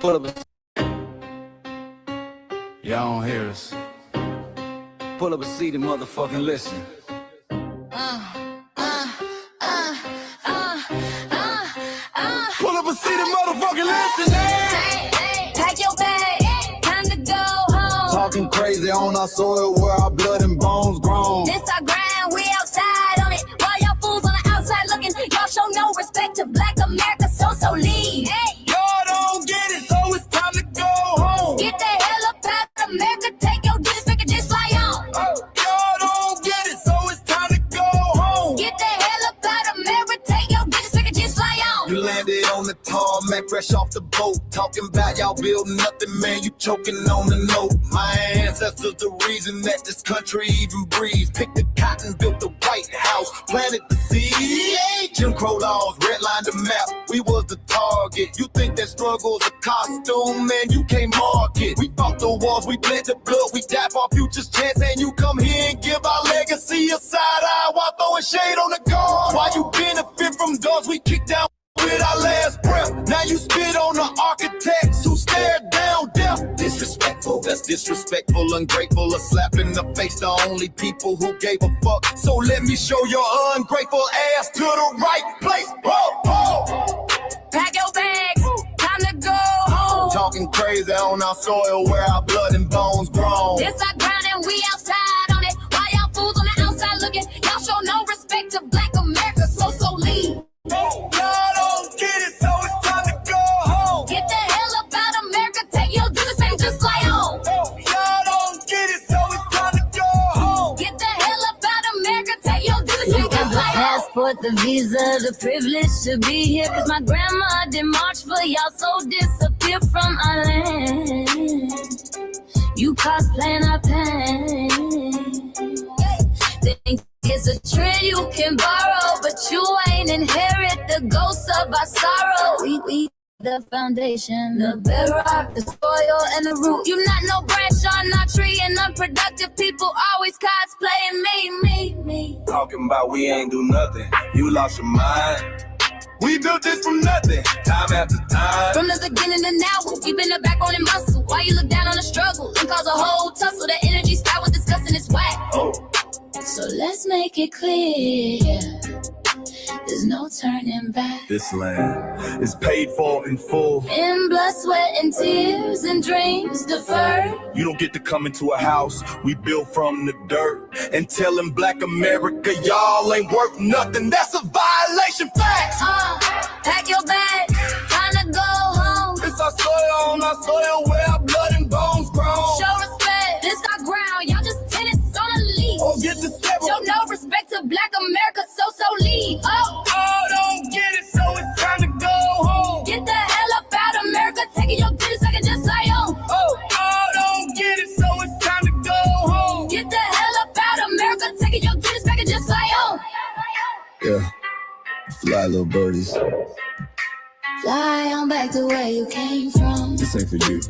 Pull up y'all don't hear us. Pull up a seat and motherfucking listen. Pull up a seat and motherfucking listen. Pack your bag, time to go home. Talking crazy on our soil where our blood and bones grown. This our grind, we outside on it. While y'all fools on the outside looking, y'all show no respect to Black America, so leave. Y'all don't get it, so it's time to go home. Get the hell up out of America, take your digits, make it just fly on. Y'all don't get it, so it's time to go home. Get the hell up out of America, take your digits, make it just fly on. You landed on the tarmac, fresh off the boat. Talking about y'all building nothing, man, you choking on the note. My ancestors the reason that this country even breathes. Picked the cotton, built the White House, planted the seed. Jim Crow laws, redlined the map, we was the target. You think that struggle's a costume, man, you can't mark it. We fought the wars, we bled the blood, we died for our future's chance. And you come here and give our legacy a side eye while throwing shade on the guard. While you benefit from doors we kick down with our last breath. Now you spit on the architects who stared down death. Disrespectful, that's disrespectful, ungrateful. A slap in the face, the only people who gave a fuck. So let me show your ungrateful ass to the right place. Pack your bags, time to go home. Talking crazy on our soil where our blood and bones grown. This our grind and we outside on it. While y'all fools on the outside looking, y'all show no respect to Black America, so leave. Y'all don't get it, so it's time to go home. Get the hell up out of America, take your digits, make it just fly on. Y'all don't get it, so it's time to go home. Get the hell up out of America, take your digits, make it just fly on. Passport, the visa, the privilege to be here. Cause my grandma did march for y'all, so disappear from our land. You cosplaying our pain. Think it's a trend you can borrow, but you ain't inherit the ghosts of our sorrow. We the foundation, the bedrock, the soil, and the root. You not no branch on our tree, and unproductive people always cosplaying me. Talking about we ain't do nothing, you lost your mind. We built this from nothing, time after time. From the beginning to now, we been the backbone and muscle. Why you look down on the struggle and cause a whole tussle? The energy style was discussing it's whack. So let's make it clear, there's no turning back. This land is paid for in full. In blood, sweat, and tears, and dreams deferred. You don't get to come into a house we built from the dirt and telling Black America y'all ain't worth nothing. That's a violation. Facts. Pack your bags, time to go home. It's our soil on our soil where our blood and bones grown. Show respect, this our ground. Y'all just tenants on a lease. Oh, get the step. Show no respect to Black America, so leave. Oh, don't get it, so it's time to go home. Get the hell up out of America, taking your digits, I can just fly on. Oh, don't get it, so it's time to go home. Get the hell up out of America, taking your digits, I can just fly on. Yeah, fly little birdies. Fly on back to where you came from. This ain't for you.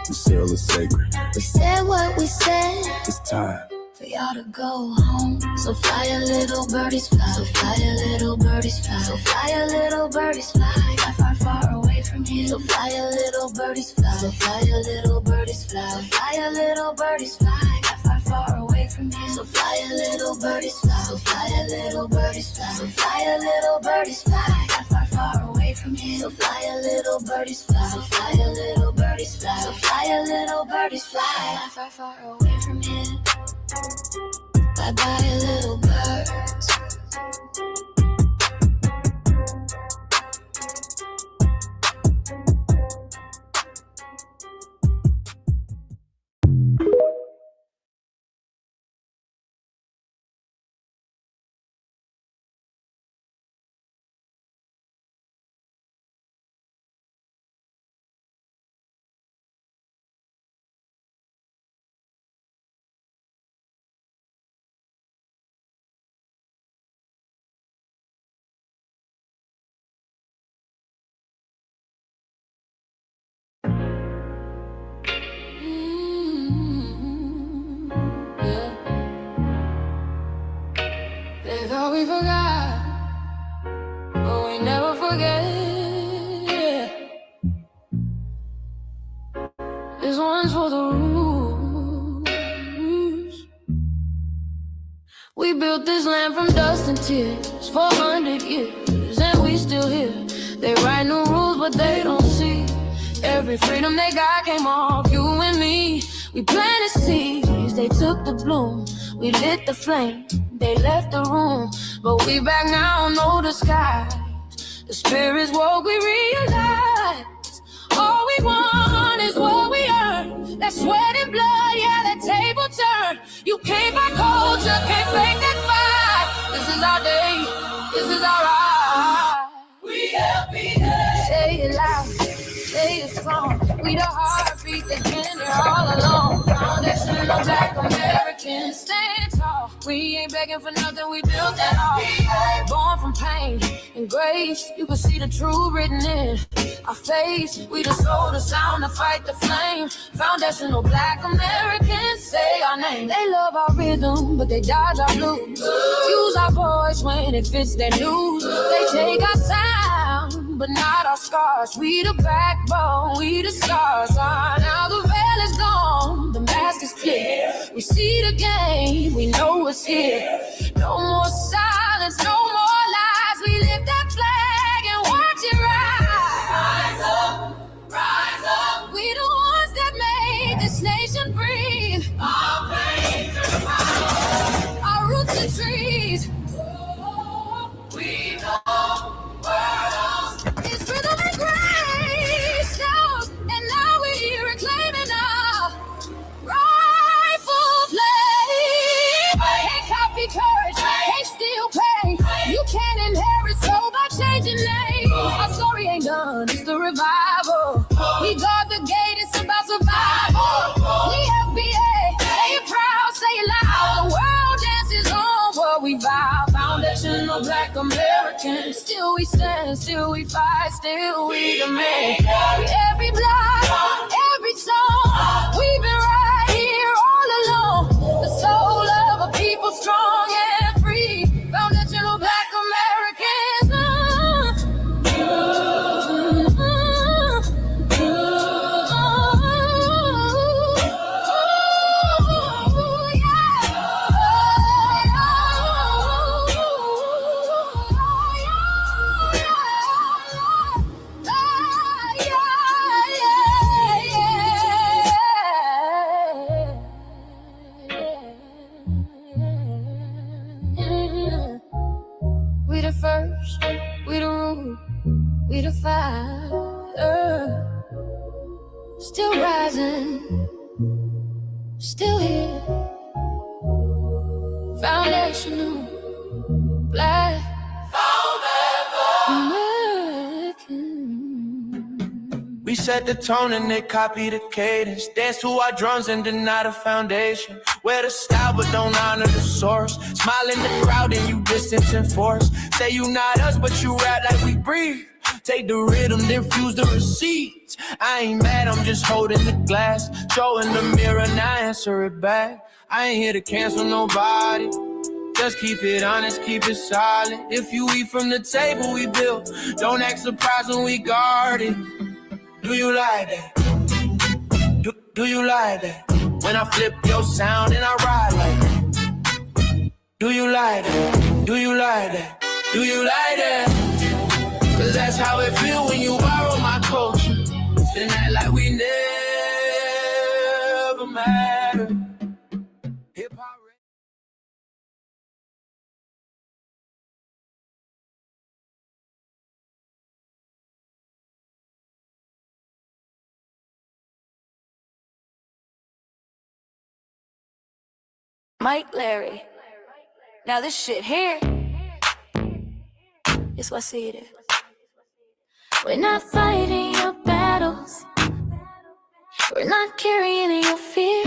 The sail is sacred. We said what we said. It's time For y'all to go home. So fly a little birdies fly. So fly a little birdies fly. So fly a little birdies fly. Fly far, far away from here. So fly a little birdies fly. So fly a little birdies fly. So fly a little birdies fly. Fly far, far away from here. So fly a little birdies fly. So fly a little birdies fly. So fly a little birdies fly. Fly far, far away from here. So fly a little birdies fly. So fly a little birdies fly. So fly a little birdies fly. Fly far, far away from here. Bye bye, little birds. We built this land from dust and tears, 400 years, and we still here. They write new rules, but they don't see every freedom they got came off you and me. We planted seeds, they took the bloom. We lit the flame, they left the room. But we back now, no disguise. The spirit's woke, we realize all we want is what we earn. That sweat and blood, yeah, that table turn. You can't buy culture, can't fake that fight. This is our day, this is our ride. We LBA. Say it loud, say it strong. We the heartbeat that's been there all along. Foundational Black Americans, stand tall. We ain't begging for nothing, we built that all. Born from pain and grace, you can see the truth written in our face. We the soul, the sound, to fight the flame. Foundational Black Americans, say our name. They love our rhythm, but they dodge our blues. Use our voice when it fits their news. They take our sound, but not our scars. We the backbone, we the stars. Now the veil is gone, the mask is clear. We see the game, we know it's here. No more silence, no more lies. We lift that flag and watch it rise. Rise up, rise up. We the ones that made this nation breathe. Our pains are power, our roots are trees. We know world is rhythm and grace now, and now we reclaiming our rightful place. Can't copy courage, can't steal pain. You can't inherit soul by changing names. Our story ain't done, it's the revival. We guard the gate, it's about survival. We FBA, say it proud, say it loud. The world dances on what we vow. Foundational Black Americans, still we stand, still we fight, still we demand. Every block, every song, we've been right here all along. The soul of a people strong and free. Foundational Black Americans. We the first, we the root, we the fire. Still rising, still here. Foundational Black American. We set the tone and they copy the cadence. Dance to our drums and deny the foundation. Wear the style but don't honor the source. Smile in the crowd and you distance and force. Say you not us but you rap like we breathe. Take the rhythm, then fuse the receipts. I ain't mad, I'm just holding the glass. Showing the mirror, now answer it back. I ain't here to cancel nobody. Just keep it honest, keep it solid. If you eat from the table we built, don't act surprised when we guard it. Do you like that? Do you like that? When I flip your sound and I ride like that. Do you like that? Do you like that? Do you like that? Cause that's how it feel when you borrow my culture. Then act like we never mattered. Hip-hop. Mike Larry. Now this shit here is what see it is. We're not fighting your battles. We're not carrying your fear.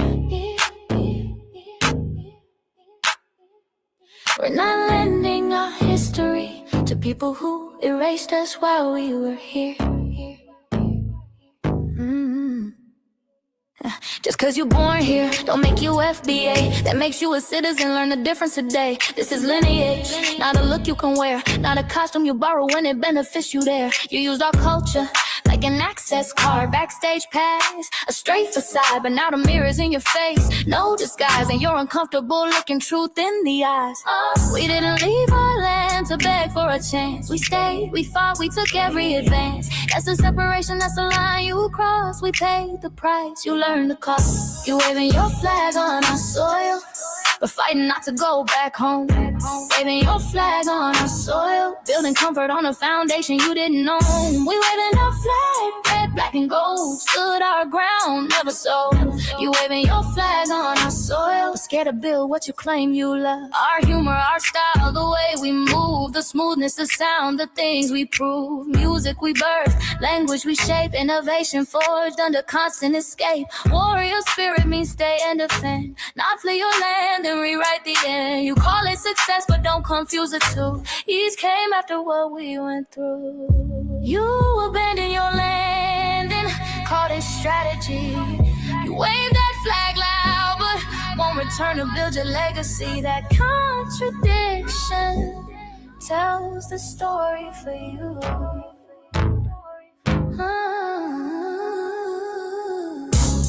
We're not lending our history to people who erased us while we were here. Just cause you born here, don't make you FBA. That makes you a citizen, learn the difference today. This is lineage, not a look you can wear. Not a costume you borrow when it benefits you there. You used our culture like like an access card, backstage pass, a straight facade, but now the mirror's in your face. No disguise, and you're uncomfortable looking truth in the eyes. We didn't leave our land to beg for a chance. We stayed, we fought, we took every advance. That's the separation, that's the line you cross. We paid the price, you learned the cost. You waving your flag on our soil, but fighting not to go back home. Waving your flag on our soil, building comfort on a foundation you didn't know. We waving our flag, red, black, and gold. Stood our ground, never sold. You waving your flag on our soil, but scared to build what you claim you love. Our humor, our style, the way we move, the smoothness, the sound, the things we prove. Music we birth, language we shape, innovation forged under constant escape. Warrior spirit means stay and defend, not flee your land and rewrite the end. You call it success, but don't confuse the two. Ease came after what we went through. You abandoned your land and called it strategy. You waved that flag loud, but won't return to build your legacy. That contradiction tells the story for you.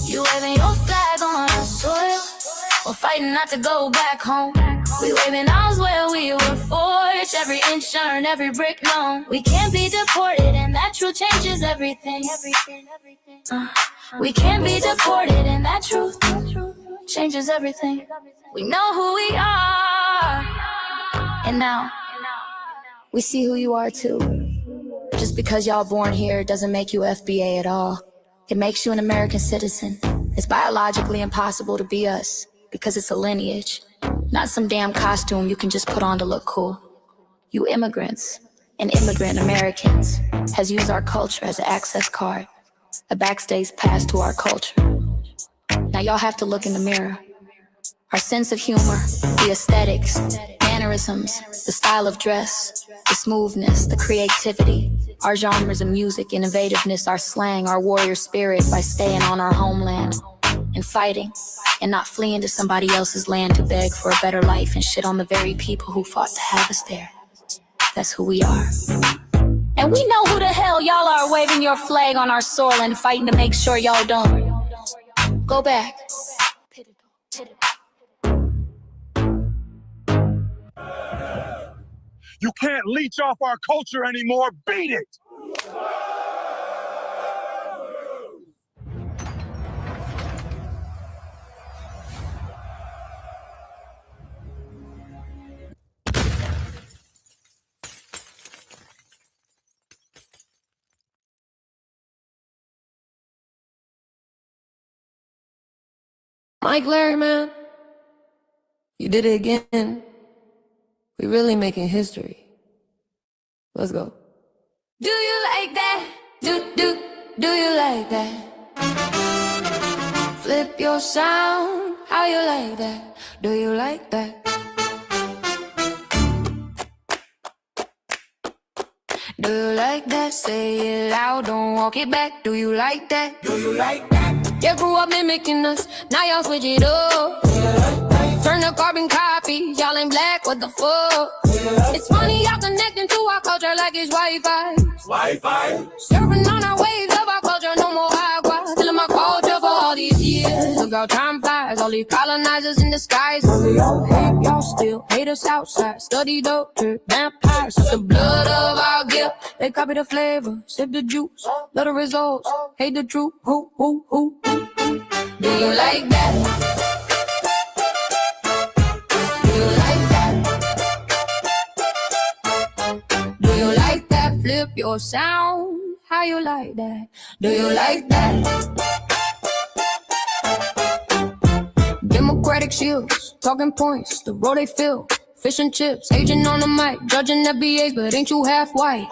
You waving your flag on our soil, we're fighting not to go back home. We waving ours where we were forged, every inch earned, every brick known. We can't be deported, and that truth changes everything. We can't be deported, and that truth changes everything. We know who we are, and now we see who you are too. Just because y'all born here doesn't make you FBA at all. It makes you an American citizen. It's biologically impossible to be us, because it's a lineage, not some damn costume you can just put on to look cool. You immigrants and immigrant Americans has used our culture as an access card, a backstage pass to our culture. Now y'all have to look in the mirror. Our sense of humor, the aesthetics, mannerisms, the style of dress, the smoothness, the creativity, our genres of music, innovativeness, our slang, our warrior spirit by staying on our homeland and fighting and not fleeing to somebody else's land to beg for a better life and shit on the very people who fought to have us there. That's who we are. And we know who the hell y'all are waving your flag on our soil and fighting to make sure y'all don't go back. You can't leech off our culture anymore. Beat it! Mike Larry, man, you did it again. We really making history. Let's go. Do you like that? Do you like that? Flip your sound, how you like that? Do you like that? Do you like that? Say it loud, don't walk it back. Do you like that? Do you like that? You grew up mimicking us, now y'all switch it up. Turn the carbon copy, y'all ain't black, what the fuck? It's funny y'all connecting to our culture like it's Wi-Fi. Wi-Fi? Surfing on our waves of our culture, no more agua. Killing my culture for all these years. Look how time flies, all these colonizers in disguise. All of y'all hate, y'all still hate us outside. Study doctor, vampires, the blood of our gift. They copy the flavor, sip the juice. Love the results, hate the truth. Who? Do you like that? Flip your sound, how you like that? Do you like that? Democratic Shills, talking points, the road they fill. Fish and chips, agent on the mic, judging FBAs, but ain't you half white?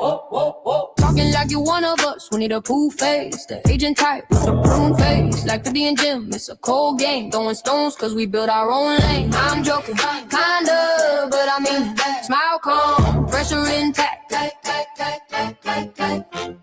Talking like you one of us, we need a pool face. The agent type with a prune face, like 50 and Jim, it's a cold game. Throwing stones cause we build our own lane. I'm joking, kinda, but I mean, smile calm, pressure intact.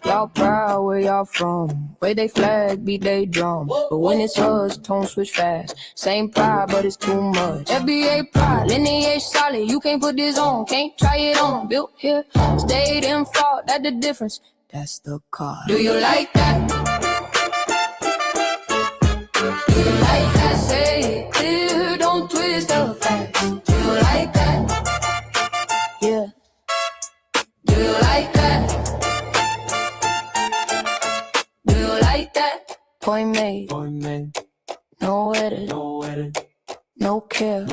Y'all proud where y'all from, where they flag, beat they drum. But when it's us, tone switch fast. Same pride, but it's too much. FBA pride, lineage solid, you can't put this on, can't try it on. Built here, stayed and fought, that's the difference. That's the car. Do you like that? Do you like that? Say it clear, don't twist the facts. Do you like that? Yeah. Do you like that? Do you like that? Point made. No edit. No care.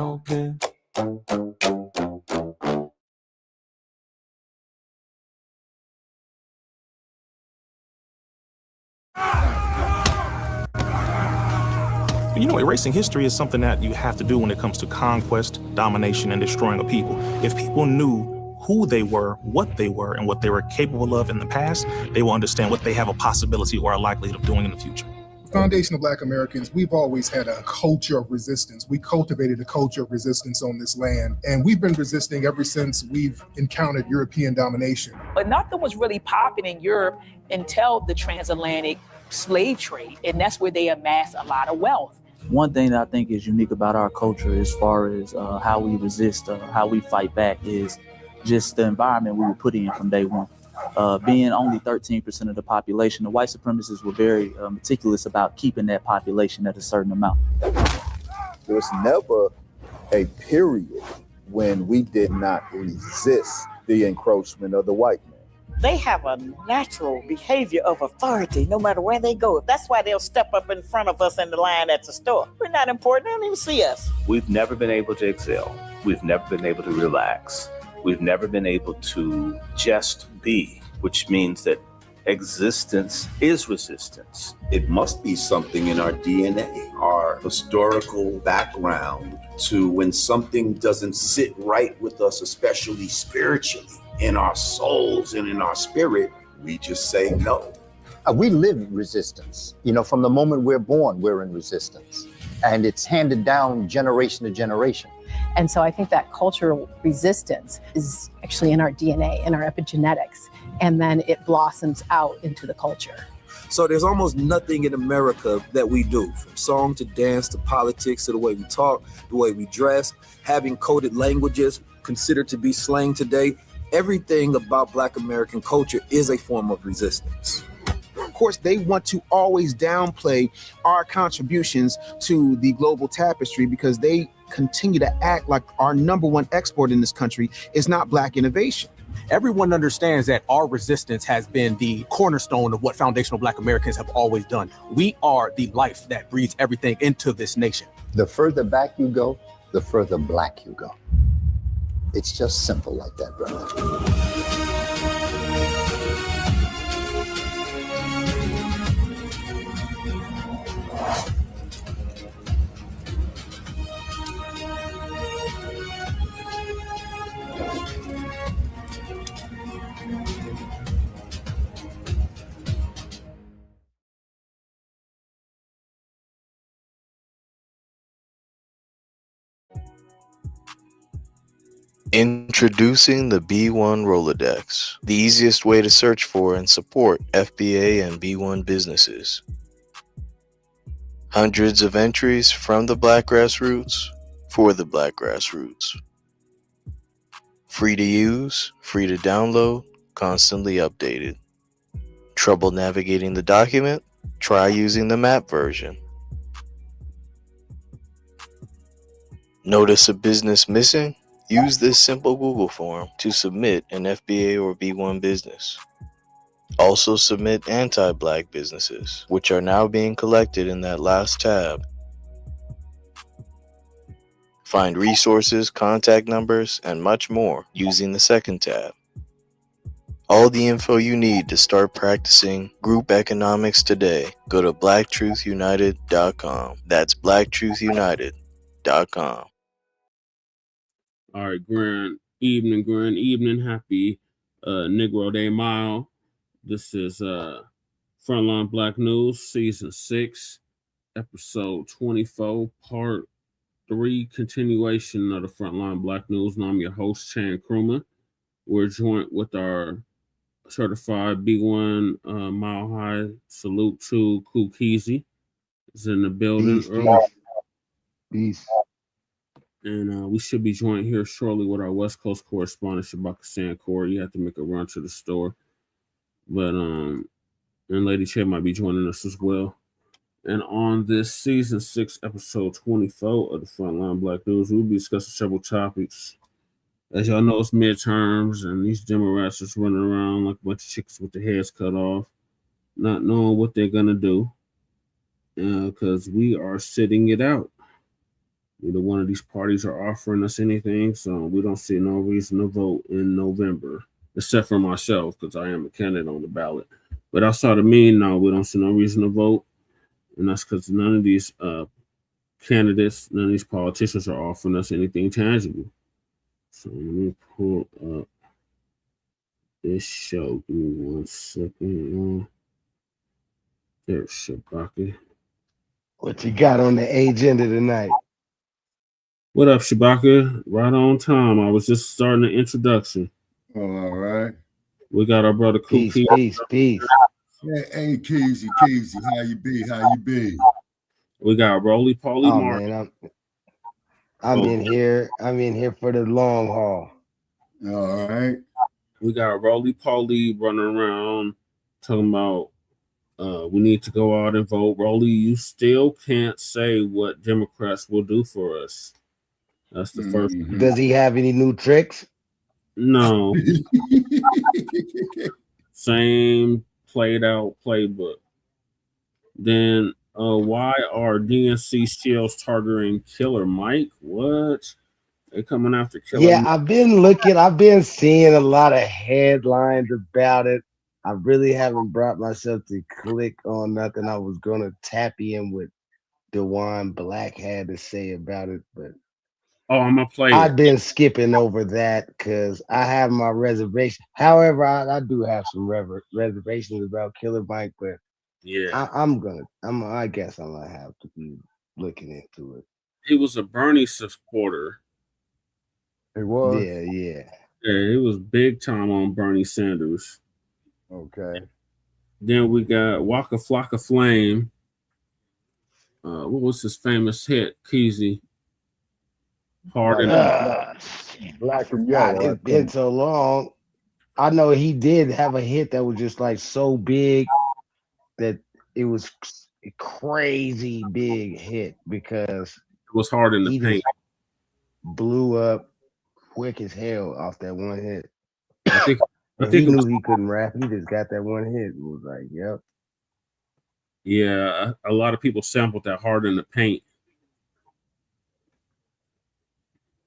You know, erasing history is something that you have to do when it comes to conquest, domination, and destroying a people. If people knew who they were, and what they were capable of in the past, they will understand what they have a possibility or a likelihood of doing in the future. Foundation of Black Americans, we've always had a culture of resistance. We cultivated a culture of resistance on this land, and we've been resisting ever since we've encountered European domination. But nothing was really popping in Europe until the transatlantic slave trade, and that's where they amassed a lot of wealth. One thing that I think is unique about our culture as far as how we resist, how we fight back, is just the environment we were put in from day one. Being only 13% of the population, the white supremacists were very meticulous about keeping that population at a certain amount. There was never a period when we did not resist the encroachment of the white man. They have a natural behavior of authority no matter where they go. That's why they'll step up in front of us in the line at the store. We're not important. They don't even see us. We've never been able to excel. We've never been able to relax. We've never been able to just be, which means that existence is resistance. It must be something in our DNA, our historical background, to when something doesn't sit right with us, especially spiritually, in our souls and in our spirit, we just say no. We live in resistance. You know, from the moment we're born, we're in resistance. And it's handed down generation to generation. And so I think that cultural resistance is actually in our DNA, in our epigenetics, and then it blossoms out into the culture. So there's almost nothing in America that we do, from song to dance to politics to the way we talk, the way we dress, having coded languages considered to be slang today. Everything about Black American culture is a form of resistance. Of course, they want to always downplay our contributions to the global tapestry because they continue to act like our number one export in this country is not Black innovation. Everyone understands that our resistance has been the cornerstone of what foundational Black Americans have always done. We are the life that breathes everything into this nation. The further back you go, the further Black you go. It's just simple like that, brother. Introducing the B1 Rolodex, the easiest way to search for and support FBA and B1 businesses. Hundreds of entries from the Black grassroots for the Black grassroots. Free to use, free to download, constantly updated. Trouble navigating the document? Try using the map version. Notice a business missing? Use this simple Google form to submit an FBA or B1 business. Also submit anti-Black businesses, which are now being collected in that last tab. Find resources, contact numbers, and much more using the second tab. All the info you need to start practicing group economics today. Go to blacktruthunited.com. That's blacktruthunited.com. All right, grand evening. Happy Negro Day Mile. This is Frontline Black News, Season 6, Episode 24, Part 3, continuation of the Frontline Black News. And I'm your host, Chan Krumah. We're joined with our certified B1 Mile High. Salute to Kukizi. Is in the building. Peace. And we should be joined here shortly with our West Coast correspondent, Shabaka Sankor. You have to make a run to the store. But and Lady Che might be joining us as well. And on this season 6, episode 24 of the Frontline Black News, we'll be discussing several topics. As y'all know, it's midterms, and these Democrats just running around like a bunch of chickens with their heads cut off, not knowing what they're gonna do, because we are sitting it out. Neither one of these parties are offering us anything, so we don't see no reason to vote in November, except for myself, because I am a candidate on the ballot. But outside of me, no, we don't see no reason to vote, and that's because none of these candidates, none of these politicians are offering us anything tangible. So let me pull up this show. Give me 1 second. There's Shabaka. What you got on the agenda tonight? What up, Shabaka? Right on time. I was just starting the introduction. Oh, all right. We got our brother Peace. Hey, Keezy, how you be? We got Roly Pauly Martin. Man, I'm in here for the long haul. All right. We got Roly Pauly running around talking about we need to go out and vote. Roly, you still can't say what Democrats will do for us. That's the first. Does he have any new tricks? No. Same played out playbook. Then why are DNC Shills targeting Killer Mike? What? They coming after Killer Mike? I've been seeing a lot of headlines about it. I really haven't brought myself to click on nothing. I was gonna tap in with Line Blacc had to say about it, but I'm gonna play I've been skipping over that because I have my reservation. However, I do have some reservations about Killer Mike, but yeah, I guess I'm gonna have to be looking into it. He was a Bernie supporter. It was? Yeah, he was big time on Bernie Sanders. Okay. Then we got Waka Flocka Flame. What was his famous hit? Keezy. Black and Yellow. It's been so long. I know he did have a hit that was just like so big that it was a crazy big hit because it was hard in the paint. Blew up quick as hell off that one hit. I think he knew he couldn't rap. He just got that one hit. It was like, yep. Yeah, a lot of people sampled that hard in the paint.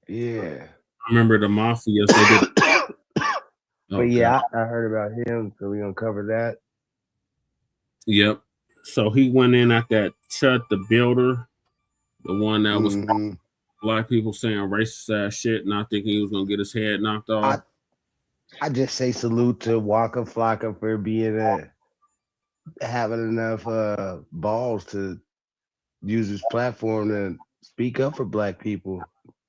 Yeah. I remember the Mafias. They did. But yeah, I heard about him, so we're gonna cover that. Yep. So he went in at that Chud the Builder, the one that was black people saying racist ass shit, not thinking he was gonna get his head knocked off. I just say salute to Waka Flocka for being having enough balls to use his platform to speak up for black people.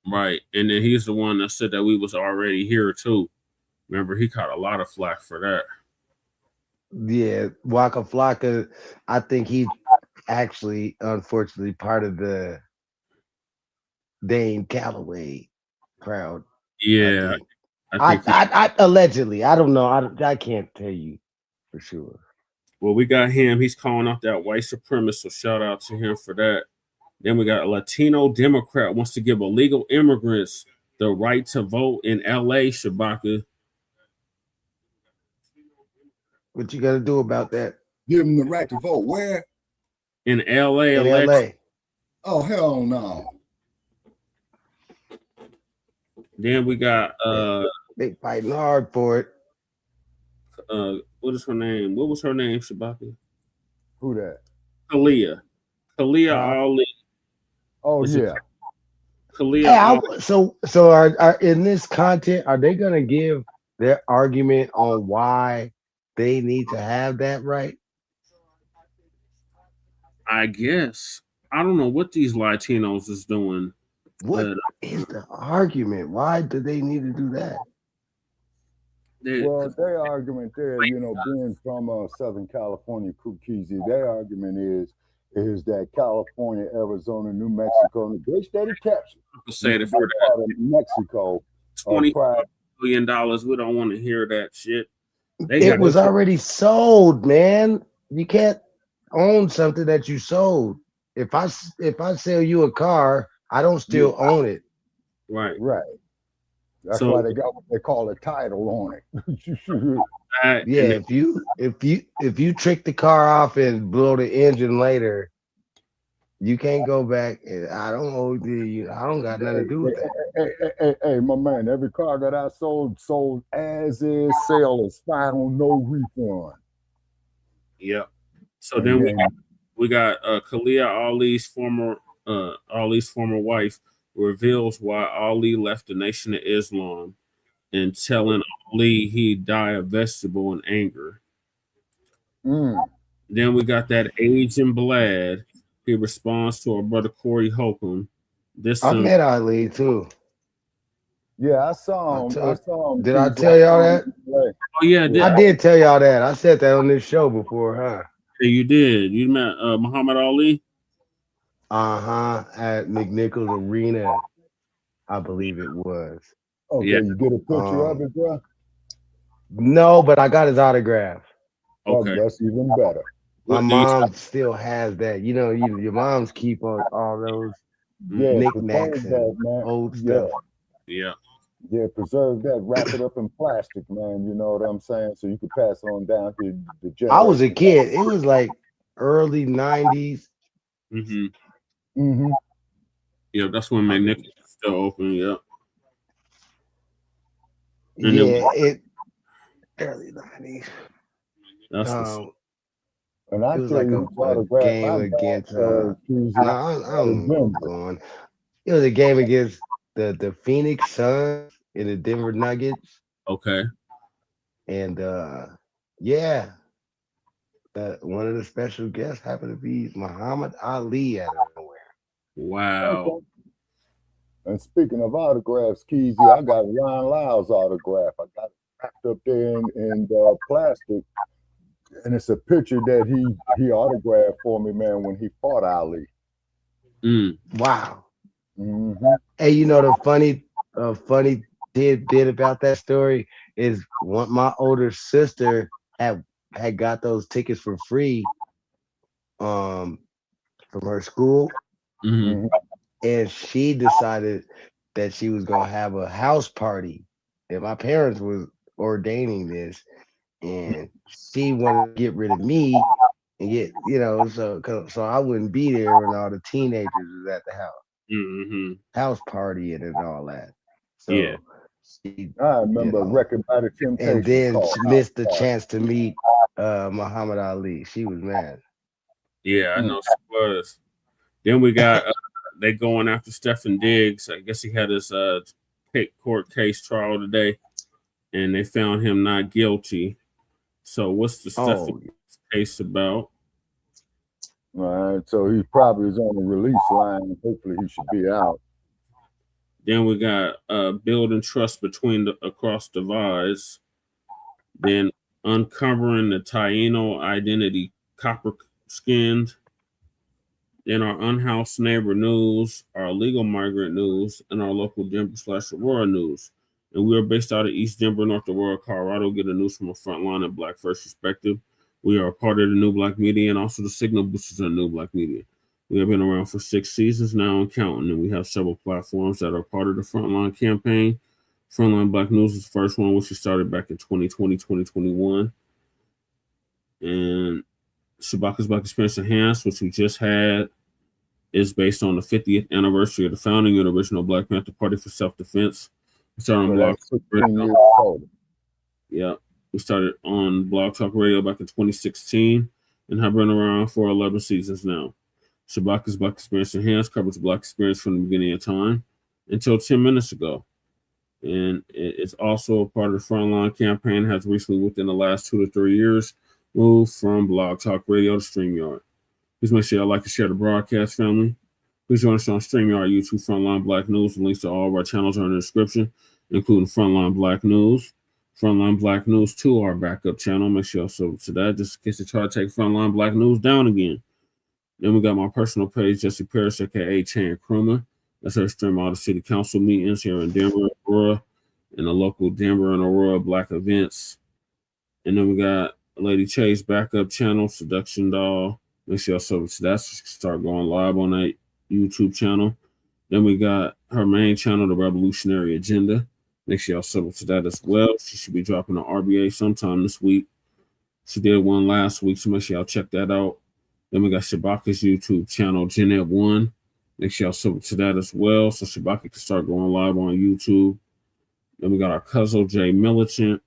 Right. And then he's the one that said that we was already here too. Remember, he caught a lot of flack for that. Yeah, Waka Flocka, I think he's actually, unfortunately, part of the Dane Calloway crowd. Yeah. I allegedly, I don't know. I can't tell you for sure. Well, we got him. He's calling out that white supremacist, so shout out to him for that. Then we got a Latino Democrat wants to give illegal immigrants the right to vote in LA, Shabaka. What you got to do about that? Give them the right to vote. Where? In LA. In LA. Oh, hell no. Then we got they fighting hard for it. What is her name? What was her name, Shabaka? Who that? Kalia Ali. Oh, yeah. Kalia. So are in this content, are they gonna give their argument on why they need to have that right? I guess. I don't know what these Latinos is doing. What is the argument? Why do they need to do that? Well, their argument there, being from Southern California, Keezy, their argument is that California, Arizona, New Mexico, and the great state of Texas, say it for that. Mexico, $20 billion. We don't want to hear that shit. It was already sold, man. You can't own something that you sold. If I sell you a car, I don't still own it. Right. Right. That's So- why they got what they call a title on it. Yeah, if you trick the car off and blow the engine later, you can't go back. And I don't owe you. I don't got nothing to do with that. Hey, my man, every car that I sold as is, sale is final, no refund. Yep. So then we got Khalia Ali's former wife reveals why Ali left the Nation of Islam and telling Ali he'd die a vegetable in anger. Then we got that Agent Vlad. He responds to our brother Corey Holcomb. I met Ali too. Yeah, I saw him. Did I tell y'all that? Oh yeah, I did tell y'all that. I said that on this show before, huh? Yeah, you did. You met Muhammad Ali? At McNichols Arena, I believe it was. Okay, you get a picture of it, bro? No, but I got his autograph. Okay, that's even better. My mom still has that. You know, your moms keep all those knickknacks and old stuff. Yeah. Yeah, preserve that, wrap it up in plastic, man. You know what I'm saying? So you can pass it on down to the generation. I was a kid. It was like early 90s. Yeah, that's when McNichols was still open. Yeah. And Yeah, early 90s. That's and I it was tell like you, a game against. I don't know what's going. It was a game against the Phoenix Suns and the Denver Nuggets. Okay. Mm-hmm. And one of the special guests happened to be Muhammad Ali out of nowhere. Wow. Okay. And speaking of autographs, Keezy, I got Ron Lyle's autograph. I got it wrapped up there in plastic. And it's a picture that he autographed for me, man, when he fought Ali. Wow. Mm-hmm. Hey, you know the funny bit about that story is my older sister had got those tickets for free from her school. And she decided that she was gonna have a house party. And my parents was ordaining this, and she wanted to get rid of me and get, so I wouldn't be there when all the teenagers was at the house party and all that. So yeah, I remember Record by the Temptations. and then she missed the chance to meet Muhammad Ali. She was mad. Yeah, I know she was. Then we got they going after Stefon Diggs. I guess he had his court case trial today, and they found him not guilty. So what's the Stefon case about? All right, so he probably is on the release line. Hopefully he should be out. Then we got building trust across divides. Then uncovering the Taíno identity, copper skinned. Then our unhoused neighbor news, our illegal migrant news, and our local Denver/Aurora news. And we are based out of East Denver, North Aurora, Colorado. Get the news from a frontline and Black First perspective. We are a part of the new Blacc Media and also the signal boosters of the new Blacc Media. We have been around for 6 seasons now and counting, and we have several platforms that are part of the Frontline campaign. Frontline Black News is the first one, which we started back in 2020, 2021. And Shabaka's Black Experience Enhanced, which we just had, is based on the 50th anniversary of the founding of the original Black Panther Party for Self-Defense. We started on Blog Talk Radio. Yeah, we started on Blog Talk Radio back in 2016 and have been around for 11 seasons now. Shabaka's Black Experience Enhanced covers Black experience from the beginning of time until 10 minutes ago. And it's also a part of the Frontline campaign, has recently, within the last 2 to 3 years, moved from Blog Talk Radio to StreamYard. Please make sure y'all like and share the broadcast, family. Please join us on StreamYard, YouTube, Frontline Black News. The links to all of our channels are in the description, including Frontline Black News. Frontline Black News 2, our backup channel. Make sure y'all sub to that, just in case they try to take Frontline Black News down again. Then we got my personal page, Jesse Parrish, aka Chan Krumah. That's how I stream all the city council meetings here in Denver, Aurora, and the local Denver and Aurora Black events. And then we got Lady Chase backup channel, Seduction Doll. Make sure y'all sub to that so she can start going live on that YouTube channel. Then we got her main channel, The Revolutionary Agenda. Make sure y'all sub to that as well. She should be dropping an RBA sometime this week. She did one last week, so make sure y'all check that out. Then we got Shabaka's YouTube channel, Geneb 1. Make sure y'all sub to that as well, so Shabaka can start going live on YouTube. Then we got our cousin, Jay Militant,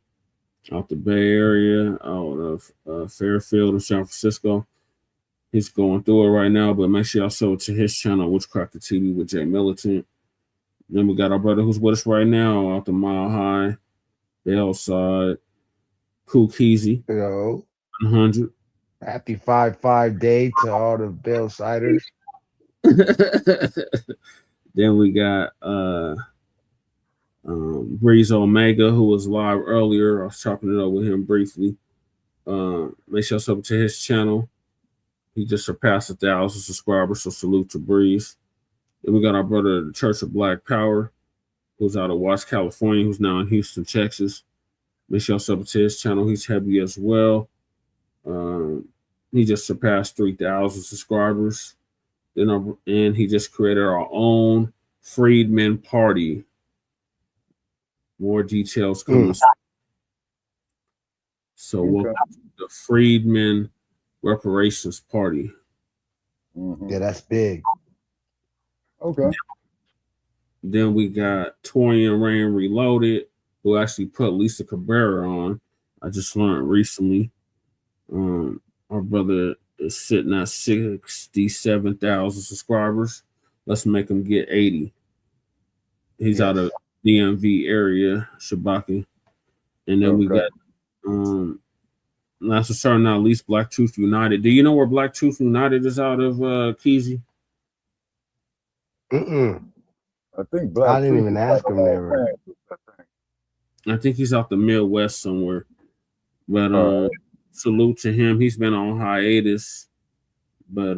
out the Bay Area, out of Fairfield in San Francisco. He's going through it right now, but make sure y'all sub to his channel, Witchcracker TV with Jay Militant. Then we got our brother who's with us right now out the Mile High, Bellside, Cool Keezy. Yo. 100. Happy 5-5 day to all the Bellsiders. Then we got Breeze Omega, who was live earlier. I was chopping it up with him briefly. Make sure y'all sub to his channel. He just surpassed 1,000 subscribers, so salute to Breeze. Then we got our brother, the Church of Black Power, who's out of Watts, California, who's now in Houston, Texas. Make sure y'all sub to his channel. He's heavy as well. He just surpassed 3,000 subscribers. And he just created our own Freedmen Party. More details coming. So welcome to the Freedmen Reparations Party. Yeah, that's big. Okay. Then we got Torian Rain Reloaded, who actually put Lisa Cabrera on. I just learned recently. Our brother is sitting at 67,000 subscribers. Let's make him get 80. He's out of DMV area, Shabaki. And then we got last but certainly not least, Black Truth United. Do you know where Black Truth United is out of, Keezy? I think Black I didn't Truth even ask him never. I think he's out the Midwest somewhere. But salute to him. He's been on hiatus. But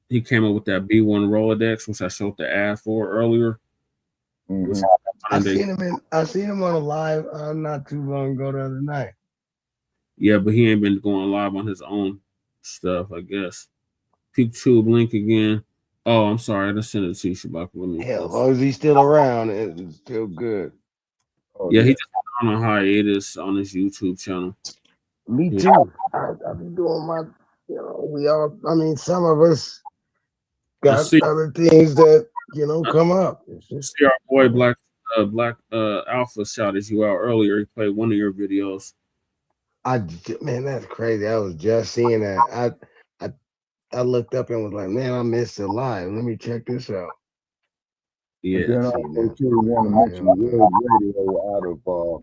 he came up with that B1 Rolodex, which I showed the ad for earlier. I seen him on a live not too long ago the other night. Yeah, but he ain't been going live on his own stuff, I guess. PeakTube link again. Oh, I'm sorry. I just sent it to you, Shabaka. Hell, as long as he's still around, it's still good. Yeah, he just went on a hiatus on his YouTube channel. Me too. I've been doing my, we all, some of us got other things that, come up. See our boy Black Alpha shouted you out earlier. He played one of your videos. Man, that's crazy. I was just seeing that. I looked up and was like, man, I missed it live. Let me check this out. Yeah. Then I also too want to mention World Radio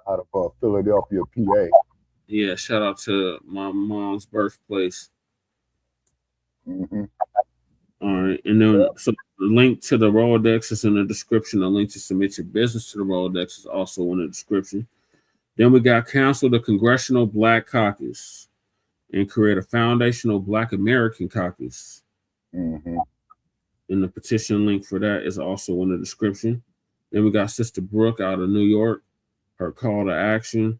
out of Philadelphia, PA. Yeah, shout out to my mom's birthplace. All right, and then so the link to the Rolodex is in the description. The link to submit your business to the Rolodex is also in the description. Then we got cancel the Congressional Black Caucus and create a foundational Black American Caucus. And the petition link for that is also in the description. Then we got Sister Brooke out of New York. Her call to action.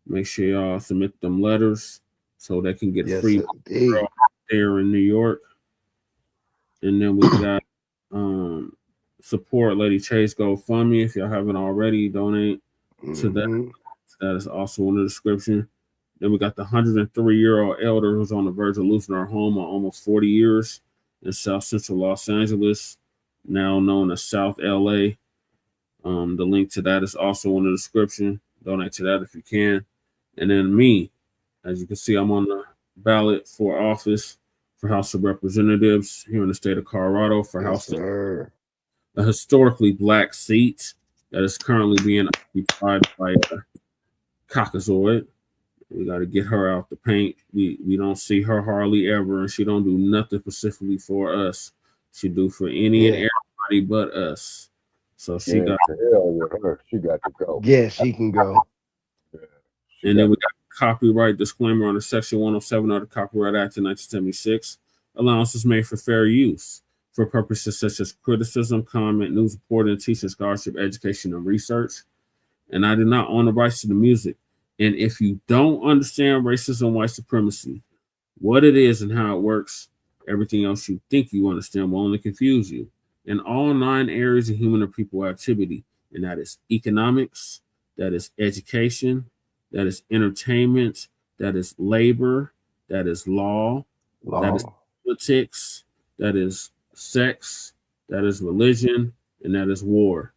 Make sure y'all submit them letters so they can get free there in New York. And then we got support Lady Chase GoFundMe. If y'all haven't already, donate to that. That is also in the description. Then we got the 103-year-old elder who's on the verge of losing her home on almost 40 years in South Central Los Angeles, now known as South LA. The link to that is also in the description. Donate to that if you can. And then me, as you can see, I'm on the ballot for office for House of Representatives here in the state of Colorado for House of a historically Black seat that is currently being occupied by Caucasoid. We got to get her out the paint. We don't see her hardly ever, and she don't do nothing specifically for us. She do for any and everybody but us. So she got to hell with her. She got to go. Yeah, she can go. And then we got copyright disclaimer under Section 107 of the Copyright Act of 1976. Allowances made for fair use for purposes such as criticism, comment, news reporting, teaching, scholarship, education, and research. And I do not own the rights to the music. And if you don't understand racism and white supremacy, what it is and how it works, everything else you think you understand will only confuse you. In all 9 areas of human or people activity, and that is economics, that is education, that is entertainment, that is labor, that is law, that is politics, that is sex, that is religion, and that is war.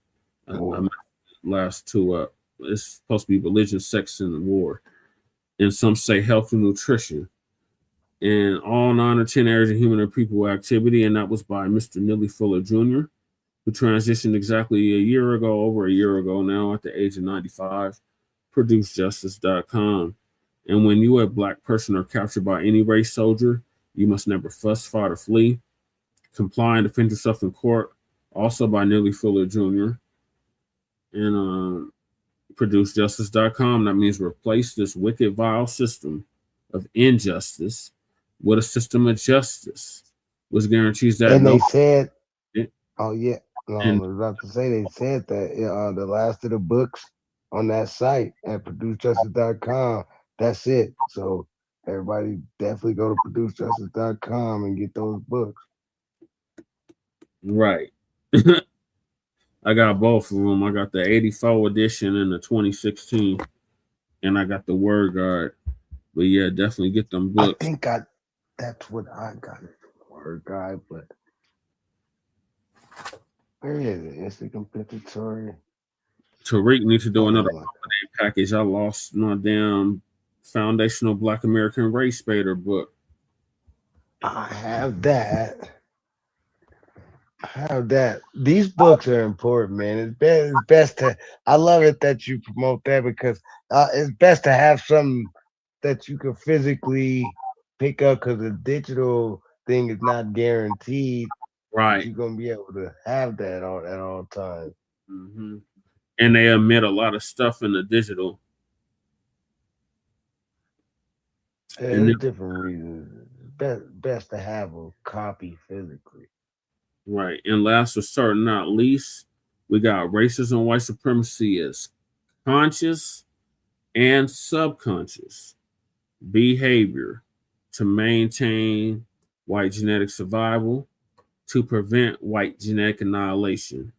Last 2 up. It's supposed to be religion, sex, and war. And some say health and nutrition. In all 9 or 10 areas of human or people activity, and that was by Mr. Neely Fuller Jr., who transitioned exactly over a year ago now at the age of 95, ProduceJustice.com. And when you, a Black person, are captured by any race soldier, you must never fuss, fight, or flee. Comply and defend yourself in court, also by Neely Fuller Jr. And ProduceJustice.com. That means replace this wicked, vile system of injustice with a system of justice, which guarantees that. And they said, oh yeah, I was about to say they said that the last of the books on that site at ProduceJustice.com. That's it. So everybody definitely go to ProduceJustice.com and get those books. Right. I got both of them. I got the 84 edition and the 2016, and I got the Word Guard. But yeah, definitely get them books. I think that's what I got, Word Guide, but where is it? It's the compensatory. Tariq needs to do another holiday package. I lost my damn Foundational Black American Race Bader book. I have that. These books are important, man. It's best to. I love it that you promote that because it's best to have something that you can physically pick up because the digital thing is not guaranteed. Right. You're gonna be able to have that at all times. Mm-hmm. And they omit a lot of stuff in the digital. There's different reasons. Best to have a copy physically. Right. And last but certainly not least, we got racism and white supremacy as conscious and subconscious behavior to maintain white genetic survival, to prevent white genetic annihilation.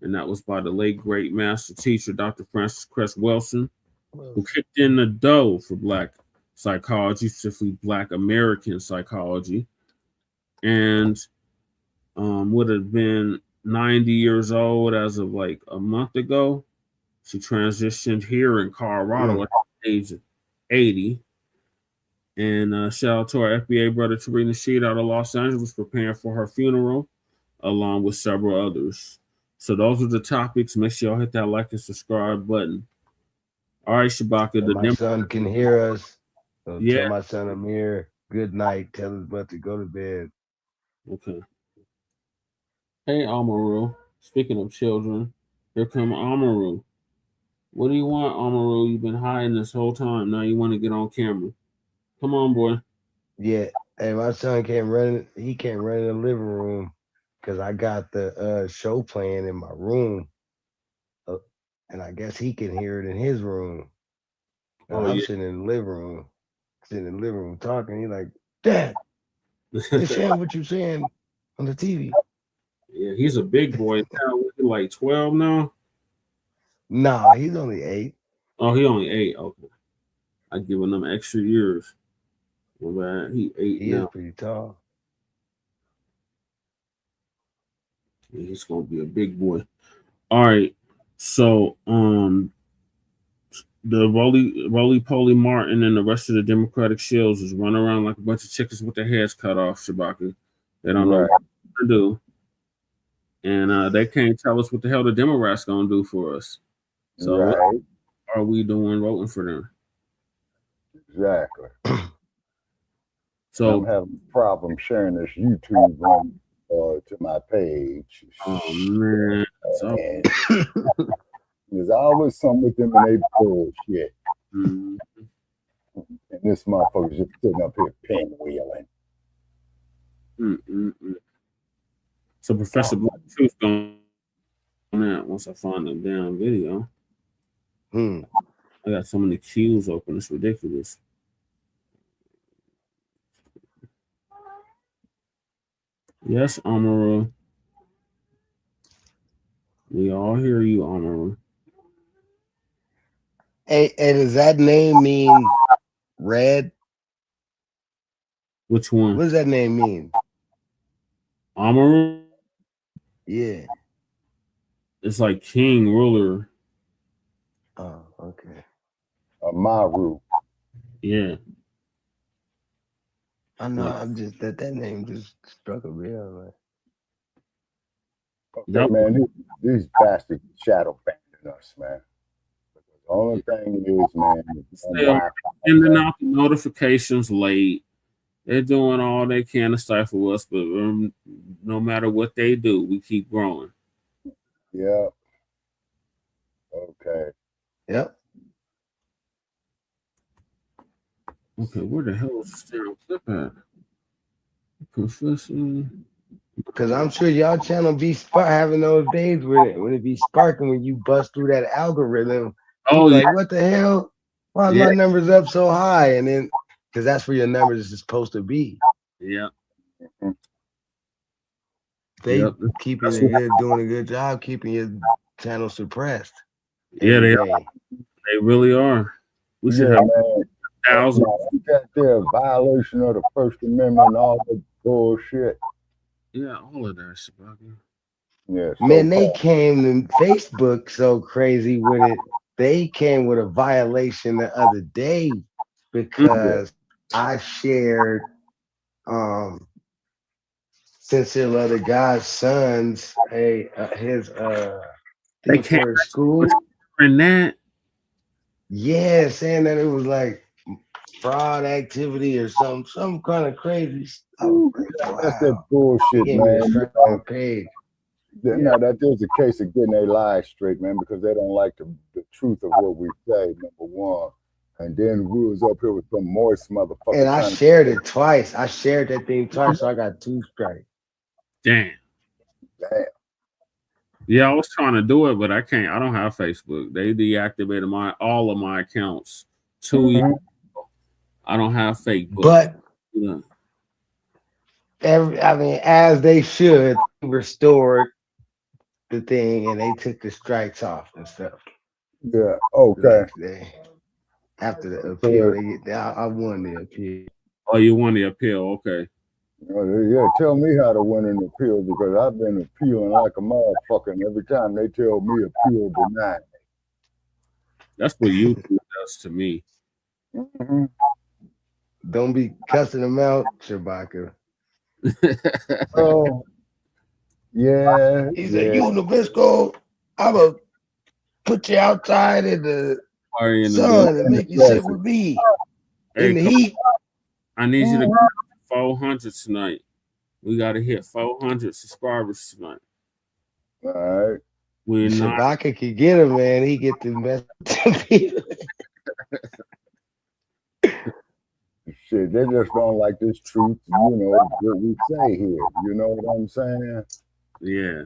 And that was by the late great master teacher, Dr. Francis Cress Wilson, who kicked in the dough for Black psychology, specifically Black American psychology, and would have been 90 years old as of like a month ago. She transitioned here in Colorado at the age of 80. And shout out to our FBA brother, Tarina Sheed out of Los Angeles, preparing for her funeral, along with several others. So those are the topics. Make sure y'all hit that like and subscribe button. All right, Shabaka. My son can hear us. So tell my son Amir good night. Tell his butt to go to bed. Okay. Hey, Amaru. Speaking of children, here come Amaru. What do you want, Amaru? You've been hiding this whole time. Now you want to get on camera. Come on, boy. Yeah. Hey, my son can't run. He can't run in the living room because I got the show playing in my room. And I guess he can hear it in his room. And I'm sitting in the living room talking. He's like, Dad, it's saying what you saying on the TV. Yeah, he's a big boy now. He's like 12 now. Nah, he's only 8. Oh, he only 8. Okay, I giving him extra years. Well, man, he 8 he now. Is pretty tall. Yeah, he's gonna be a big boy. All right, so the Roly Poly Martin and the rest of the Democratic Shills is running around like a bunch of chickens with their heads cut off. Shabaka, they don't know what to do. And they can't tell us what the hell the Democrats gonna do for us. So what are we doing voting for them? Exactly. So I'm having a problem sharing this YouTube link to my page. Oh man. There's always something with them and they bullshit. Mm-hmm. And this motherfucker's just sitting up here pinwheeling. So Professor Black Truth going on that once I find the damn video. I got so many queues open. It's ridiculous. Yes, Amara. We all hear you, Amara. Hey, does that name mean red? Which one? What does that name mean? Amara? Yeah. It's like king, ruler. Oh, okay. Maru. Yeah. I know. I'm just that name just struck a bell. Like. Okay, man, these bastards shadow banning us, man. The only thing is, man, sending out the notifications late. They're doing all they can to stifle us, but no matter what they do, we keep growing. Yeah. Okay. Yep. Okay, where the hell is the stereo clip at? Confessing. Because I'm sure y'all channel be having those days when it be sparking when you bust through that algorithm. Oh, like, yeah. what the hell? Why is my numbers up so high? And then, because that's where your numbers is supposed to be. Yeah. They keeping it good, doing a good job keeping your channel suppressed. Yeah, they really are. We should have thousands. Got their violation of the First Amendment and all that bullshit. Yeah, all of that shit. Yeah, Man, they came to Facebook so crazy with it. They came with a violation the other day because I shared Sincere Love to God's son's his thing for school. And that, yeah, saying that it was like fraud activity or some kind of crazy stuff. That's that bullshit, man. Page. No, that there's a case of getting their lies straight, man, because they don't like the truth of what we say, number one. And then we was up here with some moist motherfucker. And I shared it twice. I shared that thing twice, so I got 2 strikes. Damn. Yeah, I was trying to do it, but I can't. I don't have Facebook. They deactivated all of my accounts 2 years ago. I don't have Facebook. But as they should, restored the thing and they took the strikes off and stuff. Yeah. Okay. After the appeal, I won the appeal. Oh, you won the appeal? Okay. Yeah, tell me how to win an appeal because I've been appealing like a motherfucker, and every time they tell me appeal denied. That's what YouTube does to me. Don't be cussing them out, Chewbacca. Oh, yeah. He said, "You Nabisco, I'm gonna put you outside in the sun and make you sit with me in the heat." I need you to go 400 tonight. We got to hit 400 subscribers tonight. All right. We're not. Chewbacca can get him, man. He get the best people. Shit, they just don't like this truth, what we say here. You know what I'm saying? Yeah.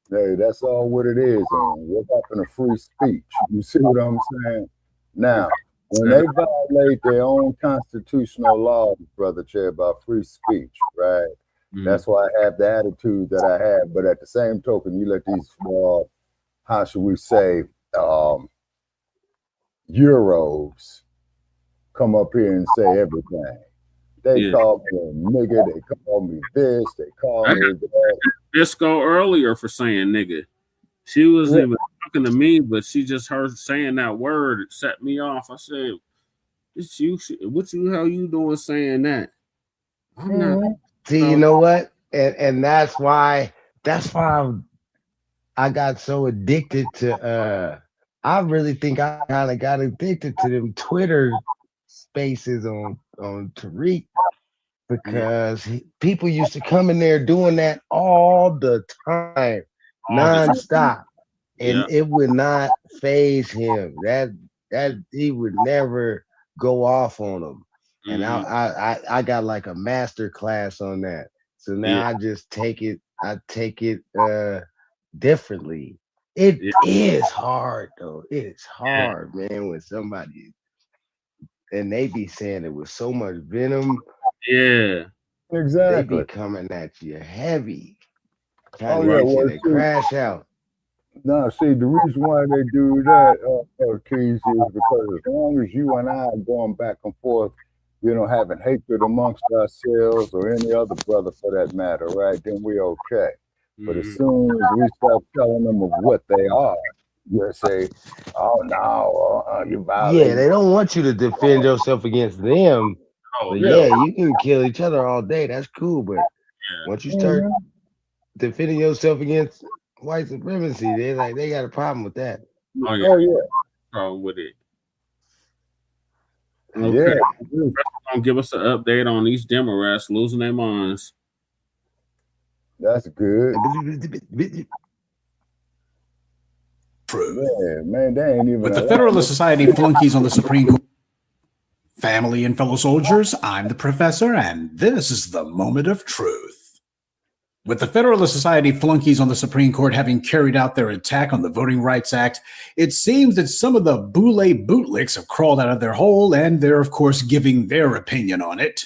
Hey, that's all what it is. And what happened to free speech? You see what I'm saying? Now, when they violate their own constitutional laws, Brother Chair, about free speech, right? That's why I have the attitude that I have. But at the same token, you let these, how should we say, Euros come up here and say everything. They call me a nigga, they call me this, they call me that. Disco earlier for saying nigga. She wasn't even talking to me, but she just heard saying that word. It set me off. I said, "It's you. How you doing saying that?" I'm not. See, you know what? And that's why I got so addicted to I really think I kind of got addicted to them Twitter spaces on Tariq because people used to come in there doing that all the time, nonstop, and it would not phase him. That he would never go off on them. And I got like a master class on that. So now I just take it differently. It is hard though. It's hard, man, when somebody and they be saying it with so much venom. Yeah. They be Exactly. coming at you heavy, trying Oh to yeah, get you well, to see, crash out. now see, the reason why they do that, Keys, is because as long as you and I are going back and forth, having hatred amongst ourselves or any other brother for that matter, right? Then we're okay. But as soon as we start telling them of what they are, you say, "Oh no, you Yeah, violating." they don't want you to defend yourself against them. But yeah, you can kill each other all day. That's cool. But once you start defending yourself against white supremacy, they got a problem with that. Oh yeah. Oh yeah. Problem with it. Yeah. Okay. Gonna give us an update on these Democrats losing their minds. That's good. Truth. Yeah, man, they ain't even With the allowed Federalist to- Society flunkies on the Supreme Court. Family and fellow soldiers, I'm the professor, and this is the moment of truth. With the Federalist Society flunkies on the Supreme Court having carried out their attack on the Voting Rights Act, it seems that some of the boule bootlicks have crawled out of their hole, and they're, of course, giving their opinion on it.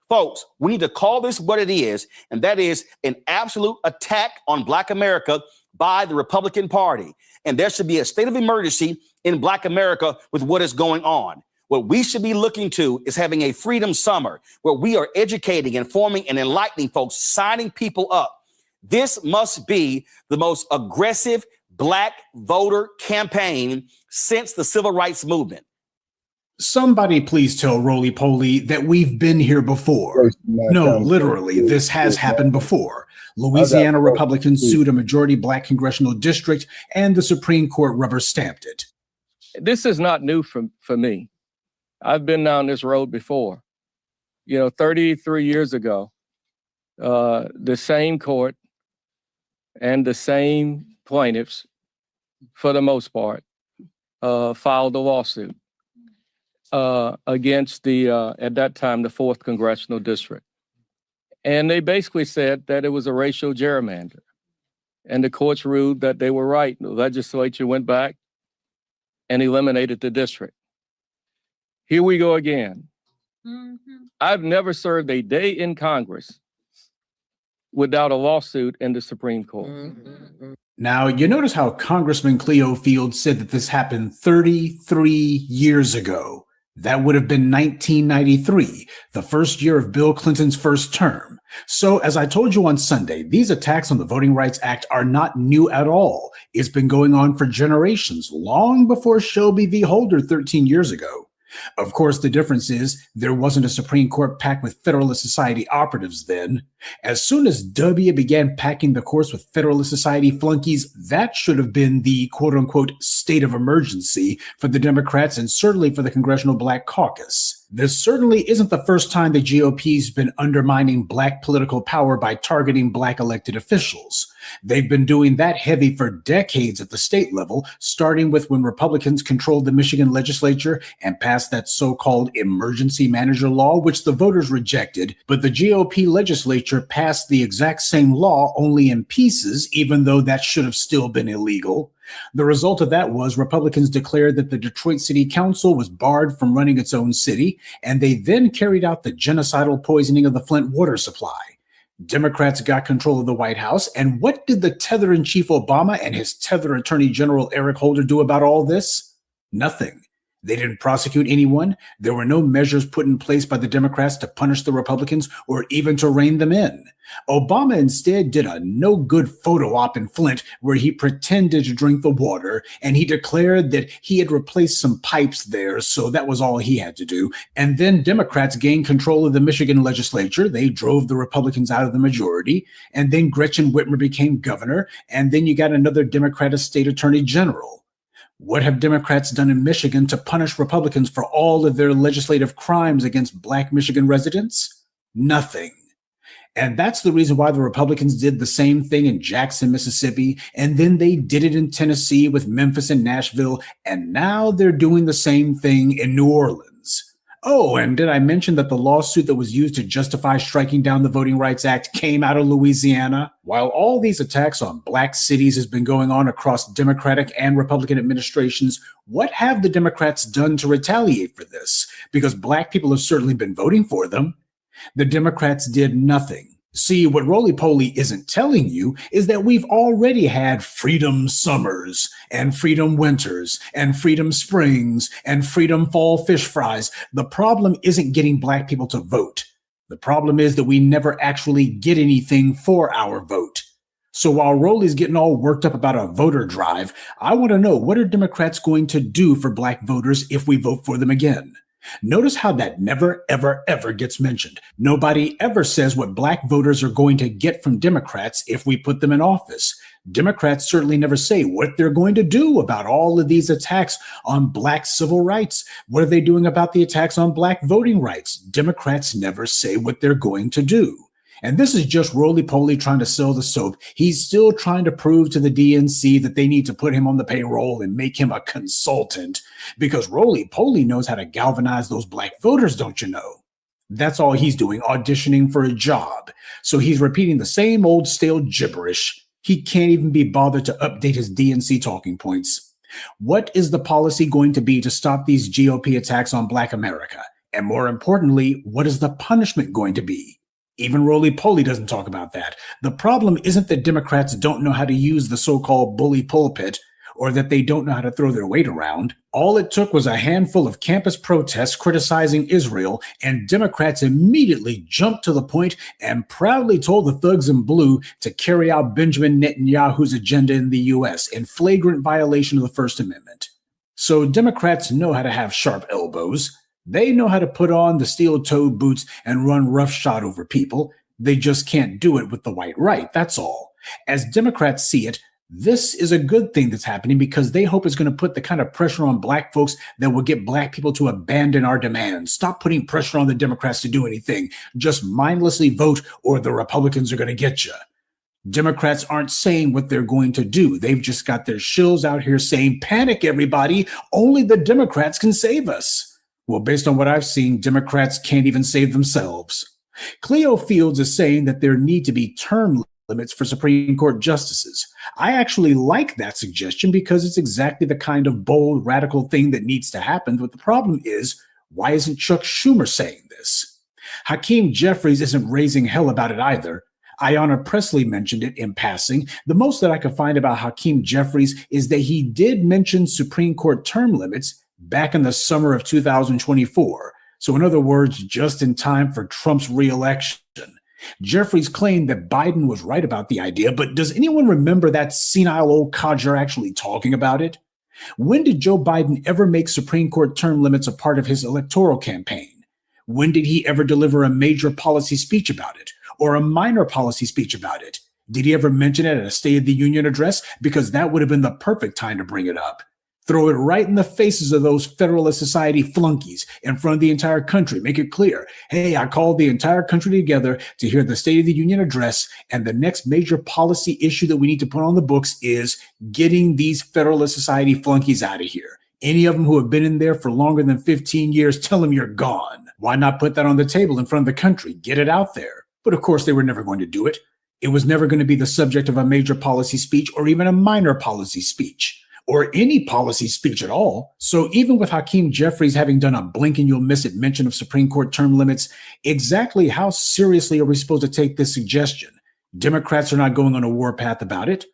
Folks, we need to call this what it is, and that is an absolute attack on Black America by the Republican Party. And there should be a state of emergency in Black America with what is going on. What we should be looking to is having a freedom summer where we are educating, informing, and enlightening folks, signing people up. This must be the most aggressive Black voter campaign since the Civil Rights Movement. Somebody please tell Roly Poly that we've been here before. No, literally, this has happened before. Louisiana Republicans sued a majority Black congressional district, and the Supreme Court rubber stamped it. This is not new for me. I've been down this road before. 33 years ago, the same court and the same plaintiffs, for the most part, filed a lawsuit against at that time, the 4th Congressional District. And they basically said that it was a racial gerrymander. And the courts ruled that they were right. The legislature went back and eliminated the district. Here we go again. I've never served a day in Congress without a lawsuit in the Supreme Court. Now, you notice how Congressman Cleo Field said that this happened 33 years ago. That would have been 1993, the first year of Bill Clinton's first term. So, as I told you on Sunday, these attacks on the Voting Rights Act are not new at all. It's been going on for generations, long before Shelby v. Holder 13 years ago. Of course, the difference is there wasn't a Supreme Court packed with Federalist Society operatives then. As soon as W began packing the course with Federalist Society flunkies, that should have been the quote-unquote state of emergency for the Democrats and certainly for the Congressional Black Caucus. This certainly isn't the first time the GOP's been undermining Black political power by targeting Black elected officials. They've been doing that heavy for decades at the state level, starting with when Republicans controlled the Michigan legislature and passed that so-called emergency manager law, which the voters rejected, but the GOP legislature passed the exact same law, only in pieces, even though that should have still been illegal. The result of that was Republicans declared that the Detroit City Council was barred from running its own city, and they then carried out the genocidal poisoning of the Flint water supply. Democrats got control of the White House, and what did the tether-in-chief Obama and his tether Attorney General Eric Holder do about all this? Nothing. They didn't prosecute anyone. There were no measures put in place by the Democrats to punish the Republicans or even to rein them in. Obama instead did a no-good photo op in Flint where he pretended to drink the water, and he declared that he had replaced some pipes there, so that was all he had to do. And then Democrats gained control of the Michigan legislature. They drove the Republicans out of the majority, and then Gretchen Whitmer became governor, and then you got another Democratic state attorney general. What have Democrats done in Michigan to punish Republicans for all of their legislative crimes against Black Michigan residents? Nothing. And that's the reason why the Republicans did the same thing in Jackson, Mississippi, and then they did it in Tennessee with Memphis and Nashville, and now they're doing the same thing in New Orleans. Oh, and did I mention that the lawsuit that was used to justify striking down the Voting Rights Act came out of Louisiana? While all these attacks on black cities has been going on across Democratic and Republican administrations, what have the Democrats done to retaliate for this? Because black people have certainly been voting for them. The Democrats did nothing. See, what Roly-Poly isn't telling you is that we've already had freedom summers and freedom winters and freedom springs and freedom fall fish fries. The problem isn't getting black people to vote. The problem is that we never actually get anything for our vote. So while Roly's getting all worked up about a voter drive, I want to know, what are Democrats going to do for black voters if we vote for them again? Notice how that never, ever, ever gets mentioned. Nobody ever says what black voters are going to get from Democrats if we put them in office. Democrats certainly never say what they're going to do about all of these attacks on black civil rights. What are they doing about the attacks on black voting rights? Democrats never say what they're going to do. And this is just Roly-Poly trying to sell the soap. He's still trying to prove to the DNC that they need to put him on the payroll and make him a consultant, because Roly-Poly knows how to galvanize those black voters, don't you know? That's all he's doing, auditioning for a job. So he's repeating the same old stale gibberish. He can't even be bothered to update his DNC talking points. What is the policy going to be to stop these GOP attacks on black America? And more importantly, what is the punishment going to be? Even Roly-Poly doesn't talk about that. The problem isn't that Democrats don't know how to use the so-called bully pulpit, or that they don't know how to throw their weight around. All it took was a handful of campus protests criticizing Israel, and Democrats immediately jumped to the point and proudly told the thugs in blue to carry out Benjamin Netanyahu's agenda in the U.S. in flagrant violation of the First Amendment. So Democrats know how to have sharp elbows. They know how to put on the steel-toed boots and run roughshod over people. They just can't do it with the white right, that's all. As Democrats see it, this is a good thing that's happening because they hope it's going to put the kind of pressure on black folks that will get black people to abandon our demands. Stop putting pressure on the Democrats to do anything. Just mindlessly vote or the Republicans are going to get you. Democrats aren't saying what they're going to do. They've just got their shills out here saying, panic everybody, only the Democrats can save us. Well, based on what I've seen, Democrats can't even save themselves. Cleo Fields is saying that there need to be term limits for Supreme Court justices. I actually like that suggestion because it's exactly the kind of bold, radical thing that needs to happen. But the problem is, why isn't Chuck Schumer saying this? Hakeem Jeffries isn't raising hell about it either. Ayanna Pressley mentioned it in passing. The most that I could find about Hakeem Jeffries is that he did mention Supreme Court term limits back in the summer of 2024. So in other words, just in time for Trump's reelection. Jeffries claimed that Biden was right about the idea, but does anyone remember that senile old codger actually talking about it? When did Joe Biden ever make Supreme Court term limits a part of his electoral campaign? When did he ever deliver a major policy speech about it, or a minor policy speech about it? Did he ever mention it at a State of the Union address? Because that would have been the perfect time to bring it up. Throw it right in the faces of those Federalist Society flunkies in front of the entire country. Make it clear, hey, I called the entire country together to hear the State of the Union address, and the next major policy issue that we need to put on the books is getting these Federalist Society flunkies out of here. Any of them who have been in there for longer than 15 years, tell them you're gone. Why not put that on the table in front of the country? Get it out there. But of course, they were never going to do it. It was never going to be the subject of a major policy speech or even a minor policy speech, or any policy speech at all. So even with Hakeem Jeffries having done a blink and you'll miss it mention of Supreme Court term limits, exactly how seriously are we supposed to take this suggestion? Democrats are not going on a warpath about it.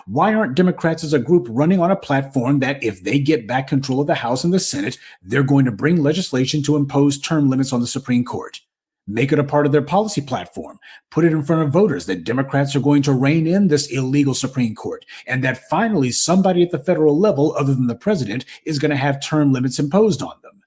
Why aren't Democrats as a group running on a platform that if they get back control of the House and the Senate, they're going to bring legislation to impose term limits on the Supreme Court? Make it a part of their policy platform. Put it in front of voters that Democrats are going to rein in this illegal Supreme Court, and that finally somebody at the federal level, other than the president, is going to have term limits imposed on them.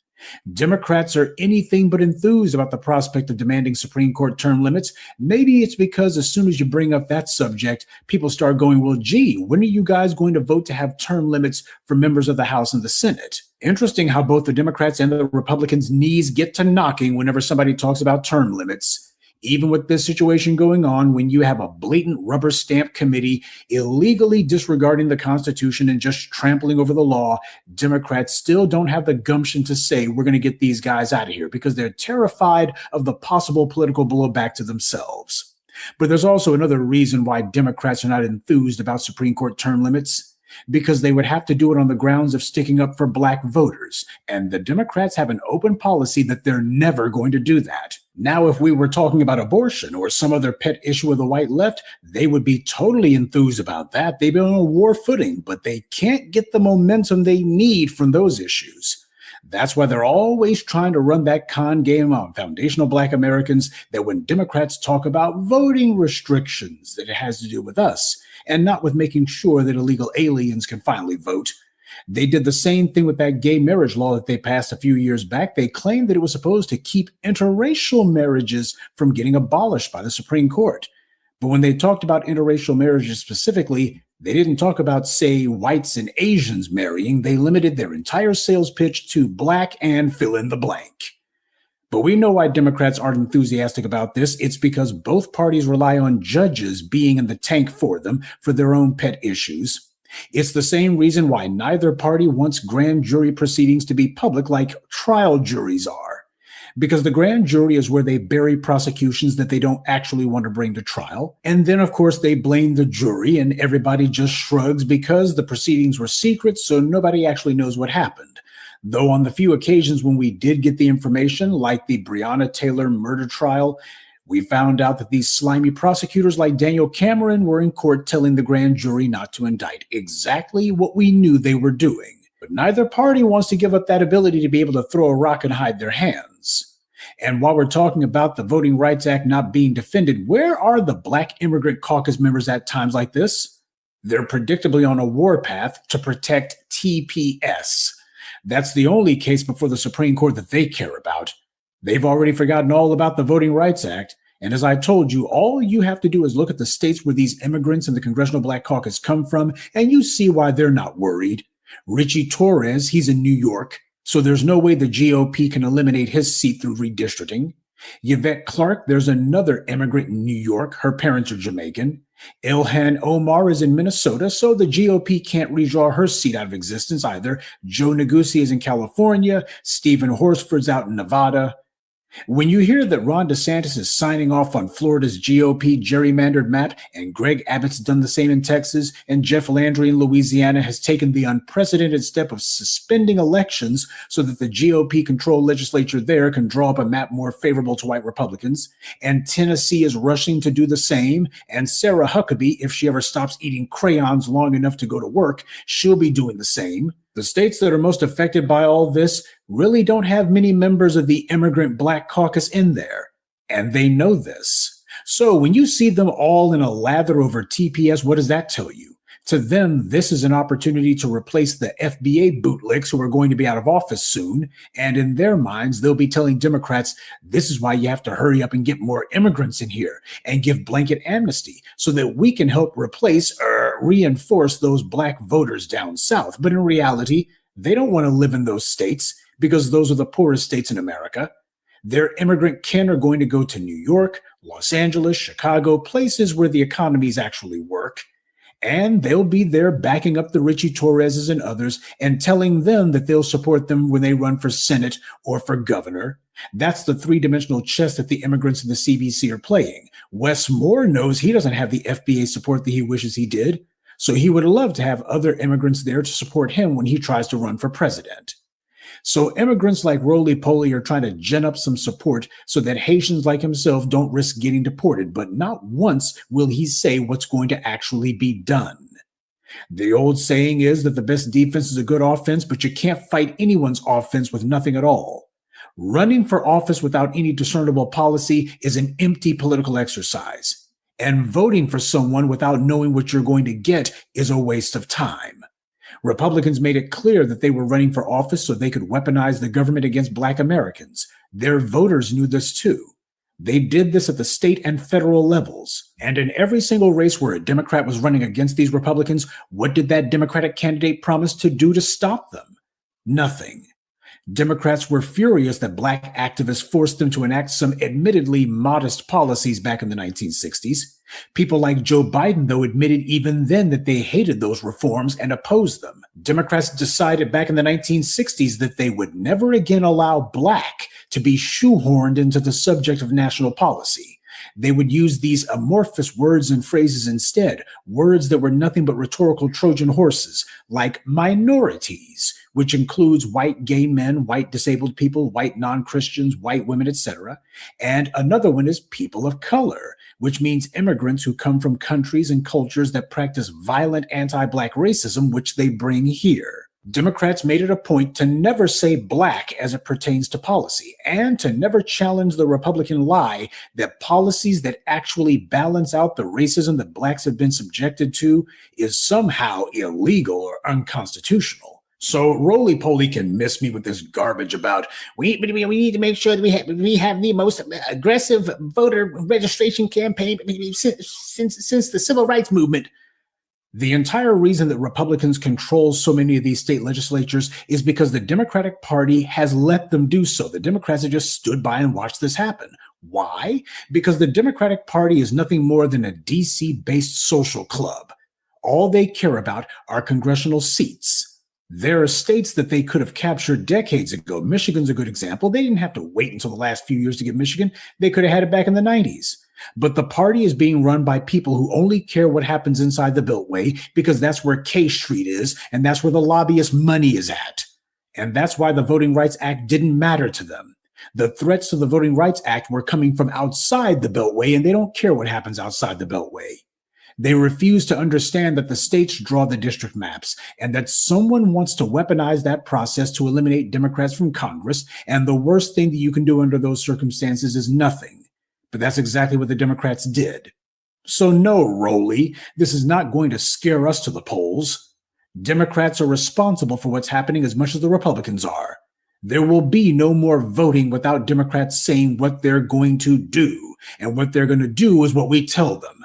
Democrats are anything but enthused about the prospect of demanding Supreme Court term limits. Maybe it's because as soon as you bring up that subject, people start going, well, gee, when are you guys going to vote to have term limits for members of the House and the Senate? Interesting how both the Democrats and the Republicans' knees get to knocking whenever somebody talks about term limits. even with this situation going on, when you have a blatant rubber stamp committee illegally disregarding the Constitution and just trampling over the law, Democrats still don't have the gumption to say we're going to get these guys out of here because they're terrified of the possible political blowback to themselves. But there's also another reason why Democrats are not enthused about Supreme Court term limits. Because they would have to do it on the grounds of sticking up for black voters. And the Democrats have an open policy that they're never going to do that. Now, if we were talking about abortion or some other pet issue of the white left, they would be totally enthused about that. They've been on a war footing, but they can't get the momentum they need from those issues. That's why they're always trying to run that con game on foundational black Americans that when Democrats talk about voting restrictions, that it has to do with us and not with making sure that illegal aliens can finally vote. They did the same thing with that gay marriage law that they passed a few years back. They claimed that it was supposed to keep interracial marriages from getting abolished by the Supreme Court. But when they talked about interracial marriages specifically, they didn't talk about, say, whites and Asians marrying. They limited their entire sales pitch to black and fill in the blank. But we know why Democrats aren't enthusiastic about this. It's because both parties rely on judges being in the tank for them for their own pet issues. It's the same reason why neither party wants grand jury proceedings to be public like trial juries are. Because the grand jury is where they bury prosecutions that they don't actually want to bring to trial. And then, of course, they blame the jury and everybody just shrugs because the proceedings were secret, so nobody actually knows what happened. Though on the few occasions when we did get the information, like the Breonna Taylor murder trial, we found out that these slimy prosecutors like Daniel Cameron were in court telling the grand jury not to indict, exactly what we knew they were doing. But neither party wants to give up that ability to be able to throw a rock and hide their hands. And while we're talking about the Voting Rights Act not being defended, where are the Black Immigrant Caucus members at times like this? They're predictably on a warpath to protect TPS. That's the only case before the Supreme Court that they care about. They've already forgotten all about the Voting Rights Act. And as I told you, all you have to do is look at the states where these immigrants in the Congressional Black Caucus come from, and you see why they're not worried. Richie Torres, he's in New York, so there's no way the GOP can eliminate his seat through redistricting. Yvette Clarke, there's another immigrant in New York. Her parents are Jamaican. Ilhan Omar is in Minnesota, so the GOP can't redraw her seat out of existence either. Joe Neguse is in California. Stephen Horsford's out in Nevada. When you hear that Ron DeSantis is signing off on Florida's GOP gerrymandered map, and Greg Abbott's done the same in Texas, and Jeff Landry in Louisiana has taken the unprecedented step of suspending elections so that the GOP-controlled legislature there can draw up a map more favorable to white Republicans, and Tennessee is rushing to do the same, and Sarah Huckabee, if she ever stops eating crayons long enough to go to work, she'll be doing the same. The states that are most affected by all this really don't have many members of the Immigrant Black Caucus in there, and they know this. So when you see them all in a lather over TPS, what does that tell you? To them, this is an opportunity to replace the FBA bootlicks who are going to be out of office soon, and in their minds, they'll be telling Democrats, this is why you have to hurry up and get more immigrants in here and give blanket amnesty so that we can help replace or reinforce those black voters down south. But in reality, they don't want to live in those states because those are the poorest states in America. Their immigrant kin are going to go to New York, Los Angeles, Chicago, places where the economies actually work. And they'll be there backing up the Richie Torreses and others and telling them that they'll support them when they run for Senate or for governor. That's the three-dimensional chess that the immigrants in the CBC are playing. Wes Moore knows he doesn't have the FBA support that he wishes he did, so he would love to have other immigrants there to support him when he tries to run for president. So immigrants like Roly Poly are trying to gin up some support so that Haitians like himself don't risk getting deported, but not once will he say what's going to actually be done. The old saying is that the best defense is a good offense, but you can't fight anyone's offense with nothing at all. Running for office without any discernible policy is an empty political exercise, and voting for someone without knowing what you're going to get is a waste of time. Republicans made it clear that they were running for office so they could weaponize the government against Black Americans. Their voters knew this too. They did this at the state and federal levels. And in every single race where a Democrat was running against these Republicans, what did that Democratic candidate promise to do to stop them? Nothing. Democrats were furious that Black activists forced them to enact some admittedly modest policies back in the 1960s. People like Joe Biden, though, admitted even then that they hated those reforms and opposed them. Democrats decided back in the 1960s that they would never again allow Black to be shoehorned into the subject of national policy. They would use these amorphous words and phrases instead, words that were nothing but rhetorical Trojan horses, like minorities, which includes white gay men, white disabled people, white non-Christians, white women, etc. And another one is people of color, which means immigrants who come from countries and cultures that practice violent anti-Black racism, which they bring here. Democrats made it a point to never say Black as it pertains to policy, and to never challenge the Republican lie that policies that actually balance out the racism that Blacks have been subjected to is somehow illegal or unconstitutional. So roly-poly can miss me with this garbage about we need to make sure that we have the most aggressive voter registration campaign since the civil rights movement. The entire reason that Republicans control so many of these state legislatures is because the Democratic Party has let them do so. The Democrats have just stood by and watched this happen. Why? Because the Democratic Party is nothing more than a DC-based social club. All they care about are congressional seats. There are states that they could have captured decades ago. Michigan's a good example. They didn't have to wait until the last few years to get Michigan. They could have had it back in the 90s. But the party is being run by people who only care what happens inside the Beltway because that's where K Street is, and that's where the lobbyist money is at. And that's why the Voting Rights Act didn't matter to them. The threats to the Voting Rights Act were coming from outside the Beltway, and they don't care what happens outside the Beltway. They refuse to understand that the states draw the district maps and that someone wants to weaponize that process to eliminate Democrats from Congress, and the worst thing that you can do under those circumstances is nothing. But that's exactly what the Democrats did. So no, Roly, this is not going to scare us to the polls. Democrats are responsible for what's happening as much as the Republicans are. There will be no more voting without Democrats saying what they're going to do, and what they're going to do is what we tell them.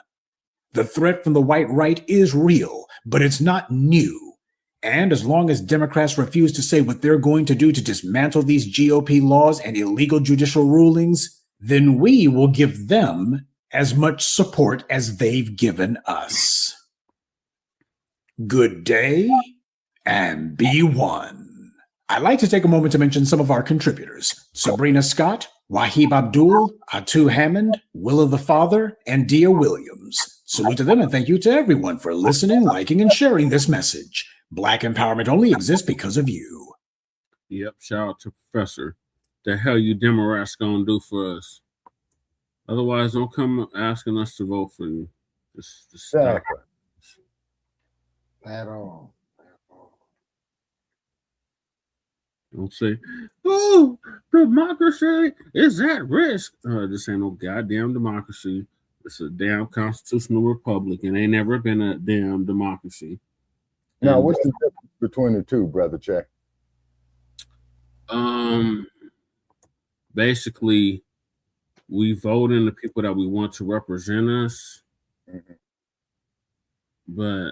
The threat from the white right is real, but it's not new. And as long as Democrats refuse to say what they're going to do to dismantle these GOP laws and illegal judicial rulings, then we will give them as much support as they've given us. Good day, and be one. I'd like to take a moment to mention some of our contributors: Sabrina Scott, Wahib Abdul, Atu Hammond, Willa the Father, and Dia Williams. Salute to them, and thank you to everyone for listening, liking, and sharing this message. Black empowerment only exists because of you. Yep, shout out to Professor. The hell you Democrats gonna do for us? Otherwise, don't come asking us to vote for you. Just stop. At all. Don't say, "Oh, democracy is at risk." This ain't no goddamn democracy. It's a damn constitutional republic, and ain't never been a damn democracy. Now, what's the difference between the two, Brother Che? Basically, we vote in the people that we want to represent us, but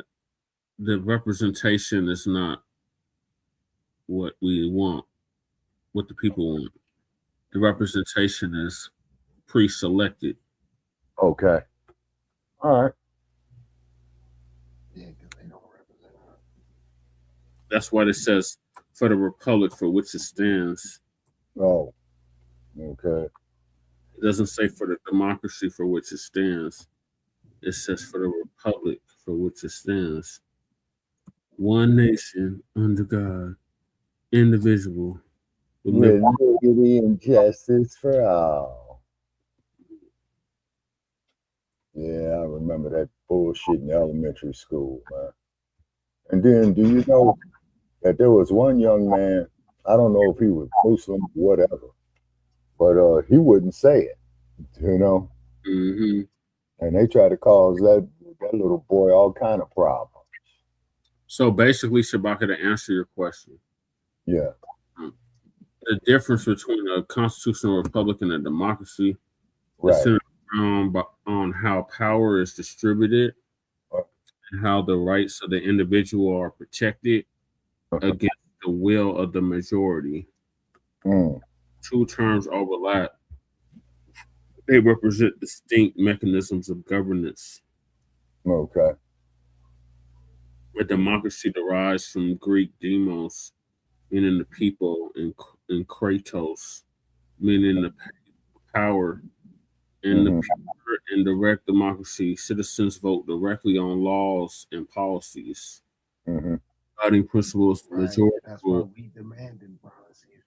the representation is not what we want, what the people want. The representation is pre-selected. Okay. All right. That's why it says for the republic for which it stands. Oh, okay. It doesn't say for the democracy for which it stands. It says for the republic for which it stands. One nation under God, indivisible. With liberty and justice for all. Yeah, I remember that bullshit in elementary school, man. And then, do you know that there was one young man, I don't know if he was Muslim or whatever, but he wouldn't say it, you know? Mm-hmm. And they tried to cause that little boy all kind of problems. So basically, Shabaka, to answer your question. Yeah. The difference between a constitutional republic and a democracy right. is centered on how power is distributed and how the rights of the individual are protected against the will of the majority. Two terms overlap. They represent distinct mechanisms of governance. Okay. A democracy derives from Greek demos, meaning the people, and kratos, meaning the power. In the pure and direct democracy, citizens vote directly on laws and policies. Guiding principles, the majority That's why rule. we demanding policies.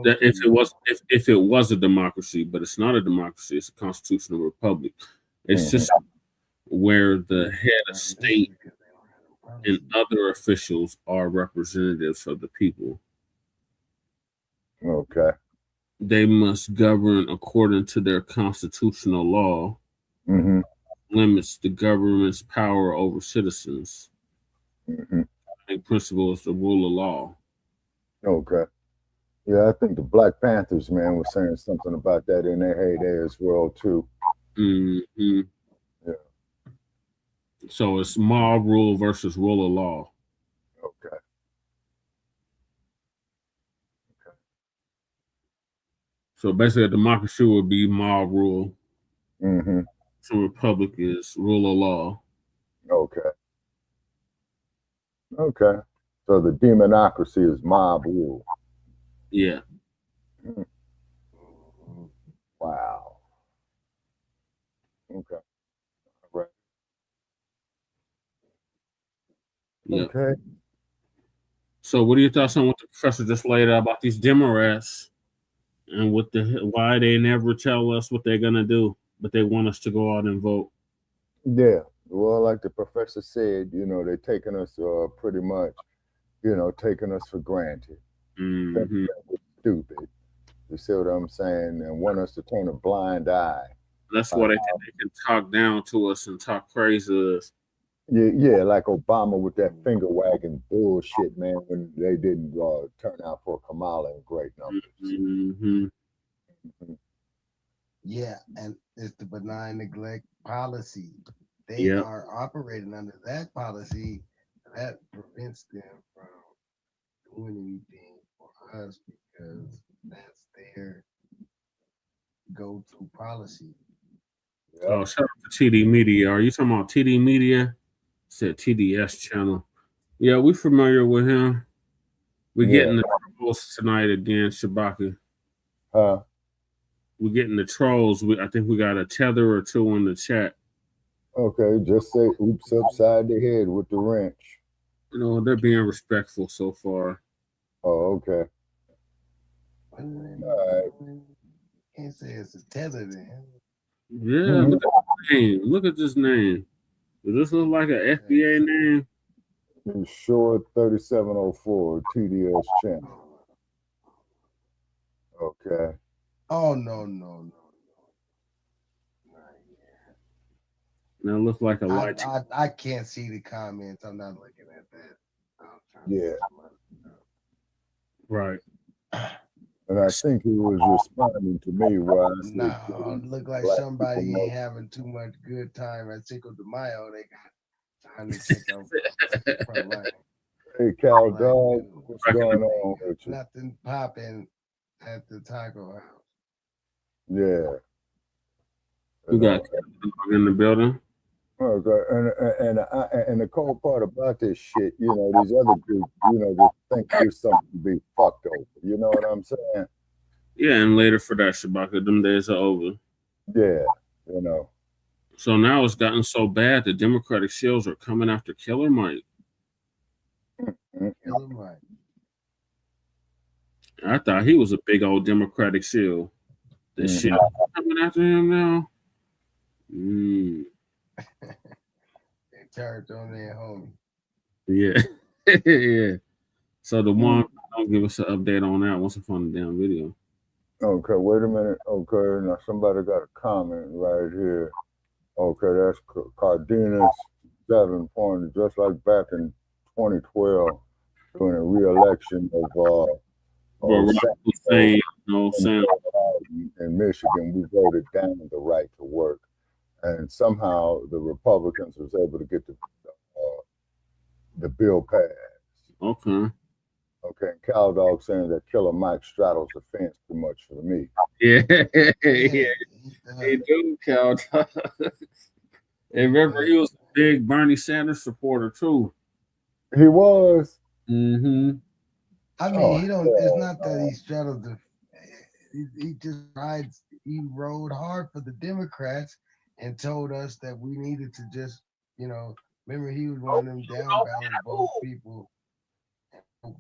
That if it was a democracy, but it's not a democracy, it's a constitutional republic. It's a system where the head of state and other officials are representatives of the people. Okay. They must govern according to their constitutional law, limits the government's power over citizens. Guiding principle is the rule of law. Okay. Yeah, I think the Black Panthers, man, was saying something about that in their heyday as well, too. Yeah. So it's mob rule versus rule of law. Okay. So basically, a democracy would be mob rule. So republic is rule of law. Okay. Okay. So the demonocracy is mob rule. Yeah. Wow. Okay. Right. Yep. Okay. So what are your thoughts on what the professor just laid out about these Democrats and what why they never tell us what they're gonna do, but they want us to go out and vote? Yeah. Well, like the professor said, you know, they're taking us pretty much, you know, taking us for granted. Stupid. You see what I'm saying? And want us to turn a blind eye. That's why they think they can talk down to us and talk crazy to us. Yeah, like Obama with that finger wagging bullshit, man, when they didn't turn out for Kamala in great numbers. Yeah, and it's the benign neglect policy. They Yep. are operating under that policy that prevents them from doing anything for us because that's their go-to policy. Oh, shout out to TD Media. Are you talking about TD Media? Said TDS channel. Yeah, we familiar with him. We're getting the trolls tonight again, Shabaka. We're getting the trolls. I think we got a tether or two in the chat. Okay, just say oops upside the head with the wrench. You know, they're being respectful so far. Oh, okay. All right. Can't say it's a tether then. Yeah, look at the name. Look at this name. Does this look like an FBA name? Short 3704 TDS channel. Okay. Oh no. Now it looks like a light. I can't see the comments. I'm not looking at that. Yeah. Right. And I think he was responding to me where I said, No, look like somebody ain't having too much good time at Cinco de Mayo. They got time to check out the front line. Hey, Cal Dog, what's going on with you? Nothing popping at the taco house. Yeah. We got in the building. Okay, and the cold part about this shit, you know, these other groups, you know, just think there's something to be fucked over. You know what I'm saying? Yeah, and later for that, Shabaka, them days are over. Yeah, you know. So now it's gotten so bad the Democratic Shills are coming after Killer Mike. Killer Mike. I thought he was a big old Democratic Shill. The shit coming after him now. They turned on their homie. Yeah. Yeah. So the one, don't give us an update on that once I find the damn video. Okay, wait a minute. Okay, now somebody got a comment right here. Okay, that's Cardenas 7 points, just like back in 2012 during a re-election of Hussein, in Michigan. We voted down the right to work, and somehow the Republicans was able to get the bill passed. Okay. Okay, Cow Dog saying that Killer Mike straddles the fence too much for me. Yeah, yeah. He do, Cal. And remember, he was a big Bernie Sanders supporter too. He was. Mm-hmm. I mean, he don't. It's not that he straddled the. He just rides. He rode hard for the Democrats and told us that we needed to just, remember he was one of them down ballot vote people.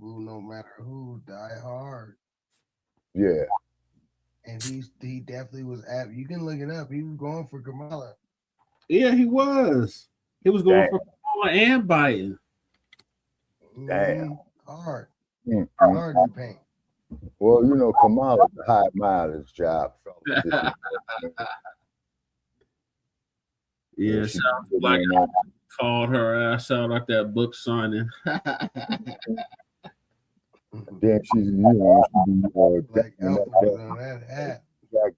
Who, no matter who, die hard. Yeah. And he definitely was at. You can look it up. He was going for Kamala. Yeah, he was. He was going for Kamala and Biden. Damn. Hard. Mm-hmm. Hard to paint. Well, Kamala's a high mileage job. Yeah, sounds like I called her ass out at that book signing. Then she's, Jack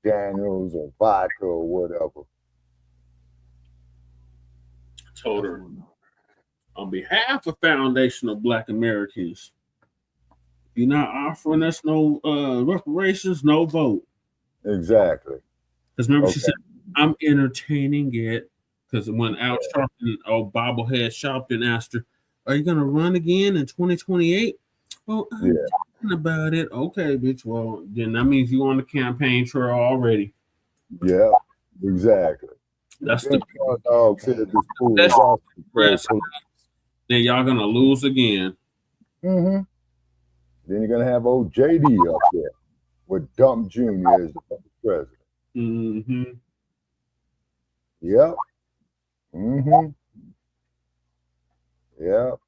Daniels or vodka or whatever. Told her, on behalf of Foundational Black Americans, you're not offering us no reparations, no vote. Exactly. Because remember, she said, I'm entertaining it. Because when Al Sharpton, bobblehead Sharpton asked her, are you going to run again in 2028? Oh, I'm thinking about it. Okay, bitch. Well, then that means you on the campaign trail already. Yeah, exactly. That's the dog said this fool is awesome. Then y'all going to lose again. Mm-hmm. Then you're going to have old JD up there with Dump Jr. as the president. Mm-hmm. Yep. Mm-hmm. Yep.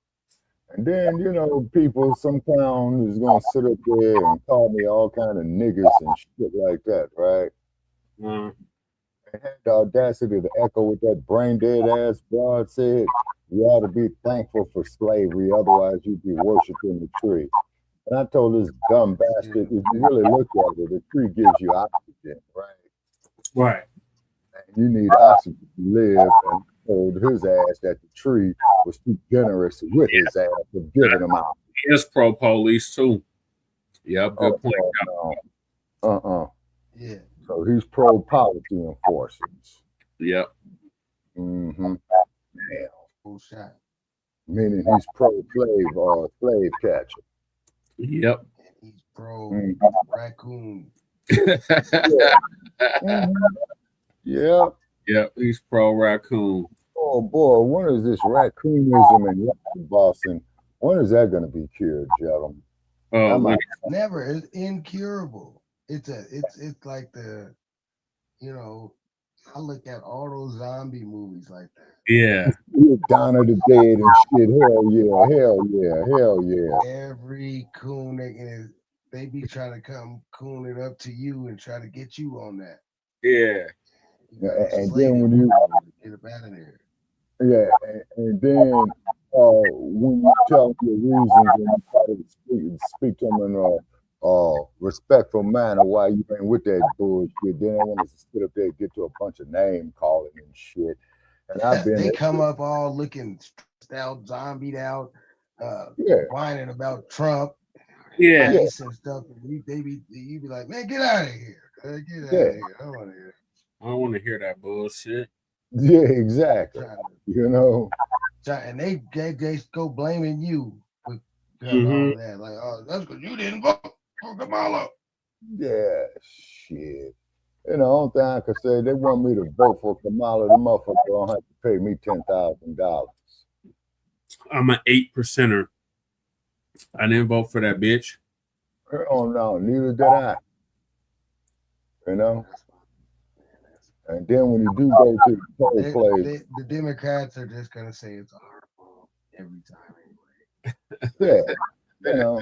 And then, people, some clown is going to sit up there and call me all kind of niggas and shit like that, right? Mm. And had the audacity to echo what that brain-dead ass broad said. You ought to be thankful for slavery, otherwise you'd be worshiping the tree. And I told this dumb bastard, if you really look at it, the tree gives you oxygen, right? Right. And you need oxygen to live. And told his ass that the tree was too generous with his ass for giving him out. He is pro-police too. Yep, good point. Yeah. So he's pro-policy enforcers. Yep. Mm-hmm. Damn. Full shot. Meaning he's pro-slave or slave catcher. Yep. He's pro raccoon. Yeah. Yep, he's pro-raccoon. Oh boy, when is this raccoonism in Boston? When is that going to be cured, gentlemen? Never. It's incurable. It's like the, I look at all those zombie movies like that. Yeah. Dawn of the Dead and shit. Hell yeah, hell yeah, hell yeah. Every coon they be trying to come coon it up to you and try to get you on that. Yeah. And then when you get up out of there. Yeah, and then when you tell them your reasons and you try to speak to them in a respectful manner why you ain't with that bullshit, then they want to sit up there and get to a bunch of name calling and shit. And I've been they come up all looking stressed out, zombied out, whining about Trump, and stuff. And you be like, man, get out of here. Get out of here. I don't want to hear it. I don't want to hear that bullshit. Yeah, exactly. And they go blaming you with all that. Like, oh, that's because you didn't vote for Kamala. Yeah, shit. The only thing I can say, they want me to vote for Kamala. The motherfucker don't have to pay me $10,000. I'm an 8%er. I didn't vote for that bitch. Oh no, neither did I. And then when you do go to the poll place, the Democrats are just gonna say it's our fault every time anyway. Yeah,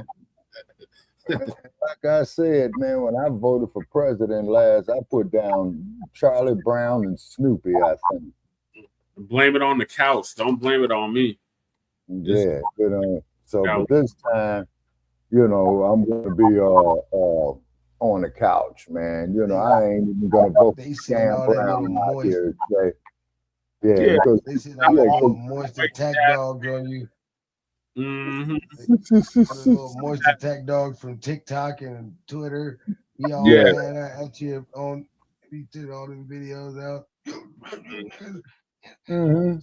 like I said, man, when I voted for president last, I put down Charlie Brown and Snoopy, I think. Blame it on the couch. Don't blame it on me. Yeah, so but this time, I'm gonna be on the couch, man. I ain't even gonna vote for Cam Brown out here today. Yeah, because they see all the moist attack dogs on you. The little moisture tech dogs from TikTok and Twitter. We all Yeah. had at you on. We did all them videos out. Then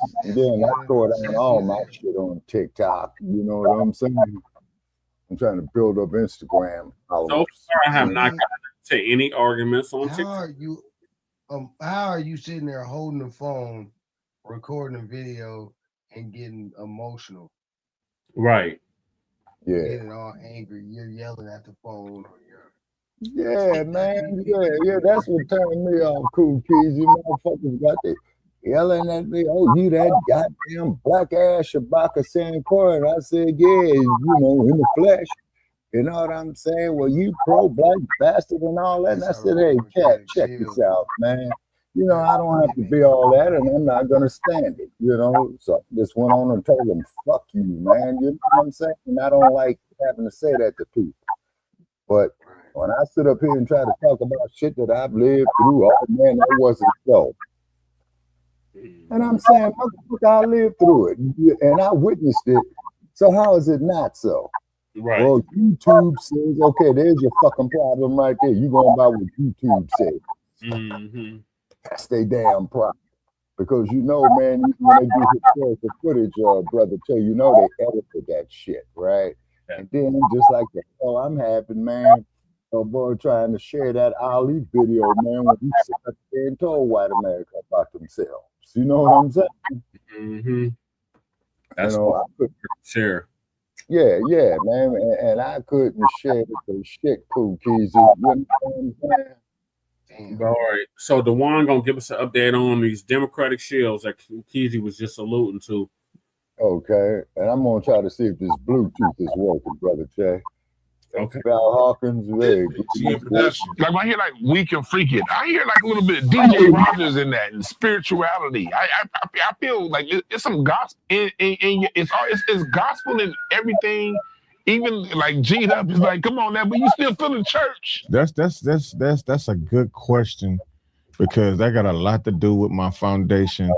I throw down all my shit on TikTok. You know what I'm saying? I'm trying to build up Instagram So followers. far, I have not gotten to any arguments on How TikTok. are you? How are you sitting there holding the phone, recording a video, and getting emotional? Right. Yeah. Getting all angry. You're yelling at the phone. Or Yeah, man. Yeah. That's what turned me off, Cool Keys. You motherfuckers got the yelling at me. Oh, you that goddamn black ass Shabaka Sankor. And I said, yeah, you know, in the flesh. You know what I'm saying? Well, you pro-black bastard and all that. And I said, hey, cat, check this out, man. You know, I don't have to be all that, and I'm not going to stand it, you know? So I just went on and told him, fuck you, man. You know what I'm saying? And I don't like having to say that to people. But when I sit up here and try to talk about shit that I've lived through, oh, man, that wasn't so. And I'm saying, motherfucker, I lived through it, and I witnessed it. So how is it not so? Right. Well, YouTube says, okay, there's your fucking problem right there. You going by what YouTube says. Mm-hmm. That's their damn problem. Because you know, man, when they do historical footage, brother, tell you know they edited that shit, right? Yeah. And then just like the hell I'm having, man, a boy trying to share that Ali video, man, when he sat up there and told white America about themselves. You know what I'm saying? Mm-hmm. That's you know, I could share. Yeah, man, and I couldn't share the shit, Cool Keys. You know what I'm saying? All right. So DeJuan gonna give us an update on these Democratic Shills that Keezy was just alluding to. Okay, and I'm gonna try to see if this Bluetooth is working, brother Jay. Okay. Val Hawkins, very good. Like I hear like Weak and Freaky, I hear like a little bit of DJ Rogers in that and spirituality. I feel like it's some gospel in it's gospel in everything. Even like G'd up is like, come on now, but you still feel the church. That's a good question, because that got a lot to do with my foundation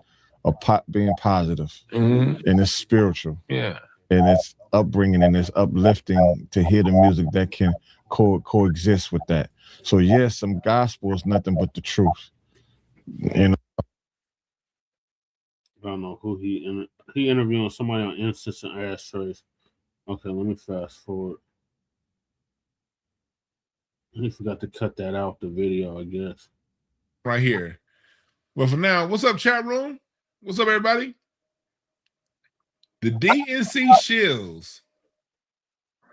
of being positive, and it's spiritual. Yeah. And it's upbringing and it's uplifting to hear the music that can coexist with that. So yes, some gospel is nothing but the truth. You know. I don't know who he interviewing somebody on Instance and Ashtrays. Okay, let me fast forward. He forgot to cut that out the video, I guess. Right here. Well, for now, what's up, chat room? What's up, everybody? The DNC Shills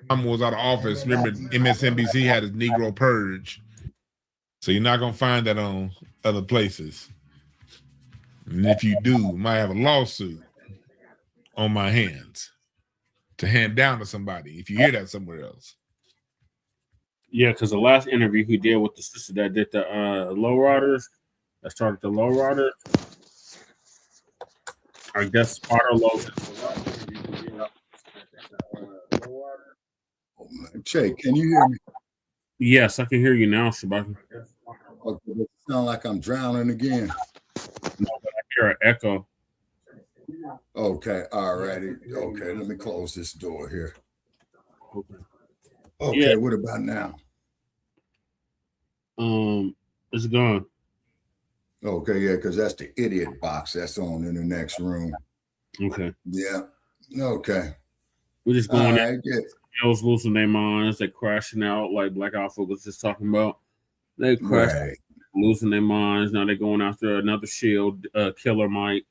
was out of office. Remember, MSNBC had his Negro Purge. So you're not going to find that on other places. And if you do, you might have a lawsuit on my hands to hand down to somebody if you hear that somewhere else. Yeah, because the last interview he did with the sister that did the lowriders, that started the lowriders, I guess Sparta Logan. Che, can you hear me? Yes, I can hear you now, Shabaka. Okay, it sound like I'm drowning again. No, but I hear an echo. Okay, all righty. Okay, let me close this door here. Okay, Yeah. What about now? It's gone. Okay, yeah, because that's the idiot box that's on in the next room. Okay. Yeah. Okay. We're just going All right, yeah. Girls losing their minds, they crashing out like Black Alpha was just talking about. They crashing, Right. losing their minds. Now they're going after another shield, Killer Mike.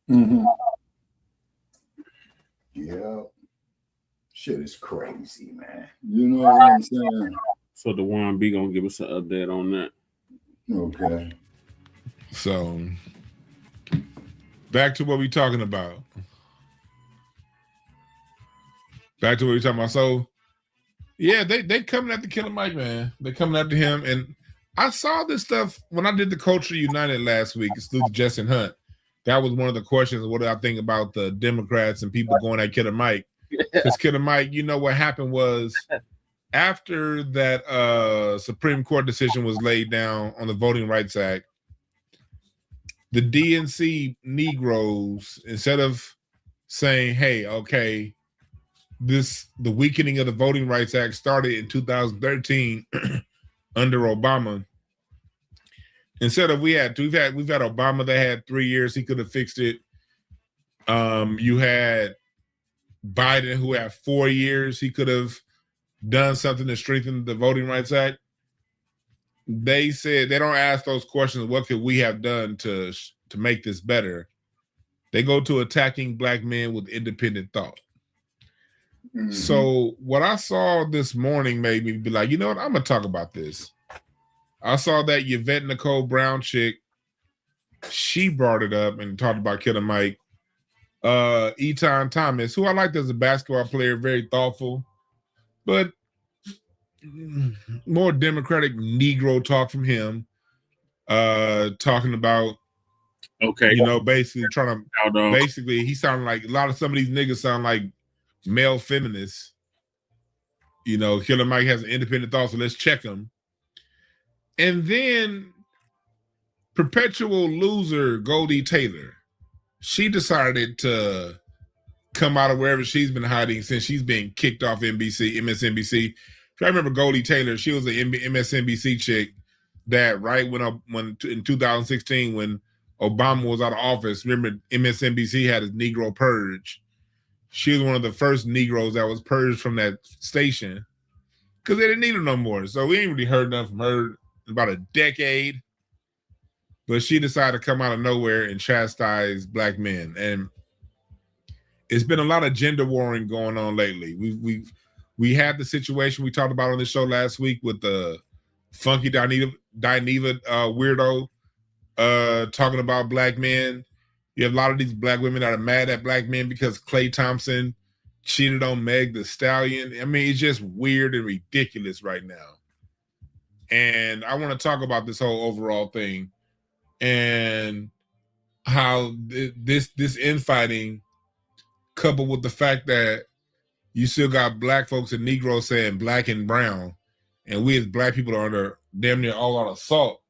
Mm-hmm. Yeah. Shit is crazy, man. You know what I'm saying? So the one B gonna give us an update on that. Okay. So back to what we're talking about. So yeah, they coming after Killer Mike, man. They coming after him. And I saw this stuff when I did the Culture United last week. It's through Justin Hunt. That was one of the questions. What do I think about the Democrats and people going at Killer Mike? Because Killer Mike, you know what happened was after that Supreme Court decision was laid down on the Voting Rights Act, the DNC Negroes, instead of saying, hey, okay, the weakening of the Voting Rights Act started in 2013 under Obama. Instead of we've had Obama that had 3 years, he could have fixed it. You had Biden who had 4 years, he could have done something to strengthen the Voting Rights Act. They said they don't ask those questions. What could we have done to make this better? They go to attacking black men with independent thought. Mm-hmm. So what I saw this morning made me be like, you know what? I'm gonna talk about this. I saw that Yvette Nicole Brown chick. She brought it up and talked about Killer Mike. Eton Thomas, who I liked as a basketball player, very thoughtful, but more democratic Negro talk from him. Talking about, basically trying to, basically he sounded like some of these niggas sound like male feminists. Killer Mike has an independent thought, so let's check him. And then perpetual loser Goldie Taylor, she decided to come out of wherever she's been hiding since she's been kicked off MSNBC. If I remember Goldie Taylor, she was an MSNBC chick that when in 2016 when Obama was out of office, remember MSNBC had his Negro purge. She was one of the first Negroes that was purged from that station because they didn't need her no more. So we ain't really heard nothing from her in about a decade. But she decided to come out of nowhere and chastise black men. And it's been a lot of gender warring going on lately. We had the situation we talked about on the show last week with the funky Dineva weirdo talking about black men. You have a lot of these black women that are mad at black men because Klay Thompson cheated on Meg the Stallion. I mean, it's just weird and ridiculous right now. And I want to talk about this whole overall thing and how this infighting, coupled with the fact that you still got black folks and Negroes saying black and brown, and we as black people are under damn near all out assault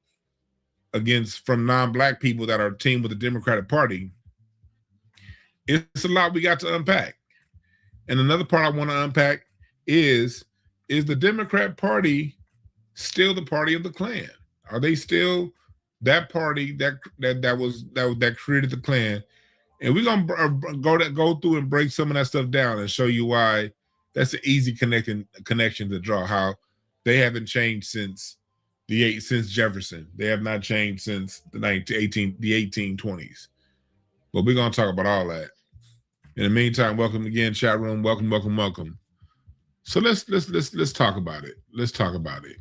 from non-black people that are teamed with the Democratic Party. It's a lot we got to unpack. And another part I want to unpack is the Democrat Party still the party of the Klan? Are they still that party that created the Klan? And we're gonna go through and break some of that stuff down and show you why that's an easy connection to draw. How they haven't changed since Jefferson. They have not changed since the 1820s. But we're gonna talk about all that. In the meantime, welcome again, chat room. Welcome. So let's talk about it. Let's talk about it.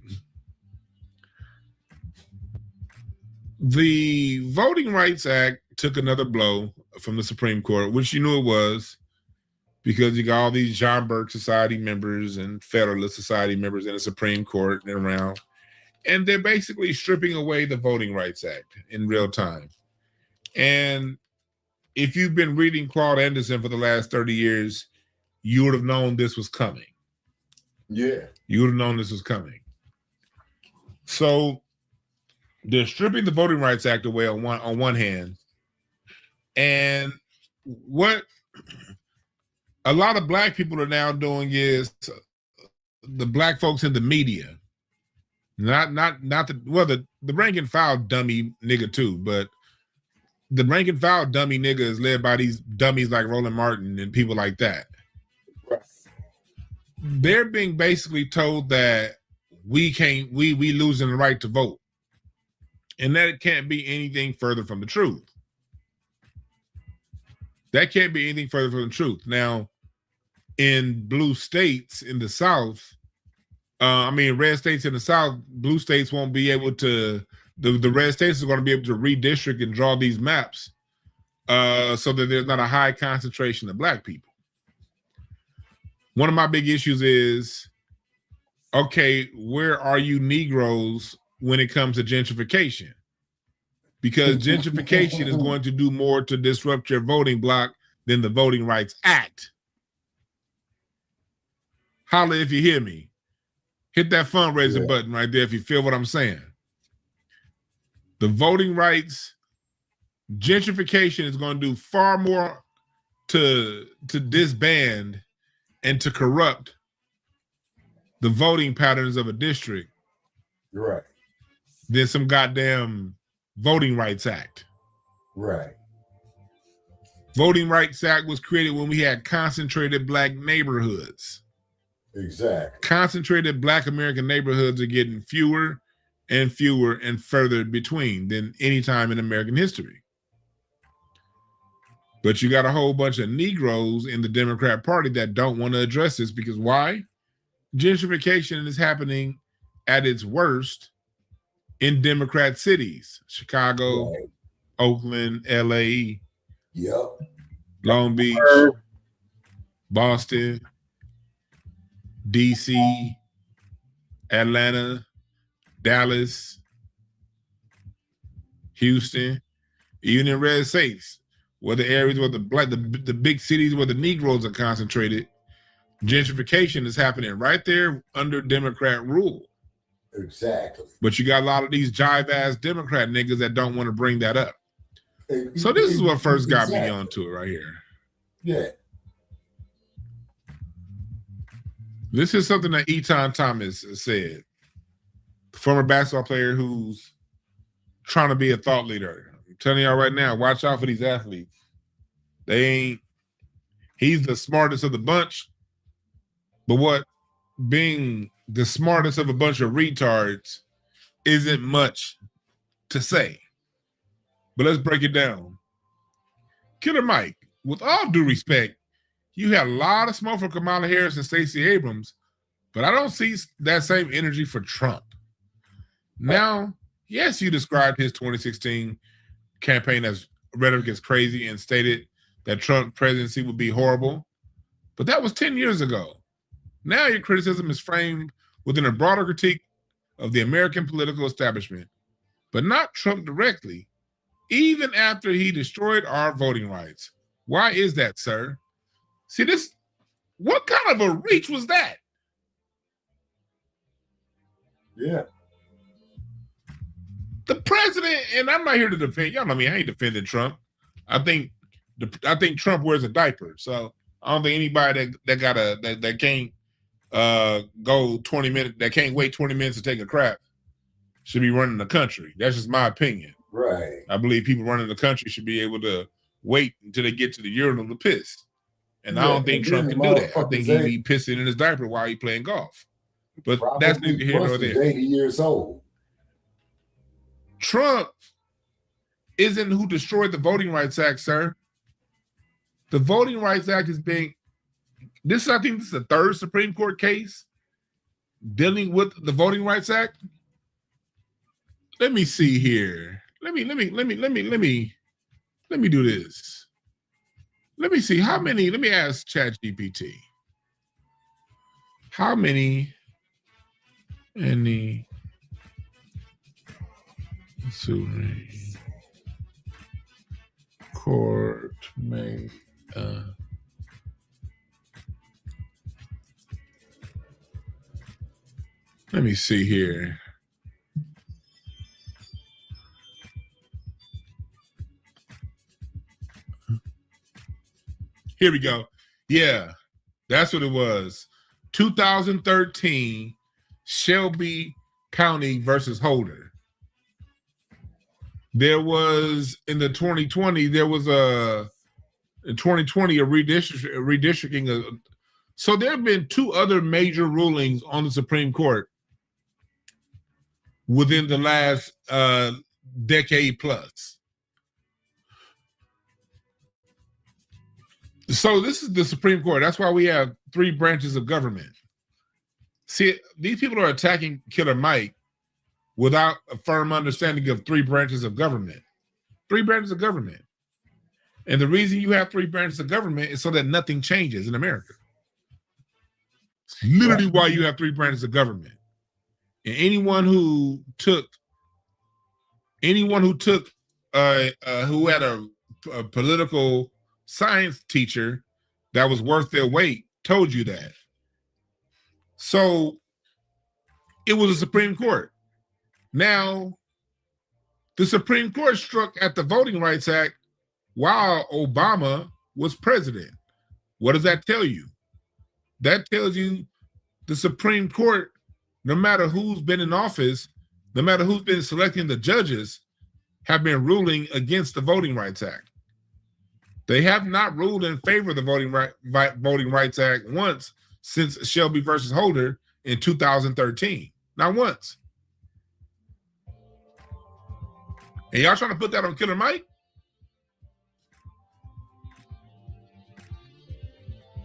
The Voting Rights Act took another blow from the Supreme Court, which you knew it was, because you got all these John Burke Society members and Federalist Society members in the Supreme Court and around, and they're basically stripping away the Voting Rights Act in real time. And if you've been reading Claude Anderson for the last 30 years, you would have known this was coming. Yeah. You would have known this was coming. So they're stripping the Voting Rights Act away on one hand. And what a lot of black people are now doing is the black folks in the media, the rank and file dummy nigga too, but the rank and file dummy nigga is led by these dummies like Roland Martin and people like that. They're being basically told that we losing the right to vote. And that it can't be anything further from the truth. That can't be anything further from the truth. Now, in blue states in the South, red states in the South, blue states won't be able to, the red states are going to be able to redistrict and draw these maps so that there's not a high concentration of black people. One of my big issues is, okay, where are you Negroes when it comes to gentrification? Because gentrification is going to do more to disrupt your voting block than the Voting Rights Act. Holla if you hear me. Hit that fundraiser button right there if you feel what I'm saying. The voting rights, gentrification is going to do far more to disband and to corrupt the voting patterns of a district Right. than some goddamn Voting Rights Act. Right. Voting Rights Act was created when we had concentrated Black neighborhoods. Exactly. Concentrated Black American neighborhoods are getting fewer and fewer and further between than any time in American history. But you got a whole bunch of Negroes in the Democrat Party that don't want to address this because why? Gentrification is happening at its worst in Democrat cities. Chicago, Right. Oakland, LA, Yep. Long Beach, Boston, DC, Atlanta, Dallas, Houston, even in red states, where the areas where the big cities where the Negroes are concentrated, gentrification is happening right there under Democrat rule. Exactly. But you got a lot of these jive-ass Democrat niggas that don't want to bring that up. So this is what first got me onto it right here. Yeah. This is something that Eton Thomas said, former basketball player who's trying to be a thought leader. I'm telling y'all right now, watch out for these athletes. He's the smartest of the bunch, but what being the smartest of a bunch of retards isn't much to say. But let's break it down. Killer Mike, with all due respect, you had a lot of smoke from Kamala Harris and Stacey Abrams, but I don't see that same energy for Trump. Now, yes, you described his 2016 campaign as rhetoric is crazy and stated that Trump's presidency would be horrible, but that was 10 years ago. Now your criticism is framed within a broader critique of the American political establishment, but not Trump directly, even after he destroyed our voting rights. Why is that, sir? See this, what kind of a reach was that? Yeah. The president, and I'm not here to defend, y'all know me, I ain't defending Trump. I think Trump wears a diaper, so I don't think anybody that can't go 20 minutes, that can't wait 20 minutes to take a crap should be running the country. That's just my opinion. Right. I believe people running the country should be able to wait until they get to the urinal to piss. And I don't think Trump can do that. I think he'd be pissing in his diaper while he's playing golf. But that's neither here nor there. 80 years old. Trump isn't who destroyed the Voting Rights Act, sir. The Voting Rights Act is being, I think this is the third Supreme Court case dealing with the Voting Rights Act. Let me see here. Let me do this. Let me see how many, let me ask ChatGPT. How many Supreme Court may let me see here. Here we go. Yeah, that's what it was. 2013, Shelby County versus Holder. There was in 2020 a redistricting. So there have been two other major rulings on the Supreme Court within the last decade plus. So this is the Supreme Court. That's why we have three branches of government. See, these people are attacking Killer Mike without a firm understanding of three branches of government. Three branches of government. And the reason you have three branches of government is so that nothing changes in America. It's literally why you have three branches of government. And anyone who had a political science teacher that was worth their weight told you that. So it was the Supreme Court. Now, the Supreme Court struck at the Voting Rights Act while Obama was president. What does that tell you? That tells you the Supreme Court, no matter who's been in office, no matter who's been selecting the judges, have been ruling against the Voting Rights Act. They have not ruled in favor of the Voting Rights Act once since Shelby versus Holder in 2013. Not once. And y'all trying to put that on Killer Mike?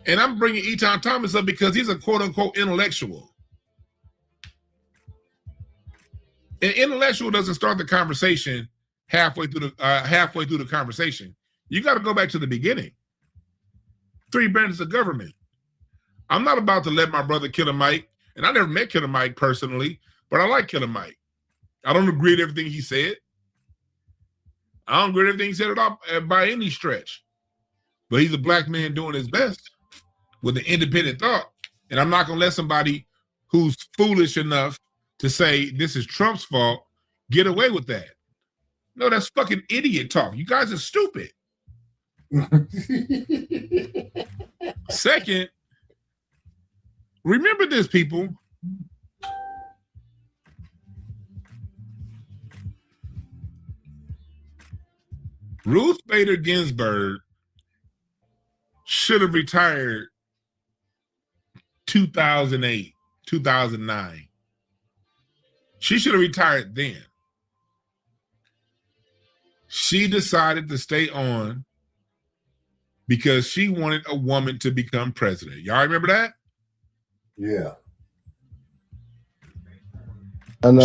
And I'm bringing Eton Thomas up because he's a quote-unquote intellectual. An intellectual doesn't start the conversation halfway through the conversation. You got to go back to the beginning. 3 branches of government. I'm not about to let my brother Killer Mike, and I never met Killer Mike personally, but I like Killer Mike. I don't agree with everything he said. I don't agree with everything he said at all by any stretch. But he's a black man doing his best with an independent thought. And I'm not going to let somebody who's foolish enough to say this is Trump's fault get away with that. No, that's fucking idiot talk. You guys are stupid. Second, remember this, people. Ruth Bader Ginsburg should have retired 2008, 2009. She should have retired then. She decided to stay on because she wanted a woman to become president. Y'all remember that? Yeah.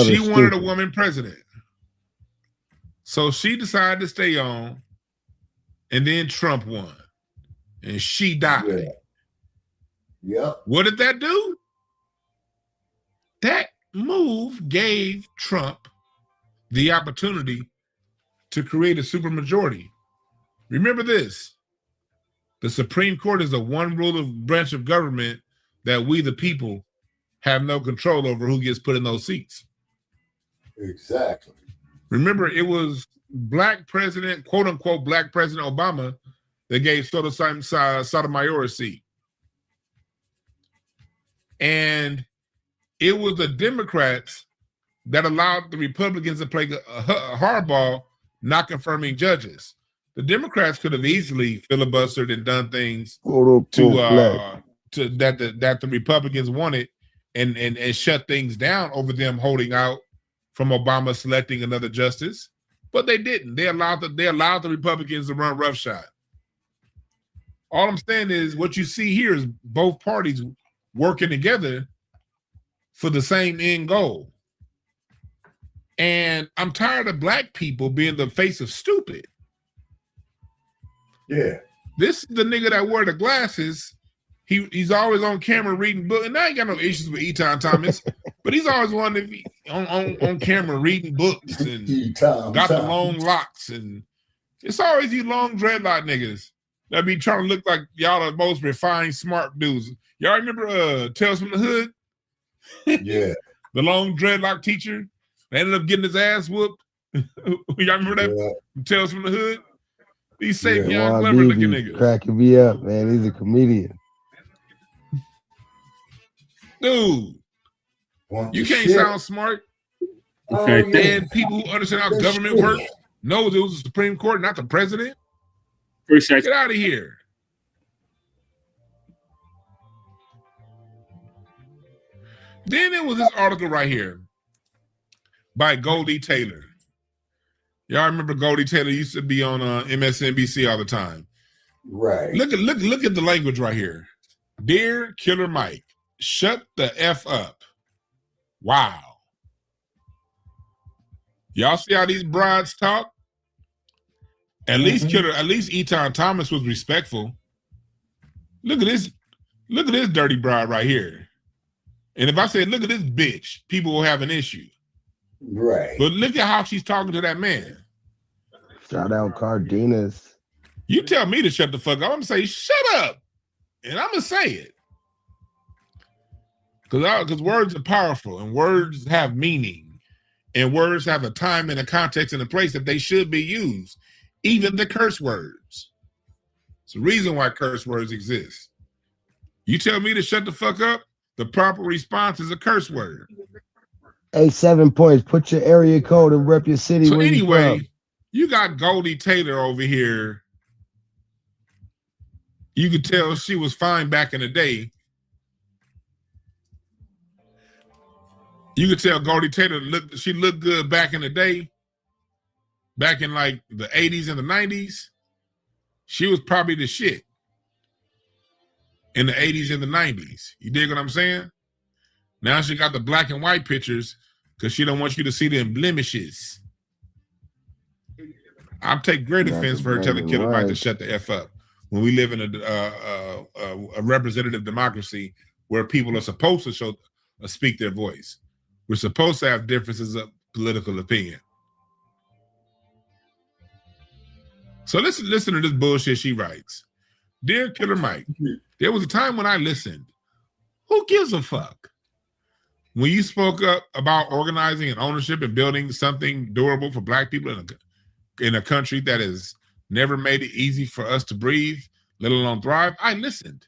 She wanted a woman president. So she decided to stay on, and then Trump won, and she died. Yeah. What did that do? That move gave Trump the opportunity to create a supermajority. Remember this. The Supreme Court is the one rule of branch of government that we, the people, have no control over who gets put in those seats. Exactly. Remember, it was black president, quote unquote, black President Obama that gave Sotomayor a seat. And it was the Democrats that allowed the Republicans to play a hardball, not confirming judges. The Democrats could have easily filibustered and done things that the Republicans wanted and shut things down over them holding out from Obama selecting another justice, but they didn't. They allowed the Republicans to run roughshod. All I'm saying is what you see here is both parties working together for the same end goal. And I'm tired of black people being the face of stupid. Yeah. This is the nigga that wore the glasses. He's always on camera reading books. And I ain't got no issues with Eton Thomas, but he's always one to be on camera reading books and got the long locks. And it's always you long dreadlock niggas that be trying to look like y'all are the most refined, smart dudes. Y'all remember Tales from the Hood? Yeah. The long dreadlock teacher that ended up getting his ass whooped. Y'all remember that? Yeah. Tales from the Hood? These safe young clever looking niggas. Cracking me up, man. He's a comedian. Dude, you can't sound smart. Okay. And people who understand how government works knows it was the Supreme Court, not the president. Appreciate Get out of here. Then there was this article right here by Goldie Taylor. Y'all remember Goldie Taylor used to be on MSNBC all the time. Right. Look at the language right here. Dear Killer Mike, shut the F up. Wow. Y'all see how these broads talk? At least Eton Thomas was respectful. Look at this dirty broad right here. And if I say, look at this bitch, people will have an issue. Right. But look at how she's talking to that man. Shout out Cardenas. You tell me to shut the fuck up. I'm gonna say, shut up. And I'm gonna say it. Because words are powerful and words have meaning. And words have a time and a context and a place that they should be used. Even the curse words. It's the reason why curse words exist. You tell me to shut the fuck up, the proper response is a curse word. Hey, 7 points. Put your area code and rep your city. So where anyway, you from. you got Goldie Taylor over here. You could tell she was fine back in the day. You could tell Goldie Taylor she looked good back in the day. Back in like the 80s and the 90s. She was probably the shit in the 80s and the 90s. You dig what I'm saying? Now she got the black and white pictures because she don't want you to see them blemishes. I'll take great offense for her telling Killer Mike to shut the F up when we live in a representative democracy where people are supposed to speak their voice. We're supposed to have differences of political opinion. So listen to this bullshit she writes. Dear Killer Mike, there was a time when I listened. Who gives a fuck? When you spoke up about organizing and ownership and building something durable for Black people in a country that has never made it easy for us to breathe, let alone thrive, I listened.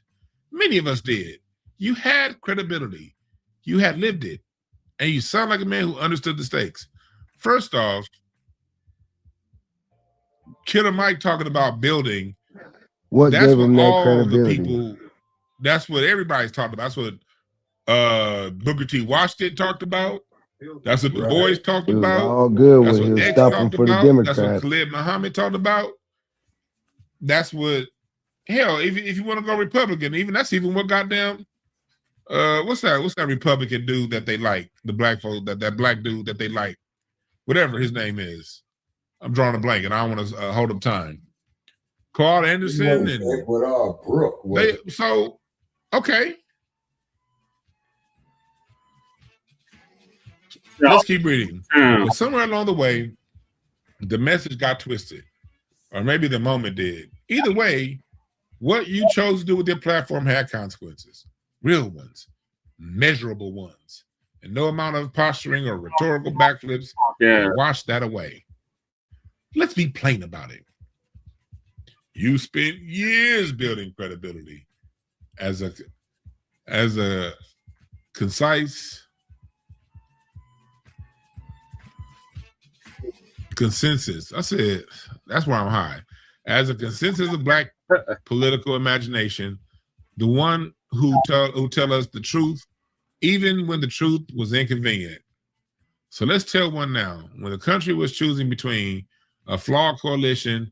Many of us did. You had credibility. You had lived it. And you sound like a man who understood the stakes. First off, Killer Mike talking about building. What that's gave what him that all credibility? the people, that's what everybody's talking about. That's what Booker T. Washington talked about. That's what the boys talked It was about. all good That's when he what was X stopping talked for the about. That's what Democrats. Khalid Muhammad talked about. That's what, hell, if you want to go Republican, even that's even what goddamn, what's that Republican dude that they like, the black folk, that black dude that they like, whatever his name is. I'm drawing a blank and I don't want to hold up time. Carl Anderson and Brooke. So okay. Let's keep reading. But somewhere along the way, the message got twisted, or maybe the moment did. Either way, what you chose to do with your platform had consequences, real ones, measurable ones, and no amount of posturing or rhetorical backflips will wash that away. Let's be plain about it. You spent years building credibility as a concise consensus. I said, that's where I'm high. As a consensus of Black political imagination, the one who tell us the truth, even when the truth was inconvenient. So let's tell one now. When the country was choosing between a flawed coalition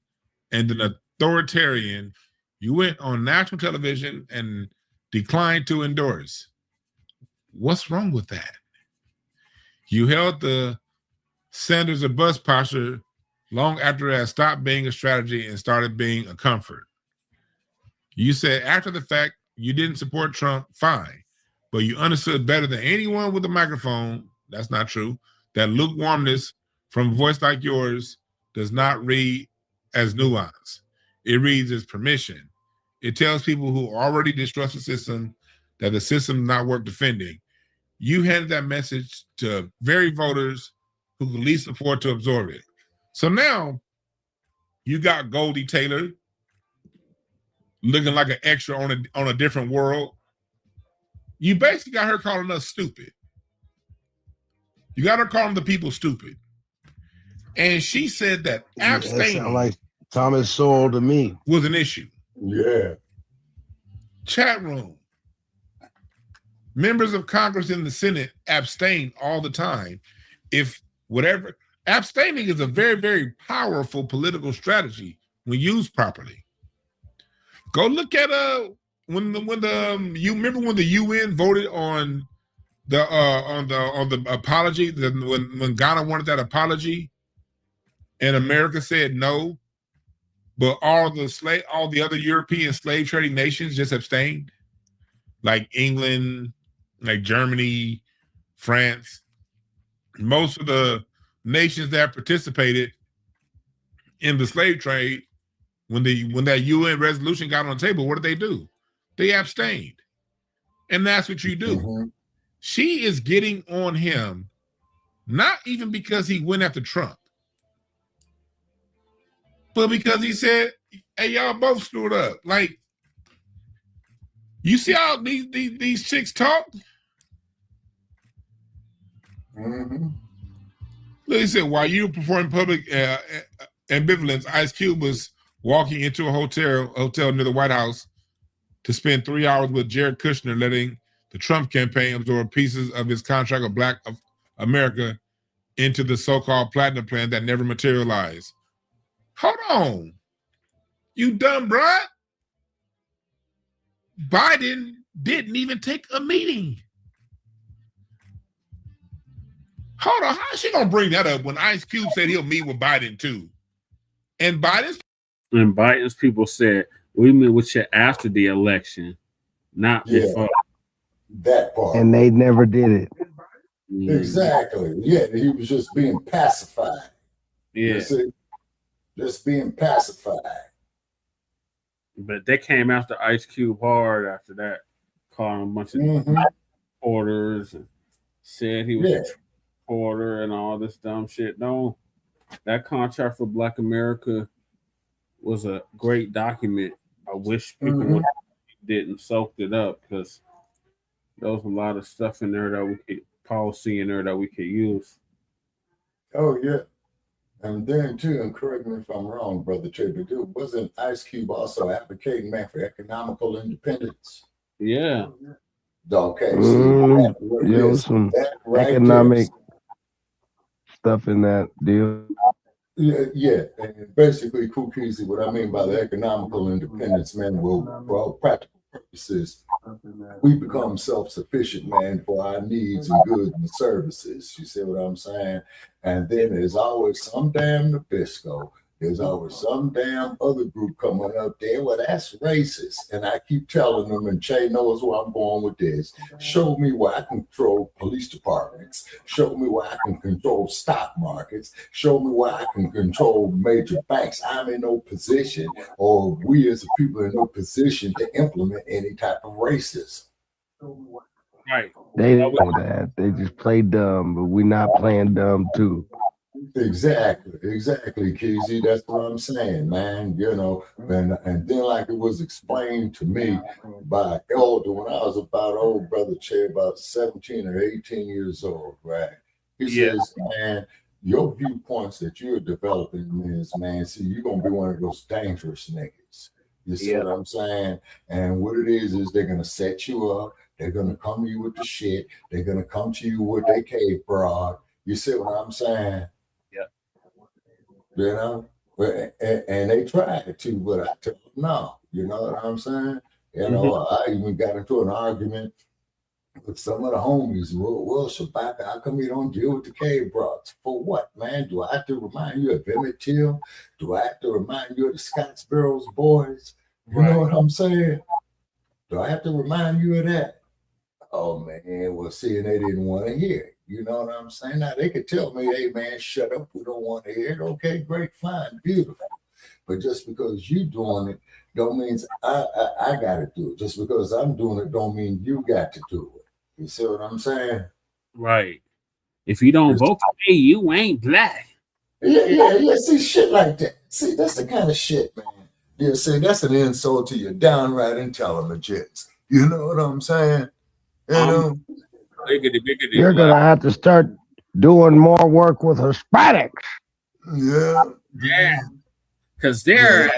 and an authoritarian, you went on national television and declined to endorse. What's wrong with that? You held the Sanders or bust posture long after it had stopped being a strategy and started being a comfort. You said after the fact you didn't support Trump, fine, but you understood better than anyone with a microphone, that's not true, that lukewarmness from a voice like yours does not read as nuance. It reads as permission. It tells people who already distrust the system that the system is not worth defending. You handed that message to very voters who could least afford to absorb it. So now you got Goldie Taylor looking like an extra on a different world. You basically got her calling us stupid. You got her calling the people stupid. And she said that abstaining sound like Thomas Sowell to me. Was an issue. Yeah. Chat room. Members of Congress in the Senate abstain all the time. If whatever, abstaining is a very, very powerful political strategy when used properly. Go look at when you remember when the UN voted on the apology, when Ghana wanted that apology, and America said no, but all the other European slave trading nations just abstained, like England, like Germany, France. Most of the nations that participated in the slave trade, when that UN resolution got on the table, what did they do? They abstained. And that's what you do. Mm-hmm. She is getting on him, not even because he went after Trump, but because he said, hey, y'all both screwed up. Like, You see how these chicks talk? Mm-hmm. Look, he said, while you performing public ambivalence, Ice Cube was walking into a hotel near the White House to spend 3 hours with Jared Kushner, letting the Trump campaign absorb pieces of his contract of Black America into the so-called platinum plan that never materialized. Hold on. You dumb broad. Biden didn't even take a meeting. Hold on, how's she gonna bring that up when Ice Cube said he'll meet with Biden too? And Biden's people said we meet with you after the election, not before. That part. And they never did it. Exactly. Yeah, he was just being pacified. Yeah. You see? Just being pacified. But they came after Ice Cube hard after that, calling a bunch of reporters and said he was a reporter and all this dumb shit. No, that contract for Black America was a great document. I wish people didn't soak it up because there was a lot of stuff in there that we could policy in there that we could use. Oh yeah. And then too, and correct me if I'm wrong, Brother Trey, but wasn't Ice Cube also advocating, man, for economical independence? Yeah. Okay. There was some economic stuff in that deal. Yeah. And basically, Kookies, what I mean by the economical independence, man, well, for all practical purposes, we become self-sufficient, man, for our needs and goods and services. You see what I'm saying? And then there's always some damn Nabisco. There's always some damn other group coming up there. Well, that's racist. And I keep telling them, and Che knows where I'm going with this. Show me where I can control police departments. Show me where I can control stock markets. Show me where I can control major banks. I'm in no position, or we as a people in no position to implement any type of racism. Right. They know that. They just play dumb, but we're not playing dumb too. Exactly, Keezy. That's what I'm saying, man. You know, and then like it was explained to me by elder when I was about old brother Che, about 17 or 18 years old, right? He says, man, your viewpoints that you're developing is, man, see, you're gonna be one of those dangerous niggas. You see what I'm saying? And what it is they're gonna set you up. They're gonna come to you with the shit. They're gonna come to you with their cave broad. You see what I'm saying? You know, and they tried to, but I told them no. You know what I'm saying? You know, I even got into an argument with some of the homies. Well, Shabaka, how come you don't deal with the cave broads? For what, man? Do I have to remind you of Emmett Till? Do I have to remind you of the Scottsboro boys? You know what I'm saying? Do I have to remind you of that? Oh man, well, see, they didn't want to hear it. You know what I'm saying? Now they could tell me, hey man, shut up, we don't want to hear it. Okay, great, fine, beautiful. But just because you doing it don't mean I gotta do it. Just because I'm doing it don't mean you got to do it. You see what I'm saying? Right. If you don't vote for me, you ain't black. Yeah. See, shit like that. See, that's the kind of shit, man. Yeah, see, that's an insult to your downright intelligence. You know what I'm saying? You know? You're gonna have to start doing more work with Hispanics. Yeah. Because they're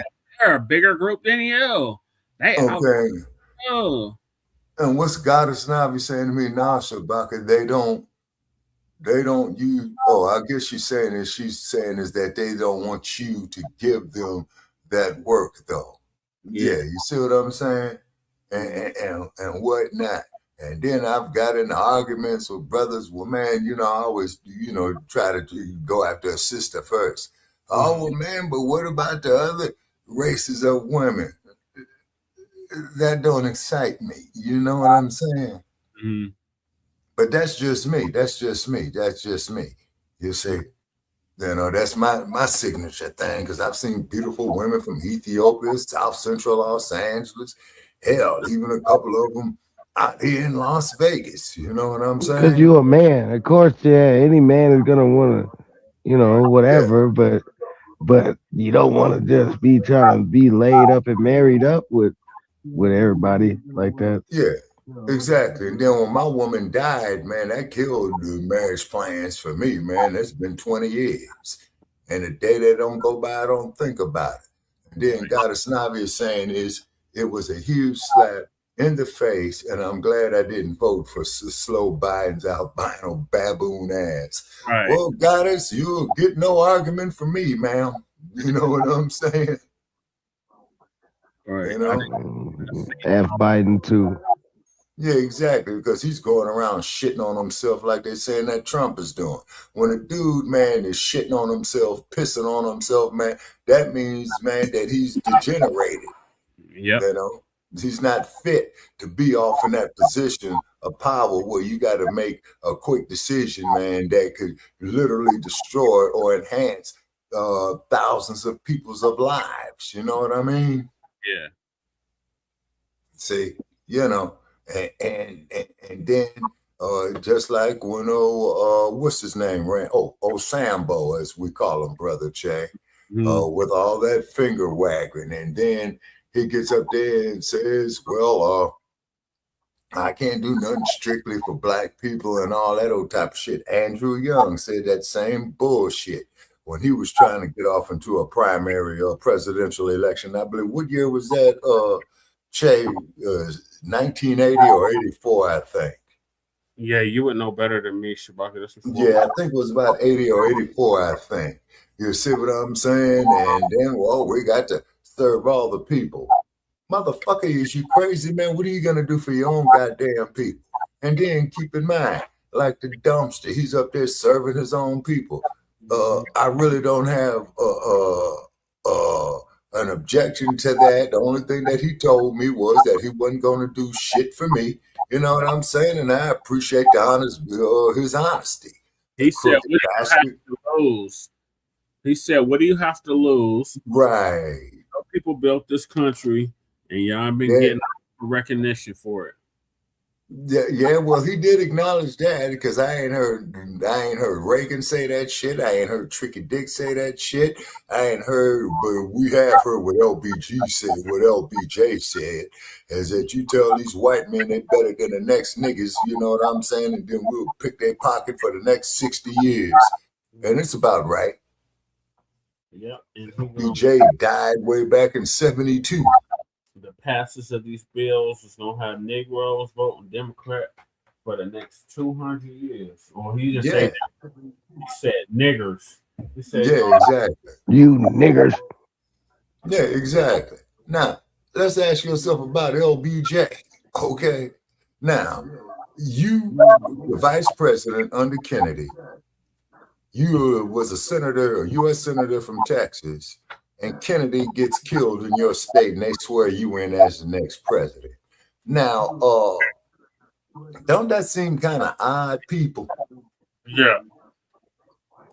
a bigger group than you. Okay. And what's Goddess Navi saying to me now, Shabaka? They don't use. Oh, I guess she's saying is that they don't want you to give them that work, though. Yeah, you see what I'm saying? And whatnot. And then I've got into arguments with brothers. Well, man, you know, I always, try to go after a sister first. Oh, well, man, but what about the other races of women? That don't excite me. You know what I'm saying? Mm-hmm. But that's just me. You see, that's my signature thing, because I've seen beautiful women from Ethiopia, South Central Los Angeles, hell, even a couple of them out here in Las Vegas. You know what I'm saying? Because you're a man. Of course, any man is gonna want to, whatever, but you don't want to just be trying to be laid up and married up with with everybody like that. Yeah, exactly. And then when my woman died, man, that killed the marriage plans for me, man. It's been 20 years. And the day that don't go by, I don't think about it. And then Goddess Navi is saying it was a huge slap in the face, and I'm glad I didn't vote for slow Biden's albino baboon ass. Right. Well, Goddess, you'll get no argument from me, ma'am. You know what I'm saying? Right. You know? F Biden too. Yeah, exactly, because he's going around shitting on himself like they're saying that Trump is doing. When a dude, man, is shitting on himself, pissing on himself, man, that means, man, that he's degenerated. Yep. You know, he's not fit to be off in that position of power where you got to make a quick decision, man, that could literally destroy or enhance thousands of people's lives. You know what I mean? Yeah. See, you know. And then just like when what's his name ran Sambo, as we call him, Brother Che, with all that finger wagging, and then he gets up there and says, well, I can't do nothing strictly for black people and all that old type of shit. Andrew Young said that same bullshit when he was trying to get off into a primary or presidential election. I believe, what year was that, Che? 1980 or 84, I think. Yeah, you would know better than me, Shabaka. Yeah, I think it was about 80 or 84, I think. You see what I'm saying? And then, well, we got to serve all the people. Motherfucker, is you crazy, man? What are you going to do for your own goddamn people? And then keep in mind, like the dumpster, he's up there serving his own people. I really don't have an objection to that. The only thing that he told me was that he wasn't going to do shit for me. You know what I'm saying? And I appreciate his honesty. He said, "What do you have to lose?" He said, "What do you have to lose?" Right. People built this country, and y'all been getting recognition for it. Yeah, well, he did acknowledge that, because I ain't heard Reagan say that shit. I ain't heard Tricky Dick say that shit. I ain't heard, but we have heard what LBJ said, is that you tell these white men they better than the next niggas, you know what I'm saying, and then we'll pick their pocket for the next 60 years. And it's about right. Yep. BJ died way back in 72. The passage of these bills is gonna have Negroes voting Democrat for the next 200 years. Or he just said niggers. He said, exactly. You niggers. Yeah, exactly. Now, let's ask yourself about LBJ. Okay. Now, you were vice president under Kennedy. You was a senator, a U.S. senator from Texas. And Kennedy gets killed in your state, and they swear you in as the next president. Now, don't that seem kind of odd, people? Yeah.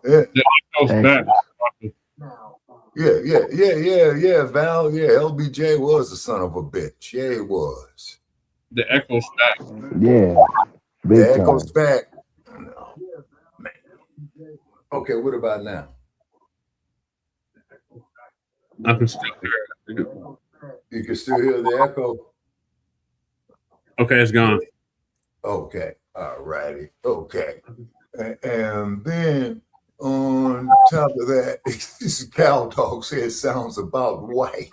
Yeah. Back. Yeah, Val. Yeah, LBJ was a son of a bitch. Yeah, he was. The echo's back. Yeah. The echo's back. No, man. Okay, what about now? I can still hear it. You can still hear the echo? Okay, it's gone. Okay, all righty. Okay. And then on top of that, this cow dog says sounds about white.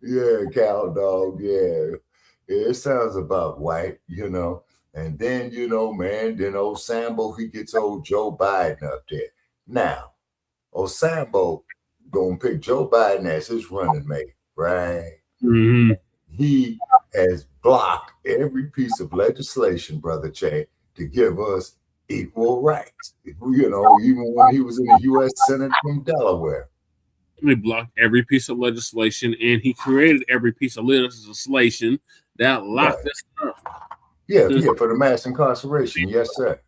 Yeah, cow dog, yeah. It sounds about white, you know. And then, you know, man, then old Sambo, he gets old Joe Biden up there. Now, old Sambo gonna pick Joe Biden as his running mate, right? Mm-hmm. He has blocked every piece of legislation, Brother Che, to give us equal rights. You know, even when he was in the U.S. Senate from Delaware. He blocked every piece of legislation, and he created every piece of legislation that locked us up. Yeah, for the mass incarceration. Yes, sir.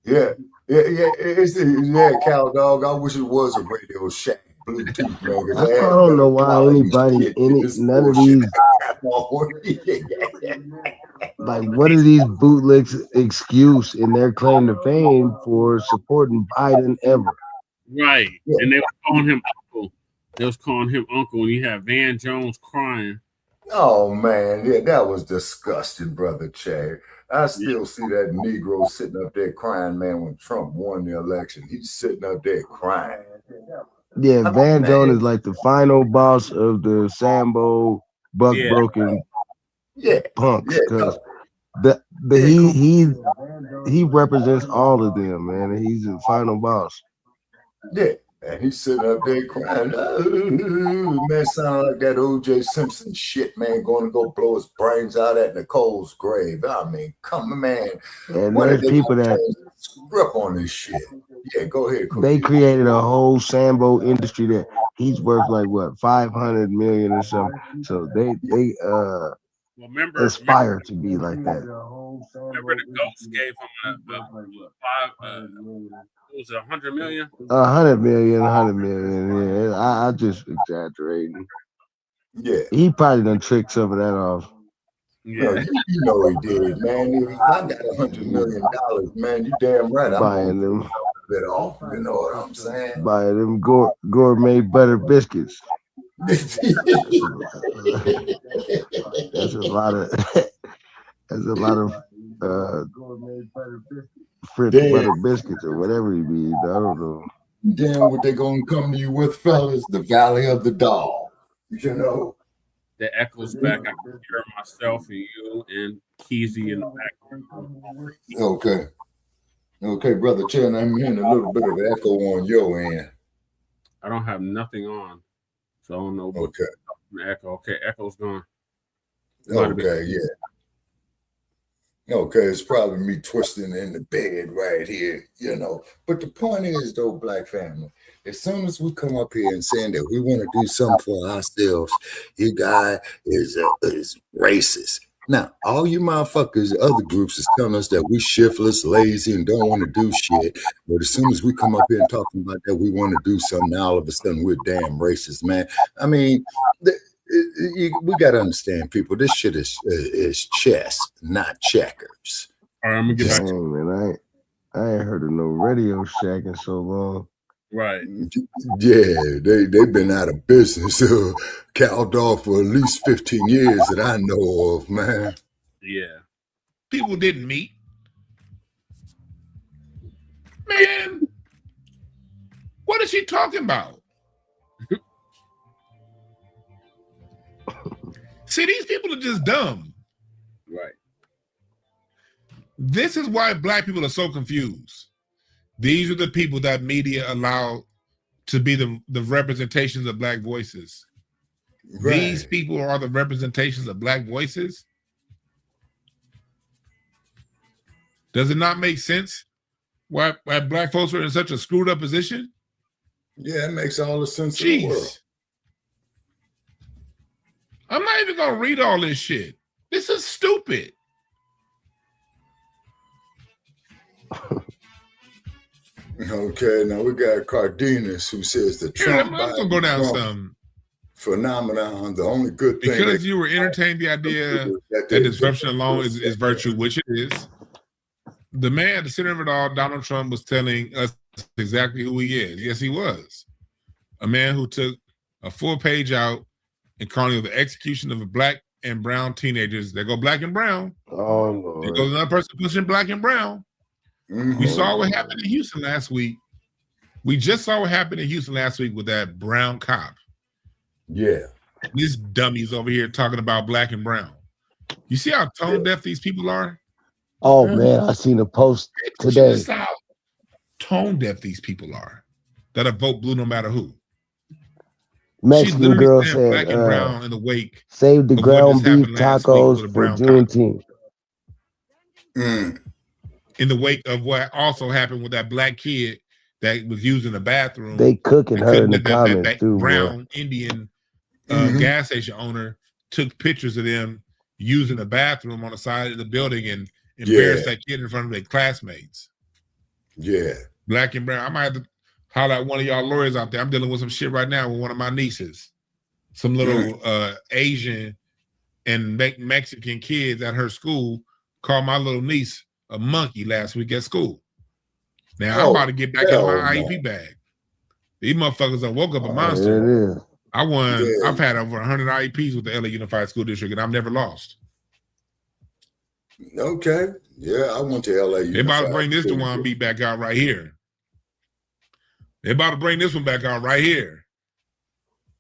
Yeah, cow dog. I wish it was a Radio Shack Bluetooth, man. I don't know why anybody none of these. Like, what is these bootlegs excuse in their claim to fame for supporting Biden ever? Right, and they were calling him Uncle. They was calling him uncle, and you had Van Jones crying. Oh man, yeah, that was disgusting, brother Chad. I still see that Negro sitting up there crying, man, when Trump won the election. He's sitting up there crying. Yeah, Van Jones is like the final boss of the Sambo buck broken punks, because he represents all of them, man. And he's the final boss. Yeah, and he's sitting up there crying. Oh, man, sound like that O.J. Simpson shit, man, going to go blow his brains out at Nicole's grave. I mean, come on, man. And When there's did they people that grip on this shit? Yeah, go ahead. they created a whole Sambo industry that he's worth like what 500 million or something. So they aspire to be like that. Remember the Ghost gave him what was it, 100 million? 100 million. Yeah, I just exaggerating. Yeah, he probably done tricked some of that off. No, you know he did, man. If I got $100 million, man, you damn right. I'm Buying them. Bit off. You know what I'm saying? Buying them gourmet butter biscuits. That's a lot of French butter biscuits or whatever you mean. I don't know. Then what they gonna come to you with, fellas? The Valley of the Dog. You know. That echoes back. I can hear myself and you and Keezy in the background. Okay, brother Chen, I'm hearing a little bit of echo on your end. I don't have nothing on, so I don't know. Okay. Echo. Okay, echo's gone. Okay, yeah. Okay, it's probably me twisting in the bed right here, you know. But the point is, though, Black family, as soon as we come up here and saying that we want to do something for ourselves, you guy is racist. Now, all you motherfuckers, other groups is telling us that we shiftless, lazy, and don't want to do shit. But as soon as we come up here and talking about that, we want to do something, now all of a sudden we're damn racist, man. I mean, we got to understand, people, this shit is chess, not checkers. All right, I'm going to get back to man, I ain't heard of no Radio Shack in so long. Right. Yeah, they've been out of business, cowed off for at least 15 years that I know of, man. Yeah. People didn't meet. Man, what is she talking about? See, these people are just dumb. Right. This is why Black people are so confused. These are the people that media allow to be the representations of Black voices. Right. These people are the representations of Black voices. Does it not make sense why Black folks are in such a screwed up position? Yeah, it makes all the sense in the world. I'm not even gonna read all this shit. This is stupid. Okay, now we got Cardenas who says the Trump Biden go down some phenomenon. The only good thing because you were entertaining the idea that disruption alone is virtue, which it is. The man at the center of it all, Donald Trump, was telling us exactly who he is. Yes, he was a man who took a full page out and calling it the execution of a Black and brown teenagers. They go Black and brown. Oh Lord. There goes another person pushing Black and brown. Mm-hmm. We saw what happened in Houston last week. We just saw what happened in Houston last week with that brown cop. Yeah. These dummies over here talking about Black and brown. You see how tone deaf these people are? Oh man, I seen a post today. This is how tone deaf these people are. That'll vote blue no matter who. Mexican girl said, Black and brown in the wake. Save the ground beef tacos for Juneteenth. In the wake of what also happened with that Black kid that was using the bathroom. They cooking her in the comments that too, brown Indian gas station owner took pictures of them using the bathroom on the side of the building and embarrassed that kid in front of their classmates. Yeah. Black and brown. I might have to holler at one of y'all lawyers out there. I'm dealing with some shit right now with one of my nieces. Some little Asian and Mexican kids at her school called my little niece a monkey last week at school. Now I'm about to get back in my IEP bag. These motherfuckers have woke up a monster. There it is. I won. Yeah. I've had over 100 IEPs with the LA Unified School District, and I've never lost. Okay. Yeah, I went to LA. They're about to bring this Dewan beat back out right here. They're about to bring this one back out right here.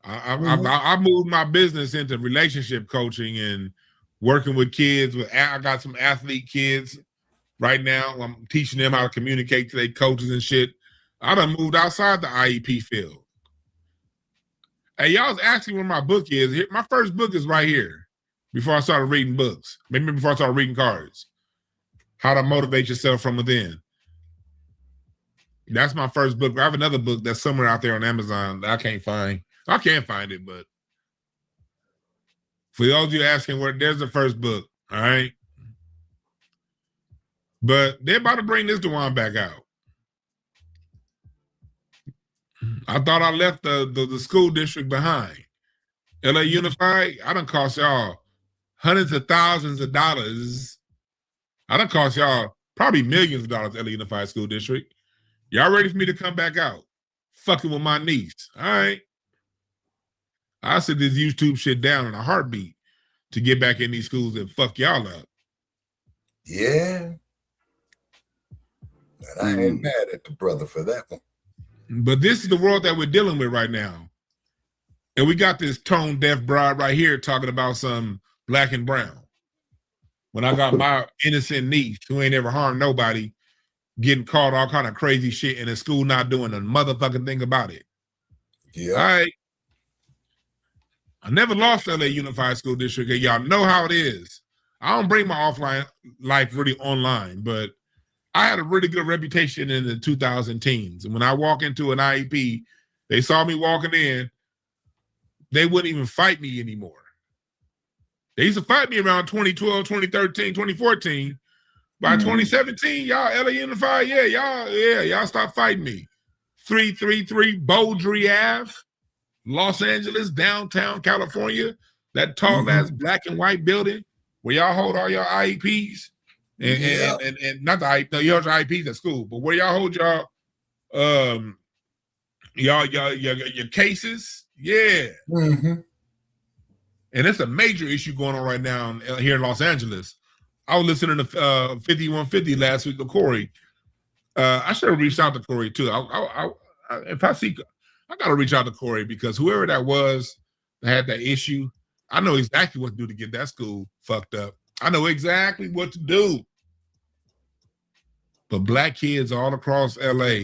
I moved my business into relationship coaching and working with kids. I got some athlete kids right now. I'm teaching them how to communicate to their coaches and shit. I done moved outside the IEP field. Hey, y'all was asking where my book is. My first book is right here before I started reading books. Maybe before I started reading cards. How to Motivate Yourself from Within. That's my first book. I have another book that's somewhere out there on Amazon that I can't find. I can't find it, but for those of you asking where, there's the first book, all right? But they're about to bring this Dewan back out. I thought I left the school district behind. LA Unified, I done cost y'all hundreds of thousands of dollars. I done cost y'all probably millions of dollars, LA Unified School District. Y'all ready for me to come back out? Fucking with my niece. All right. I sit this YouTube shit down in a heartbeat to get back in these schools and fuck y'all up. Yeah. And I ain't mad at the brother for that one. But this is the world that we're dealing with right now. And we got this tone deaf broad right here talking about some black and brown. When I got my innocent niece who ain't ever harmed nobody getting caught all kind of crazy shit in the school not doing a motherfucking thing about it. Yeah. All right. I never lost LA Unified School District, and y'all know how it is. I don't bring my offline life really online, but I had a really good reputation in the 2000 teens. And when I walk into an IEP, they saw me walking in, they wouldn't even fight me anymore. They used to fight me around 2012, 2013, 2014. By 2017, y'all LA Unified, y'all stop fighting me. 333 Beaudry Ave, Los Angeles, downtown California, that tall ass black and white building where y'all hold all your IEPs. And not the IEP, no, you hold your IEPs at school, but where y'all hold your cases, yeah. And it's a major issue going on right now here in Los Angeles. I was listening to 5150 last week with Corey. I should have reached out to Corey too. If I see, I gotta reach out to Corey because whoever that was that had that issue, I know exactly what to do to get that school fucked up. I know exactly what to do. But black kids all across LA,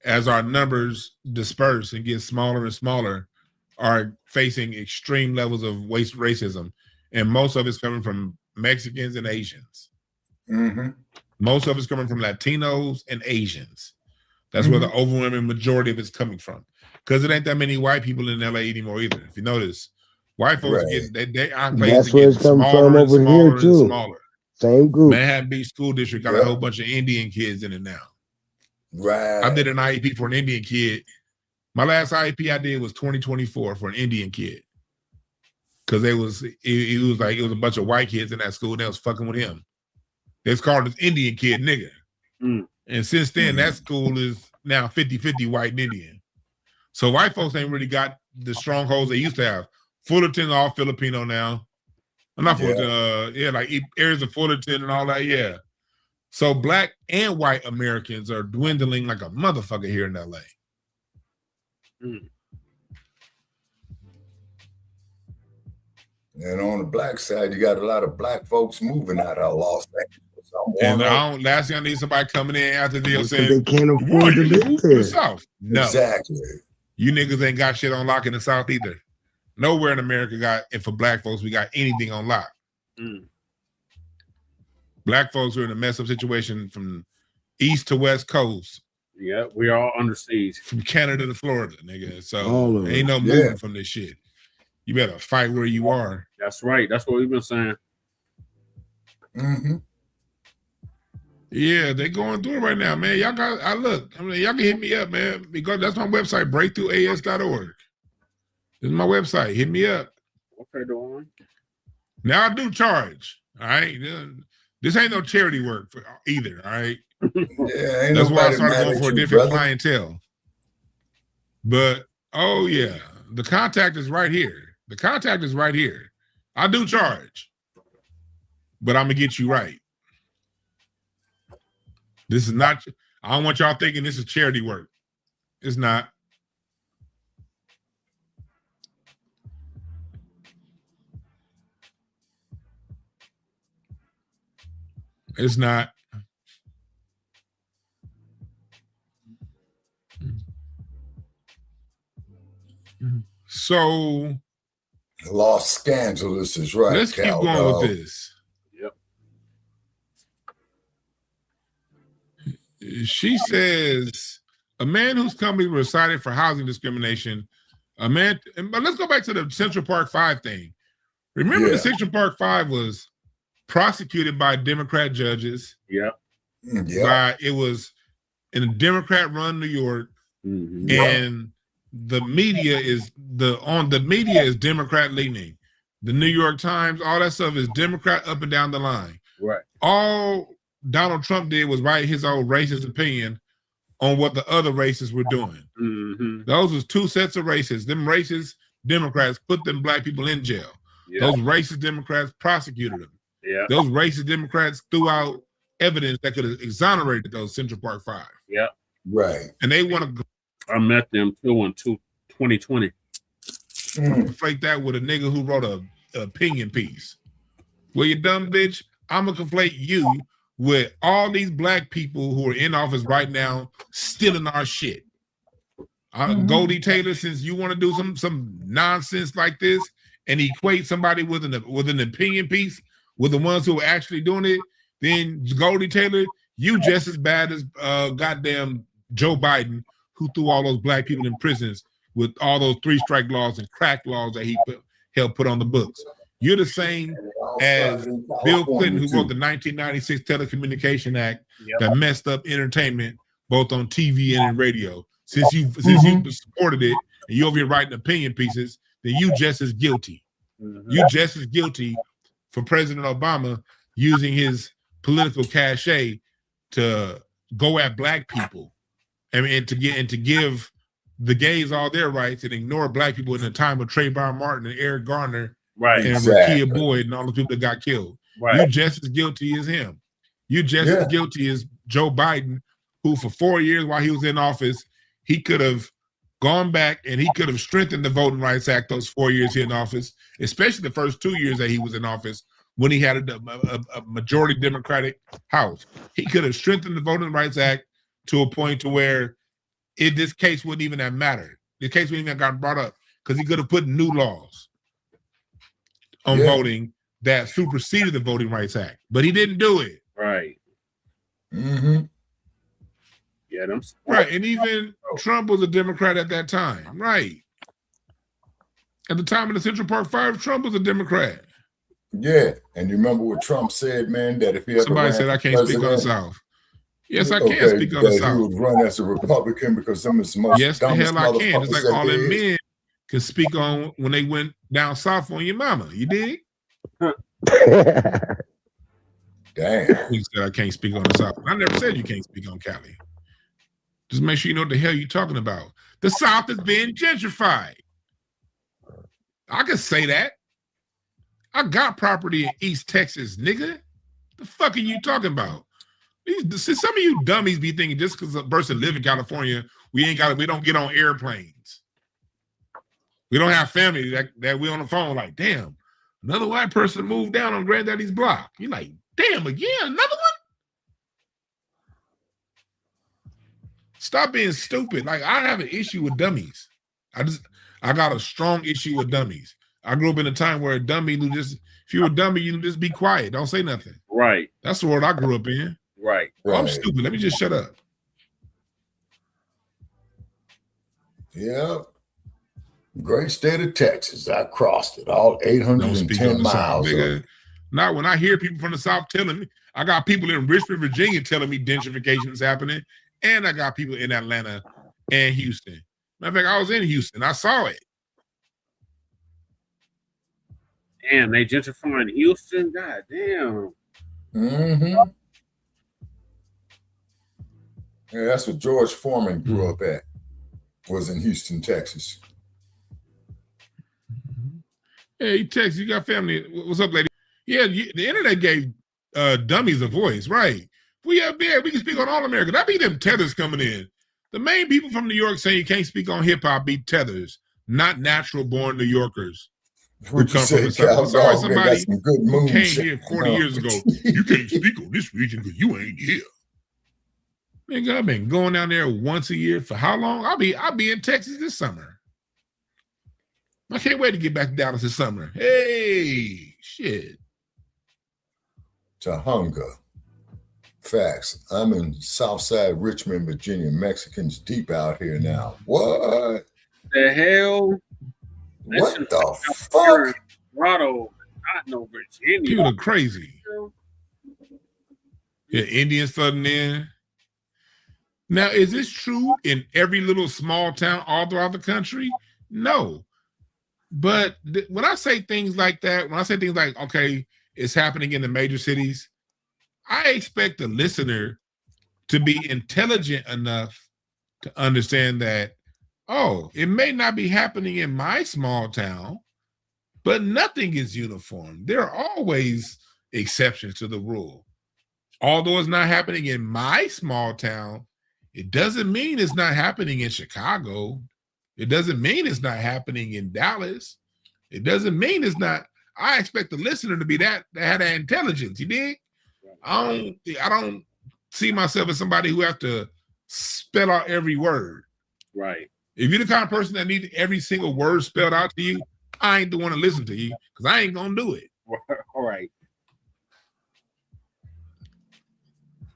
as our numbers disperse and get smaller and smaller, are facing extreme levels of racism. And most of it's coming from Mexicans and Asians. Most of it's coming from Latinos and Asians. That's where the overwhelming majority of it's coming from. Because it ain't that many white people in LA anymore either. If you notice, white folks that's where it's coming from over here too. Same group. Manhattan Beach School District got a whole bunch of Indian kids in it now. Right. I did an IEP for an Indian kid. My last IEP I did was 2024 for an Indian kid. Because it was a bunch of white kids in that school and they was fucking with him. They was called this Indian kid nigga. And since then, that school is now 50-50 white and Indian. So white folks ain't really got the strongholds they used to have. Fullerton's all Filipino now. I'm not Fullerton, like Aries of Fullerton and all that, yeah. So black and white Americans are dwindling like a motherfucker here in LA. And on the black side, you got a lot of black folks moving out of Los Angeles. And last thing I need somebody coming in after deal saying they can't afford to live there. The South. No. Exactly. You niggas ain't got shit on lock in the South either. Nowhere in America got, and for black folks, we got anything on lock. Black folks are in a messed up situation from east to west coast. Yeah, we are all under siege. From Canada to Florida, nigga. So ain't no moving from this shit. You better fight where you are. That's right. That's what we've been saying. Yeah, they going through it right now, man. Y'all got, y'all can hit me up, man, because that's my website, breakthroughas.org. This is my website. Hit me up. Okay, Dawn. Now I do charge. All right. This ain't no charity work for either. All right. Yeah, that's why I started going for a different clientele. But oh yeah, the contact is right here. The contact is right here. I do charge, but I'm gonna get you right. This is not. I don't want y'all thinking this is charity work. It's not. It's not. So Los Angeles is right. Let's keep going with this. Yep. She says a man whose company was cited for housing discrimination. But let's go back to the Central Park 5 thing. Remember, the Central Park 5 was prosecuted by Democrat judges. Yep. It was in a Democrat-run New York, and the media is Democrat leaning. The New York Times, all that stuff is Democrat up and down the line. Right. All Donald Trump did was write his own racist opinion on what the other racists were doing. Those was two sets of racists. Them racist Democrats put them black people in jail. Those racist Democrats prosecuted them. Those racist Democrats threw out evidence that could have exonerated those Central Park 5. Right. And they want to. I met them too in 2020. Conflate that with a nigga who wrote an opinion piece. Well, you dumb bitch, I'm gonna conflate you with all these black people who are in office right now stealing our shit. Goldie Taylor, since you want to do some nonsense like this and equate somebody with an opinion piece with the ones who are actually doing it, then Goldie Taylor, you just as bad as goddamn Joe Biden, who threw all those black people in prisons with all those 3-strike laws and crack laws that he helped put on the books. You're the same as Bill Clinton, who wrote the 1996 Telecommunication Act that messed up entertainment both on TV and in radio. Since you supported it and you over here writing opinion pieces, then you just as guilty. You just as guilty for President Obama using his political cachet to go at black people. And to give the gays all their rights and ignore black people in the time of Trayvon Martin and Eric Garner and Rakia Boyd and all the people that got killed. You're just as guilty as him. You're just as guilty as Joe Biden, who for 4 years while he was in office, he could have gone back and he could have strengthened the Voting Rights Act those 4 years he in office, especially the first 2 years that he was in office when he had a majority Democratic House. He could have strengthened the Voting Rights Act to a point to where this case wouldn't even have mattered. The case wouldn't even have gotten brought up because he could have put new laws on voting that superseded the Voting Rights Act, but he didn't do it. Right. Yeah, them. Right, and even Trump was a Democrat at that time. Right. At the time of the Central Park 5, Trump was a Democrat. Yeah, and you remember what Trump said, man, that if he ever Somebody said I can't speak on the South. Yes, I can speak on the South. He would run as a Republican because some of his most yes, the hell I can. It's like all them men can speak on when they went down south on your mama. You dig? Damn. You said I can't speak on the South. I never said you can't speak on Cali. Just make sure you know what the hell you're talking about. The South is being gentrified. I can say that. I got property in East Texas, nigga. The fuck are you talking about? Some of you dummies be thinking just because a person live in California, we don't get on airplanes. We don't have family that we on the phone like, damn, another white person moved down on Granddaddy's block. You're like, damn, again, another one? Stop being stupid. Like, I have an issue with dummies. I got a strong issue with dummies. I grew up in a time where a dummy if you're a dummy, you just be quiet. Don't say nothing. Right. That's the world I grew up in. Right. Oh, I'm stupid. Let me just shut up. Yep. Great state of Texas. I crossed it all 810 miles. South, not when I hear people from the South telling me. I got people in Richmond, Virginia telling me gentrification is happening. And I got people in Atlanta and Houston. Matter of fact, I was in Houston. I saw it. Damn, they gentrifying Houston? God damn. Yeah, that's what George Foreman grew up at. was in Houston, Texas. Hey, Texas, you got family. What's up, lady? Yeah, the internet gave dummies a voice, right? We up there, we can speak on all America. That be them tethers coming in. The main people from New York saying you can't speak on hip hop be tethers, not natural born New Yorkers. Would you say Cal It's always Dog? They got somebody some good who came moonshine. here 40 years ago. You can't speak on this region because you ain't here. Nigga, I've been going down there once a year for how long? I'll be in Texas this summer. I can't wait to get back to Dallas this summer. Hey, shit. Tahunga. Facts. I'm in Southside Richmond, Virginia. Mexicans deep out here now. What? The hell? What the fuck? Colorado, not no Virginia. People are crazy. Yeah, Indians flooding in. Now, is this true in every little small town all throughout the country? No. But when I say things like that, when I say things like, okay, it's happening in the major cities, I expect the listener to be intelligent enough to understand that, oh, it may not be happening in my small town, but nothing is uniform. There are always exceptions to the rule. Although it's not happening in my small town, it doesn't mean it's not happening in Chicago. It doesn't mean it's not happening in Dallas. It doesn't mean it's not. I expect the listener to be that have that intelligence. You dig? I don't see myself as somebody who has to spell out every word. Right. If you're the kind of person that needs every single word spelled out to you, I ain't the one to listen to you because I ain't gonna do it. All right.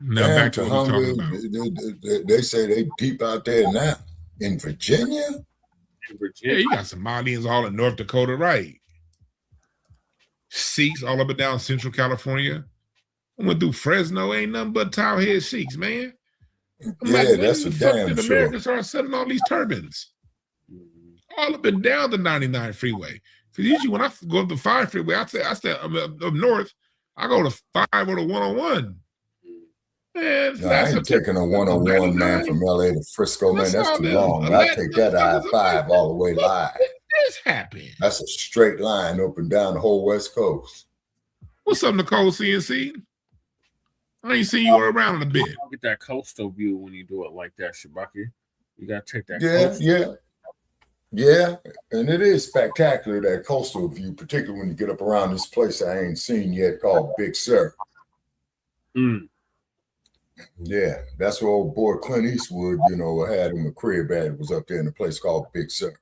Now Damn, back to what we're talking about. They say they deep out there now. In Virginia? Yeah, you got Somalians all in North Dakota, right? Sikhs all up and down Central California. I went through Fresno, ain't nothing but towel head Sikhs, man. Yeah, that's for damn did sure. Americans start selling all these turbans? All up and down the 99 freeway. Because usually when I go up the 5 freeway, I stay up north, I go to 5 or the 101. Man, No, I ain't taking a 101, man, from LA to Frisco, man. That's too long. I take that I-5 all the way live. This happened. That's a straight line up and down the whole West Coast. What's up, Nicole CNC? I ain't seen you around in a bit. Get that coastal view when you do it like that, Shabaki. You gotta take that. Yeah, and it is spectacular, that coastal view, particularly when you get up around this place I ain't seen yet called Big Sur. Yeah, that's where old boy Clint Eastwood, had him a crib at. It was up there in a place called Big Sur.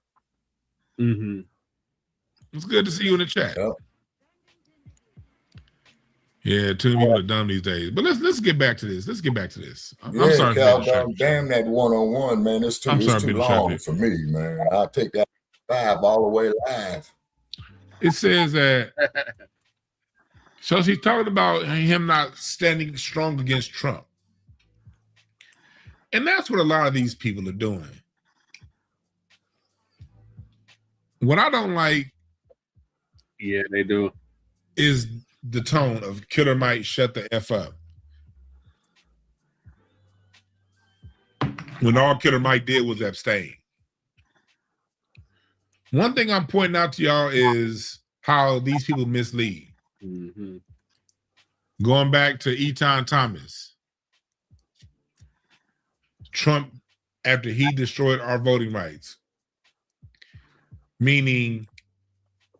It's good to see you in the chat. Yep. Yeah, too many people are dumb these days. But let's get back to this. I'm Yeah, sorry. Cal, damn that 101, man. It's too long for me, man. I'll take that 5 all the way live. It says that. So she's talking about him not standing strong against Trump. And that's what a lot of these people are doing. What I don't like, yeah, they do, is the tone of Killer Mike shut the F up. When all Killer Mike did was abstain. One thing I'm pointing out to y'all is how these people mislead. Going back to Eton Thomas. Trump, after he destroyed our voting rights. Meaning,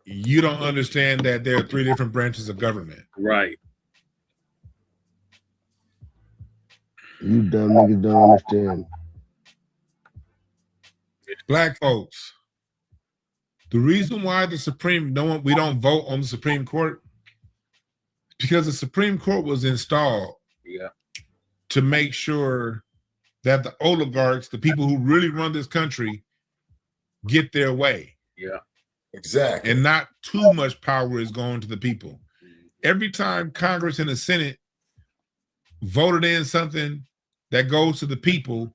you don't understand that there are 3 different branches of government. Right. You dumb niggas don't understand. Black folks, the reason why we don't vote on the Supreme Court, because the Supreme Court was installed to make sure that the oligarchs, the people who really run this country, get their way. Yeah. Exactly. And not too much power is going to the people. Every time Congress and the Senate voted in something that goes to the people,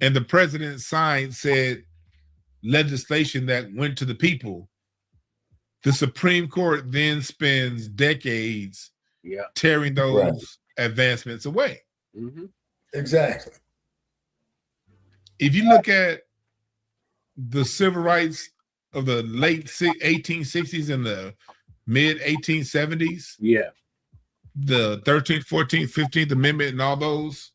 and the president signed said legislation that went to the people, the Supreme Court then spends decades tearing those advancements away. Exactly. If you look at the civil rights of the late 1860s and the mid 1870s. Yeah. The 13th, 14th, 15th Amendment and all those,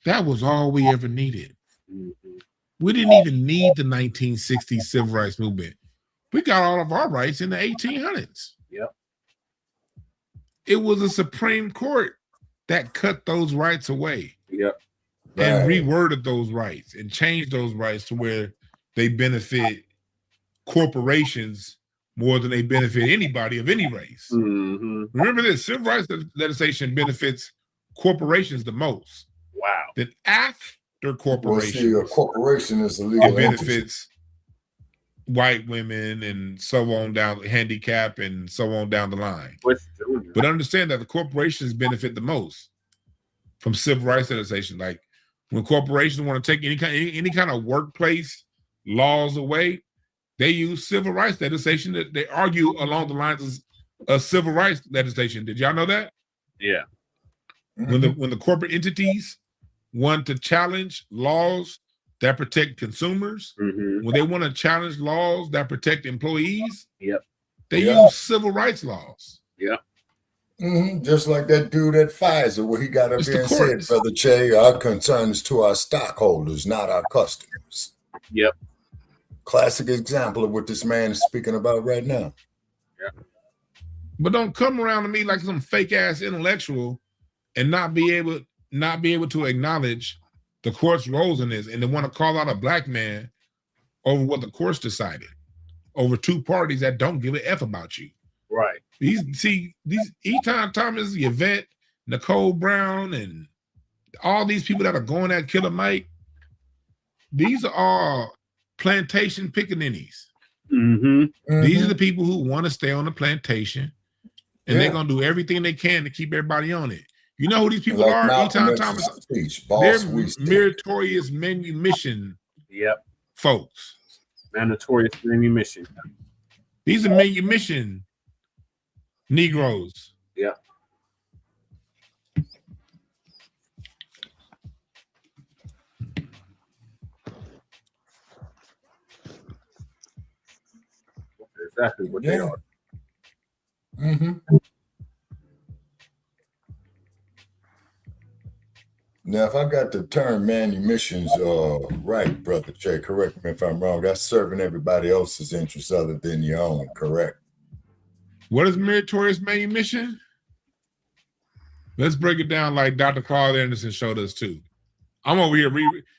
that was all we ever needed. Mm-hmm. We didn't even need the 1960s civil rights movement. We got all of our rights in the 1800s. Yep. It was a Supreme Court that cut those rights away. Yep. And reworded those rights and changed those rights to where they benefit corporations more than they benefit anybody of any race. Mm-hmm. Remember this, civil rights legislation benefits corporations the most. Wow. Then after corporations, well, see, a corporation is a legal it benefits white women and so on down, handicap and so on down the line. But understand that the corporations benefit the most from civil rights legislation. Like when corporations want to take any kind of workplace laws away, they use civil rights legislation. That they argue along the lines of civil rights legislation. Did y'all know that? Yeah. When the corporate entities want to challenge laws that protect consumers, when they want to challenge laws that protect employees, they use civil rights laws. Yeah. Just like that dude at Pfizer, where he got up there and said, Brother Che, our concern is to our stockholders, not our customers. Yep. Classic example of what this man is speaking about right now. Yeah. But don't come around to me like some fake ass intellectual and not be able to acknowledge the court's roles in this, and to want to call out a black man over what the court's decided, over two parties that don't give a F about you. Right. These Eton Thomas, Yvette, Nicole Brown, and all these people that are going at Killer Mike, these are all plantation pickaninnies. These are the people who want to stay on the plantation, and they're going to do everything they can to keep everybody on it. You know who these people are? Eton Thomas. They're meritorious manumission folks. Meritorious manumission. These are manumission Negroes. Yeah. Exactly what they are. Now, if I got the term manumissions right, Brother Che, correct me if I'm wrong, that's serving everybody else's interests other than your own, correct? What is meritorious manumission? Let's break it down like Dr. Claude Anderson showed us too. I'm over here,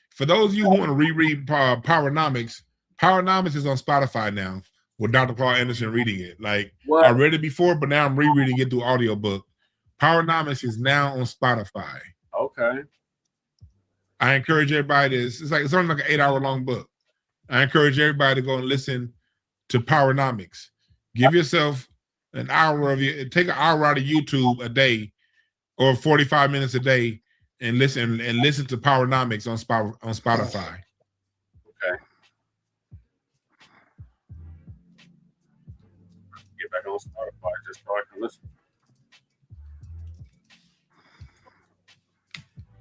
for those of you who want to reread Powernomics, Powernomics is on Spotify now with Dr. Claude Anderson reading it. Like, I read it before, but now I'm rereading it through audiobook. Powernomics is now on Spotify. Okay. I encourage everybody it's only like an 8-hour long book. I encourage everybody to go and listen to Powernomics. Give yourself an hour take an hour out of YouTube a day or 45 minutes a day and listen to Powernomics on Spotify. Okay. Get back on Spotify just so I can listen.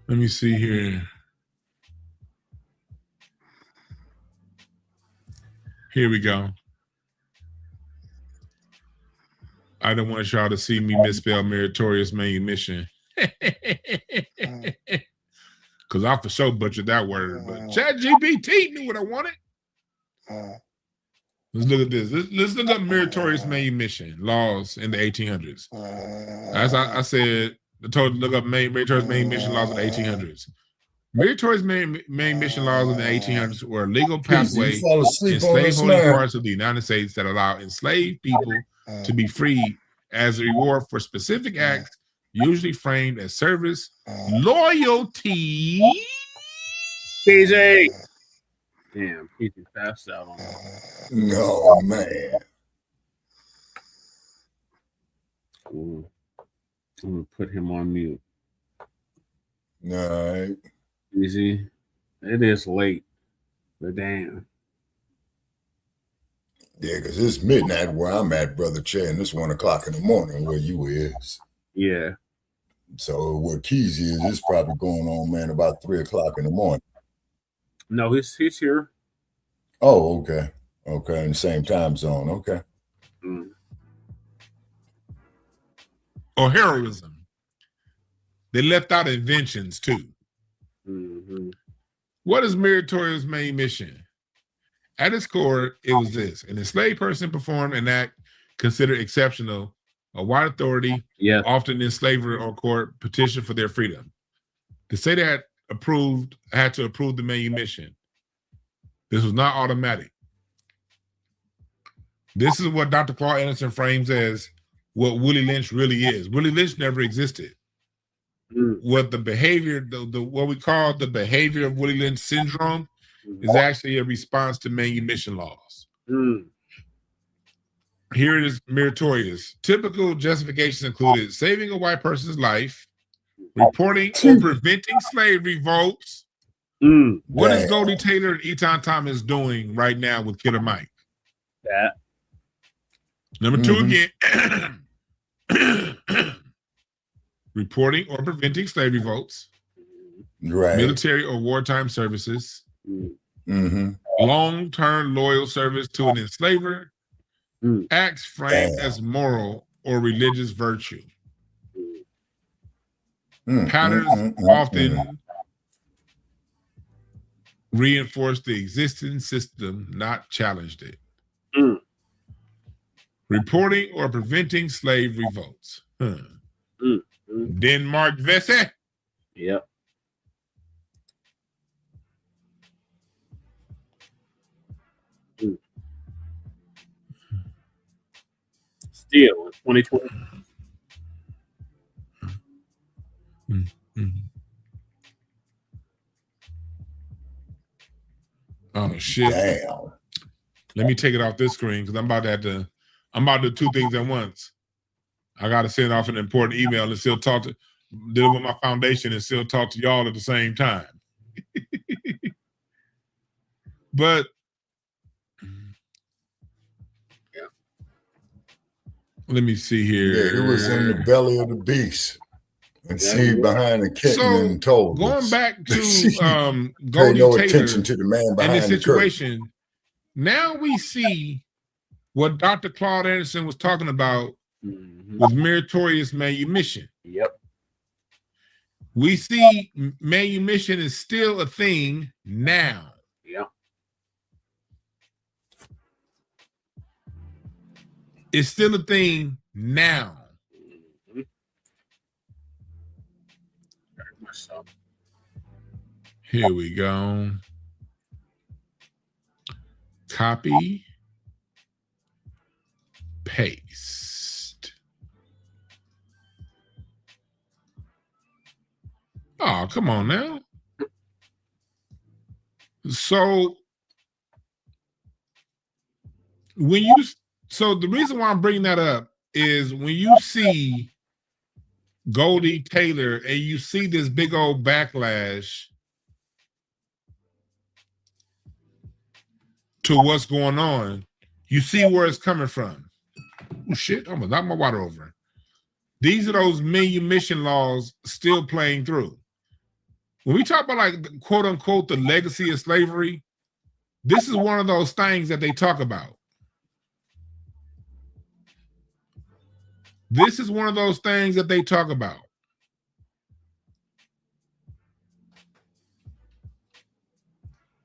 Let me see here. Here we go. I don't want y'all to see me misspell meritorious manumission. Because I for sure butchered that word. But ChatGPT knew what I wanted. Let's look at this. Let's look up meritorious manumission laws in the 1800s. As I said, I told you to look up meritorious manumission laws in the 1800s. Meritorious manumission laws in the 1800s were a legal pathway in slave-holding parts of the United States that allow enslaved people to be freed as a reward for specific acts, usually framed as service, loyalty. PJ. Damn, he can pass out on that. No, man. Ooh. I'm gonna put him on mute. All right. Easy. It is late, but damn. Yeah, because it's midnight where I'm at, Brother Che, and it's 1 o'clock in the morning where you is. Yeah. So where Keezy is, it's probably going on, man, about 3 o'clock in the morning. No, he's here. Oh, okay. Okay, in the same time zone. Okay. Or heroism. They left out inventions too. What is Meritorious' main mission? At its core, it was this: an enslaved person performed an act considered exceptional. A white authority, often in slavery or court, petitioned for their freedom. The state had to approve the manumission. This was not automatic. This is what Dr. Claude Anderson frames as what Willie Lynch really is. Willie Lynch never existed. What the behavior, what we call the behavior of Willie Lynch syndrome, is actually a response to manumission laws. Here it is, Meritorious. Typical justifications included saving a white person's life, reporting or preventing slave revolts. What is Goldie Taylor and Eton Thomas doing right now with Killer Mike? That. Number two again. Reporting or preventing slave revolts. Right. Military or wartime services. Long-term loyal service to an enslaver. Acts framed as moral or religious virtue. Patterns often reinforce the existing system, not challenged it. Reporting or preventing slave revolts. Denmark Vesey. Yep. Still in 2020. Oh shit! Damn. Let me take it off this screen because I'm about to do two things at once. I got to send off an important email and still deal with my foundation and still talk to y'all at the same time. But let me see here. Yeah, it was in the belly of the beast. And see behind the kitten and told going us. back to Pay Goldie no Taylor attention to the man and behind the the curtain. situation. Now we see what Dr. Claude Anderson was talking about with Meritorious manumission. Yep. We see manumission is still a thing now. Yep. It's still a thing now. Here we go. Copy. Paste. Oh, come on now. So the reason why I'm bringing that up is when you see Goldie Taylor and you see this big old backlash to what's going on, you see where it's coming from. Oh shit, I'm gonna knock my water over. These are those manumission laws still playing through. When we talk about like quote unquote the legacy of slavery, this is one of those things that they talk about. This is one of those things that they talk about.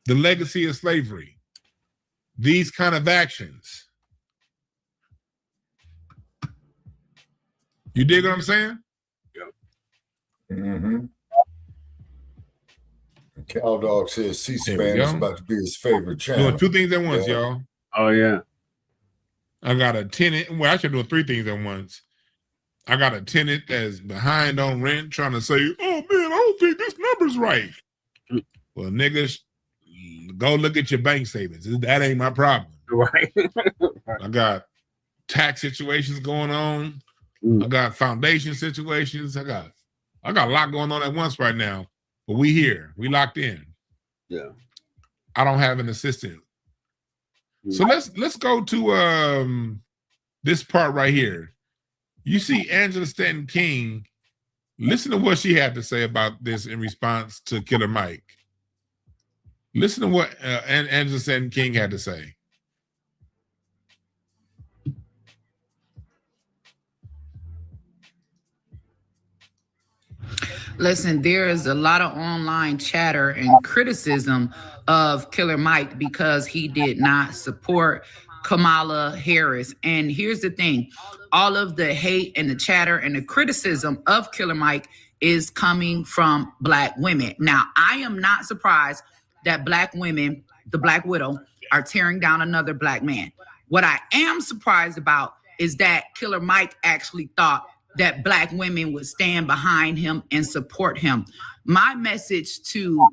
The legacy of slavery. These kind of actions. You dig what I'm saying? Mm-hmm. Cal Dog says C-SPAN is about to be his favorite channel. Doing two things at once, y'all. Oh, yeah. I got a tenant. Well, actually, doing three things at once. I got a tenant that's behind on rent trying to say, oh, man, I don't think this number's right. Well, niggas, go look at your bank statements. That ain't my problem. Right. I got tax situations going on. I got foundation situations. I got a lot going on at once right now. But we here. We locked in. Yeah. I don't have an assistant. So let's go to this part right here. You see Angela Stanton King. Listen to what she had to say about this in response to Killer Mike. Listen to what Anderson King had to say. Listen, there is a lot of online chatter and criticism of Killer Mike because he did not support Kamala Harris. And here's the thing, all of the hate and the chatter and the criticism of Killer Mike is coming from Black women. Now, I am not surprised that Black women, the Black widow, are tearing down another Black man. What I am surprised about is that Killer Mike actually thought that Black women would stand behind him and support him. My message to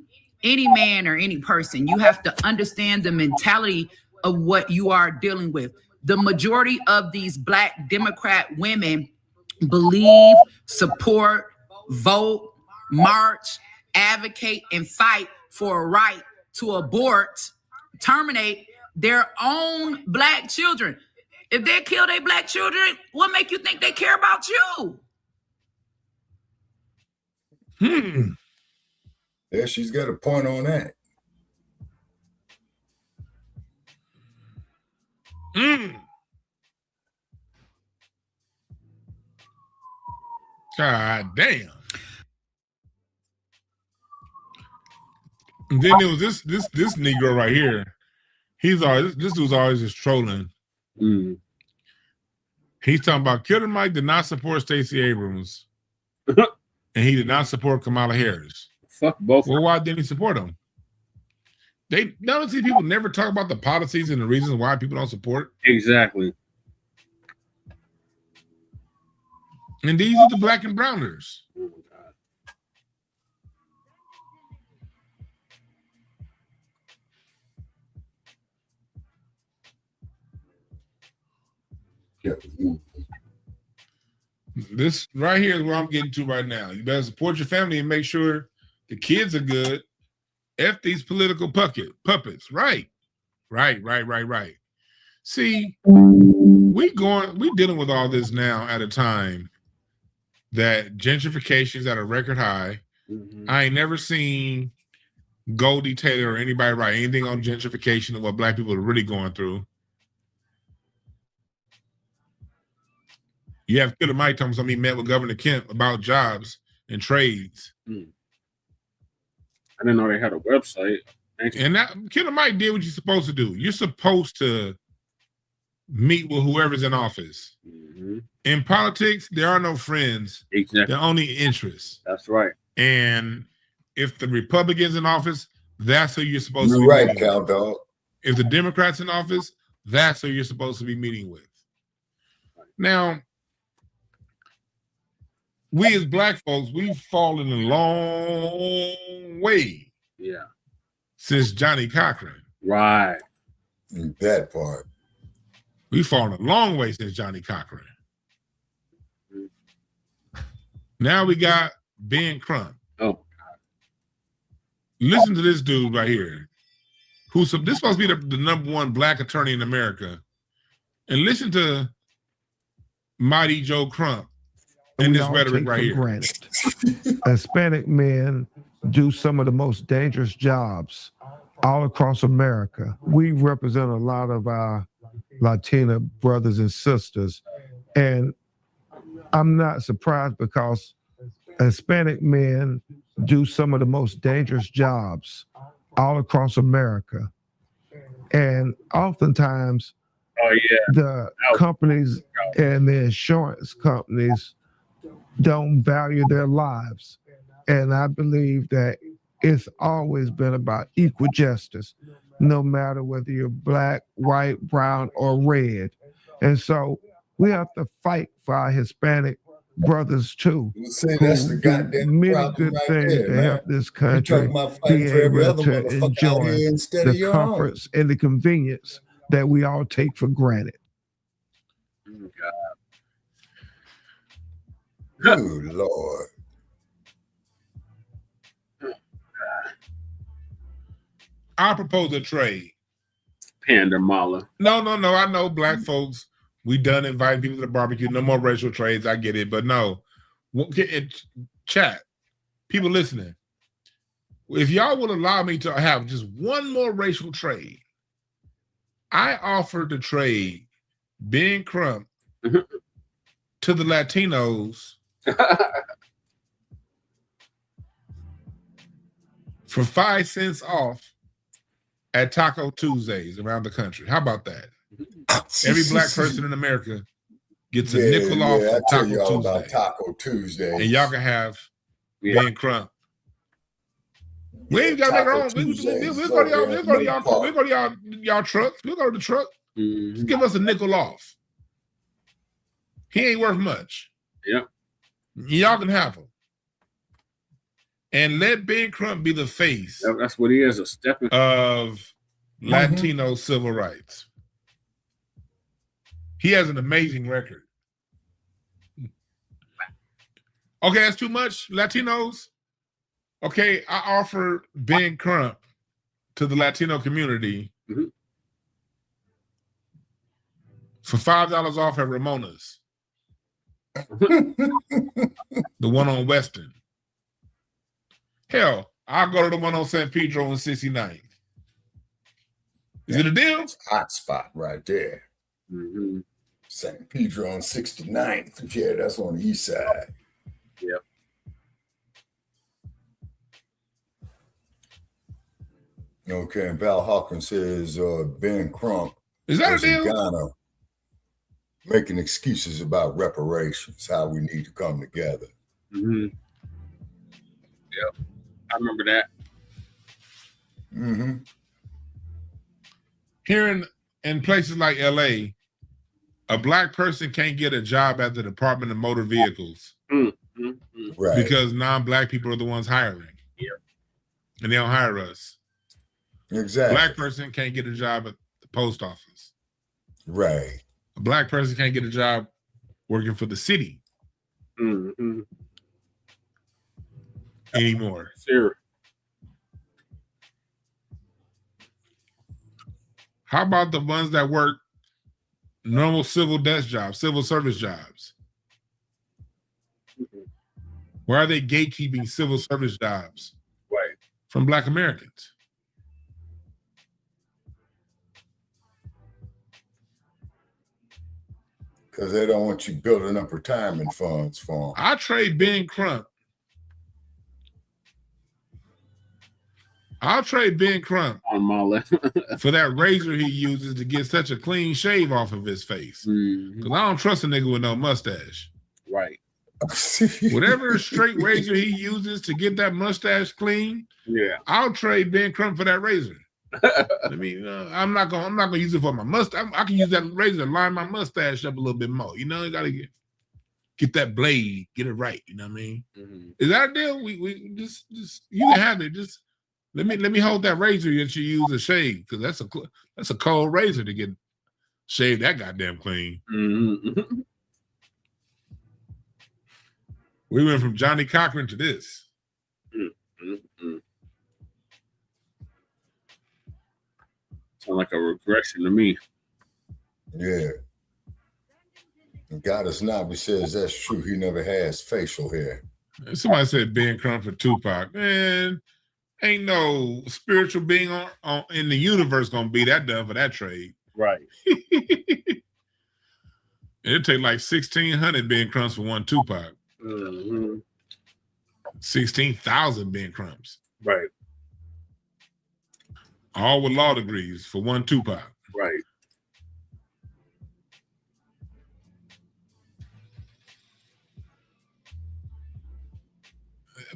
any man or any person, you have to understand the mentality of what you are dealing with. The majority of these Black Democrat women believe, support, vote, march, advocate, and fight for a right to abort, terminate their own Black children. If they kill their Black children, what make you think they care about you? Yeah, she's got a point on that. God damn. And then there was this Negro right here. This dude's always just trolling. He's talking about Killer Mike did not support Stacey Abrams, and he did not support Kamala Harris. Fuck both. Well, why didn't he support them? They none these people never talk about the policies and the reasons why people don't support. Exactly. And these are the Black and Browners. This right here is where I'm getting to right now. You better support your family and make sure the kids are good. F these political puppets. Right. See, we dealing with all this now at a time that gentrification is at a record high. I ain't never seen Goldie Taylor or anybody write anything on gentrification and what Black people are really going through. You have Killer Mike talking something he met with Governor Kemp about jobs and trades. I didn't know they had a website. And that Killer Mike did what you're supposed to do. You're supposed to meet with whoever's in office. In politics, there are no friends. Exactly. They're only interests. That's right. And if the Republicans in office, that's who you're supposed to be right, meeting Cow with. Dog. If the Democrats in office, that's who you're supposed to be meeting with. Now, we as Black folks, we've fallen a long way. Yeah. Since Johnny Cochran. Right. That part. We've fallen a long way since Johnny Cochran. Now we got Ben Crump. Oh. Listen to this dude right here. This supposed to be the number one Black attorney in America. And listen to Mighty Joe Crump and this rhetoric right here. Hispanic men do some of the most dangerous jobs all across America. We represent a lot of our Latino brothers and sisters, and I'm not surprised because Hispanic men do some of the most dangerous jobs all across America. And oftentimes, the companies and the insurance companies don't value their lives. And I believe that it's always been about equal justice, no matter whether you're Black, white, brown, or red. And so we have to fight for our Hispanic brothers too. That's the goddamn many problem good right things there, to man. help this You're country talking about fighting be for every able other to motherfucker out enjoy here instead of the your own. comforts and the convenience that we all take for granted. Good Lord. I propose a trade. Pander Mala. No. I know Black folks, we done inviting people to the barbecue. No more racial trades. I get it. But no. Chat. People listening. if y'all would allow me to have just one more racial trade, I offered to trade Ben Crump to the Latinos for 5 cents off at Taco Tuesdays around the country. How about that? Every black person in America gets a nickel off I of tell Taco y'all Tuesday. about Taco Tuesday. And y'all can have Ben Crump. We ain't got to make our own. We'll go to y'all trucks. We'll go to the truck. Just give us a nickel off. He ain't worth much. Yep. Y'all can have him. And let Ben Crump be the face. That's what he is, a stepping of Latino civil rights. He has an amazing record. Okay, that's too much. Latinos. Okay, I offer Ben Crump to the Latino community for $5 off at Ramona's. The one on Western. Hell, I'll go to the one on San Pedro and 69th. Is it a deal? It's a hot spot right there. San Pedro on 69th. Yeah, that's on the east side. Yep. Okay, and Val Hawkins says Ben Crump is that a in deal? Ghana making excuses about reparations, how we need to come together. Yep. I remember that. Here in places like LA, a black person can't get a job at the Department of Motor Vehicles because non-black people are the ones hiring. And they don't hire us. Exactly. A black person can't get a job at the post office. Right. A black person can't get a job working for the city anymore. Sure. How about the ones that work normal civil desk jobs, civil service jobs? Why are they gatekeeping civil service jobs from Black Americans? Because they don't want you building up retirement funds for them. I trade Ben Crump. I'll trade Ben Crump on my left for that razor he uses to get such a clean shave off of his face. Because I don't trust a nigga with no mustache. Right. Whatever straight razor he uses to get that mustache clean, I'll trade Ben Crump for that razor. I'm not gonna use it for my mustache. I can use that razor to line my mustache up a little bit more. You know, you gotta get that blade, get it right. You know what I mean? Is that a deal? We just you can have it. Just let me hold that razor that you use to shave, because that's a cold razor to get shaved that goddamn clean. We went from Johnny Cochran to this. Sound like a regression to me. Yeah. And Goddess Nabi says that's true. He never has facial hair. Somebody said Ben Crump for Tupac. Man, ain't no spiritual being on in the universe gonna be that done for that trade. Right. It'd take like 1,600 Ben Crumps for one Tupac. 16,000 Ben Crumps. Right. All with law degrees for one Tupac. Right.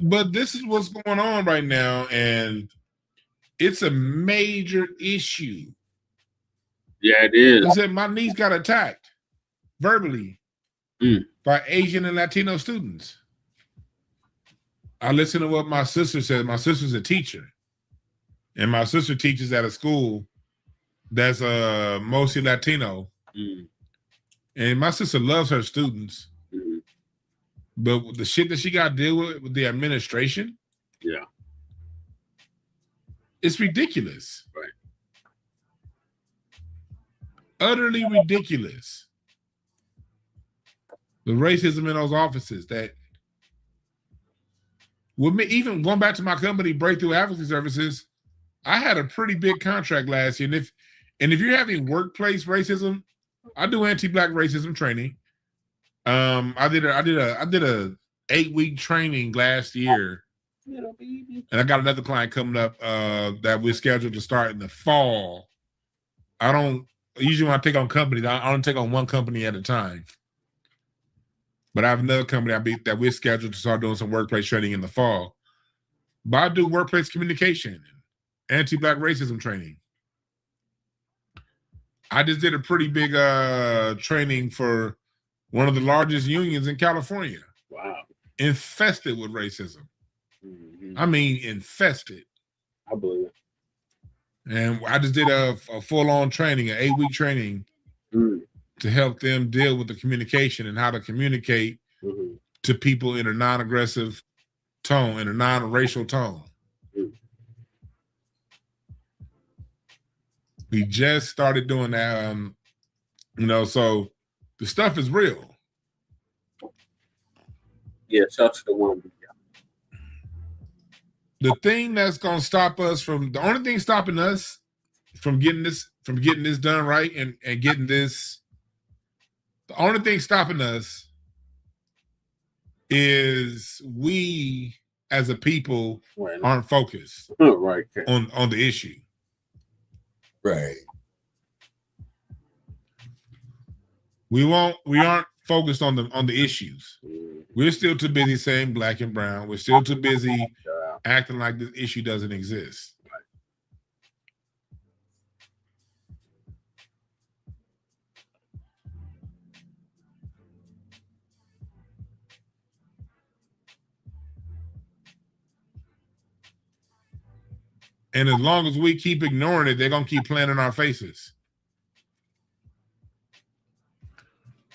But this is what's going on right now, and it's a major issue. Yeah, it is. I said my niece got attacked verbally by Asian and Latino students. I listened to what my sister said. My sister's a teacher, and my sister teaches at a school that's mostly Latino. And my sister loves her students. But the shit that she got to deal with the administration, it's ridiculous. Right. Utterly ridiculous. The racism in those offices that with me, even going back to my company, Breakthrough Advocacy Services, I had a pretty big contract last year. And if you're having workplace racism, I do anti-Black racism training. I did a 8-week training last year. And I got another client coming up that we're scheduled to start in the fall. Usually when I take on companies, I don't take on one company at a time. But I have another company that we're scheduled to start doing some workplace training in the fall. But I do workplace communication, anti-Black racism training. I just did a pretty big training for one of the largest unions in California. Wow. Infested with racism. Mm-hmm. I mean, infested. I believe it. And I just did a full-on training, an 8-week training to help them deal with the communication and how to communicate to people in a non-aggressive tone, in a non-racial tone. We just started doing that, so the stuff is real. Yeah, shout to the one. The thing that's gonna stop us the only thing stopping us from getting this done right and getting this, the only thing stopping us is we as a people aren't focused right on the issue. Right. We aren't focused on the issues. We're still too busy saying Black and brown. We're still too busy acting like this issue doesn't exist. And as long as we keep ignoring it, they're gonna keep playing in our faces.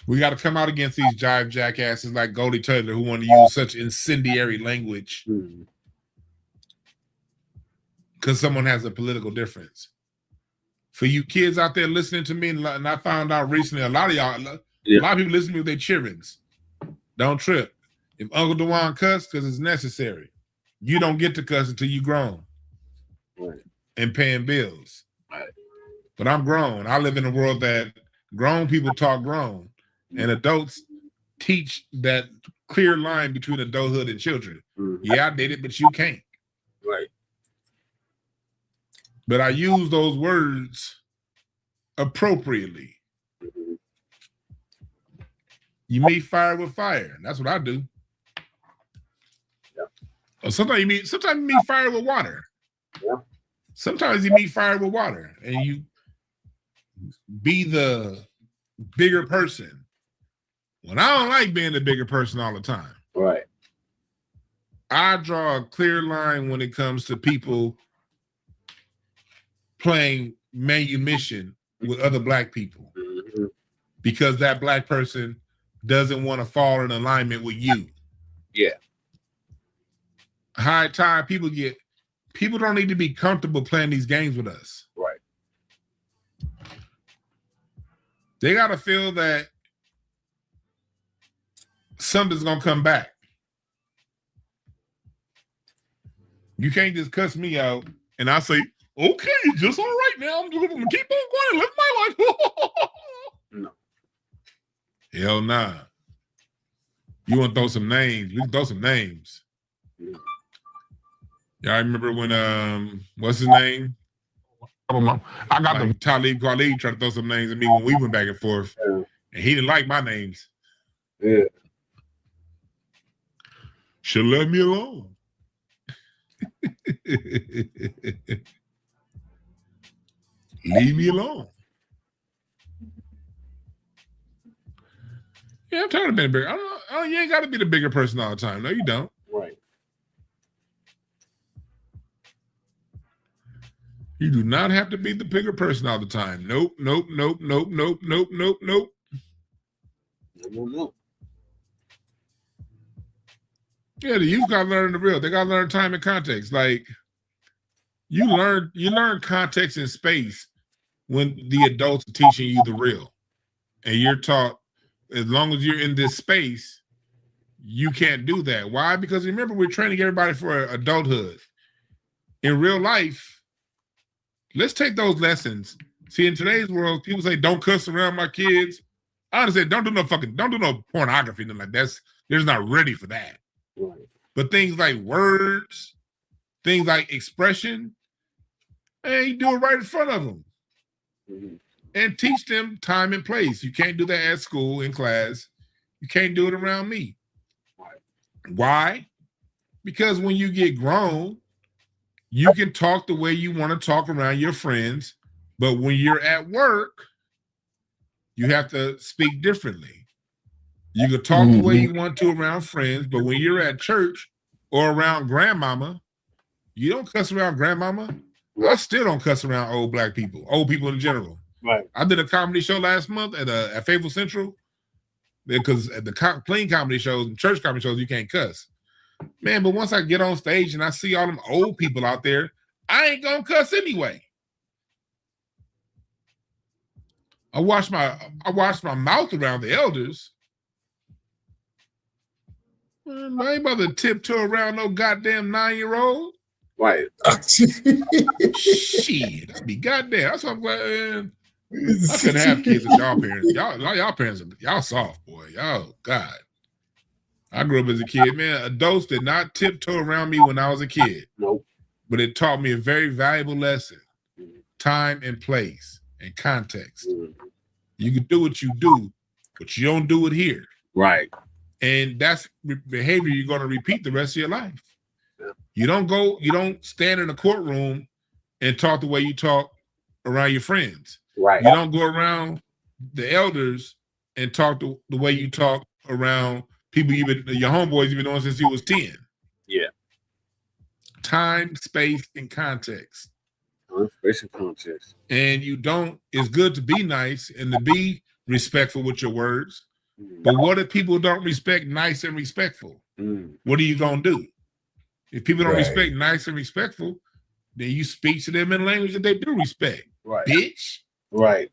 We got to come out against these jive jackasses like Goldie Taylor who want to use such incendiary language because someone has a political difference. For you kids out there listening to me, and I found out recently, a lot of people listen to me with their childrens. Don't trip. If Uncle Dewan cuss, because it's necessary. You don't get to cuss until you grown and paying bills. But I'm grown. I live in a world that grown people talk grown. And adults teach that clear line between adulthood and children. Yeah, I did it, but you can't. Right. But I use those words appropriately. You meet fire with fire. And that's what I do. Or sometimes you meet fire with water. Yeah. Sometimes you meet fire with water, and you be the bigger person. When I don't like being the bigger person all the time. Right. I draw a clear line when it comes to people playing manumission with other Black people. Because that Black person doesn't want to fall in alignment with you. Yeah. High time people don't need to be comfortable playing these games with us. Right. They got to feel that something's gonna come back. You can't just cuss me out and I say, okay, just all right now. I'm gonna keep on going and live my life. No. Hell nah. You want to throw some names? We can throw some names. Y'all remember when what's his name? I got the Talib Kweli trying to throw some names at me when we went back and forth, and he didn't like my names. Yeah. Should let me alone. Leave me alone. Yeah, I'm tired of being bigger. You ain't got to be the bigger person all the time. No, you don't. Right. You do not have to be the bigger person all the time. Nope, nope, nope, nope, nope, nope, nope, nope. No. Yeah, the youth got to learn the real. They got to learn time and context. Like you learn context and space when the adults are teaching you the real, and you're taught as long as you're in this space, you can't do that. Why? Because remember, we're training everybody for adulthood. In real life, let's take those lessons. See, in today's world, people say, don't cuss around my kids. I understand, don't do no pornography, nothing like that. They're just not ready for that. Right. But things like words, things like expression, hey, you do it right in front of them. And teach them time and place. You can't do that at school, in class. You can't do it around me. Why? Because when you get grown, you can talk the way you want to talk around your friends, but when you're at work, you have to speak differently. You can talk the way you want to around friends, but when you're at church or around grandmama, you don't cuss around grandmama. I still don't cuss around old black people, old people in general. Right. I did a comedy show last month at Faithful Central, because at the clean comedy shows and church comedy shows, you can't cuss. Man, but once I get on stage and I see all them old people out there, I ain't gonna cuss anyway. I wash my mouth around the elders. Man, I ain't about to tiptoe around no goddamn 9-year-old. Right. Shit, I'd be goddamn. That's what I'm glad. I couldn't have kids as y'all parents. Y'all parents, y'all soft, boy. Y'all, God. I grew up as a kid, man. Adults did not tiptoe around me when I was a kid. Nope. But it taught me a very valuable lesson. Time and place and context. You can do what you do, but you don't do it here. Right. And that's behavior you're going to repeat the rest of your life. You don't stand in a courtroom and talk the way you talk around your friends. Right. You don't go around the elders and talk the way you talk around people your homeboys you've been known since you was 10. Yeah. Time, space, and context. Time, space, and context. And it's good to be nice and to be respectful with your words. But what if people don't respect nice and respectful? What are you going to do? If people don't respect nice and respectful, then you speak to them in language that they do respect. Right. Bitch. Right.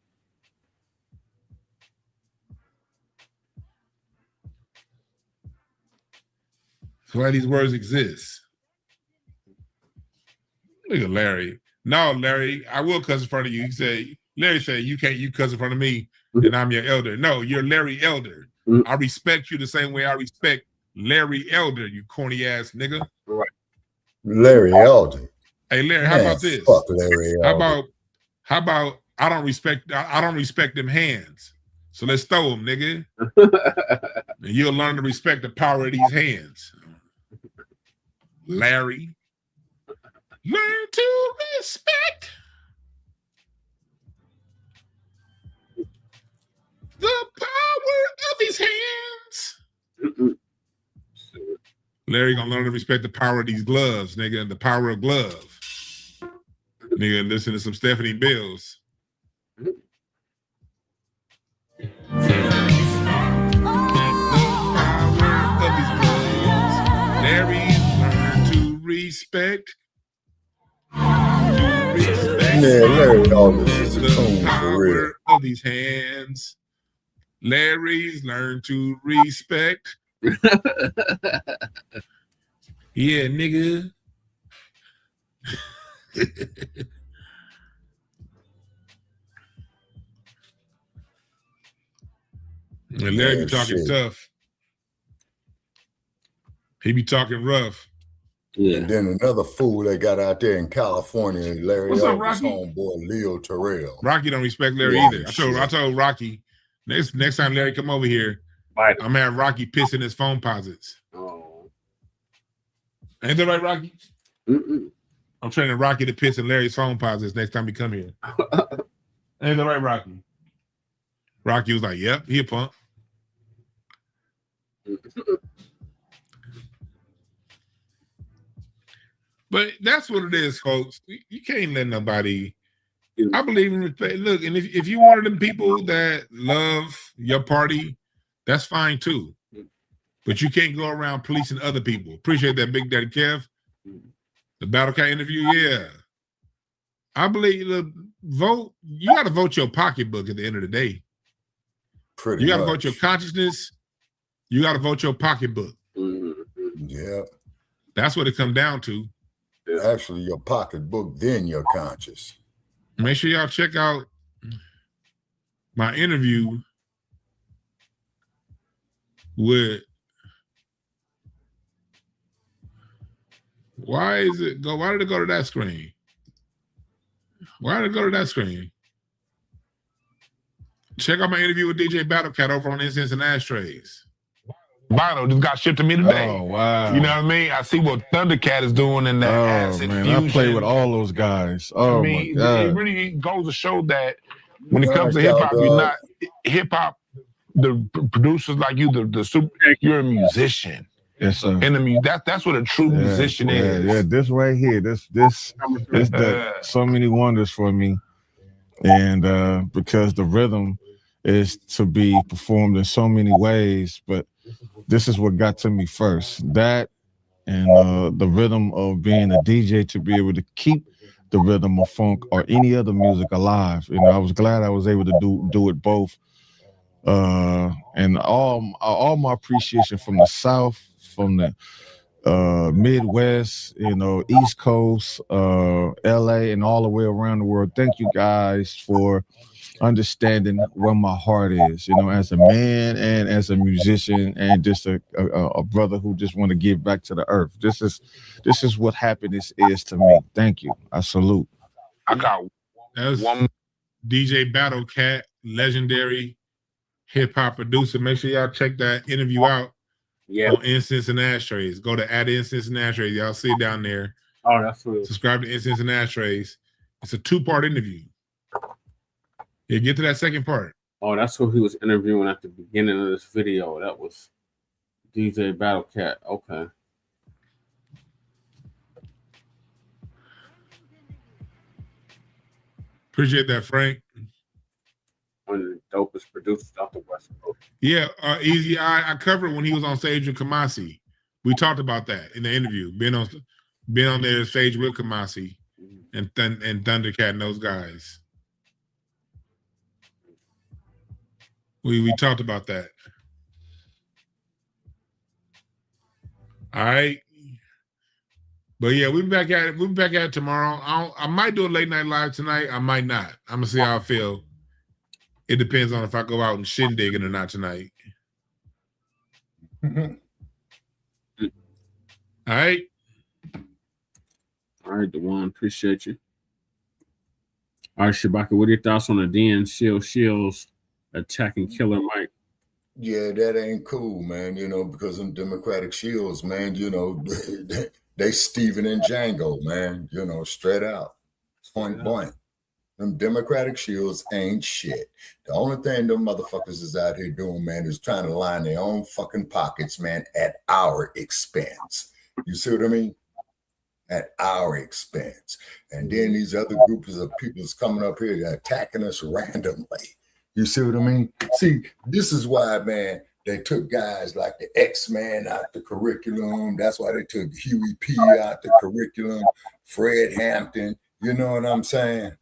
That's why these words exist. Look at Larry. No, Larry, I will cuss in front of you. Larry said, you cuss in front of me, and I'm your elder. No, you're Larry Elder. I respect you the same way I respect Larry Elder, you corny ass nigga. Right. Larry Elder. Hey, Larry, how about this? Fuck Larry Elder. How about I don't respect them hands. So let's throw them, nigga. And you'll learn to respect the power of these hands. Larry. Learn to respect the power of his hands. Larry gonna learn to respect the power of these gloves, nigga, and the power of glove. Nigga, listen to some Stephanie Bills. Larry learn to respect. Larry always is a coon for real. Of these hands. Larry's learn to respect. Yeah, nigga. And Larry be talking tough. He be talking rough. Yeah. And then another fool that got out there in California, Larry What's up, Elder's Rocky? homeboy, Leo Terrell. Rocky don't respect Larry either. I told Rocky, next time Larry come over here, I'm gonna have Rocky piss in his phone posits. Oh. Ain't that right, Rocky? I'm training Rocky to piss in Larry's phone posits next time he come here. Ain't that right, Rocky? Rocky was like, yep, he a punk. But that's what it is, folks. You can't let nobody. I believe in respect. Look, and if you one of them people that love your party, that's fine too. But you can't go around policing other people. Appreciate that, Big Daddy Kev. The Battle Cat interview, yeah. I believe the vote. You got to vote your pocketbook at the end of the day. You got to vote your consciousness. You got to vote your pocketbook. Yeah. That's what it comes down to. Actually, your pocketbook, then your conscious. Make sure y'all check out my interview with. Why did it go to that screen? Why did it go to that screen? Check out my interview with DJ Battlecat over on Incense and Ashtrays. Vinyl just got shipped to me today. Oh, wow. You know what I mean? I see what Thundercat is doing in that acid man, fusion. I play with all those guys. Oh, I mean, my God. it really goes to show that when it comes to hip hop, you're not hip hop. The producers like you, the super, you're a musician. Yes, sir. And that's what a true musician is. Yeah, this right here, this did so many wonders for me. And because the rhythm is to be performed in so many ways, but this is what got to me first. That and the rhythm of being a DJ, to be able to keep the rhythm of funk or any other music alive. You know, I was glad I was able to do it both. And all my appreciation from the South, from the Midwest, you know, East Coast, LA, and all the way around the world. Thank you guys for understanding where my heart is, you know, as a man and as a musician and just a brother who just want to give back to the earth. This is what happiness is to me. Thank you. I salute. I got one DJ Battlecat, legendary hip hop producer. Make sure y'all check that interview out. Yeah. On Incense and Ashtrays. Go to @Incense and Ashtrays. Y'all see it down there. Oh, that's real. Subscribe to Incense and Ashtrays. It's a 2-part interview. Yeah, get to that second part. Oh, that's who he was interviewing at the beginning of this video. That was DJ Battlecat. Okay. Appreciate that, Frank. One of the dopest producers out the West Coast. Yeah, Easy Eye. I covered when he was on stage with Kamasi. We talked about that in the interview. Being on their stage with Kamasi and Thundercat and those guys. We talked about that. All right. But yeah, we'll be back at it tomorrow. I might do a late night live tonight. I might not. I'm gonna see how I feel. It depends on if I go out and shindigging or not tonight. All right. All right, Dewan, appreciate you. All right, Shabaka, what are your thoughts on the DN Shills attacking Killer Mike? Yeah, that ain't cool, man, you know, because them Democratic Shills, man, you know, they Steven and Django, man, you know, straight out, point blank. Them Democratic Shills ain't shit. The only thing them motherfuckers is out here doing, man, is trying to line their own fucking pockets, man, at our expense. You see what I mean? At our expense. And then these other groups of people is coming up here attacking us randomly. You see what I mean? See, this is why, man, they took guys like the X-Man out the curriculum. That's why they took Huey P out the curriculum, Fred Hampton. You know what I'm saying?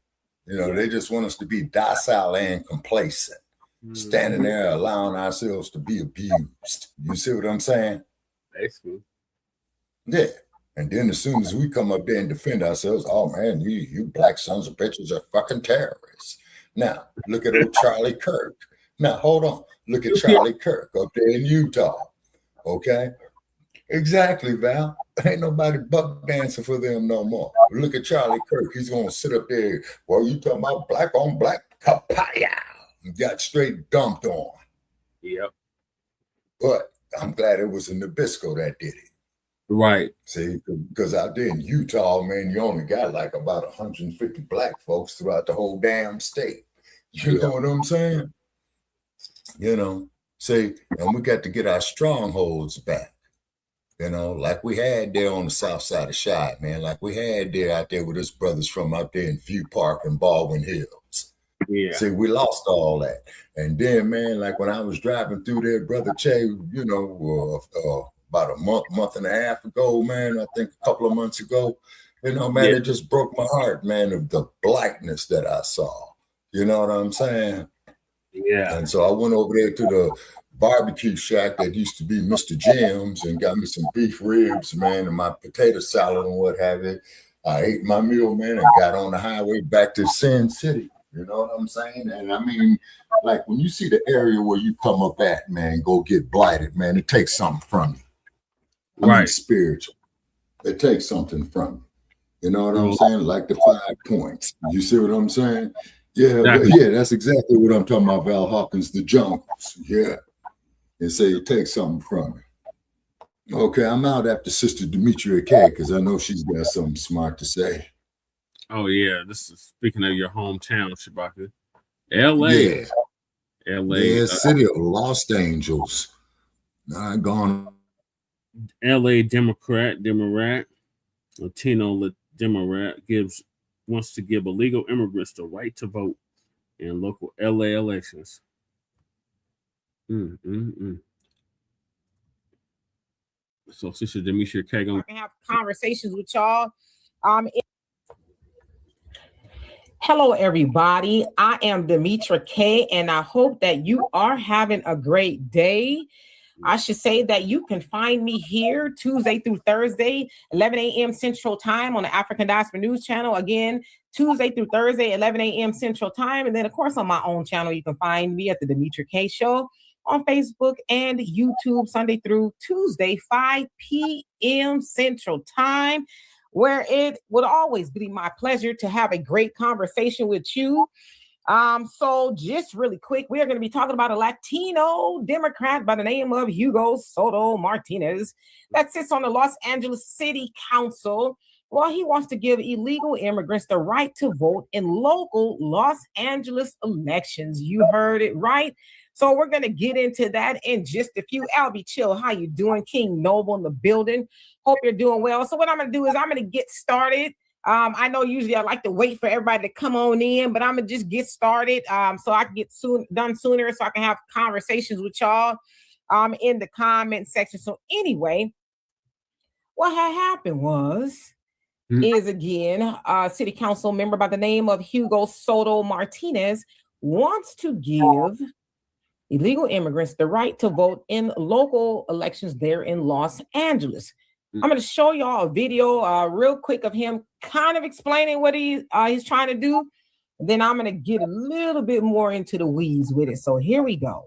You know, they just want us to be docile and complacent, standing there allowing ourselves to be abused. You see what I'm saying? Basically. Yeah. And then as soon as we come up there and defend ourselves, oh, man, you black sons of bitches are fucking terrorists. Now, look at old Charlie Kirk. Now, hold on. Look at Charlie Kirk up there in Utah. Okay? Exactly, Val. Ain't nobody buck dancing for them no more. Look at Charlie Kirk. He's going to sit up there. Well, you talking about black on black? Kapaya. Got straight dumped on. Yep. But I'm glad it was in Nabisco that did it. Right. See, because out there in Utah, man, you only got like about 150 black folks throughout the whole damn state. You know what I'm saying? You know, see, and we got to get our strongholds back. You know, like we had there on the south side of Chi, man, like we had there out there with us brothers from out there in View Park and Baldwin Hills. Yeah. See, we lost all that. And then, man, like when I was driving through there, Brother Che, you know, about a month and a half ago, man, I think a couple of months ago, you know, man, it just broke my heart, man, of the blackness that I saw. You know what I'm saying? Yeah. And so I went over there to the barbecue shack that used to be Mr. Jim's and got me some beef ribs, man, and my potato salad and what have you. I ate my meal, man, and got on the highway back to Sin City. You know what I'm saying? And I mean, like when you see the area where you come up at, man, go get blighted, man, it takes something from you. I mean, spiritual. It takes something from you. You know what I'm saying? Like the 5 points. You see what I'm saying? Yeah, yeah, that's exactly what I'm talking about, Val Hawkins, the Jungles. Yeah. And say it takes something from me. Okay, I'm out after Sister Demetria K because I know she's got something smart to say. Oh, yeah. This is speaking of your hometown, Shabaka. LA. Yeah. LA. Yeah, city of Lost Angels. Gone. LA Democrat, Latino Democrat wants to give illegal immigrants the right to vote in local LA elections. So Sister Demetria K I can have conversations with y'all. Hello, everybody. I am Demetria K, and I hope that you are having a great day. I should say that you can find me here Tuesday through Thursday, 11 a.m. Central Time on the African Diaspora News Channel. Again, Tuesday through Thursday, 11 a.m. Central Time. And then, of course, on my own channel, you can find me at the Demetria K Show on Facebook and YouTube Sunday through Tuesday, 5 p.m. Central Time, where it would always be my pleasure to have a great conversation with you. So just really quick, we are going to be talking about a Latino Democrat by the name of Hugo Soto Martinez that sits on the Los Angeles City Council. Well, he wants to give illegal immigrants the right to vote in local Los Angeles elections. You heard it right. So we're going to get into that in just a few. Albie Chill, how you doing? King Noble in the building. Hope you're doing well. So what I'm going to do is I'm going to get started. I know usually I like to wait for everybody to come on in, but I'm going to just get started so I can get done sooner so I can have conversations with y'all in the comment section. So anyway, what had happened is again, a city council member by the name of Hugo Soto Martinez wants to give illegal immigrants the right to vote in local elections there in Los Angeles. I'm going to show y'all a video real quick of him kind of explaining what he's trying to do. Then I'm going to get a little bit more into the weeds with it. So here we go.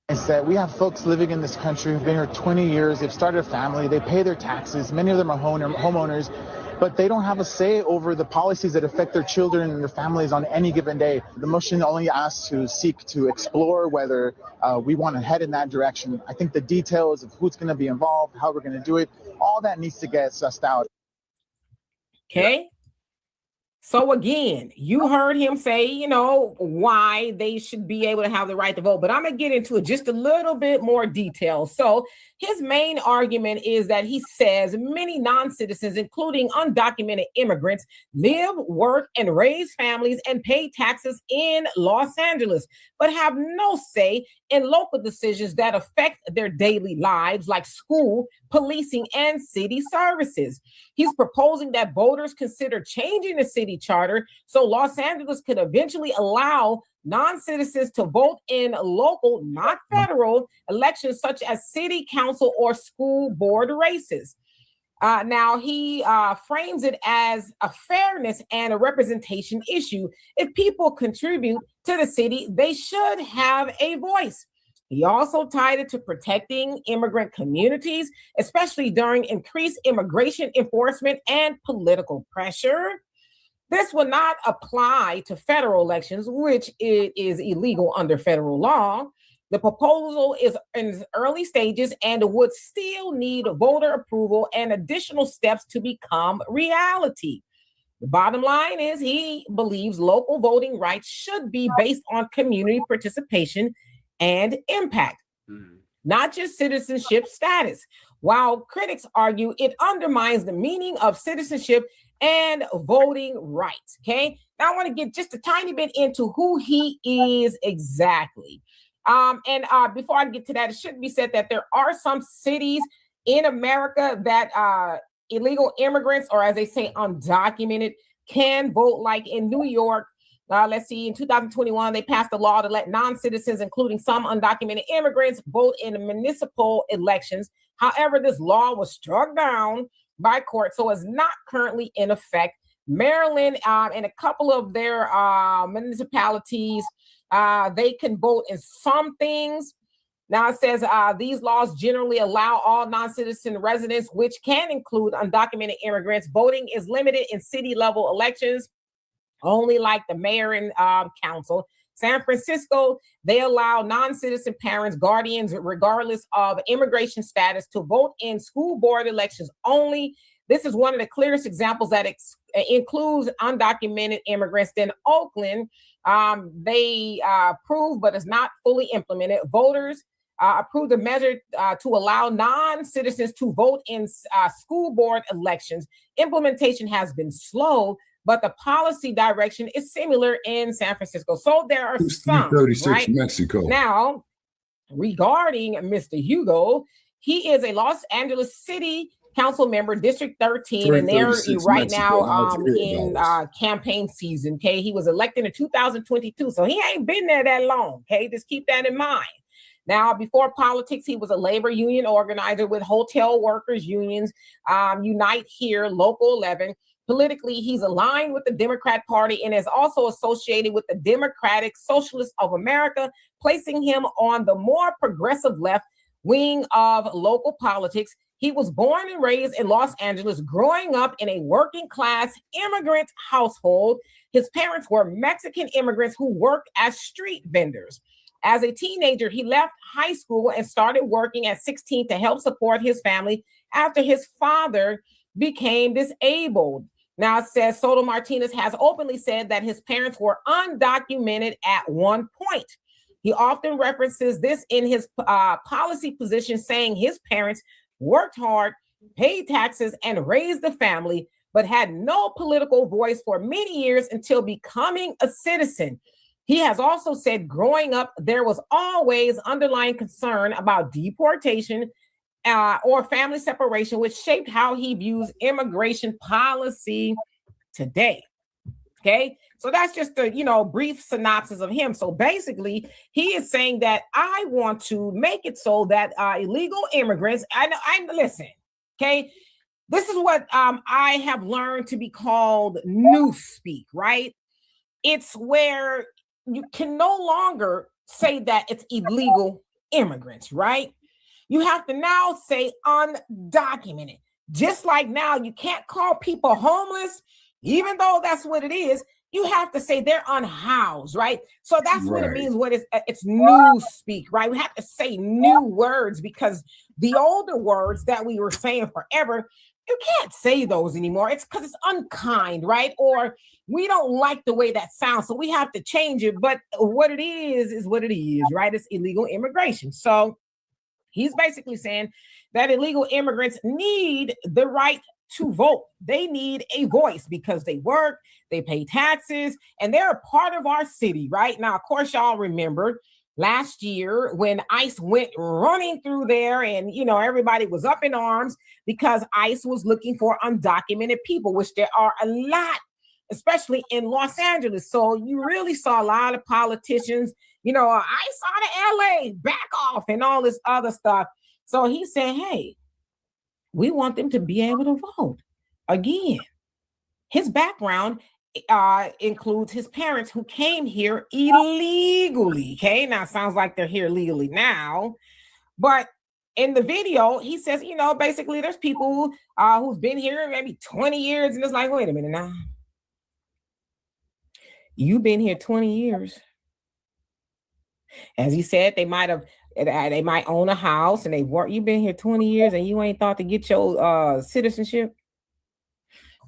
Is that we have folks living in this country who've been here 20 years, they've started a family, they pay their taxes, many of them are homeowners, but they don't have a say over the policies that affect their children and their families on any given day. The motion only asks to seek to explore whether we want to head in that direction. I think the details of who's going to be involved, how we're going to do it, all that needs to get sussed out. Okay. So again, you heard him say, you know, why they should be able to have the right to vote, but I'm going to get into it just a little bit more detail. So his main argument is that he says many non-citizens, including undocumented immigrants, live, work, and raise families and pay taxes in Los Angeles, but have no say in local decisions that affect their daily lives, like school, policing, and city services. He's proposing that voters consider changing the city charter so Los Angeles could eventually allow non-citizens to vote in local, not federal, elections such as city council or school board races. Now, he frames it as a fairness and a representation issue. If people contribute to the city, they should have a voice. He also tied it to protecting immigrant communities, especially during increased immigration enforcement and political pressure. This will not apply to federal elections, which it is illegal under federal law. The proposal is in its early stages and would still need voter approval and additional steps to become reality. The bottom line is he believes local voting rights should be based on community participation and impact, not just citizenship status. While critics argue it undermines the meaning of citizenship and voting rights. Okay, now I want to get just a tiny bit into who he is exactly. Before I get to that, it should be said that there are some cities in America that illegal immigrants, or as they say, undocumented, can vote, like in New York. Let's see, in 2021, they passed a law to let non-citizens, including some undocumented immigrants, vote in municipal elections. However, this law was struck down by court, so it's not currently in effect. Maryland and a couple of their municipalities, they can vote in some things. Now it says these laws generally allow all non-citizen residents, which can include undocumented immigrants. Voting is limited in city-level elections, only like the mayor and council. San Francisco, they allow non-citizen parents, guardians, regardless of immigration status, to vote in school board elections only. This is one of the clearest examples that includes undocumented immigrants. Then Oakland, they approved, but it's not fully implemented. Voters approved a measure to allow non-citizens to vote in school board elections. Implementation has been slow, but the policy direction is similar in San Francisco. So there are some, 36 right? Mexico. Now, regarding Mr. Hugo, he is a Los Angeles City Council member, District 13, and they're right now in campaign season, okay? He was elected in 2022, so he ain't been there that long, okay? Just keep that in mind. Now, before politics, he was a labor union organizer with hotel workers unions, Unite Here, Local 11. Politically, he's aligned with the Democrat Party and is also associated with the Democratic Socialists of America, placing him on the more progressive left wing of local politics. He was born and raised in Los Angeles, growing up in a working class immigrant household. His parents were Mexican immigrants who worked as street vendors. As a teenager, he left high school and started working at 16 to help support his family after his father became disabled. Now, it says Soto Martinez has openly said that his parents were undocumented at one point. He often references this in his policy position, saying his parents worked hard, paid taxes, and raised the family, but had no political voice for many years until becoming a citizen. He has also said growing up, there was always underlying concern about deportation or family separation, which shaped how he views immigration policy today. Okay, so that's just a brief synopsis of him. So basically, he is saying that I want to make it so that illegal immigrants, I listen, okay, this is what I have learned to be called newspeak, right? It's where you can no longer say that it's illegal immigrants, right? You have to now say undocumented. Just like now, you can't call people homeless, even though that's what it is. You have to say they're unhoused, right? So that's what it means. It's new speak, right? We have to say new words because the older words that we were saying forever, you can't say those anymore. It's because it's unkind, right? Or we don't like the way that sounds, so we have to change it. But what it is what it is, right? It's illegal immigration. So he's basically saying that illegal immigrants need the right to vote. They need a voice because they work, they pay taxes, and they're a part of our city, right? Now, of course, y'all remember last year when ICE went running through there and, everybody was up in arms because ICE was looking for undocumented people, which there are a lot, especially in Los Angeles. So you really saw a lot of politicians, ICE out of LA, back off and all this other stuff. So he said, hey, we want them to be able to vote. Again, his background includes his parents who came here illegally. Okay, now it sounds like they're here legally now, but in the video, he says, basically there's people who've been here maybe 20 years, and it's like, wait a minute now. You've been here 20 years. As he said, they might own a house and you've been here 20 years and you ain't thought to get your citizenship.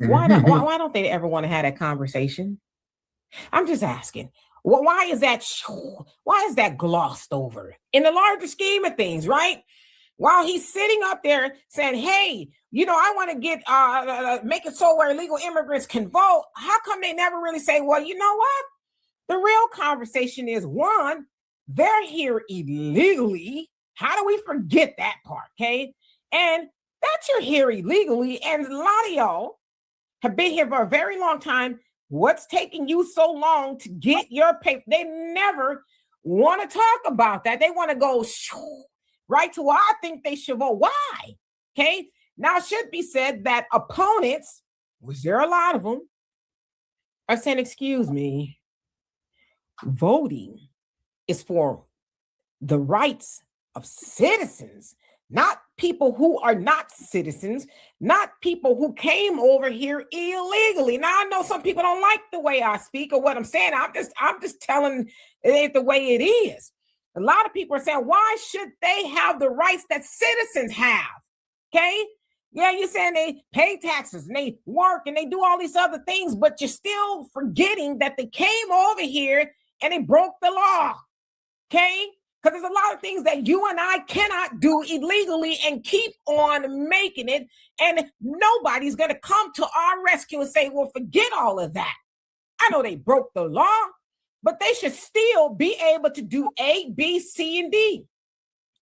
Why don't they ever want to have that conversation? I'm just asking. Why is that glossed over in the larger scheme of things, right? While he's sitting up there saying, hey, I want to get make it so where illegal immigrants can vote. How come they never really say, well, you know what? The real conversation is, one, they're here illegally. How do we forget that part, okay? And that you're here illegally, and a lot of y'all have been here for a very long time what's taking you so long to get your paper? They never want to talk about that. They want to go right to where I think they should vote. Why? Okay. Now, it should be said that opponents, which there are a lot of them, are saying, excuse me, voting is for the rights of citizens, not people who are not citizens, not people who came over here illegally. Now, I know some people don't like the way I speak or what I'm saying. I'm just telling it the way it is. A lot of people are saying, why should they have the rights that citizens have? Okay? Yeah, you're saying they pay taxes and they work and they do all these other things, but you're still forgetting that they came over here and they broke the law. Okay? Because there's a lot of things that you and I cannot do illegally and keep on making it. And nobody's going to come to our rescue and say, well, forget all of that. I know they broke the law, but they should still be able to do A, B, C, and D.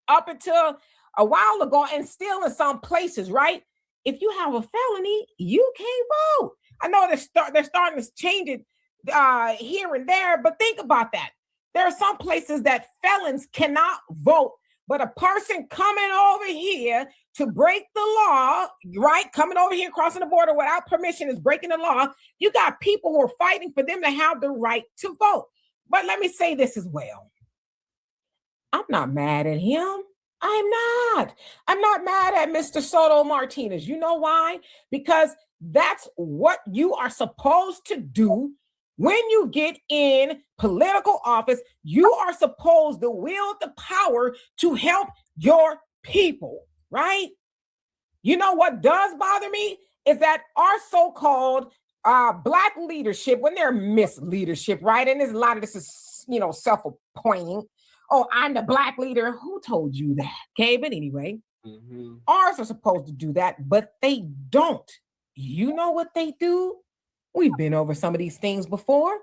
Up until a while ago, and still in some places, right? If you have a felony, you can't vote. I know they're starting to change it here and there, but think about that. There are some places that felons cannot vote, but a person coming over here to break the law, right? Coming over here, crossing the border without permission is breaking the law. You got people who are fighting for them to have the right to vote. But let me say this as well. I'm not mad at him. I'm not mad at Mr. Soto Martinez. You know why? Because that's what you are supposed to do. When you get in political office, you are supposed to wield the power to help your people, right? You know what does bother me is that our so-called Black leadership, when they're misleadership, right? And there's a lot of this is, self-appointing. Oh, I'm the Black leader. Who told you that? Okay, but anyway, ours are supposed to do that, but they don't. You know what they do? We've been over some of these things before.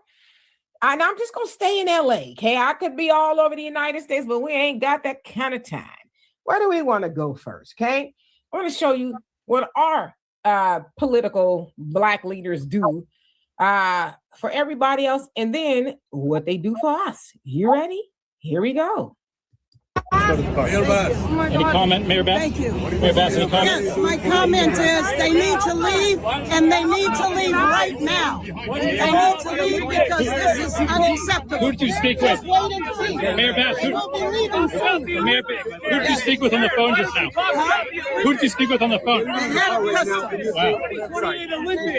And I'm just going to stay in LA. Okay, I could be all over the United States, but we ain't got that kind of time. Where do we want to go first? Okay, I want to show you what our political Black leaders do for everybody else, and then what they do for us. You ready? Here we go. Mayor Bass. Any comment, Mayor Bass? Thank you. Mayor Bass, any comment? Yes, my comment is they need to leave, and they need to leave right now. They need to leave because this is unacceptable. Who did you speak with? Just wait and see. Mayor Bass, They will be leaving soon. Mayor, who did you speak with on the phone just now? Who did you speak with on the phone? I had a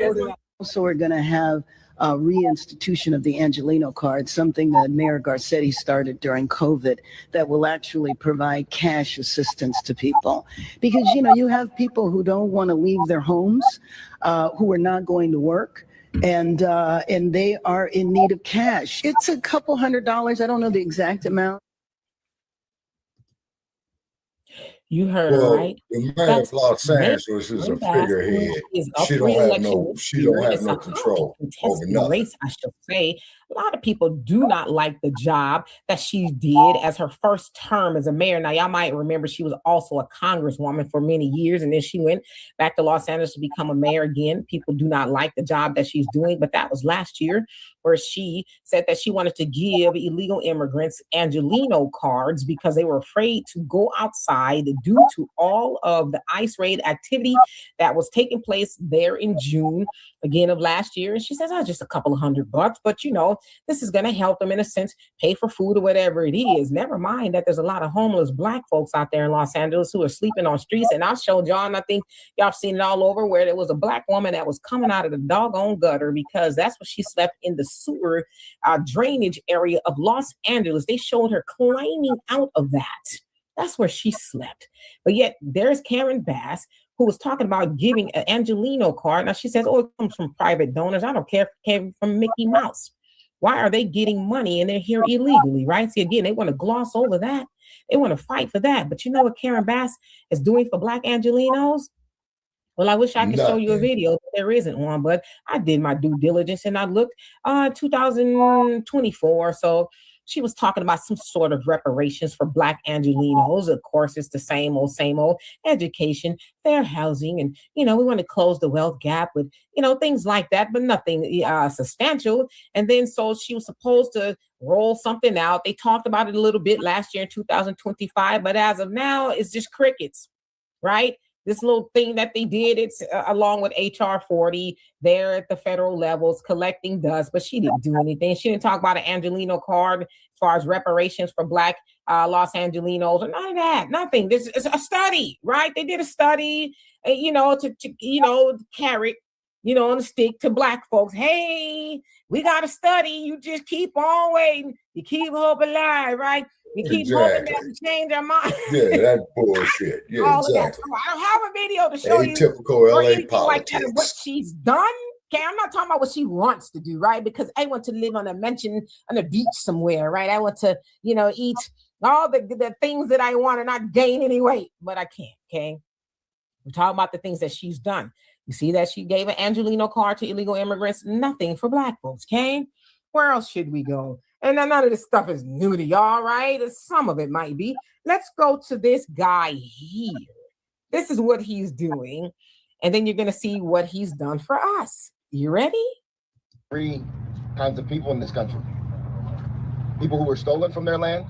pistol. Also, we're going to have a reinstitution of the Angelino card, something that Mayor Garcetti started during COVID that will actually provide cash assistance to people. Because, you have people who don't want to leave their homes, who are not going to work, and they are in need of cash. It's a couple $100. I don't know the exact amount. You heard her, right? The mayor of Los Angeles is a figurehead. She don't have no control over nothing. Race, I should say. A lot of people do not like the job that she did as her first term as a mayor. Now, y'all might remember she was also a congresswoman for many years, and then she went back to Los Angeles to become a mayor again. People do not like the job that she's doing, but that was last year where she said that she wanted to give illegal immigrants Angelino cards because they were afraid to go outside due to all of the ICE raid activity that was taking place there in June, again, of last year. And she says, just a couple of $100, but this is going to help them in a sense, pay for food or whatever it is. Never mind that there's a lot of homeless Black folks out there in Los Angeles who are sleeping on streets. And I showed y'all, and I think y'all seen it all over, where there was a Black woman that was coming out of the doggone gutter because that's what she slept in the sewer drainage area of Los Angeles. They showed her climbing out of that. That's where she slept. But yet there's Karen Bass, who was talking about giving an Angelino card. Now she says, it comes from private donors. I don't care if it came from Mickey Mouse. Why are they getting money and they're here illegally, right? See, again, they want to gloss over that. They want to fight for that. But you know what Karen Bass is doing for Black Angelinos? Well, I wish I could show you a video, but there isn't one. But I did my due diligence and I looked 2024. So She was talking about some sort of reparations for Black Angelinos. Of course, it's the same old education, fair housing, and, we want to close the wealth gap with, things like that, but nothing substantial. And then so she was supposed to roll something out. They talked about it a little bit last year in 2025, but as of now, it's just crickets, right? This little thing that they did, it's along with HR 40 there at the federal levels collecting dust, but she didn't do anything. She didn't talk about an Angelino card as far as reparations for Black Los Angelinos or none of that, nothing. This is a study, right? They did a study, to carrot, on the stick to Black folks. Hey, we got a study. You just keep on waiting. You keep hope alive, right? You keep hoping that we change our mind. Yeah, that's bullshit. Yeah, all exactly. Of that. I don't have a video to show you atypical or LA anything politics. like that of what she's done. Okay, I'm not talking about what she wants to do, right? Because I want to live on a beach somewhere, right? I want to, eat all the things that I want and not gain any weight, but I can't. Okay, we're talking about the things that she's done. You see that she gave an Angelino card to illegal immigrants, nothing for Black folks. Okay, where else should we go? And none of this stuff is new to y'all, right? Some of it might be. Let's go to this guy here. This is what he's doing. And then you're going to see what he's done for us. You ready? 3 kinds of people in this country. People who were stolen from their land,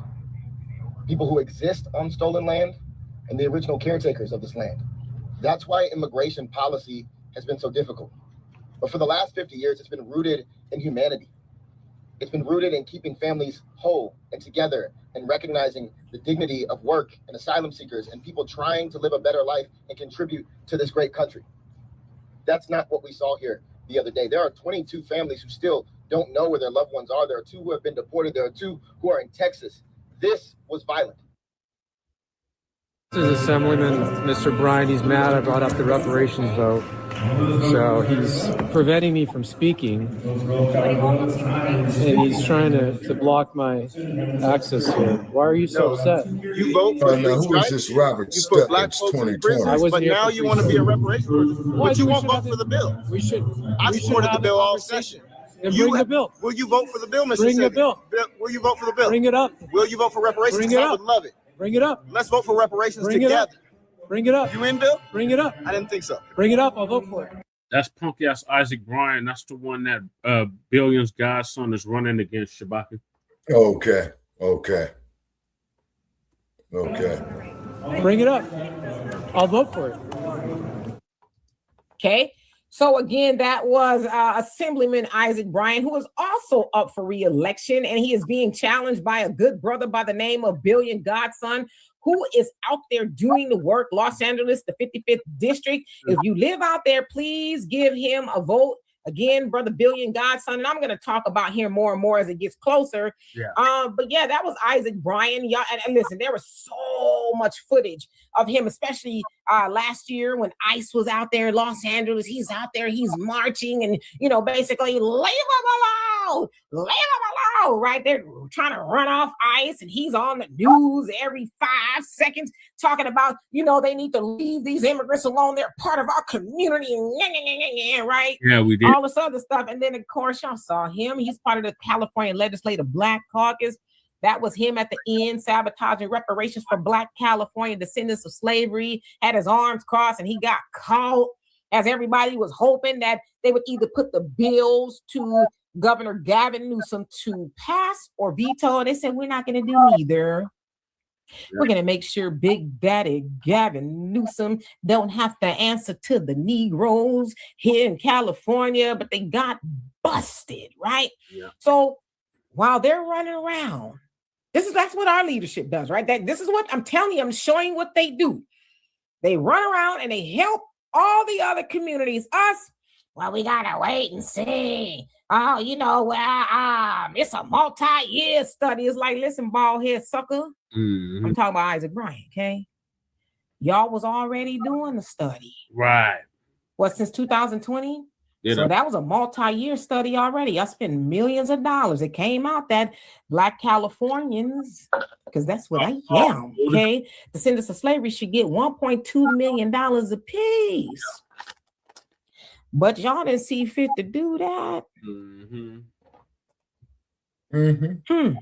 people who exist on stolen land, and the original caretakers of this land. That's why immigration policy has been so difficult. But for the last 50 years, it's been rooted in humanity. It's been rooted in keeping families whole and together and recognizing the dignity of work and asylum seekers and people trying to live a better life and contribute to this great country. That's not what we saw here the other day. There are 22 families who still don't know where their loved ones are. There are 2 who have been deported. There are 2 who are in Texas. This was violent. This is Assemblyman Mr. Bryan. He's mad I brought up the reparations vote. So he's preventing me from speaking. And he's trying to block my access here. Why are you so upset? You vote for who is this Robert you put Black Stephens, folks in 2020? prison, but now you want to be a reparations person. But you won't vote for the bill. I supported the bill all session. Then bring the bill. Will you vote for the bill, Mr. Bring the Senator? bill. Will you vote for the bill? Bring it up. Will you vote for reparations? Bring it I up. would love it. Bring it up. Let's vote for reparations Bring it together. up. Bring it up. You in, Bill? Bring it up. I didn't think so. Bring it up. I'll vote for it. That's punk ass Isaac Bryan. That's the one that Billion's godson is running against, Shabaka. Okay. Bring it up. I'll vote for it. Okay. So again, that was Assemblyman Isaac Bryan, who is also up for re-election, and he is being challenged by a good brother by the name of Billion Godson, who is out there doing the work. Los Angeles, the 55th district. If you live out there, please give him a vote. Again, Brother Billion Godson, and I'm going to talk about him more and more as it gets closer. Yeah. But yeah, that was Isaac Bryan. Y'all, and listen, there was so much footage of him, especially last year when ICE was out there in Los Angeles. He's out there, he's marching, and basically leave him alone, right? They're trying to run off ICE, and he's on the news every 5 seconds talking about, they need to leave these immigrants alone. They're part of our community, right? Yeah, we did. All this other stuff. And then, of course, y'all saw him. He's part of the California Legislative Black Caucus. That was him at the end, sabotaging reparations for Black California descendants of slavery, had his arms crossed, and he got caught as everybody was hoping that they would either put the bills to Governor Gavin Newsom to pass or veto. They said, we're not going to do neither. We're going to make sure Big Daddy Gavin Newsom don't have to answer to the Negroes here in California, but they got busted, right? Yeah. So while they're running around, that's what our leadership does, right? This is what I'm telling you, I'm showing what they do. They run around and they help all the other communities. Us, well, we got to wait and see. Oh, it's a multi-year study. It's like, listen, bald head sucker. Mm-hmm. I'm talking about Isaac Bryan, okay? Y'all was already doing the study. Right. What, since 2020? Yeah. So that was a multi-year study already. I spent millions of dollars. It came out that Black Californians, because that's what I am, okay? Descendants of slavery should get $1.2 million apiece. But y'all didn't see fit to do that. Mm-hmm. Mm-hmm.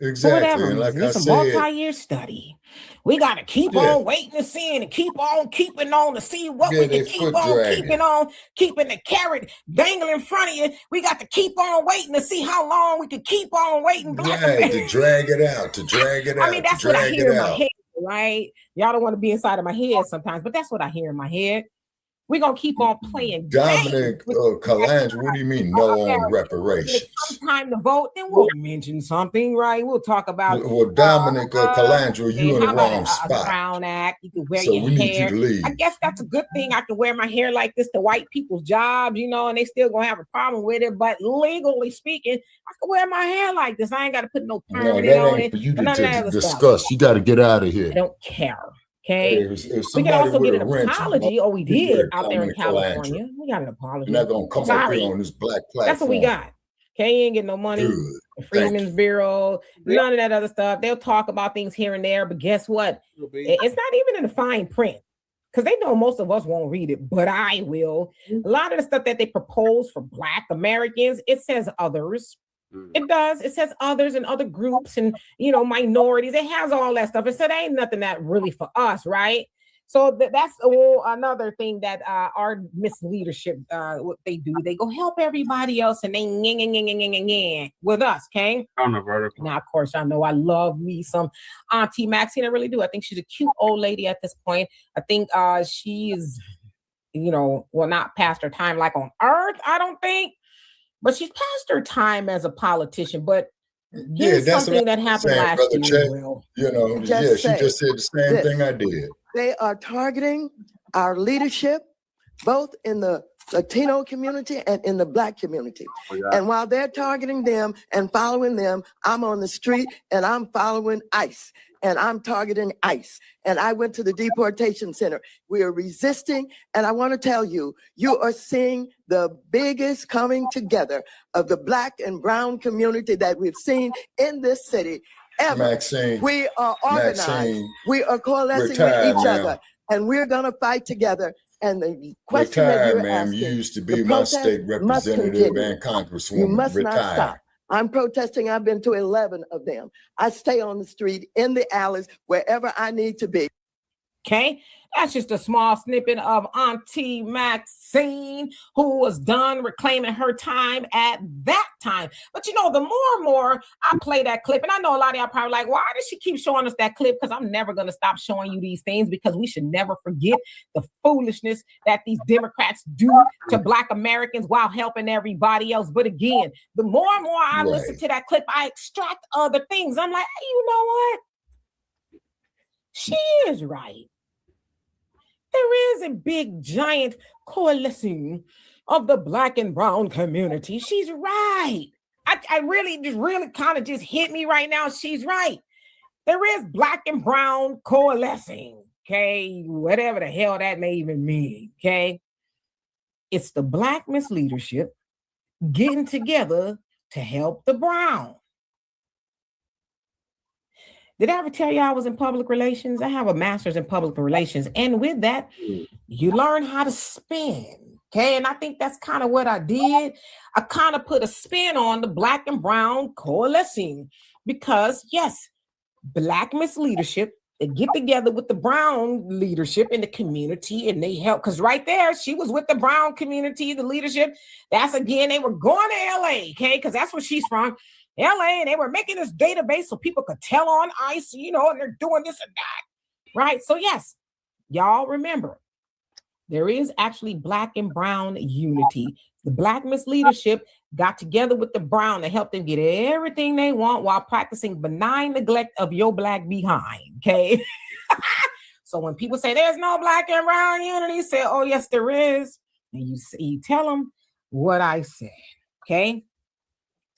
Exactly. Whatever And like reason. I It's a said, multi-year study. We got to keep on waiting to see and keep on keeping on to see what we they can keep foot on dragging. keeping on, keeping the carrot dangling in front of you. We got to keep on waiting to see how long we can keep on waiting. Right, to drag it out, to drag it out. I mean, that's what I hear in my head, right? Y'all don't want to be inside of my head sometimes, but that's what I hear in my head. We're going to keep on playing Dominic Colangelo, what do you mean no on reparations? When it comes time to vote, then we'll mention something, right? We'll talk about Well, Dominic Colangelo, you in the wrong a spot. Brown Act. You can wear So your we need hair. you to leave. I guess that's a good thing. I can wear my hair like this to white people's jobs, you know, and they still gonna have a problem with it. But legally speaking, I can wear my hair like this. I ain't got to put no permanent on it. For you none of that to other discuss. stuff. You got to get out of here. I don't care. Okay. If We can also get an somebody with a wrench, apology. Oh, we get rid did of out there in Dominic Colangelo. California. We got an apology. You're not gonna come up here on this black platform. That's what we got. Okay, you ain't getting no money. Good. The Freedmen's Bureau, none of that other stuff. They'll talk about things here and there, but guess what? It's not even in the fine print because they know most of us won't read it, but I will. A lot of the stuff that they propose for Black Americans, it says others. It does. It says others and other groups and, you know, minorities. It has all that stuff. It said ain't nothing that really for us, right? So that's another thing that our misleadership, what they do, they go help everybody else and they with us, okay? On the vertical. Now, of course, I know I love me some Auntie Maxine. I really do. I think she's a cute old lady at this point. I think she is, you know, well, not past her time like on earth, I don't think, but she's past her time as a politician. But here's something that happened last year. You know, she just said the same thing I did. They are targeting our leadership, both in the Latino community and in the Black community. And while they're targeting them and following them, I'm on the street and I'm following ICE and I'm targeting ICE. And I went to the deportation center. We are resisting. And I want to tell you, you are seeing the biggest coming together of the Black and brown community that we've seen in this city ever. Maxine, we are organized. Maxine, we are coalescing with each other. And we're going to fight together. And the question that you're asking, you used to be my state representative and congresswoman. You must not stop. I'm protesting. I've been to 11 of them. I stay on the street, in the alleys, wherever I need to be. Okay, that's just a small snippet of Auntie Maxine, who was done reclaiming her time at that time. But you know, the more and more I play that clip, and I know a lot of y'all probably like, why does she keep showing us that clip? Because I'm never going to stop showing you these things, because we should never forget the foolishness that these Democrats do to Black Americans while helping everybody else. But again, the more and more I listen to that clip, I extract other things. I'm like, hey, you know what? She is right. There is a big, giant coalition of the Black and brown community. She's right. I really kind of just hit me right now. She's right. There is Black and brown coalescing, okay? Whatever the hell that may even mean, okay? It's the Black misleadership getting together to help the brown. Did I ever tell you I was in public relations? I have a master's in public relations. And with that, you learn how to spin. Okay. And I think that's kind of what I did. I kind of put a spin on the Black and brown coalescing because, yes, Black misleadership, they get together with the brown leadership in the community and they help. Because right there, she was with the brown community, the leadership. That's again, they were going to LA. Okay. Because that's where she's from. LA, and they were making this database so people could tell on ICE, you know, and they're doing this and that, right? So yes, y'all remember, there is actually Black and brown unity. The Black misleadership got together with the brown to help them get everything they want while practicing benign neglect of your Black behind, okay? So when people say there's no Black and brown unity, say, oh, yes, there is. And you tell them what I said, okay?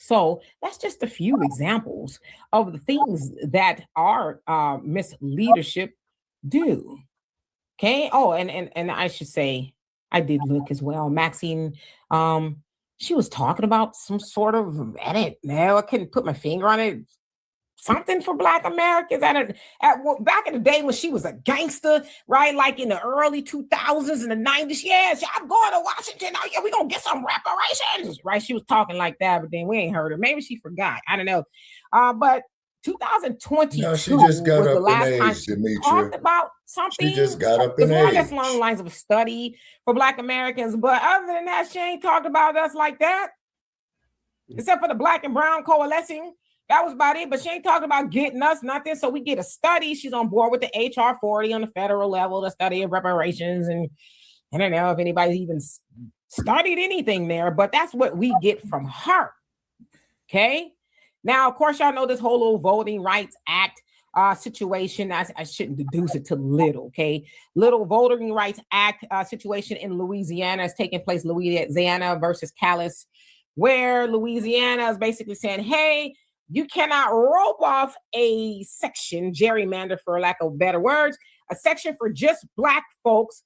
So that's just a few examples of the things that our misleadership do. Okay. Oh, and I should say, I did look as well. Maxine, she was talking about some sort of edit. No, I couldn't put my finger on it. Something for Black Americans back in the day when she was a gangster, right? Like in the early 2000s and the 90s. Yes, I'm going to Washington. Oh, yeah, we're going to get some reparations, right? She was talking like that, but then we ain't heard her. Maybe she forgot. I don't know. But 2022 No, she just got was the up in last time age, she Demetria. talked about something. She just got up It's in more or less age. along the lines of a study for Black Americans. But other than that, she ain't talked about us like that. Except for the Black and Brown coalescing. That was about it. But she ain't talking about getting us nothing. So we get a study. She's on board with the HR 40 on the federal level, the study of reparations. And I don't know if anybody's even studied anything there, but that's what we get from her. Okay. Now, of course, y'all know this whole little Voting Rights Act situation. I shouldn't deduce it to little, okay? Little Voting Rights Act situation in Louisiana is taking place, Louisiana versus Calais, where Louisiana is basically saying, hey, you cannot rope off a section, gerrymander for lack of better words, a section for just Black folks.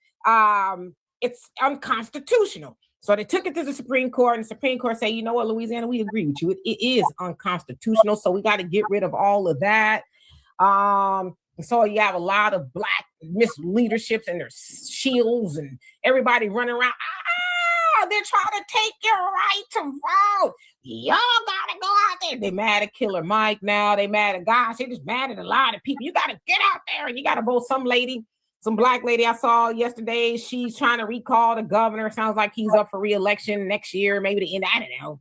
It's unconstitutional. So they took it to the Supreme Court, and the Supreme Court say, you know what, Louisiana, we agree with you. It is unconstitutional. So we got to get rid of all of that. So you have a lot of Black misleaderships and their Shills and everybody running around. They're trying to take your right to vote. Y'all gotta go out there. They mad at Killer Mike now. They mad at gosh, they just mad at a lot of people. You gotta get out there and you gotta vote. Some Black lady I saw yesterday, she's trying to recall the governor. Sounds like he's up for re-election next year, maybe the end. I don't know.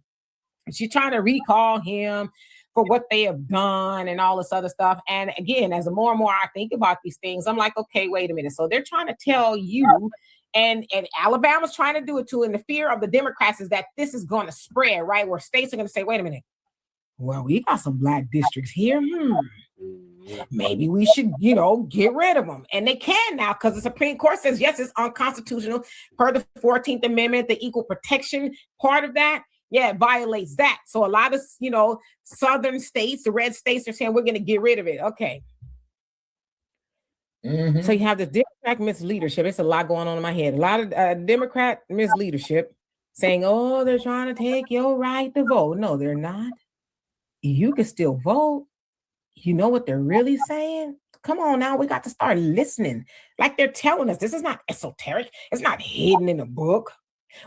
She's trying to recall him for what they have done and all this other stuff. And again, as the more and more I think about these things, I'm like, okay, wait a minute. So they're trying to tell you, and Alabama's trying to do it too, and the fear of the Democrats is that this is going to spread, right? Where states are going to say, wait a minute, well, we got some Black districts here. Maybe we should, get rid of them. And they can now because the Supreme Court says, yes, it's unconstitutional per the 14th Amendment, the equal protection part of that. Yeah, it violates that. So a lot of, southern states, the red states are saying, we're going to get rid of it. Okay. Mm-hmm. So you have the Democrat misleadership. It's a lot going on in my head. A lot of Democrat misleadership saying, oh, they're trying to take your right to vote. No, they're not. You can still vote. You know what they're really saying? Come on now, we got to start listening. Like they're telling us, this is not esoteric. It's not hidden in a book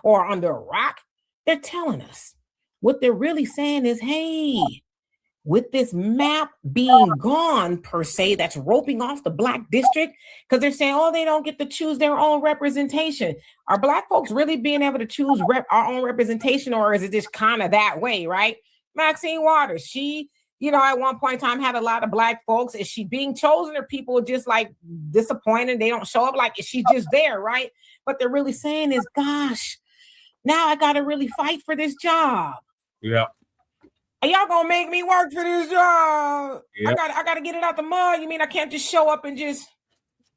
or under a rock. They're telling us. What they're really saying is, hey, with this map being gone per se, that's roping off the Black district, because they're saying, oh, they don't get to choose their own representation. Are Black folks really being able to choose our own representation, or is it just kind of that way, right? Maxine Waters, she, at one point in time had a lot of Black folks. Is she being chosen, or people just like disappointed? They don't show up. Like, is she just there, right? What they're really saying is, gosh, now I got to really fight for this job. Yeah. Are y'all gonna make me work for this job? Yep. I gotta get it out the mud. You mean I can't just show up and just?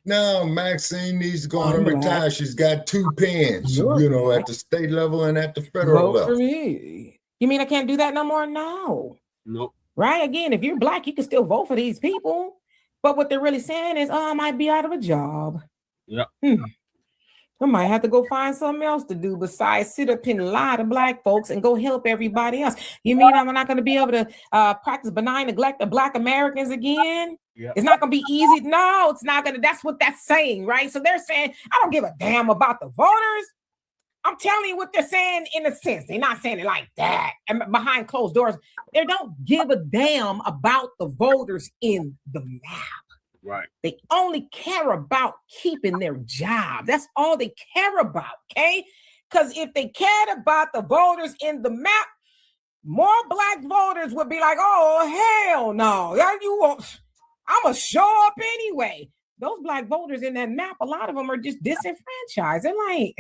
No, Maxine needs to go on and retire. She's got 2 pens, at the state level and at the federal level. For me. You mean I can't do that no more? No. Nope. Right? Again, if you're Black, you can still vote for these people. But what they're really saying is, I might be out of a job. Yep. I might have to go find something else to do besides sit up and lie to Black folks and go help everybody else. You mean I'm not going to be able to practice benign neglect of Black Americans again? Yep. It's not going to be easy. No, it's not going to. That's what that's saying, right? So they're saying, I don't give a damn about the voters. I'm telling you what they're saying in a sense. They're not saying it like that. And behind closed doors, they don't give a damn about the voters in the map. Right. They only care about keeping their job. That's all they care about, okay? Because if they cared about the voters in the map, more Black voters would be like, oh, hell no. I'm going to show up anyway. Those Black voters in that map, a lot of them are just disenfranchised. They're like,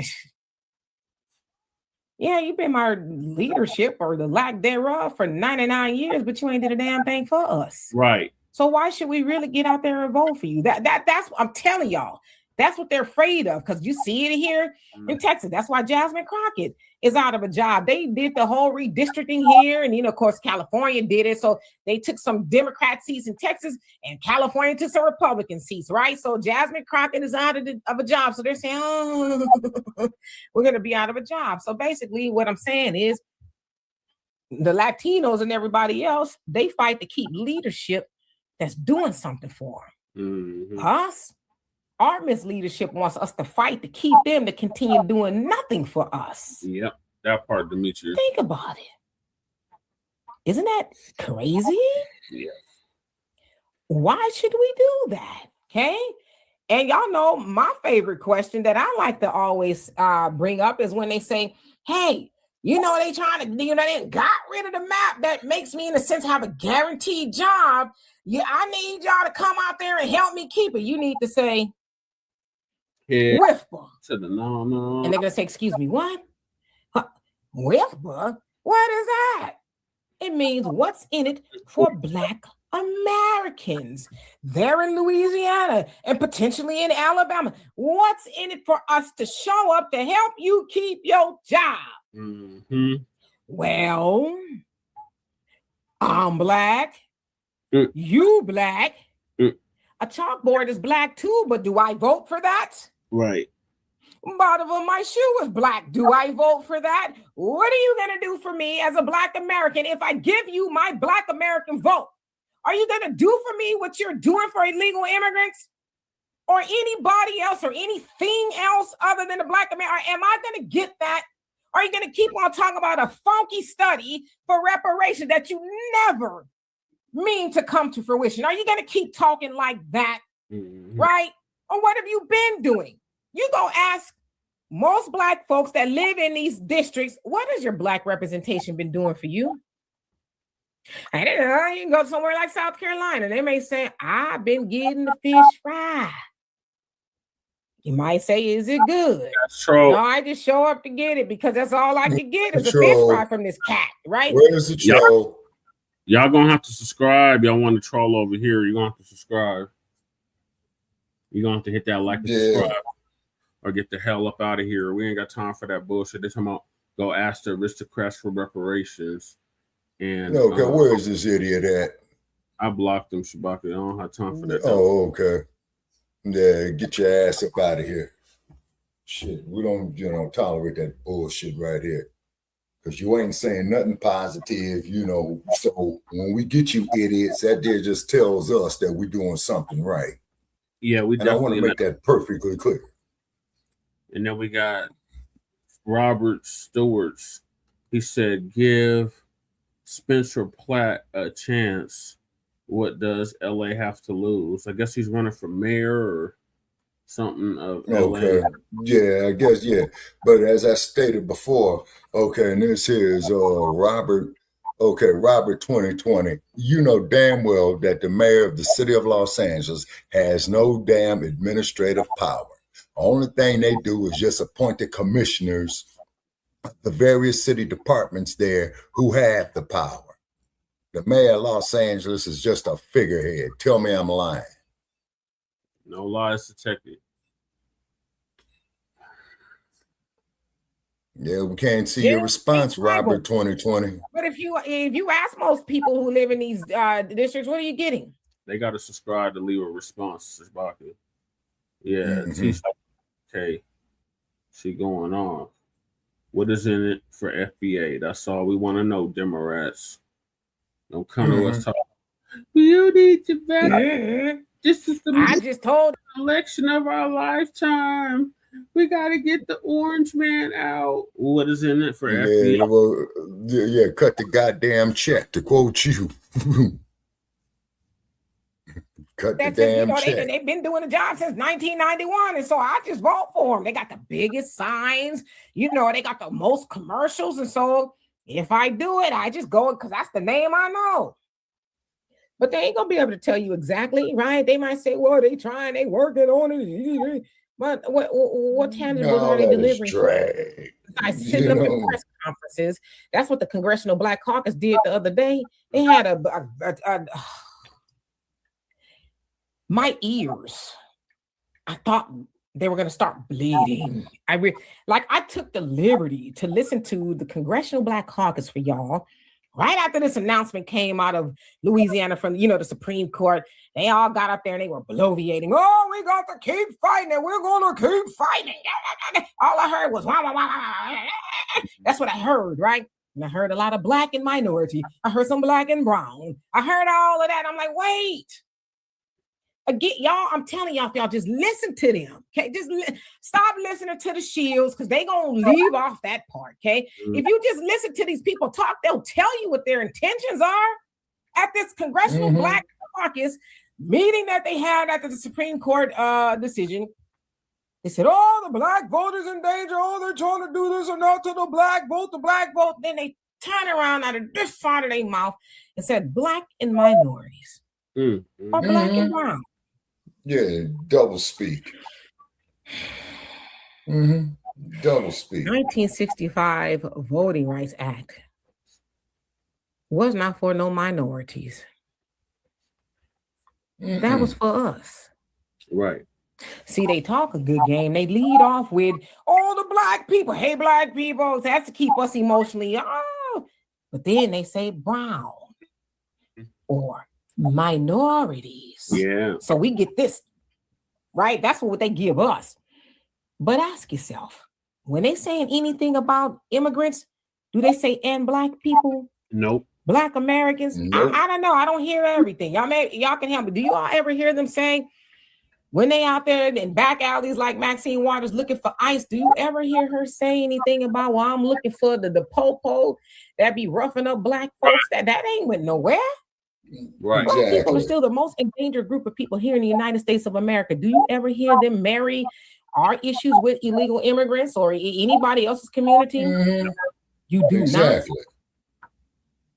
yeah, you've been my leadership or the lack thereof for 99 years, but you ain't did a damn thing for us. Right. So why should we really get out there and vote for you? That's what I'm telling y'all. That's what they're afraid of, because you see it here in Texas. That's why Jasmine Crockett is out of a job. They did the whole redistricting here, and of course, California did it. So they took some Democrat seats in Texas, and California took some Republican seats, right? So Jasmine Crockett is out of a job. So they're saying, oh, we're going to be out of a job. So basically, what I'm saying is, the Latinos and everybody else, they fight to keep leadership that's doing something for them. Mm-hmm. Us, our misleadership wants us to fight to keep them to continue doing nothing for us. Yep, that part, Demetria. Think about it. Isn't that crazy? Yeah. Why should we do that? Okay. And y'all know my favorite question that I like to always bring up is when they say, hey, you know, they trying to, you know, they got rid of the map that makes me in a sense have a guaranteed job. Yeah, I need y'all to come out there and help me keep it. You need to say, Whisper. To the no. And they're gonna say, excuse me, what? Whisper? What is that? It means what's in it for Black Americans. They're in Louisiana and potentially in Alabama. What's in it for us to show up to help you keep your job? Mm-hmm. Well, I'm Black. You Black. A chalkboard is black too, but do I vote for that? Right. Bottom of my shoe is black. Do I vote for that? What are you going to do for me as a Black American if I give you my Black American vote? Are you going to do for me what you're doing for illegal immigrants? Or anybody else or anything else other than a Black American? Am I going to get that? Are you going to keep on talking about a funky study for reparations that you never mean to come to fruition? Are you going to keep talking like that? Right? Or what have you been doing? You go ask most Black folks that live in these districts, what has your Black representation been doing for you? I don't know. You can go somewhere like South Carolina. They may say, I've been getting the fish fried. You might say, is it good? That's true. No, I just show up to get it because that's all I can get is a fish fry from this cat, right? Where's the troll? Y'all gonna have to subscribe. Y'all want to troll over here, you're gonna have to subscribe. You're gonna have to hit that like and subscribe. Or get the hell up out of here. We ain't got time for that bullshit. They're talking about go ask the aristocrats for reparations. And okay, where is this idiot at? I blocked them, Shabaka. I don't have time for that. Oh, okay. Yeah, get your ass up out of here. Shit, we don't, tolerate that bullshit right here. Because you ain't saying nothing positive, So when we get you idiots, that there just tells us that we're doing something right. Yeah, we definitely. And I want to make that perfectly clear. And then we got Robert Stewart's. He said, give Spencer Platt a chance. What does LA have to lose? I guess he's running for mayor or something of LA. Okay. Yeah, I guess, yeah. But as I stated before, okay, and this here is Robert 2020. You know damn well that the mayor of the city of Los Angeles has no damn administrative power. Only thing they do is just appoint the commissioners, the various city departments there who have the power. The mayor of Los Angeles is just a figurehead. Tell me I'm lying. No lies detected. Yeah, we can't see your response, Robert 2020. But if you ask most people who live in these districts, what are you getting? They got to subscribe to leave a response, Shabaka. Yeah, okay. She going on. What is in it for FBA? That's all we want to know, Democrats. Don't come to us talking. You need to better. This is the election of our lifetime. We got to get the orange man out. What is in it for FBA? Well, yeah, cut the goddamn check, to quote you. Cut the damn check. They've been doing the job since 1991, and so I just vote for them. They got the biggest signs, they got the most commercials, and so if I do it, I just go because that's the name I know. But they ain't gonna be able to tell you exactly, right? They might say, "Well, they working on it," but what tangibles are they delivering? I sit up in press conferences. That's what the Congressional Black Caucus did the other day. They had my ears, I thought they were going to start bleeding. I took the liberty to listen to the Congressional Black Caucus for y'all. Right after this announcement came out of Louisiana from, the Supreme Court, they all got up there and they were bloviating. Oh, we got to keep fighting and we're going to keep fighting. All I heard was, wah, wah, wah, wah. That's what I heard, right? And I heard a lot of Black and minority. I heard some Black and brown. I heard all of that. I'm like, wait. Again, y'all, I'm telling y'all, if y'all just listen to them, okay? Just stop listening to the Shills because they gonna leave off that part, okay? If you just listen to these people talk, they'll tell you what their intentions are. At this Congressional Black Caucus, meeting that they had after the Supreme Court decision. They said, oh, the black vote is in danger. Oh, they're trying to do this or not to the black vote. Then they turn around out of this side of their mouth and said, black and minorities or black and brown. Yeah, double speak. Double speak. 1965 Voting Rights Act was not for no minorities. That was for us. Right. See, they talk a good game. They lead off with, oh, the black people. Hey, black people. That's to keep us emotionally. Oh. But then they say brown or minorities. Yeah. So we get this, right? That's what they give us. But ask yourself, when they saying anything about immigrants, do they say and black people? Nope. Black Americans? Nope. I don't know. I don't hear everything. Y'all can help me. Do you all ever hear them saying, when they out there in back alleys like Maxine Waters looking for ICE, do you ever hear her say anything about, well, I'm looking for the popo that be roughing up black folks? That ain't went nowhere. Right. Black people are still the most endangered group of people here in the United States of America. Do you ever hear them marry our issues with illegal immigrants or anybody else's community? You do not.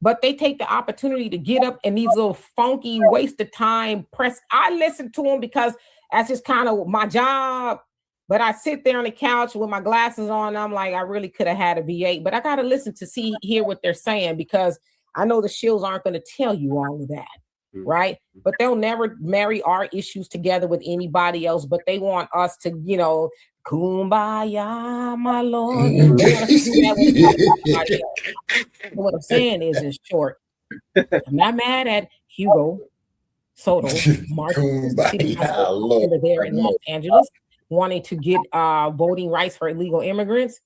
But they take the opportunity to get up in these little funky waste of time press. I listen to them because that's just kind of my job. But I sit there on the couch with my glasses on. And I'm like, I really could have had a V8, but I got to listen to hear what they're saying because I know the Shills aren't going to tell you all of that, right? But they'll never marry our issues together with anybody else. But they want us to, kumbaya, my Lord. They want us to do that with everybody else. What I'm saying is, in short, I'm not mad at Hugo Soto, Martin, city council there in Los Angeles, wanting to get voting rights for illegal immigrants.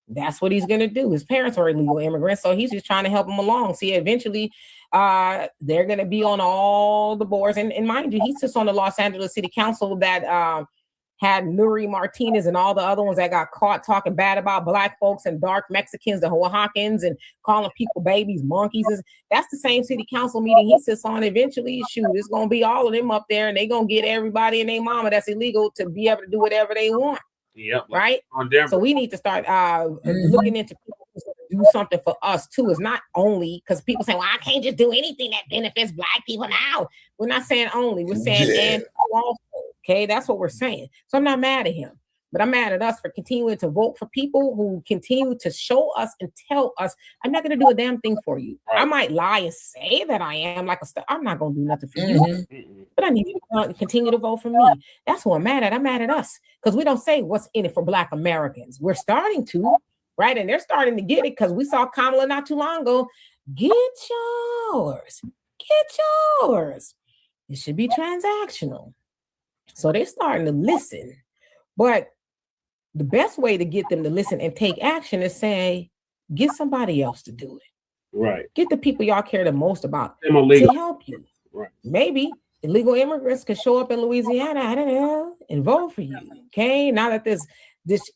That's what he's going to do. His parents are illegal immigrants, so he's just trying to help them along. See, eventually, they're going to be on all the boards. And mind you, he sits on the Los Angeles City Council that had Nuri Martinez and all the other ones that got caught talking bad about black folks and dark Mexicans, the Oaxacans, and calling people babies, monkeys. That's the same city council meeting he sits on. Eventually, shoot, it's going to be all of them up there, and they're going to get everybody and their mama that's illegal to be able to do whatever they want. Yep. Right? So we need to start looking into people who do something for us too. It's not only because people say, well, I can't just do anything that benefits black people now. We're not saying only, we're saying and also. Okay, that's what we're saying. So I'm not mad at him, but I'm mad at us for continuing to vote for people who continue to show us and tell us, I'm not going to do a damn thing for you. I might lie and say that I am like I'm not going to do nothing for you, but I need you to continue to vote for me. That's what I'm mad at. I'm mad at us because we don't say what's in it for black Americans. We're starting to, right? And they're starting to get it because we saw Kamala not too long ago. Get yours. Get yours. It should be transactional. So they're starting to listen, but the best way to get them to listen and take action is say, get somebody else to do it. Right. Get the people y'all care the most about to help you. Right. Maybe illegal immigrants could show up in Louisiana, I don't know, and vote for you. Okay. Now that this,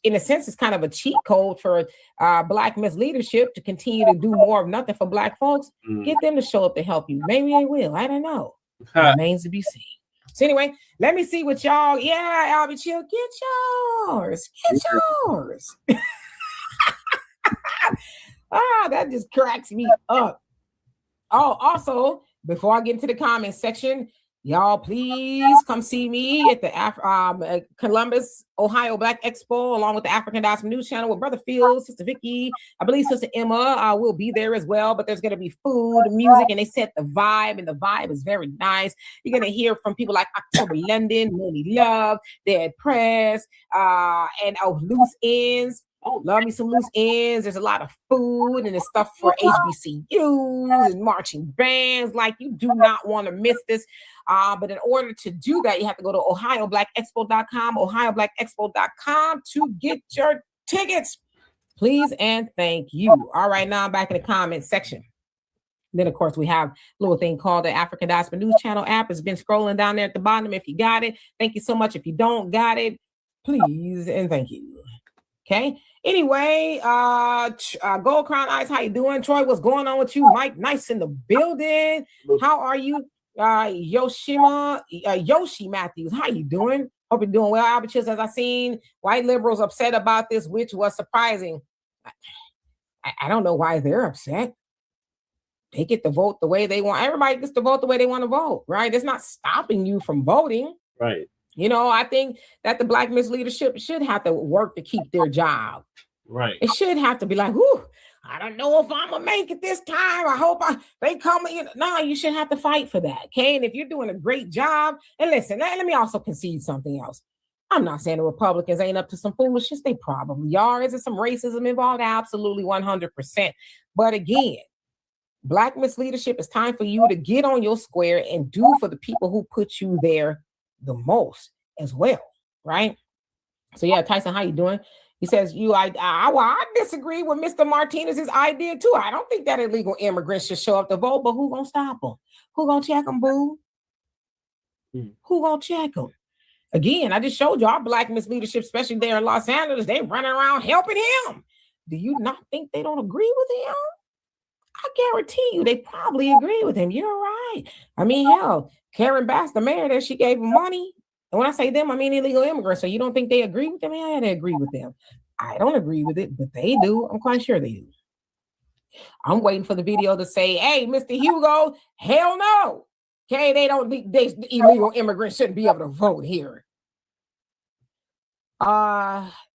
in a sense, is kind of a cheat code for black misleadership to continue to do more of nothing for black folks. Get them to show up to help you. Maybe they will. I don't know. Remains to be seen. So anyway, let me see what y'all. Yeah, Albie Chill, get yours. Get yours. That just cracks me up. Oh, also, before I get into the comments section, y'all please come see me at the Columbus, Ohio Black Expo, along with the African Diaspora News Channel with Brother Phil, Sister Vicky, I believe Sister Emma will be there as well, but there's going to be food, music, and they set the vibe, and the vibe is very nice. You're going to hear from people like October London, Mooney Love, Dead Press, and Loose Ends. Love me some loose ends. There's a lot of food and there's stuff for HBCUs and marching bands. Like, you do not want to miss this. But in order to do that, you have to go to OhioBlackExpo.com, OhioBlackExpo.com to get your tickets. Please and thank you. All right, now I'm back in the comments section. Then, of course, we have a little thing called the African Diaspora News Channel app. It's been scrolling down there at the bottom. If you got it, thank you so much. If you don't got it, please and thank you. Okay. Anyway, Gold Crown Eyes, how you doing? Troy, what's going on with you? Mike, nice in the building. How are you? Yoshi Matthews, how you doing? Hope you're doing well. Albert Chills, as I seen white liberals upset about this, which was surprising. I don't know why they're upset. They get to vote the way they want. Everybody gets to vote the way they want to vote, right? It's not stopping you from voting. Right. You know, I think that the Black leadership should have to work to keep their job. Right. It should have to be like, whoo, I don't know if I'm gonna make it this time. I hope they come in. No, you should have to fight for that. Okay. And if you're doing a great job, and listen, let me also concede something else. I'm not saying the Republicans ain't up to some foolishness. They probably are. Is there some racism involved? Absolutely 100%. But again, Black leadership, it's time for you to get on your square and do for the people who put you there the most as well, right? So yeah, Tyson, how you doing? He says, I disagree with Mr. Martinez's idea too. I don't think that illegal immigrants should show up to vote, but who gonna stop them? Who gonna check them, boo? Who gonna check them? Again, I just showed you our Black leadership, especially there in Los Angeles, they running around helping him. Do you not think they don't agree with him? I guarantee you they probably agree with him. You're right. I mean, hell, Karen Bass, the mayor there, she gave him money. And when I say them, I mean illegal immigrants. So you don't think they agree with them? Yeah, they agree with them. I don't agree with it, but they do. I'm quite sure they do. I'm waiting for the video to say, hey, Mr. Hugo, hell no. Okay, they illegal immigrants shouldn't be able to vote here.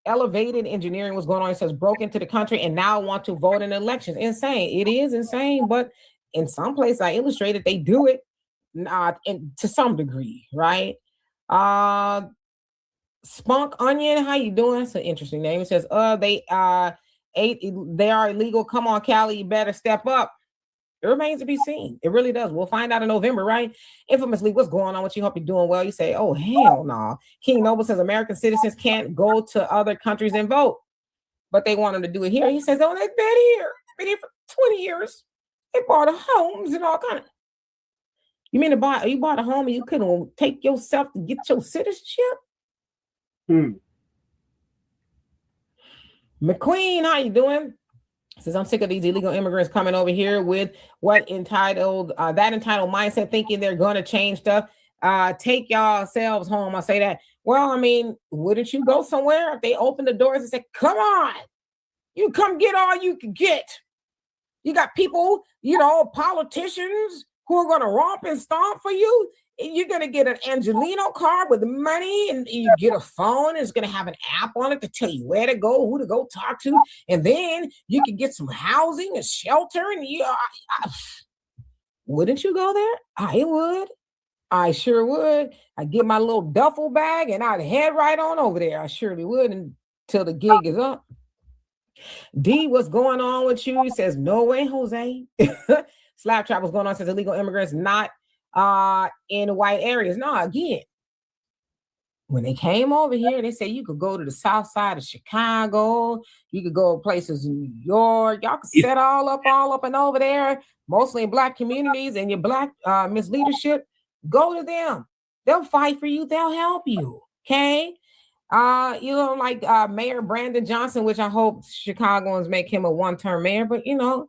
Elevated engineering was going on. It says broke into the country and now want to vote in elections. Insane. It is insane, but in some places I illustrated they do it to some degree, right? Spunk Onion, how you doing? That's an interesting name. It says, they are illegal. Come on, Cali, you better step up. It remains to be seen. It really does. We'll find out in November, right? Infamously, what's going on with you? Hope you're doing well. You say, oh, hell no. King Noble says American citizens can't go to other countries and vote, but they want them to do it here. He says, oh, they've been here. Been here for 20 years. They bought homes and all kind of. You mean you bought a home and you couldn't take yourself to get your citizenship? McQueen, how you doing? Says I'm sick of these illegal immigrants coming over here with that entitled mindset, thinking they're going to change stuff. Take yourselves home. I say that. Well, I mean, wouldn't you go somewhere if they open the doors and say, come on, you come get all you can get. You got people, politicians who are going to romp and stomp for you. You're going to get an Angelino card with money and you get a phone. And it's going to have an app on it to tell you where to go, who to go talk to. And then you can get some housing and shelter. And wouldn't you go there? I would. I sure would. I'd get my little duffel bag and I'd head right on over there. I surely would until the gig is up. D, what's going on with you? He says, no way, Jose. Slap trap, what's going on? Says illegal immigrants not in white areas. No, again, when they came over here, they said you could go to the south side of Chicago, you could go to places in New York, y'all could set all up and over there, mostly in Black communities, and your Black misleadership, go to them. They'll fight for you, they'll help you. Okay. Like Mayor Brandon Johnson, which I hope Chicagoans make him a one-term mayor, but he'll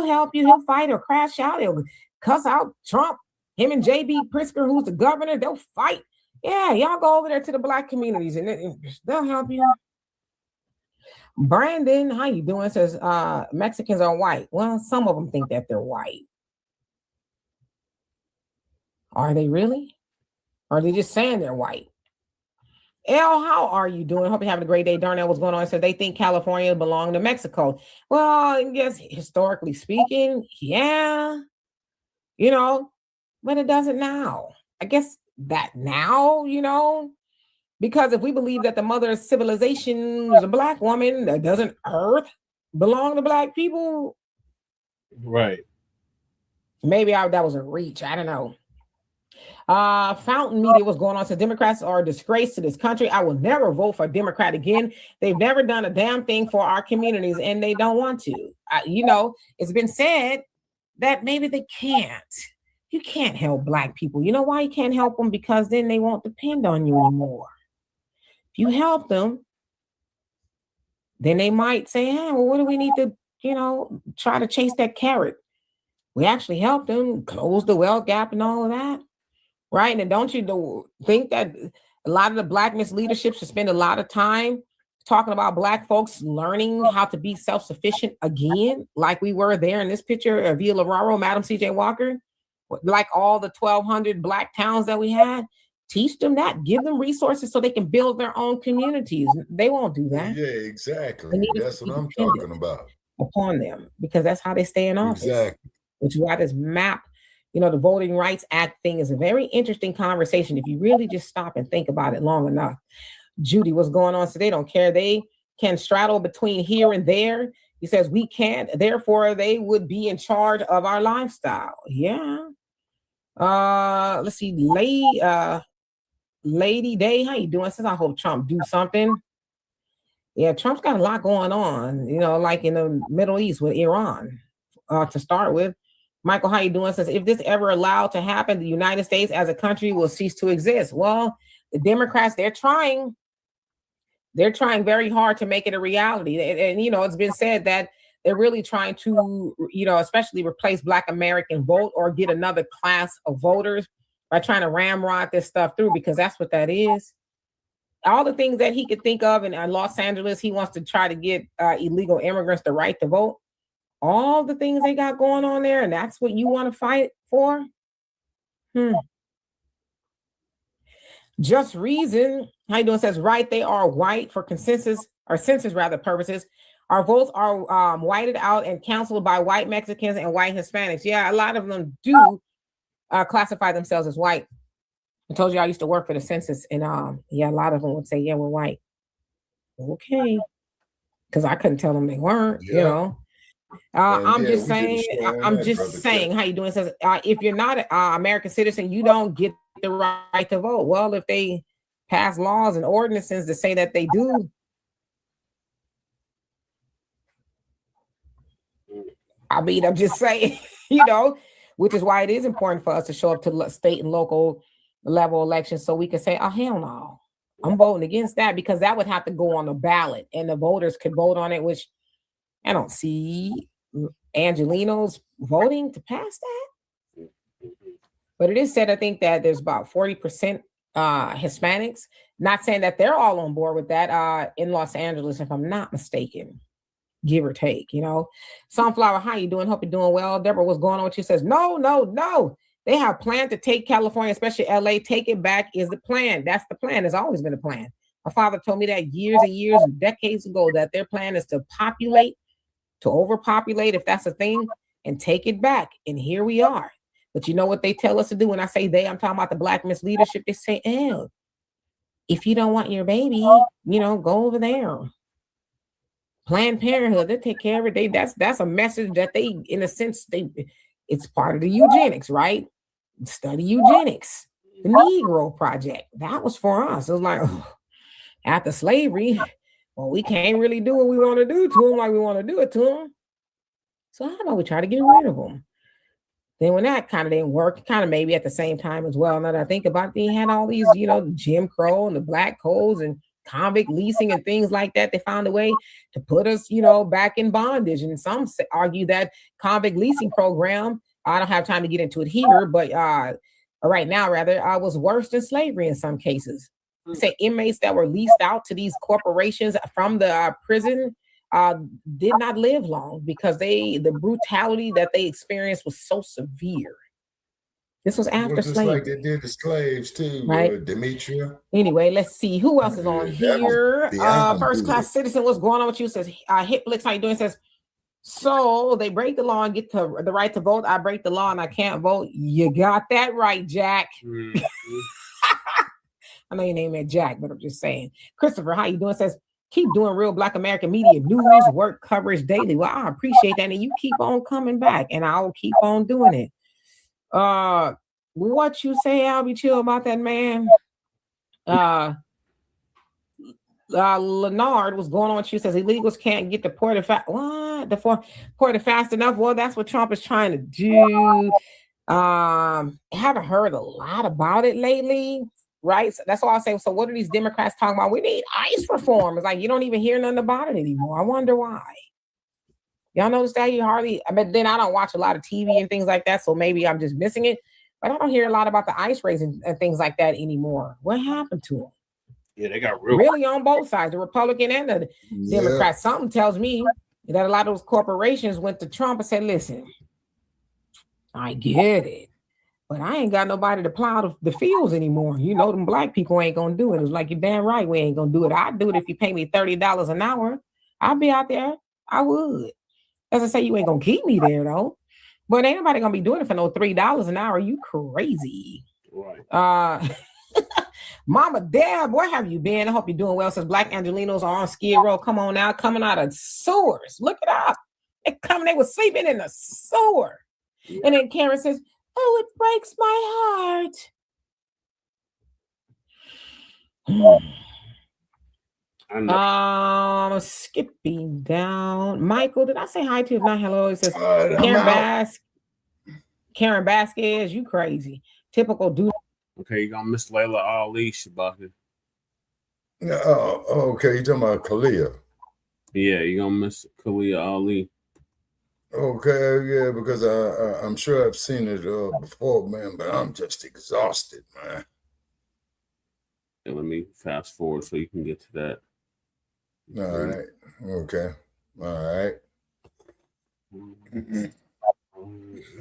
help you, he'll fight or crash out, he'll cuss out Trump. Him and JB Pritzker, who's the governor, they'll fight. Yeah, y'all go over there to the Black communities and they'll help you. Brandon, how you doing? Says Mexicans are white. Well, some of them think that they're white. Are they really? Or are they just saying they're white? El, how are you doing? Hope you're having a great day. Darnell, what's going on? Says they think California belongs to Mexico. Well, I guess historically speaking, yeah. But it doesn't now. I guess that now, because if we believe that the mother of civilization was a Black woman, that doesn't Earth belong to Black people? Right. Maybe that was a reach. I don't know. Fountain Media, what's going on? Says Democrats are a disgrace to this country. I will never vote for a Democrat again. They've never done a damn thing for our communities and they don't want to. It's been said that maybe they can't. You can't help Black people. You know why you can't help them? Because then they won't depend on you anymore. If you help them, then they might say, hey, well, what do we need to, try to chase that carrot? We actually helped them close the wealth gap and all of that, right? And don't you think that a lot of the Black misleadership should spend a lot of time talking about Black folks learning how to be self-sufficient again, like we were there in this picture of Villa Raro, Madam C.J. Walker, like all the 1,200 Black towns that we had. Teach them that. Give them resources so they can build their own communities. They won't do that. Yeah, exactly. That's what I'm talking about. Upon them, because that's how they stay in office. Exactly. Which is why this map, the Voting Rights Act thing is a very interesting conversation if you really just stop and think about it long enough. Judy, what's going on? So they don't care. They can straddle between here and there. He says we can't, therefore they would be in charge of our lifestyle. Yeah. Let's see, Lady Day, how you doing? Says I hope Trump do something. Yeah, Trump's got a lot going on, like in the Middle East with Iran, to start with. Michael, how you doing? Says, if this ever allowed to happen, the United States as a country will cease to exist. Well, the Democrats, they're trying very hard to make it a reality. And it's been said that they're really trying to, especially replace Black American vote or get another class of voters by trying to ramrod this stuff through, because that's what that is. All the things that he could think of in Los Angeles, he wants to try to get illegal immigrants the right to vote. All the things they got going on there, and that's what you want to fight for? Just Reason, how you doing? Says, right, they are white for census purposes. Our votes are whited out and counseled by white Mexicans and white Hispanics. Yeah, a lot of them do classify themselves as white. I told you I used to work for the census, and a lot of them would say, yeah, we're white. Okay. Because I couldn't tell them they weren't, I'm just saying, how you doing? It says, if you're not an American citizen, you don't get the right to vote. Well, if they pass laws and ordinances to say that they do, I'm just saying, which is why it is important for us to show up to state and local level elections so we can say, oh, hell no, I'm voting against that, because that would have to go on the ballot and the voters could vote on it, which I don't see Angelinos voting to pass that. But it is said, I think, that there's about 40% Hispanics, not saying that they're all on board with that in Los Angeles, if I'm not mistaken, give or take, Sunflower, how you doing? Hope you're doing well. Deborah, what's going on with you? Says, no. They have planned to take California, especially LA. Take it back is the plan. That's the plan. There's always been a plan. My father told me that years and years and decades ago, that their plan is to overpopulate, if that's a thing, and take it back. And here we are. But you know what they tell us to do? When I say they, I'm talking about the Black misleadership. They say, if you don't want your baby, go over there. Planned Parenthood, they take care of it. That's a message that they, in a sense, it's part of the eugenics, right? Study eugenics. The Negro Project, that was for us. It was like, after slavery, well, we can't really do what we want to do to them like we want to do it to them. So how about we try to get rid of them? Then when that kind of didn't work, kind of maybe at the same time as well, now that I think about it, they had all these, Jim Crow and the Black codes and convict leasing and things like that. They found a way to put us, back in bondage. And some argue that convict leasing program, I don't have time to get into it here, but right now, rather, was worse than slavery in some cases. They say inmates that were leased out to these corporations from the prison did not live long because the brutality that they experienced was so severe. This was after slavery. Like they did the slaves too, right? Demetria. Anyway, let's see who else is on here. First class citizen, what's going on with you? Says Hitblix, how you doing? Says, so they break the law and get to the right to vote. I break the law and I can't vote. You got that right, Jack. Mm-hmm. I know your name ain't Jack, but I'm just saying. Christopher, how you doing? Says, keep doing real Black American media news, work coverage daily. Well, I appreciate that, and you keep on coming back, and I'll keep on doing it. What you say, Albie Chill, about that man? Leonard, what's going on with you? Says illegals can't get deported deported fast enough. Well, that's what Trump is trying to do. Haven't heard a lot about it lately, right? So that's all I'll say. So what are these Democrats talking about? We need ICE reform. It's like you don't even hear nothing about it anymore. I wonder why. Y'all notice that he hardly, but then I don't watch a lot of TV and things like that, so maybe I'm just missing it. But I don't hear a lot about the ICE raids and things like that anymore. What happened to him? Yeah, they got really on both sides, the Republican and the Democrat. Something tells me that a lot of those corporations went to Trump and said, listen, I get it, but I ain't got nobody to plow the fields anymore. You know, them black people ain't gonna do it. It's like, you're damn right we ain't gonna do it. I'd do it if you pay me $30 an hour. I'd be out there. I would. As I say, you ain't gonna keep me there though. But ain't nobody gonna be doing it for no $3 an hour. You crazy. Right. Mama Deb, where have you been? I hope you're doing well. Since Black Angelinos are on Skid Row, come on now, coming out of sewers. Look it up. They were sleeping in the sewer. Yeah. And then Karen says, oh, it breaks my heart. Skipping down. Michael, did I say hi to you? If not, hello. It says Karen Vasquez, you crazy. Typical dude. Okay, you're gonna miss Layla Ali, Shabaka. Okay, you talking about Kalia? Yeah, you're gonna miss Kalia Ali. Okay, yeah, because I'm sure I've seen it before, man, but I'm just exhausted, man. Yeah, let me fast forward so you can get to that. All right. Okay. All right.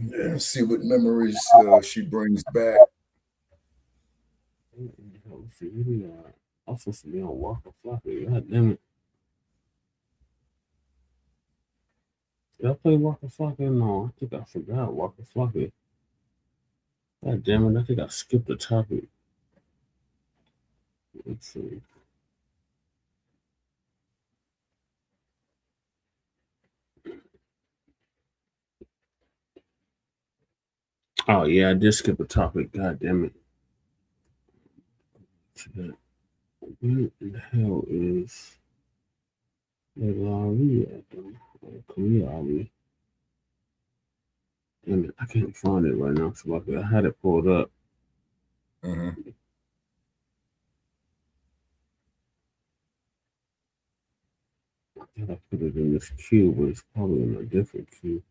Yeah, see what memories she brings back. I'm supposed to be on Waka Flocca. God damn it. Did I play Waka Flocca? No, I think I forgot Waka Flocca. God damn it, I think I skipped the topic. Let's see. Oh yeah, I did skip a topic. God damn it. Where the hell is Ali at them? Korea Ali. Damn it, I can't find it right now. So I had it pulled up. I thought I put it in this queue, but it's probably in a different queue.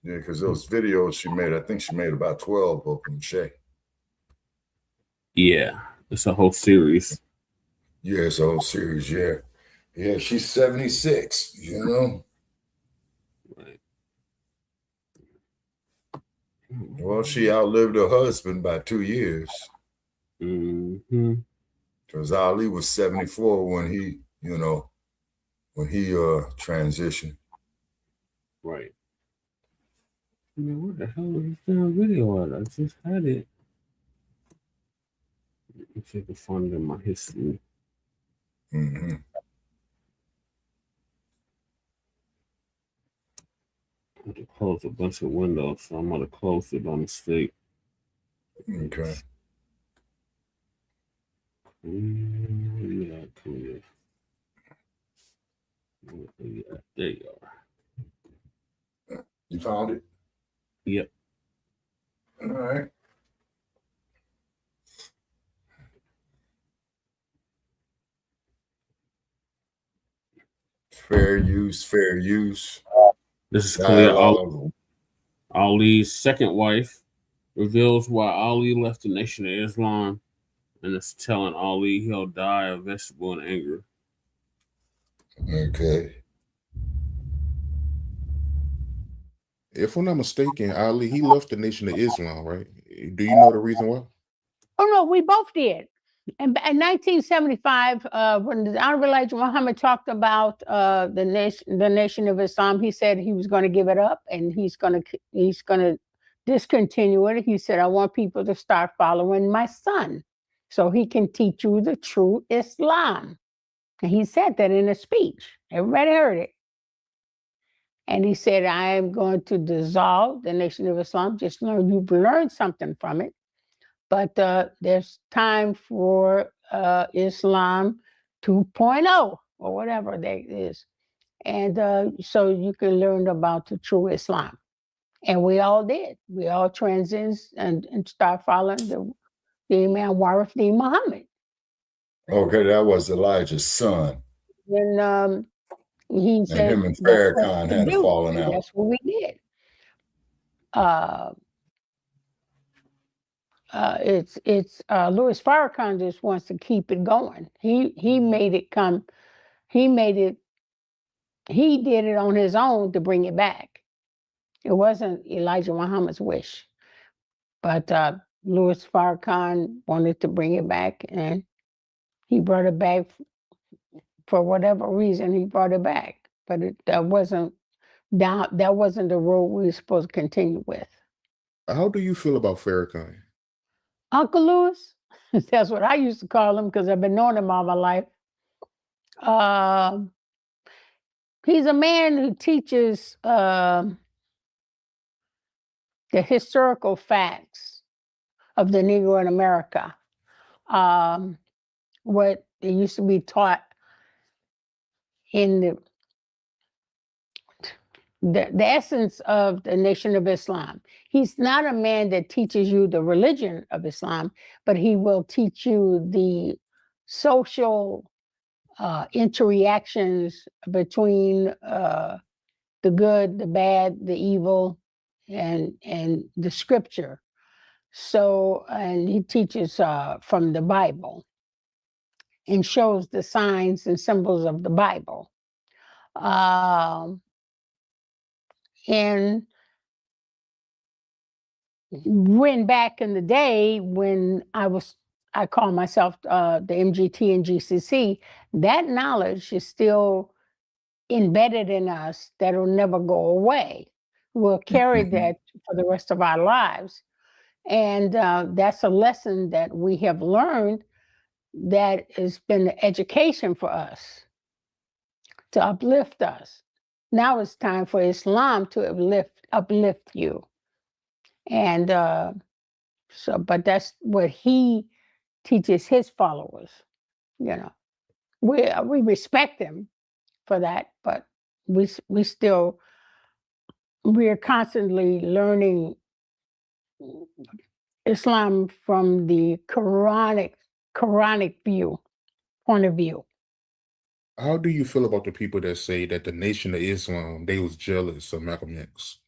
Yeah, because those videos she made, I think she made about 12 of them, Shay. Yeah, it's a whole series. Yeah, it's a whole series, yeah. Yeah, she's 76, you know? Right. Well, she outlived her husband by 2 years. Because Ali was 74 when he, transitioned. Right. I mean, what the hell is this damn video at? I just had it. Let me see if I can find it in my history. I had to close a bunch of windows, so I might have closed it by mistake. Okay. Yeah, clear. Yeah, there you are. You found it? Yep. All right. Fair use, fair use. This is clear. Ali's second wife reveals why Ali left the Nation of Islam, and it's telling Ali he'll die of vegetable and anger. Okay. If I'm not mistaken, Ali, he left the Nation of Islam, right? Do you know the reason why? Oh, no, we both did. And in 1975, when the Honorable Elijah Muhammad talked about the Nation of Islam, he said he was going to give it up and he's going to discontinue it. He said, I want people to start following my son so he can teach you the true Islam. And he said that in a speech. Everybody heard it. And he said, I am going to dissolve the Nation of Islam. Just learn, you've learned something from it. But there's time for Islam 2.0 or whatever that is. And so you can learn about the true Islam. And we all did. We all transitioned and start following the Imam Warif Muhammad. Okay, that was Elijah's son. And he said him and that's what Farrakhan we had a do, falling and out. that's what we did. It's Louis Farrakhan just wants to keep it going. He made it come. He did it on his own to bring it back. It wasn't Elijah Muhammad's wish, but Louis Farrakhan wanted to bring it back, and he brought it back for whatever reason. He brought it back, but that wasn't the road we were supposed to continue with. How do you feel about Farrakhan? Uncle Louis, that's what I used to call him because I've been knowing him all my life. He's a man who teaches the historical facts of the Negro in America. What it used to be taught in the essence of the Nation of Islam. He's not a man that teaches you the religion of Islam, but he will teach you the social interreactions between the good, the bad, the evil, and the scripture. So, and he teaches from the Bible and shows the signs and symbols of the Bible. And when back in the day when I call myself the MGT and GCC, that knowledge is still embedded in us. That'll never go away. We'll carry that for the rest of our lives. And that's a lesson that we have learned that has been education for us, to uplift us. Now it's time for Islam to uplift you. And but that's what he teaches his followers. You know, we respect him for that, but we are constantly learning Islam from the Quranic point of view. How do you feel about the people that say that the Nation of Islam, they was jealous of Malcolm X?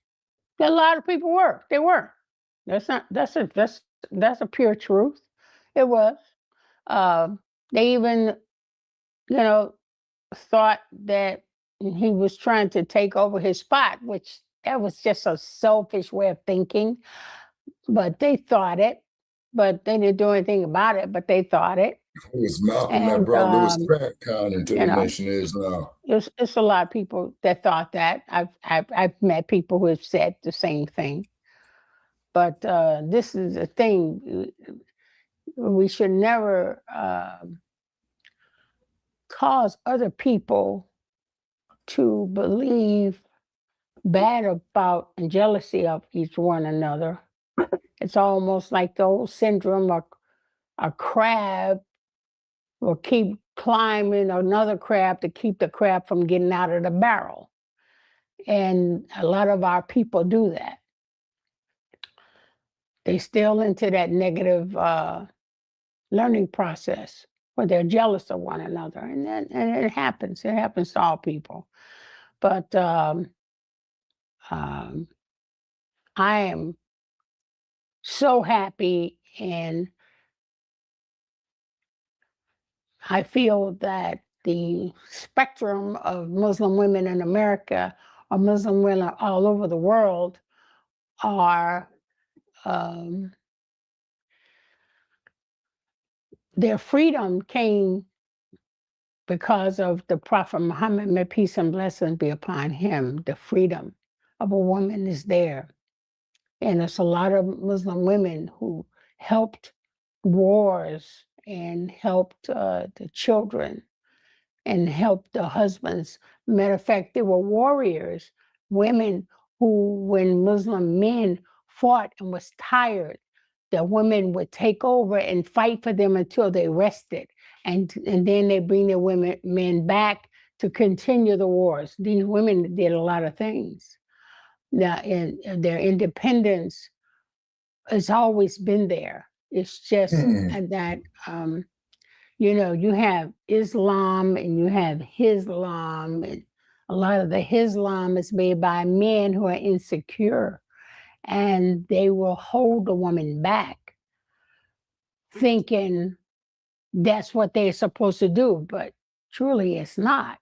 A lot of people were. They were. That's a pure truth. It was. They even, thought that he was trying to take over his spot, which that was just a selfish way of thinking. But they thought it. But they didn't do anything about it. But they thought it. It was Malcolm that brought Louis Farrakhan into the Nation of Islam. It's a lot of people that thought that. I've met people who have said the same thing. But this is a thing. We should never cause other people to believe bad about and jealousy of each one another. It's almost like the old syndrome of a crab will keep climbing another crab to keep the crab from getting out of the barrel. And a lot of our people do that. They still into that negative learning process where they're jealous of one another. And it happens. It happens to all people. But I am so happy, and I feel that the spectrum of Muslim women in America or Muslim women all over the world are their freedom came because of the Prophet Muhammad, may peace and blessings be upon him. The freedom of a woman is there. And there's a lot of Muslim women who helped wars and helped the children and helped the husbands. Matter of fact, they were warriors, women who, when Muslim men fought and was tired, the women would take over and fight for them until they rested. And then they bring their men back to continue the wars. These women did a lot of things. Now, in their independence has always been there. It's just that, you know, you have Islam and you have Hislam, and a lot of the Hislam is made by men who are insecure, and they will hold the woman back thinking that's what they're supposed to do, but truly it's not.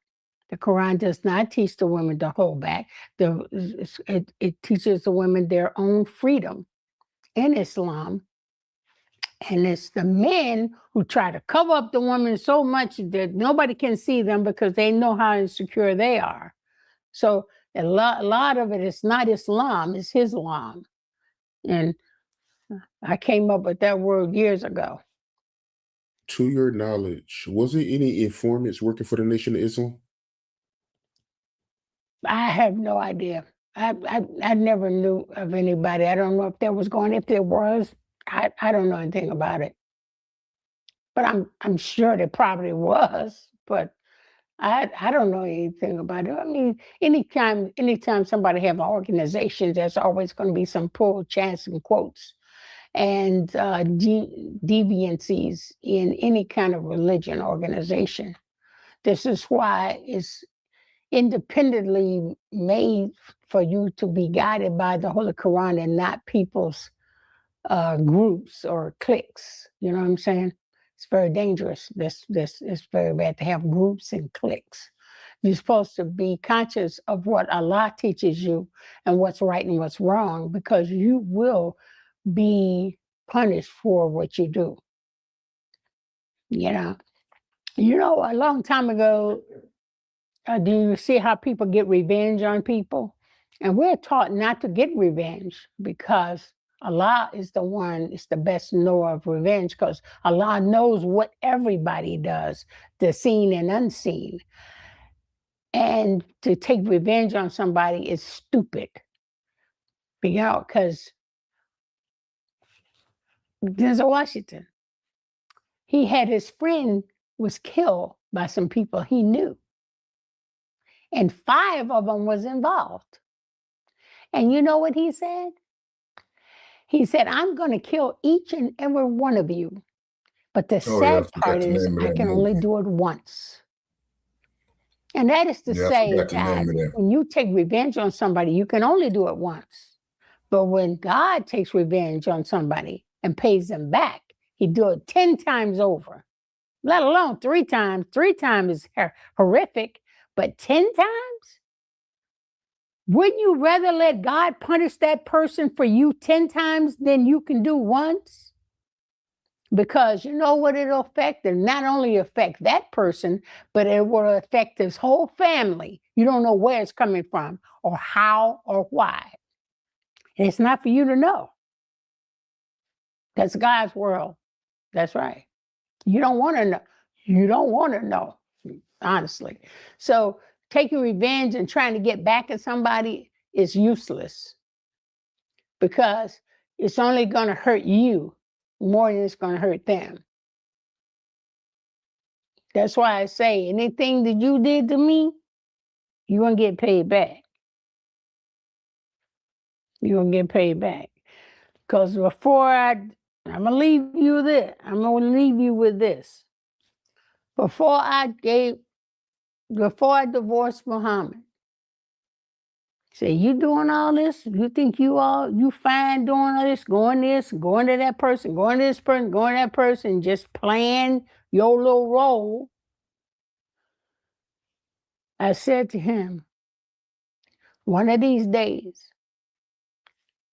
The Quran does not teach the women to hold back. It teaches the women their own freedom in Islam. And it's the men who try to cover up the women so much that nobody can see them because they know how insecure they are. So a lot of it is not Islam, it's Hislam. And I came up with that word years ago. To your knowledge, was there any informants working for the Nation of Islam? I have no idea. I never knew of anybody. I don't know if there was going. If there was, I don't know anything about it. But I'm sure there probably was. But I don't know anything about it. I mean, anytime somebody have an organization, there's always going to be some pull, chants, and quotes, and deviancies in any kind of religion organization. This is why it's independently made for you to be guided by the Holy Quran and not people's groups or cliques. You know what I'm saying? It's very dangerous. This is very bad to have groups and cliques. You're supposed to be conscious of what Allah teaches you and what's right and what's wrong, because you will be punished for what you do. You know, a long time ago, do you see how people get revenge on people? And we're taught not to get revenge because Allah is the best knower of revenge, because Allah knows what everybody does, the seen and unseen. And to take revenge on somebody is stupid. Because Denzel Washington, he had his friend was killed by some people he knew. And 5 of them was involved. And you know what he said? He said, I'm going to kill each and every one of you. But the sad part is I can only do it once. And that is to say that when you take revenge on somebody, you can only do it once. But when God takes revenge on somebody and pays them back, he do it 10 times over, let alone 3 times. 3 times is horrific, but 10 times? Wouldn't you rather let God punish that person for you 10 times than you can do once? Because you know what it'll affect? It'll not only affect that person, but it will affect his whole family. You don't know where it's coming from or how or why. And it's not for you to know. That's God's world. That's right. You don't want to know. You don't want to know, honestly. So taking revenge and trying to get back at somebody is useless, because it's only going to hurt you more than it's going to hurt them. That's why I say anything that you did to me, you're going to get paid back. You're going to get paid back. Because I'm going to leave you there. I'm going to leave you with this. Before I divorced Muhammad, say, you doing all this? You think you fine doing all this, going to that person, going to this person, going to that person, just playing your little role? I said to him, one of these days,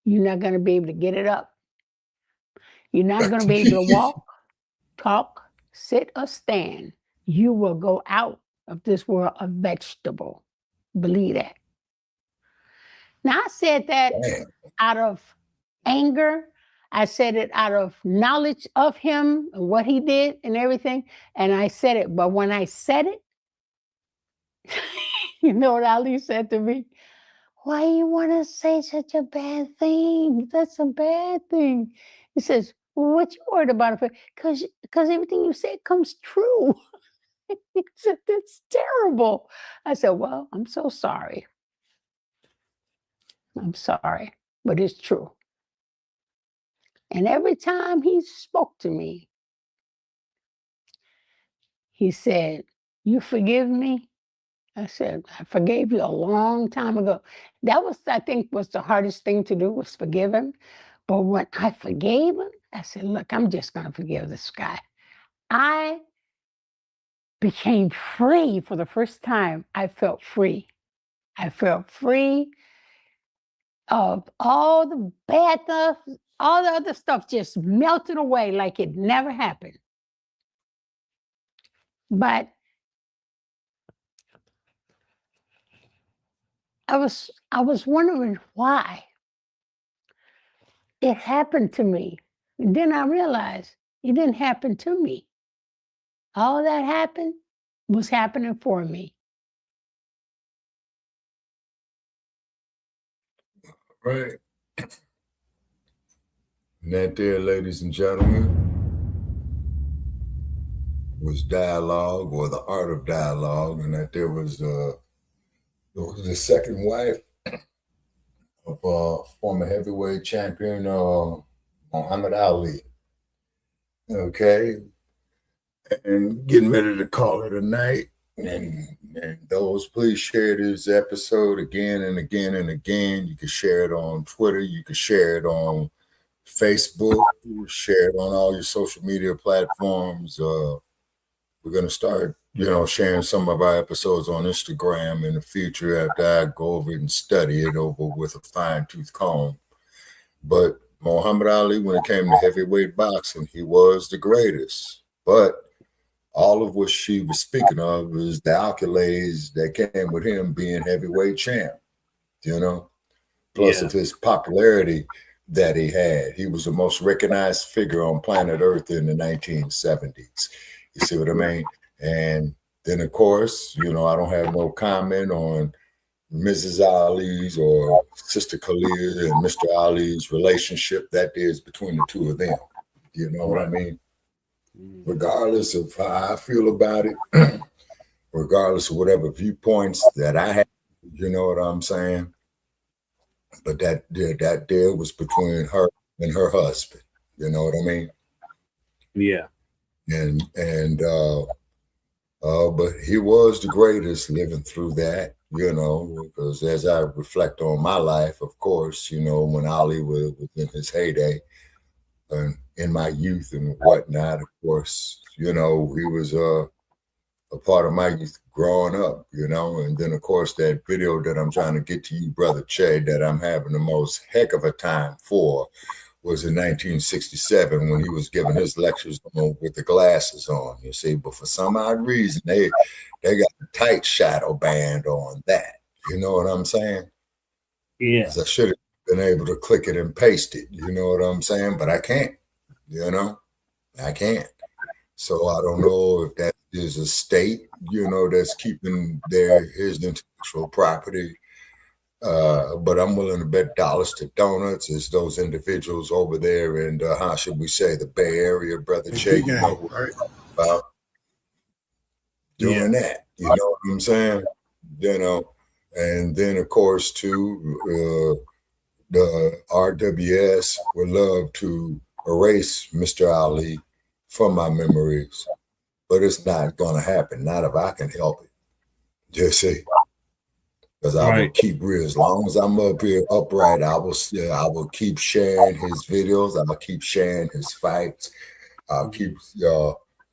you're not going to be able to get it up. You're not going to be able to walk, talk, sit, or stand. You will go out of this world a vegetable. Believe that. Now, I said that out of anger. I said it out of knowledge of him and what he did and everything. And I said it. But when I said it, you know what Ali said to me? Why you want to say such a bad thing? That's a bad thing. He says, well, what you worried about it? Because everything you said comes true. He said, that's terrible. I said, well, I'm so sorry. I'm sorry, but it's true. And every time he spoke to me, He said, "You forgive me?" I said, "I forgave you a long time ago." That was, I think, was the hardest thing to do, was forgive him. But when I forgave him, I said, "Look, I'm just going to forgive this guy." I became free for the first time. I felt free. I felt free of all the bad stuff, all the other stuff just melted away like it never happened. But I was wondering why it happened to me. And then I realized it didn't happen to me. All that happened was happening for me. Right. And that there, ladies and gentlemen, was dialogue, or the art of dialogue, and that there was the second wife of former heavyweight champion Muhammad Ali. Okay. And getting ready to call it a night. And those, please share this episode again and again and again. You can share it on Twitter. You can share it on Facebook. You can share it on all your social media platforms. We're going to start, sharing some of our episodes on Instagram in the future after I go over it and study it over with a fine-tooth comb. But Muhammad Ali, when it came to heavyweight boxing, he was the greatest. But all of what she was speaking of was the accolades that came with him being heavyweight champ, plus of his popularity that he had. He was the most recognized figure on planet Earth in the 1970s. You see what I mean? And then, of course, I don't have no comment on Mrs. Ali's or Sister Khalid and Mr. Ali's relationship that is between the two of them. You know what I mean? Regardless of how I feel about it, regardless of whatever viewpoints that I have, you know what I'm saying? But that there was between her and her husband. You know what I mean? Yeah. But he was the greatest living through that, because as I reflect on my life, of course, when Ali was in his heyday and in my youth and whatnot, of course, he was a part of my youth growing up, and then, of course, that video that I'm trying to get to you, Brother Che, that I'm having the most heck of a time for, was in 1967 when he was giving his lectures with the glasses on, you see. But for some odd reason, they got a tight shadow band on that. You know what I'm saying? Yeah. I should have been able to click it and paste it. You know what I'm saying? But I can't. I can't. So I don't know if that is a state, that's keeping his intellectual property. But I'm willing to bet dollars to donuts as those individuals over there in, how should we say, the Bay Area, Brother Che, right? About doing that. You know what I'm saying? And then, of course, too, the RWS would love to erase Mr. Ali from my memories, but it's not going to happen. Not if I can help it. Just see. Because I will keep real. As long as I'm up here upright, I will keep sharing his videos. I will keep sharing his fights. I'll keep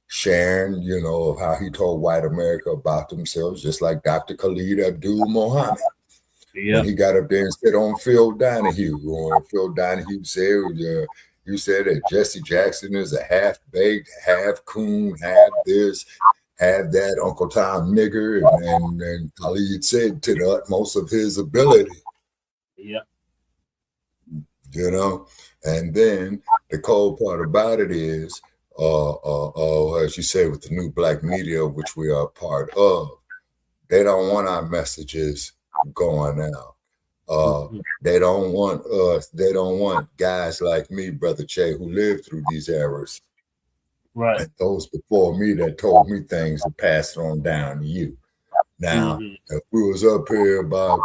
sharing, of how he told white America about themselves, just like Dr. Khalid Abdul Muhammad. When he got up there and said on Phil Donahue, Phil Donahue said, you said that Jesse Jackson is a half-baked, half-coon, half this, have that Uncle Tom nigger, and Khalid said to the utmost of his ability. Yeah. And then the cold part about it is, as you say, with the new Blacc Media, which we are part of, they don't want our messages going out. They don't want us. They don't want guys like me, Brother Che, who lived through these eras. Right. And those before me that told me things and passed it on down to you. Now, if we was up here about,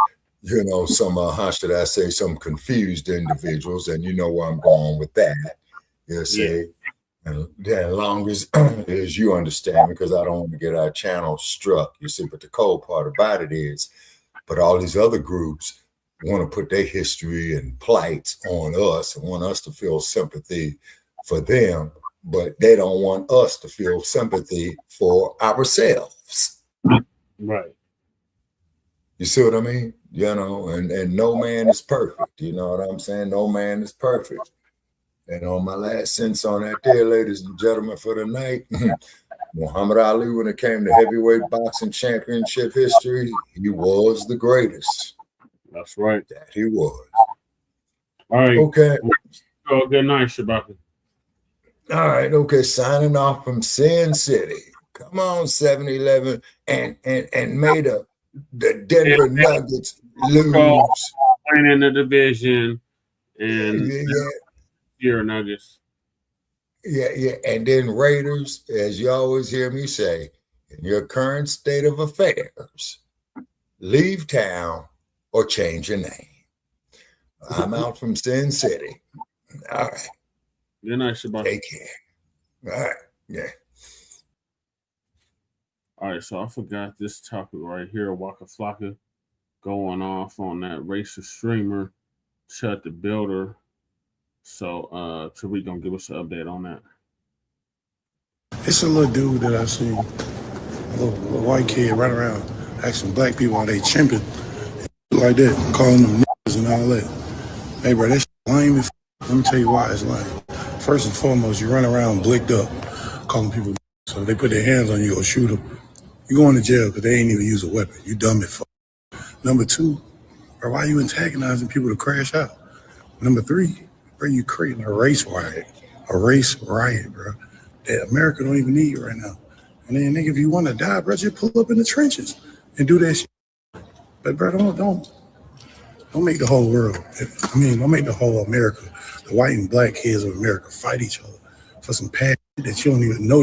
some, how should I say, some confused individuals, and you know where I'm going with that, you see, And as long as you understand, because I don't want to get our channel struck, you see, but the cold part about it is, but all these other groups want to put their history and plight on us and want us to feel sympathy for them, but they don't want us to feel sympathy for ourselves. Right. You see what I mean? You know, and no man is perfect. You know what I'm saying? No man is perfect. And on my last sentence on that there, ladies and gentlemen, for the night, Muhammad Ali, when it came to heavyweight boxing championship history, he was the greatest. That's right. That he was. All right. Okay. Oh, good night, Shabaka. All right. Okay. Signing off from Sin City. Come on, 7-Eleven, and made the Denver Nuggets lose. Playing in the division and your Nuggets. Yeah. And then Raiders, as you always hear me say, in your current state of affairs, leave town or change your name. I'm out from Sin City. All right. Good night, Shabaka. Take care. All right. Yeah. All right, so I forgot this topic right here. Waka Flocca going off on that racist streamer, Chud the Builder. So Tariq gonna give us an update on that. It's a little dude that I seen, a little white kid running around asking black people are they chimping like that, calling them niggas and all that. Hey bro, that shit lame as f. Let me tell you why it's lame. First and foremost, you run around blicked up, calling people niggas. So if they put their hands on you or shoot them, you going to jail because they ain't even use a weapon. You dumb as fuck. Number two, bro, why you antagonizing people to crash out? Number three, bro, you creating a race riot. A race riot, bro. That America don't even need right now. And then, nigga, if you want to die, bro, just pull up in the trenches and do that shit. But, bro, don't make the whole world, don't make the whole America, the white and black kids of America fight each other for some passion that you don't even know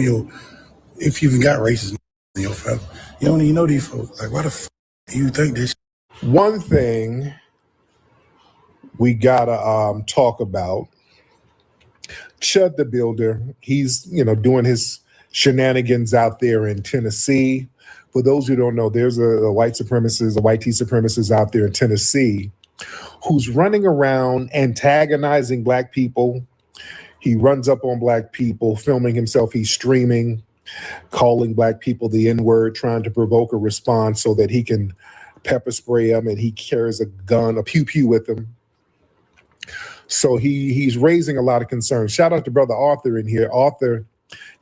if you even got racism in your family. You don't even know these folks. Like, why the f do you think this? One thing we gotta talk about, Chud the Builder, he's doing his shenanigans out there in Tennessee. For those who don't know, there's a white tea supremacist out there in Tennessee who's running around antagonizing black people. He runs up on black people, filming himself. He's streaming, calling black people the N-word, trying to provoke a response so that he can pepper spray them, and he carries a gun, a pew-pew with him. So he's raising a lot of concerns. Shout out to Brother Arthur in here. Arthur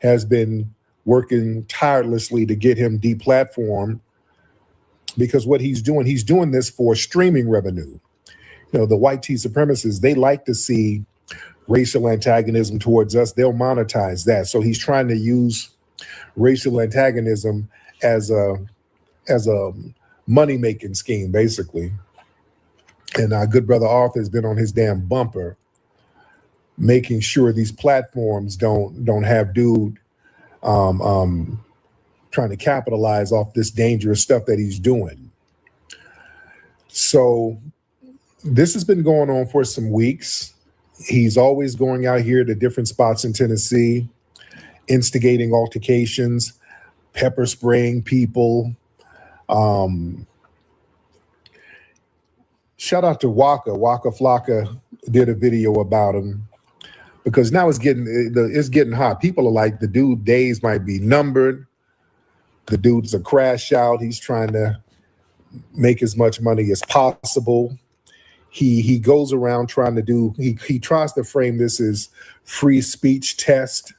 has been working tirelessly to get him deplatformed, because what he's doing this for streaming revenue. The white tea supremacists, they like to see racial antagonism towards us. They'll monetize that. So he's trying to use racial antagonism as a money-making scheme, basically. And our good brother Arthur has been on his damn bumper, making sure these platforms don't have dude trying to capitalize off this dangerous stuff that he's doing. So this has been going on for some weeks. He's always going out here to different spots in Tennessee, instigating altercations, pepper spraying people. Shout out to Waka. Waka Flocca did a video about him, because now it's getting hot. People are like, the dude days might be numbered. The dude's a crash out. He's trying to make as much money as possible. He goes around trying to he tries to frame this as free speech test.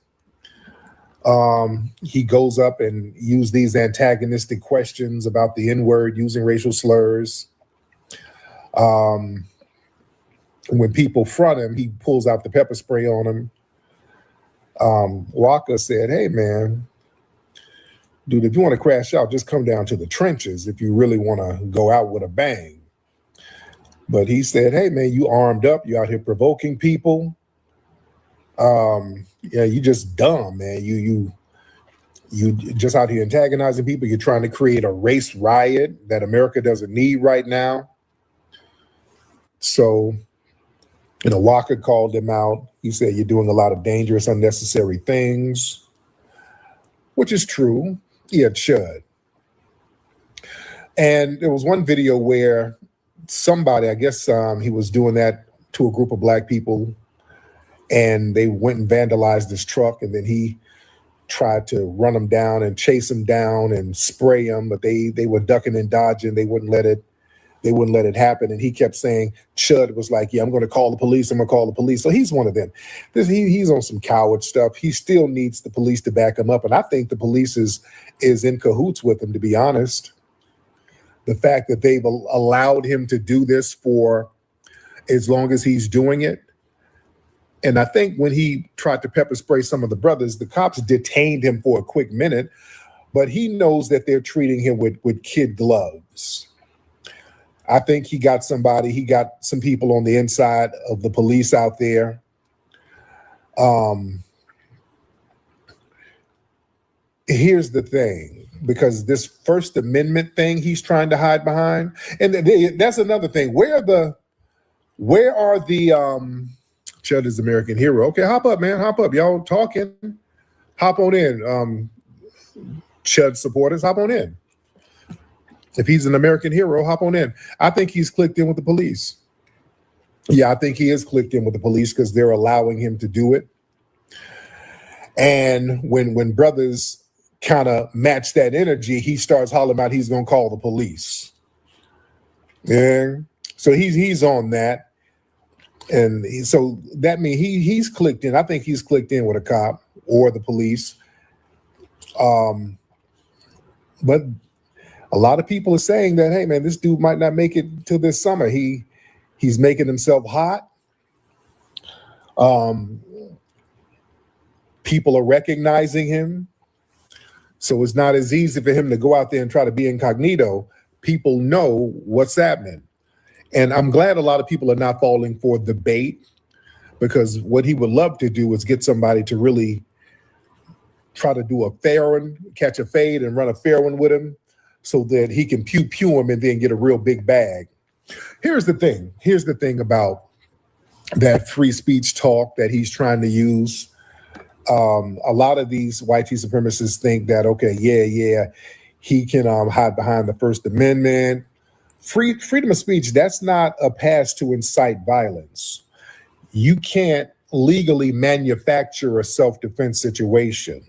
He goes up and use these antagonistic questions about the N-word, using racial slurs. When people front him, he pulls out the pepper spray on him. Waka said, hey, man, dude, if you want to crash out, just come down to the trenches if you really want to go out with a bang. But he said, hey, man, you armed up. You out here provoking people. Yeah, you just dumb, man. You just out here antagonizing people. You're trying to create a race riot that America doesn't need right now. So Waka called him out. He said, "You're doing a lot of dangerous, unnecessary things," which is true. Yeah, Chud. And there was one video where somebody, I guess he was doing that to a group of black people, and they went and vandalized his truck, and then he tried to run them down and chase them down and spray them, but they were ducking and dodging. They wouldn't let it happen. And he kept saying, Chud was like, "Yeah, I'm going to call the police. I'm going to call the police." So he's one of them. He's on some coward stuff. He still needs the police to back him up. And I think the police is in cahoots with him, to be honest. The fact that they've allowed him to do this for as long as he's doing it. And I think when he tried to pepper spray some of the brothers, the cops detained him for a quick minute, but he knows that they're treating him with kid gloves. I think he got some people on the inside of the police out there. Here's the thing, because this First Amendment thing he's trying to hide behind, and that's another thing. Where are the Chud is American hero? Okay, hop up, man, hop up. Y'all talking? Hop on in, Chud supporters, hop on in. If he's an American hero, hop on in. I think he's clicked in with the police. Yeah, I think he is clicked in with the police because they're allowing him to do it. And when brothers kind of match that energy, he starts hollering out he's going to call the police. Yeah. So he's on that. And so that means he's clicked in. I think he's clicked in with a cop or the police. But a lot of people are saying that, hey, man, this dude might not make it till this summer. He's making himself hot. People are recognizing him. So it's not as easy for him to go out there and try to be incognito. People know what's happening. And I'm glad a lot of people are not falling for the bait, because what he would love to do is get somebody to really try to do a fair one, catch a fade and run a fair one with him so that he can pew him and then get a real big bag. Here's the thing about that free speech talk that he's trying to use. A lot of these white supremacists think that, okay, yeah, he can hide behind the First Amendment. Freedom of speech, that's not a pass to incite violence. You can't legally manufacture a self-defense situation.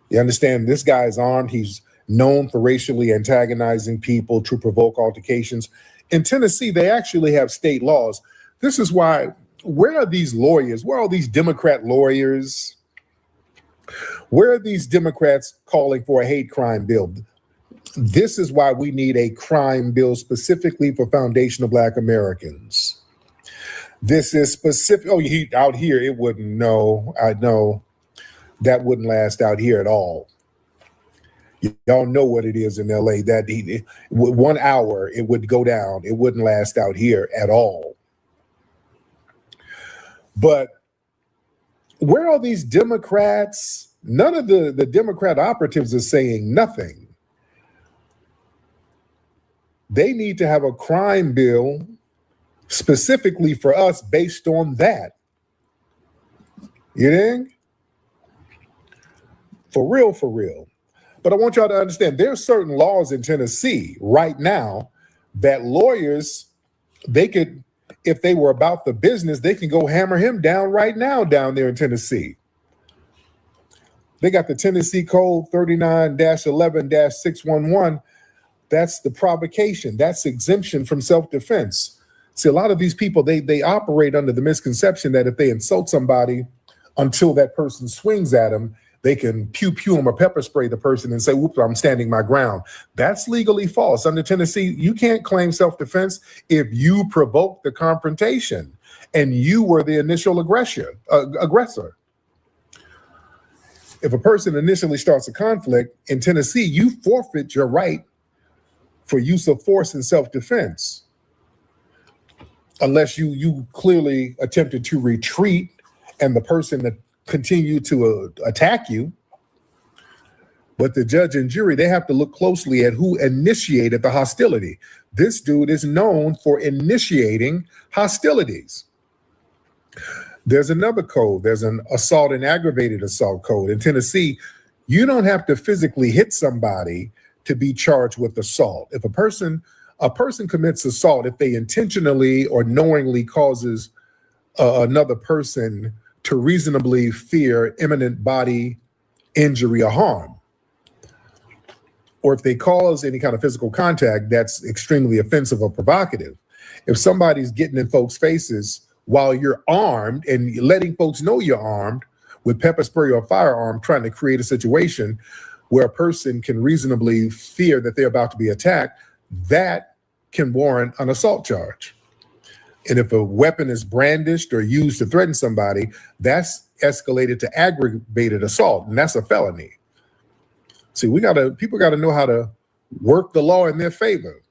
You understand? This guy is armed. He's known for racially antagonizing people to provoke altercations. In Tennessee, they actually have state laws. This is why, where are these lawyers? Where are all these Democrat lawyers? Where are these Democrats calling for a hate crime bill? This is why we need a crime bill specifically for foundational Black Americans. This is specific. Oh, out here, it wouldn't. No, I know that wouldn't last out here at all. Y'all know what it is in LA. That 1 hour, it would go down. It wouldn't last out here at all. But where are these Democrats? None of the Democrat operatives are saying nothing. They need to have a crime bill specifically for us based on that. You think? For real. But I want y'all to understand there are certain laws in Tennessee right now that lawyers, they could, if they were about the business, they can go hammer him down right now down there in Tennessee. They got the Tennessee Code 39-11-611. That's the provocation. That's exemption from self-defense. See, a lot of these people, they operate under the misconception that if they insult somebody until that person swings at them, they can pew them or pepper spray the person and say, whoops, I'm standing my ground. That's legally false. Under Tennessee, you can't claim self-defense if you provoke the confrontation and you were the initial aggressor. If a person initially starts a conflict in Tennessee, you forfeit your right for use of force in self-defense, unless you clearly attempted to retreat and the person that continued to attack you. But the judge and jury, they have to look closely at who initiated the hostility. This dude is known for initiating hostilities. There's another code. There's an assault and aggravated assault code. In Tennessee, you don't have to physically hit somebody to be charged with assault. If a person commits assault, if they intentionally or knowingly causes another person to reasonably fear imminent body injury or harm, or if they cause any kind of physical contact that's extremely offensive or provocative. If somebody's getting in folks' faces while you're armed and letting folks know you're armed with pepper spray or firearm, trying to create a situation where a person can reasonably fear that they're about to be attacked, that can warrant an assault charge. And if a weapon is brandished or used to threaten somebody, that's escalated to aggravated assault, and that's a felony. See, people gotta know how to work the law in their favor.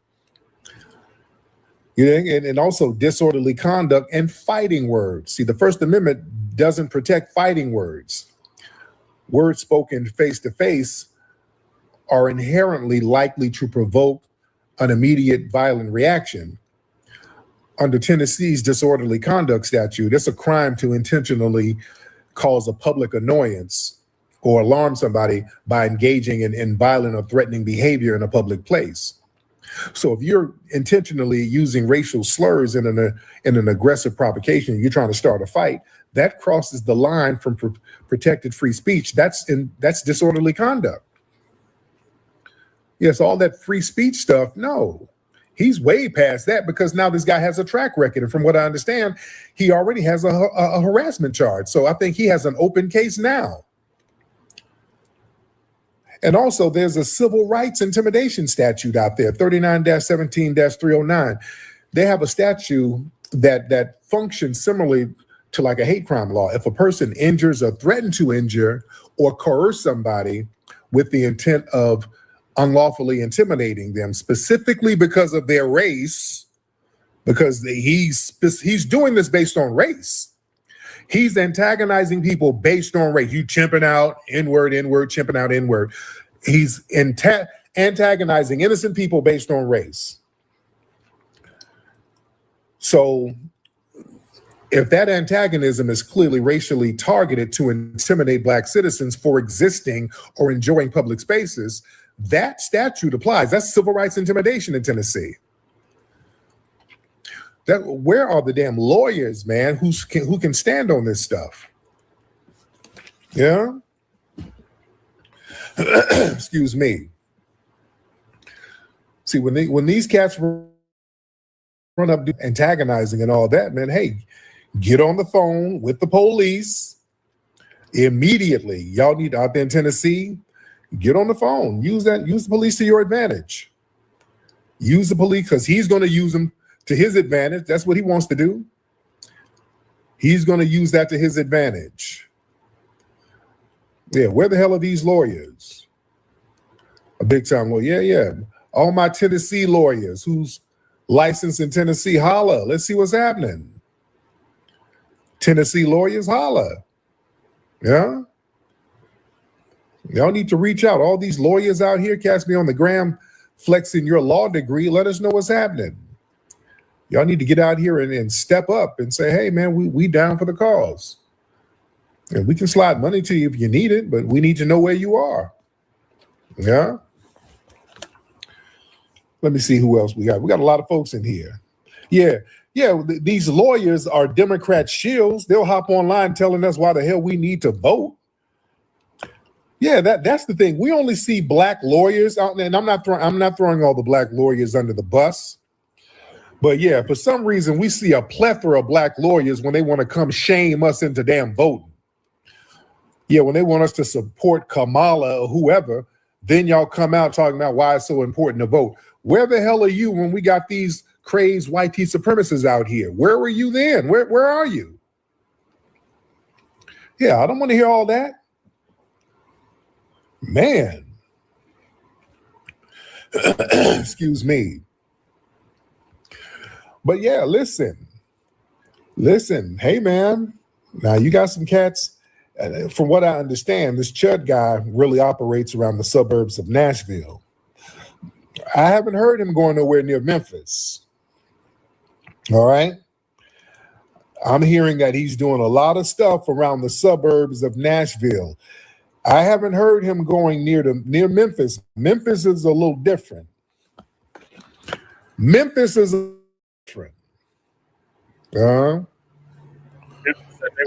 You know, and also disorderly conduct and fighting words. See, the First Amendment doesn't protect fighting words. Words spoken face to face are inherently likely to provoke an immediate violent reaction. Under Tennessee's disorderly conduct statute, it's a crime to intentionally cause a public annoyance or alarm somebody by engaging in violent or threatening behavior in a public place. So if you're intentionally using racial slurs in an aggressive provocation, you're trying to start a fight, that crosses the line from protected free speech. That's disorderly conduct. Yes, all that free speech stuff, no. He's way past that because now this guy has a track record. And from what I understand, he already has a harassment charge. So I think he has an open case now. And also there's a civil rights intimidation statute out there, 39-17-309. They have a statute that functions similarly to like a hate crime law. If a person injures or threatens to injure or coerce somebody with the intent of unlawfully intimidating them, specifically because of their race, because he's doing this based on race. He's antagonizing people based on race. You chimping out, N-word, chimping out, N-word. He's antagonizing innocent people based on race. So if that antagonism is clearly racially targeted to intimidate Black citizens for existing or enjoying public spaces, that statute applies. That's civil rights intimidation in Tennessee. Where are the damn lawyers, man, who can stand on this stuff? Yeah. Excuse me. See, when these cats run up antagonizing and all that, man, hey, get on the phone with the police immediately. Y'all need out there in Tennessee, get on the phone. Use the police to your advantage. Use the police because he's going to use them to his advantage. That's what he wants to do. He's going to use that to his advantage. Yeah, where the hell are these lawyers? A big time lawyer. Yeah. All my Tennessee lawyers who's licensed in Tennessee, holla. Let's see what's happening. Tennessee lawyers, holla. Yeah. Y'all need to reach out. All these lawyers out here, catch me on the gram, flexing your law degree. Let us know what's happening. Y'all need to get out here and step up and say, hey, man, we down for the cause. And we can slide money to you if you need it, but we need to know where you are. Yeah. Let me see who else we got. We got a lot of folks in here. Yeah. These lawyers are Democrat shills. They'll hop online telling us why the hell we need to vote. Yeah, that's the thing. We only see Black lawyers out there, and I'm not throwing all the Black lawyers under the bus. But yeah, for some reason, we see a plethora of Black lawyers when they want to come shame us into damn voting. Yeah, when they want us to support Kamala or whoever, then y'all come out talking about why it's so important to vote. Where the hell are you when we got these crazed white supremacists out here? Where were you then? Where are you? Yeah, I don't want to hear all that. Man. Excuse me. But yeah, listen, hey man, now you got some cats. From what I understand, this Chud guy really operates around the suburbs of Nashville. I haven't heard him going nowhere near Memphis. All right. I'm hearing that he's doing a lot of stuff around the suburbs of Nashville. I haven't heard him going near Memphis. Memphis is a little different. Memphis is different.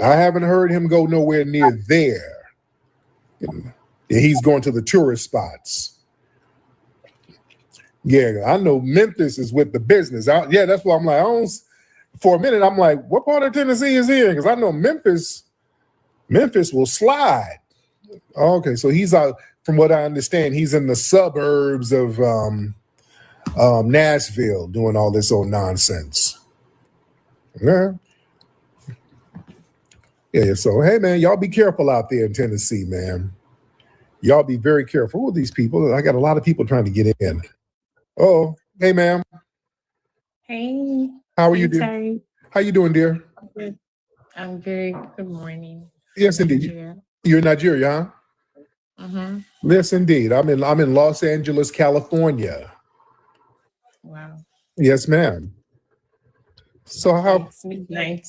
I haven't heard him go nowhere near there. He's going to the tourist spots. Yeah, I know Memphis is with the business. Yeah, that's why I'm like, for a minute, I'm like, what part of Tennessee is he in? Because I know Memphis will slide. Okay, so he's out, from what I understand, he's in the suburbs of Nashville doing all this old nonsense. Yeah. Yeah, so hey man, y'all be careful out there in Tennessee, man. Y'all be very careful with these people. I got a lot of people trying to get in. Oh, hey ma'am. Hey. How are you Hey, doing? Terry. How you doing, dear? I'm good. I'm good. Good morning. Yes, indeed. Nigeria. You're in Nigeria, huh? Mm-hmm. Yes, indeed. I'm in Los Angeles, California. Wow. Yes, ma'am. So how? It's midnight.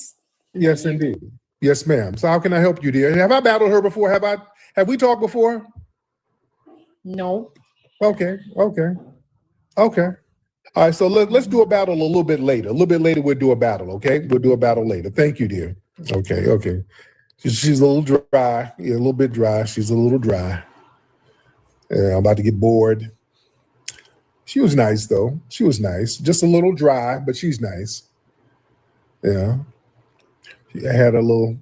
Yes, indeed. Yes, ma'am. So how can I help you, dear? Have I battled her before? Have we talked before? No. Okay. All right, so let's do a battle a little bit later. A little bit later, we'll do a battle, okay? We'll do a battle later. Thank you, dear. Okay. She's a little dry. Yeah, a little bit dry. She's a little dry. Yeah, I'm about to get bored. She was nice, though. She was nice. Just a little dry, but she's nice. Yeah. She had her little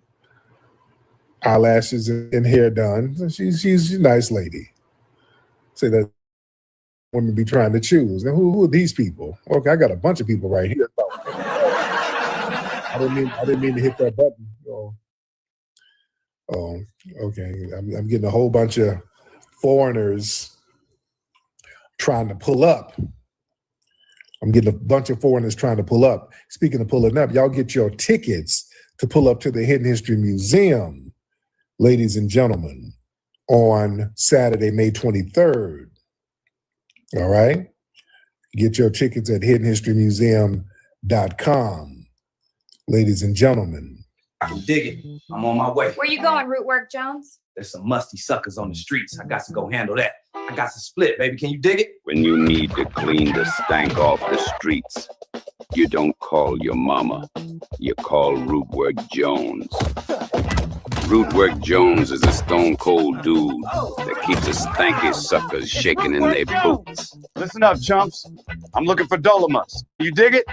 eyelashes and hair done. She's a nice lady. Say that women be trying to choose. Now, who are these people? Okay, I got a bunch of people right here. I didn't mean to hit that button. Oh, okay. I'm getting a whole bunch of foreigners trying to pull up. Speaking of pulling up, y'all get your tickets to pull up to the Hidden History Museum, ladies and gentlemen, on Saturday, May 23rd. All right? Get your tickets at hiddenhistorymuseum.com, ladies and gentlemen. I can dig it. I'm on my way. Where you going, Rootwork Jones? There's some musty suckers on the streets. I got to go handle that. I got to split, baby. Can you dig it? When you need to clean the stank off the streets, you don't call your mama. You call Rootwork Jones. Rootwork Jones is a stone cold dude that keeps the stanky suckers shaking in their boots. Listen up, chumps. I'm looking for Dolomus. You dig it?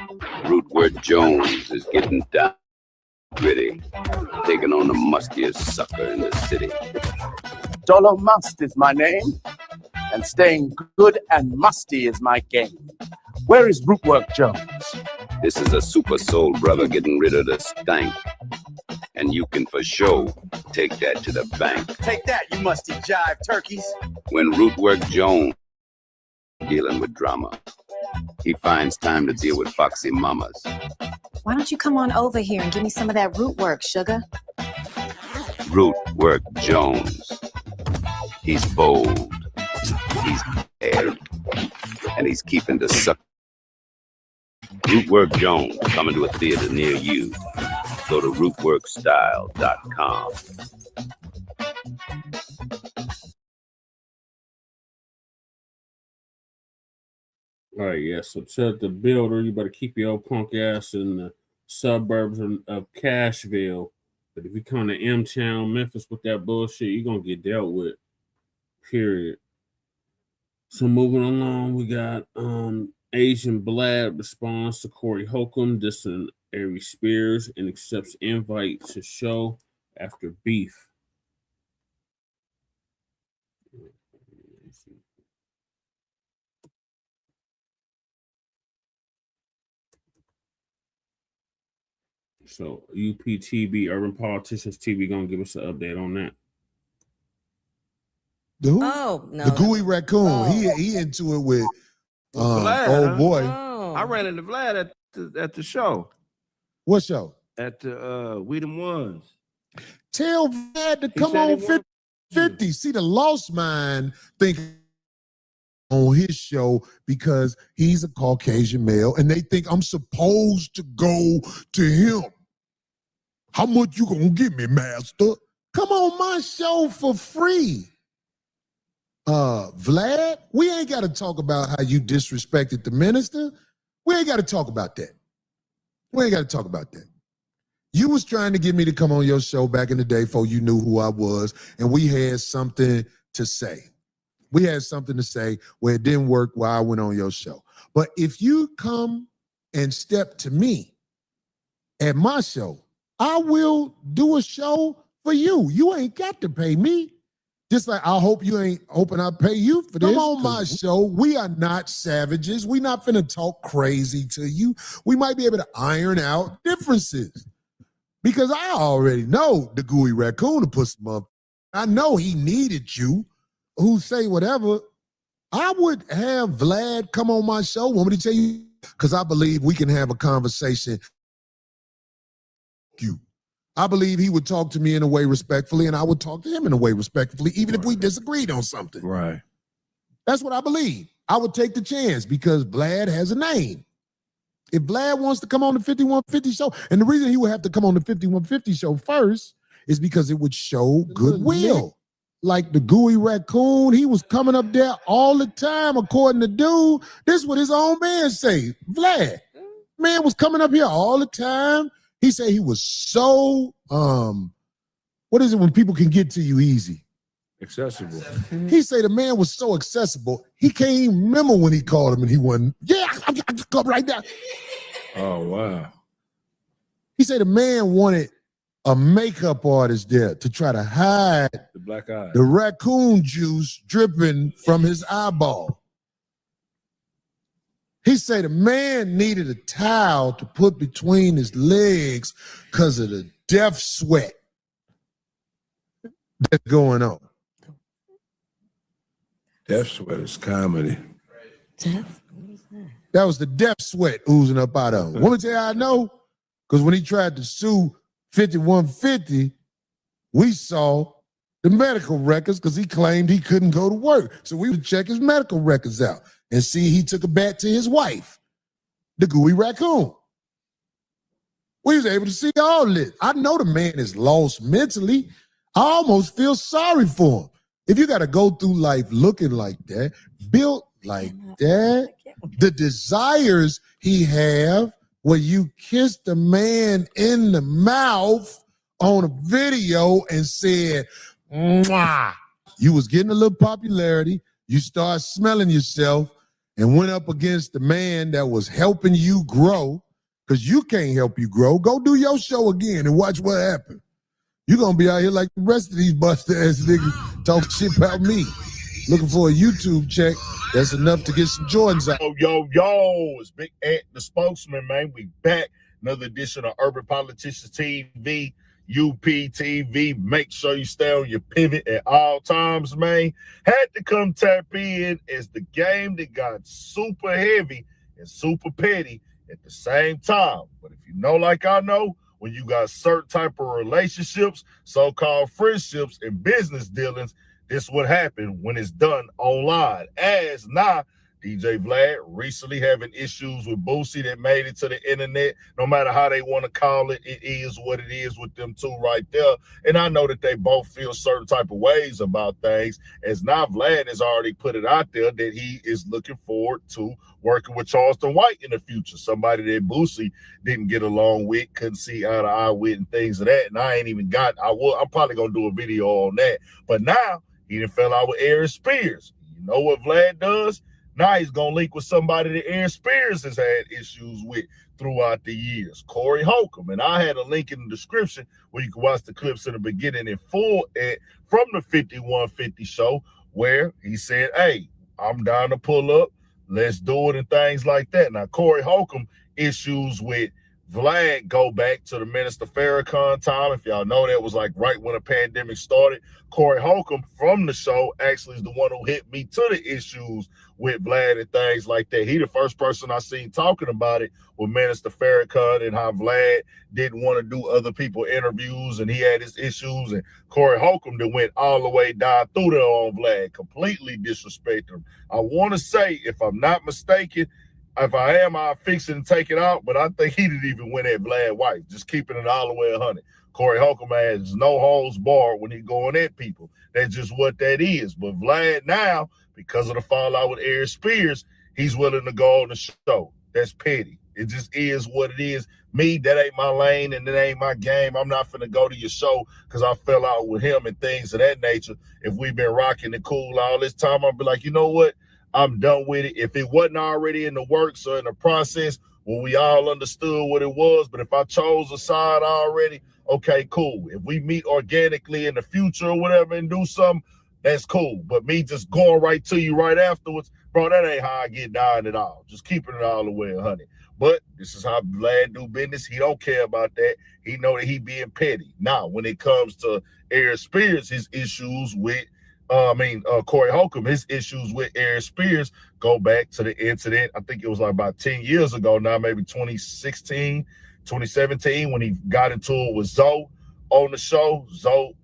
Rootwork Jones is getting down gritty, taking on the mustiest sucker in the city. Dolomust is my name, and staying good and musty is my game. Where is Rootwork Jones? This is a super soul brother getting rid of the stank. And you can for sure take that to the bank. Take that, you musty jive turkeys. When Rootwork Jones dealing with drama, he finds time to deal with foxy mamas. Why don't you come on over here and give me some of that root work, sugar? Rootwork Jones. He's bold. He's bad. And he's keeping the suck. Rootwork Jones coming to a theater near you. Go to rootworkstyle.com. All right, yeah. So Chud the Builder, you better keep your old punk ass in the suburbs of Cashville. But if you come to M-Town, Memphis with that bullshit, you're going to get dealt with. Period. So moving along, we got Asian Vlad responds to Corey Holcomb, dissing Aries Spears, and accepts invite to show after beef. So UPTV, Urban Politicians TV, gonna give us an update on that. The who? Oh, no. The Gooey Raccoon. He into it with Vlad, old boy. Oh. I ran into Vlad at the show. What show? At the We Them Ones. Tell Vlad to He come said he on wanted 50. See, the Lost Mind think on his show because he's a Caucasian male and they think I'm supposed to go to him. How much you gonna give me, master? Come on my show for free. Vlad, we ain't got to talk about how you disrespected the minister. We ain't got to talk about that. We ain't got to talk about that. You was trying to get me to come on your show back in the day before you knew who I was, and we had something to say. We had something to say where it didn't work while I went on your show. But if you come and step to me at my show, I will do a show for you. You ain't got to pay me. Just like I hope you ain't hoping I pay you for this. Come on my show. We are not savages. We not finna talk crazy to you. We might be able to iron out differences. Because I already know the gooey raccoon to put some up. I know he needed you. Who say whatever. I would have Vlad come on my show. Want me to tell you? Because I believe we can have a conversation. I believe he would talk to me in a way respectfully, and I would talk to him in a way respectfully, even if we disagreed on something. Right. That's what I believe. I would take the chance because Vlad has a name. If Vlad wants to come on the 5150 show, and the reason he would have to come on the 5150 show first is because it would show goodwill. Like the gooey raccoon, he was coming up there all the time, according to dude. This is what his own man say. Vlad, man was coming up here all the time. He said he was so, what is it when people can get to you easy? Accessible. He said the man was so accessible, he can't even remember when he called him and he wasn't, I come right now. Oh, wow. He said the man wanted a makeup artist there to try to hide The black eye. the raccoon juice dripping from his eyeball. He said the man needed a towel to put between his legs because of the death sweat that's going on. Death sweat is comedy. That was the death sweat oozing up out of him. Want me to tell you how I know? Because when he tried to sue 5150, we saw the medical records because he claimed he couldn't go to work. So we would check his medical records out and see he took a bat to his wife, the gooey raccoon. We was able to see all this. I know the man is lost mentally. I almost feel sorry for him. If you got to go through life looking like that, built like that, the desires he have where you kissed the man in the mouth on a video and said, mwah. You was getting a little popularity. You start smelling yourself and went up against the man that was helping you grow because you can't help you grow. Go do your show again and watch what happened. You're going to be out here like the rest of these busted-ass niggas talking shit about me. Looking for a YouTube check that's enough to get some Jordans out. Yo, it's Big Ant, the spokesman, man. We back. Another edition of Urban Politicians TV, UPTV. Make sure you stay on your pivot at all times, man. Had to come tap in as the game that got super heavy and super petty at the same time. But if you know like I know, when you got certain type of relationships, so-called friendships, and business dealings, this is what happened when it's done online. As now, DJ Vlad recently having issues with Boosie that made it to the internet. No matter how they want to call it, it is what it is with them two right there. And I know that they both feel certain type of ways about things. As now Vlad has already put it out there that he is looking forward to working with Charleston White in the future. Somebody that Boosie didn't get along with, couldn't see eye to eye with and things of that. And I ain't even got, I'm probably going to do a video on that. But now he done fell out with Aries Spears. You know what Vlad does? Now he's going to link with somebody that Aries Spears has had issues with throughout the years, Corey Holcomb. And I had a link in the description where you can watch the clips in the beginning in full from the 5150 show where he said, hey, I'm down to pull up. Let's do it and things like that. Now, Corey Holcomb issues with Vlad go back to the Minister Farrakhan time. If y'all know, that was like right when the pandemic started. Corey Holcomb from the show actually is the one who hit me to the issues with Vlad and things like that. He the first person I seen talking about it with Minister Farrakhan and how Vlad didn't want to do other people interviews and he had his issues. And Corey Holcomb that went all the way down through there on Vlad, completely disrespected him. I want to say, if I'm not mistaken, if I am, I'll fix it and take it out. But I think he didn't even win at Vlad's wife, just keeping it all the way 100. Corey Holcomb has no holds barred when he going at people. That's just what that is. But Vlad now, because of the fallout with Aries Spears, he's willing to go on the show. That's petty. It just is what it is. Me, that ain't my lane and that ain't my game. I'm not finna go to your show because I fell out with him and things of that nature. If we've been rocking it cool all this time, I'll be like, you know what? I'm done with it. If it wasn't already in the works or in the process, well, we all understood what it was. But if I chose a side already, okay, cool. If we meet organically in the future or whatever and do something, that's cool. But me just going right to you right afterwards, bro, that ain't how I get down at all. Just keeping it all the way 100. But this is how Vlad do business. He don't care about that. He know that he being petty. Now, when it comes to Aries Spears, his issues with Corey Holcomb, his issues with Aries Spears go back to the incident. I think it was like about 10 years ago now, maybe 2016, 2017, when he got into it with Zoe on the show. Zoe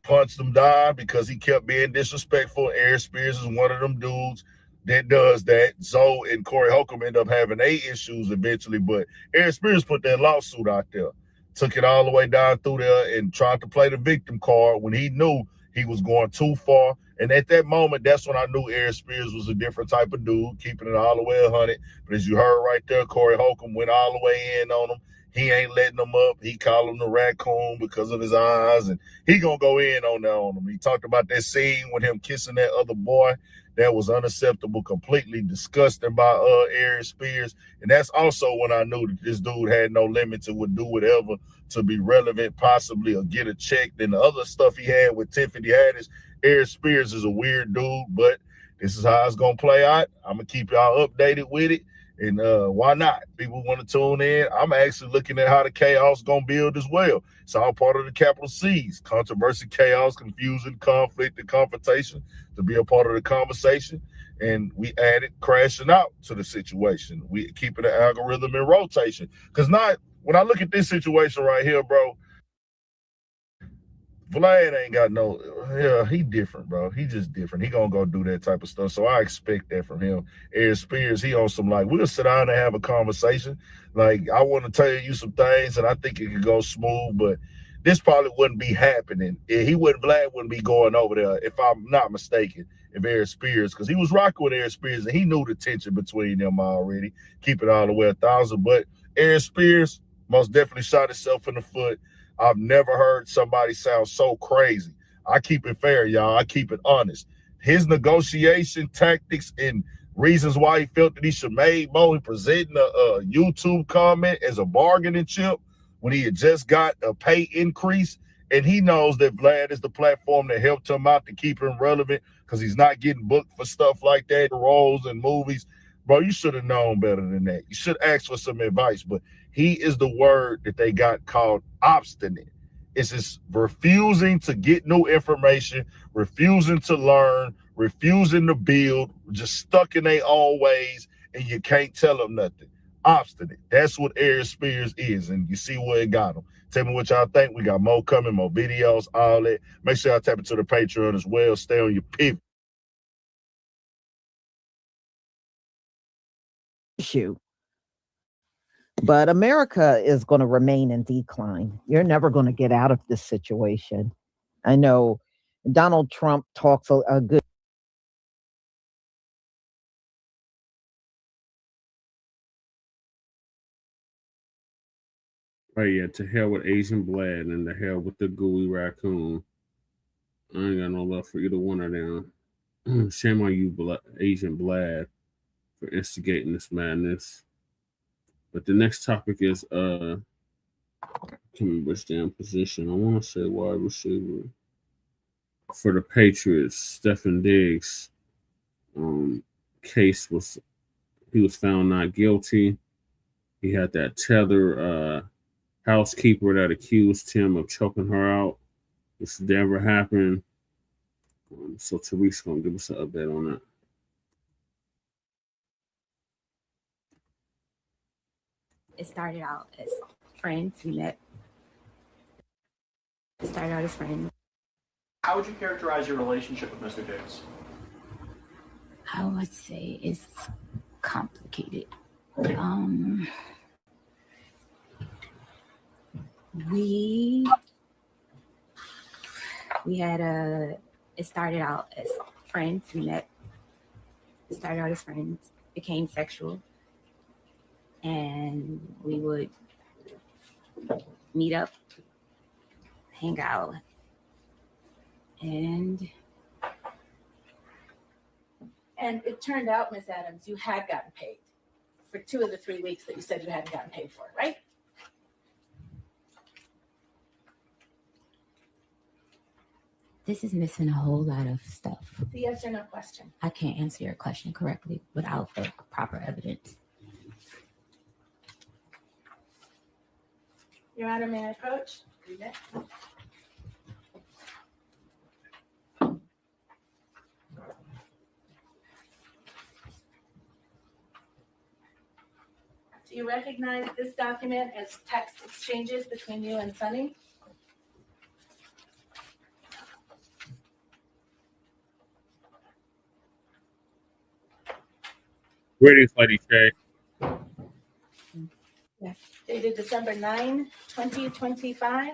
punched him down because he kept being disrespectful. Aries Spears is one of them dudes that does that. Zoe and Corey Holcomb end up having issues eventually, but Aries Spears put that lawsuit out there, took it all the way down through there and tried to play the victim card when he knew he was going too far. And at that moment, that's when I knew Aries Spears was a different type of dude, keeping it all the way 100. But as you heard right there, Corey Holcomb went all the way in on him. He ain't letting him up. He called him the raccoon because of his eyes, and he gonna go in on that on him. He talked about that scene with him kissing that other boy. That was unacceptable, completely disgusting by Aries Spears. And that's also when I knew that this dude had no limits and would do whatever to be relevant, possibly, or get a check. Then the other stuff he had with Tiffany Haddish, Aries Spears is a weird dude, but this is how it's going to play out. I'm going to keep y'all updated with it. And why not? People want to tune in. I'm actually looking at how the chaos going to build as well. It's all part of the capital C's: controversy, chaos, confusion, conflict, and confrontation, to be a part of the conversation. And we added crashing out to the situation. We keeping the algorithm in rotation. Because not when I look at this situation right here, bro, Vlad ain't got no, he different, bro. He just different. He gonna go do that type of stuff. So I expect that from him. Aries Spears, he on some, like, we'll sit down and have a conversation. Like, I want to tell you some things and I think it could go smooth, but this probably wouldn't be happening. Vlad wouldn't be going over there, if I'm not mistaken, if Aries Spears, because he was rocking with Aries Spears and he knew the tension between them already, keep it all the way 1,000. But Aries Spears most definitely shot himself in the foot. I've never heard somebody sound so crazy. I keep it fair, y'all. I keep it honest. His negotiation tactics and reasons why he felt that he should make more, he presenting a YouTube comment as a bargaining chip when he had just got a pay increase, and he knows that Vlad is the platform that helped him out to keep him relevant because he's not getting booked for stuff like that, roles and movies. Bro, you should have known better than that. You should ask for some advice, but he is the word that they got called obstinate. It's just refusing to get new information, refusing to learn, refusing to build, just stuck in their own ways, and you can't tell them nothing. Obstinate. That's what Aries Spears is, and you see where it got him. Tell me what y'all think. We got more coming, more videos, all that. Make sure y'all tap into the Patreon as well. Stay on your pivot. Issue. But America is going to remain in decline. You're never going to get out of this situation. I know Donald Trump talks a good. Oh yeah, to hell with Asian Vlad and to hell with the gooey raccoon. I ain't got no love for either one of them. Shame on you, Asian Vlad, for instigating this madness. But the next topic is can't remember which damn position. I want to say wide receiver for the Patriots. Stefon Diggs case was, he was found not guilty. He had that tether housekeeper that accused him of choking her out. This never happened. So Tariq's gonna give us an update on that. It started out as friends. We met. It started out as friends. How would you characterize your relationship with Mr. Diggs? I would say it's complicated. We had it started out as friends. We met. It started out as friends, became sexual, and we would meet up, hang out, and it turned out, Miss Adams, you had gotten paid for 2 of the 3 weeks that you said you hadn't gotten paid for, right? this is missing a whole lot of stuff. The yes or no question. I can't answer your question correctly without the proper evidence. Your Honor, may I approach? Read it. Do you recognize this document as text exchanges between you and Sunny? Greetings, Lady Shay. Yes. Dated December 9, 2025.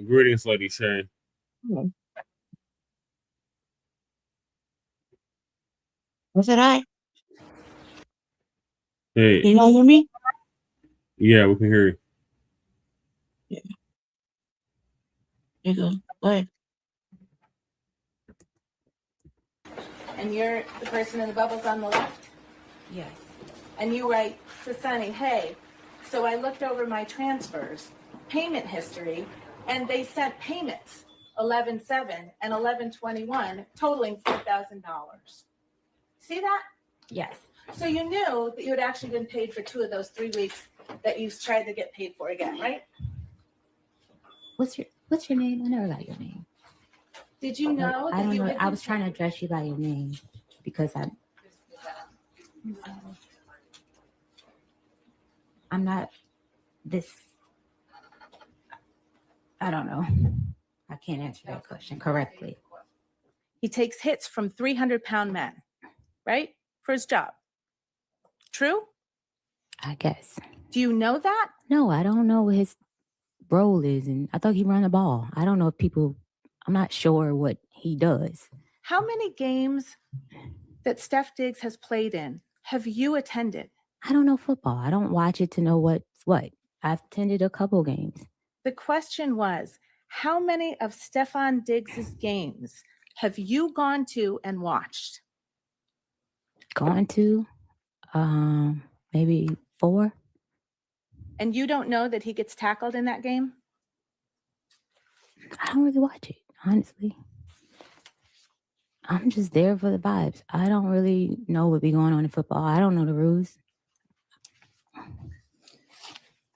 Greetings, Lady Shay. Was it I? Hey. Can you hear me? Yeah, we can hear you. Yeah. There you go. Go ahead. And you're the person in the bubbles on the left? Yes. And you write to Sunny, hey, so I looked over my transfers, payment history, and they sent payments, 11/7 and 11/21, totaling $4,000. See that? Yes. So you knew that you had actually been paid for 2 of those 3 weeks that you tried to get paid for again, right? What's your name? I never got your name. Did you know I that don't you know. had I been was trying to address you by your name because I'm not this. I don't know. I can't answer that question correctly. He takes hits from 300-pound men, right? For his job. True? I guess. Do you know that? No, I don't know what his role is, and I thought he ran the ball. I don't know if people. I'm not sure what he does. How many games that Steph Diggs has played in have you attended? I don't know football. I don't watch it to know what's what. I've attended a couple games. The question was, how many of Stefon Diggs' games have you gone to and watched? Gone to, maybe 4. And you don't know that he gets tackled in that game? I don't really watch it, honestly. I'm just there for the vibes. I don't really know what be going on in football. I don't know the rules.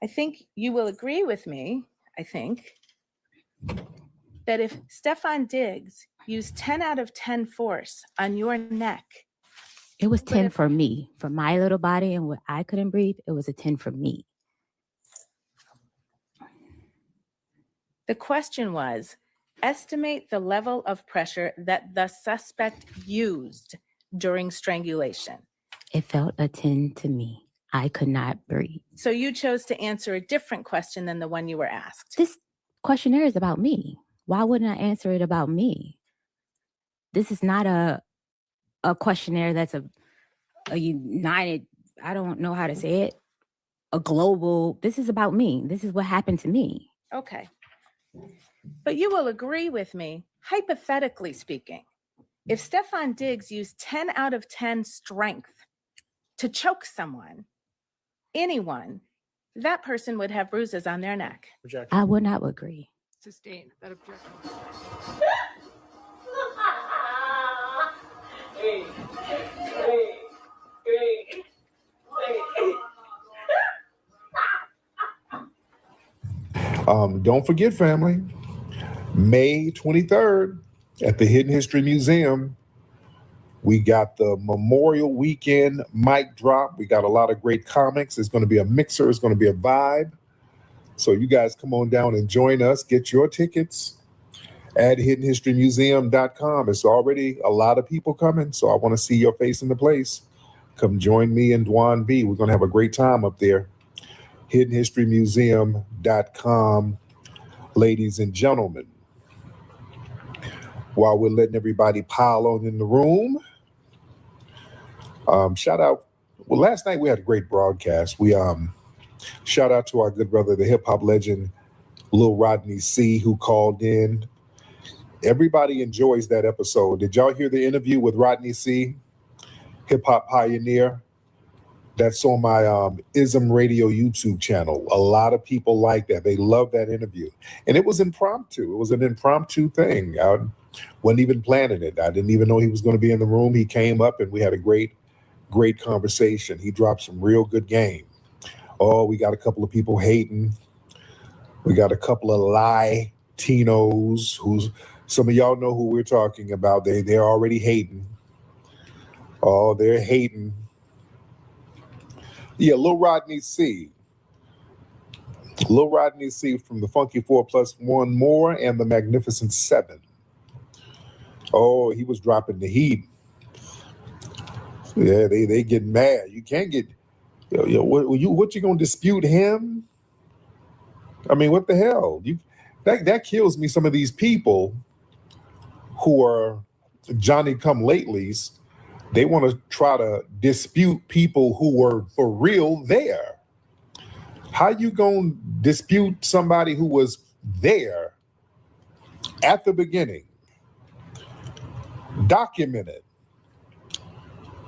I think you will agree with me, that if Stefon Diggs used 10 out of 10 force on your neck. It was 10 for me. For my little body and what I couldn't breathe, it was a 10 for me. The question was, estimate the level of pressure that the suspect used during strangulation. It felt a 10 to me. I could not breathe. So you chose to answer a different question than the one you were asked. This questionnaire is about me. Why wouldn't I answer it about me? This is not a questionnaire that's a united, I don't know how to say it, a global, this is about me. This is what happened to me. Okay. But you will agree with me, hypothetically speaking, if Stefon Diggs used 10 out of 10 strength to choke someone, anyone, that person would have bruises on their neck. I would not agree. Sustain that objection. Don't forget, family, May 23rd at the Hidden History Museum, we got the Memorial Weekend mic drop. We got a lot of great comics. It's going to be a mixer. It's going to be a vibe. So you guys come on down and join us. Get your tickets at hiddenhistorymuseum.com. It's already a lot of people coming, so I want to see your face in the place. Come join me and Dwan B. We're going to have a great time up there. hiddenhistorymuseum.com, ladies and gentlemen. While we're letting everybody pile on in the room, shout out. Well, last night we had a great broadcast. We shout out to our good brother, the hip hop legend, Lil Rodney C, who called in. Everybody enjoys that episode. Did y'all hear the interview with Rodney C, hip hop pioneer? That's on my Ism Radio YouTube channel. A lot of people like that. They love that interview. And it was impromptu. It was an impromptu thing. I wasn't even planning it. I didn't even know he was going to be in the room. He came up and we had a great conversation. He dropped some real good game. Oh, we got a couple of people hating. We got a couple of Latinos who's, some of y'all know who we're talking about. They're already hating. Oh, they're hating. Yeah, Lil Rodney C. Lil Rodney C from the Funky 4+1 More and the Magnificent 7. Oh, he was dropping the heat. Yeah, they get mad. You can't get, what you gonna dispute him? I mean, what the hell? That kills me. Some of these people who are Johnny come latelys, they want to try to dispute people who were for real there. How you gonna dispute somebody who was there at the beginning? Documented.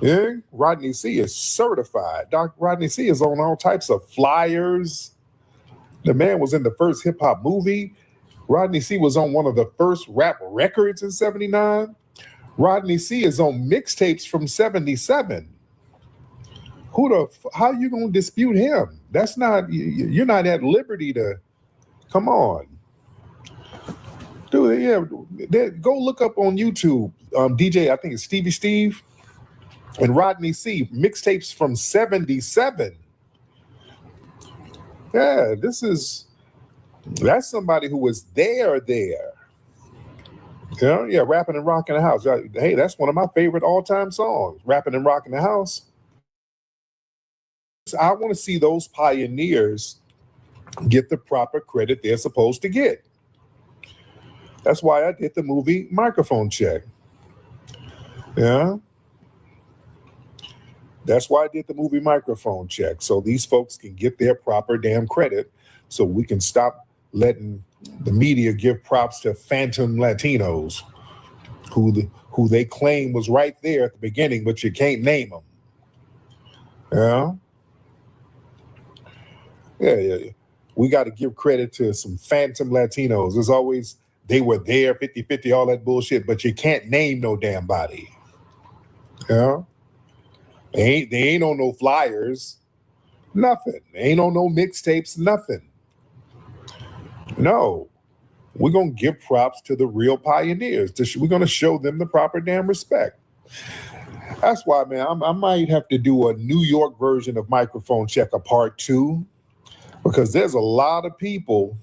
Yeah, Rodney C is certified. Rodney C is on all types of flyers. The man was in the first hip hop movie. Rodney C was on one of the first rap records in '79. Rodney C is on mixtapes from '77. How you gonna dispute him? That's not, you're not at liberty to, come on. Dude, yeah, go look up on YouTube, DJ, I think it's Stevie Steve and Rodney C, mixtapes from '77. Yeah, that's somebody who was there. Yeah, Rapping and Rocking the House. Hey, that's one of my favorite all-time songs, Rapping and Rocking the House. So I want to see those pioneers get the proper credit they're supposed to get. That's why I did the movie Microphone Check. Yeah. That's why I did the movie Microphone Check, so these folks can get their proper damn credit, so we can stop letting the media give props to phantom Latinos who they claim was right there at the beginning, but you can't name them. Yeah. We got to give credit to some phantom Latinos. There's always, they were there, 50-50, all that bullshit, but you can't name no damn body. Yeah. They ain't on no flyers, nothing. They ain't on no mixtapes, nothing. No, we're going to give props to the real pioneers. We're going to show them the proper damn respect. That's why, man, I might have to do a New York version of Microphone Check, a part 2, because there's a lot of people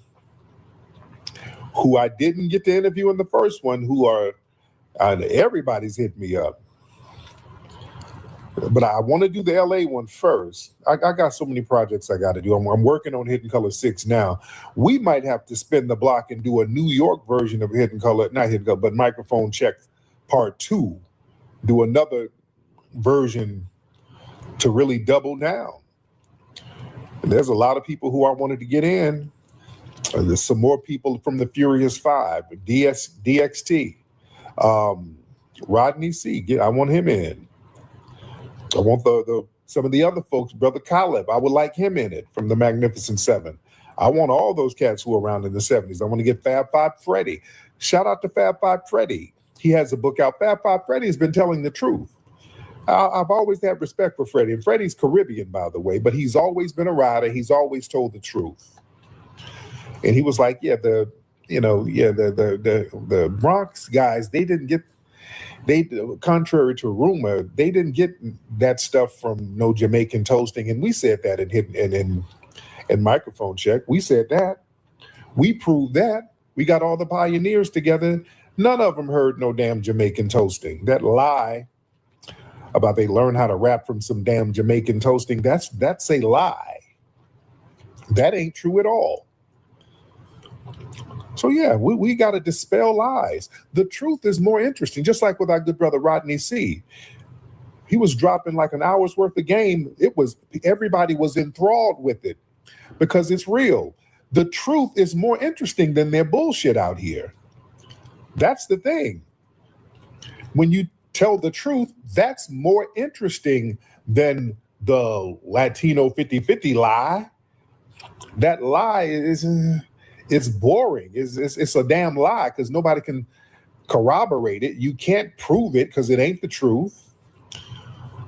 who I didn't get to interview in the first one who are, everybody's hit me up. But I want to do the LA one first. I got so many projects I got to do. I'm working on Hidden Color 6 now. We might have to spin the block and do a New York version of Hidden Color, not Hidden Color, but Microphone Check Part 2. Do another version to really double down. And there's a lot of people who I wanted to get in. There's some more people from the Furious 5, DXT, Rodney C. I want him in. I want some of the other folks, Brother Caleb, I would like him in it from the Magnificent 7. I want all those cats who were around in the 70s. I want to get Fab Five Freddy. Shout out to Fab Five Freddy. He has a book out. Fab Five Freddy has been telling the truth. I've always had respect for Freddie. And Freddie's Caribbean, by the way, but he's always been a rider. He's always told the truth. And he was like, the Bronx guys, contrary to rumor, they didn't get that stuff from no Jamaican toasting. And we said that in Microphone Check. We said that. We proved that. We got all the pioneers together. None of them heard no damn Jamaican toasting. That lie about they learned how to rap from some damn Jamaican toasting, that's a lie. That ain't true at all. So yeah, we got to dispel lies. The truth is more interesting, just like with our good brother Rodney C. He was dropping like an hour's worth of game. Everybody was enthralled with it because it's real. The truth is more interesting than their bullshit out here. That's the thing. When you tell the truth, that's more interesting than the Latino 50-50 lie. That lie it's boring. It's a damn lie because nobody can corroborate it. You can't prove it because it ain't the truth.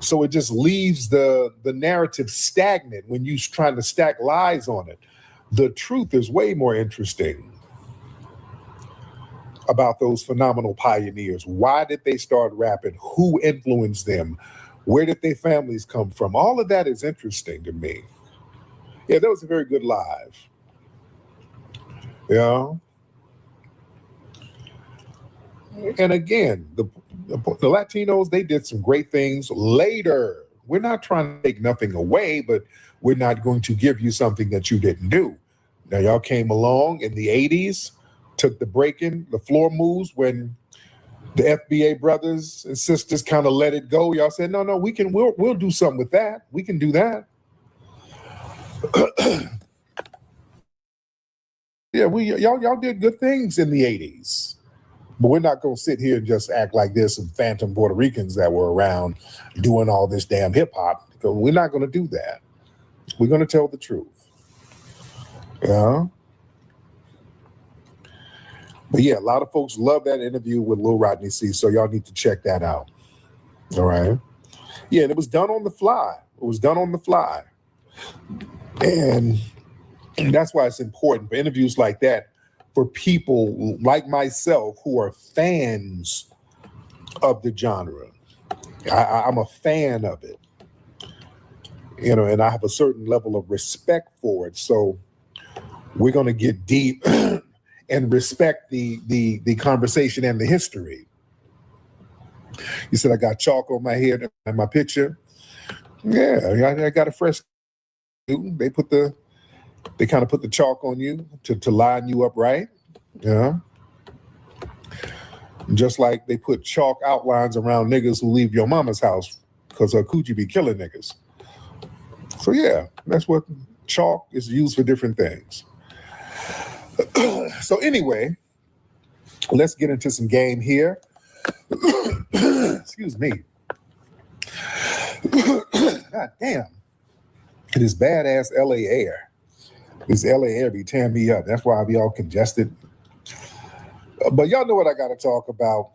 So it just leaves the narrative stagnant when you're trying to stack lies on it. The truth is way more interesting about those phenomenal pioneers. Why did they start rapping? Who influenced them? Where did their families come from? All of that is interesting to me. Yeah, that was a very good live. Yeah. And again, the Latinos, they did some great things later. We're not trying to take nothing away, but we're not going to give you something that you didn't do. Now, y'all came along in the 80s, took the breaking, the floor moves when the FBA brothers and sisters kind of let it go. Y'all said, no, we'll do something with that. We can do that. Yeah, y'all did good things in the 80s. But we're not going to sit here and just act like there's some phantom Puerto Ricans that were around doing all this damn hip hop. We're not going to do that. We're going to tell the truth. Yeah. But yeah, a lot of folks love that interview with Lil Rodney C. So y'all need to check that out. All right. Yeah, and it was done on the fly. And that's why it's important for interviews like that, for people like myself who are fans of the genre. I'm a fan of it, and I have a certain level of respect for it. So we're going to get deep and respect the conversation and the history. You said I got chalk on my head and my picture. Yeah, I got a fresh. They kind of put the chalk on you to line you up right. Yeah. Just like they put chalk outlines around niggas who leave your mama's house because her coochie be killing niggas. So yeah, that's what chalk is used for, different things. So anyway, let's get into some game here. Excuse me. God damn. It is badass LA air. This LA air be tearing me up. That's why I be all congested. But y'all know what I got to talk about.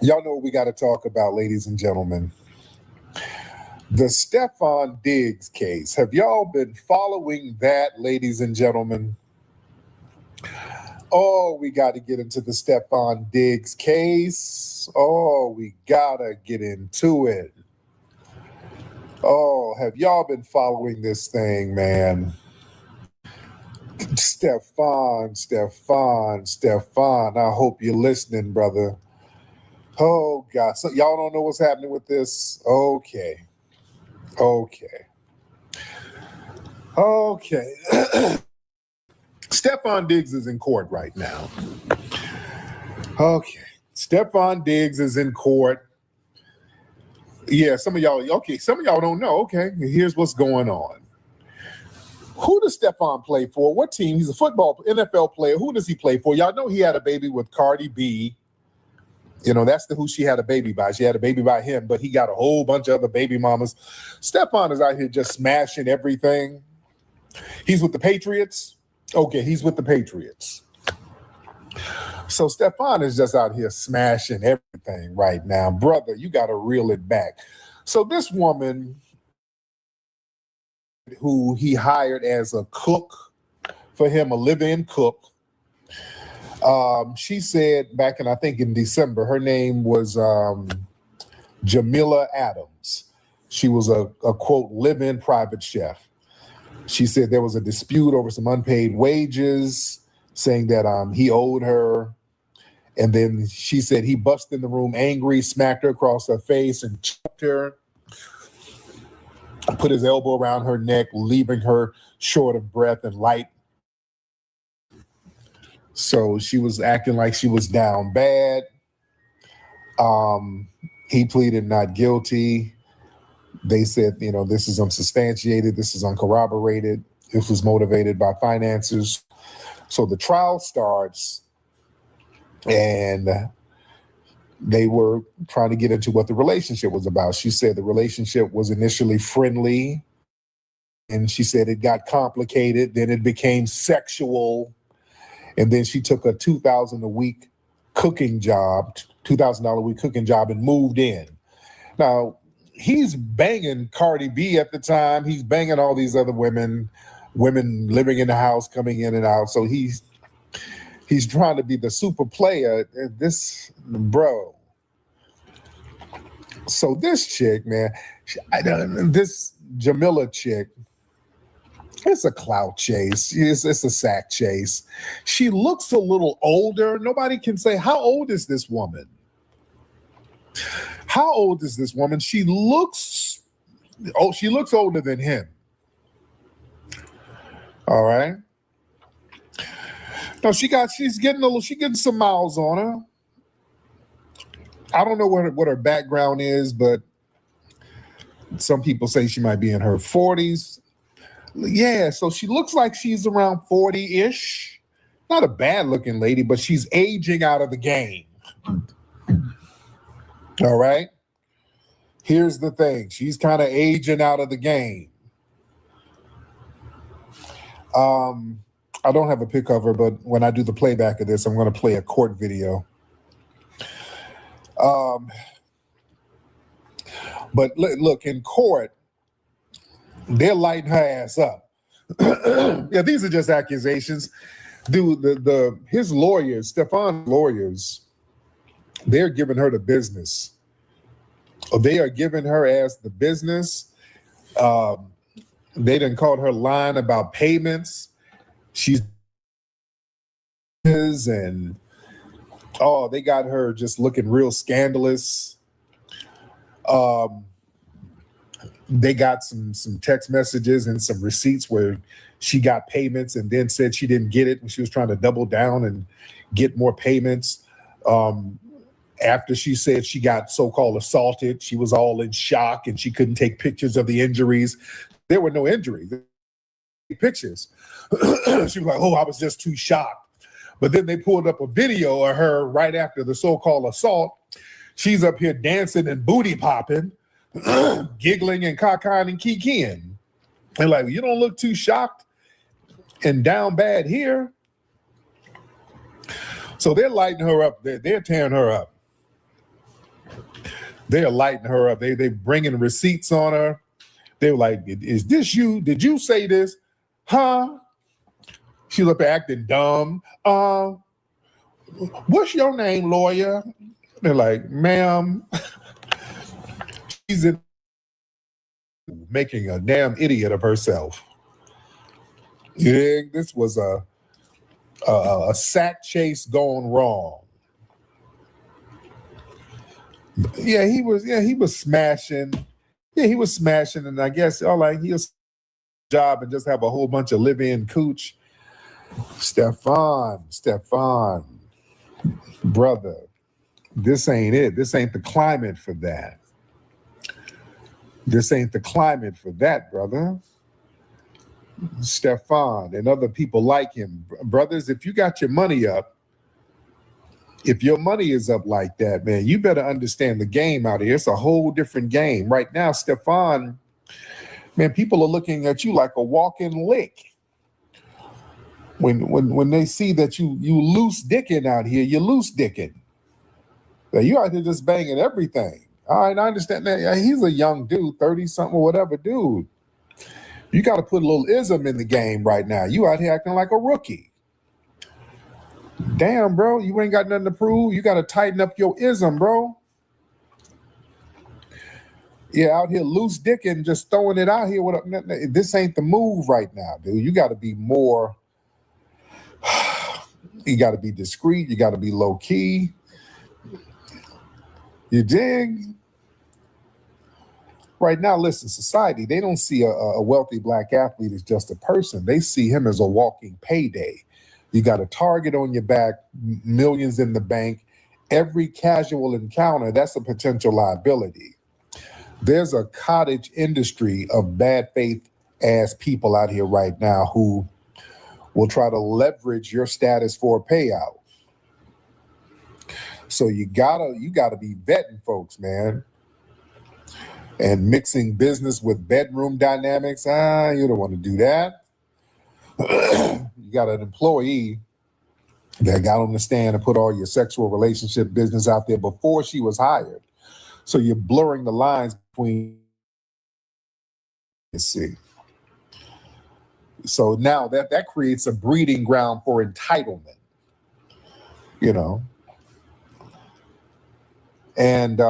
Y'all know what we got to talk about, ladies and gentlemen. The Stefon Diggs case. Have y'all been following that, ladies and gentlemen? Oh, we got to get into the Stefon Diggs case. Oh, we got to get into it. Oh, have y'all been following this thing, man? Stefon, I hope you're listening, brother. Oh, God. So y'all don't know what's happening with this? Okay. Stefon Diggs is in court right now. Okay. Stefon Diggs is in court. Yeah, some of y'all don't know. Okay, here's what's going on. Who does Stefon play for? What team? He's a NFL player. Who does he play for? Y'all know he had a baby with Cardi B. That's who she had a baby by. She had a baby by him, but he got a whole bunch of other baby mamas. Stefon is out here just smashing everything. He's with the Patriots. Okay, he's with the Patriots. So Stefon is just out here smashing everything right now. Brother, you got to reel it back. So this woman who he hired as a cook for him, a live-in cook, she said back in December, her name was Jamila Adams. She was a quote, live-in private chef. She said there was a dispute over some unpaid wages, saying that he owed her. And then she said he busted in the room angry, smacked her across her face and choked her. put his elbow around her neck, leaving her short of breath and light. So she was acting like she was down bad. He pleaded not guilty. They said, this is unsubstantiated, this is uncorroborated, this was motivated by finances. So the trial starts, and they were trying to get into what the relationship was about. She said the relationship was initially friendly, and she said it got complicated, then it became sexual, and then she took a $2,000 a week cooking job, $2,000 a week cooking job, and moved in. Now, he's banging Cardi B at the time. He's banging all these other women living in the house, coming in and out. So he's trying to be the super player. This bro. So this chick, man, this Jamila chick, it's a clout chase. It's a sack chase. She looks a little older. Nobody can say, how old is this woman? How old is this woman? She looks older than him. All right. No, she's getting some miles on her. I don't know what her background is, but some people say she might be in her 40s. Yeah, so she looks like she's around 40-ish. Not a bad looking lady, but she's aging out of the game. All right. Here's the thing. She's kind of aging out of the game. I don't have a pic of her, but when I do the playback of this, I'm going to play a court video. But look, in court, they're lighting her ass up. Yeah, these are just accusations. Dude, his lawyers, Stefon's lawyers, they're giving her the business. They are giving her ass the business. They done called her lying about payments. They got her just looking real scandalous. They got some text messages and some receipts where she got payments and then said she didn't get it when she was trying to double down and get more payments. After she said she got so-called assaulted, she was all in shock and she couldn't take pictures of the injuries. There were no injuries. Pictures. She was like, oh, I was just too shocked. But then they pulled up a video of her right after the so-called assault. She's up here dancing and booty popping, giggling and cockeying and kikiing. And like, you don't look too shocked and down bad here. So they're lighting her up. They're tearing her up. They're lighting her up. They bringing receipts on her. They were like, is this you? Did you say this? Huh? She's up there acting dumb. What's your name, lawyer? They're like, ma'am, she's making a damn idiot of herself. Yeah, this was a sack chase gone wrong. Yeah, he was smashing. Yeah, he was smashing, and I guess he'll job and just have a whole bunch of live-in cooch. Stefon, brother, this ain't it. This ain't the climate for that. This ain't the climate for that, brother. Stefon and other people like him. Brothers, if you got your money up, if your money is up like that, man, you better understand the game out here. It's a whole different game. Right now, Stefon, man, people are looking at you like a walking lick. When they see that you loose dicking out here, you're loose dicking. You out here just banging everything. All right, I understand that. He's a young dude, 30-something or whatever, dude. You got to put a little ism in the game right now. You out here acting like a rookie. Damn, bro, you ain't got nothing to prove. You got to tighten up your ism, bro. Yeah, out here loose dicking, just throwing it out here. This ain't the move right now, dude. You got to be more. You got to be discreet. You got to be low key. You dig? Right now, listen, society, they don't see a wealthy black athlete as just a person. They see him as a walking payday. You got a target on your back, millions in the bank. Every casual encounter, that's a potential liability. There's a cottage industry of bad faith ass people out here right now who will try to leverage your status for a payout. So you gotta be vetting folks, man. And mixing business with bedroom dynamics, you don't want to do that. You got an employee that got on the stand and put all your sexual relationship business out there before she was hired. So you're blurring the lines between, so now that creates a breeding ground for entitlement, you know. And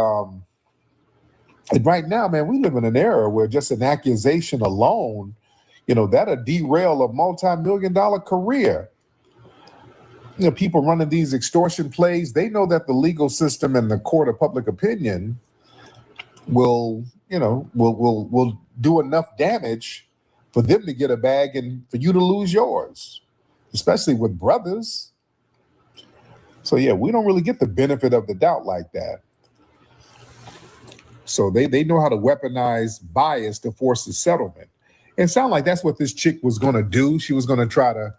right now, man, we live in an era where just an accusation alone, you know, that'll derail a multi-million-dollar career. You know, people running these extortion plays, they know that the legal system and the court of public opinion will do enough damage for them to get a bag and for you to lose yours, especially with brothers. So yeah, we don't really get the benefit of the doubt like that. So they know how to weaponize bias to force a settlement. And it sounded like that's what this chick was going to do. She was going to try to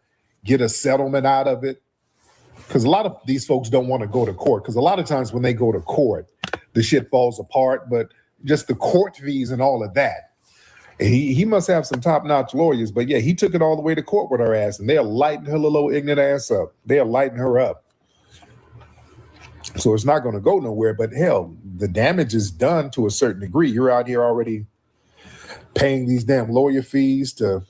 get a settlement out of it. Because a lot of these folks don't want to go to court. Because a lot of times when they go to court, the shit falls apart. But just the court fees and all of that. And he must have some top-notch lawyers. But yeah, he took it all the way to court with her ass. And they're lighting her little ignorant ass up. They're lighting her up. So it's not going to go nowhere, but hell, the damage is done to a certain degree. You're out here already paying these damn lawyer fees to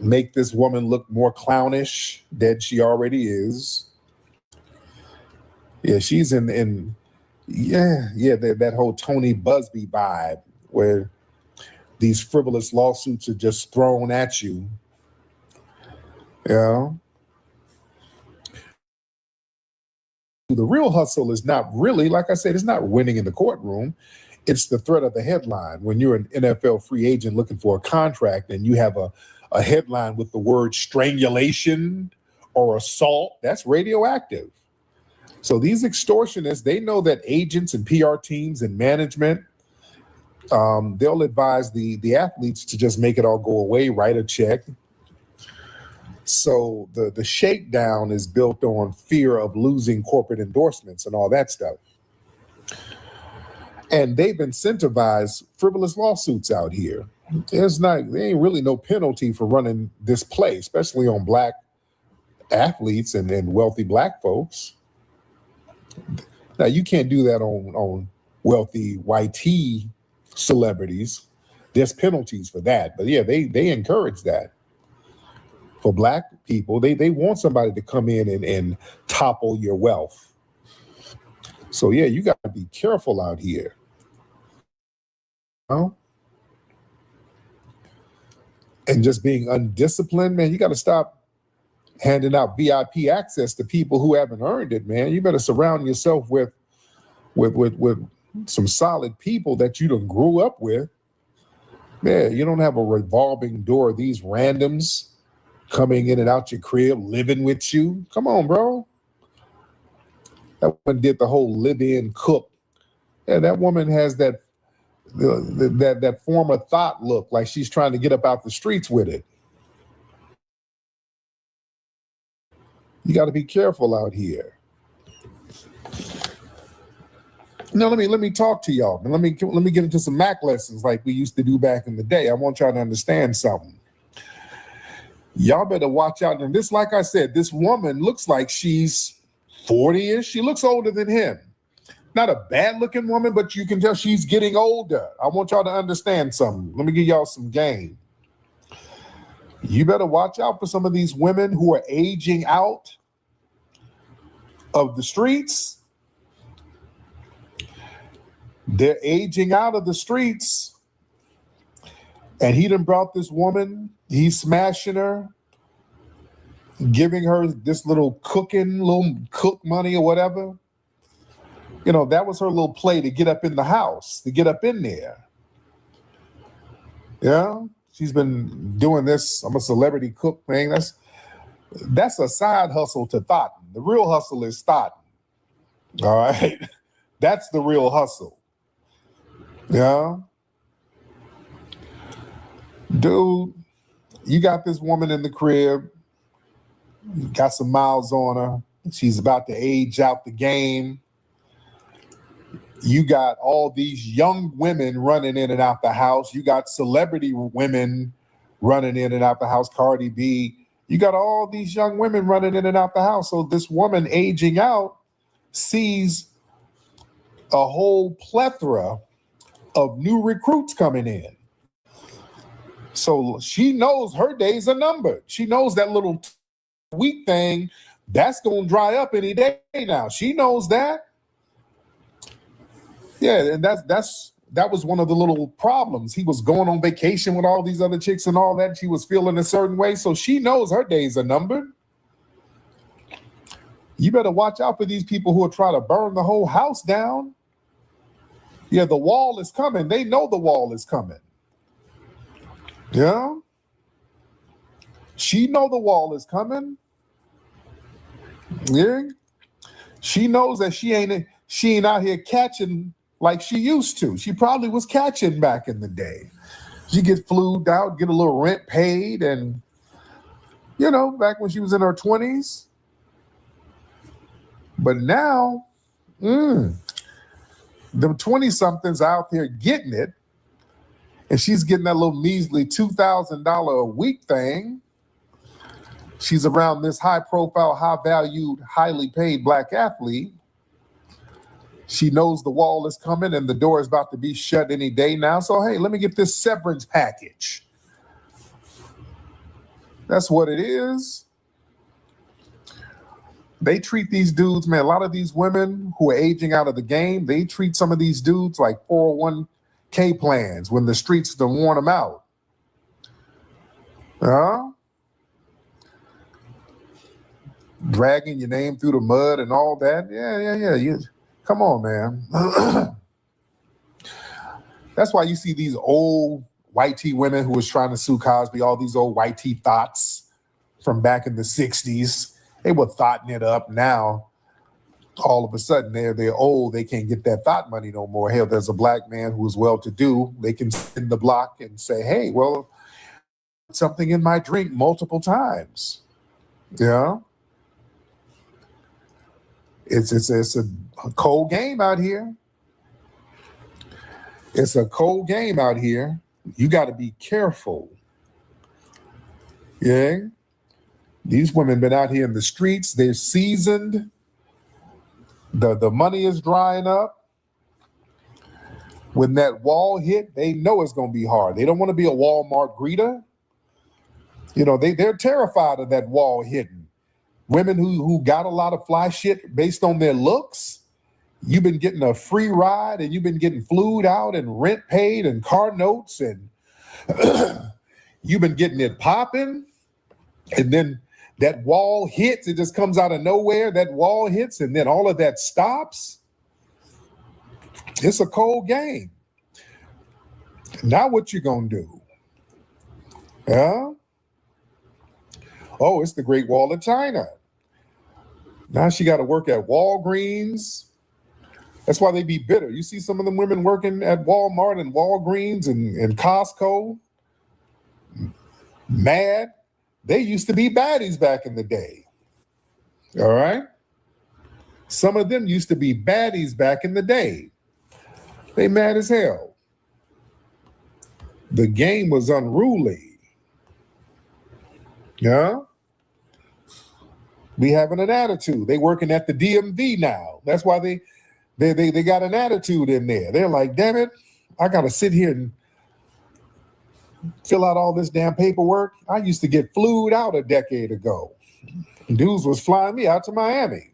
make this woman look more clownish than she already is. Yeah, she's in that whole Tony Busby vibe where these frivolous lawsuits are just thrown at you. You know? The real hustle is not really, like I said, it's not winning in the courtroom. It's the threat of the headline. When you're an NFL free agent looking for a contract and you have a headline with the word strangulation or assault, that's radioactive. So these extortionists, they know that agents and PR teams and management, they'll advise the athletes to just make it all go away, write a check. So the shakedown is built on fear of losing corporate endorsements and all that stuff. And they've incentivized frivolous lawsuits out here. There ain't really no penalty for running this play, especially on black athletes and wealthy black folks. Now you can't do that on wealthy YT celebrities. There's penalties for that. But yeah, they encourage that. For black people, they want somebody to come in and topple your wealth. So yeah, you got to be careful out here. And just being undisciplined, man, you got to stop handing out VIP access to people who haven't earned it, man. You better surround yourself with some solid people that you done grew up with. Man, you don't have a revolving door of these randoms coming in and out your crib, living with you. Come on, bro. That one did the whole live-in cook. Yeah, that woman has that form of thought look, like she's trying to get up out the streets with it. You got to be careful out here. Now let me talk to y'all. Let me get into some Mac lessons like we used to do back in the day. I want y'all to understand something. Y'all better watch out. And this, like I said, this woman looks like she's 40-ish. She looks older than him. Not a bad looking woman, but you can tell she's getting older. I want y'all to understand something. Let me give y'all some game. You better watch out for some of these women who are aging out of the streets. They're aging out of the streets. And he done brought this woman, he's smashing her, giving her this little cook money or whatever. You know, that was her little play to get up in the house, to get up in there. Yeah, she's been doing this. I'm a celebrity cook thing. That's a side hustle to Thoughton. The real hustle is Thoughton. All right, that's the real hustle. Yeah, dude, you got this woman in the crib. You got some miles on her. She's about to age out the game. You got all these young women running in and out the house. You got celebrity women running in and out the house, Cardi B. You got all these young women running in and out the house. So this woman aging out sees a whole plethora of new recruits coming in. So she knows her days are numbered. She knows that little weak thing, that's going to dry up any day now. She knows that. Yeah, and that was one of the little problems. He was going on vacation with all these other chicks and all that. She was feeling a certain way, so she knows her days are numbered. You better watch out for these people who will try to burn the whole house down. Yeah, the wall is coming. They know the wall is coming. Yeah. She know the wall is coming. Yeah. She knows that she ain't out here catching like she used to. She probably was catching back in the day. She get flued out, get a little rent paid, and back when she was in her 20s. But now, them 20-somethings out there getting it, and she's getting that little measly $2,000 a week thing. She's around this high-profile, high-valued, highly paid Black athlete. She knows the wall is coming and the door is about to be shut any day now. So, hey, let me get this severance package. That's what it is. They treat these dudes, man, a lot of these women who are aging out of the game, they treat some of these dudes like 401k plans when the streets don't worn them out. Dragging your name through the mud and all that. Yeah. Come on, man. That's why you see these old white tee women who was trying to sue Cosby, all these old white tee thoughts from back in the 60s. They were thoughting it up. Now, all of a sudden, they're old. They can't get that thought money no more. Hell, there's a Black man who is well-to-do. They can sit in the block and say, hey, well, something in my drink multiple times. Yeah. It's a cold game out here. It's a cold game out here. You got to be careful. Yeah. These women been out here in the streets. They're seasoned. The money is drying up. When that wall hit, they know it's going to be hard. They don't want to be a Walmart greeter. They're terrified of that wall hitting. Women who got a lot of fly shit based on their looks, you've been getting a free ride and you've been getting flued out and rent paid and car notes and you've been getting it popping. And then that wall hits, it just comes out of nowhere. That wall hits and then all of that stops. It's a cold game. Now what you gonna do? Yeah? Oh, it's the Great Wall of China. Now she got to work at Walgreens. That's why they be bitter. You see some of them women working at Walmart and Walgreens and Costco. Mad. They used to be baddies back in the day. All right? Some of them used to be baddies back in the day. They mad as hell. The game was unruly. Yeah? Be having an attitude. They working at the DMV now. That's why they got an attitude in there. They're like, damn it, I got to sit here and fill out all this damn paperwork. I used to get flued out a decade ago. Dudes was flying me out to Miami.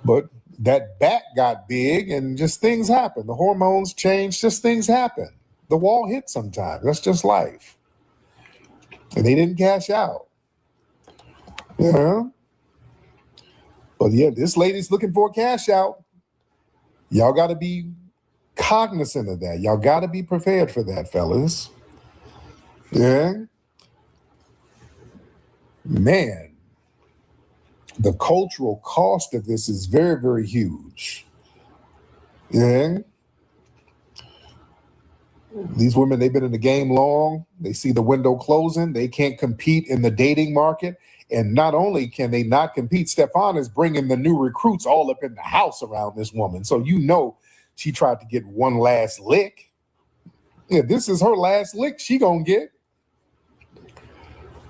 But that bacc got big and just things happen. The hormones changed, just things happen. The wall hit sometimes. That's just life. And they didn't cash out. Yeah. But yeah, this lady's looking for a cash out. Y'all got to be cognizant of that. Y'all got to be prepared for that, fellas. Yeah. Man, the cultural cost of this is very, very huge. Yeah. These women, they've been in the game long. They see the window closing. They can't compete in the dating market. And not only can they not compete, Stefon is bringing the new recruits all up in the house around this woman. So you know she tried to get one last lick. Yeah, this is her last lick she gonna get.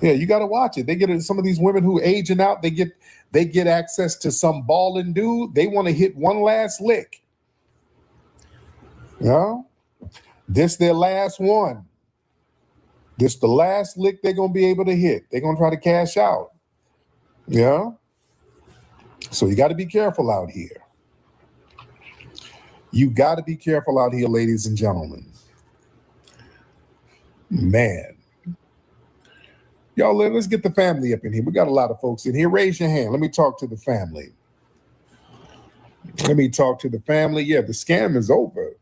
Yeah, you got to watch it. They get some of these women who aging out. They get access to some balling dude. They want to hit one last lick. You know? This their last one. This the last lick they're gonna be able to hit. They're gonna try to cash out. Yeah. So you got to be careful out here. You got to be careful out here, ladies and gentlemen. Man. Y'all, let's get the family up in here. We got a lot of folks in here. Raise your hand. Let me talk to the family. Let me talk to the family. Yeah, the scam is over.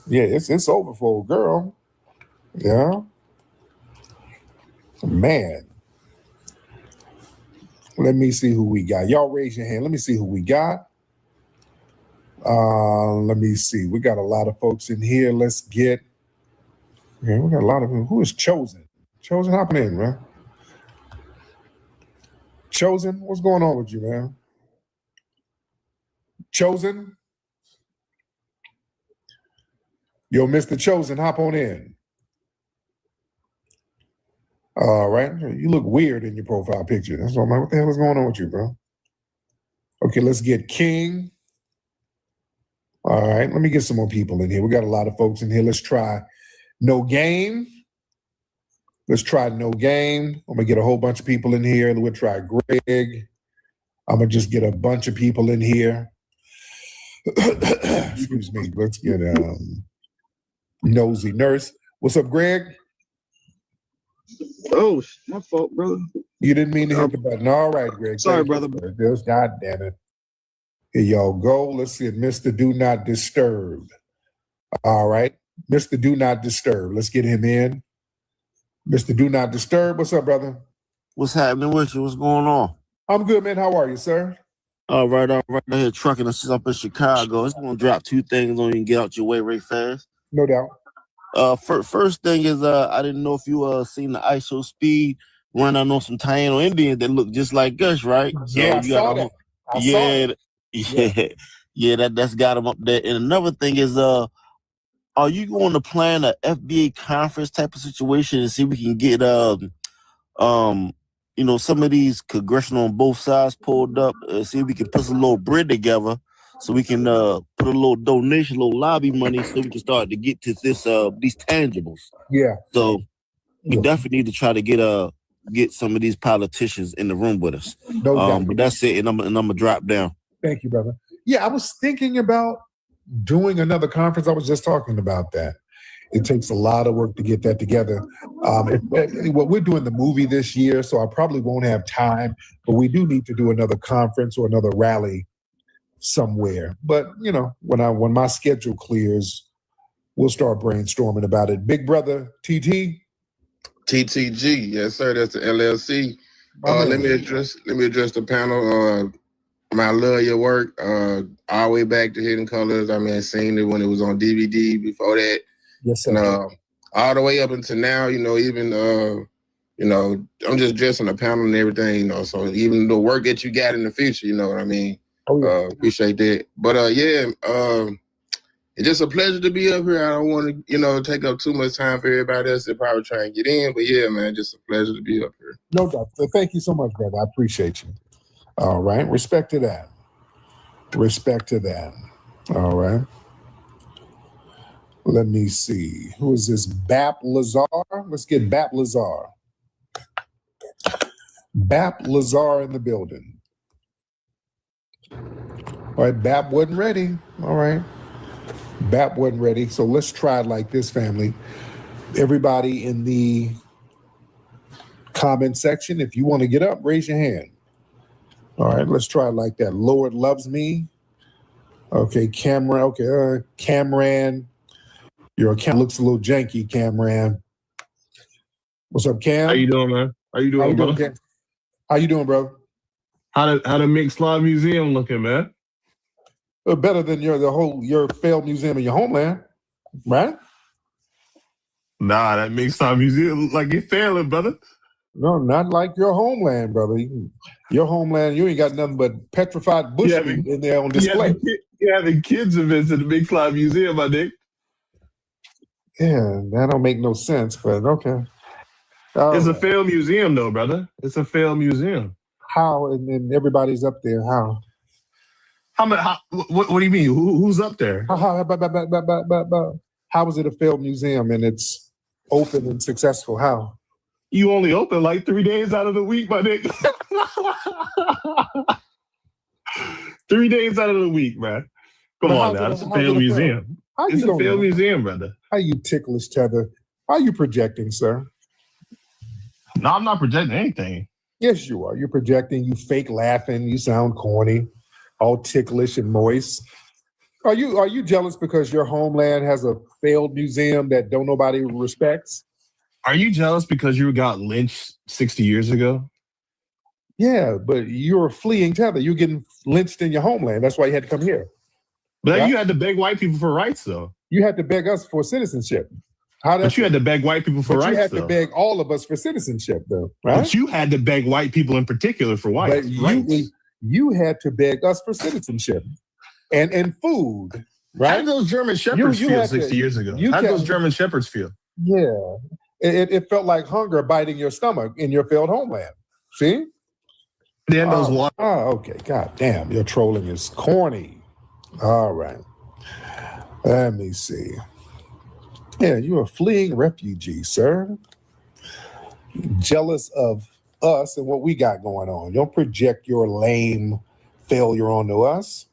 Yeah, it's over for a girl. Yeah. Man. Let me see who we got. Y'all raise your hand. Let me see who we got. Let me see. We got a lot of folks in here. Let's get. Yeah, we got a lot of them. Who is Chosen? Chosen, hopping in, man. Chosen, what's going on with you, man? Chosen? Yo, Mr. Chosen, hop on in. All right. You look weird in your profile picture. That's what I'm like, what the hell is going on with you, bro? Okay, let's get King. All right, let me get some more people in here. We got a lot of folks in here. Let's try No Game. Let's try No Game. I'm going to get a whole bunch of people in here. We'll try Greg. I'm going to just get a bunch of people in here. Excuse me. Let's get Nosy Nurse. What's up, Greg? Oh, my fault, brother. You didn't mean to hit the button. All right, Greg. Sorry, Thank brother. you. God damn it. Here y'all go. Let's see it. Mr. Do Not Disturb. All right. Mr. Do Not Disturb. Let's get him in. Mr. Do Not Disturb. What's up, brother? What's happening with you? What's going on? I'm good, man. How are you, sir? All right. I here trucking us up in Chicago. It's gonna drop two things on you and get out your way right fast. No doubt. First thing is I didn't know if you seen the ISO speed run on some Taíno Indians that look just like us, right? Yeah, So I saw that. I saw it. Yeah, that's got them up there. And another thing is are you going to plan a FBA conference type of situation and see if we can get some of these congressional on both sides pulled up, see if we can put some little bread together so we can put a little donation, a little lobby money so we can start to get to this these tangibles. Yeah. So we definitely need to try to get some of these politicians in the room with us. No doubt. But that's it, and I'm gonna drop down. Thank you, brother. Yeah, I was thinking about doing another conference. I was just talking about that. It takes a lot of work to get that together. Well, we're doing the movie this year, so I probably won't have time, but we do need to do another conference or another rally somewhere. But, when my schedule clears, we'll start brainstorming about it. Big brother, TT? TTG, yes, sir. That's the LLC. Let me address the panel. I love your work. All the way back to Hidden Colors. I mean, I seen it when it was on DVD. Before that, yes, sir. And, all the way up until now, even I'm just dressing the panel and everything. So even the work that you got in the future, you know what I mean. Oh, yeah. Appreciate that. But it's just a pleasure to be up here. I don't want to, take up too much time for everybody else to probably try and get in. But yeah, man, just a pleasure to be up here. No doubt. Thank you so much, brother. I appreciate you. All right. Respect to that. Respect to that. All right. Let me see. Who is this? Bap Lazar? Let's get Bap Lazar. Bap Lazar in the building. All right. Bap wasn't ready. All right. Bap wasn't ready. So let's try it like this, family. Everybody in the comment section, if you want to get up, raise your hand. All right, let's try it like that. Lord loves me. Okay, Cameron. Okay, Cameron. Your account looks a little janky, Cameron. What's up, Cam? How you doing, man? How you doing, brother? Cam? How you doing, bro? How the Mixed Live Museum looking, man? Better than your failed museum in your homeland, right? Nah, that Mixed Live Museum look like it's failing, brother. No, not like your homeland, brother. Your homeland, you ain't got nothing but petrified bushmeat in there on display. You having kids events at the Mixed Live Museum, my dick. Yeah, that don't make no sense, but okay. It's a failed museum, though, brother. It's a failed museum. How? And then everybody's up there. How? What do you mean? Who's up there? How is it a failed museum and it's open and successful? How? You only open like 3 days out of the week, my nigga. 3 days out of the week, man. Come on now. It's a failed museum. It's a failed museum, brother. How you ticklish, Tether? How you projecting, sir? No, I'm not projecting anything. Yes, you are. You're projecting. You fake laughing. You sound corny, all ticklish and moist. Are you jealous because your homeland has a failed museum that don't nobody respects? Are you jealous because you got lynched 60 years ago? Yeah, but you're fleeing Tether. You're getting lynched in your homeland. That's why you had to come here. But right? You had to beg white people for rights, though. You had to beg us for citizenship. But you had to beg white people for rights, you had though. to beg all of us for citizenship, though, right? But you had to beg white people in particular for rights. You had to beg us for citizenship and food, right? How did those German shepherds feel 60 years ago? How did those German shepherds feel? Yeah. It felt like hunger biting your stomach in your failed homeland. See? Then those water. Oh, okay. God damn, your trolling is corny. All right. Let me see. Yeah, you're a fleeing refugee, sir. Jealous of us and what we got going on. Don't project your lame failure onto us.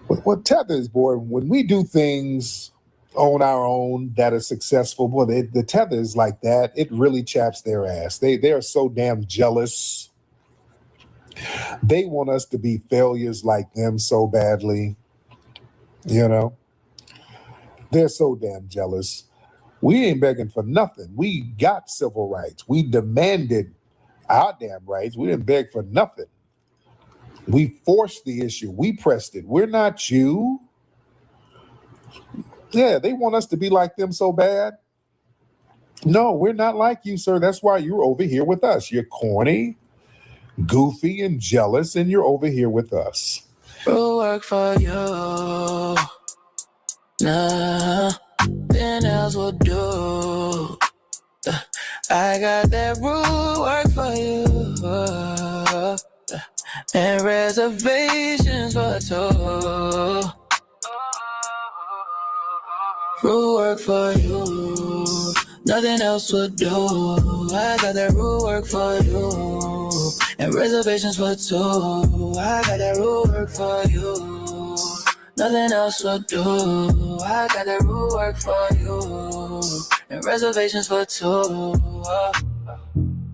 What Tether is, boy, when we do things on our own that are successful, boy, the Tether is like that. It really chaps their ass. They are so damn jealous. They want us to be failures like them so badly. You know? They're so damn jealous. We ain't begging for nothing. We got civil rights. We demanded our damn rights. We didn't beg for nothing. We forced the issue. We pressed it. We're not you. Yeah, they want us to be like them so bad. No, we're not like you, sir. That's why you're over here with us. You're corny, goofy, and jealous, and you're over here with us. We'll work for you. Nah, then else will do. I got that rule work for you. And reservations for two. Rule work for you. Nothing else would do. I got that rule work for you. And reservations for two. I got that rule work for you. Nothing else will do. I got that rule work for you. And reservations for two.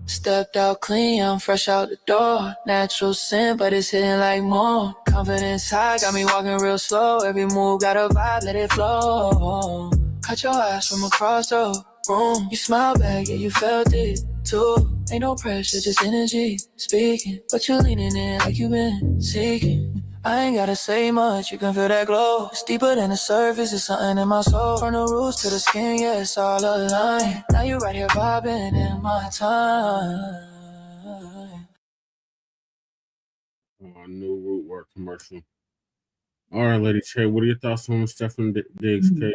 Stepped out clean, I'm fresh out the door. Natural sin, but it's hitting like more. Confidence high, got me walking real slow. Every move got a vibe, let it flow. Cut your ass from across the room. You smile back, yeah, you felt it too. Ain't no pressure, just energy speaking. But you leaning in like you been seeking. I ain't gotta say much, you can feel that glow. It's deeper than the surface, it's something in my soul. From the roots to the skin, yeah, it's all aligned. Now you right here vibing in my time. New root work commercial. All right, Lady Che, what are your thoughts on Stefon Diggs' case?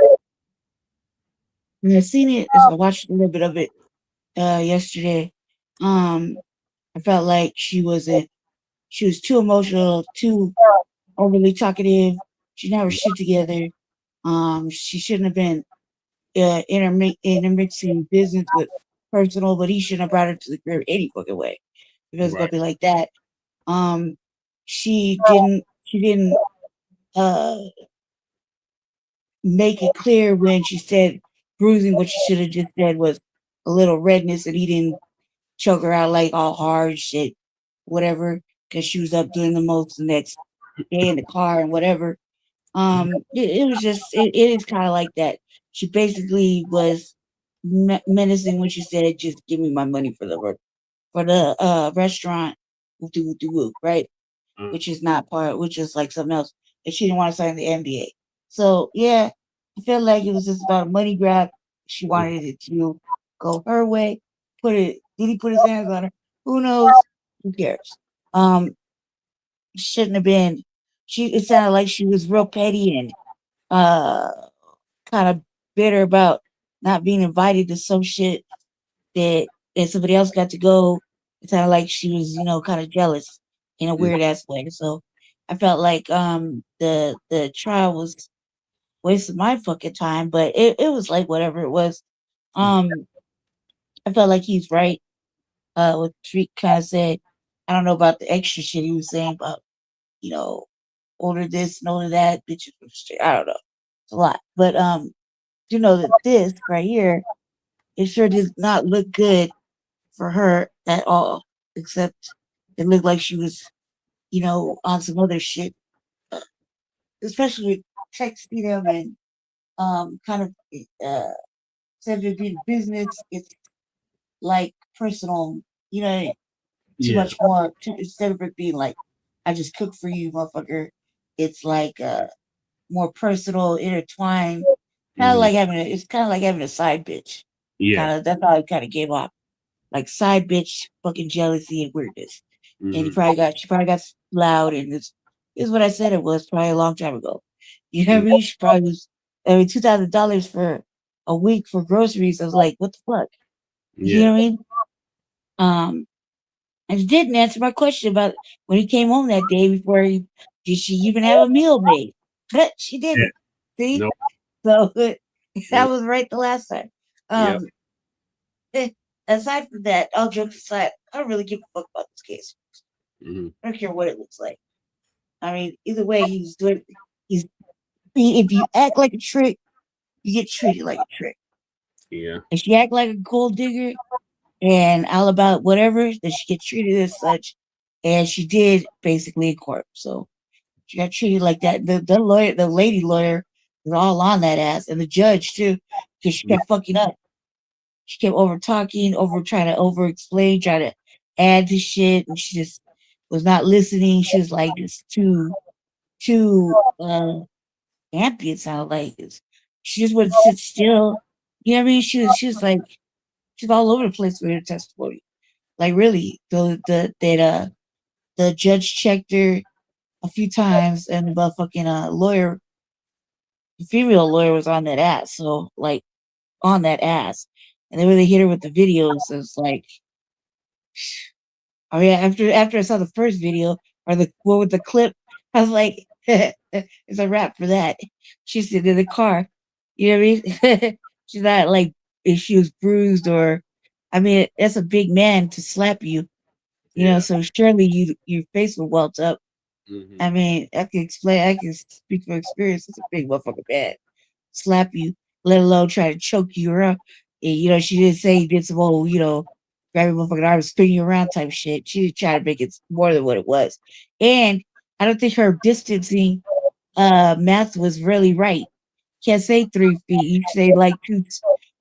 I've seen it. I watched a little bit of it yesterday. I felt like she was too emotional, too overly talkative. She didn't have her shit together. She shouldn't have been intermixing business with personal, but he shouldn't have brought her to the crib any fucking way. If it was gonna be like that. She didn't make it clear when she said bruising. What she should have just said was a little redness, and he didn't choke her out like all hard shit, whatever, because she was up doing the most the next day in the car and whatever. It was just it is kind of like that. She basically was menacing when she said, "Just give me my money for the restaurant," whoop, right? Which is not part, which is like something else. And she didn't want to sign the NDA. So yeah, I feel like it was just about a money grab. She wanted it to go her way. Did he put his hands on her? Who knows? Who cares? Shouldn't have been. It sounded like she was real petty and kind of bitter about not being invited to some shit that somebody else got to go. It sounded like she was, kind of jealous in a weird ass way. So I felt like the trial was wasting my fucking time, but it was like whatever it was. I felt like he's right. What Treat kind of said. I don't know about the extra shit he was saying about, order this and order that, bitches. I don't know. It's a lot. But that this right here, it sure did not look good for her at all. Except it looked like she was, on some other shit. Especially with texting him and kind of instead of it being business, it's like personal, too much more. Instead of it being like, I just cook for you, motherfucker, it's like more personal, intertwined. Kind of like it's kind of like having a side bitch. Yeah. That's how it kind of came off. Like side bitch, fucking jealousy and weirdness. And she probably got loud, and this is what I said it was probably a long time ago. You know what I mean? She probably was, $2,000 for a week for groceries. I was like, what the fuck? You know what I mean? And she didn't answer my question about when he came home that day before did she even have a meal made? But she didn't. See? Nope. So that was right the last time. Aside from that, all jokes aside, I don't really give a fuck about this case. I don't care what it looks like. I mean, either way, if you act like a trick, you get treated like a trick. Yeah. If she act like a gold digger and all about whatever, then she gets treated as such. And she did basically in court. So she got treated like that. The lawyer, the lady lawyer, was all on that ass, and the judge too, because she kept fucking up. She kept over talking, trying to over explain, trying to add to shit, and she just was not listening. She was like, it's too ampy. It sounded like she just wouldn't sit still. You know what I mean? She was like, she's all over the place with her testimony. Like really, the judge checked her a few times, and the motherfucking lawyer, the female lawyer, was on that ass. So like on that ass, and then when they hit her with the videos, it's like, I mean, after I saw the first video or the one with the clip, I was like, it's a wrap for that. She's sitting in the car. You know what I mean? She's not like if she was bruised or, I mean, that's a big man to slap you. You know, so surely your face will welt up. I mean, I can speak from experience. It's a big motherfucker man. Slap you, let alone try to choke you around. And, she didn't say he did some old, grab your motherfucking arm and spin you around type shit. She did try to make it more than what it was. And I don't think her distancing math was really right. Can't say 3 feet. You say like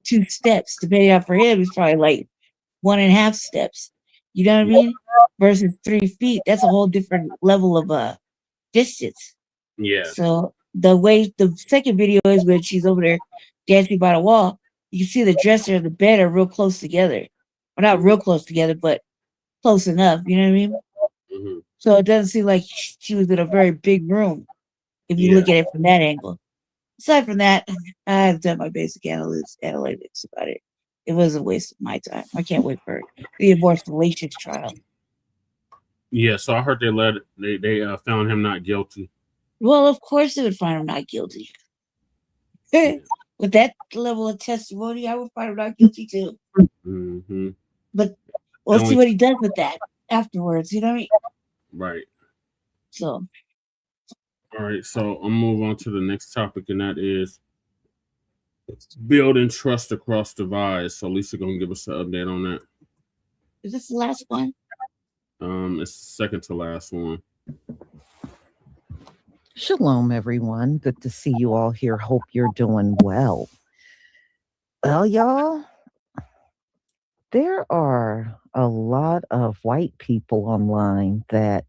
two steps. Depending on for him, it's probably like 1.5 steps. You know what I mean? Versus 3 feet. That's a whole different level of distance. Yeah. So the second video is when she's over there dancing by the wall. You can see the dresser and the bed are real close together. Well, not real close together, but close enough. You know what I mean? So it doesn't seem like she was in a very big room if you look at it from that angle. Aside from that, I've done my basic analytics about it. It was a waste of my time. I can't wait for the abortion relations trial. Yeah, so I heard they found him not guilty. Well, of course they would find him not guilty. With that level of testimony, I would find him not guilty too. But we'll see what he does with that afterwards. You know what I mean? Right. So. All right, so I'll move on to the next topic, and that is building trust across divides. So Lisa gonna give us an update on that. Is this the last one? It's the second to last one. Shalom, everyone. Good to see you all here. Hope you're doing well. Well, y'all, there are a lot of white people online that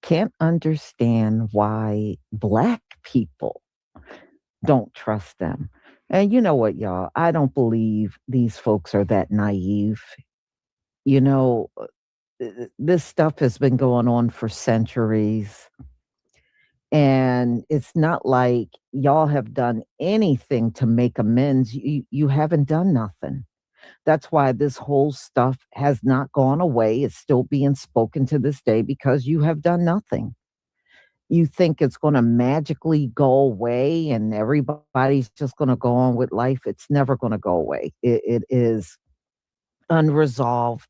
can't understand why Black people don't trust them. And you know what, y'all? I don't believe these folks are that naive. You know, this stuff has been going on for centuries. And it's not like y'all have done anything to make amends. You haven't done nothing. That's why this whole stuff has not gone away. It's still being spoken to this day because you have done nothing. You think it's going to magically go away and everybody's just going to go on with life. It's never going to go away. It is unresolved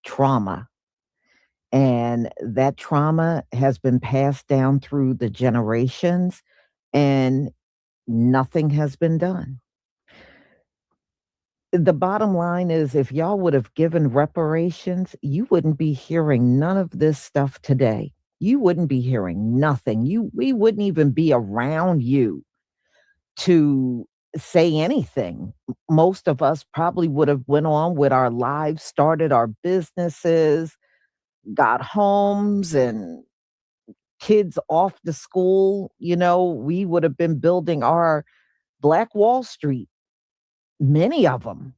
trauma. And that trauma has been passed down through the generations and nothing has been done. The bottom line is if y'all would have given reparations, you wouldn't be hearing none of this stuff today. You wouldn't be hearing nothing. We wouldn't even be around you to say anything. Most of us probably would have went on with our lives, started our businesses, got homes and kids off to school. You know, we would have been building our Black Wall Street, many of them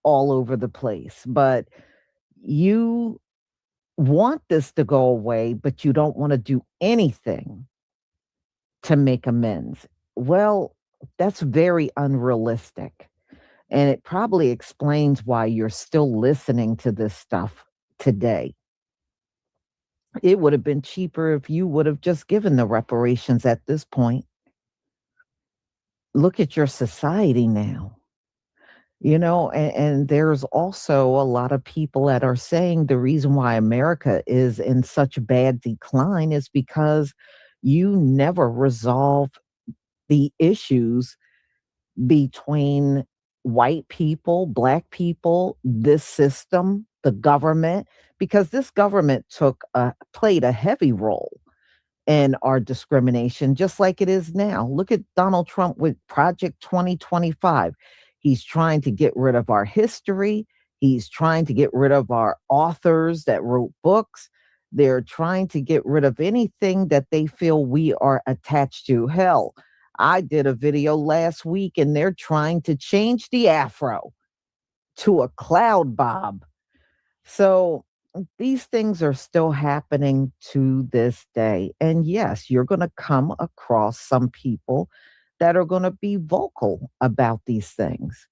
all over the place. But you want this to go away, but you don't want to do anything to make amends. Well, that's very unrealistic. And it probably explains why you're still listening to this stuff today. It would have been cheaper if you would have just given the reparations at this point. Look at your society now. You know, and there's also a lot of people that are saying the reason why America is in such bad decline is because you never resolve the issues between white people, Black people, this system, the government, because this government played a heavy role in our discrimination, just like it is now. Look at Donald Trump with Project 2025. He's trying to get rid of our history. He's trying to get rid of our authors that wrote books. They're trying to get rid of anything that they feel we are attached to. Hell, I did a video last week and they're trying to change the afro to a cloud bob. So these things are still happening to this day. And yes, you're going to come across some people that are going to be vocal about these things.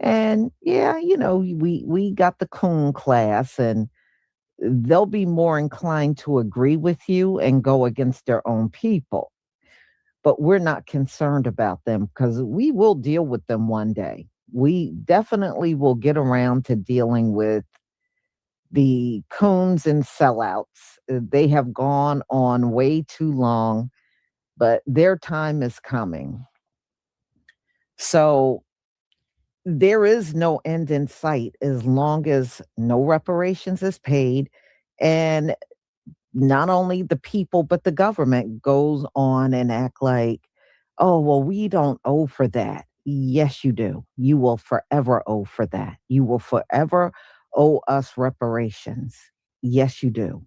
And yeah, you know, we got the coon class and they'll be more inclined to agree with you and go against their own people. But we're not concerned about them because we will deal with them one day. We definitely will get around to dealing with the coons and sellouts. They have gone on way too long, but their time is coming. So there is no end in sight as long as no reparations is paid and not only the people, but the government goes on and act like, oh, well, we don't owe for that. Yes, you do. You will forever owe for that. You will forever owe us reparations. Yes, you do.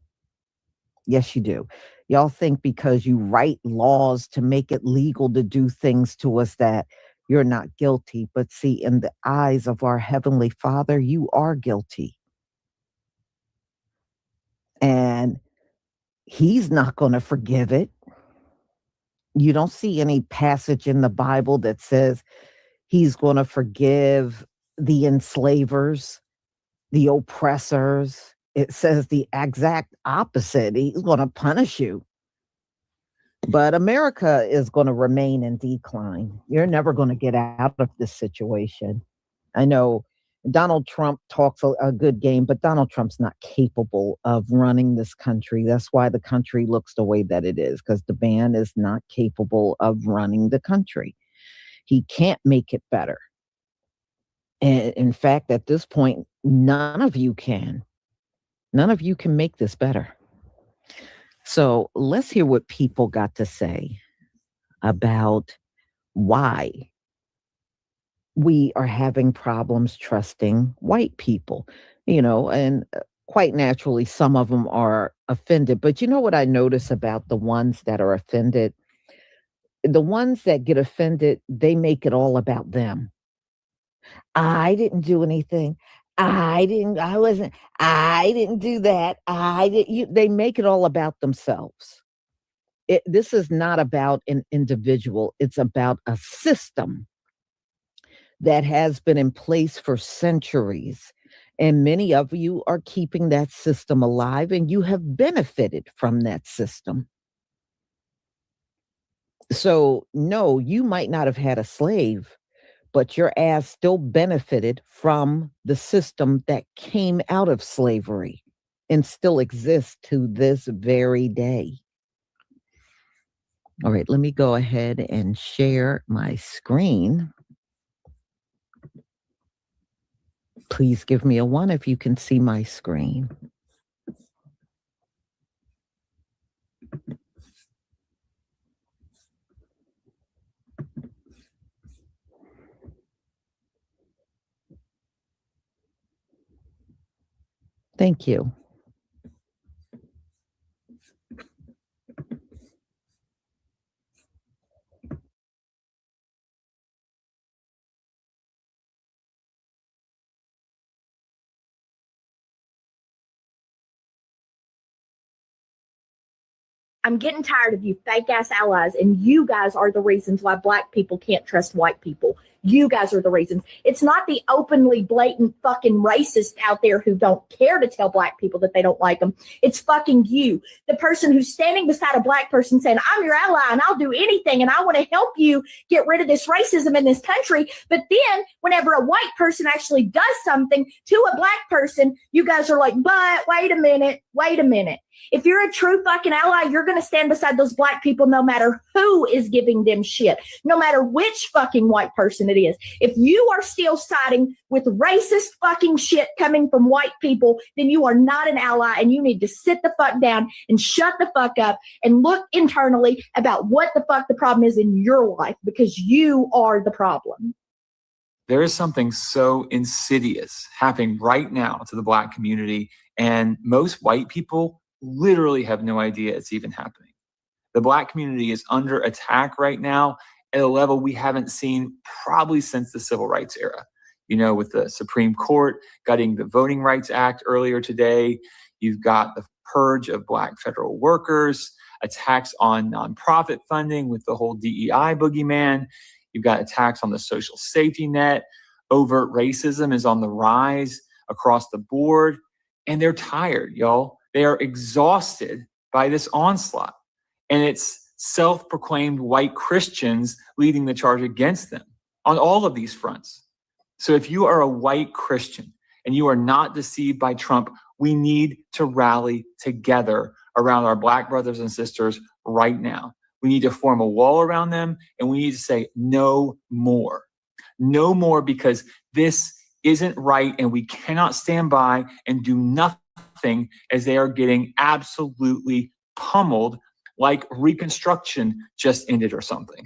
Yes, you do. Y'all think because you write laws to make it legal to do things to us that you're not guilty. But see, in the eyes of our Heavenly Father, you are guilty. And He's not going to forgive it. You don't see any passage in the Bible that says He's going to forgive the enslavers, the oppressors. It says the exact opposite. He's going to punish you. But America is going to remain in decline. You're never going to get out of this situation. I know Donald Trump talks a good game, but Donald Trump's not capable of running this country. That's why the country looks the way that it is, because the man is not capable of running the country. He can't make it better. And in fact, at this point, none of you can. None of you can make this better. So let's hear what people got to say about why we are having problems trusting white people, and quite naturally, some of them are offended. But you know what I notice about the ones that are offended? The ones that get offended, they make it all about them. I didn't do anything. I didn't do that. They make it all about themselves. This is not about an individual. It's about a system that has been in place for centuries. And many of you are keeping that system alive, and you have benefited from that system. So, no, you might not have had a slave, but your ass still benefited from the system that came out of slavery and still exists to this very day. All right, let me go ahead and share my screen. Please give me a 1 if you can see my screen. Thank you. I'm getting tired of you fake ass allies, and you guys are the reasons why black people can't trust white people. You guys are the reasons. It's not the openly blatant fucking racists out there who don't care to tell black people that they don't like them. It's fucking you, the person who's standing beside a black person saying, I'm your ally and I'll do anything and I want to help you get rid of this racism in this country. But then whenever a white person actually does something to a black person, you guys are like, but wait a minute. If you're a true fucking ally, you're going to stand beside those black people no matter who is giving them shit, no matter which fucking white person it is. If you are still siding with racist fucking shit coming from white people, then you are not an ally, and you need to sit the fuck down and shut the fuck up and look internally about what the fuck the problem is in your life, because you are the problem. There is something so insidious happening right now to the black community, and most white people literally have no idea it's even happening. The black community is under attack right now at a level we haven't seen probably since the Civil Rights era. You know, with the Supreme Court gutting the Voting Rights Act earlier today, you've got the purge of black federal workers, attacks on nonprofit funding with the whole DEI boogeyman. You've got attacks on the social safety net. Overt racism is on the rise across the board. And they're tired, y'all. They are exhausted by this onslaught. And it's self-proclaimed white Christians leading the charge against them on all of these fronts. So if you are a white Christian and you are not deceived by Trump, we need to rally together around our black brothers and sisters right now. We need to form a wall around them, and we need to say no more. No more, because this isn't right, and we cannot stand by and do nothing as they are getting absolutely pummeled like Reconstruction just ended or something.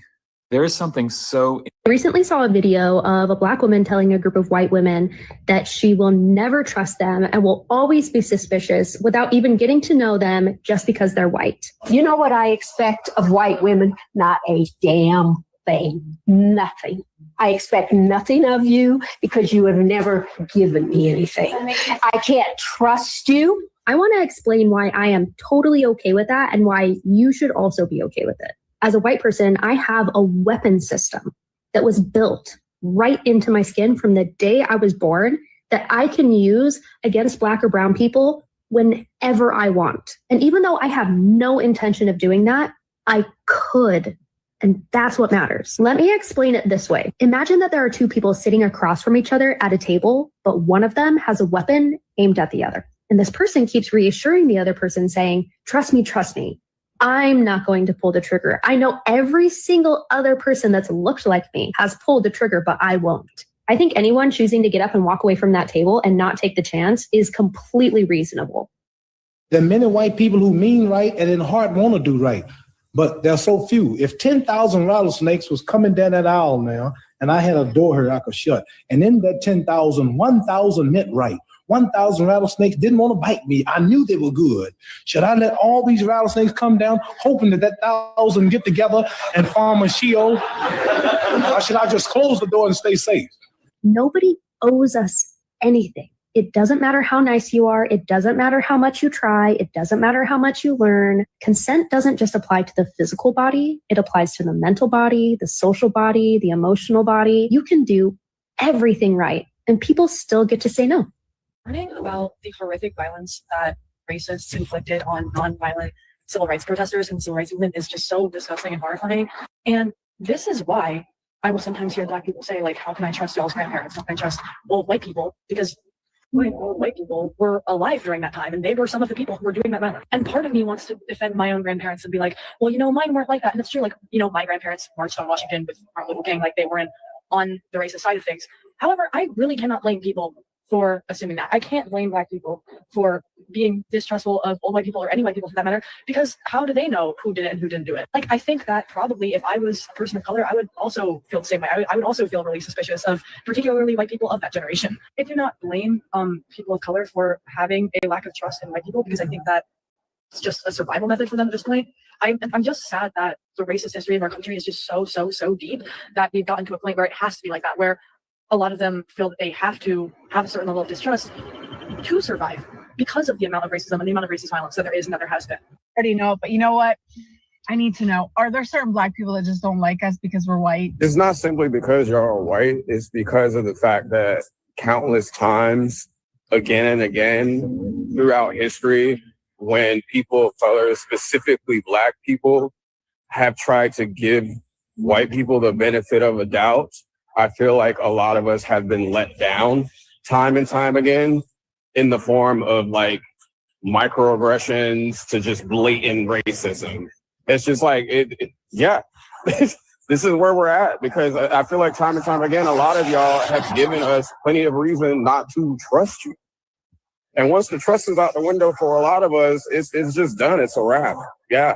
There is something so... I recently saw a video of a black woman telling a group of white women that she will never trust them and will always be suspicious without even getting to know them just because they're white. You know what I expect of white women? Not a damn thing. Nothing. I expect nothing of you because you have never given me anything. I can't trust you. I want to explain why I am totally okay with that and why you should also be okay with it. As a white person, I have a weapon system that was built right into my skin from the day I was born that I can use against black or brown people whenever I want. And even though I have no intention of doing that, I could. And that's what matters. Let me explain it this way. Imagine that there are two people sitting across from each other at a table, but one of them has a weapon aimed at the other. And this person keeps reassuring the other person saying, trust me. I'm not going to pull the trigger. I know every single other person that's looked like me has pulled the trigger, but I won't. I think anyone choosing to get up and walk away from that table and not take the chance is completely reasonable. There are many white people who mean right and in heart want to do right, but there are so few. If 10,000 rattlesnakes was coming down that aisle now, and I had a door here I could shut, and in that 10,000, 1,000 meant right. 1,000 rattlesnakes didn't want to bite me. I knew they were good. Should I let all these rattlesnakes come down, hoping that 1,000 get together and form a Sheol? Or should I just close the door and stay safe? Nobody owes us anything. It doesn't matter how nice you are. It doesn't matter how much you try. It doesn't matter how much you learn. Consent doesn't just apply to the physical body. It applies to the mental body, the social body, the emotional body. You can do everything right, and people still get to say no. Learning about the horrific violence that racists inflicted on nonviolent civil rights protesters and civil rights movement is just so disgusting and horrifying. And this is why I will sometimes hear Black people say, like, how can I trust y'all's grandparents? How can I trust old white people? Because old white people were alive during that time, and they were some of the people who were doing that violence. And part of me wants to defend my own grandparents and be like, well, you know, mine weren't like that. And it's true, like, you know, my grandparents marched on Washington with Martin Luther King, like they weren't on the racist side of things. However, I really cannot blame people for assuming that. I can't blame Black people for being distrustful of old white people or any white people for that matter, because how do they know who did it and who didn't do it? Like, I think that probably if I was a person of color, I would also feel the same way. I would also feel really suspicious of particularly white people of that generation. I do not blame people of color for having a lack of trust in white people, because I think that it's just a survival method for them at this point. I'm just sad that the racist history of our country is just so deep that we've gotten to a point where it has to be like that, where a lot of them feel that they have to have a certain level of distrust to survive because of the amount of racism and the amount of racist violence that there is and that there has been. I already know, but you know what? I need to know, are there certain Black people that just don't like us because we're white? It's not simply because y'all are white. It's because of the fact that countless times, again and again, throughout history, when people of color, specifically Black people, have tried to give white people the benefit of a doubt, I feel like a lot of us have been let down time and time again in the form of like microaggressions to just blatant racism. It's just like, yeah, this is where we're at, because I feel like time and time again, a lot of y'all have given us plenty of reason not to trust you. And once the trust is out the window for a lot of us, it's just done. It's a wrap. Yeah.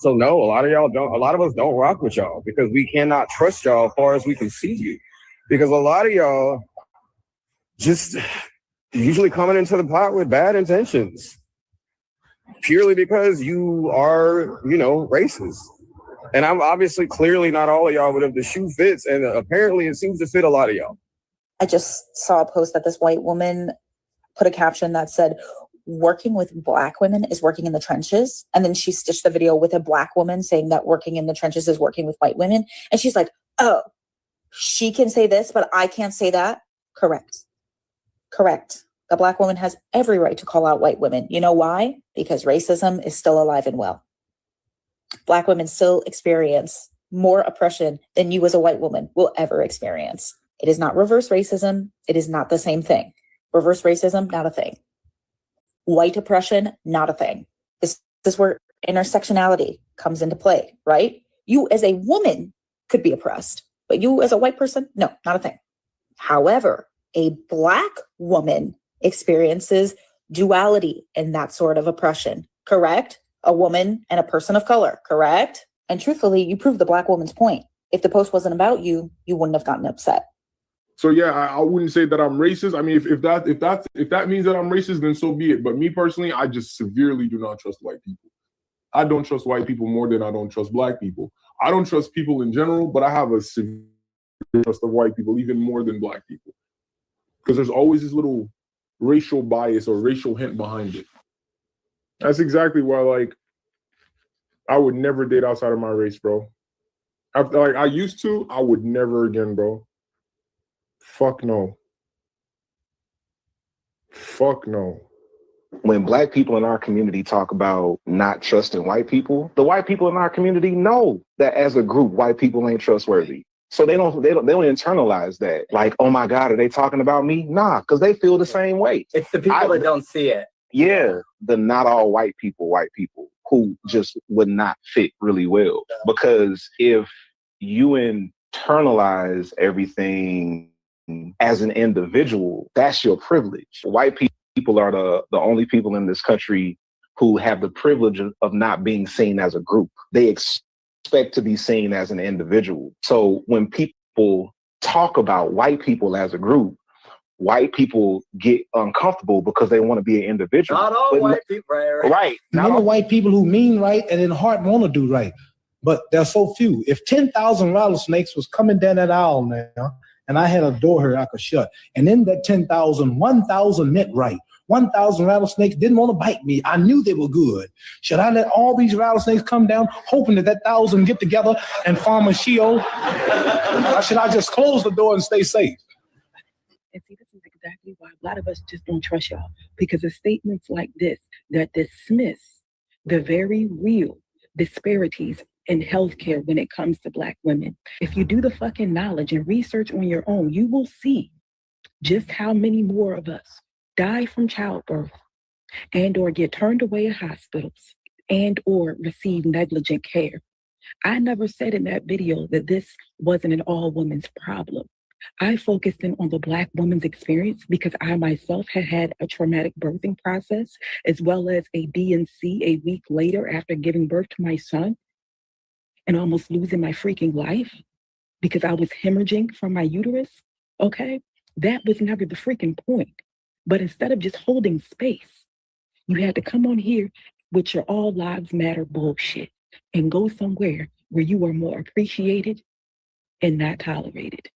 So no, a lot of us don't rock with y'all because we cannot trust y'all as far as we can see you. Because a lot of y'all just usually coming into the pot with bad intentions, purely because you are, you know, racist. And I'm obviously clearly not all of y'all, but if the shoe fits, and apparently it seems to fit a lot of y'all. I just saw a post that this white woman put a caption that said, working with Black women is working in the trenches. And then she stitched the video with a Black woman saying that working in the trenches is working with white women. And she's like, oh, she can say this, but I can't say that. Correct. A Black woman has every right to call out white women. You know why? Because racism is still alive and well. Black women still experience more oppression than you as a white woman will ever experience. It is not reverse racism. It is not the same thing. Reverse racism, not a thing. White oppression, not a thing. This is where intersectionality comes into play, right? You as a woman could be oppressed, but you as a white person, no, not a thing. However, a Black woman experiences duality in that sort of oppression, correct? A woman and a person of color, correct? And truthfully, you proved the Black woman's point. If the post wasn't about you, you wouldn't have gotten upset. So yeah, I wouldn't say that I'm racist. I mean, if that means that I'm racist, then so be it. But me personally, I just severely do not trust white people. I don't trust white people more than I don't trust Black people. I don't trust people in general, but I have a severe trust of white people, even more than Black people. Because there's always this little racial bias or racial hint behind it. That's exactly why, like, I would never date outside of my race, bro. I used to, I would never again, bro. Fuck no. When Black people in our community talk about not trusting white people, the white people in our community know that as a group, white people ain't trustworthy. So they don't internalize that. Like, oh my God, are they talking about me? Nah, because they feel the same way. It's the people that don't see it. Yeah, the not all white people who just would not fit really well. Because if you internalize everything as an individual, that's your privilege. White people are the only people in this country who have the privilege of not being seen as a group. They expect to be seen as an individual. So when people talk about white people as a group, white people get uncomfortable because they want to be an individual. Not all white people, right? Right. Many white people who mean right and in heart want to do right, but there's so few. If 10,000 rattlesnakes was coming down that aisle now, and I had a door here I could shut, and in that 10,000, 1,000 meant right. 1,000 rattlesnakes didn't want to bite me. I knew they were good. Should I let all these rattlesnakes come down, hoping that 1,000 get together and form a Sheol? Or should I just close the door and stay safe? And see, this is exactly why a lot of us just don't trust y'all, because of statements like this that dismiss the very real disparities in healthcare when it comes to Black women. If you do the fucking knowledge and research on your own, you will see just how many more of us die from childbirth and or get turned away at hospitals and or receive negligent care. I never said in that video that this wasn't an all women's problem. I focused in on the Black woman's experience because I myself had had a traumatic birthing process, as well as a D&C a week later after giving birth to my son and almost losing my freaking life because I was hemorrhaging from my uterus. Okay, that was never the freaking point. But instead of just holding space, you had to come on here with your all lives matter bullshit and go somewhere where you are more appreciated and not tolerated.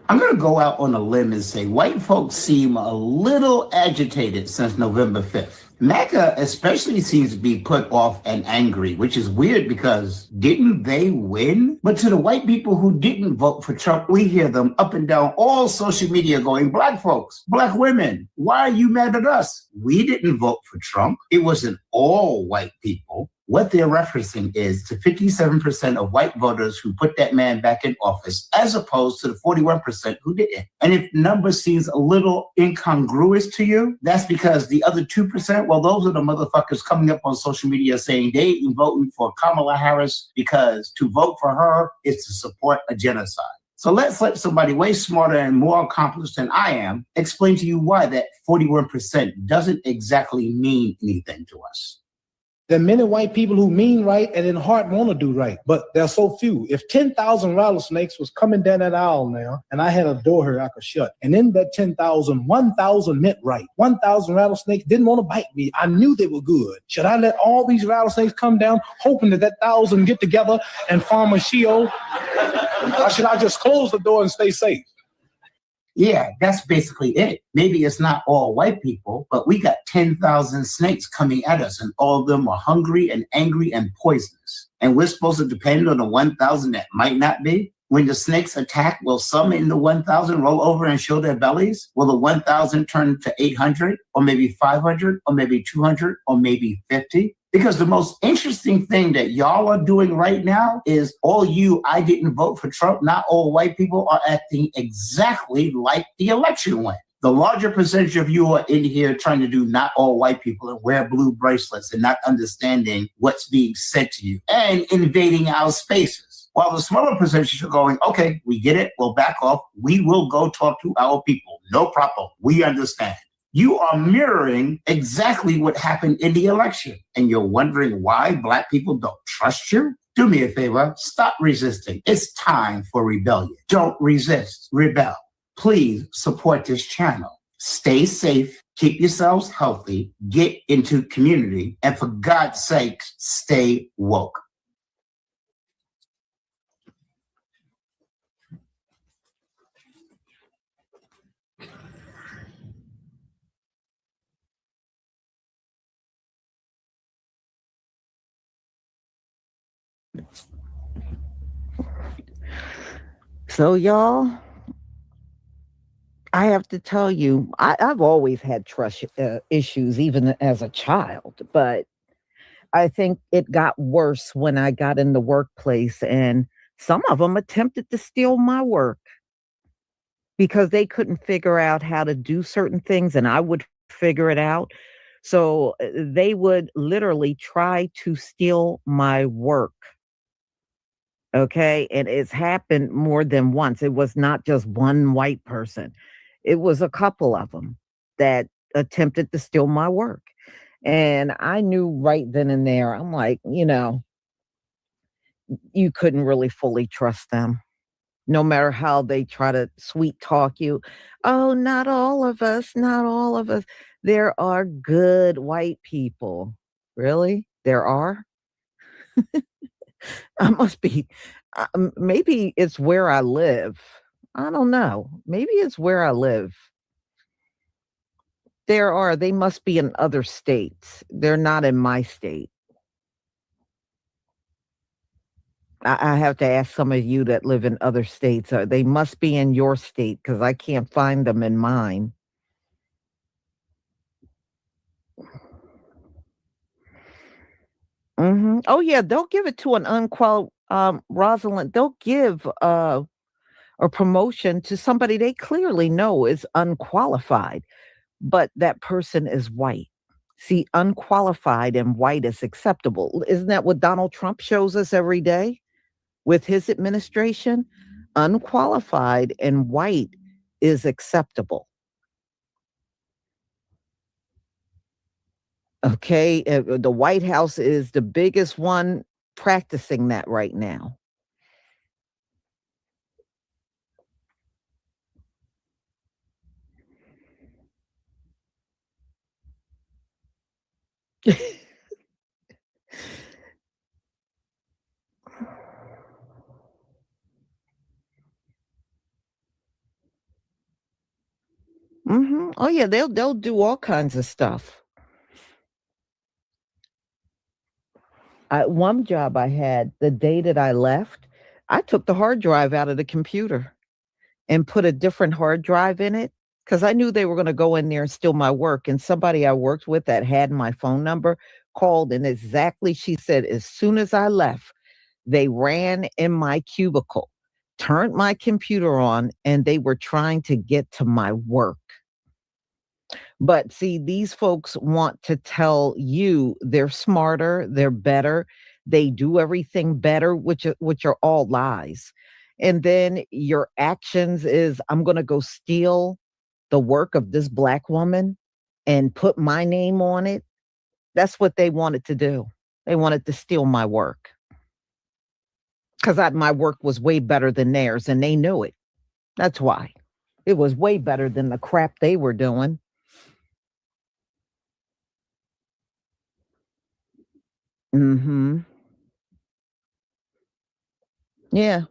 I'm going to go out on a limb and say white folks seem a little agitated since November 5th. MAGA especially seems to be put off and angry, which is weird because didn't they win? But to the white people who didn't vote for Trump, we hear them up and down all social media going, Black folks, Black women, why are you mad at us? We didn't vote for Trump. It wasn't all white people. What they're referencing is to 57% of white voters who put that man back in office, as opposed to the 41% who didn't. And if the number seems a little incongruous to you, that's because the other 2%, well, those are the motherfuckers coming up on social media saying they ain't voting for Kamala Harris because to vote for her is to support a genocide. So let's let somebody way smarter and more accomplished than I am explain to you why that 41% doesn't exactly mean anything to us. There are many white people who mean right and in heart want to do right, but there are so few. If 10,000 rattlesnakes was coming down that aisle now, and I had a door here I could shut, and in that 10,000, 1,000 meant right. 1,000 rattlesnakes didn't want to bite me. I knew they were good. Should I let all these rattlesnakes come down, hoping that 1,000 get together and form a Sheol? Or should I just close the door and stay safe? Yeah, that's basically it. Maybe it's not all white people, but we got 10,000 snakes coming at us, and all of them are hungry and angry and poisonous. And we're supposed to depend on the 1,000 that might not be? When the snakes attack, will some in the 1,000 roll over and show their bellies? Will the 1,000 turn to 800, or maybe 500, or maybe 200, or maybe 50? Because the most interesting thing that y'all are doing right now is all you, I didn't vote for Trump, not all white people are acting exactly like the election went. The larger percentage of you are in here trying to do not all white people and wear blue bracelets and not understanding what's being said to you and invading our spaces. While the smaller percentage are going, okay, we get it, we'll back off. We will go talk to our people. No problem. We understand. You are mirroring exactly what happened in the election. And you're wondering why Black people don't trust you? Do me a favor, stop resisting. It's time for rebellion. Don't resist, rebel. Please support this channel. Stay safe, keep yourselves healthy, get into community, and for God's sake, stay woke. So, y'all, I have to tell you, I've always had trust issues, even as a child, but I think it got worse when I got in the workplace, and some of them attempted to steal my work because they couldn't figure out how to do certain things, and I would figure it out. So they would literally try to steal my work. Okay. And it's happened more than once. It was not just one white person. It was a couple of them that attempted to steal my work. And I knew right then and there, I'm like, you couldn't really fully trust them. No matter how they try to sweet talk you. Oh, not all of us, not all of us. There are good white people. Really? There are? I must be, maybe it's where I live. I don't know. Maybe it's where I live. They must be in other states. They're not in my state. I have to ask some of you that live in other states. They must be in your state because I can't find them in mine. Oh yeah, they'll give it to an Rosalind. They'll give a promotion to somebody they clearly know is unqualified, but that person is white. See, unqualified and white is acceptable. Isn't that what Donald Trump shows us every day with his administration? Unqualified and white is acceptable. Okay, the White House is the biggest one practicing that right now. Oh yeah, they'll do all kinds of stuff. One job I had, the day that I left, I took the hard drive out of the computer and put a different hard drive in it because I knew they were going to go in there and steal my work. And somebody I worked with that had my phone number called, and exactly she said, as soon as I left, they ran in my cubicle, turned my computer on, and they were trying to get to my work. But see, these folks want to tell you they're smarter, they're better, they do everything better, which are all lies. And then your actions is, I'm going to go steal the work of this Black woman and put my name on it. That's what they wanted to do. They wanted to steal my work because my work was way better than theirs, and they knew it. That's why. It was way better than the crap they were doing. Yeah.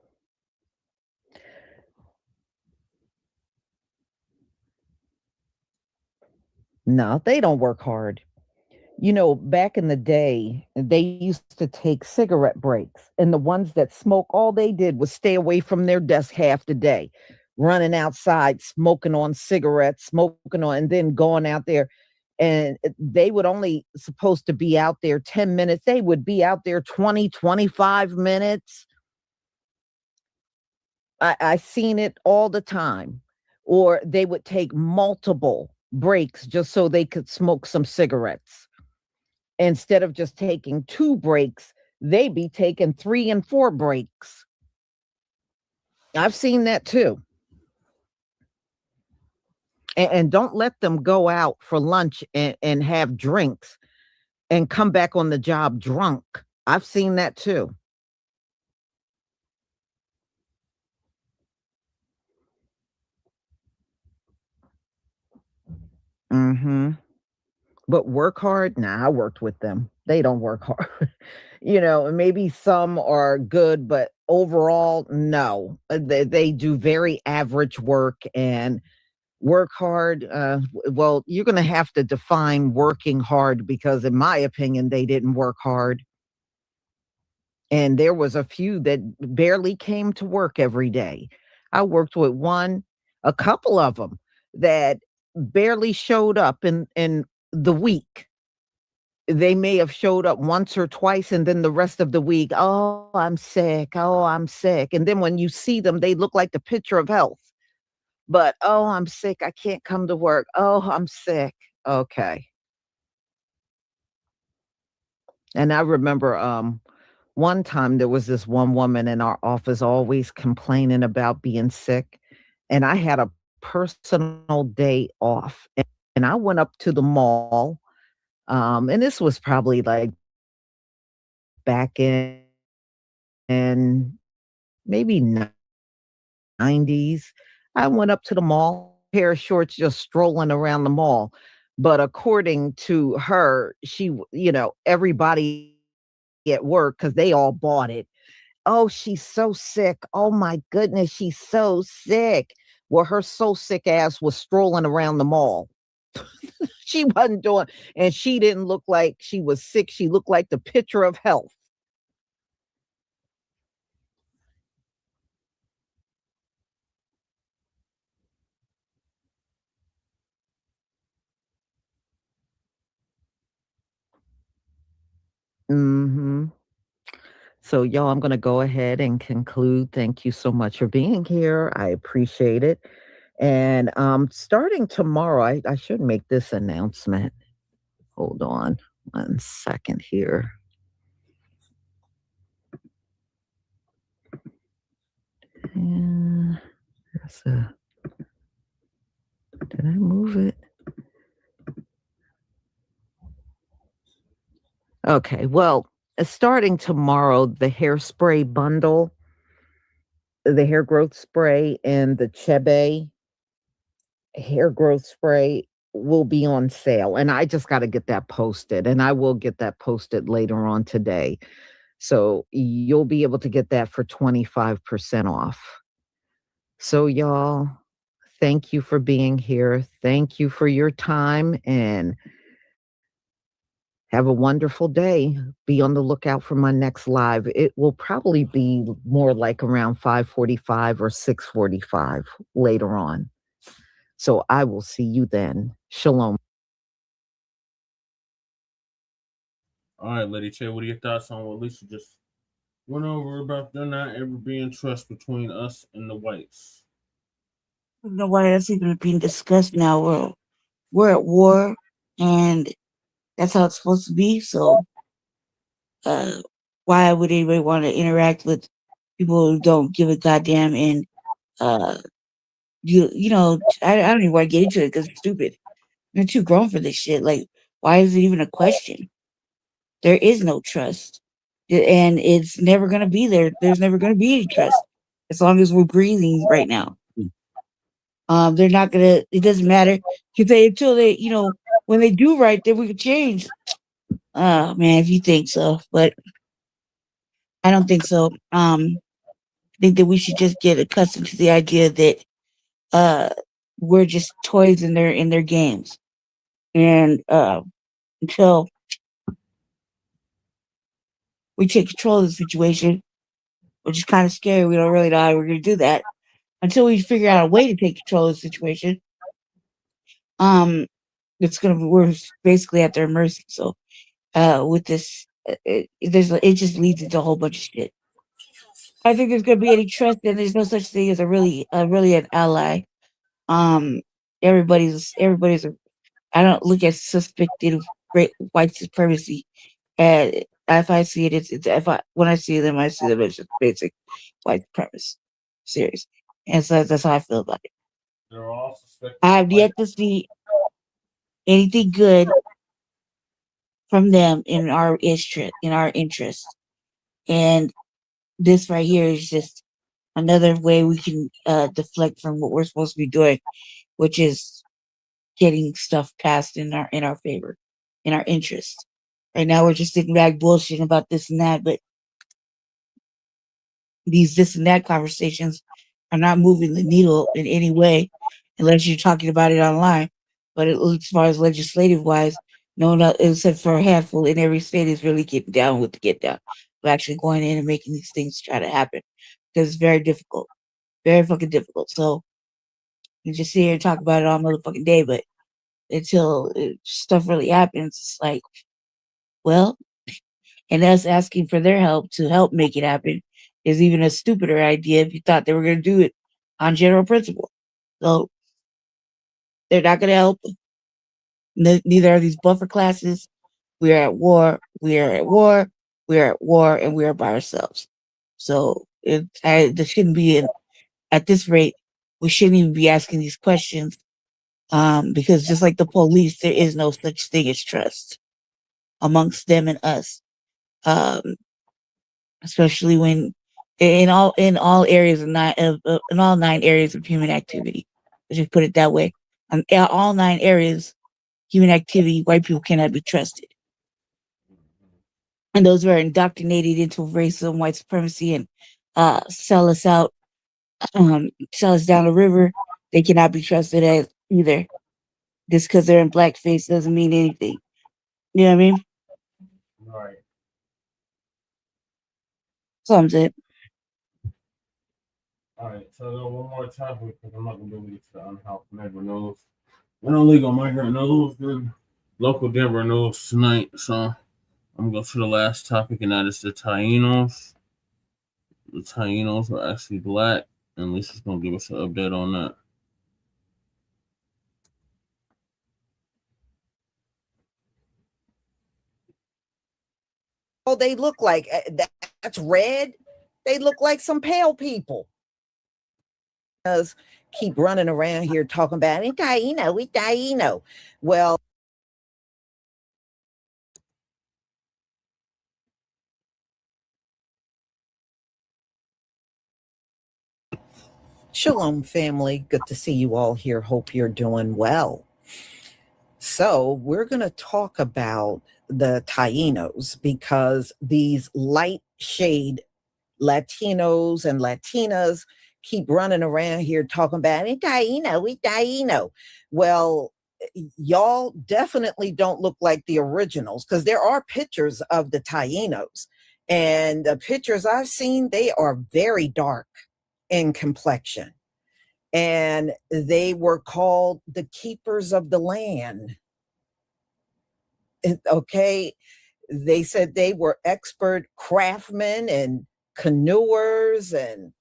No, they don't work hard. Back in the day, they used to take cigarette breaks, and the ones that smoke, all they did was stay away from their desk half the day, running outside, smoking on cigarettes, and then going out there. And they would only supposed to be out there 10 minutes. They would be out there 20, 25 minutes. I seen it all the time. Or they would take multiple breaks just so they could smoke some cigarettes. Instead of just taking 2 breaks, they'd be taking 3 and 4 breaks. I've seen that too. And don't let them go out for lunch and have drinks and come back on the job drunk. I've seen that too. But work hard? Nah, I worked with them. They don't work hard. Maybe some are good, but overall, no. They do very average work and work hard. Well, you're going to have to define working hard because, in my opinion, they didn't work hard. And there was a few that barely came to work every day. I worked with a couple of them that barely showed up in the week. They may have showed up once or twice, and then the rest of the week, oh, I'm sick. Oh, I'm sick. And then when you see them, they look like the picture of health. But, oh, I'm sick. I can't come to work. Oh, I'm sick. Okay. And I remember one time there was this one woman in our office always complaining about being sick. And I had a personal day off, and I went up to the mall. And this was probably like back in maybe 90s. I went up to the mall, pair of shorts, just strolling around the mall. But according to her, everybody at work, because they all bought it. Oh, she's so sick. Oh my goodness, she's so sick. Well, her so sick ass was strolling around the mall. She wasn't doing, and she didn't look like she was sick. She looked like the picture of health. Hmm. So, y'all, I'm going to go ahead and conclude. Thank you so much for being here. I appreciate it. And starting tomorrow, I should make this announcement. Hold on 1 second here. And did I move it? Okay, well, starting tomorrow, the hairspray bundle, the hair growth spray, and the Chebe hair growth spray will be on sale. And I just got to get that posted, and I will get that posted later on today. So you'll be able to get that for 25% off. So, y'all, thank you for being here. Thank you for your time, and have a wonderful day. Be on the lookout for my next live. It will probably be more like around 5:45 or 6:45 later on. So I will see you then. Shalom. All right, Lady Che, what are your thoughts on what Lisa just went over about there not ever being trust between us and the whites? I don't know why that's even being discussed now. We're at war, and that's how it's supposed to be. So, why would anybody want to interact with people who don't give a goddamn? And I don't even want to get into it because it's stupid. They're too grown for this shit. Like, why is it even a question? There is no trust, and it's never gonna be there. There's never gonna be any trust as long as we're breathing right now. They're not gonna. It doesn't matter if they until they, when they do right, then we can change. Oh man, if you think so, but I don't think so. I think that we should just get accustomed to the idea that we're just toys in their games, and until we take control of the situation, which is kind of scary. We don't really know how we're going to do that until we figure out a way to take control of the situation. We're basically at their mercy. So, with this, it just leads into a whole bunch of shit. I think there's going to be any trust, and there's no such thing as really an ally. Everybody's. I don't look at suspected great white supremacy. And if I see it, when I see them as just basic white supremacy. Serious. And so that's how I feel about it. They're all suspected. I have yet to see anything good from them in our interest. And this right here is just another way we can deflect from what we're supposed to be doing, which is getting stuff passed in our favor, in our interest. Right now we're just sitting back bullshitting about this and that, but these this and that conversations are not moving the needle in any way unless you're talking about it online. But as far as legislative wise, no one except for a handful in every state is really getting down with the get down. We're actually going in and making these things try to happen because it's very difficult, very fucking difficult. So you just sit here and talk about it all motherfucking day, but until stuff really happens, it's like, well, and us asking for their help to help make it happen is even a stupider idea if you thought they were going to do it on general principle. So they're not going to help. Neither are these buffer classes. We are at war. We are at war. We are at war, and we are by ourselves. So there shouldn't be at this rate. we shouldn't even be asking these questions. Because just like the police, there is no such thing as trust amongst them and us. Especially when in all areas of in all 9 areas of human activity. Let's just put it that way. In all 9 areas, human activity, white people cannot be trusted. And those who are indoctrinated into racism, white supremacy, and sell us out, sell us down the river, they cannot be trusted as either. Just because they're in blackface doesn't mean anything. You know what I mean? Right. So I'm saying. All right, so one more topic because I'm not gonna do this to Unhoused Denver news. Illegal migrant news and local Denver news tonight. So I'm gonna go to the last topic, and that is the Taínos. The Taínos are actually black, and Lisa's gonna give us an update on that. Oh, they look like that's red. They look like some pale people. Does keep running around here talking about it, Taíno, we Taíno. Well, Shalom, family. Good to see you all here. Hope you're doing well. So we're going to talk about the Taínos because these light shade Latinos and Latinas keep running around here talking about it, Taíno, we Taíno. Well, y'all definitely don't look like the originals because there are pictures of the Taínos. And the pictures I've seen, they are very dark in complexion. And they were called the keepers of the land. Okay. They said they were expert craftsmen and canoers, and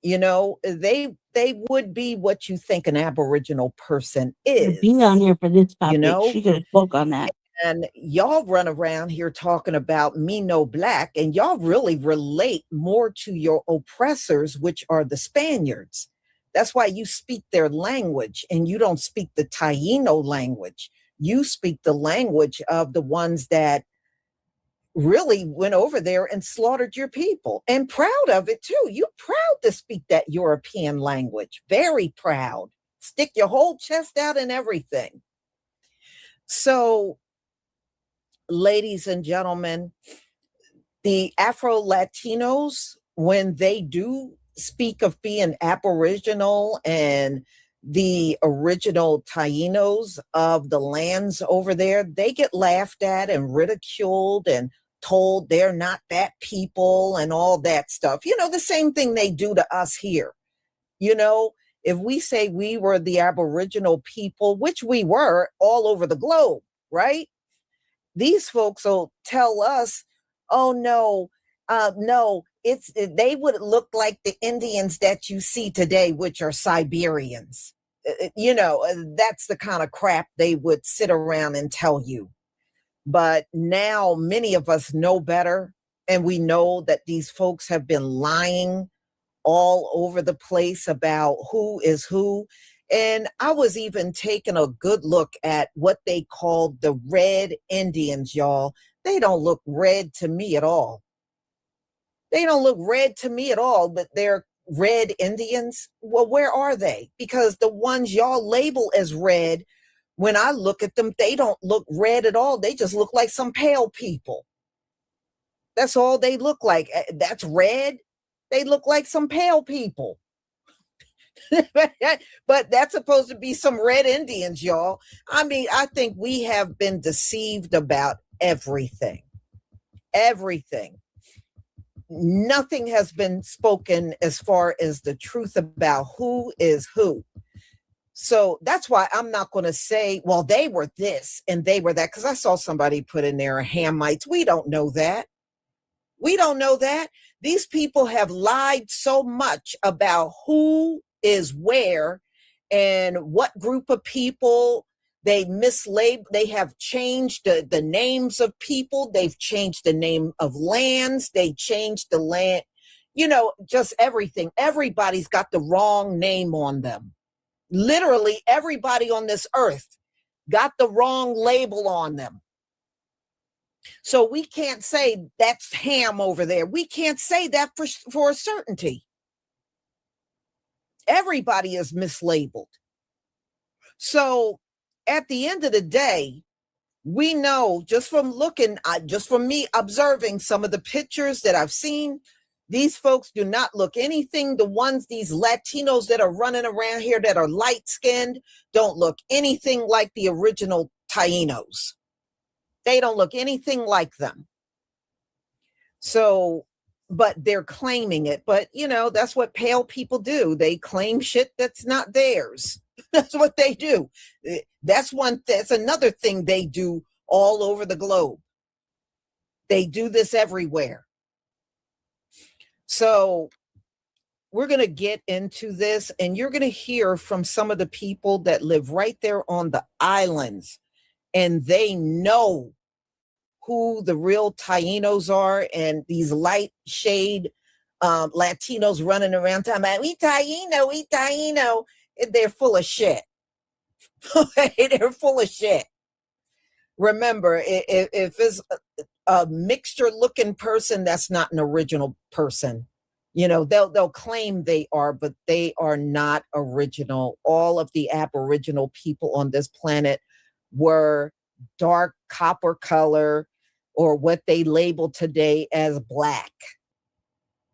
they would be what you think an Aboriginal person is. Being on here for this topic, she could have spoke on that. And y'all run around here talking about me no black, and y'all really relate more to your oppressors, which are the Spaniards. That's why you speak their language and you don't speak the Taíno language. You speak the language of the ones that really went over there and slaughtered your people, and proud of it too. You're proud to speak that European language. Very proud. Stick your whole chest out and everything. So, ladies and gentlemen, the Afro-Latinos, when they do speak of being Aboriginal and the original Taínos of the lands over there, they get laughed at and ridiculed and told they're not that people and all that stuff. The same thing they do to us here. If we say we were the Aboriginal people, which we were all over the globe, right? These folks will tell us, oh, no, they would look like the Indians that you see today, which are Siberians. That's the kind of crap they would sit around and tell you. But now many of us know better, and we know that these folks have been lying all over the place about who is who. And I was even taking a good look at what they called the Red Indians, y'all. They don't look red to me at all. They don't look red to me at all, but they're Red Indians. Well, where are they? Because the ones y'all label as red, when I look at them, they don't look red at all. They just look like some pale people. That's all they look like. That's red. They look like some pale people. But that's supposed to be some Red Indians, y'all. I mean, I think we have been deceived about everything. Everything. Nothing has been spoken as far as the truth about who is who. So that's why I'm not going to say, well, they were this and they were that, because I saw somebody put in there Hamites. We don't know that. We don't know that. These people have lied so much about who is where and what group of people. They mislabeled. They have changed the names of people. They've changed the name of lands. They changed the land. you know, just everything. Everybody's got the wrong name on them. Literally everybody on this earth got the wrong label on them. So we can't say that's ham over there. We can't say that for a certainty. Everybody is mislabeled. So at the end of the day, we know just from looking, just from me observing some of the pictures that I've seen, these folks do not look anything. The ones, these Latinos that are running around here that are light-skinned, don't look anything like the original Taínos. They don't look anything like them. So, but they're claiming it. But, you know, that's what pale people do. They claim shit that's not theirs. That's what they do. That's another thing they do all over the globe. They do this everywhere. So we're going to get into this, and you're going to hear from some of the people that live right there on the islands, and they know who the real Taínos are, and these light shade Latinos running around talking about, we Taíno. They're full of shit. They're full of shit. Remember, if it's a mixture looking person, that's not an original person. You know, they'll claim they are, but they are not original. All of the Aboriginal people on this planet were dark copper color, or what they label today as black.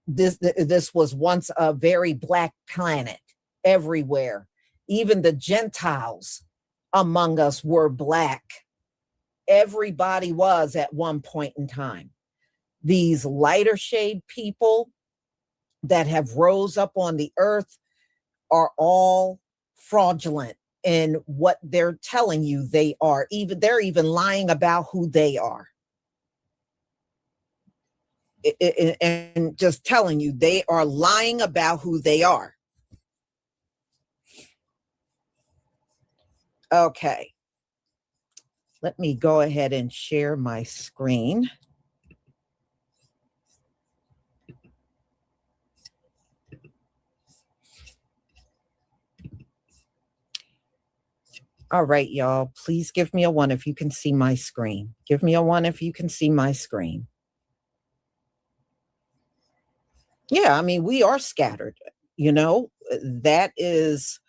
This was once a very black planet everywhere. Even the Gentiles among us were black. Everybody was at one point in time. These lighter shade people that have rose up on the earth are all fraudulent in what they're telling you they are. They're even lying about who they are. And just telling you they are lying about who they are. Okay. Let me go ahead and share my screen. All right, y'all, please give me a 1 if you can see my screen. Give me a 1 if you can see my screen. Yeah, I mean, we are scattered, you know, that is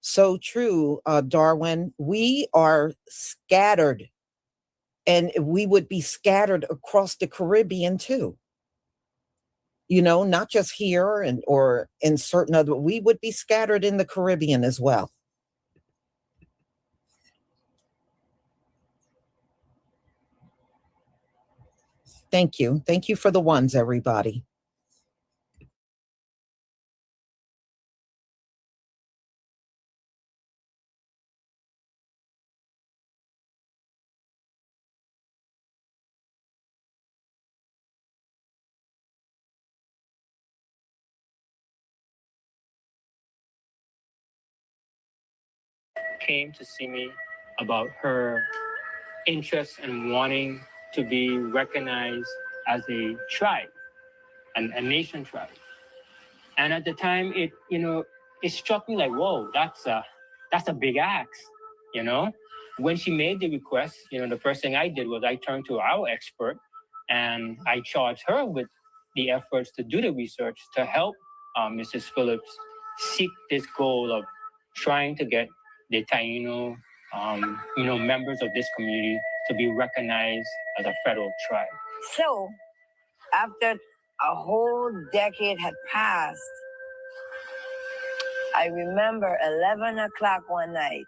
so true, Darwin. We are scattered, and we would be scattered across the Caribbean too. You know, not just here or in certain other, we would be scattered in the Caribbean as well. Thank you. Thank you for the ones, everybody. Came to see me about her interest in wanting to be recognized as a tribe, a nation tribe. And at the time, it struck me like, whoa, that's a big ask, you know? When she made the request, the first thing I did was I turned to our expert and I charged her with the efforts to do the research to help Mrs. Phillips seek this goal of trying to get the Taíno, members of this community to be recognized as a federal tribe. So, after a whole decade had passed, I remember 11 o'clock one night,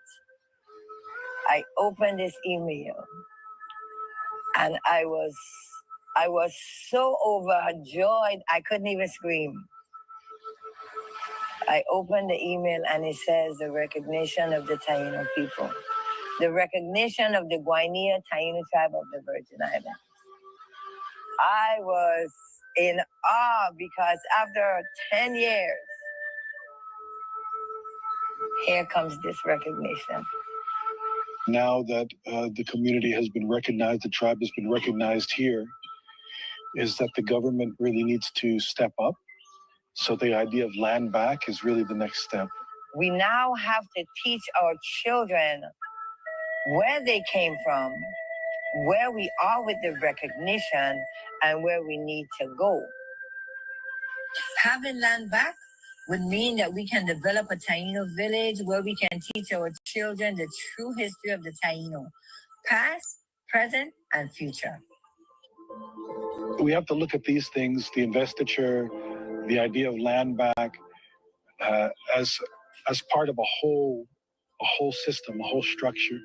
I opened this email, and I was so overjoyed I couldn't even scream. I opened the email and it says the recognition of the Taíno people, the recognition of the Guainía Taíno tribe of the Virgin Islands. I was in awe because after 10 years, here comes this recognition. Now that the community has been recognized, the tribe has been recognized here, is that the government really needs to step up So the idea of land back is really the next step. We now have to teach our children where they came from, where we are with the recognition, and where we need to go. Having land back would mean that we can develop a Taíno village where we can teach our children the true history of the Taíno, past, present, and future. We have to look at these things, the investiture, the idea of land back, as part of a whole system, a whole structure.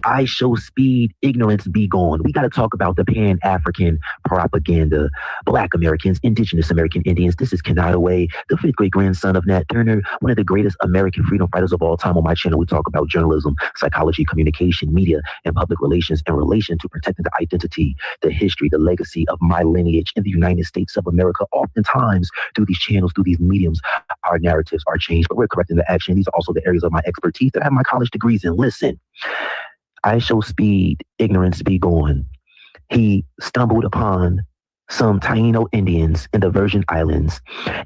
I show speed, ignorance be gone. We got to talk about the Pan-African propaganda. Black Americans, Indigenous American Indians. This is Kanaway, the 5th great grandson of Nat Turner, one of the greatest American freedom fighters of all time. On my channel, we talk about journalism, psychology, communication, media, and public relations in relation to protecting the identity, the history, the legacy of my lineage in the United States of America. Oftentimes, through these channels, through these mediums, our narratives are changed, but we're correcting the action. These are also the areas of my expertise that I have my college degrees in. Listen. I show speed, ignorance be gone. He stumbled upon some Taíno Indians in the Virgin Islands,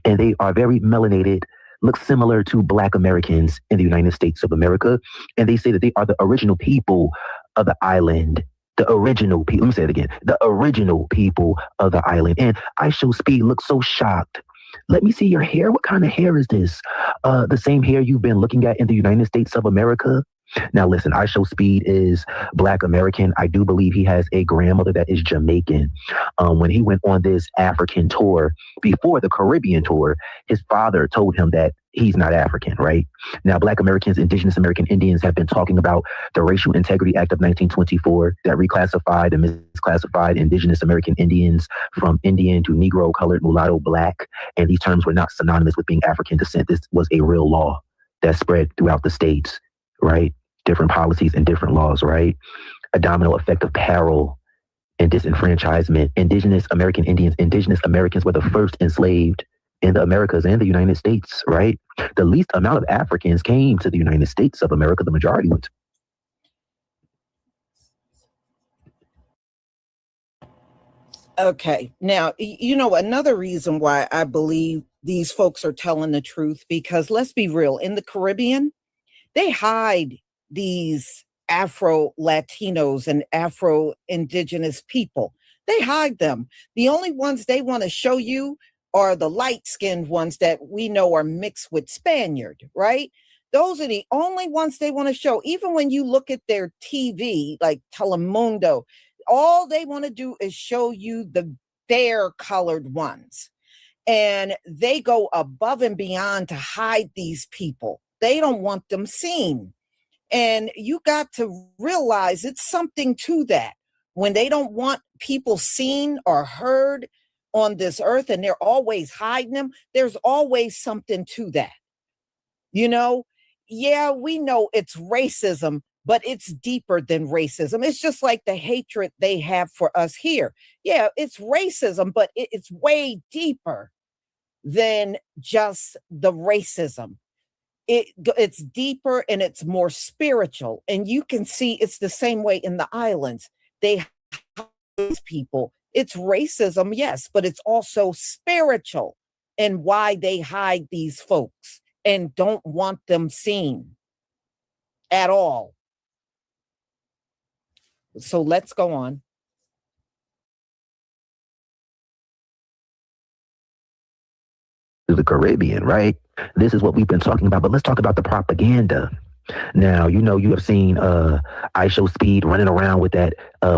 and they are very melanated, look similar to Black Americans in the United States of America. And they say that they are the original people of the island. The original people, let me say it again, the original people of the island. And I show speed looks so shocked. Let me see your hair. What kind of hair is this? The same hair you've been looking at in the United States of America? Now, listen, I show speed is Black American. I do believe he has a grandmother that is Jamaican. When he went on this African tour, before the Caribbean tour, his father told him that he's not African, right? Now, Black Americans, Indigenous American Indians have been talking about the Racial Integrity Act of 1924 that reclassified and misclassified Indigenous American Indians from Indian to Negro, colored, mulatto, Black. And these terms were not synonymous with being African descent. This was a real law that spread throughout the states, right? Different policies and different laws, right? A domino effect of peril and disenfranchisement. Indigenous American Indians, Indigenous Americans were the first enslaved in the Americas and the United States, right? The least amount of Africans came to the United States of America. The majority went. Okay. Now, you know, another reason why I believe these folks are telling the truth, because let's be real, in the Caribbean, they hide these Afro-Latinos and Afro-Indigenous people. They hide them. The only ones they want to show you are the light-skinned ones that we know are mixed with Spaniard, right? Those are the only ones they want to show. Even when you look at their TV, like Telemundo, all they want to do is show you the fair colored ones. And they go above and beyond to hide these people. They don't want them seen. And you got to realize it's something to that. When they don't want people seen or heard on this earth and they're always hiding them, there's always something to that. You know, yeah, we know it's racism, but it's deeper than racism. It's just like the hatred they have for us here. Yeah, it's racism, but it's way deeper than just the racism. It's deeper and it's more spiritual. And you can see it's the same way in the islands. They hide people. It's racism, yes, but it's also spiritual and why they hide these folks and don't want them seen at all. So let's go on. The Caribbean, right? This is what we've been talking about, but let's talk about the propaganda. Now, you know, you have seen I Show Speed running around with that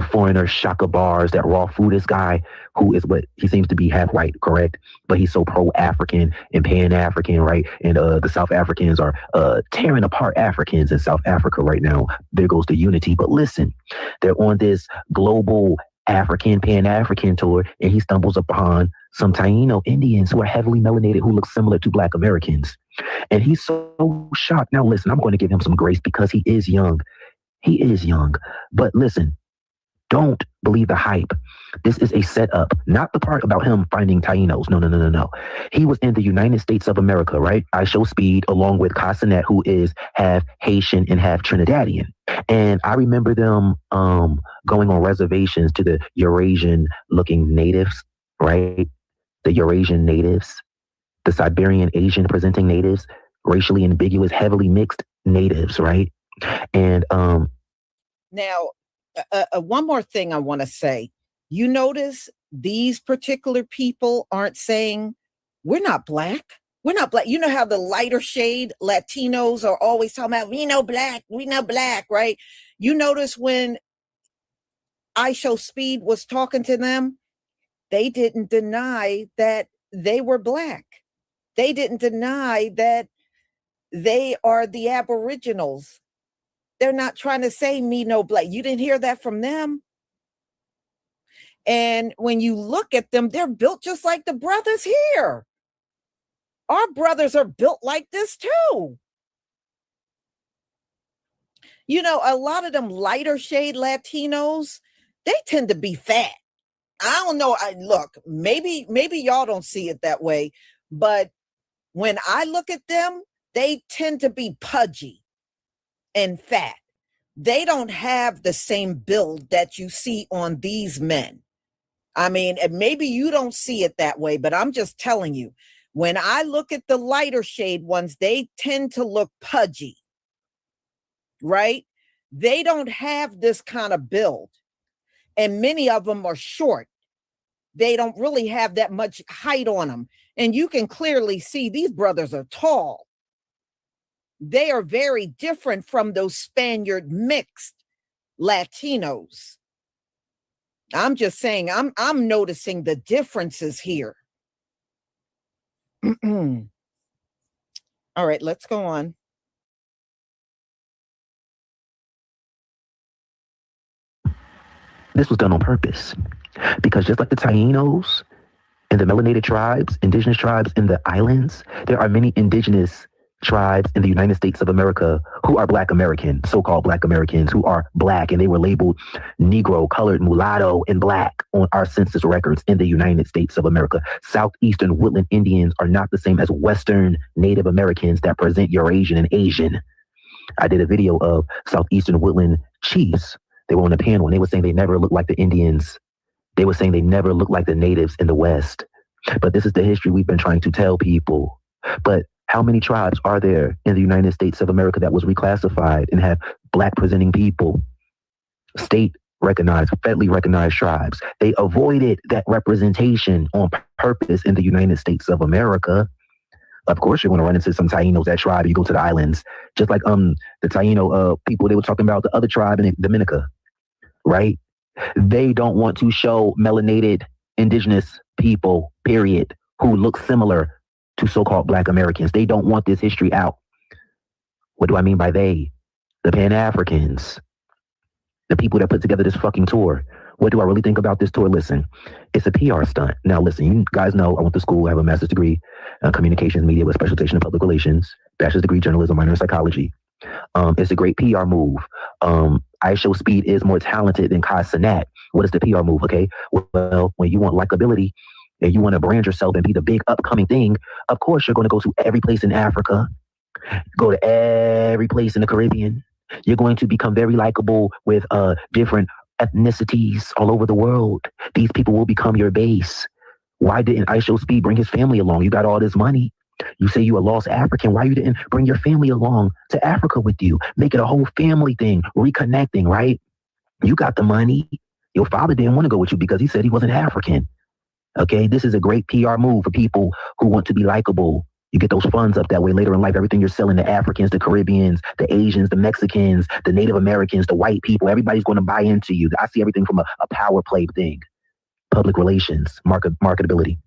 foreigner Shaka bars, that raw foodist guy who is what he seems to be half white, correct? But he's so pro-African and pan-African, right? And the South Africans are tearing apart Africans in South Africa right now. There goes the unity. But listen, they're on this global African, pan-African tour, and he stumbles upon some Taíno Indians who are heavily melanated, who look similar to Black Americans. And he's so shocked. Now, listen, I'm going to give him some grace because he is young. He is young. But listen, Don't believe the hype. This is a setup, not the part about him finding Taínos. No. He was in the United States of America, right? I Show Speed, along with Casanet, who is half Haitian and half Trinidadian. And I remember them going on reservations to the Eurasian-looking natives, right? The Eurasian natives, the Siberian Asian-presenting natives, racially ambiguous, heavily mixed natives, right? And now, one more thing I want to say. You notice these particular people aren't saying, we're not black. We're not black. You know how the lighter shade Latinos are always talking about, we know black, right? You notice when I Show Speed was talking to them, they didn't deny that they were black. They didn't deny that they are the Aboriginals. They're not trying to say me no black. You didn't hear that from them. And when you look at them, they're built just like the brothers here. Our brothers are built like this too. You know, a lot of them lighter shade Latinos, they tend to be fat. I don't know. Look, maybe y'all don't see it that way, but when I look at them, they tend to be pudgy and fat. They don't have the same build that you see on these men. I mean, and maybe you don't see it that way, but I'm just telling you, when I look at the lighter shade ones, they tend to look pudgy, right? They don't have this kind of build. And many of them are short. They don't really have that much height on them. And you can clearly see these brothers are tall. They are very different from those Spaniard mixed Latinos. I'm just saying, I'm noticing the differences here. All right, let's go on. this was done on purpose. Because just like the Taínos and the melanated tribes, indigenous tribes in the islands, there are many indigenous tribes in the United States of America who are Black American, so-called Black Americans who are Black, and they were labeled Negro, colored, mulatto, and Black on our census records in the United States of America. Southeastern woodland Indians are not the same as Western Native Americans that present Eurasian and Asian. I did a video of Southeastern woodland chiefs. They were on a panel and they were saying they never looked like the Indians. They were saying they never looked like the natives in the West. But this is the history we've been trying to tell people. But how many tribes are there in the United States of America that was reclassified and have Black presenting people? State recognized, federally recognized tribes. They avoided that representation on purpose in the United States of America. Of course, you're going to run into some Taínos, that tribe. You go to the islands, just like the Taíno people, they were talking about the other tribe in Dominica, right? They don't want to show melanated indigenous people, period, who look similar to so-called Black Americans. They don't want this history out. What do I mean by they? The Pan-Africans, the people that put together this fucking tour. What do I really think about this tour? Listen, it's a PR stunt. Now, listen, you guys know I went to school. I have a master's degree in communications media with specialization in public relations, bachelor's degree journalism, minor in psychology. It's a great PR move. I Show Speed is more talented than Casanet. What is the PR move? Okay, well, when you want likability and you want to brand yourself and be the big upcoming thing, of course you're going to go to every place in Africa, go to every place in the Caribbean. You're going to become very likable with different ethnicities all over the world. These people will become your base. Why didn't I Show Speed bring his family along? You got all this money. You say you a lost African. Why you didn't bring your family along to Africa with you? Make it a whole family thing, reconnecting, right? You got the money. Your father didn't want to go with you because he said he wasn't African. Okay, this is a great PR move for people who want to be likable. You get those funds up that way later in life. Everything you're selling, the Africans, the Caribbeans, the Asians, the Mexicans, the Native Americans, the white people, everybody's going to buy into you. I see everything from a power play thing. Public relations, marketability.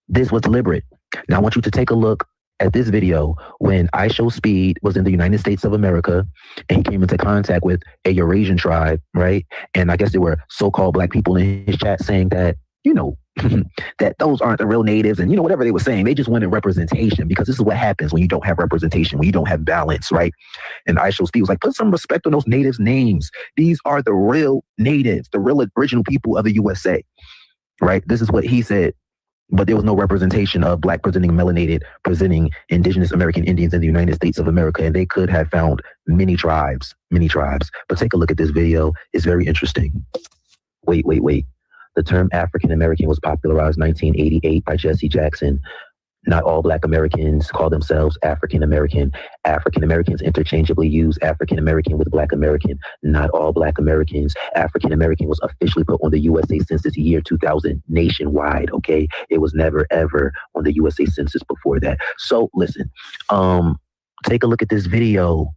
This was deliberate. Now I want you to take a look at this video when I Show Speed was in the United States of America and he came into contact with a Eurasian tribe, right? And I guess there were so-called Black people in his chat saying that you know, that those aren't the real natives and, you know, whatever they were saying. They just wanted representation, because this is what happens when you don't have representation, when you don't have balance, right? And ISO Steve was like, put some respect on those natives' names. These are the real natives, the real original people of the USA, right? This is what he said. But there was no representation of Black presenting melanated, presenting indigenous American Indians in the United States of America. And they could have found many tribes. But take a look at this video. It's very interesting. Wait. The term African American was popularized in 1988 by Jesse Jackson. Not all Black Americans call themselves African American. African Americans interchangeably use African American with Black American. Not all Black Americans. African American was officially put on the USA Census year 2000 nationwide, okay? It was never, ever on the USA Census before that. So listen, take a look at this video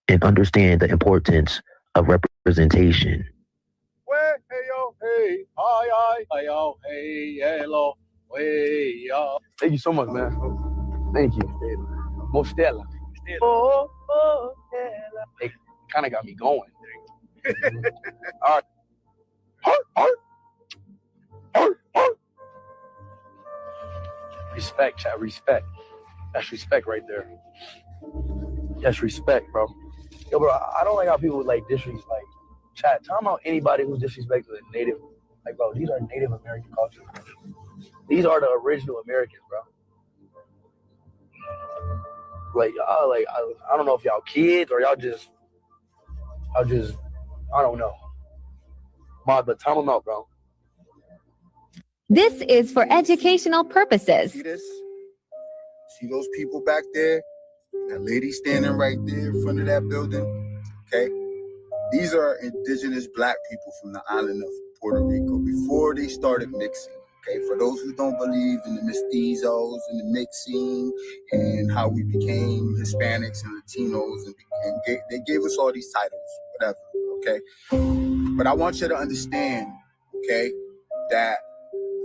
and understand the importance of representation. Thank you so much, man. Thank you. Mostella. It kind of got me going. All right. Respect, chat. Respect. That's respect right there. That's respect, bro. Yo, bro, I don't like how people like disrespect. Like, chat, tell them how anybody who disrespects the native. Like, bro, these are Native American cultures. These are the original Americans, bro. Like, y'all, like, I don't know if y'all kids or y'all just, I don't know. But tell them out, bro. This is for educational purposes. See this? See those people back there? That lady standing right there in front of that building? Okay. These are indigenous Black people from the island of Puerto Rico before they started mixing. Okay, for those who don't believe in the mestizos and the mixing and how we became Hispanics and Latinos and they gave us all these titles, whatever, okay? But I want you to understand, okay, that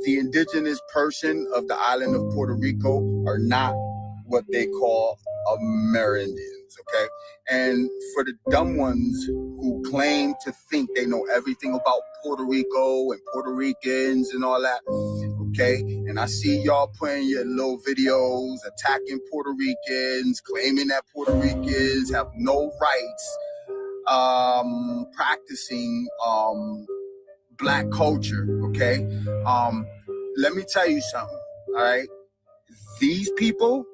the indigenous person of the island of Puerto Rico are not what they call Amerindians, okay? And for the dumb ones who claim to think they know everything about Puerto Rico and Puerto Ricans and all that, okay? And I see y'all putting your little videos attacking Puerto Ricans, claiming that Puerto Ricans have no rights, practicing Black culture, okay? Let me tell you something, all right? These people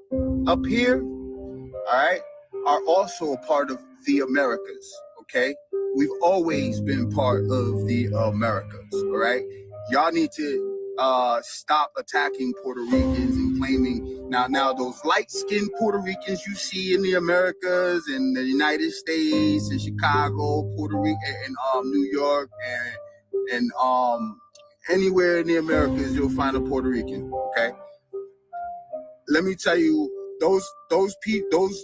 up here, all right, are also a part of the Americas, okay? We've always been part of the Americas, all right? Y'all need to stop attacking Puerto Ricans and claiming, now those light-skinned Puerto Ricans you see in the Americas and the United States and Chicago, Puerto Rico, and New York, and anywhere in the Americas, you'll find a Puerto Rican, okay? Let me tell you, those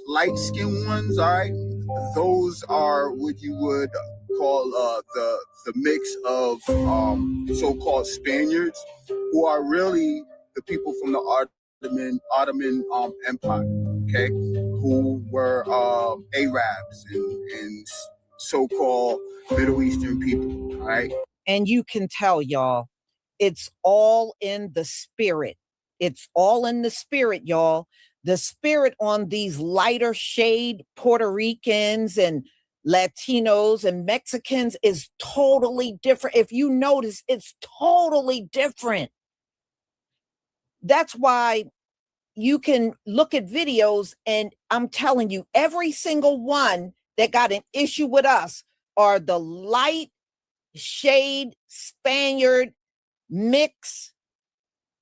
light-skinned ones, all right, those are what you would call the mix of so-called Spaniards, who are really the people from the Ottoman Empire, okay, who were Arabs and so-called Middle Eastern people, all right? And you can tell, y'all, it's all in the spirit. It's all in the spirit, y'all. The spirit on these lighter shade Puerto Ricans and Latinos and Mexicans is totally different. If you notice, it's totally different. That's why you can look at videos, and I'm telling you, every single one that got an issue with us are the light shade Spaniard mix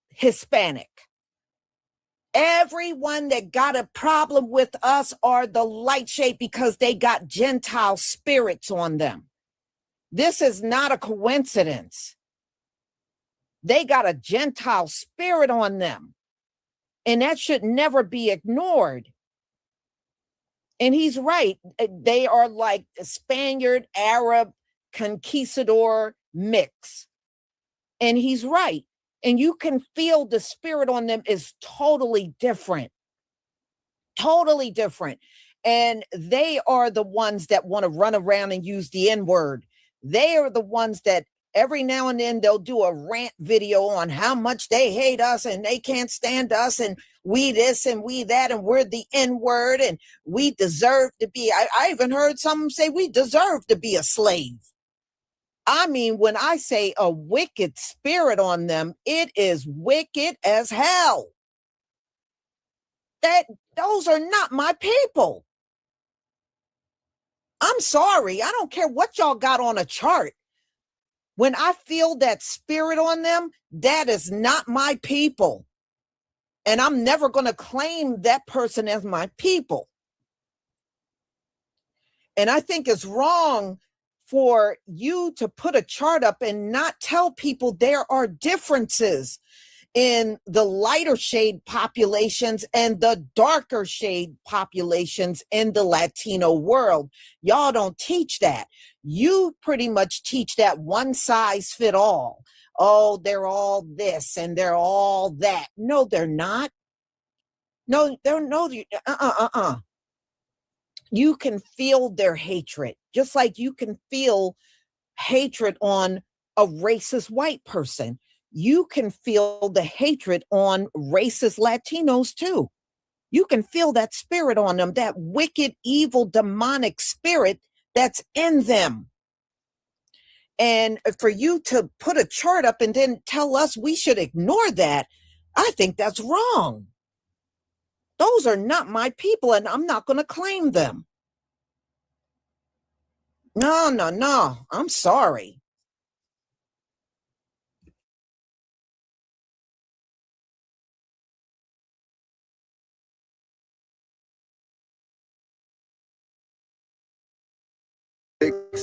Hispanic. Everyone that got a problem with us are the light shade because they got Gentile spirits on them. This is not a coincidence. They got a Gentile spirit on them. And that should never be ignored. And he's right. They are like a Spaniard, Arab, conquistador mix. And he's right. And you can feel the spirit on them is totally different. Totally different. And they are the ones that want to run around and use the N-word. They are the ones that Every now and then they'll do a rant video on how much they hate us and they can't stand us and we this and we that and we're the N-word and we deserve to be. I even heard some say we deserve to be a slave. I mean, when I say a wicked spirit on them, it is wicked as hell. Those are not my people. I'm sorry. I don't care what y'all got on a chart. When I feel that spirit on them, that is not my people. And I'm never going to claim that person as my people. And I think it's wrong for you to put a chart up and not tell people there are differences in the lighter shade populations and the darker shade populations in the Latino world. Y'all don't teach that. You pretty much teach that one size fit all. Oh, they're all this and they're all that. No, they're not. No, they're no. You can feel their hatred, just like you can feel hatred on a racist white person. You can feel the hatred on racist Latinos too. You can feel that spirit on them, that wicked, evil, demonic spirit that's in them. And for you to put a chart up and then tell us we should ignore that, I think that's wrong. Those are not my people, and I'm not going to claim them. No. I'm sorry.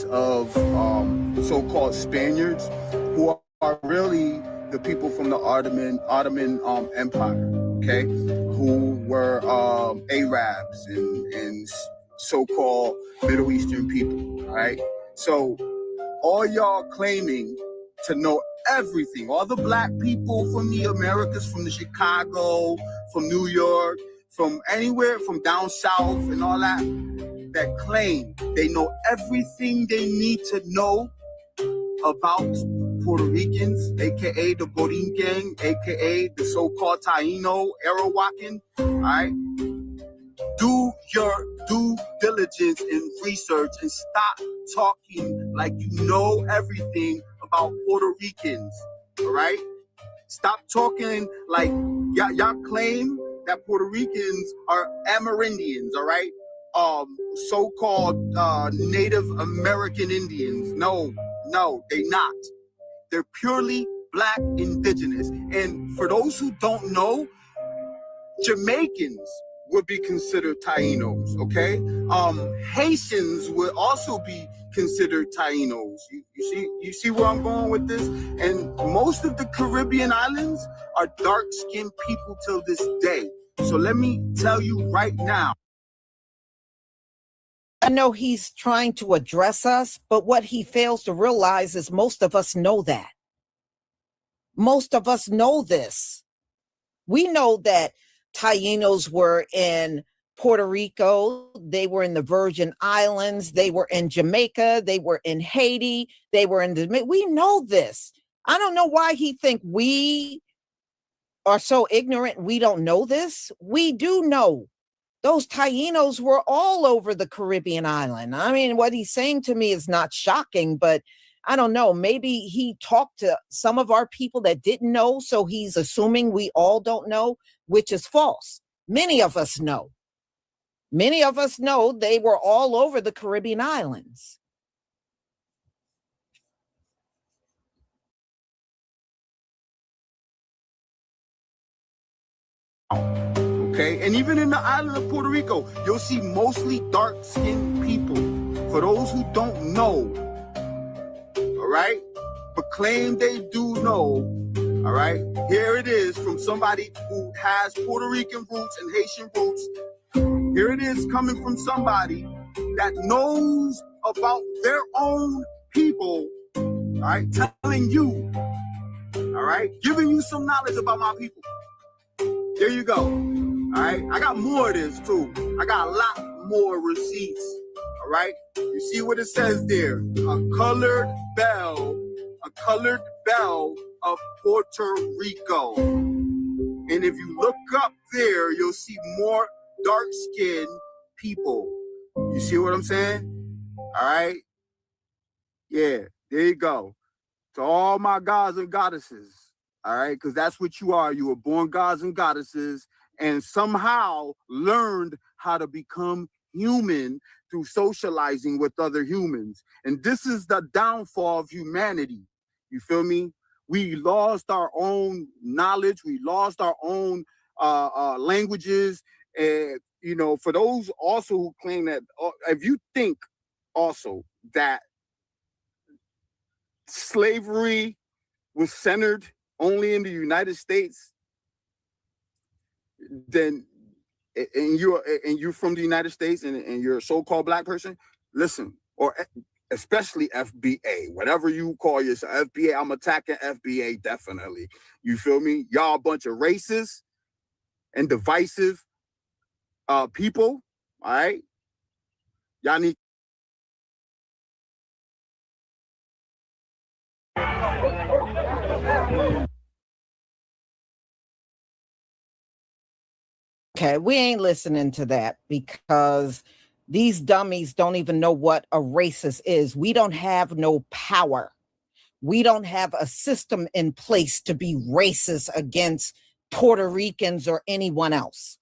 Of so-called Spaniards who are really the people from the Ottoman Empire, okay, who were Arabs and so-called Middle Eastern people, right? So all y'all claiming to know everything, all the black people from the Americas, from the Chicago, from New York, from anywhere, from down south and all that claim they know everything they need to know about Puerto Ricans, aka the Borinquen, aka the so-called Taíno, Arawakan, all right? Do your due diligence and research and stop talking like you know everything about Puerto Ricans, all right? Stop talking like y'all claim that Puerto Ricans are Amerindians, all right? So-called Native American Indians. No, they not. They're purely black indigenous. And for those who don't know, Jamaicans would be considered Taínos, okay? Haitians would also be considered Taínos. You see where I'm going with this? And most of the Caribbean islands are dark-skinned people till this day. So let me tell you right now. I know he's trying to address us, but what he fails to realize is most of us know that. Most of us know this. We know that Taínos were in Puerto Rico, they were in the Virgin Islands, they were in Jamaica, they were in Haiti, they were in the... We know this. I don't know why he think we are so ignorant we don't know this. We do know. Those Taínos were all over the Caribbean island. I mean, what he's saying to me is not shocking, but I don't know. Maybe he talked to some of our people that didn't know, so he's assuming we all don't know, which is false. Many of us know. Many of us know they were all over the Caribbean islands. Okay, and even in the island of Puerto Rico, you'll see mostly dark-skinned people. For those who don't know, all right, but claim they do know, all right, here it is from somebody who has Puerto Rican roots and Haitian roots. Here it is coming from somebody that knows about their own people, all right, telling you, all right, giving you some knowledge about my people. There you go. All right, I got more of this too. I got a lot more receipts. All right, you see what it says there? A colored bell, a colored belle of Puerto Rico. And if you look up there, you'll see more dark-skinned people. You see what I'm saying? All right? Yeah, there you go. To all my gods and goddesses, all right? Because that's what you are. You were born gods and goddesses and somehow learned how to become human through socializing with other humans. And this is the downfall of humanity. You feel me? We lost our own knowledge. We lost our own languages. And, you know, for those also who claim that, if you think also that slavery was centered only in the United States, then and you're from the United States and you're a so-called black person, listen, or especially FBA, whatever you call yourself, FBA, I'm attacking FBA definitely. You feel me? Y'all a bunch of racist and divisive people, all right? Y'all need Okay, we ain't listening to that because these dummies don't even know what a racist is. We don't have no power. We don't have a system in place to be racist against Puerto Ricans or anyone else.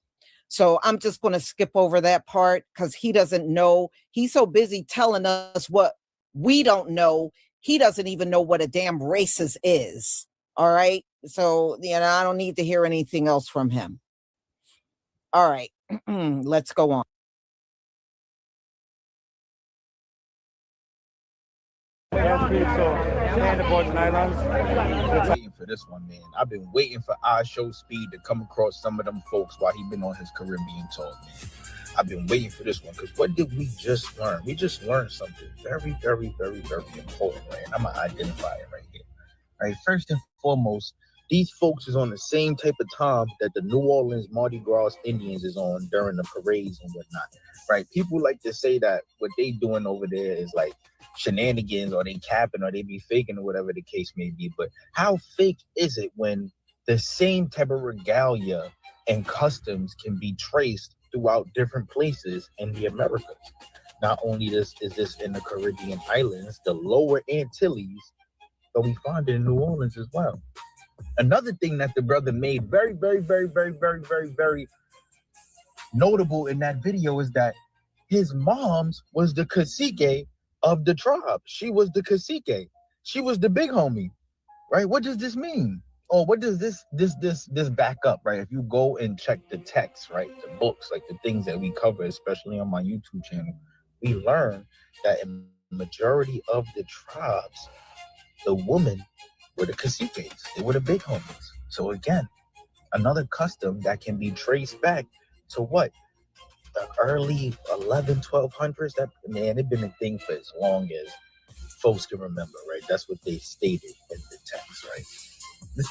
So I'm just going to skip over that part because he doesn't know. He's so busy telling us what we don't know. He doesn't even know what a damn racist is. All right. So, you know, I don't need to hear anything else from him. All right, let's go on. Waiting for this one, man. I've been waiting for I Show Speed to come across some of them folks while he been on his Caribbean tour, man. I've been waiting for this one because what did we just learn? We just learned something very, very, very, very important, right? And I'm gonna identify it right here. All right, first and foremost, these folks is on the same type of time that the New Orleans Mardi Gras Indians is on during the parades and whatnot, right? People like to say that what they doing over there is like shenanigans or they capping or they be faking or whatever the case may be. But how fake is it when the same type of regalia and customs can be traced throughout different places in the Americas? Not only is this in the Caribbean islands, the lower Antilles, but we find it in New Orleans as well. Another thing that the brother made very, very, very, very, very, very, very notable in that video is that his mom's was the cacique of the tribe. She was the cacique. She was the big homie, right? What does this mean? Or what does this back up, right? If you go and check the text, right, the books, like the things that we cover, especially on my YouTube channel, we learn that in the majority of the tribes, the women were the caciques. They were the big homies. So again, another custom that can be traced back to what? The early 1200s. That, man, it's been a thing for as long as folks can remember, right? That's what they stated in the text, right?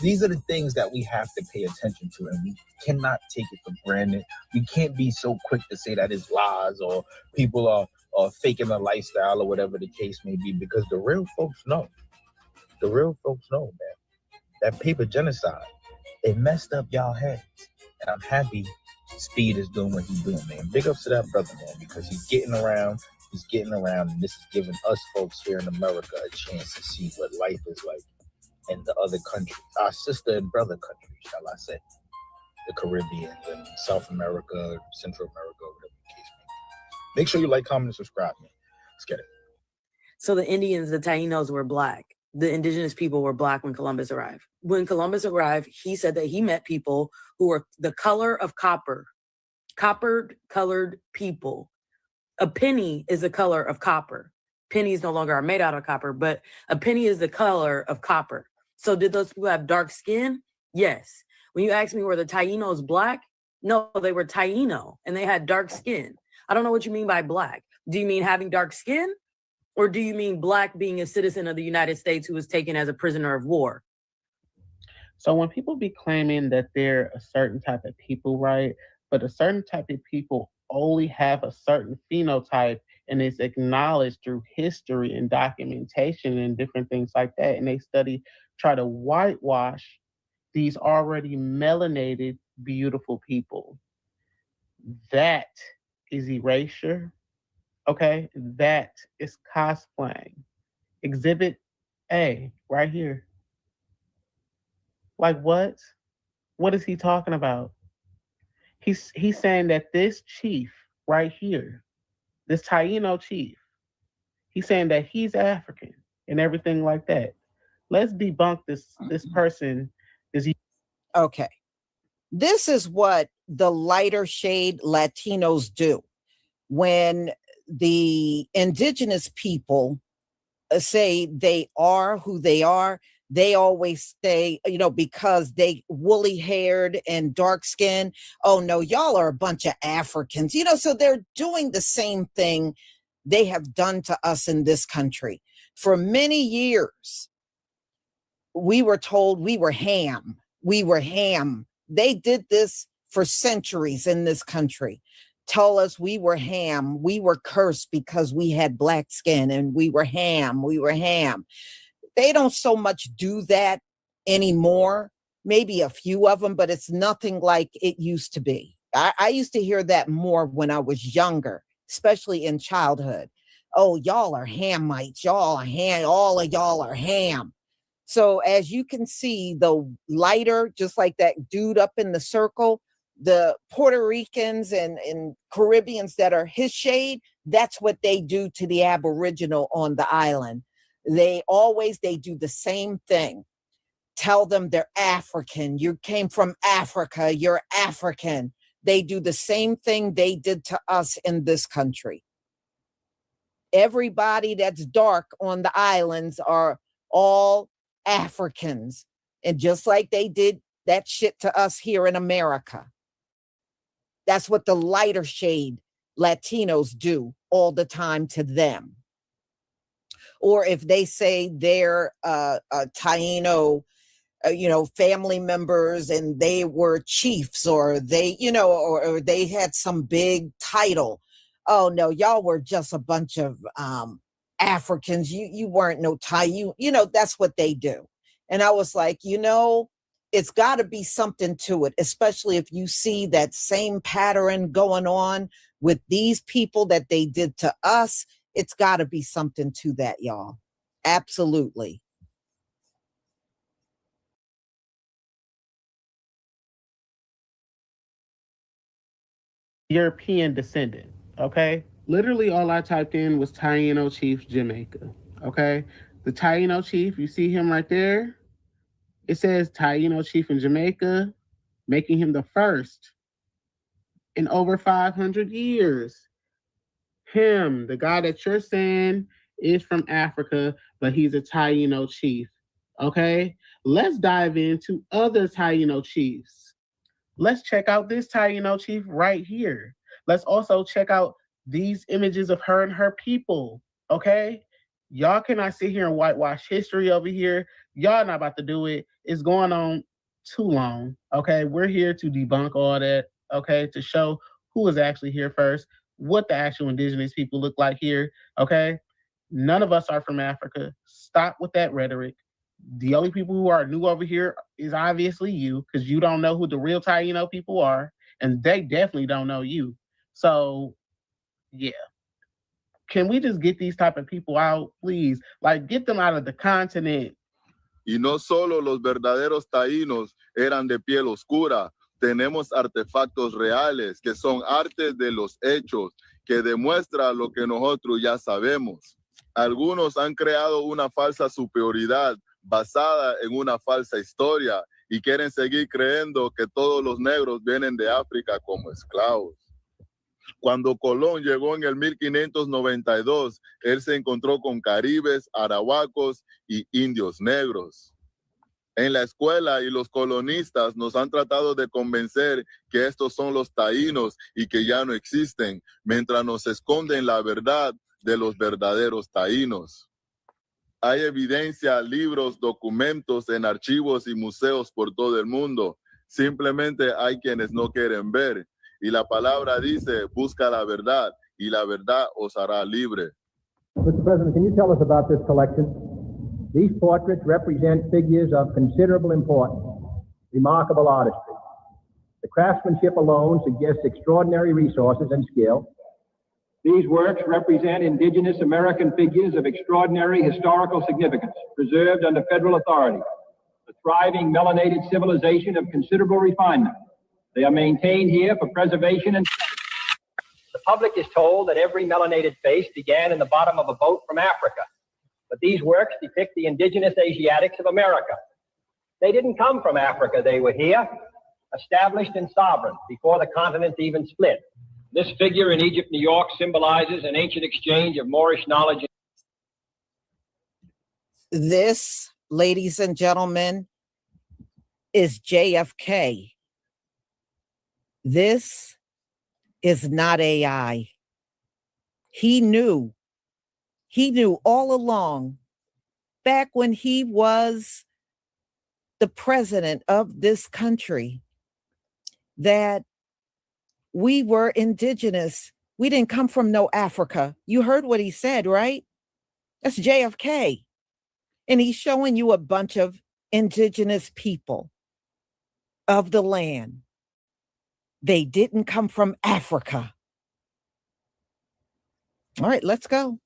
These are the things that we have to pay attention to, and we cannot take it for granted. We can't be so quick to say that it's lies or people are faking a lifestyle or whatever the case may be, because the real folks know. The real folks know, man. That paper genocide, it messed up y'all heads. And I'm happy Speed is doing what he's doing, man. Big ups to that brother, man, because he's getting around, and this is giving us folks here in America a chance to see what life is like in the other countries, our sister and brother countries, shall I say, the Caribbean and South America, Central America, whatever the case may be. Make sure you like, comment, and subscribe, man. Let's get it. So the Indians, the Taínos, were black. The indigenous people were black when Columbus arrived. When Columbus arrived, he said that he met people who were the color of copper, colored people. A penny is the color of copper. Pennies no longer are made out of copper, but a penny is the color of copper. So did those people have dark skin? Yes. When you ask me were the Taínos black? No, they were Taíno and they had dark skin. I don't know what you mean by black. Do you mean having dark skin? Or do you mean black being a citizen of the United States who was taken as a prisoner of war? So when people be claiming that they're a certain type of people, right? But a certain type of people only have a certain phenotype and it's acknowledged through history and documentation and different things like that. And they try to whitewash these already melanated, beautiful people. That is erasure. Okay, that is cosplaying. Exhibit A, right here. Like what? What is he talking about? He's saying that this chief right here, this Taíno chief, he's saying that he's African and everything like that. Let's debunk this person. Okay. This is what the lighter shade Latinos do. When the indigenous people say they are who they are, they always say, because they woolly haired and dark skinned, oh no, y'all are a bunch of Africans, so they're doing the same thing they have done to us in this country. For many years, we were told we were ham. We were ham. They did this for centuries in this country. Tell us we were ham. We were cursed because we had black skin, and we were ham. We were ham. They don't so much do that anymore. Maybe a few of them, but it's nothing like it used to be. I used to hear that more when I was younger, especially in childhood. Oh, y'all are Hamites. Y'all are ham. All of y'all are ham. So as you can see, the lighter, just like that dude up in the circle, the Puerto Ricans and Caribbeans that are his shade, that's what they do to the Aboriginal on the island. They do the same thing. Tell them they're African. You came from Africa. You're African. They do the same thing they did to us in this country. Everybody that's dark on the islands are all Africans. And just like they did that shit to us here in America. That's what the lighter shade Latinos do all the time to them. Or if they say they're Taíno, family members and they were chiefs, or they, or they had some big title. Oh no, y'all were just a bunch of Africans. You weren't no Taíno. That's what they do. And I was like, it's got to be something to it, especially if you see that same pattern going on with these people that they did to us. It's got to be something to that, y'all. Absolutely. European descendant, okay? Literally all I typed in was Taíno chief Jamaica, okay? The Taíno chief, you see him right there? It says Taíno chief in Jamaica, making him the first in over 500 years. Him, the guy that you're saying is from Africa, but he's a Taíno chief, okay? Let's dive into other Taíno chiefs. Let's check out this Taíno chief right here. Let's also check out these images of her and her people, okay? Y'all cannot sit here and whitewash history over here. Y'all not about to do it. It's going on too long, okay? We're here to debunk all that, okay? To show who was actually here first, what the actual indigenous people look like here, okay? None of us are from Africa. Stop with that rhetoric. The only people who are new over here is obviously you, because you don't know who the real Taíno people are, and they definitely don't know you. So, yeah. Can we just get these type of people out, please? Like, get them out of the continent. Y no solo los verdaderos taínos eran de piel oscura. Tenemos artefactos reales que son artes de los hechos, que demuestra lo que nosotros ya sabemos. Algunos han creado una falsa superioridad basada en una falsa historia y quieren seguir creyendo que todos los negros vienen de África como esclavos. Cuando Colón llegó en el 1592, él se encontró con caribes, arahuacos y indios negros. En la escuela y los colonistas nos han tratado de convencer que estos son los taínos y que ya no existen, mientras nos esconden la verdad de los verdaderos taínos. Hay evidencia, libros, documentos en archivos y museos por todo el mundo. Simplemente hay quienes no quieren ver. Y la palabra dice, busca la verdad y la verdad os hará libre. Mr. President, can you tell us about this collection? These portraits represent figures of considerable importance, remarkable artistry. The craftsmanship alone suggests extraordinary resources and skill. These works represent indigenous American figures of extraordinary historical significance, preserved under federal authority, a thriving melanated civilization of considerable refinement. They are maintained here for preservation and study. The public is told that every melanated face began in the bottom of a boat from Africa, but these works depict the indigenous Asiatics of America. They didn't come from Africa, they were here, established and sovereign before the continent even split. This figure in Egypt, New York, symbolizes an ancient exchange of Moorish knowledge. This, ladies and gentlemen, is JFK. This is not AI. He knew all along, back when he was the president of this country, that we were indigenous. We didn't come from no Africa. You heard what he said, right? That's JFK. And he's showing you a bunch of indigenous people of the land. They didn't come from Africa. All right, let's go.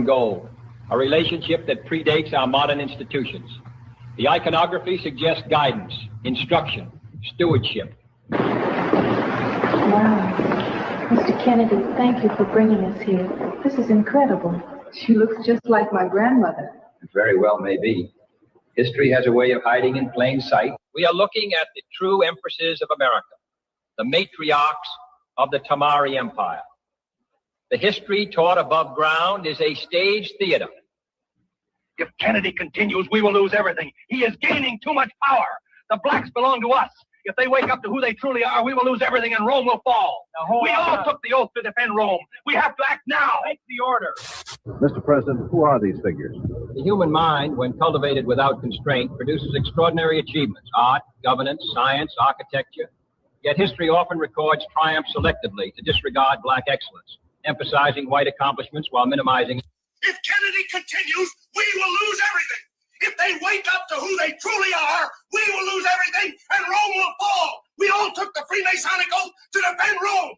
Gold, a relationship that predates our modern institutions. The iconography suggests guidance, instruction, stewardship. Wow. Mr. Kennedy, thank you for bringing us here. This is incredible. She looks just like my grandmother. Very well may be. History has a way of hiding in plain sight. We are looking at the true empresses of America, the matriarchs of the Tamari Empire. The history taught above ground is a stage theater. If Kennedy continues, we will lose everything. He is gaining too much power. The blacks belong to us. If they wake up to who they truly are, we will lose everything and Rome will fall. We all took the oath to defend Rome. We have to act now. Make the order. Mr. President, who are these figures? The human mind, when cultivated without constraint, produces extraordinary achievements: art, governance, science, architecture. Yet history often records triumph selectively to disregard black excellence, emphasizing white accomplishments while minimizing. If Kennedy continues, we will lose everything. If they wake up to who they truly are, we will lose everything and Rome will fall. We all took the Freemasonic oath to defend Rome.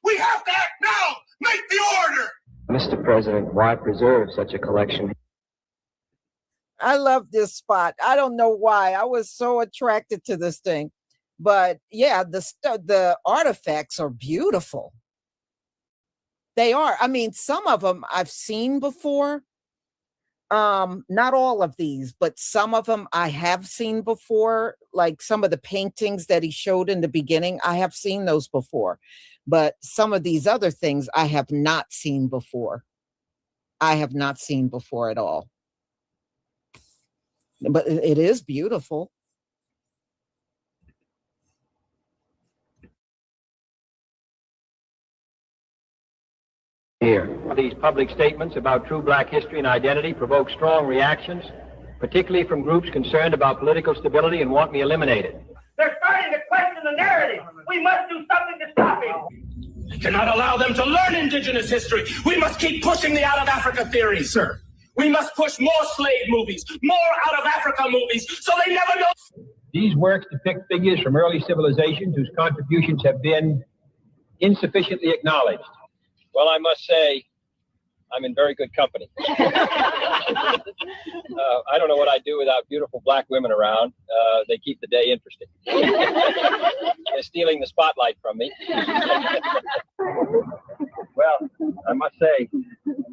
We have to act now. Make the order. Mr. President, why preserve such a collection? I love this spot. I don't know why. I was so attracted to this thing. But yeah, the artifacts are beautiful. They are. I mean, some of them I've seen before. Not all of these, but some of them I have seen before. Like some of the paintings that he showed in the beginning, I have seen those before. But some of these other things I have not seen before. I have not seen before at all. But it is beautiful. Here. These public statements about true black history and identity provoke strong reactions, particularly from groups concerned about political stability and want me eliminated. They're starting to question the narrative. We must do something to stop it. We cannot allow them to learn indigenous history. We must keep pushing the out of Africa theory, sir. We must push more slave movies, more out of Africa movies, so they never know. These works depict figures from early civilizations whose contributions have been insufficiently acknowledged. Well, I must say, I'm in very good company. I don't know what I'd do without beautiful black women around. They keep the day interesting. They're stealing the spotlight from me. Well, I must say,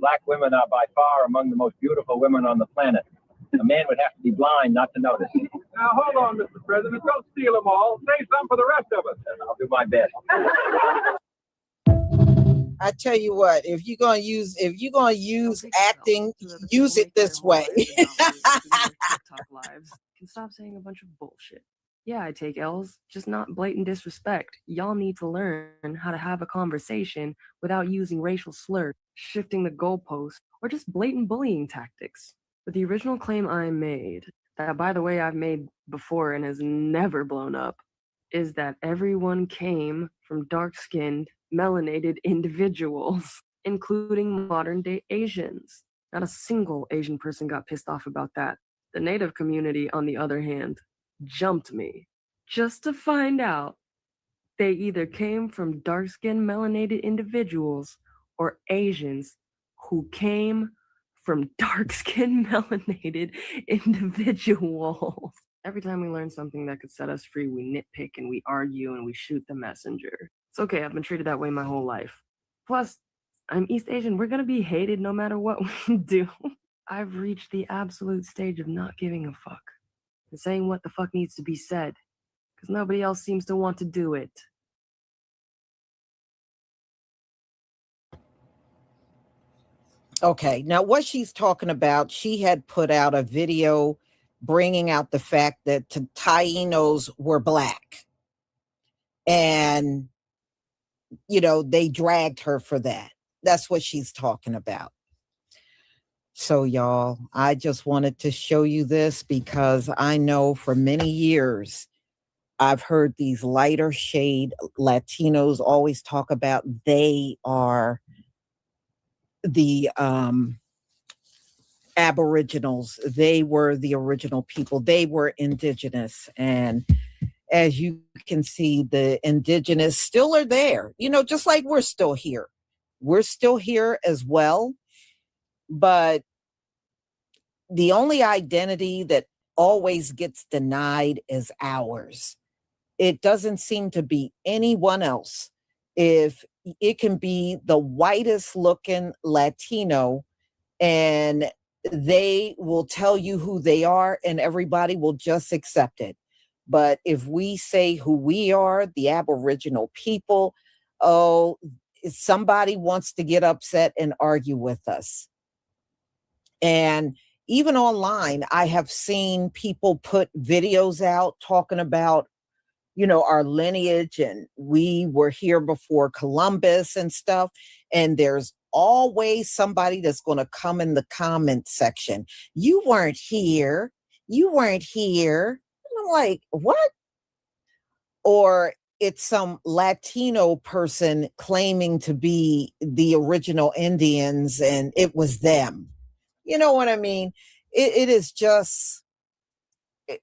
black women are by far among the most beautiful women on the planet. A man would have to be blind not to notice. Now, hold on, Mr. President. Don't steal them all. Save some for the rest of us. I'll do my best. I tell you what, if you're gonna use acting, use it this way. Lives can stop saying a bunch of bullshit. Yeah, I take L's, just not blatant disrespect. Y'all need to learn how to have a conversation without using racial slurs, shifting the goalpost, or just blatant bullying tactics. But the original claim I made, that, by the way, I've made before and has never blown up, is that everyone came from dark-skinned, melanated individuals, including modern-day Asians. Not a single Asian person got pissed off about that. The Native community, on the other hand, jumped me just to find out they either came from dark-skinned, melanated individuals or Asians who came from dark-skinned, melanated individuals. Every time we learn something that could set us free, we nitpick and we argue and we shoot the messenger. It's okay, I've been treated that way my whole life. Plus, I'm East Asian. We're gonna be hated no matter what we do. I've reached the absolute stage of not giving a fuck and saying what the fuck needs to be said, because nobody else seems to want to do it. Okay, now what she's talking about, she had put out a video bringing out the fact that Taínos were Black. And, you know, they dragged her for that. That's what she's talking about. So, y'all, I just wanted to show you this because I know for many years I've heard these lighter shade Latinos always talk about they are the Aboriginals. They were the original people. They were indigenous. And as you can see, the indigenous still are there, you know, just like we're still here. We're still here as well. But the only identity that always gets denied is ours. It doesn't seem to be anyone else. If it can be the whitest looking Latino and they will tell you who they are and everybody will just accept it. But if we say who we are, the Aboriginal people, oh, somebody wants to get upset and argue with us. And even online, I have seen people put videos out talking about, you know, our lineage and we were here before Columbus and stuff. And there's always somebody that's going to come in the comment section. You weren't here. You weren't here. And I'm like, what? Or it's some Latino person claiming to be the original Indians and it was them. You know what I mean? It is just,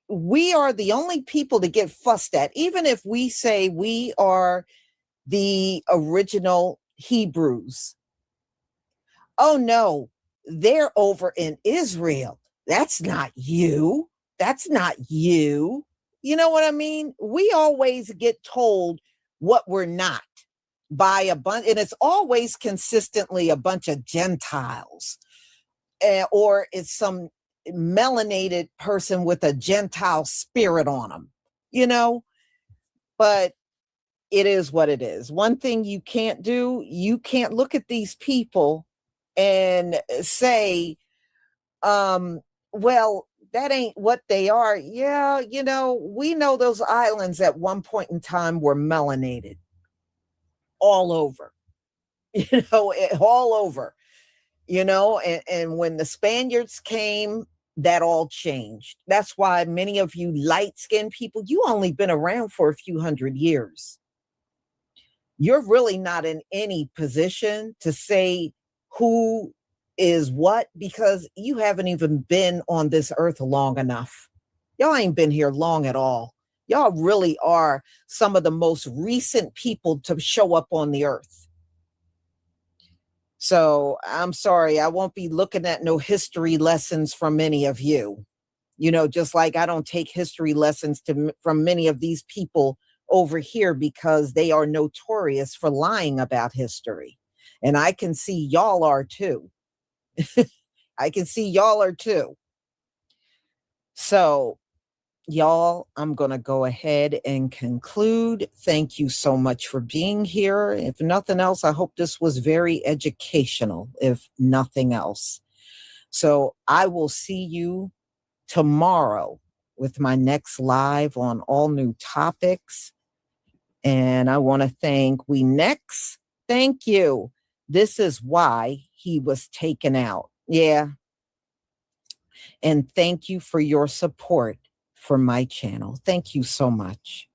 we are the only people to get fussed at. Even if we say we are the original Hebrews. Oh no, they're over in Israel. That's not you. That's not you. You know what I mean? We always get told what we're not by a bunch, and it's always consistently a bunch of Gentiles, or it's some melanated person with a Gentile spirit on them, you know? But it is what it is. One thing you can't do, you can't look at these people and say, well, that ain't what they are. Yeah, you know, we know those islands at one point in time were melanated all over, you know, all over, you know, and when the Spaniards came, that all changed. That's why many of you light-skinned people, you only been around for a few hundred years. You're really not in any position to say who is what, because you haven't even been on this earth long enough. Y'all ain't been here long at all. Y'all really are some of the most recent people to show up on the earth. So I'm sorry, I won't be looking at no history lessons from many of you. You know, just like I don't take history lessons from many of these people over here because they are notorious for lying about history. And I can see y'all are too. I can see y'all are too. So, y'all, I'm going to go ahead and conclude. Thank you so much for being here. If nothing else, I hope this was very educational, if nothing else. So I will see you tomorrow with my next live on all new topics. And I want to thank WeNext. Thank you. This is why he was taken out. Yeah. And thank you for your support for my channel. Thank you so much.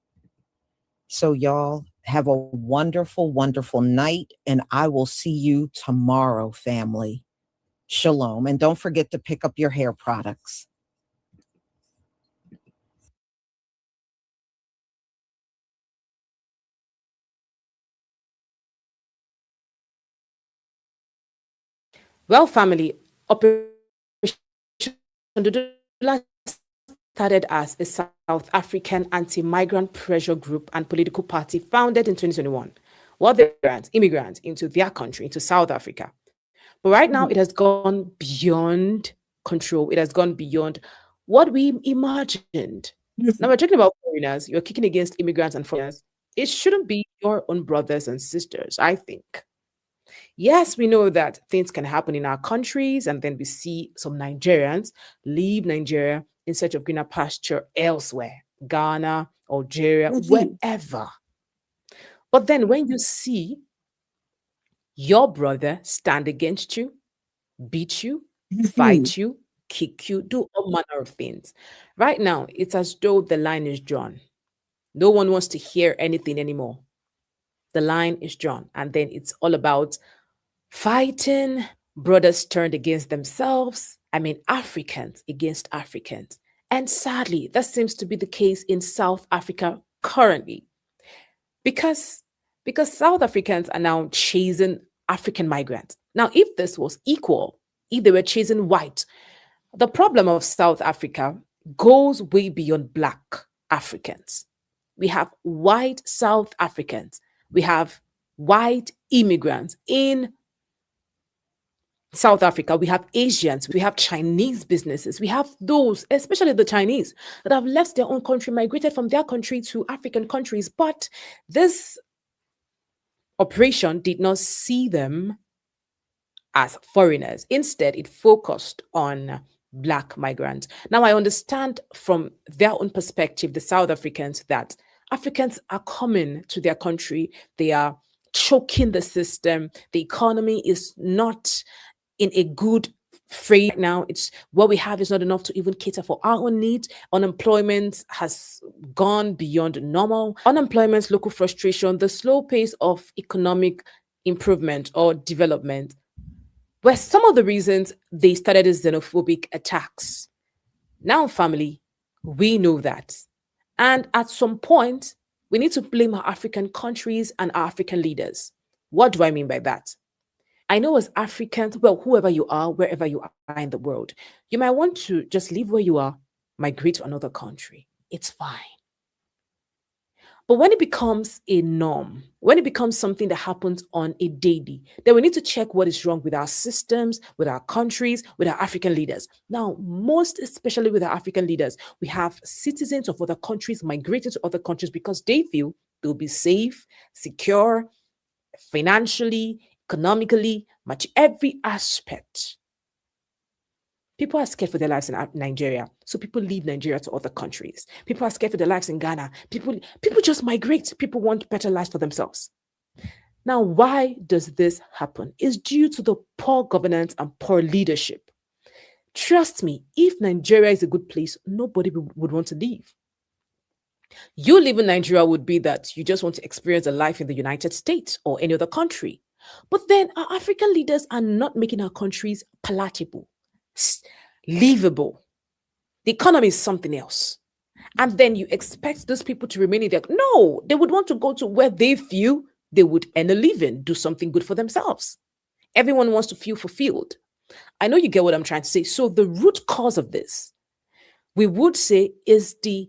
So y'all have a wonderful, wonderful night, and I will see you tomorrow, family. Shalom. And don't forget to pick up your hair products. Well, family, Operation Dudula started as a South African anti-migrant pressure group and political party founded in 2021. While they brought immigrants into their country, into South Africa. But right now, it has gone beyond control. It has gone beyond what we imagined. Now we're talking about foreigners. You're kicking against immigrants and foreigners. It shouldn't be your own brothers and sisters, I think. Yes, we know that things can happen in our countries, and then we see some Nigerians leave Nigeria in search of greener pasture elsewhere, Ghana, Algeria, wherever. But then when you see your brother stand against you, beat you, fight you, kick you, do all manner of things. Right now, it's as though the line is drawn. No one wants to hear anything anymore. The line is drawn. And then it's all about fighting, brothers turned against themselves. I mean, Africans against Africans. And sadly, that seems to be the case in South Africa currently. Because South Africans are now chasing African migrants. Now, if this was equal, if they were chasing white, the problem of South Africa goes way beyond Black Africans. We have white South Africans. We have white immigrants in South Africa. We have Asians. We have Chinese businesses. We have those, especially the Chinese, that have left their own country, migrated from their country to African countries. But this operation did not see them as foreigners. Instead, it focused on Black migrants. Now, I understand from their own perspective, the South Africans, that Africans are coming to their country. They are choking the system. The economy is not in a good frame now. It's what we have is not enough to even cater for our own needs. Unemployment has gone beyond normal. Unemployment, local frustration, the slow pace of economic improvement or development were some of the reasons they started as xenophobic attacks. Now, family, we know that. And at some point, we need to blame our African countries and our African leaders. What do I mean by that? I know as Africans, well, whoever you are, wherever you are in the world, you might want to just leave where you are, migrate to another country. It's fine. But when it becomes a norm, when it becomes something that happens on a daily, then we need to check what is wrong with our systems, with our countries, with our African leaders. Now, most especially with our African leaders, we have citizens of other countries migrated to other countries because they feel they'll be safe, secure, financially, economically, much every aspect. People are scared for their lives in Nigeria, so people leave Nigeria to other countries. People are scared for their lives in Ghana. People just migrate. People want better lives for themselves. Now, why does this happen? It's due to the poor governance and poor leadership. Trust me, if Nigeria is a good place, nobody would want to leave. You live in Nigeria would be that you just want to experience a life in the United States or any other country. But then our African leaders are not making our countries palatable, livable. The economy is something else. And then you expect those people to remain in there. No, they would want to go to where they feel they would earn a living, do something good for themselves. Everyone wants to feel fulfilled. I know you get what I'm trying to say. So the root cause of this, we would say, is the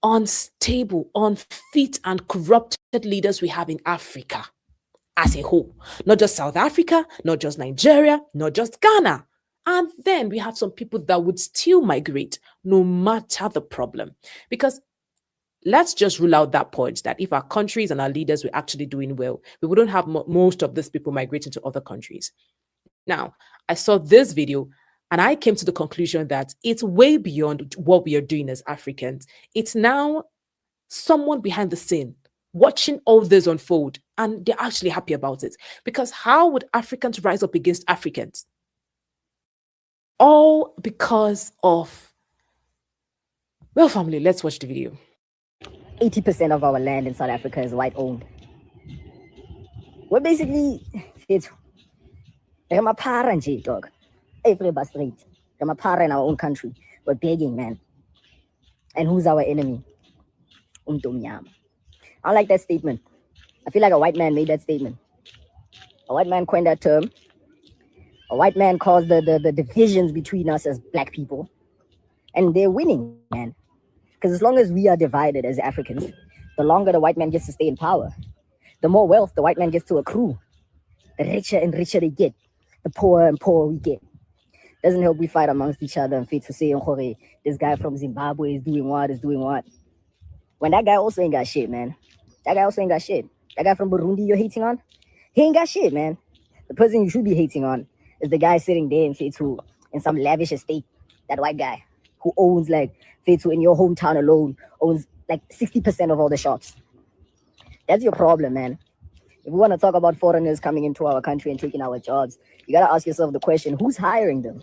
unstable, unfit, and corrupted leaders we have in Africa as a whole. Not just South Africa, not just Nigeria, not just Ghana. And then we have some people that would still migrate no matter the problem. Because let's just rule out that point that if our countries and our leaders were actually doing well, we wouldn't have most of these people migrating to other countries. Now, I saw this video and I came to the conclusion that it's way beyond what we are doing as Africans. It's now someone behind the scene watching all this unfold, and they're actually happy about it. Because how would Africans rise up against Africans? All because of, well, family, let's watch the video. 80% of our land in South Africa is white owned. We're basically, it's a parent, dog. Everybody straight. I'm a parent in our own country. We're begging, man. And who's our enemy? I like that statement. I feel like a white man made that statement. A white man coined that term. A white man caused the divisions between us as black people. And they're winning, man. Because as long as we are divided as Africans, the longer the white man gets to stay in power, the more wealth the white man gets to accrue. The richer and richer they get, the poorer and poorer we get. Doesn't help we fight amongst each other and fit to say, this guy from Zimbabwe is doing what. When that guy also ain't got shit, man. That guy also ain't got shit. That guy from Burundi you're hating on, he ain't got shit, man. The person you should be hating on is the guy sitting there in some lavish estate. That white guy who owns like Fetu in your hometown alone owns like 60% of all the shops. That's your problem, man. If we want to talk about foreigners coming into our country and taking our jobs, you got to ask yourself the question, who's hiring them?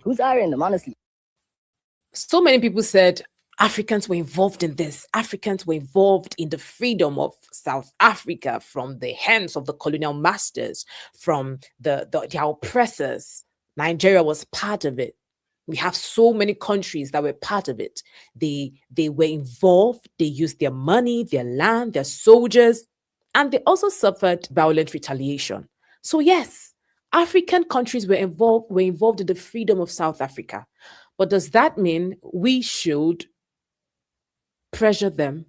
Who's hiring them, honestly? So many people said Africans were involved in this. Africans were involved in the freedom of South Africa from the hands of the colonial masters, from their oppressors. Nigeria was part of it. We have so many countries that were part of it. They were involved. They used their money, their land, their soldiers, and they also suffered violent retaliation. So yes, African countries were involved in the freedom of South Africa. But does that mean we should pressure them?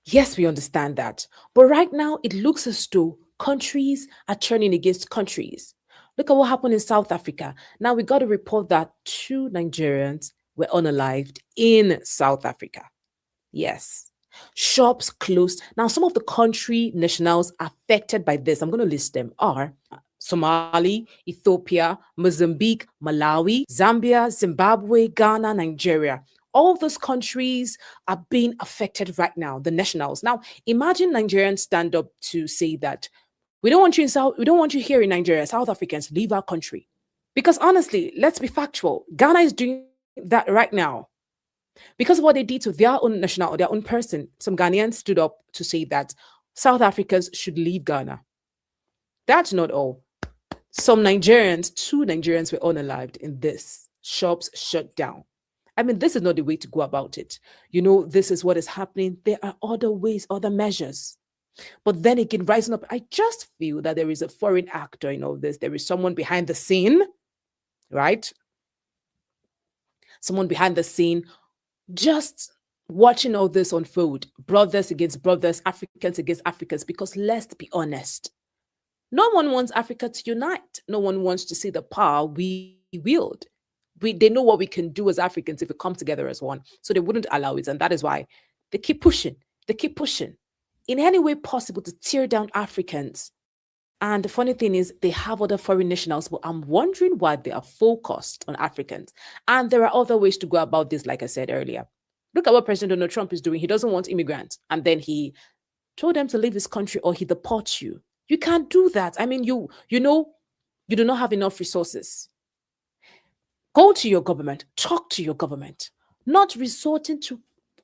Yes, we understand that. But right now, it looks as though countries are turning against countries. Look at what happened in South Africa. Now, we got a report that 2 Nigerians were unalived in South Africa. Yes. Shops closed. Now, some of the country nationals affected by this, I'm going to list them, are Somali, Ethiopia, Mozambique, Malawi, Zambia, Zimbabwe, Ghana, Nigeria. All those countries are being affected right now, the nationals. Now, imagine Nigerians stand up to say that we don't want you here in Nigeria, South Africans, leave our country. Because honestly, let's be factual. Ghana is doing that right now. Because of what they did to their own national or their own person, some Ghanaians stood up to say that South Africans should leave Ghana. That's not all. Some Nigerians, 2 Nigerians were unalived in this. Shops shut down. I mean, this is not the way to go about it. You know, this is what is happening. There are other ways, other measures. But then again, rising up, I just feel that there is a foreign actor in all this. There is someone behind the scene, right? Someone behind the scene just watching all this unfold. Brothers against brothers, Africans against Africans, because let's be honest, no one wants Africa to unite. No one wants to see the power we wield. They know what we can do as Africans if we come together as one. So they wouldn't allow it. And that is why they keep pushing. They keep pushing in any way possible to tear down Africans. And the funny thing is, they have other foreign nationals, but I'm wondering why they are focused on Africans. And there are other ways to go about this, like I said earlier. Look at what President Donald Trump is doing. He doesn't want immigrants. And then he told them to leave his country or he deports you. You can't do that. I mean, you know, you do not have enough resources. Go to your government, talk to your government, not resorting to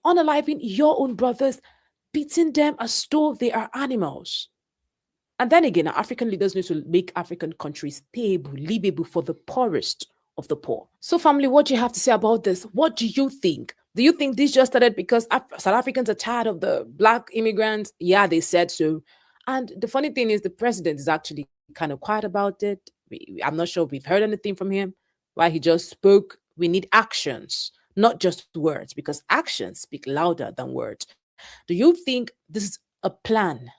unaliving your own brothers, beating them as though they are animals. And then again, African leaders need to make African countries stable, livable for the poorest of the poor. So family, what do you have to say about this? What do you think? Do you think this just started because South Africans are tired of the black immigrants? Yeah, they said so. And the funny thing is the president is actually kind of quiet about it. I'm not sure if we've heard anything from him. Why he just spoke. We need actions, not just words, because actions speak louder than words. Do you think this is a plan?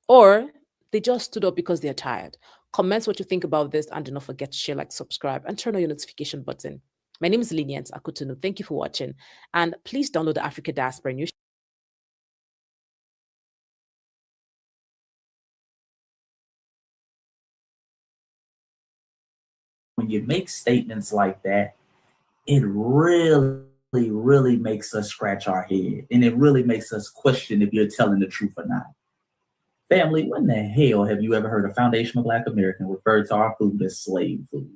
Or they just stood up because they're tired? Comment what you think about this, and do not forget to share, like, subscribe, and turn on your notification button. My name is Linians Akutunu. Thank you for watching. And please download the Africa Diaspora News. When you make statements like that, it really makes us scratch our head. And it really makes us question if you're telling the truth or not. Family, when the hell have you ever heard a foundational Black American refer to our food as slave food?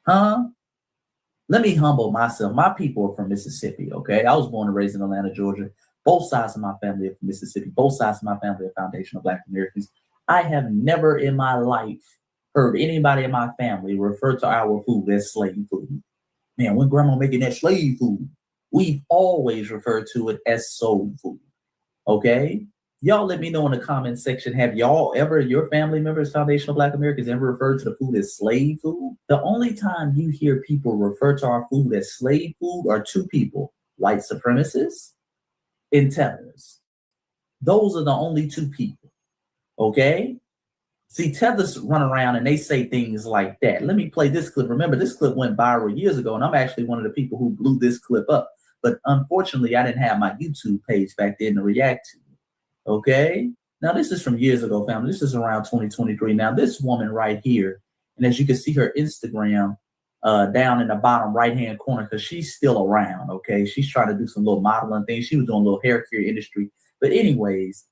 Huh? Let me humble myself. My people are from Mississippi, okay? I was born and raised in Atlanta, Georgia. Both sides of my family are from Mississippi. Both sides of my family are foundational Black Americans. I have never in my life heard anybody in my family refer to our food as slave food. Man, when grandma making that slave food, we've always referred to it as soul food, okay? Y'all let me know in the comment section, have y'all ever, your family members, foundational Black Americans, ever referred to the food as slave food? The only time you hear people refer to our food as slave food are two people, white supremacists and tethers. Those are the only two people, okay? See, tethers run around and they say things like that. Let me play this clip. Remember, this clip went viral years ago, and I'm actually one of the people who blew this clip up. But unfortunately, I didn't have my YouTube page back then to react to. Okay, now this is from years ago, family. This is around 2023. Now this woman right here, and as you can see her Instagram down in the bottom right-hand corner, because she's still around, okay? She's trying to do some little modeling things. She was doing a little hair care industry. But anyways,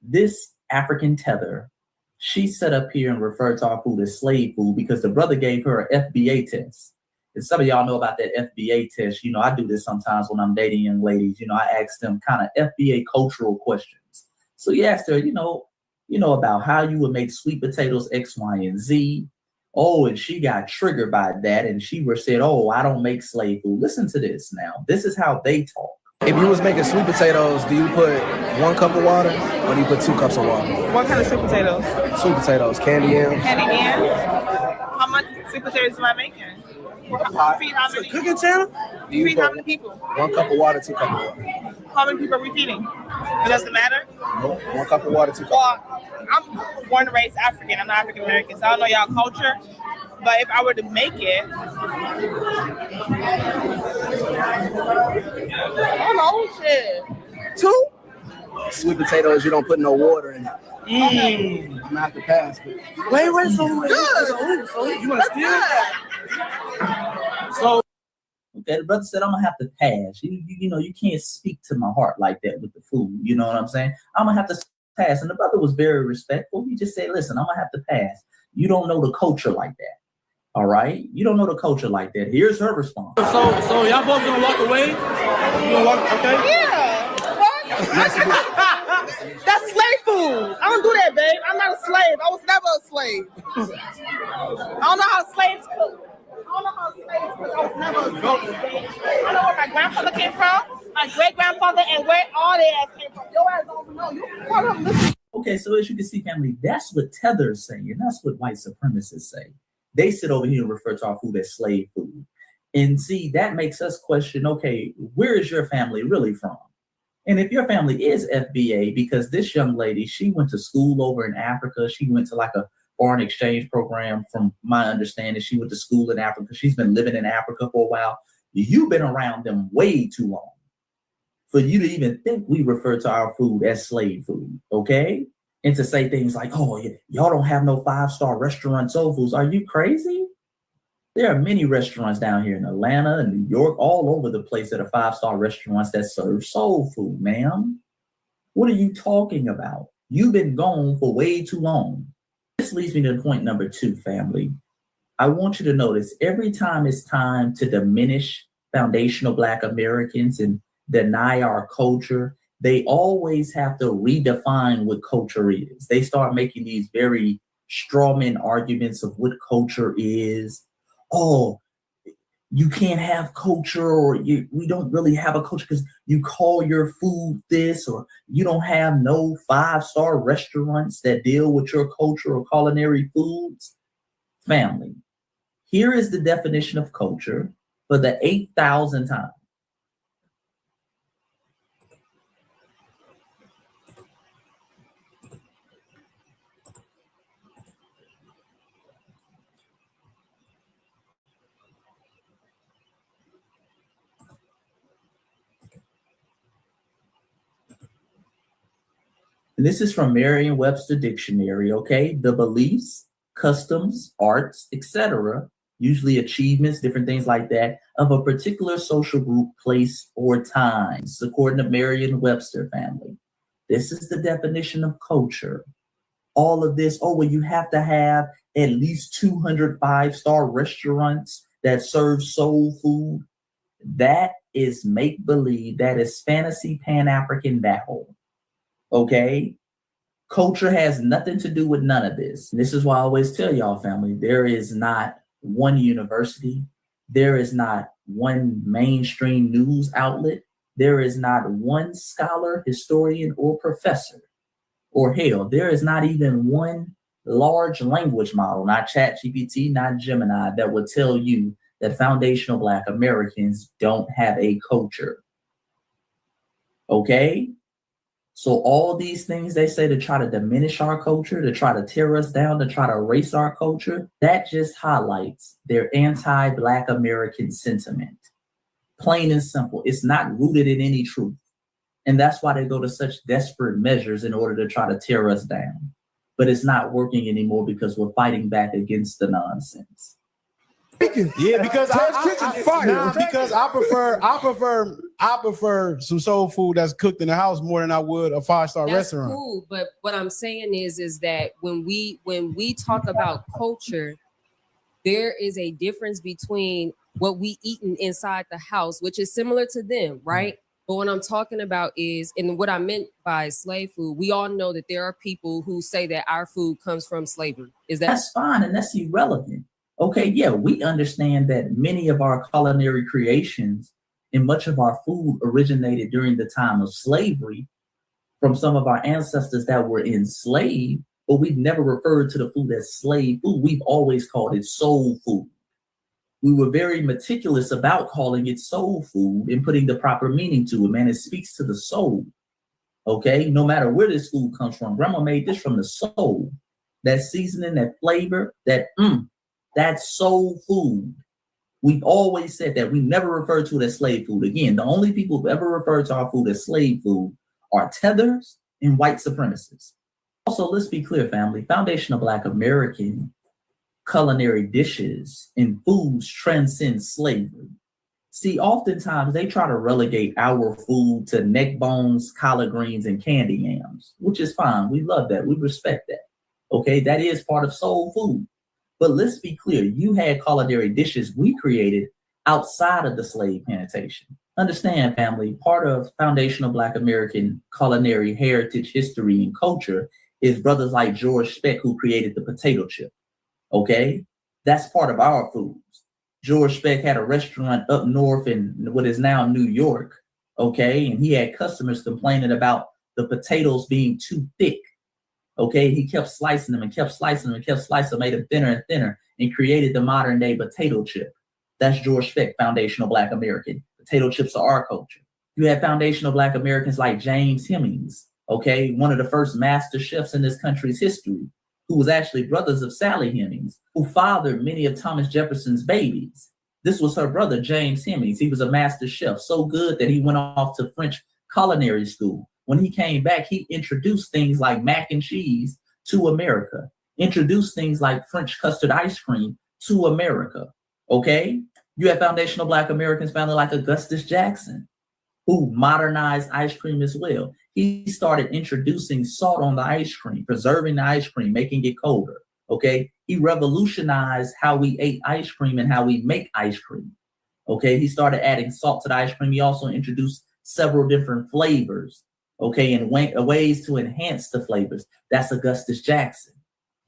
this African tether, she set up here and referred to our food as slave food because the brother gave her an FBA test. And some of y'all know about that FBA test. You know, I do this sometimes when I'm dating young ladies. You know, I ask them kind of FBA cultural questions. So you asked her, you know about how you would make sweet potatoes X, Y, and Z. Oh, and she got triggered by that, and she said, "Oh, I don't make slave food." Listen to this now. This is how they talk. If you was making sweet potatoes, do you put 1 cup of water or do you put 2 cups of water? What kind of sweet potatoes? Sweet potatoes, candy yams. Candy yams. How much sweet potatoes am I making? Feed how many? Cooking channel? Feed how many people? 1 cup of water, 2 cups of water. How many people are we feeding? It doesn't matter? Nope. 1 cup of water, 2 cups. Well, I'm born and raised African. I'm not African American, so I don't know y'all culture. But if I were to make it, I don't know, shit. 2? Sweet potatoes, you don't put no water in it. I'm gonna have to pass. But wait, so you want to steal? So, okay, the brother said, I'm gonna have to pass. You know, you can't speak to my heart like that with the food. You know what I'm saying? I'm gonna have to pass. And the brother was very respectful. He just said, listen, I'm gonna have to pass. You don't know the culture like that. All right? You don't know the culture like that. Here's her response. So y'all both gonna walk away? You gonna walk, okay? Yeah. That's slave food. I don't do that, babe. I'm not a slave. I was never a slave. I don't know how slaves cook. I was never a slave. I know where my grandfather came from, my great-grandfather, and where all their ass came from. Your ass don't know. You Okay, so as you can see, family, that's what tethers say, and that's what white supremacists say. They sit over here and refer to our food as slave food. And see, that makes us question, okay, where is your family really from? And if your family is FBA, because this young lady, she went to school over in Africa. She went to like a foreign exchange program. From my understanding, she went to school in Africa. She's been living in Africa for a while. You've been around them way too long for you to even think we refer to our food as slave food, okay? And to say things like, oh, y'all don't have no 5-star restaurant soul foods. Are you crazy? There are many restaurants down here in Atlanta and New York, all over the place that are 5-star restaurants that serve soul food, ma'am. What are you talking about? You've been gone for way too long. This leads me to point number 2, family. I want you to notice every time it's time to diminish foundational Black Americans and deny our culture, they always have to redefine what culture is. They start making these very strawman arguments of what culture is. Oh, you can't have culture, or we don't really have a culture because you call your food this, or you don't have no 5-star restaurants that deal with your culture or culinary foods. Family, here is the definition of culture for the 8,000th time. And this is from Merriam-Webster Dictionary, okay? The beliefs, customs, arts, etc., usually achievements, different things like that, of a particular social group, place, or time. It's according to Merriam-Webster family. This is the definition of culture. All of this, oh, well, you have to have at least 200 5-star restaurants that serves soul food, that is make-believe. That is fantasy Pan-African battle. Okay? Culture has nothing to do with none of this. And this is why I always tell y'all, family, there is not one university. There is not one mainstream news outlet. There is not one scholar, historian, or professor. Or hell, there is not even one large language model, not ChatGPT, not Gemini, that would tell you that foundational Black Americans don't have a culture. Okay? So all these things they say to try to diminish our culture, to try to tear us down, to try to erase our culture, that just highlights their anti-Black American sentiment. Plain and simple. It's not rooted in any truth. And that's why they go to such desperate measures in order to try to tear us down. But it's not working anymore because we're fighting back against the nonsense. Yeah, because I prefer some soul food that's cooked in the house more than I would a 5-star restaurant. Cool, but what I'm saying is that when we talk about culture, there is a difference between what we eating inside the house, which is similar to them, right? But what I'm talking about is, and what I meant by slave food, we all know that there are people who say that our food comes from slavery. That's fine, and that's irrelevant. Okay, yeah, we understand that many of our culinary creations and much of our food originated during the time of slavery from some of our ancestors that were enslaved, but we've never referred to the food as slave food. We've always called it soul food. We were very meticulous about calling it soul food and putting the proper meaning to it, man. It speaks to the soul, okay? No matter where this food comes from. Grandma made this from the soul. That seasoning, that flavor, that's soul food. We've always said that. We never referred to it as slave food. Again, the only people who ever referred to our food as slave food are tethers and white supremacists. Also, let's be clear, family. Foundational Black American culinary dishes and foods transcend slavery. See, oftentimes they try to relegate our food to neck bones, collard greens, and candy yams, which is fine. We love that. We respect that. Okay, that is part of soul food. But let's be clear, you had culinary dishes we created outside of the slave plantation. Understand, family, part of foundational Black American culinary heritage, history, and culture is brothers like George Speck, who created the potato chip. Okay, that's part of our foods. George Speck had a restaurant up north in what is now New York. Okay, and he had customers complaining about the potatoes being too thick. Okay, he kept slicing them and kept slicing them and kept slicing them, made them thinner and thinner, and created the modern day potato chip. That's George Speck, foundational Black American. Potato chips are our culture. You have foundational Black Americans like James Hemings, okay, one of the first master chefs in this country's history, who was actually brothers of Sally Hemings, who fathered many of Thomas Jefferson's babies. This was her brother, James Hemings. He was a master chef, so good that he went off to French culinary school. When he came back, he introduced things like mac and cheese to America, introduced things like French custard ice cream to America, okay? You have foundational Black Americans, family like Augustus Jackson, who modernized ice cream as well. He started introducing salt on the ice cream, preserving the ice cream, making it colder, okay? He revolutionized how we ate ice cream and how we make ice cream, okay? He started adding salt to the ice cream. He also introduced several different flavors, okay, and ways to enhance the flavors. That's Augustus Jackson.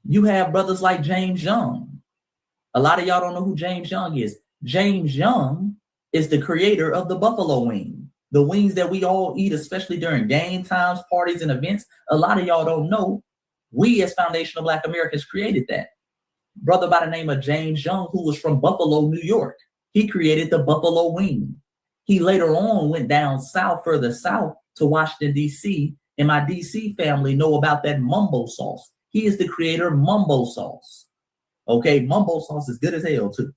You have brothers like James Young. A lot of y'all don't know who James Young is. James Young is the creator of the buffalo wing. The wings that we all eat, especially during game times, parties, and events. A lot of y'all don't know. We as foundational Black Americans created that. Brother by the name of James Young, who was from Buffalo, New York. He created the buffalo wing. He later on went down south, further south, to Washington, D.C., and my D.C. family know about that mumbo sauce. He is the creator of mumbo sauce. Okay, mumbo sauce is good as hell, too.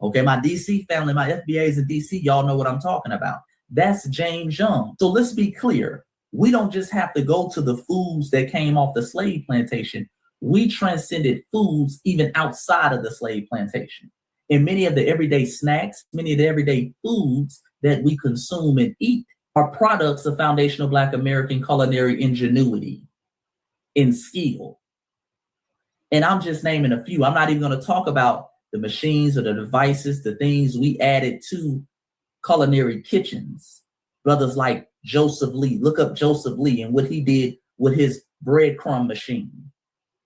Okay, my D.C. family, my FBAs in D.C., y'all know what I'm talking about. That's James Young. So let's be clear. We don't just have to go to the foods that came off the slave plantation. We transcended foods even outside of the slave plantation. And many of the everyday snacks, many of the everyday foods that we consume and eat are products of foundational Black American culinary ingenuity and skill. And I'm just naming a few. I'm not even going to talk about the machines or the devices, the things we added to culinary kitchens. Brothers like Joseph Lee. Look up Joseph Lee and what he did with his breadcrumb machine.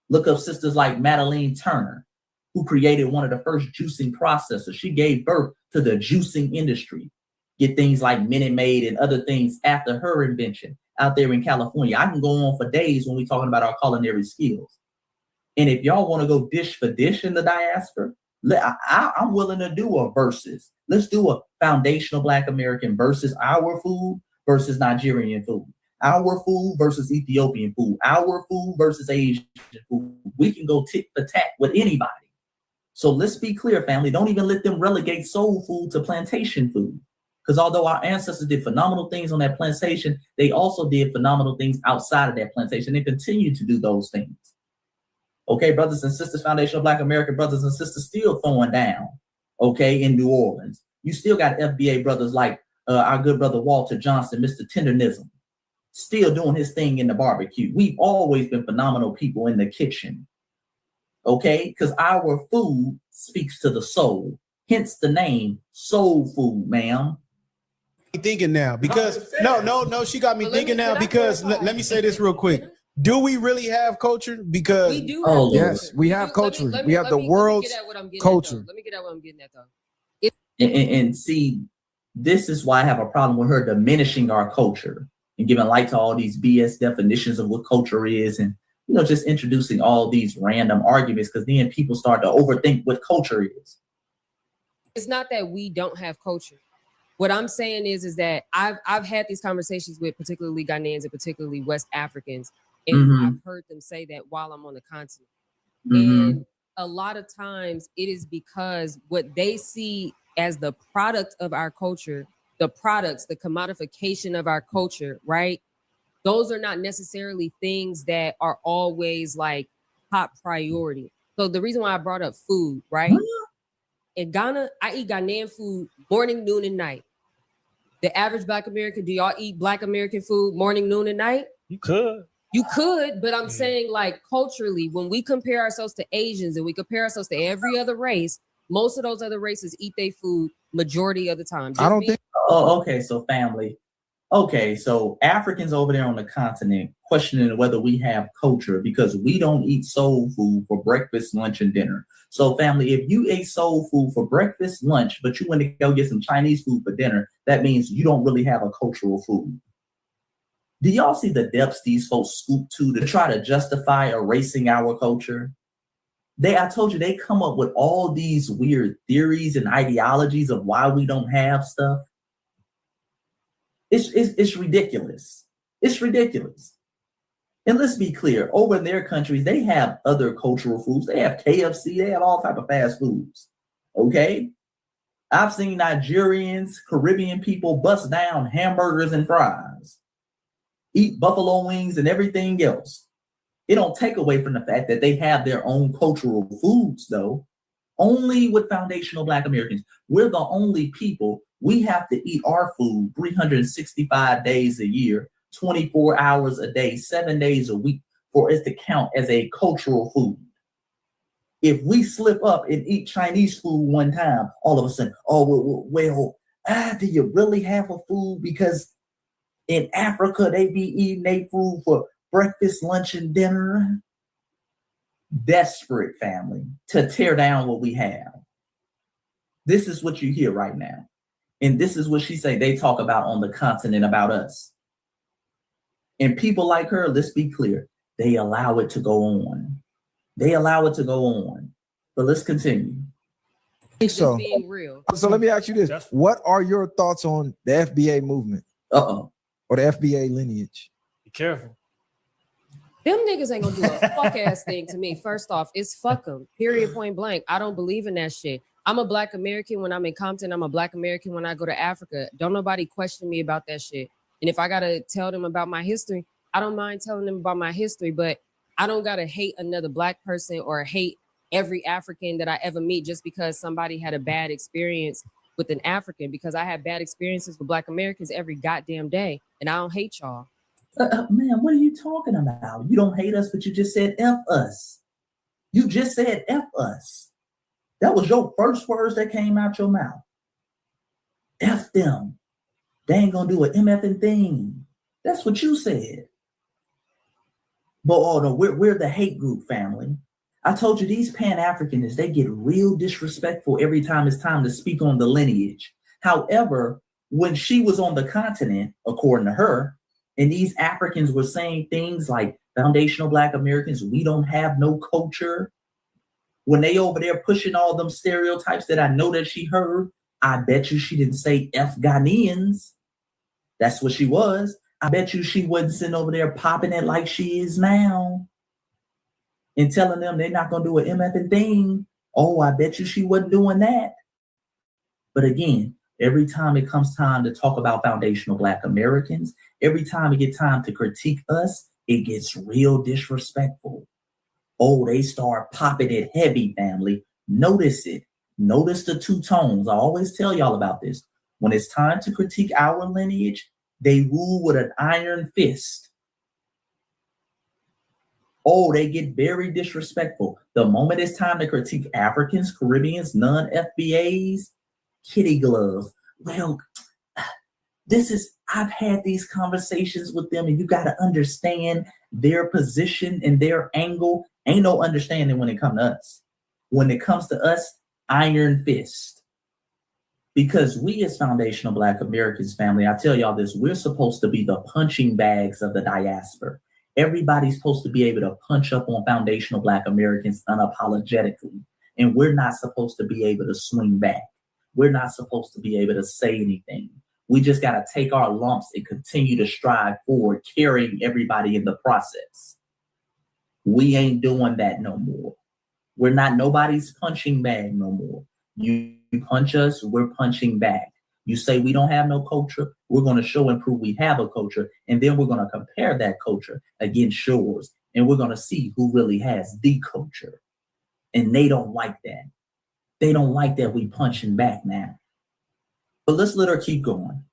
Look up sisters like Madeline Turner, who created one of the first juicing processors. She gave birth to the juicing industry. Get things like Minute Maid and other things after her invention out there in California. I can go on for days when we're talking about our culinary skills. And if y'all want to go dish for dish in the diaspora, I'm willing to do a versus. Let's do a foundational Black American versus our food versus Nigerian food. Our food versus Ethiopian food. Our food versus Asian food. We can go tit for tat with anybody. So let's be clear, family. Don't even let them relegate soul food to plantation food. Because although our ancestors did phenomenal things on that plantation, they also did phenomenal things outside of that plantation and continue to do those things. Okay, brothers and sisters, Foundational Black American brothers and sisters still throwing down, okay, in New Orleans. You still got FBA brothers like our good brother Walter Johnson, Mr. Tendernism, still doing his thing in the barbecue. We've always been phenomenal people in the kitchen, okay, because our food speaks to the soul, hence the name soul food, ma'am. Thinking now because no, she got me thinking now because let me say this real quick. Do we really have culture? Because we do have yes, we have culture. We have the world's culture. Let me get at what I'm getting at, though. And see, this is why I have a problem with her diminishing our culture and giving light to all these BS definitions of what culture is, and just introducing all these random arguments, because then people start to overthink what culture is. It's not that we don't have culture. What I'm saying is that I've had these conversations with particularly Ghanaians and particularly West Africans, and I've heard them say that while I'm on the continent. And a lot of times it is because what they see as the product of our culture, the products, the commodification of our culture, right? Those are not necessarily things that are always like top priority. So the reason why I brought up food, right? In Ghana, I eat Ghanaian food morning, noon, and night. The average Black American, do y'all eat Black American food morning, noon, and night? You could, but I'm saying like culturally, when we compare ourselves to Asians and we compare ourselves to every other race, most of those other races eat their food majority of the time. I don't think. Oh, okay. So family. Okay. So Africans over there on the continent questioning whether we have culture because we don't eat soul food for breakfast, lunch, and dinner. So family, if you ate soul food for breakfast, lunch, but you went to go get some Chinese food for dinner, that means you don't really have a cultural food. Do y'all see the depths these folks scoop to try to justify erasing our culture? I told you, they come up with all these weird theories and ideologies of why we don't have stuff. It's ridiculous. It's ridiculous. And let's be clear, over in their countries, they have other cultural foods. They have KFC, they have all type of fast foods. Okay? I've seen Nigerians, Caribbean people bust down hamburgers and fries, eat buffalo wings and everything else. It don't take away from the fact that they have their own cultural foods, though. Only with foundational Black Americans. We're the only people, we have to eat our food 365 days a year, 24 hours a day, 7 days a week for it to count as a cultural food. If we slip up and eat Chinese food one time, all of a sudden, do you really have a food? Because in Africa, they be eating their food for breakfast, lunch, and dinner. Desperate, family, to tear down what we have. This is what you hear right now. And this is what she say they talk about on the continent about us. And people like her, let's be clear, they allow it to go on. They allow it to go on. But let's continue. So, being real. So let me ask you this. What are your thoughts on the FBA movement? Or the FBA lineage? Be careful. Them niggas ain't gonna do a fuck ass thing to me. First off, it's fuck them. Period, point blank. I don't believe in that shit. I'm a Black American when I'm in Compton. I'm a Black American when I go to Africa. Don't nobody question me about that shit. And if I gotta tell them about my history, I don't mind telling them about my history, but I don't gotta hate another Black person or hate every African that I ever meet just because somebody had a bad experience with an African, because I have bad experiences with Black Americans every goddamn day. And I don't hate y'all. Man, what are you talking about? You don't hate us, but you just said F us. You just said F us. That was your first words that came out your mouth. F them. They ain't gonna do an MFing thing. That's what you said. But oh no, we're the hate group family. I told you these Pan-Africanists, they get real disrespectful every time it's time to speak on the lineage. However, when she was on the continent, according to her, and these Africans were saying things like foundational Black Americans, we don't have no culture. When they over there pushing all them stereotypes that I know that she heard, I bet you she didn't say F Ghanaians. That's what she was. I bet you she wasn't sitting over there popping it like she is now and telling them they're not going to do an MFing thing. Oh, I bet you she wasn't doing that. But again, every time it comes time to talk about foundational Black Americans, every time it gets time to critique us, it gets real disrespectful. Oh, they start popping it heavy, family. Notice it. Notice the two tones. I always tell y'all about this. When it's time to critique our lineage, they rule with an iron fist. Oh, they get very disrespectful. The moment it's time to critique Africans, Caribbeans, non-FBAs, kitty gloves. Well, I've had these conversations with them, and you got to understand their position and their angle. Ain't no understanding when it comes to us. When it comes to us, iron fist. Because we as foundational Black Americans family, I tell y'all this, we're supposed to be the punching bags of the diaspora. Everybody's supposed to be able to punch up on foundational Black Americans unapologetically. And we're not supposed to be able to swing back. We're not supposed to be able to say anything. We just got to take our lumps and continue to strive forward, carrying everybody in the process. We ain't doing that no more. We're not nobody's punching bag no more. You punch us, we're punching back. You say we don't have no culture, we're going to show and prove we have a culture, and then we're going to compare that culture against yours, and we're going to see who really has the culture. And they don't like that. They don't like that we punching back now. But let's let her keep going.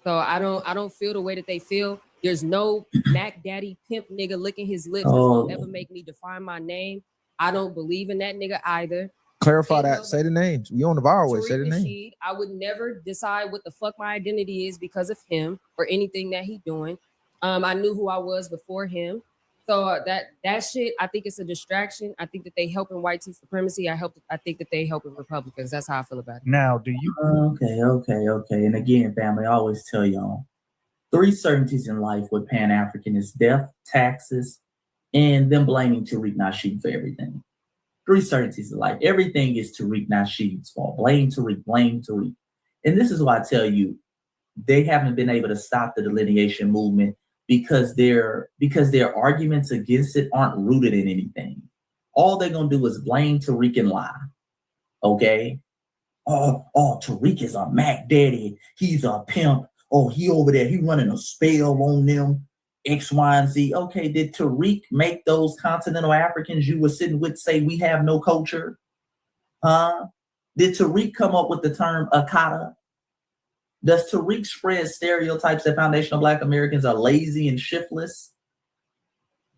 So I don't feel the way that they feel. There's no Mac Daddy pimp nigga licking his lips that'll ever make me define my name. I don't believe in that nigga either. Clarify that. Say the names. You on the viral way. Say the name. I would never decide what the fuck my identity is because of him or anything that he doing. I knew who I was before him. So that shit, I think it's a distraction. I think that they helping white supremacy. I think that they helping Republicans. That's how I feel about it. Now, do you? Okay. And again, family, I always tell y'all, 3 certainties in life with Pan-African is death, taxes, and them blaming Tariq Nasheed for everything. 3 certainties in life. Everything is Tariq Nasheed's fault. Blame Tariq. And this is why I tell you, they haven't been able to stop the delineation movement because their arguments against it aren't rooted in anything. All they're gonna do is blame Tariq and lie. Okay? Oh, Tariq is a Mac Daddy. He's a pimp. Oh, he over there, he running a spell on them. X, Y, and Z. Okay, did Tariq make those continental Africans you were sitting with say we have no culture? Huh? Did Tariq come up with the term Akata? Does Tariq spread stereotypes that foundational Black Americans are lazy and shiftless?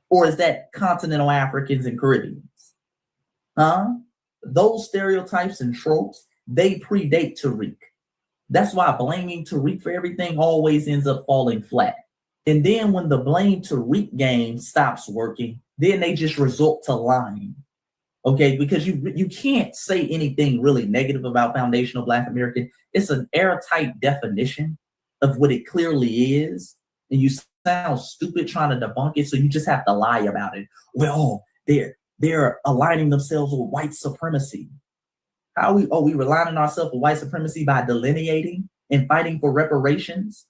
Or is that continental Africans and Caribbeans? Huh? Those stereotypes and tropes, they predate Tariq. That's why blaming Tariq for everything always ends up falling flat. And then when the blame Tariq game stops working, then they just resort to lying. Okay, because you can't say anything really negative about foundational Black American. It's an airtight definition of what it clearly is. And you sound stupid trying to debunk it, so you just have to lie about it. Well, they're aligning themselves with white supremacy. How we aligning ourselves with white supremacy by delineating and fighting for reparations?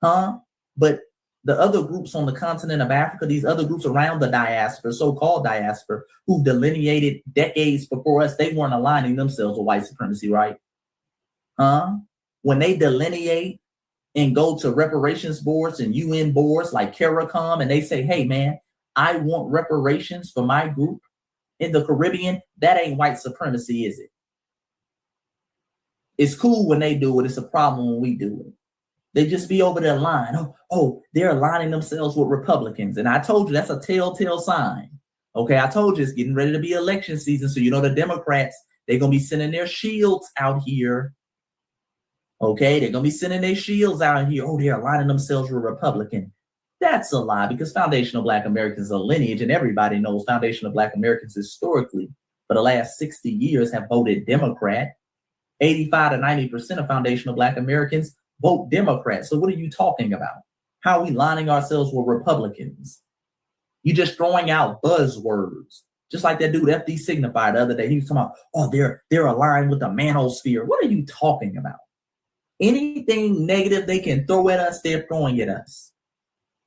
Huh? But the other groups on the continent of Africa, these other groups around the diaspora, so-called diaspora, who delineated decades before us, they weren't aligning themselves with white supremacy, right? Huh? When they delineate and go to reparations boards and UN boards like CARICOM, and they say, hey, man, I want reparations for my group in the Caribbean, that ain't white supremacy, is it? It's cool when they do it. It's a problem when we do it. They just be over there lying. Oh, they're aligning themselves with Republicans. And I told you that's a telltale sign. Okay, I told you it's getting ready to be election season. So you know the Democrats, they're going to be sending their shields out here. Okay, they're going to be sending their shields out here. Oh, they're aligning themselves with Republican. That's a lie, because foundational Black Americans are lineage, and everybody knows foundational Black Americans historically for the last 60 years have voted Democrat. 85 to 90% of foundational Black Americans vote Democrat. So what are you talking about? How are we lining ourselves with Republicans? You just throwing out buzzwords. Just like that dude, FD Signifier, the other day, he was talking about, oh, they're aligned with the manosphere. What are you talking about? Anything negative they can throw at us, they're throwing at us.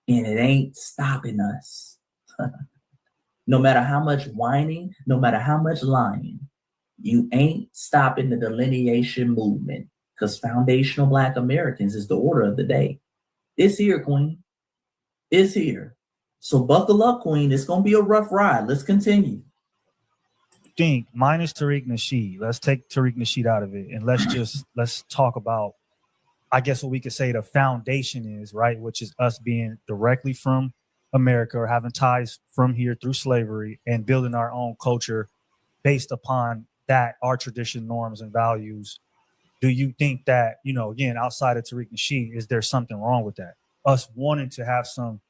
And it ain't stopping us. No matter how much whining, no matter how much lying, you ain't stopping the delineation movement, because foundational Black Americans is the order of the day. It's here, Queen. It's here. So buckle up, Queen. It's going to be a rough ride. Let's continue. Think minus Tariq Nasheed. Let's take Tariq Nasheed out of it, and let's talk about, I guess, what we could say the foundation is, right? Which is us being directly from America or having ties from here through slavery and building our own culture based upon that, our tradition, norms, and values. Do you think that, you know, again, outside of Tariq Nasheed, is there something wrong with that? Us wanting to have some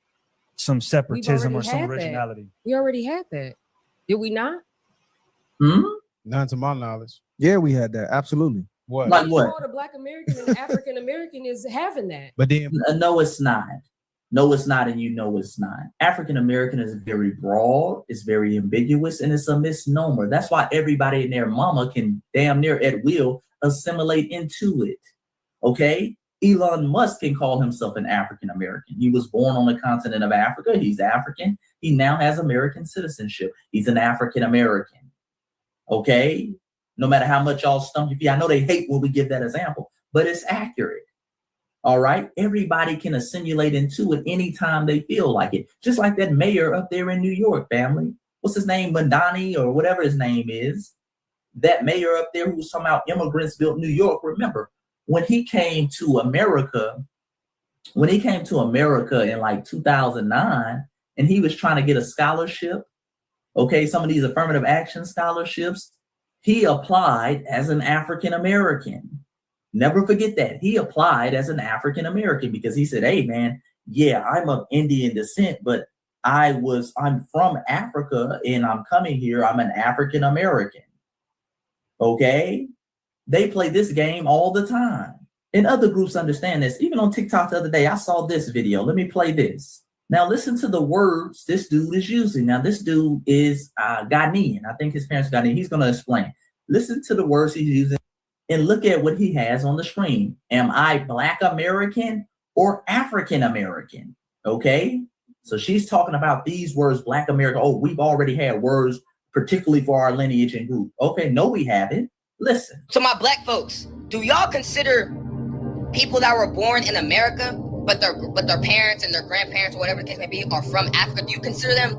separatism or some originality. We already had that. Did we not? None to my knowledge. Yeah, we had that. Absolutely. What? Like what? The Black American and African American is having that. But then, no, it's not. No, it's not, and you know it's not. African American is very broad, it's very ambiguous, and it's a misnomer. That's why everybody and their mama can damn near at will assimilate into it. Okay? Elon Musk can call himself an African American. He was born on the continent of Africa. He's African. He now has American citizenship. He's an African American. Okay? No matter how much y'all stump your feet. I know they hate when we give that example, but it's accurate. All right? Everybody can assimilate into it anytime they feel like it. Just like that mayor up there in New York, family. What's his name? Madani or whatever his name is. That mayor up there who's talking about immigrants built New York. Remember, when he came to America in like 2009, and he was trying to get a scholarship, okay, some of these affirmative action scholarships, he applied as an African American. Never forget that. He applied as an African American because he said, hey man, yeah, I'm of Indian descent, but I'm from Africa and I'm coming here. I'm an African American. Okay? They play this game all the time. And other groups understand this. Even on TikTok the other day, I saw this video. Let me play this. Now listen to the words this dude is using. Now this dude is Ghanaian. I think his parents are Ghanaian. He's going to explain. Listen to the words he's using and look at what he has on the screen. Am I Black American or African American? Okay? So she's talking about these words, Black American. Oh, we've already had words particularly for our lineage and group. Okay, no, we haven't. Listen. So my Black folks, do y'all consider people that were born in America, but their parents and their grandparents or whatever the case may be are from Africa? Do you consider them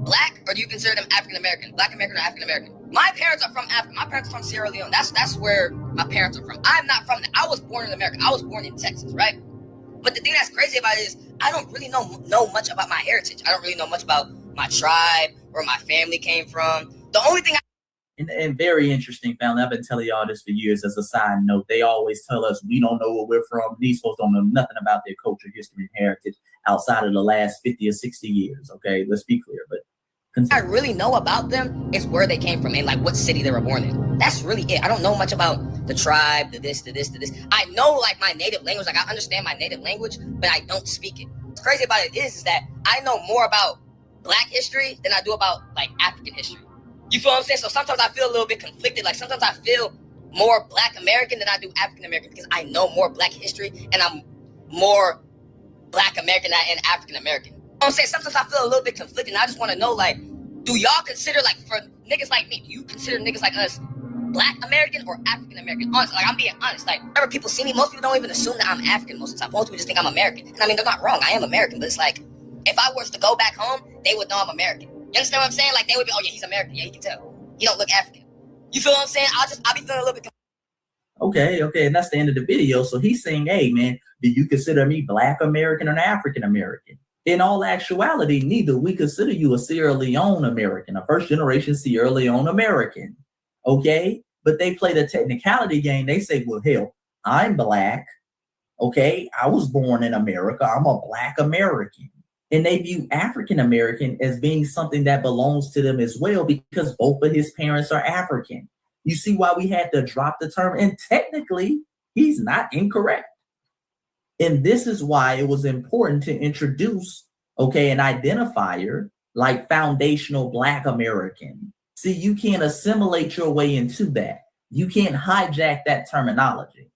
Black or do you consider them African American? Black American or African American? My parents are from Africa. My parents are from Sierra Leone. That's where my parents are from. I'm not from that. I was born in America. I was born in Texas, right? But the thing that's crazy about it is I don't really know much about my heritage. I don't really know much about my tribe, where my family came from. The only thing And very interesting, family. I've been telling y'all this for years as a side note. They always tell us we don't know where we're from. These folks don't know nothing about their culture, history, and heritage outside of the last 50 or 60 years. Okay, let's be clear. But I really know about them is where they came from and like what city they were born in. That's really it. I don't know much about the tribe, the this. I know like my native language. Like I understand my native language, but I don't speak it. What's crazy about it is that I know more about Black history than I do about like African history. You feel what I'm saying? So sometimes I feel a little bit conflicted. Like sometimes I feel more Black American than I do African American because I know more Black history and I'm more Black American than African American. You know what I'm saying? Sometimes I feel a little bit conflicted and I just want to know, like, do y'all consider, like, for niggas like me, do you consider niggas like us Black American or African American? Honestly, like, I'm being honest. Like, whenever people see me, most people don't even assume that I'm African most of the time. Most people just think I'm American. And I mean, they're not wrong. I am American, but it's like, if I was to go back home, they would know I'm American. You understand what I'm saying? Like, they would be, oh yeah, he's American. Yeah, you can tell. He don't look African. You feel what I'm saying? I'll be feeling a little bit. Okay, and that's the end of the video. So he's saying, hey man, do you consider me Black American or African American? In all actuality, neither. We consider you a Sierra Leone American, a first generation Sierra Leone American. Okay? But they play the technicality game. They say, well, hell, I'm Black. Okay? I was born in America. I'm a Black American. And they view African American as being something that belongs to them as well because both of his parents are African. You see why we had to drop the term? And technically, he's not incorrect. And this is why it was important to introduce, an identifier like foundational Black American. See, you can't assimilate your way into that. You can't hijack that terminology.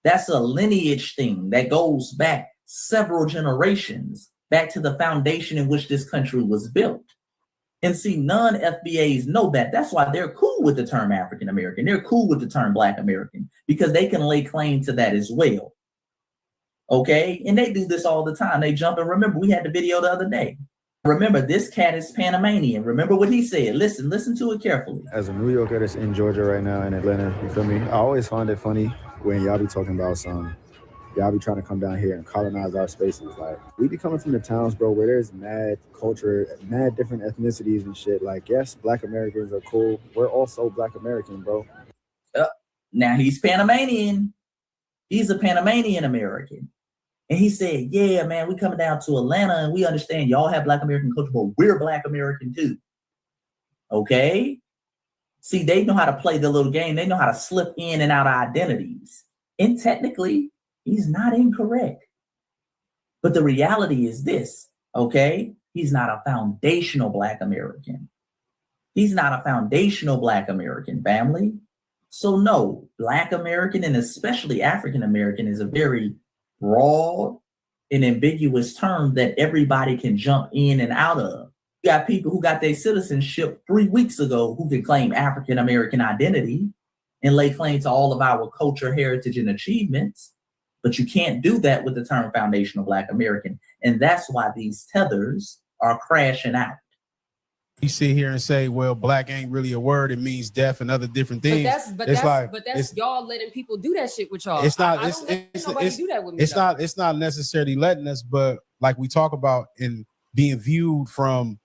That's a lineage thing that goes back several generations, back to the foundation in which this country was built. And see, non-FBAs know that. That's why they're cool with the term African American. They're cool with the term Black American because they can lay claim to that as well. Okay, and they do this all the time. They jump and remember, we had the video the other day. Remember, this cat is Panamanian. Remember what he said. Listen to it carefully. As a New Yorker that's in Georgia right now, in Atlanta, you feel me? I always find it funny when y'all be talking about y'all be trying to come down here and colonize our spaces. Like, we be coming from the towns, bro, where there's mad culture, mad different ethnicities and shit. Like, yes, Black Americans are cool. We're also Black American, bro. Now he's Panamanian. He's a Panamanian American. And he said, yeah, man, we coming down to Atlanta and we understand y'all have Black American culture, but we're Black American too. Okay? See, they know how to play the little game. They know how to slip in and out of identities. And technically, he's not incorrect. But the reality is this, okay? He's not a foundational Black American. He's not a foundational Black American, family. So no, Black American and especially African American is a very broad and ambiguous term that everybody can jump in and out of. You got people who got their citizenship 3 weeks ago who can claim African American identity and lay claim to all of our culture, heritage, and achievements. But you can't do that with the term foundational Black American. And that's why these tethers are crashing out. You sit here and say, well, Black ain't really a word. It means deaf and other different things. But that's y'all letting people do that shit with y'all. It's not. I don't let nobody do that with me. It's not necessarily letting us, but like we talk about in being viewed from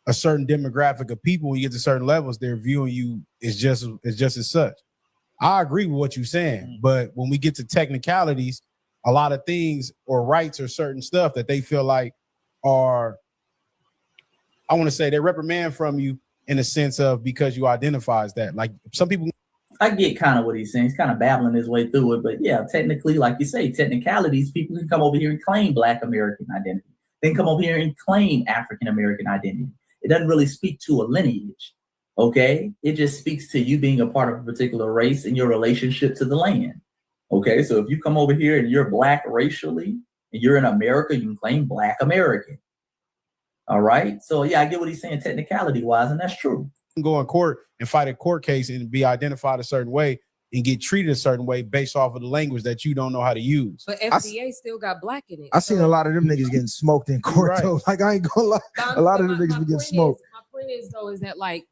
a certain demographic of people, when you get to certain levels, they're viewing you as just as such. I agree with what you're saying, but when we get to technicalities, a lot of things or rights or certain stuff that they feel like are, I want to say, they reprimand from you in a sense of because you identify as that. Like some people. I get kind of what he's saying. He's kind of babbling his way through it. But yeah, technically, like you say, technicalities, people can come over here and claim Black American identity. They can come over here and claim African American identity. It doesn't really speak to a lineage, okay? It just speaks to you being a part of a particular race and your relationship to the land, okay? So if you come over here and you're Black racially and you're in America, you can claim Black American. All right. So yeah, I get what he's saying technicality wise, and that's true. You can go in court and fight a court case and be identified a certain way and get treated a certain way based off of the language that you don't know how to use. But FBA still got Black in it. I seen a lot of them niggas getting smoked in court though. Like I ain't gonna lie, a lot of them niggas be getting smoked. My point is though, is that like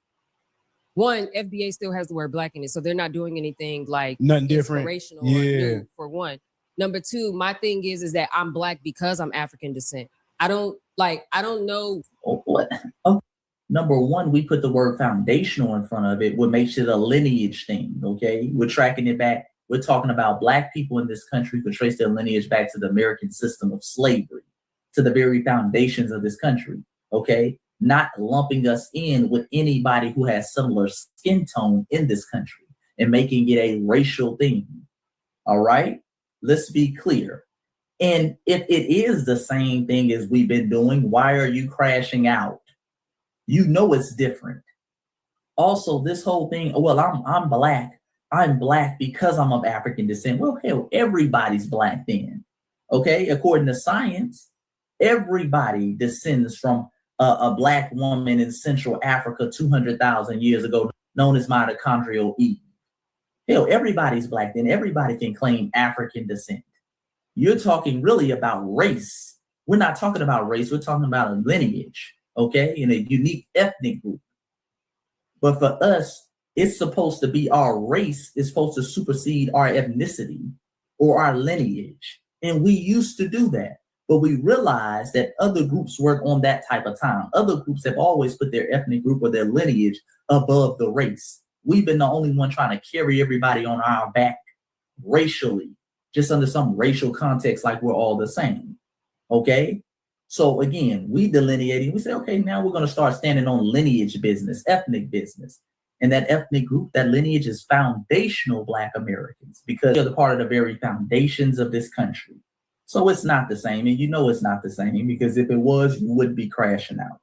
one, FBA still has the word Black in it, so they're not doing anything like nothing different, inspirational or new, for one. Number two, my thing is that I'm Black because I'm African descent. I don't know. Number one, we put the word foundational in front of it, what makes it a lineage thing, okay? We're tracking it back. We're talking about Black people in this country who trace their lineage back to the American system of slavery, to the very foundations of this country, okay? Not lumping us in with anybody who has similar skin tone in this country and making it a racial thing, all right? Let's be clear. And if it is the same thing as we've been doing, why are you crashing out? You know it's different. Also, this whole thing, well, I'm Black. I'm Black because I'm of African descent. Well, hell, everybody's Black then. Okay, according to science, everybody descends from a Black woman in Central Africa 200,000 years ago, known as mitochondrial Eve. Hell, everybody's Black then. Everybody can claim African descent. You're talking really about race. We're not talking about race. We're talking about a lineage. Okay, in a unique ethnic group. But for us, it's supposed to be our race is supposed to supersede our ethnicity or our lineage. And we used to do that. But we realize that other groups work on that type of time. Other groups have always put their ethnic group or their lineage above the race. We've been the only one trying to carry everybody on our back racially, just under some racial context, like we're all the same. Okay? So again, we delineating, we say, okay, now we're going to start standing on lineage business, ethnic business. And that ethnic group, that lineage is foundational Black Americans because they're the part of the very foundations of this country. So it's not the same. And you know it's not the same because if it was, you would be crashing out.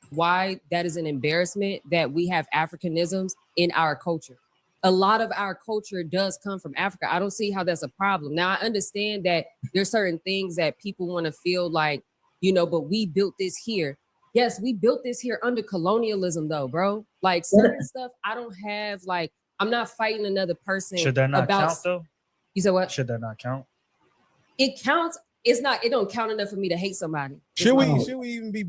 Why that is an embarrassment that we have Africanisms in our culture. A lot of our culture does come from Africa. I don't see how that's a problem. Now, I understand that there's certain things that people want to feel like, you know, but we built this here. Yes, we built this here under colonialism, though, bro. Like certain stuff, I don't have, like, I'm not fighting another person. Should that not count, though? You said what? Should that not count? It counts. It's not, it don't count enough for me to hate somebody. Should we even be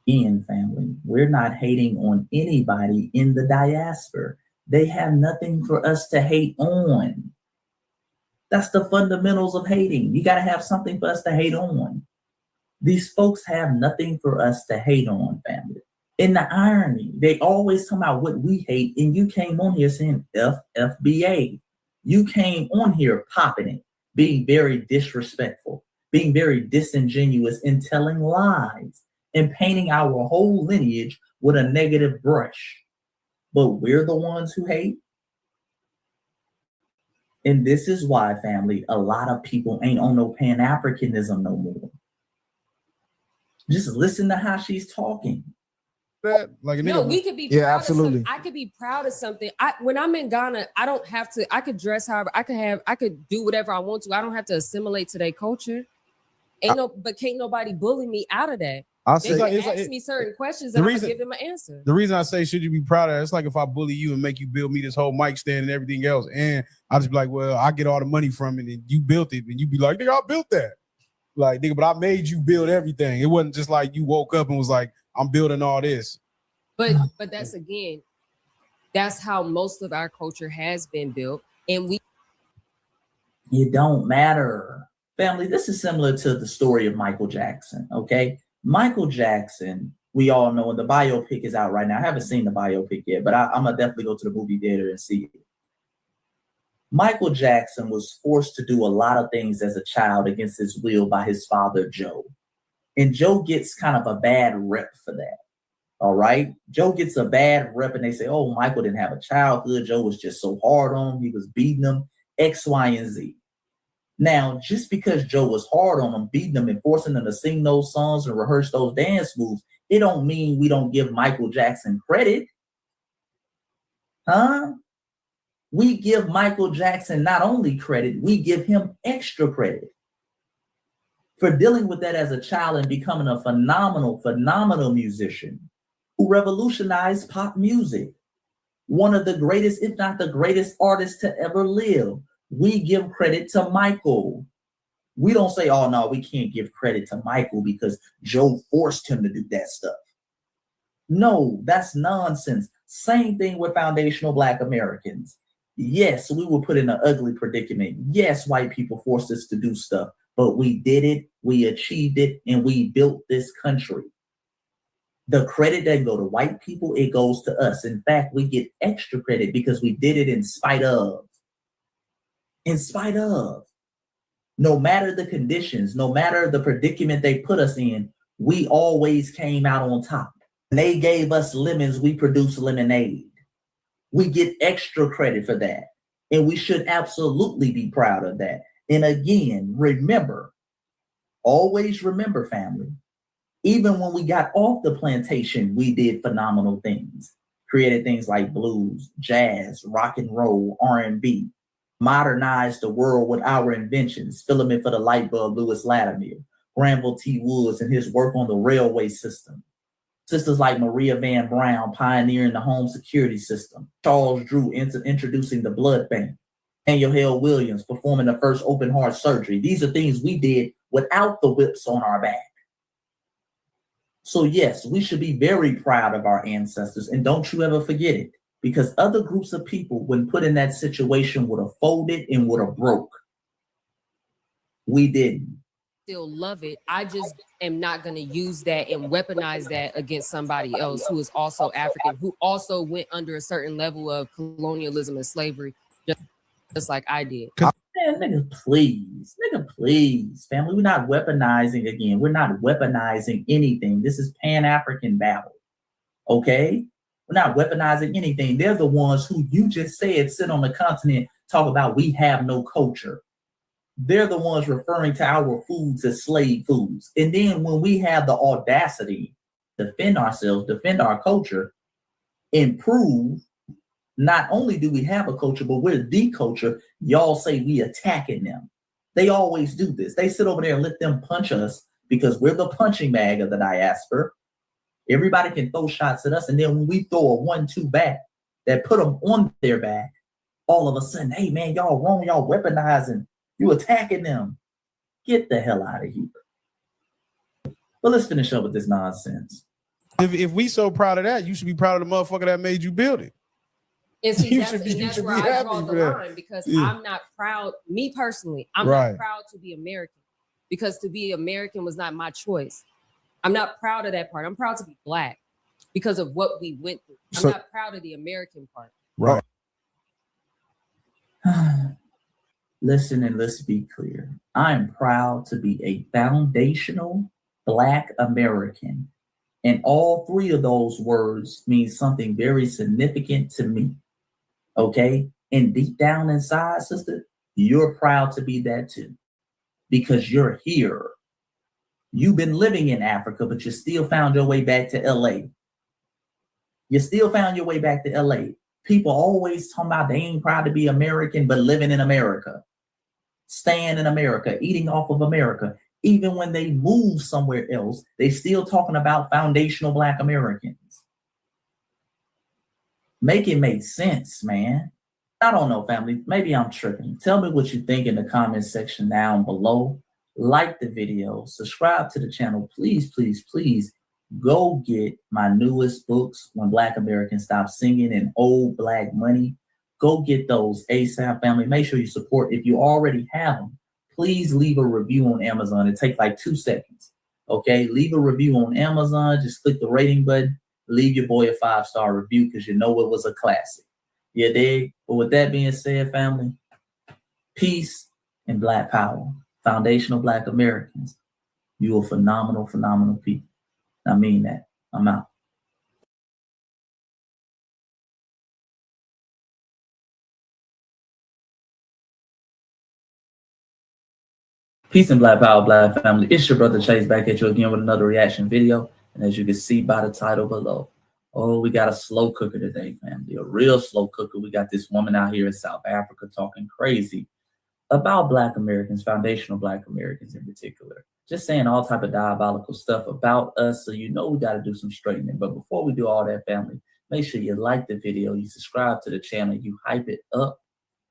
Ian family, we're not hating on anybody in the diaspora. They have nothing for us to hate on. That's the fundamentals of hating. You got to have something for us to hate on. These folks have nothing for us to hate on, family. In the irony, they always come out what we hate, and you came on here saying FBA. You came on here popping it, being very disrespectful, being very disingenuous in telling lies and painting our whole lineage with a negative brush. But we're the ones who hate. And this is why, family, a lot of people ain't on no Pan-Africanism no more. Just listen to how she's talking. Like no, we could be proud absolutely. I could be proud of something. When I'm in Ghana, I don't have to, I could dress however, I could do whatever I want to. I don't have to assimilate to their culture. But can't nobody bully me out of that. They can ask me certain questions and I give them an answer. The reason I say should you be proud of it, it's like if I bully you and make you build me this whole mic stand and everything else, and I just be like, well, I get all the money from it and you built it, and you be like, nigga, I built that. Like, nigga, but I made you build everything. It wasn't just like you woke up and was like, I'm building all this. But that's how most of our culture has been built. And it don't matter. Family, this is similar to the story of Michael Jackson, okay? Michael Jackson, we all know, and the biopic is out right now. I haven't seen the biopic yet, but I'm going to definitely go to the movie theater and see it. Michael Jackson was forced to do a lot of things as a child against his will by his father, Joe. And Joe gets kind of a bad rep for that. All right. Joe gets a bad rep and they say, oh, Michael didn't have a childhood. Joe was just so hard on him. He was beating him, X, Y, and Z. Now, just because Joe was hard on him, beating him and forcing him to sing those songs and rehearse those dance moves, it don't mean we don't give Michael Jackson credit. Huh? We give Michael Jackson not only credit, we give him extra credit for dealing with that as a child and becoming a phenomenal musician who revolutionized pop music. One of the greatest, if not the greatest artist to ever live. We give credit to Michael. We don't say, oh, no, we can't give credit to Michael because Joe forced him to do that stuff. No, that's nonsense. Same thing with foundational Black Americans. Yes, we were put in an ugly predicament. Yes, white people forced us to do stuff, but we did it, we achieved it, and we built this country. The credit doesn't go to white people, it goes to us. In fact, we get extra credit because we did it in spite of. In spite of. No matter the conditions, no matter the predicament they put us in, we always came out on top. When they gave us lemons, we produced lemonade. We get extra credit for that. And we should absolutely be proud of that. And again, remember, always remember, family, even when we got off the plantation, we did phenomenal things. Created things like blues, jazz, rock and roll, R&B. Modernized the world with our inventions. Filament for the light bulb, Lewis Latimer. Granville T. Woods and his work on the railway system. Sisters like Maria Van Brown pioneering the home security system. Charles Drew introducing the blood bank. Daniel Hale Williams performing the first open heart surgery. These are things we did without the whips on our back. So yes, we should be very proud of our ancestors, and don't you ever forget it, because other groups of people, when put in that situation, would have folded and would have broke. We didn't. Still love it. I just am not going to use that and weaponize that against somebody else who is also African, who also went under a certain level of colonialism and slavery, just like I did. Man, nigga, please, family. We're not weaponizing again. We're not weaponizing anything. This is Pan-African battle. Okay? We're not weaponizing anything. They're the ones who you just said sit on the continent, talk about we have no culture. They're the ones referring to our foods as slave foods. And then when we have the audacity to defend ourselves, defend our culture, and prove not only do we have a culture, but we're the culture, y'all say we attacking them. They always do this. They sit over there and let them punch us because we're the punching bag of the diaspora. Everybody can throw shots at us. And then when we throw a 1-2 back that put them on their back, all of a sudden, hey man, y'all wrong, y'all weaponizing. You attacking them. Get the hell out of here. But let's finish up with this nonsense. If we so proud of that, you should be proud of the motherfucker that made you build it. And see, that's where I draw the line because I'm not proud, me personally, I'm not proud to be American because to be American was not my choice. I'm not proud of that part. I'm proud to be Black because of what we went through. I'm not proud of the American part. Right. Listen and let's be clear. I'm proud to be a foundational Black American. And all three of those words mean something very significant to me. Okay? And deep down inside, sister, you're proud to be that too. Because you're here. You've been living in Africa, but you still found your way back to LA. You still found your way back to LA. People always talking about they ain't proud to be American, but living in America, staying in America, eating off of America. Even when they move somewhere else, they still talking about foundational Black Americans. Make it make sense, man. I don't know, family. Maybe I'm tripping. Tell me what you think in the comment section down below. Like the video, subscribe to the channel. Please, please, please go get my newest books, When Black Americans Stop Singing and Old Black Money. Go get those ASAP, family. Make sure you support. If you already have them, please leave a review on Amazon. It takes like 2 seconds. Okay, leave a review on Amazon. Just click the rating button. Leave your boy a 5-star review because you know it was a classic. You dig? But with that being said, family, peace and Black power. Foundational Black Americans. You are phenomenal, phenomenal people. I mean that. I'm out. Peace and Black power, Black family. It's your brother Chase back at you again with another reaction video. And as you can see by the title below, oh, we got a slow cooker today, family. A real slow cooker. We got this woman out here in South Africa talking crazy about Black Americans, foundational Black Americans in particular. Just saying all type of diabolical stuff about us. So you know we got to do some straightening. But before we do all that, family, make sure you like the video, you subscribe to the channel, you hype it up.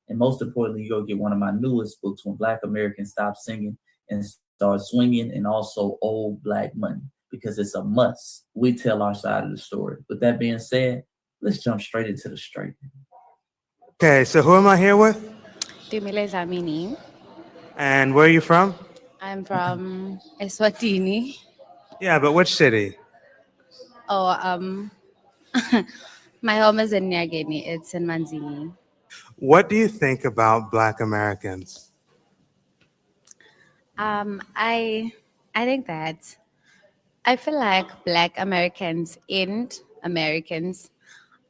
And most importantly, you go get one of my newest books, When Black Americans Stop Singing and Start Swinging, and also Old Black Money, because it's a must. We tell our side of the story. With that being said, let's jump straight into the straightening. Okay, so who am I here with? Dumile Zamini. And where are you from? I'm from Eswatini. Yeah, but which city? Oh, my home is in Nyageni. It's in Manzini. What do you think about Black Americans? I think that I feel like Black Americans and Americans,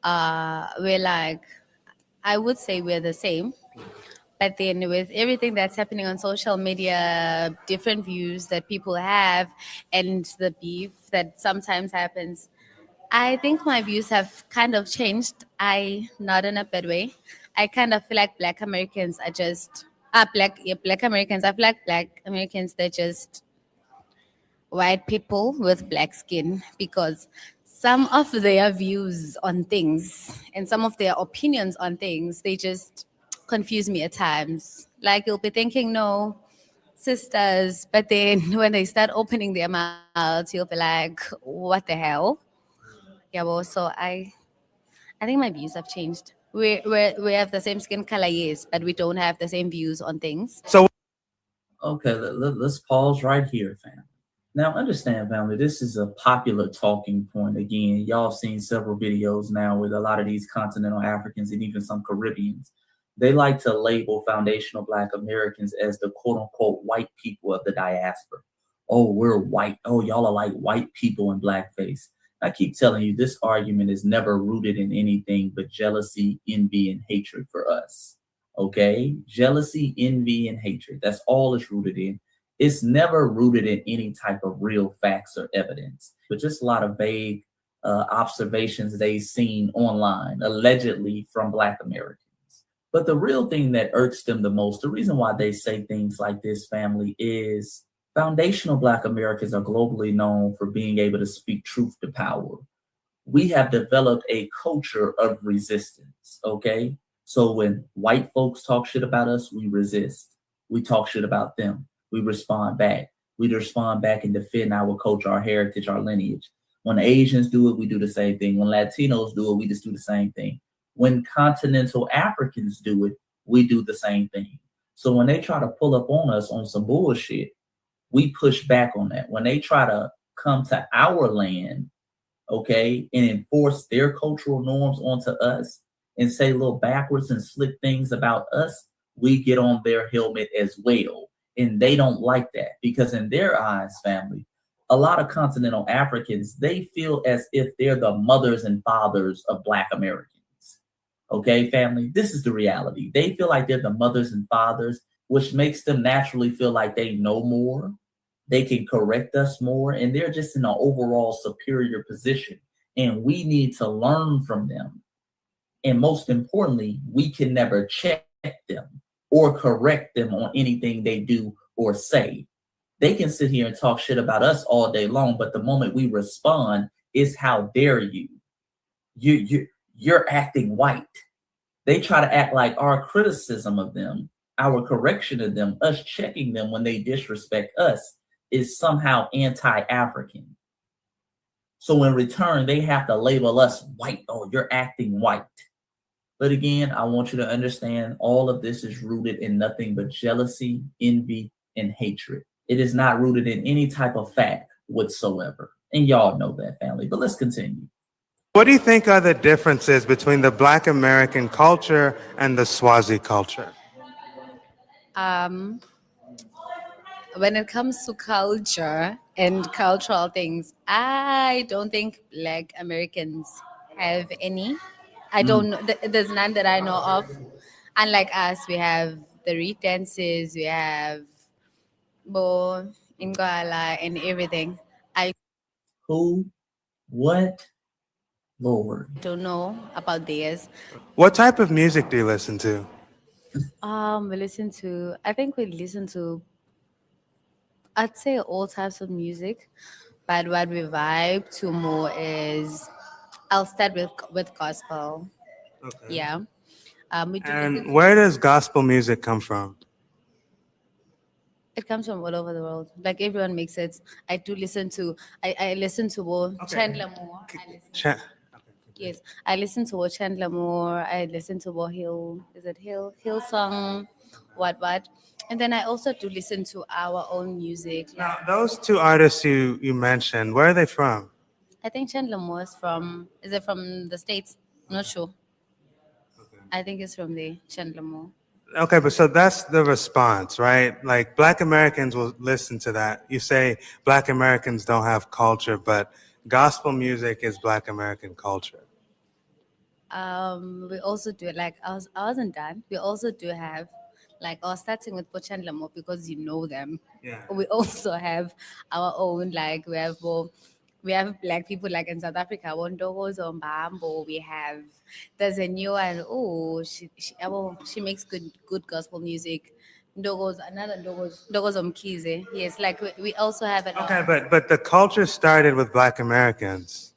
we're like, I would say we're the same. But then with everything that's happening on social media, different views that people have, and the beef that sometimes happens, I think my views have kind of changed. Not in a bad way. I kind of feel like Black Americans are just Black Americans. I feel like Black Americans, they're just white people with black skin, because some of their views on things and some of their opinions on things, they just confuse me at times. Like you'll be thinking, no, sisters, but then when they start opening their mouths, you'll be like, what the hell? Yeah, well, so I think my views have changed. We have the same skin color, yes, but we don't have the same views on things. So Okay, let's pause right here, fam. Now, understand, family, this is a popular talking point. Again, y'all seen several videos now with a lot of these continental Africans and even some Caribbeans. They like to label foundational Black Americans as the quote unquote white people of the diaspora. Oh, we're white. Oh, y'all are like white people in blackface. I keep telling you, this argument is never rooted in anything but jealousy, envy, and hatred for us. Okay? Jealousy, envy, and hatred. That's all it's rooted in. It's never rooted in any type of real facts or evidence, but just a lot of vague observations they've seen online, allegedly from Black Americans. But the real thing that irks them the most, the reason why they say things like this, family, is foundational Black Americans are globally known for being able to speak truth to power. We have developed a culture of resistance, okay? So when white folks talk shit about us, we resist. We talk shit about them. We respond back. We respond back and defend our culture, our heritage, our lineage. When Asians do it, we do the same thing. When Latinos do it, we just do the same thing. When continental Africans do it, we do the same thing. So when they try to pull up on us on some bullshit, we push back on that. When they try to come to our land, okay, and enforce their cultural norms onto us and say little backwards and slick things about us, we get on their helmet as well. And they don't like that because in their eyes, family, a lot of continental Africans, they feel as if they're the mothers and fathers of Black Americans. Okay, family, this is the reality. They feel like they're the mothers and fathers, which makes them naturally feel like they know more. They can correct us more, and they're just in an overall superior position. And we need to learn from them. And most importantly, we can never check them or correct them on anything they do or say. They can sit here and talk shit about us all day long, but the moment we respond is how dare you? You're acting white. They try to act like our criticism of them, our correction of them, us checking them when they disrespect us is somehow anti-African. So in return, they have to label us white. Oh, you're acting white. But again, I want you to understand all of this is rooted in nothing but jealousy, envy, and hatred. It is not rooted in any type of fact whatsoever. And y'all know that, family. But let's continue. What do you think are the differences between the Black American culture and the Swazi culture? When it comes to culture and cultural things, I don't think Black Americans have any. I don't know. There's none that I know of. Unlike us, we have the reed dances, we have Bo, Ingala, and everything. I Who? What? Lord. don't know about theirs. What type of music do you listen to? I think we listen to, I'd say all types of music, but what we vibe to more is, I'll start with gospel. Okay. Yeah. We do listen And to, where does gospel music come from? it comes from all over the world. Like everyone makes it. I do listen to, I listen to Chandler Moore. Yes, I listen to Chandler Moore. I listen to Hill. Is it Hillsong? What? And then I also do listen to our own music. Now, those two artists you mentioned, where are they from? I think Chandler Moore is from. Is it from the States? Not sure. I think it's from the Chandler Moore. Okay, but so that's the response, right? Like Black Americans will listen to that. You say Black Americans don't have culture, but gospel music is Black American culture. We also do, like, I wasn't done. We also do have, like, starting with Chandler Moore because you know them. Yeah. We also have our own, like, we have Black people, like in South Africa, Wondogo Zombambo. We have, there's a new one. Oh, she makes good gospel music. Ndogo's Omkize. Yes, like we also have it. Okay, but the culture started with Black Americans.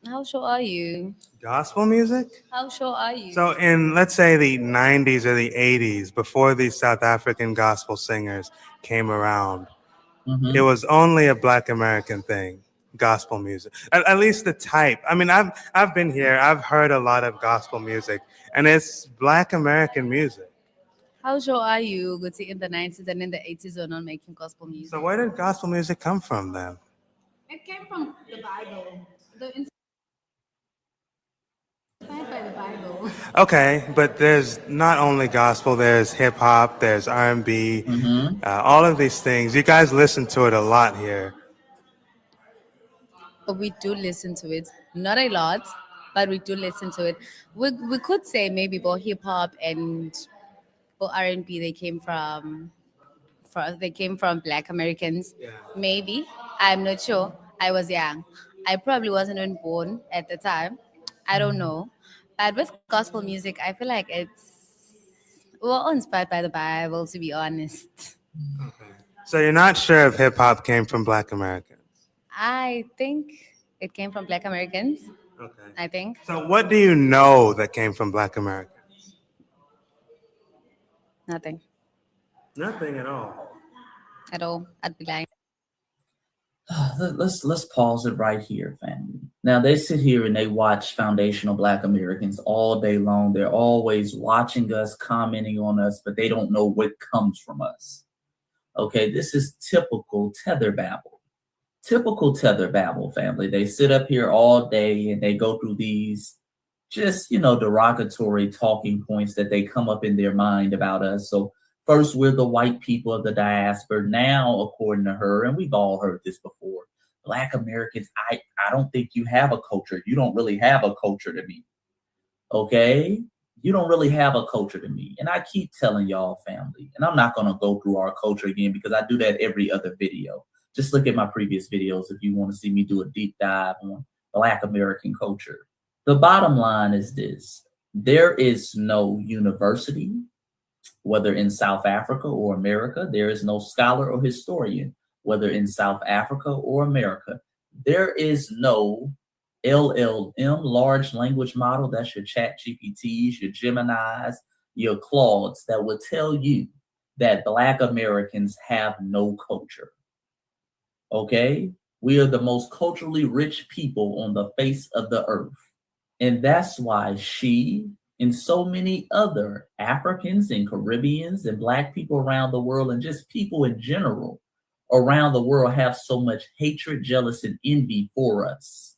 How sure are you? Gospel music? How sure are you? So in, let's say, the 90s or the 80s, before these South African gospel singers came around, it was only a Black American thing, gospel music. At least the type. I mean, I've been here. I've heard a lot of gospel music, and it's Black American music. How sure are you, Guti, in the 90s and in the 80s were not making gospel music? So where did gospel music come from then? It came from the Bible. Inspired by the Bible. Okay, but there's not only gospel, there's hip hop, there's R&B, all of these things. You guys listen to it a lot here. But we do listen to it. Not a lot, but we do listen to it. We could say maybe both hip hop and both R&B they came from Black Americans. Maybe. I'm not sure. I was young. I probably wasn't even born at the time. I don't know. But with gospel music, I feel like we're all inspired by the Bible, to be honest. So you're not sure if hip hop came from Black Americans? I think it came from Black Americans. Okay. I think. So what do you know that came from Black Americans? Nothing. Nothing at all. At all. I'd be lying. Let's pause it right here, family. Now they sit here and they watch foundational Black Americans all day long. They're always watching us, commenting on us, but they don't know what comes from us. Okay, this is typical tether babble. Typical tether babble, family. They sit up here all day and they go through these just, derogatory talking points that they come up in their mind about us. So first, we're the white people of the diaspora. Now, according to her, and we've all heard this before, Black Americans, I don't think you have a culture. You don't really have a culture to me. Okay? You don't really have a culture to me. And I keep telling y'all, family, and I'm not going to go through our culture again because I do that every other video. Just look at my previous videos if you want to see me do a deep dive on Black American culture. The bottom line is this. There is no university, whether in South Africa or America. There is no scholar or historian, whether in South Africa or America. There is no LLM, large language model, that's your Chat GPTs, your Geminis, your Claudes, that will tell you that Black Americans have no culture. Okay? We are the most culturally rich people on the face of the earth. And that's why she and so many other Africans and Caribbeans and Black people around the world and just people in general around the world have so much hatred, jealousy, and envy for us.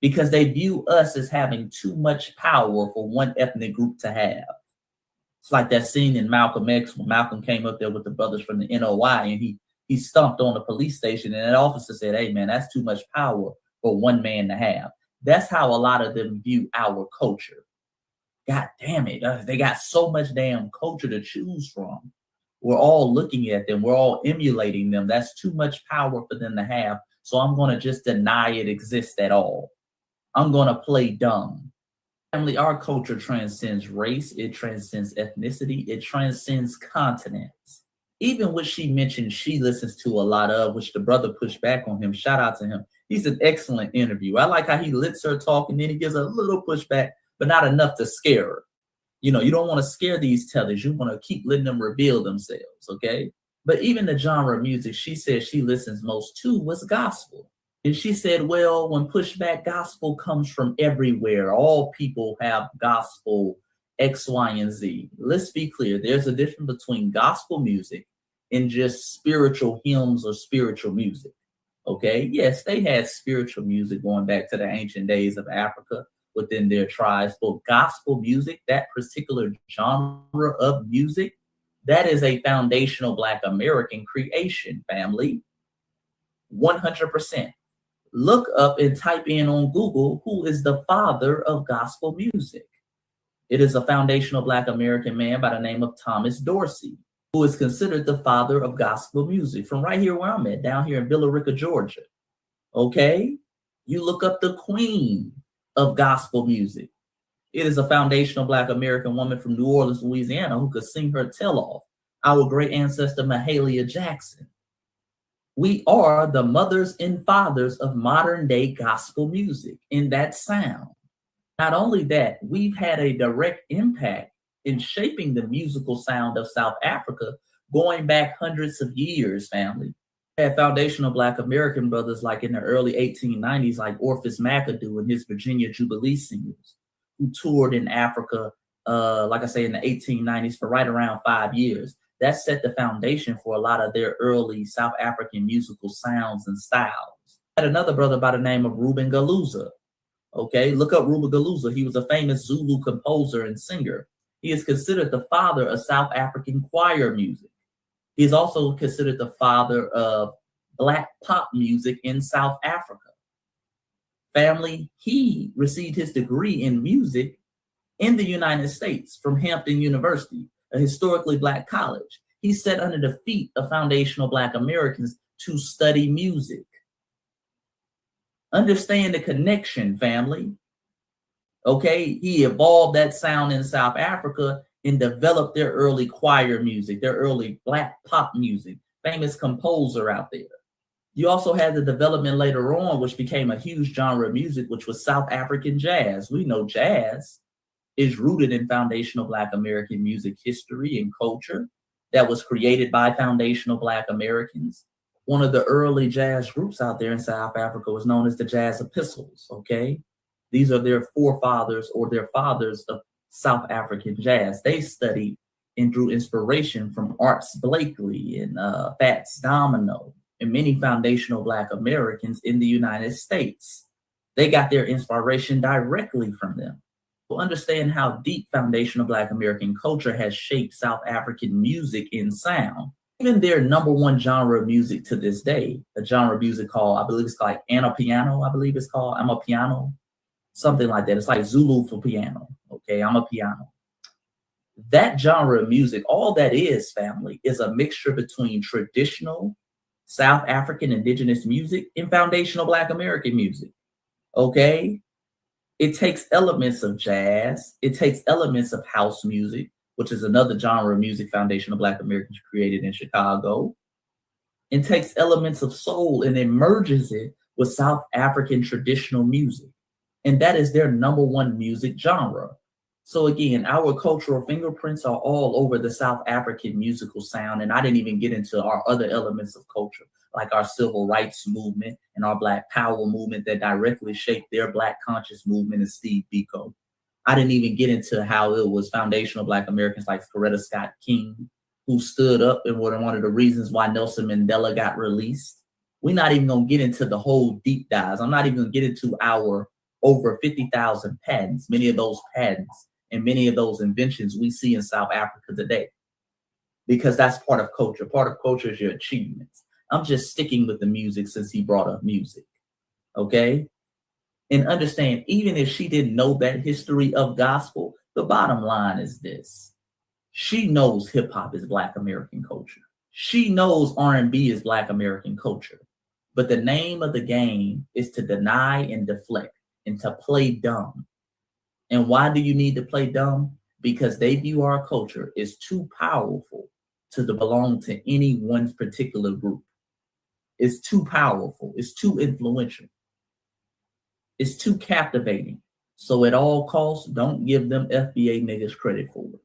Because they view us as having too much power for one ethnic group to have. It's like that scene in Malcolm X when Malcolm came up there with the brothers from the NOI and he stomped on the police station and that officer said, "Hey man, that's too much power for one man to have." That's how a lot of them view our culture. God damn it, they got so much damn culture to choose from. We're all looking at them. We're all emulating them. That's too much power for them to have. So I'm going to just deny it exists at all. I'm going to play dumb. Family, our culture transcends race. It transcends ethnicity. It transcends continents. Even what she mentioned she listens to a lot of, which the brother pushed back on him. Shout out to him. He's an excellent interview. I like how he lets her talk and then he gives a little pushback, but not enough to scare her. You don't want to scare these tellers. You want to keep letting them reveal themselves, okay? But even the genre of music she says she listens most to was gospel. And she said, well, when pushback, gospel comes from everywhere. All people have gospel X, Y, and Z. Let's be clear. There's a difference between gospel music and just spiritual hymns or spiritual music, okay? Yes, they had spiritual music going back to the ancient days of Africa within their tribes, but gospel music, that particular genre of music, that is a foundational Black American creation, family. 100%. Look up and type in on Google, who is the father of gospel music? It is a foundational Black American man by the name of Thomas Dorsey, who is considered the father of gospel music from right here where I'm at, down here in Villa Rica, Georgia. Okay? You look up the queen of gospel music. It is a foundational Black American woman from New Orleans, Louisiana, who could sing her tail off. Our great ancestor, Mahalia Jackson. We are the mothers and fathers of modern day gospel music in that sound. Not only that, we've had a direct impact in shaping the musical sound of South Africa going back hundreds of years, family. We had foundational Black American brothers like in the early 1890s, like Orpheus McAdoo and his Virginia Jubilee Singers, who toured in Africa like I say, in the 1890s for right around 5 years. That set the foundation for a lot of their early South African musical sounds and styles. I had another brother by the name of Ruben Galuza. Okay, look up Ruben Galuza. He was a famous Zulu composer and singer. He is considered the father of South African choir music. He is also considered the father of Black pop music in South Africa. Family, he received his degree in music in the United States from Hampton University, a historically Black college. He sat under the feet of foundational Black Americans to study music. Understand the connection, family. Okay, he evolved that sound in South Africa and developed their early choir music, their early Black pop music, famous composer out there. You also had the development later on, which became a huge genre of music, which was South African jazz. We know jazz is rooted in foundational Black American music history and culture that was created by foundational Black Americans. One of the early jazz groups out there in South Africa was known as the Jazz Epistles, okay? These are their forefathers or their fathers of South African jazz. They studied and drew inspiration from Arts Blakely and Fats Domino and many foundational Black Americans in the United States. They got their inspiration directly from them. To understand how deep foundational Black American culture has shaped South African music and sound. Even their number one genre of music to this day, a genre of music called, I believe it's called Amapiano, I believe it's called Amapiano, something like that. It's like Zulu for piano, okay, Amapiano. That genre of music, all that is, family, is a mixture between traditional South African indigenous music and foundational Black American music, okay? It takes elements of jazz, it takes elements of house music, which is another genre of music foundational Black Americans created in Chicago. It takes elements of soul and it merges it with South African traditional music. And that is their number one music genre. So again, our cultural fingerprints are all over the South African musical sound. And I didn't even get into our other elements of culture, like our civil rights movement and our Black power movement that directly shaped their Black conscious movement and Steve Biko. I didn't even get into how it was foundational Black Americans like Coretta Scott King, who stood up and were one of the reasons why Nelson Mandela got released. We're not even gonna get into the whole deep dives. I'm not even gonna get into our over 50,000 patents, many of those patents and many of those inventions we see in South Africa today, because that's part of culture. Part of culture is your achievements. I'm just sticking with the music since he brought up music, okay? And understand, even if she didn't know that history of gospel, the bottom line is this. She knows hip hop is Black American culture. She knows R&B is Black American culture. But the name of the game is to deny and deflect and to play dumb. And why do you need to play dumb? Because they view our culture as too powerful to belong to any one particular group. It's too powerful. It's too influential. It's too captivating. So at all costs, don't give them FBA niggas credit for it.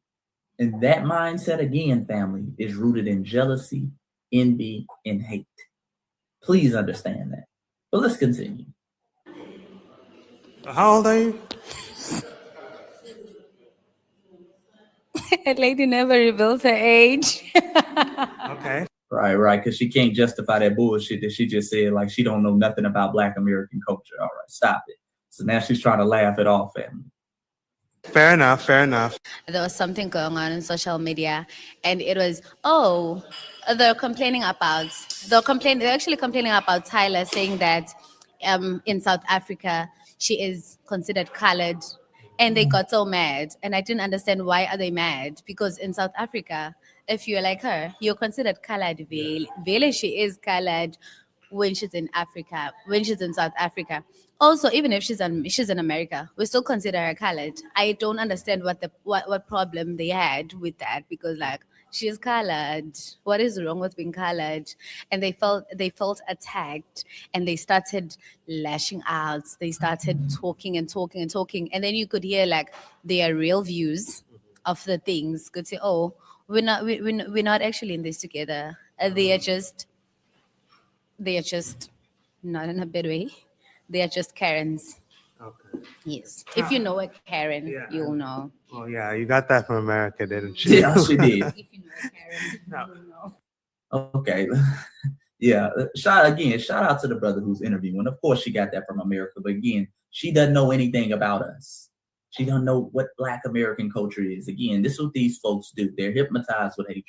And that mindset, again, family, is rooted in jealousy, envy, and hate. Please understand that. But let's continue. How old are you? A lady never reveals her age. Okay. Right, because she can't justify that bullshit that she just said, like she don't know nothing about Black American culture. All right, stop it. So now she's trying to laugh it off, family. Fair enough, fair enough. There was something going on social media, and it was, they're actually complaining about Tyler, saying that in South Africa, she is considered colored, and they got so mad. And I didn't understand, why are they mad? Because in South Africa, if you're like her, you're considered colored. Vele, she is colored when she's in Africa, when she's in South Africa. Also, even if she's in America, we still consider her colored. I don't understand what problem they had with that, because like, she's colored. What is wrong with being colored? And they felt attacked, and they started lashing out. They started talking, and then you could hear like their real views of the things. Could say, oh, we're not actually in this together. They are just not in a bad way. They are just Karens. Okay. Yes. If you know a Karen, Yeah. you'll know. Well, yeah, you got that from America, didn't you? Yeah, she did. If you know a Karen, No. you'll know. Okay. Yeah. Shout out to the brother who's interviewing. Of course, she got that from America, but again, she doesn't know anything about us. She don't know what Black American culture is. Again, this is what these folks do. They're hypnotized with hatred.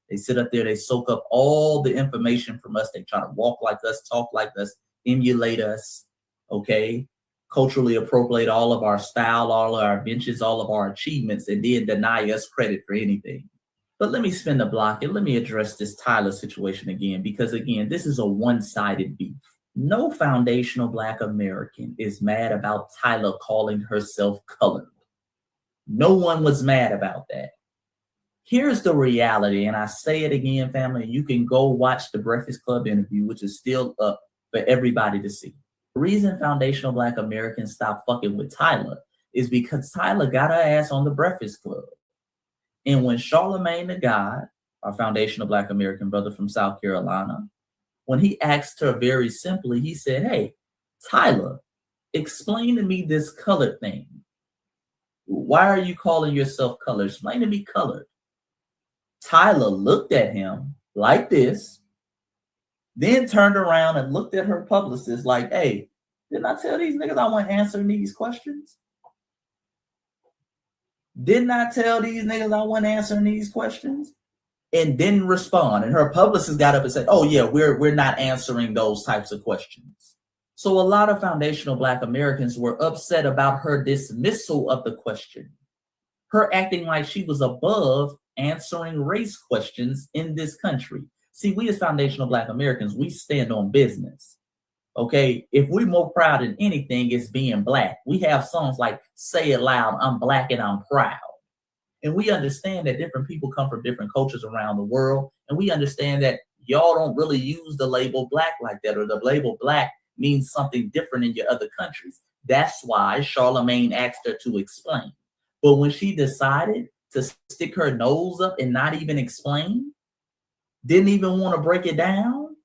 They sit up there, they soak up all the information from us. They try to walk like us, talk like us, emulate us, okay? Culturally appropriate all of our style, all of our inventions, all of our achievements, and then deny us credit for anything. But let me spin the block and let me address this Tyler situation again, because again, this is a one-sided beef. No foundational Black American is mad about Tyler calling herself colored. No one was mad about that. Here's the reality, and I say it again, family, you can go watch the Breakfast Club interview, which is still up for everybody to see. The reason foundational Black Americans stop fucking with Tyler is because Tyler got her ass on the Breakfast Club. And when Charlemagne the God, our foundational Black American brother from South Carolina, when he asked her very simply, he said, hey, Tyler, explain to me this colored thing. Why are you calling yourself colored? Explain to me colored. Tyler looked at him like this, then turned around and looked at her publicist like, hey, didn't I tell these niggas I wasn't answering these questions? Didn't I tell these niggas I wasn't answering these questions? And didn't respond. And her publicist got up and said, oh yeah, we're not answering those types of questions. So a lot of foundational Black Americans were upset about her dismissal of the question. Her acting like she was above answering race questions in this country. See, we as foundational Black Americans, we stand on business. Okay, if we're more proud than anything, it's being Black. We have songs like Say It Loud, I'm Black and I'm Proud. And we understand that different people come from different cultures around the world. And we understand that y'all don't really use the label Black like that, or the label Black means something different in your other countries. That's why Charlemagne asked her to explain. But when she decided to stick her nose up and not even explain, didn't even want to break it down,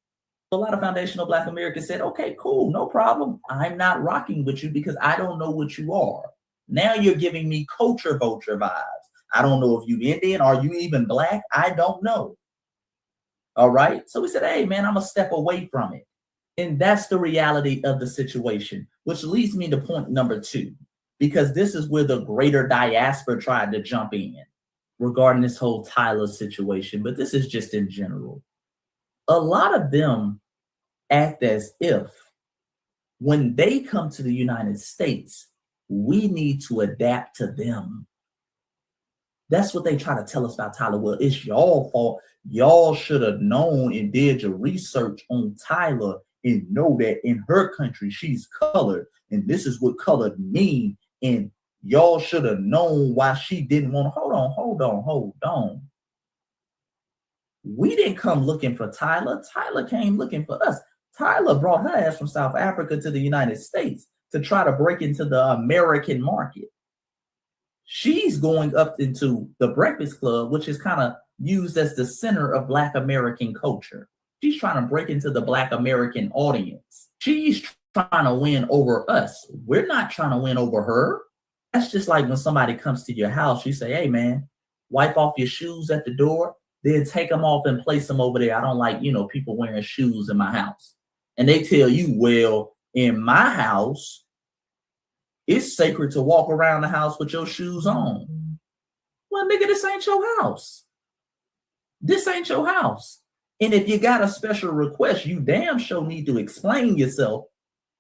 a lot of foundational Black Americans said, okay, cool, no problem. I'm not rocking with you because I don't know what you are. Now you're giving me culture vulture vibes. I don't know if you Indian, are you even Black? I don't know. All right. So we said, hey, man, I'm going to step away from it. And that's the reality of the situation, which leads me to point number 2, because this is where the greater diaspora tried to jump in regarding this whole Tyler situation. But this is just in general. A lot of them act as if when they come to the United States, we need to adapt to them. That's what they try to tell us about Tyler. Well, it's y'all fault. Y'all should have known and did your research on Tyler and know that in her country, she's colored. And this is what colored mean. And y'all should have known why she didn't want to. Hold on. We didn't come looking for Tyler. Tyler came looking for us. Tyler brought her ass from South Africa to the United States to try to break into the American market. She's going up into the Breakfast Club, which is kind of used as the center of Black American culture. She's trying to break into the Black American audience. She's trying to win over us. We're not trying to win over her. That's just like when somebody comes to your house, you say, hey, man, wipe off your shoes at the door, then take them off and place them over there. I don't like, people wearing shoes in my house. And they tell you, well, in my house, it's sacred to walk around the house with your shoes on. Well, nigga, this ain't your house. This ain't your house. And if you got a special request, you damn sure need to explain yourself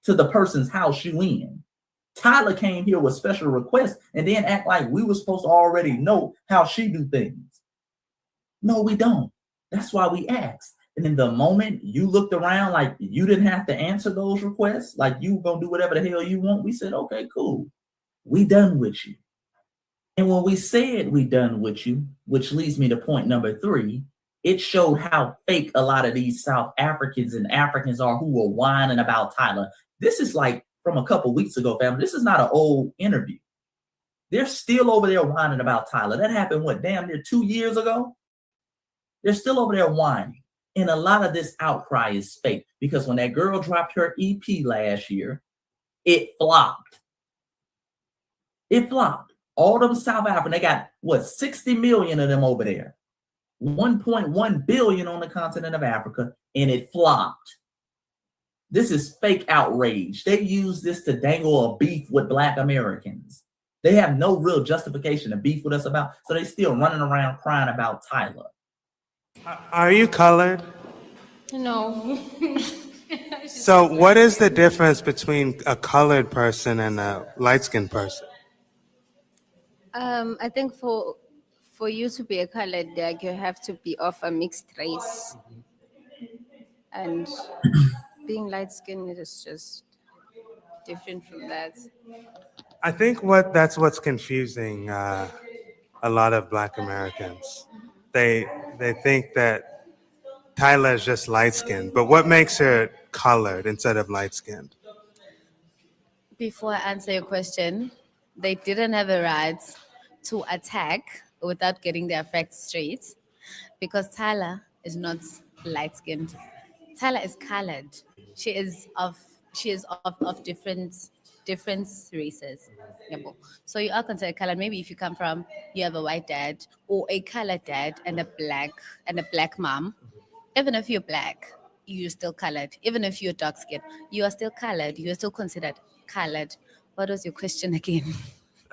to the person's house you in. Tyler came here with special requests and then act like we were supposed to already know how she do things. No, we don't. That's why we asked. And in the moment you looked around like you didn't have to answer those requests, like you were going to do whatever the hell you want, we said, okay, cool. We done with you. And when we said we done with you, which leads me to point number 3, it showed how fake a lot of these South Africans and Africans are who were whining about Tyler. This is like from a couple weeks ago, family. This is not an old interview. They're still over there whining about Tyler. That happened, damn near 2 years ago? They're still over there whining. And a lot of this outcry is fake because when that girl dropped her EP last year, it flopped. It flopped. All them South African, they got what, 60 million of them over there. 1.1 billion on the continent of Africa, and it flopped. This is fake outrage. They use this to dangle a beef with Black Americans. They have no real justification to beef with us about, so they still running around crying about Tyler. Are you colored? No. So what is the difference between a colored person and a light-skinned person? I think for you to be a colored, like you have to be of a mixed race, and being light skinned is just different from that. I think that's what's confusing a lot of Black Americans. They think that Tyler is just light-skinned, but what makes her colored instead of light-skinned? Before I answer your question, they didn't have a right to attack without getting their facts straight, because Tyler is not light skinned. Tyler is colored. She is of different races. Yabo. So you are considered colored. Maybe if you come from, you have a white dad or a colored dad and a black mom. Even if you're Black, you're still colored. Even if you're dark skinned, you are still colored. You are still considered colored. What was your question again?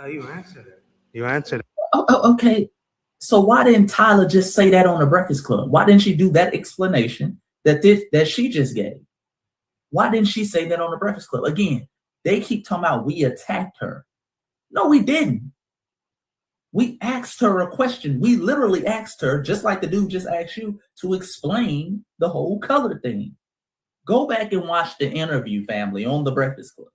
You answered it. You answered it. Okay. So why didn't Tyler just say that on the Breakfast Club? Why didn't she do that explanation that she just gave? Why didn't she say that on the Breakfast Club? Again, they keep talking about we attacked her. No, we didn't. We asked her a question. We literally asked her, just like the dude just asked you, to explain the whole color thing. Go back and watch the interview, family, on the Breakfast Club.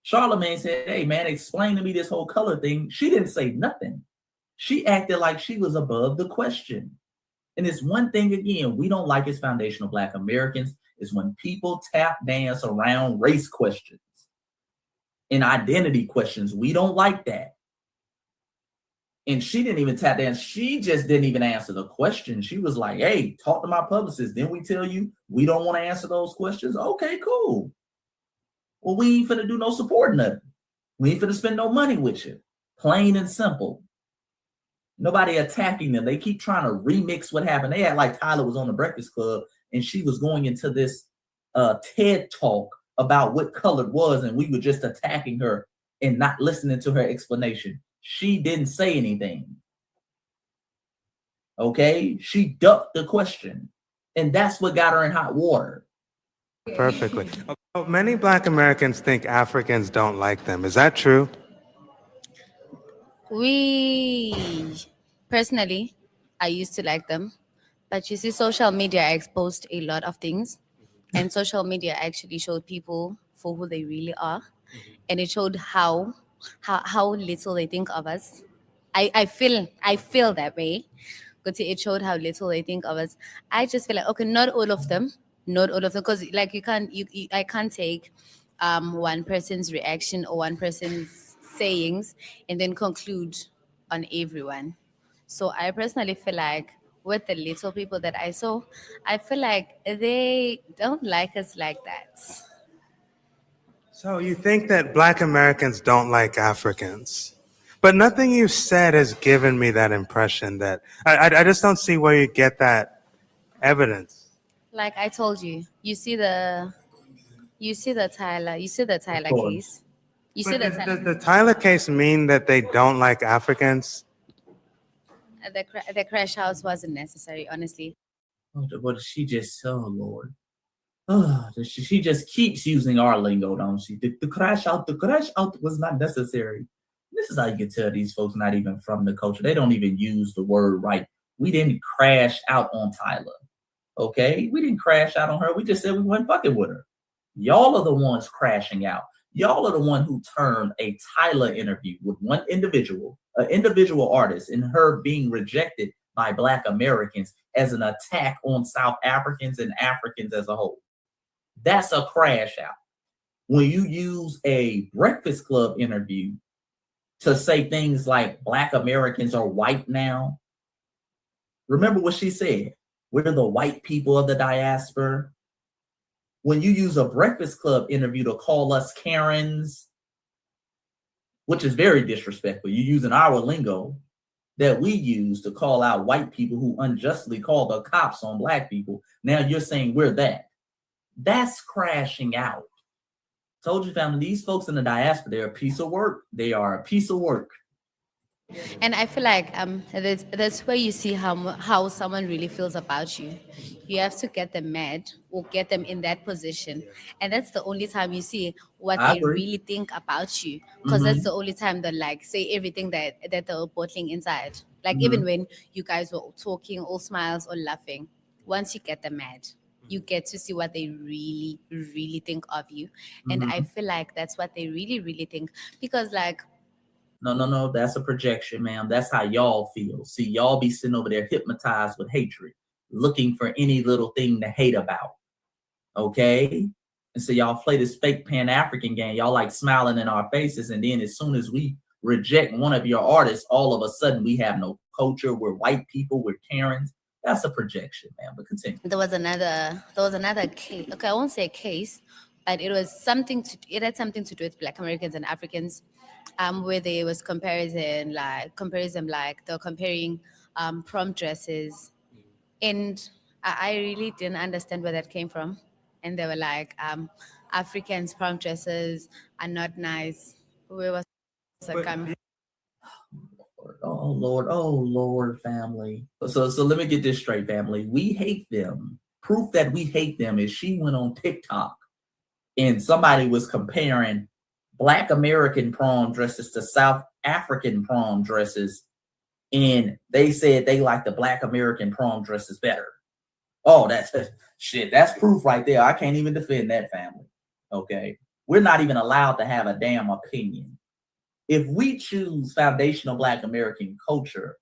Charlamagne said, hey, man, explain to me this whole color thing. She didn't say nothing. She acted like she was above the question. And it's one thing, again, we don't like as foundational Black Americans, is when people tap dance around race questions and identity questions. We don't like that. And she didn't even tap dance. She just didn't even answer the question. She was like, hey, talk to my publicist. Then we tell you we don't want to answer those questions. Okay, cool. Well, we ain't finna do no support nothing. We ain't finna spend no money with you. Plain and simple. Nobody attacking them. They keep trying to remix what happened. They act like Tyler was on the Breakfast Club and she was going into this TED talk about what color was, and we were just attacking her and not listening to her explanation. She didn't say anything. Okay? She ducked the question. And that's what got her in hot water. Perfectly. Many Black Americans think Africans don't like them. Is that true? Personally, I used to like them. But you see, social media exposed a lot of things. And social media actually showed people for who they really are. And it showed how little they think of us. I feel that way. But it showed how little they think of us. I just feel like, okay, not all of them, because like I can't take one person's reaction or one person's sayings and then conclude on everyone. So I personally feel like with the little people that I saw, I feel like they don't like us like that. So you think that Black Americans don't like Africans? But nothing you said has given me that impression. That I just don't see where you get that evidence. Like I told you, you see the Tyler case. Does the Tyler case mean that they don't like Africans? The crash house wasn't necessary, honestly. But she just, oh Lord. She just keeps using our lingo, don't she? The crash out was not necessary. This is how you can tell these folks not even from the culture. They don't even use the word right. We didn't crash out on Tyler. Okay? We didn't crash out on her. We just said we weren't fucking with her. Y'all are the ones crashing out. Y'all are the one who turned a Tyler interview with one individual, an individual artist, and her being rejected by Black Americans as an attack on South Africans and Africans as a whole. That's a crash out. When you use a Breakfast Club interview to say things like Black Americans are white now, remember what she said. We're the white people of the diaspora. When you use a Breakfast Club interview to call us Karens, which is very disrespectful. You're using our lingo that we use to call out white people who unjustly call the cops on black people. Now you're saying we're that. That's crashing out. Told you, family, these folks in the diaspora, they're a piece of work. They are a piece of work. And I feel like that's where you see how someone really feels about you. You have to get them mad or get them in that position, and that's the only time you see what they really think about you. Because that's the only time they like say everything that they're bottling inside. Like even when you guys were talking, all smiles or laughing, once you get them mad, you get to see what they really, really think of you. And I feel like that's what they really, really think. Because like, No, that's a projection, ma'am. That's how y'all feel. See, y'all be sitting over there hypnotized with hatred, looking for any little thing to hate about. Okay? And so y'all play this fake Pan-African game. Y'all like smiling in our faces. And then as soon as we reject one of your artists, all of a sudden we have no culture. We're white people. We're Karens. That's a projection, ma'am. But continue. There was another case. Okay, I won't say case, but it had something to do with Black Americans and Africans, where they was comparison like they're comparing prom dresses, and I really didn't understand where that came from. And they were like, Africans' prom dresses are not nice. Where was that coming? Oh Lord, family. So let me get this straight, family. We hate them. Proof that we hate them is she went on TikTok and somebody was comparing Black American prom dresses to South African prom dresses, and they said they like the Black American prom dresses better. Oh, that's shit. That's proof right there. I can't even defend that, family. Okay, we're not even allowed to have a damn opinion. If we choose foundational Black American culture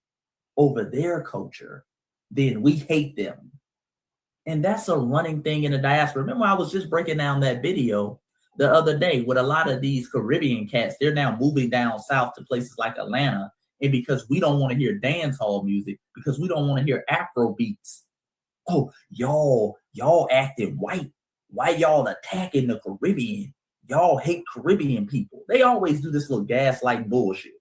over their culture, then we hate them. And that's a running thing in the diaspora. Remember, I was just breaking down that video the other day with a lot of these Caribbean cats. They're now moving down south to places like Atlanta. And because we don't want to hear dance hall music, because we don't want to hear Afro beats. Oh, y'all acting white. Why y'all attacking the Caribbean? Y'all hate Caribbean people. They always do this little gaslight bullshit.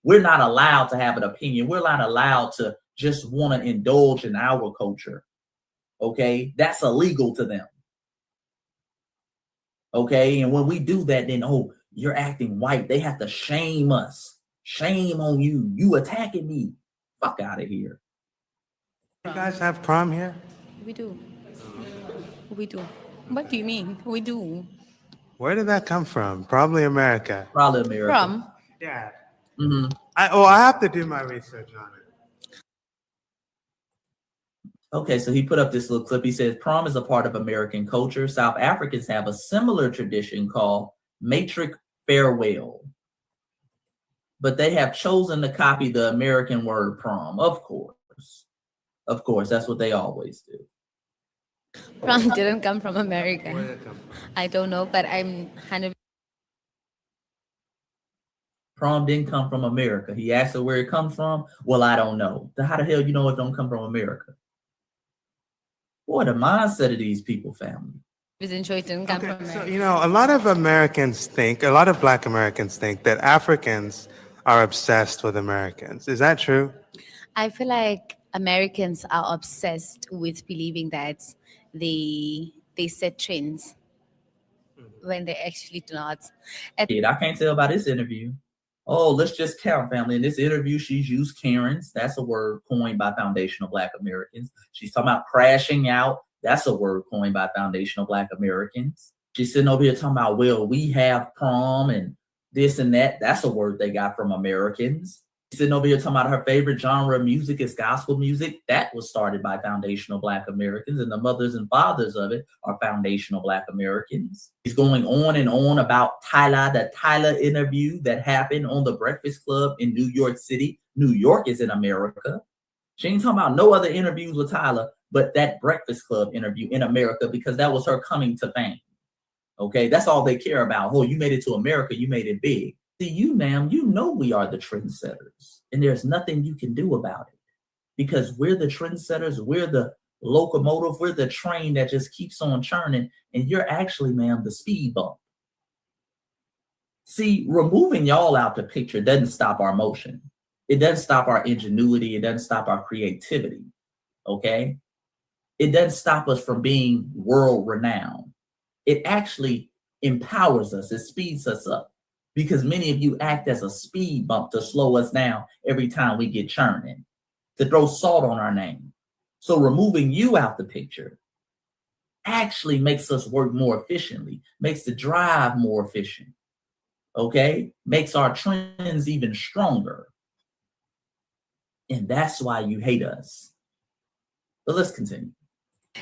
We're not allowed to have an opinion. We're not allowed to just want to indulge in our culture. Okay? That's illegal to them. Okay? And when we do that, then, oh, you're acting white. They have to shame us. Shame on you. You attacking me. Fuck out of here. You guys have prom here? We do. What do you mean? We do. Where did that come from? Probably America. Probably America. From? Yeah. Mm-hmm. I have to do my research on it. Okay, so he put up this little clip. He says, prom is a part of American culture. South Africans have a similar tradition called matric farewell. But they have chosen to copy the American word prom, of course. Of course, that's what they always do. Prom didn't come from America. Where did it come from? I don't know, but I'm 100%. Prom didn't come from America. He asked her where it comes from. Well, I don't know. How the hell you know it don't come from America? Boy, the mindset of these people, family. It didn't come from America. So, a lot of Black Americans think that Africans are obsessed with Americans. Is that true? I feel like Americans are obsessed with believing that they set trends when they actually do not. I can't tell by this interview. Oh, let's just count, family. In this interview, she's used Karens. That's a word coined by foundational Black Americans. She's talking about crashing out. That's a word coined by foundational Black Americans. She's sitting over here talking about, well, we have prom and this and that. That's a word they got from Americans. Sitting over here talking about her favorite genre of music is gospel music. That was started by foundational Black Americans, and the mothers and fathers of it are foundational Black Americans. He's going on and on about the Tyler interview that happened on the Breakfast Club in New York City. New York is in America. She ain't talking about no other interviews with Tyler, but that Breakfast Club interview in America, because that was her coming to fame. Okay, that's all they care about. Oh, you made it to America, you made it big. See, you, ma'am, you know we are the trendsetters, and there's nothing you can do about it because we're the trendsetters. We're the locomotive. We're the train that just keeps on churning, and you're actually, ma'am, the speed bump. See, removing y'all out the picture doesn't stop our motion. It doesn't stop our ingenuity. It doesn't stop our creativity. Okay? It doesn't stop us from being world renowned. It actually empowers us. It speeds us up because many of you act as a speed bump to slow us down every time we get churning, to throw salt on our name. So removing you out the picture actually makes us work more efficiently, makes the drive more efficient. Okay? Makes our trends even stronger. And that's why you hate us. But let's continue.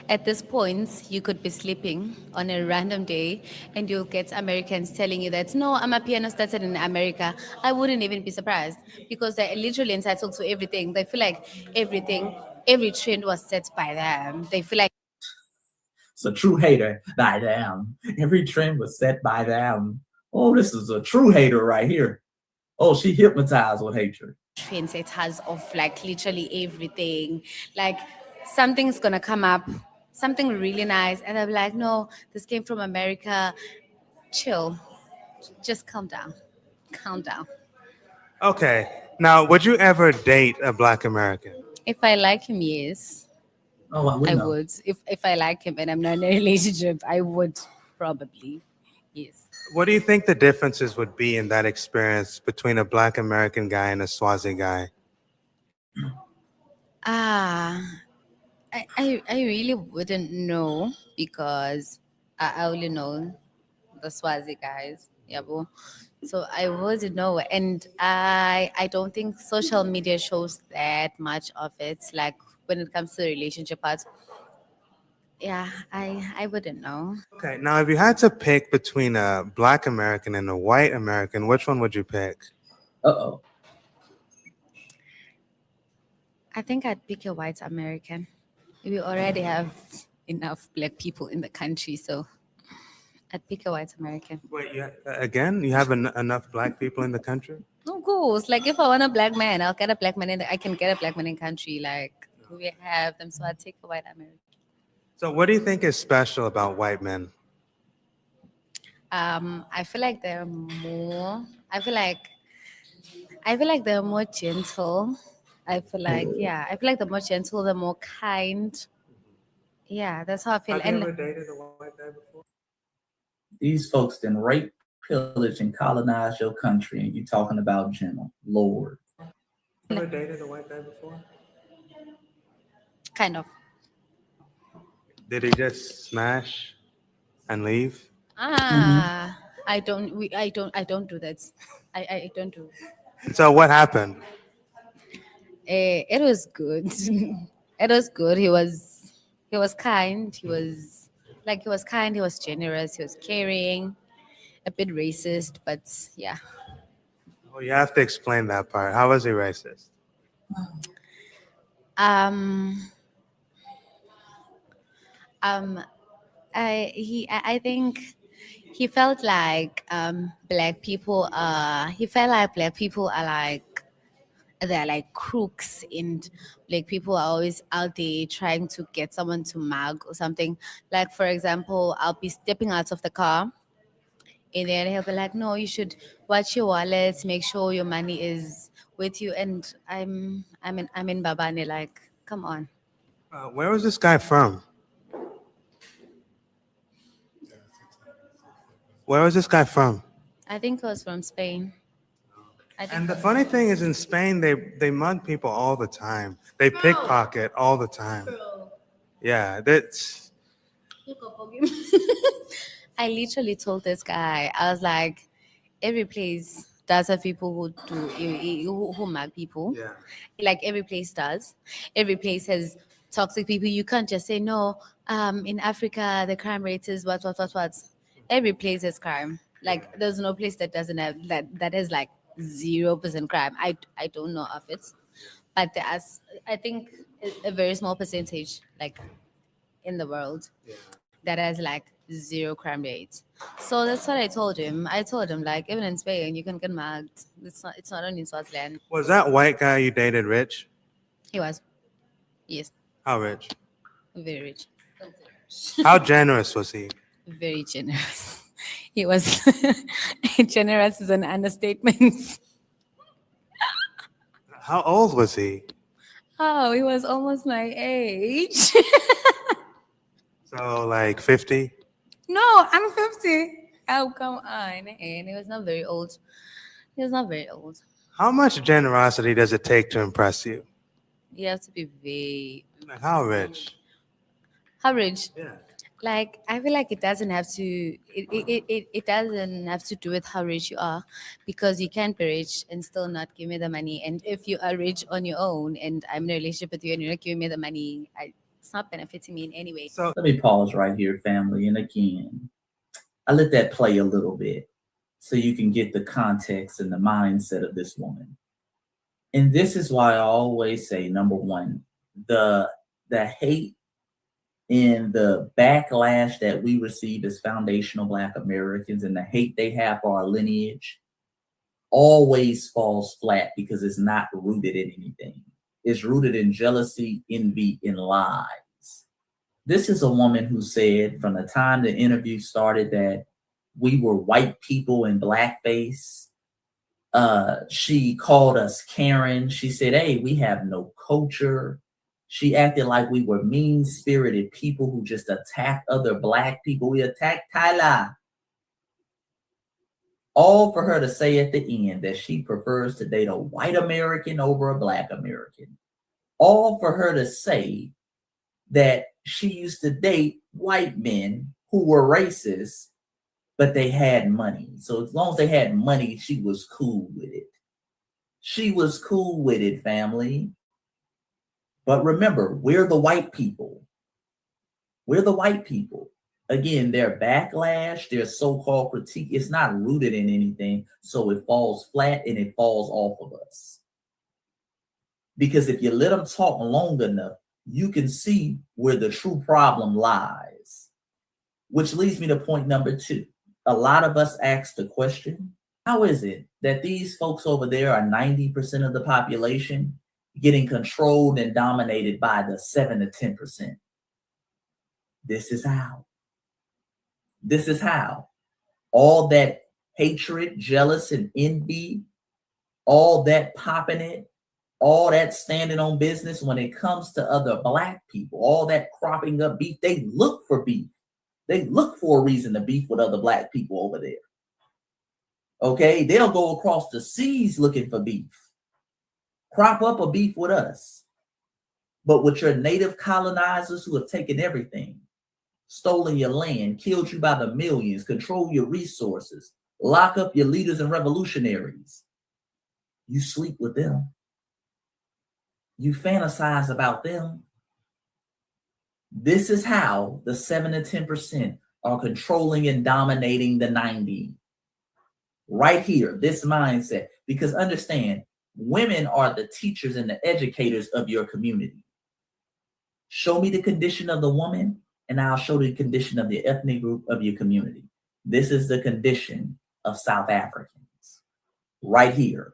At this point, you could be sleeping on a random day and you'll get Americans telling you that, no, I'm a piano started in America. I wouldn't even be surprised because they're literally entitled to everything. They feel like every trend was set by them. They feel like it's a true hater by them. Every trend was set by them. Oh, this is a true hater right here. Oh, she hypnotized with hatred. trendsetters of like literally everything. Like something's gonna come up, something really nice, and I'm like, no, this came from America. Chill, just calm down, calm down. Okay. Now, would you ever date a Black American? If I like him, yes. Oh, I would. If I like him and I'm not in a relationship, I would probably, yes. What do you think the differences would be in that experience between a Black American guy and a Swazi guy? I really wouldn't know because I only know the Swazi guys. Yeah, boo. So I wouldn't know. And I don't think social media shows that much of it. Like when it comes to the relationship part. Yeah, I wouldn't know. Okay. Now, if you had to pick between a Black American and a white American, which one would you pick? Uh-oh. I think I'd pick a white American. We already have enough Black people in the country, so I'd pick a white American. Wait, again, you have enough Black people in the country? Of course, like if I want a Black man, I'll get a Black man I can get a Black man in country. Like we have them, so I'd take a white American. So what do you think is special about white men? I feel like they're more. I feel like they're more gentle. I feel like they're more gentle. They're more kind. Yeah, that's how I feel. Have you ever dated a white guy before? These folks didn't rape, pillage, and colonize your country, and you talking about gentle. Lord. Ever dated a white guy before? Kind of. Did he just smash and leave? I don't do that. I don't do. So what happened? It was good. It was good. He was kind. He was kind. He was generous. He was caring. A bit racist, but yeah. Oh, you have to explain that part. How was he racist? I think he felt like Black people are like they're like crooks, and Black people are always out there trying to get someone to mug or something. Like for example, I'll be stepping out of the car and then he'll be like, no, you should watch your wallet, make sure your money is with you. And I'm in Babane, like, come on. Where was this guy from? Where was this guy from? I think it was from Spain. And the funny thing is, in Spain, they mug people all the time. They pickpocket all the time. Yeah, that's. I literally told this guy, I was like, every place does have people who mug people. Yeah. Like every place does. Every place has toxic people. You can't just say no. In Africa, the crime rate is what. Every place has crime. Like there's no place that doesn't have that has like 0% crime. I don't know of it, but there's I think a very small percentage like in the world that has like 0 crime rate. So that's what I told him. I told him like even in Spain you can get mugged. It's not only in Swaziland. Was that white guy you dated rich? He was. Yes. How rich? Very rich. How generous was he? Very generous. He was generous is an understatement. How old was he? Oh, he was almost my age. So like 50? No, I'm 50. Oh, come on. And he was not very old. He was not very old. How much generosity does it take to impress you? You have to be very. Like how rich? How rich? Yeah. Like, I feel like it doesn't have to. It doesn't have to do with how rich you are, because you can be rich and still not give me the money. And if you are rich on your own, and I'm in a relationship with you, and you're not giving me the money, it's not benefiting me in any way. So let me pause right here, family. And again, I let that play a little bit so you can get the context and the mindset of this woman. And this is why I always say, number one, the hate and the backlash that we receive as foundational Black Americans and the hate they have for our lineage always falls flat because it's not rooted in anything. It's rooted in jealousy, envy, and lies. This is a woman who said from the time the interview started that we were white people in blackface. She called us Karen. She said, hey, we have no culture. She acted like we were mean-spirited people who just attack other Black people. We attacked Tyler. All for her to say at the end that she prefers to date a white American over a Black American. All for her to say that she used to date white men who were racist, but they had money. So as long as they had money, she was cool with it. She was cool with it, family. But remember, we're the white people. We're the white people. Again, their backlash, their so-called critique, it's not rooted in anything. So it falls flat and it falls off of us. Because if you let them talk long enough, you can see where the true problem lies. Which leads me to point number 2. A lot of us ask the question, how is it that these folks over there are 90% of the population getting controlled and dominated by the 7 to 10%? This is how. This is how. All that hatred, jealous, and envy, all that popping it, all that standing on business when it comes to other Black people, all that cropping up beef, they look for beef. They look for a reason to beef with other Black people over there. Okay, they'll go across the seas looking for beef. Crop up a beef with us. But with your native colonizers who have taken everything, stolen your land, killed you by the millions, control your resources, lock up your leaders and revolutionaries, you sleep with them. You fantasize about them. This is how the 7 to 10% are controlling and dominating the 90. Right here, this mindset. Because understand, women are the teachers and the educators of your community. Show me the condition of the woman, and I'll show the condition of the ethnic group of your community. This is the condition of South Africans. Right here.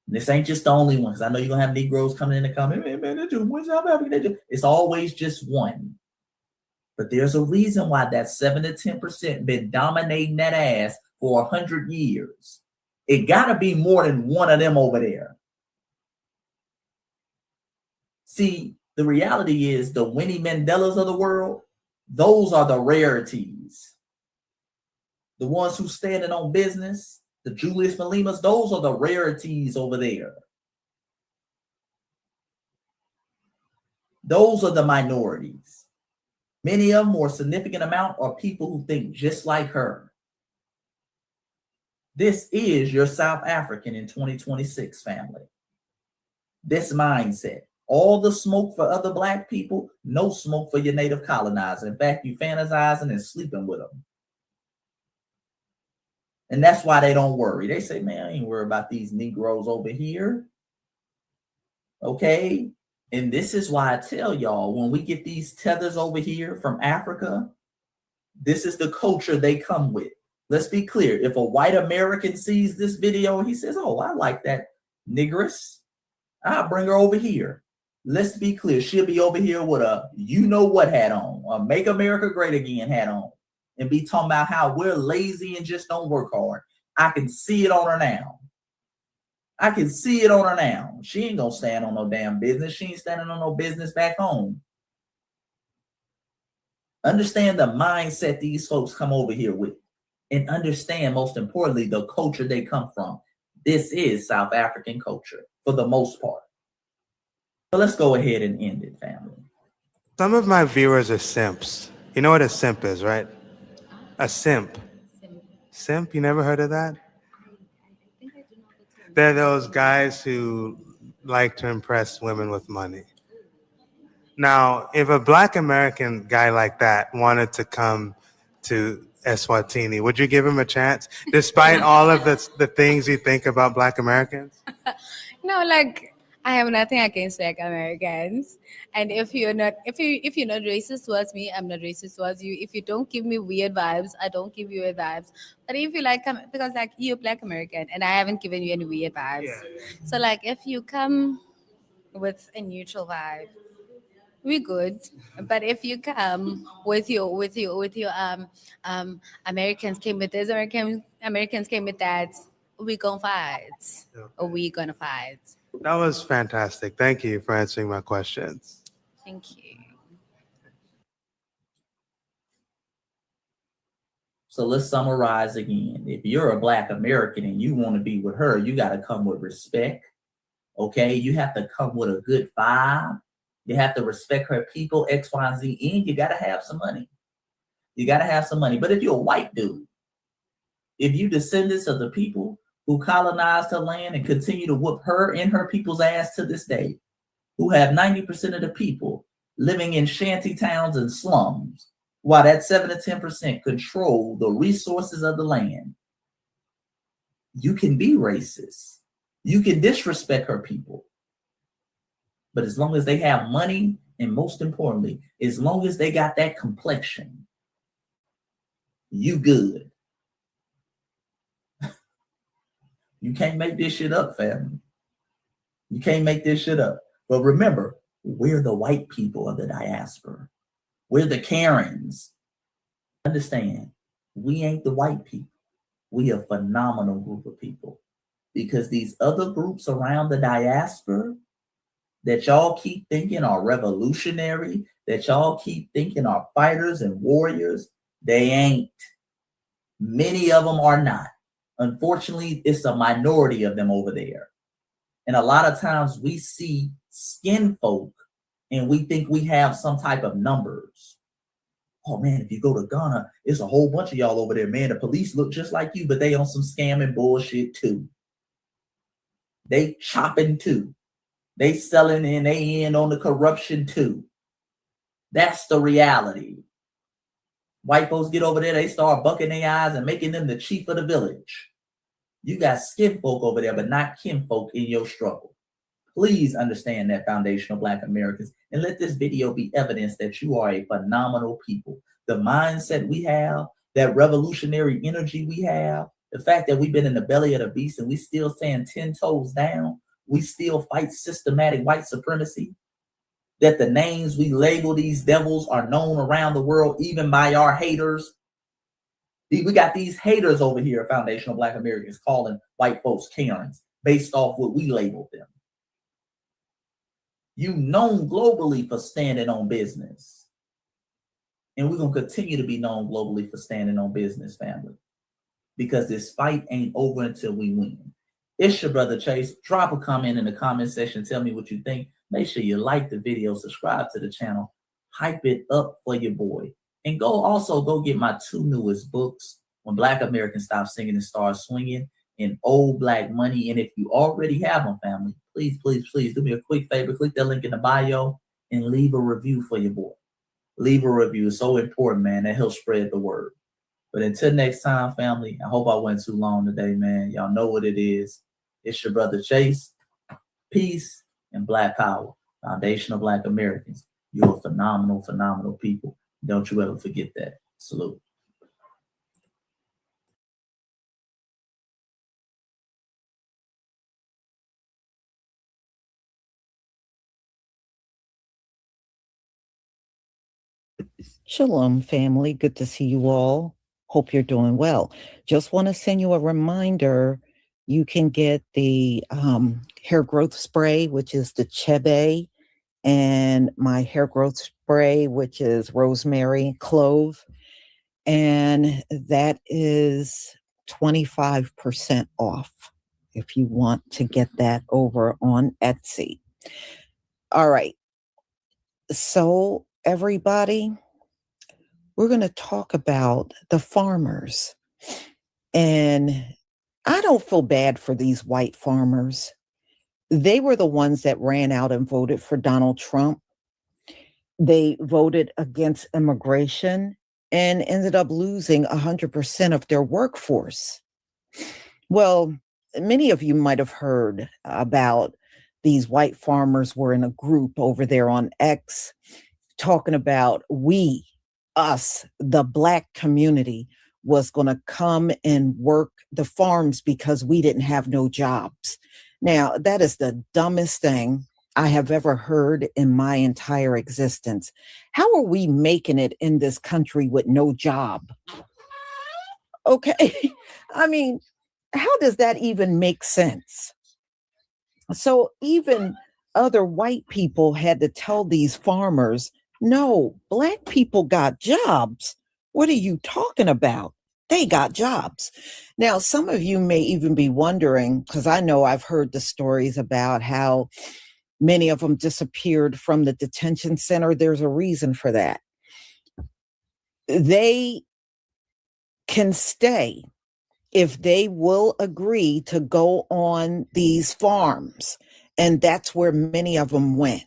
This ain't just the only one, because I know you're going to have Negroes coming in and comment, man, they do one South African, they do. It's always just one. But there's a reason why that 7 to 10% been dominating that ass for 100 years. It got to be more than one of them over there. See, the reality is the Winnie Mandelas of the world, those are the rarities. The ones who standing on business, the Julius Malimas, those are the rarities over there. Those are the minorities. Many of them, more significant amount, are people who think just like her. This is your South African in 2026, family. This mindset. All the smoke for other Black people, no smoke for your native colonizer. In fact, you fantasizing and sleeping with them. And that's why they don't worry. They say, man, I ain't worried about these Negroes over here. Okay? And this is why I tell y'all, when we get these tethers over here from Africa, this is the culture they come with. Let's be clear. If a white American sees this video and he says, oh, I like that negress, I'll bring her over here. Let's be clear. She'll be over here with a you-know-what hat on, a Make America Great Again hat on. and be talking about how we're lazy and just don't work hard. I can see it on her now. I can see it on her now. She ain't gonna stand on no damn business. She ain't standing on no business back home. Understand the mindset these folks come over here with, and understand, most importantly, the culture they come from. This is South African culture for the most part. So let's go ahead and end it, family. Some of my viewers are simps. You know what a simp is, right? A simp. Simp, you never heard of that? They're those guys who like to impress women with money. Now, if a Black American guy like that wanted to come to Eswatini, would you give him a chance, despite all of the things you think about Black Americans? No, like I have nothing against Black Americans, and if you're not racist towards me, I'm not racist towards you. If you don't give me weird vibes, I don't give you weird vibes. But if you like, because like you're Black American, and I haven't given you any weird vibes. So like if you come with a neutral vibe, we good. But if you come with your Americans came with this, Americans came with that, we gonna fight. Or we gonna fight. That was fantastic. Thank you for answering my questions. Thank you. So let's summarize again. If you're a Black American and you want to be with her, you got to come with respect. Okay, you have to come with a good vibe. You have to respect her people, X, Y, and Z, and you got to have some money. You got to have some money. But if you're a white dude, if you descendants of the people who colonized her land and continue to whoop her and her people's ass to this day, who have 90% of the people living in shanty towns and slums, while that 7 to 10% control the resources of the land, you can be racist. You can disrespect her people. But as long as they have money, and most importantly, as long as they got that complexion, you good. You can't make this shit up, family. You can't make this shit up. But remember, we're the white people of the diaspora. We're the Karens. Understand, we ain't the white people. We a phenomenal group of people. Because these other groups around the diaspora that y'all keep thinking are revolutionary, that y'all keep thinking are fighters and warriors, they ain't. Many of them are not. Unfortunately, it's a minority of them over there. And a lot of times we see skin folk and we think we have some type of numbers. Oh man, if you go to Ghana, it's a whole bunch of y'all over there, man. The police look just like you, but they on some scamming bullshit too. They chopping too. They selling and they in on the corruption too. That's the reality. White folks get over there, they start bucking their eyes and making them the chief of the village. You got skin folk over there, but not kin folk in your struggle. Please understand that, foundational Black Americans, and let this video be evidence that you are a phenomenal people. The mindset we have, that revolutionary energy we have, the fact that we've been in the belly of the beast and we still stand 10 toes down, we still fight systematic white supremacy, that the names we label these devils are known around the world, even by our haters. We got these haters over here, foundational Black Americans, calling white folks Karens based off what we labeled them. You known globally for standing on business. And we're going to continue to be known globally for standing on business, family. Because this fight ain't over until we win. It's your brother Chase. Drop a comment in the comment section. Tell me what you think. Make sure you like the video, subscribe to the channel, hype it up for your boy. And go get my 2 newest books, When Black Americans Stop Singing and Start Swinging, and Old Black Money. And if you already have them, family, please, please, please do me a quick favor. Click that link in the bio and leave a review for your boy. Leave a review. It's so important, man. That helps spread the word. But until next time, family, I hope I went too long today, man. Y'all know what it is. It's your brother Chase. Peace and Black power. Foundational Black Americans. You're phenomenal, phenomenal people. Don't you ever forget that. Salute. Shalom, family. Good to see you all. Hope you're doing well. Just want to send you a reminder. You can get the hair growth spray, which is the Chebe, and my hair growth spray, which is rosemary clove. And that is 25% off if you want to get that over on Etsy. All right. So, everybody, we're going to talk about the farmers. And I don't feel bad for these white farmers. They were the ones that ran out and voted for Donald Trump. They voted against immigration and ended up losing 100% of their workforce. Well, many of you might have heard about these white farmers were in a group over there on X talking about us, the Black community, was going to come and work the farms because we didn't have no jobs. Now, that is the dumbest thing I have ever heard in my entire existence. How are we making it in this country with no job? Okay. I mean, how does that even make sense? So even other white people had to tell these farmers, no, Black people got jobs. What are you talking about? They got jobs. Now, some of you may even be wondering, because I know I've heard the stories about how many of them disappeared from the detention center. There's a reason for that. They can stay if they will agree to go on these farms. And that's where many of them went.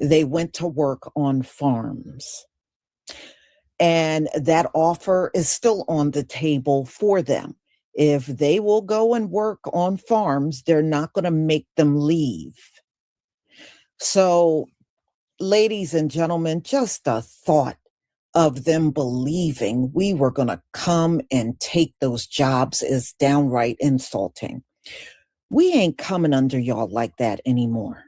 They went to work on farms. And that offer is still on the table for them. If they will go and work on farms, they're not going to make them leave. So, ladies and gentlemen, just a thought of them believing we were going to come and take those jobs is downright insulting. We ain't coming under y'all like that anymore.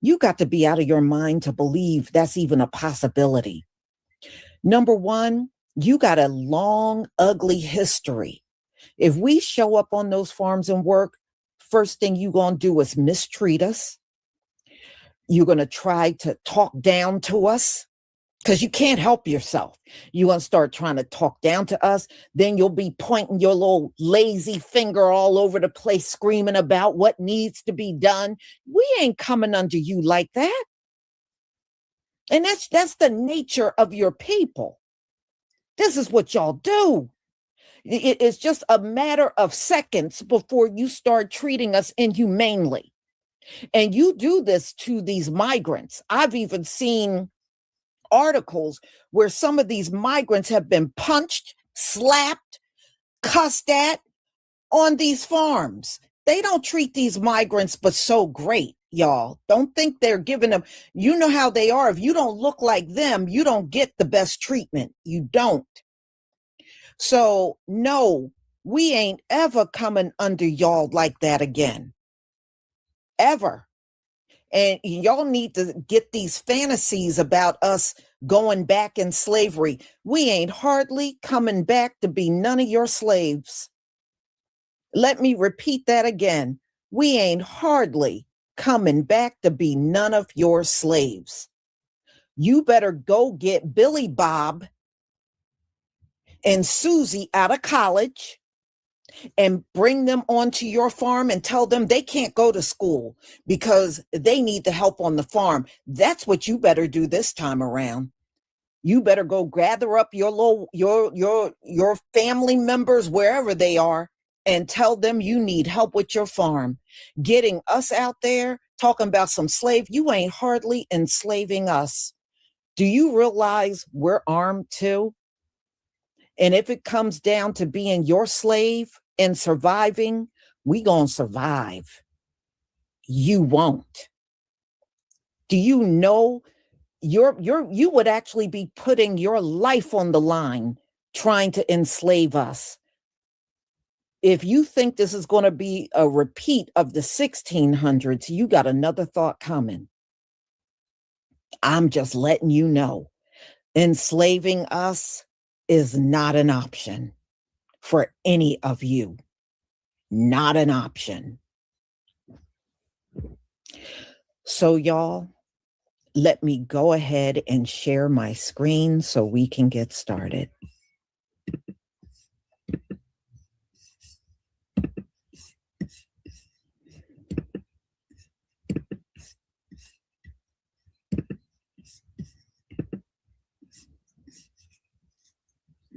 You got to be out of your mind to believe that's even a possibility. Number one, you got a long, ugly history. If we show up on those farms and work, first thing you're going to do is mistreat us. You're going to try to talk down to us because you can't help yourself. You're going to start trying to talk down to us. Then you'll be pointing your little lazy finger all over the place, screaming about what needs to be done. We ain't coming under you like that. And that's the nature of your people. This is what y'all do. It's just a matter of seconds before you start treating us inhumanely. And you do this to these migrants. I've even seen articles where some of these migrants have been punched, slapped, cussed at on these farms. They don't treat these migrants but so great, y'all. Don't think they're giving them, you know how they are. If you don't look like them, you don't get the best treatment. You don't. So no, we ain't ever coming under y'all like that again. Ever. And y'all need to get these fantasies about us going back in slavery. We ain't hardly coming back to be none of your slaves. Let me repeat that again. We ain't hardly coming back to be none of your slaves. You better go get Billy Bob and Susie out of college and bring them onto your farm and tell them they can't go to school because they need the help on the farm. That's what you better do this time around. You better go gather up your family members wherever they are and tell them you need help with your farm. Getting us out there talking about some slave, you ain't hardly enslaving us. Do you realize we're armed too? And if it comes down to being your slave and surviving, we gonna survive. You won't. Do you know you would actually be putting your life on the line trying to enslave us? If you think this is going to be a repeat of the 1600s, you got another thought coming. I'm just letting you know. Enslaving us is not an option for any of you. Not an option. So y'all, let me go ahead and share my screen so we can get started.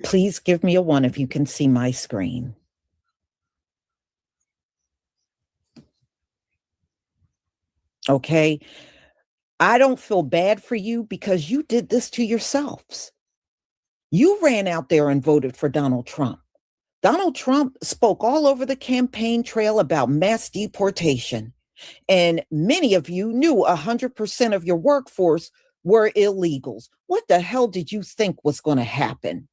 Please give me a 1 if you can see my screen. Okay. I don't feel bad for you because you did this to yourselves. You ran out there and voted for Donald Trump. Donald Trump spoke all over the campaign trail about mass deportation. And many of you knew 100% of your workforce were illegals. What the hell did you think was going to happen?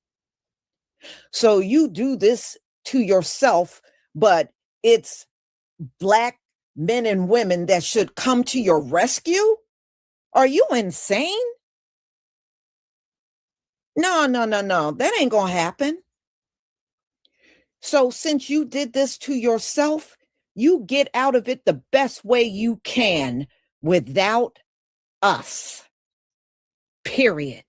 So you do this to yourself, but it's Black men and women that should come to your rescue? Are you insane? No. That ain't gonna happen. So since you did this to yourself, you get out of it the best way you can without us. Period.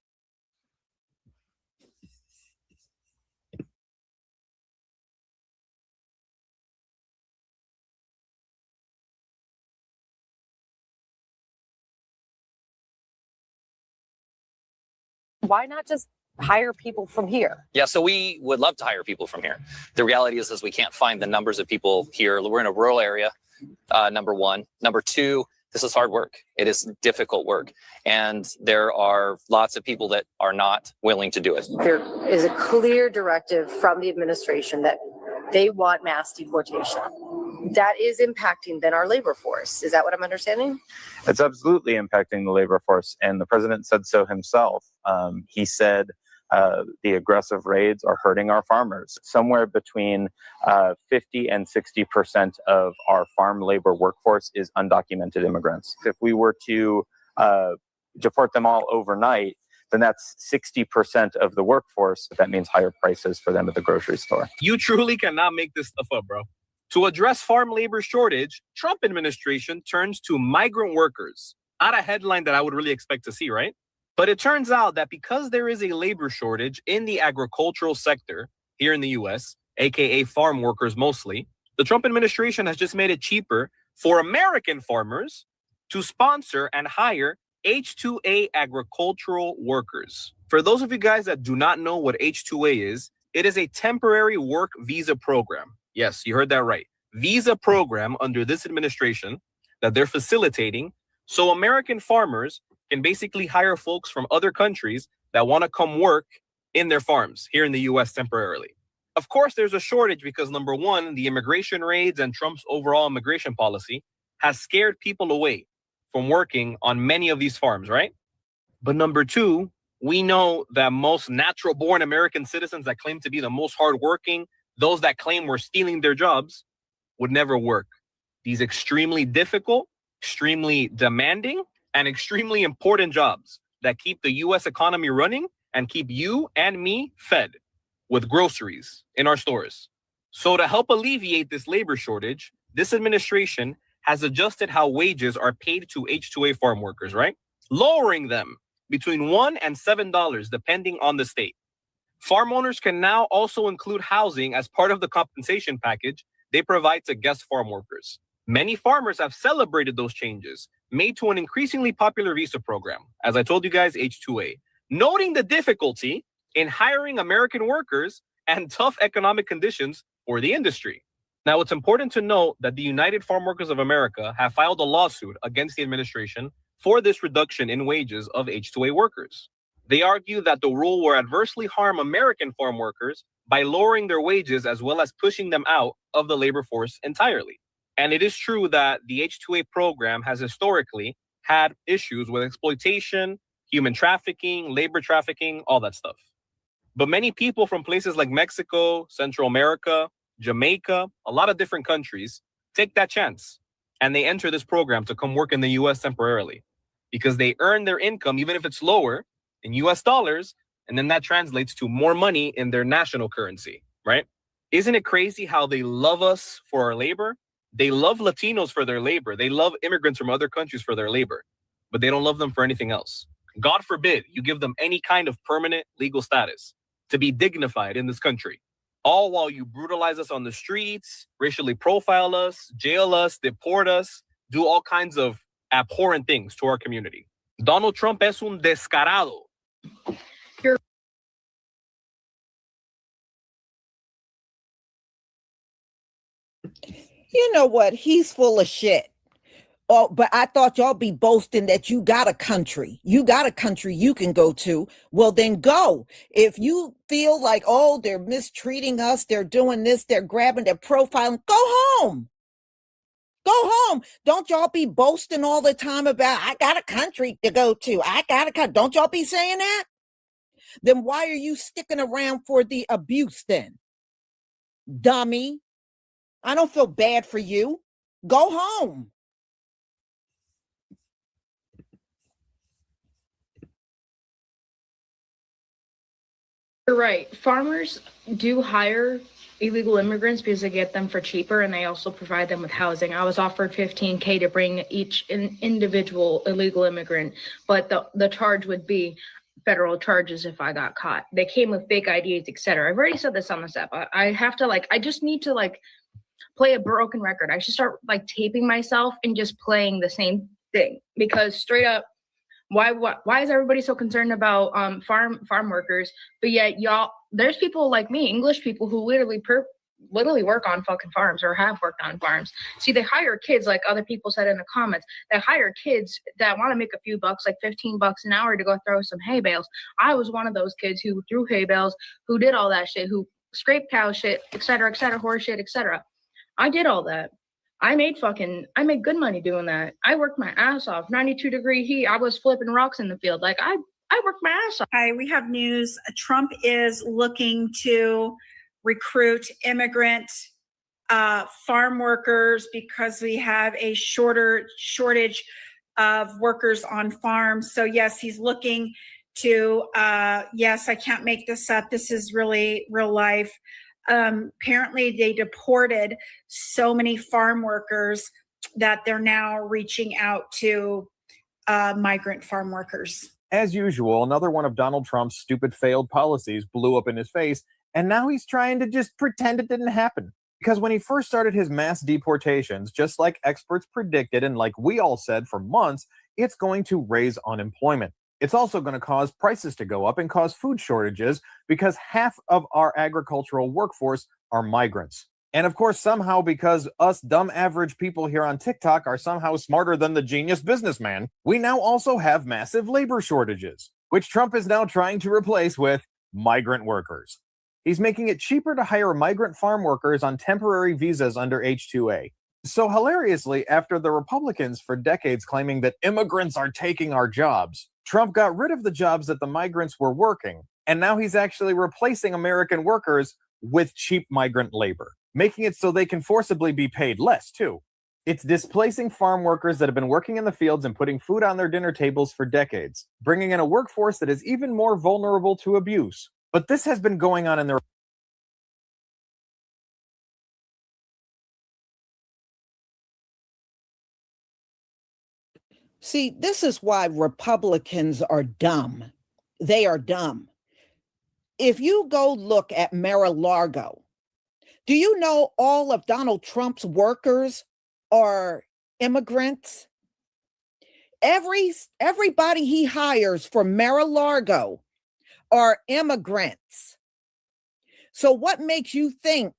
Why not just hire people from here? Yeah, so we would love to hire people from here. The reality is we can't find the numbers of people here. We're in a rural area, number one. Number two, this is hard work. It is difficult work. And there are lots of people that are not willing to do it. There is a clear directive from the administration that they want mass deportation. That is impacting then our labor force. Is that what I'm understanding? It's absolutely impacting the labor force, and the president said so himself. He said the aggressive raids are hurting our farmers. Somewhere between 50 and 60% of our farm labor workforce is undocumented immigrants. If we were to deport them all overnight, then that's 60% of the workforce. That means higher prices for them at the grocery store. You truly cannot make this stuff up, bro. To address farm labor shortage, Trump administration turns to migrant workers. Not a headline that I would really expect to see, right? But it turns out that because there is a labor shortage in the agricultural sector here in the US, aka farm workers mostly, the Trump administration has just made it cheaper for American farmers to sponsor and hire H-2A agricultural workers. For those of you guys that do not know what H-2A is, it is a temporary work visa program. Yes, you heard that right. Visa program under this administration that they're facilitating so American farmers can basically hire folks from other countries that want to come work in their farms here in the US temporarily. Of course, there's a shortage because number one, the immigration raids and Trump's overall immigration policy has scared people away from working on many of these farms, right? But number two, we know that most natural born American citizens that claim to be the most hardworking, those that claim we're stealing their jobs, would never work. These extremely difficult, extremely demanding, and extremely important jobs that keep the US economy running and keep you and me fed with groceries in our stores. So to help alleviate this labor shortage, this administration has adjusted how wages are paid to H-2A farm workers, right? Lowering them between $1 and $7 depending on the state. Farm owners can now also include housing as part of the compensation package they provide to guest farm workers. Many farmers have celebrated those changes made to an increasingly popular visa program, as I told you guys, H-2A, noting the difficulty in hiring American workers and tough economic conditions for the industry. Now, it's important to note that the United Farm Workers of America have filed a lawsuit against the administration for this reduction in wages of H-2A workers. They argue that the rule will adversely harm American farm workers by lowering their wages as well as pushing them out of the labor force entirely. And it is true that the H-2A program has historically had issues with exploitation, human trafficking, labor trafficking, all that stuff. But many people from places like Mexico, Central America, Jamaica, a lot of different countries take that chance and they enter this program to come work in the US temporarily because they earn their income, even if it's lower, in US dollars, and then that translates to more money in their national currency, right? Isn't it crazy how they love us for our labor? They love Latinos for their labor. They love immigrants from other countries for their labor, but they don't love them for anything else. God forbid you give them any kind of permanent legal status to be dignified in this country, all while you brutalize us on the streets, racially profile us, jail us, deport us, do all kinds of abhorrent things to our community. Donald Trump es un descarado. You know what? He's full of shit. Oh, but I thought y'all be boasting that you got a country. You got a country you can go to. Well, then go. If you feel like, oh, they're mistreating us, they're doing this, they're grabbing, they're profiling, go home. Go home. Don't y'all be boasting all the time about, I got a country to go to. I got a country. Don't y'all be saying that? Then why are you sticking around for the abuse then? Dummy. I don't feel bad for you. Go home. You're right. Farmers do hire illegal immigrants because they get them for cheaper, and they also provide them with housing. I was offered $15K to bring each individual illegal immigrant, but the charge would be federal charges if I got caught. They came with fake IDs, etc. I've already said this on this app. I have to I just need to play a broken record. I should start taping myself and just playing the same thing, because straight up, why is everybody so concerned about farm workers, but yet there's people like me, English people, who literally work on fucking farms or have worked on farms. See, they hire kids, like other people said in the comments, they hire kids that want to make a few bucks, like $15 an hour, to go throw some hay bales. I was one of those kids who threw hay bales, who did all that shit, who scraped cow shit, etc., horse shit, etc. I did all that. I made good money doing that. I worked my ass off. 92-degree heat. I was flipping rocks in the field. I worked my ass off. Hi, we have news. Trump is looking to recruit immigrant farm workers because we have a shortage of workers on farms. So yes, he's looking to, yes, I can't make this up. This is really real life. Apparently they deported so many farm workers that they're now reaching out to migrant farm workers. As usual, another one of Donald Trump's stupid failed policies blew up in his face, and now he's trying to just pretend it didn't happen. Because when he first started his mass deportations, just like experts predicted and like we all said for months, it's going to raise unemployment. It's also going to cause prices to go up and cause food shortages because half of our agricultural workforce are migrants. And of course, somehow, because us dumb average people here on TikTok are somehow smarter than the genius businessman, we now also have massive labor shortages, which Trump is now trying to replace with migrant workers. He's making it cheaper to hire migrant farm workers on temporary visas under H-2A. So hilariously, after the Republicans for decades claiming that immigrants are taking our jobs, Trump got rid of the jobs that the migrants were working, and now he's actually replacing American workers with cheap migrant labor, making it so they can forcibly be paid less, too. It's displacing farm workers that have been working in the fields and putting food on their dinner tables for decades, bringing in a workforce that is even more vulnerable to abuse. But this has been going on in the See, this is why Republicans are dumb. They are dumb. If you go look at Mar-a-Lago, do you know all of Donald Trump's workers are immigrants? Everybody he hires for Mar-a-Lago are immigrants. So what makes you think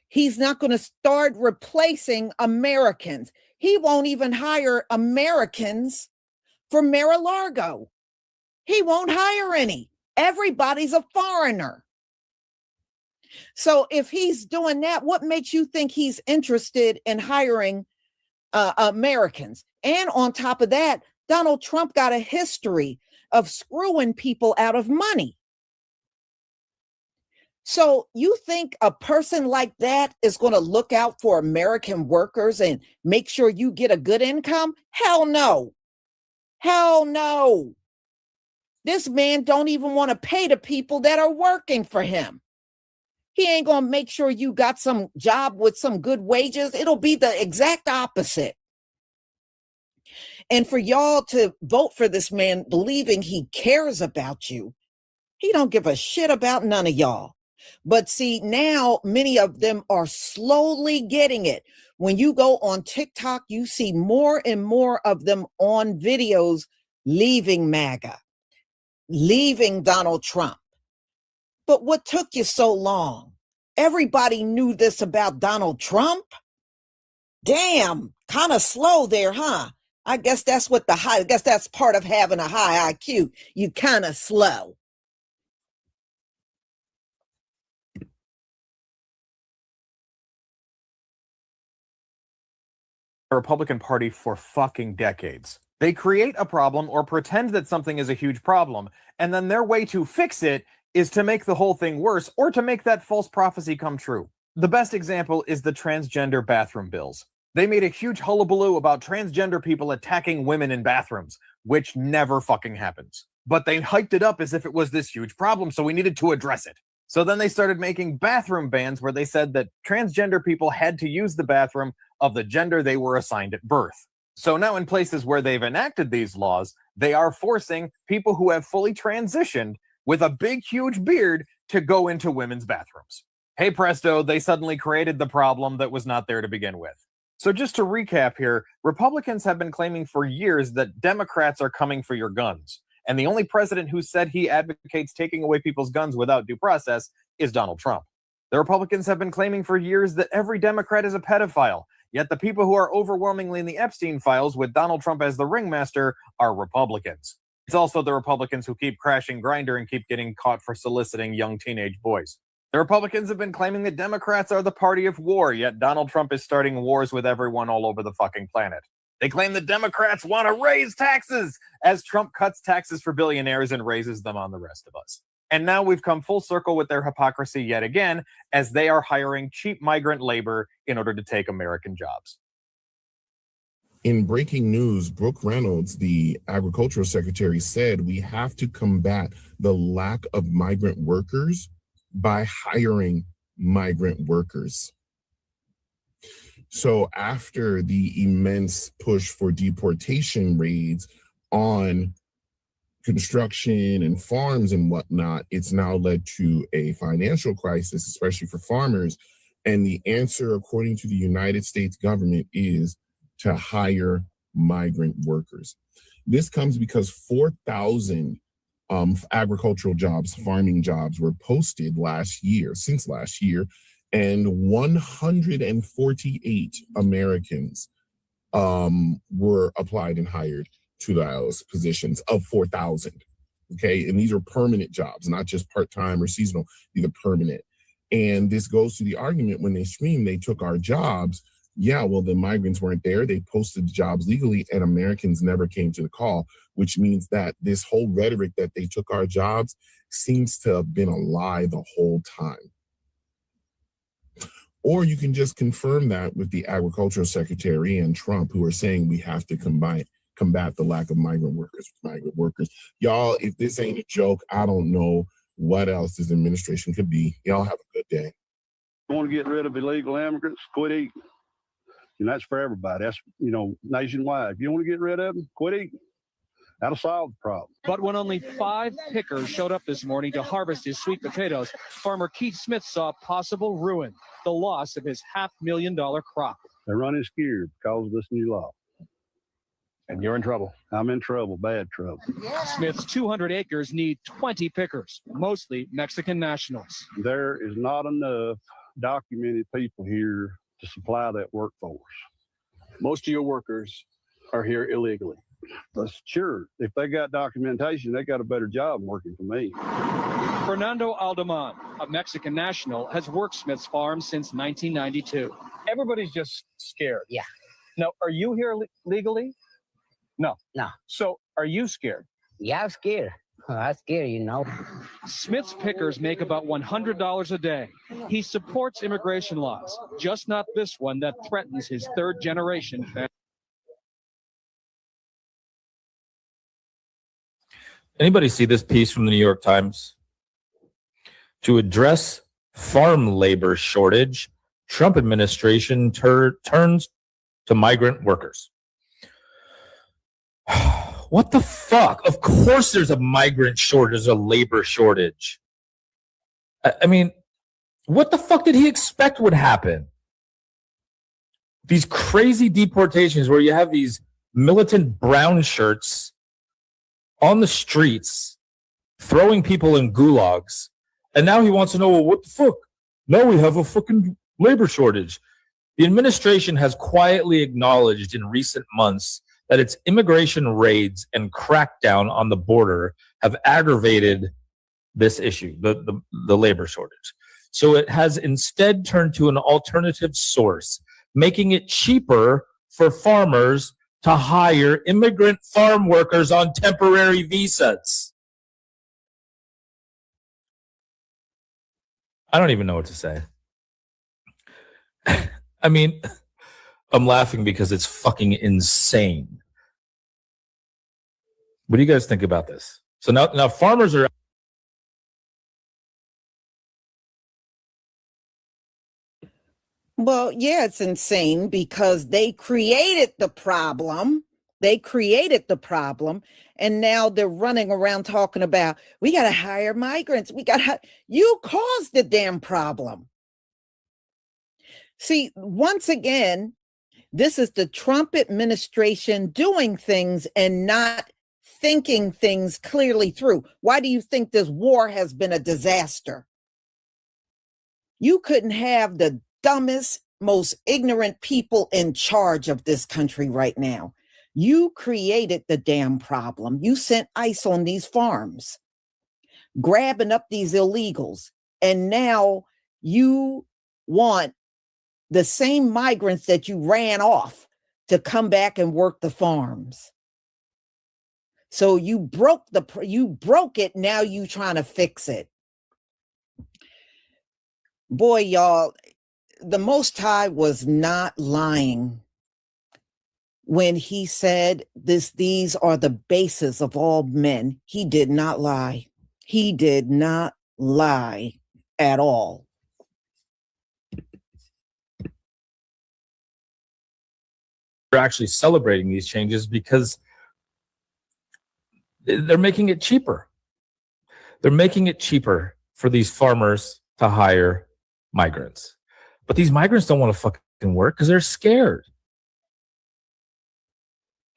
he's not going to start replacing Americans? He won't even hire Americans for Mar-a-Lago. He won't hire any. Everybody's a foreigner. So if he's doing that, what makes you think he's interested in hiring Americans? And on top of that, Donald Trump got a history of screwing people out of money. So you think a person like that is going to look out for American workers and make sure you get a good income? Hell no. Hell no. This man don't even want to pay the people that are working for him. He ain't going to make sure you got some job with some good wages. It'll be the exact opposite. And for y'all to vote for this man believing he cares about you, he don't give a shit about none of y'all. But see, now many of them are slowly getting it. When you go on TikTok, you see more and more of them on videos leaving MAGA, leaving Donald Trump. But what took you so long? Everybody knew this about Donald Trump. Damn, kind of slow there, huh? I guess that's part of having a high IQ. You kind of slow. The Republican Party for fucking decades. They create a problem or pretend that something is a huge problem, and then their way to fix it is to make the whole thing worse or to make that false prophecy come true. The best example is the transgender bathroom bills. They made a huge hullabaloo about transgender people attacking women in bathrooms, which never fucking happens. But they hyped it up as if it was this huge problem, so we needed to address it. So then they started making bathroom bans where they said that transgender people had to use the bathroom of the gender they were assigned at birth. So now in places where they've enacted these laws, they are forcing people who have fully transitioned with a big, huge beard to go into women's bathrooms. Hey presto, they suddenly created the problem that was not there to begin with. So just to recap here, Republicans have been claiming for years that Democrats are coming for your guns. And the only president who said he advocates taking away people's guns without due process is Donald Trump. The Republicans have been claiming for years that every Democrat is a pedophile, yet the people who are overwhelmingly in the Epstein files with Donald Trump as the ringmaster are Republicans. It's also the Republicans who keep crashing Grindr and keep getting caught for soliciting young teenage boys. The Republicans have been claiming that Democrats are the party of war, yet Donald Trump is starting wars with everyone all over the fucking planet. They claim that Democrats want to raise taxes as Trump cuts taxes for billionaires and raises them on the rest of us. And now we've come full circle with their hypocrisy yet again, as they are hiring cheap migrant labor in order to take American jobs. In breaking news, Brooke Reynolds, the agricultural secretary, said we have to combat the lack of migrant workers by hiring migrant workers. So after the immense push for deportation raids on construction and farms and whatnot, it's now led to a financial crisis, especially for farmers. And the answer, according to the United States government, is to hire migrant workers. This comes because 4,000 agricultural jobs, farming jobs were posted since last year, and 148 Americans were applied and hired to those positions of 4,000. Okay, and these are permanent jobs, not just part-time or seasonal. These are permanent. And this goes to the argument when they scream they took our jobs. Yeah, well, the migrants weren't there. They posted the jobs legally, and Americans never came to the call, which means that this whole rhetoric that they took our jobs seems to have been a lie the whole time. Or you can just confirm that with the agricultural secretary and Trump, who are saying we have to combat the lack of migrant workers with migrant workers. Y'all, if this ain't a joke, I don't know what else this administration could be. Y'all have a good day. You want to get rid of illegal immigrants, quit eating. And that's for everybody. That's, nationwide. If you want to get rid of them, quit eating. That'll solve the problem. But when only 5 pickers showed up this morning to harvest his sweet potatoes, farmer Keith Smith saw possible ruin, the loss of his $500,000 crop. They're running scared because of this new law. And you're in trouble. I'm in trouble, bad trouble. Smith's 200 acres need 20 pickers, mostly Mexican nationals. There is not enough documented people here to supply that workforce. Most of your workers are here illegally. That's sure. If they got documentation, they got a better job working for me. Fernando Aldeman, a Mexican national, has worked Smith's farm since 1992. Everybody's just scared. Yeah. Now, are you here legally? No. No. So, are you scared? Yeah, I'm scared. I'm scared, Smith's pickers make about $100 a day. He supports immigration laws, just not this one that threatens his third-generation family. Anybody see this piece from the New York Times? To address farm labor shortage, Trump administration turns to migrant workers. What the fuck? Of course there's a migrant shortage, a labor shortage. I mean, what the fuck did he expect would happen? These crazy deportations where you have these militant brown shirts on the streets throwing people in gulags. And now he wants to know, well, what the fuck? Now we have a fucking labor shortage. The administration has quietly acknowledged in recent months that its immigration raids and crackdown on the border have aggravated this issue, the labor shortage. So it has instead turned to an alternative source, making it cheaper for farmers to hire immigrant farm workers on temporary visas. I don't even know what to say. I mean, I'm laughing because it's fucking insane. What do you guys think about this? So now farmers are... Well, yeah, it's insane because they created the problem. And now they're running around talking about, we got to hire migrants. You caused the damn problem. See, once again, this is the Trump administration doing things and not thinking things clearly through. Why do you think this war has been a disaster? You couldn't have the dumbest, most ignorant people in charge of this country right now. You created the damn problem. You sent ICE on these farms, grabbing up these illegals. And now you want the same migrants that you ran off to come back and work the farms. So you broke it. Now you trying to fix it. Boy, y'all, the Most High was not lying when he said these are the basis of all men. He did not lie. He did not lie at all. We're actually celebrating these changes because they're making it cheaper. They're making it cheaper for these farmers to hire migrants. But these migrants don't want to fucking work because they're scared.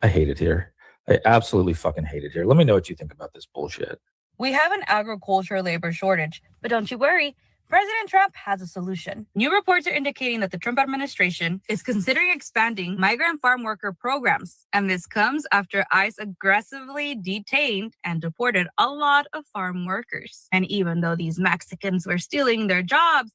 I hate it here. I absolutely fucking hate it here. Let me know what you think about this bullshit. We have an agricultural labor shortage, but don't you worry. President Trump has a solution. New reports are indicating that the Trump administration is considering expanding migrant farm worker programs. And this comes after ICE aggressively detained and deported a lot of farm workers. And even though these Mexicans were stealing their jobs,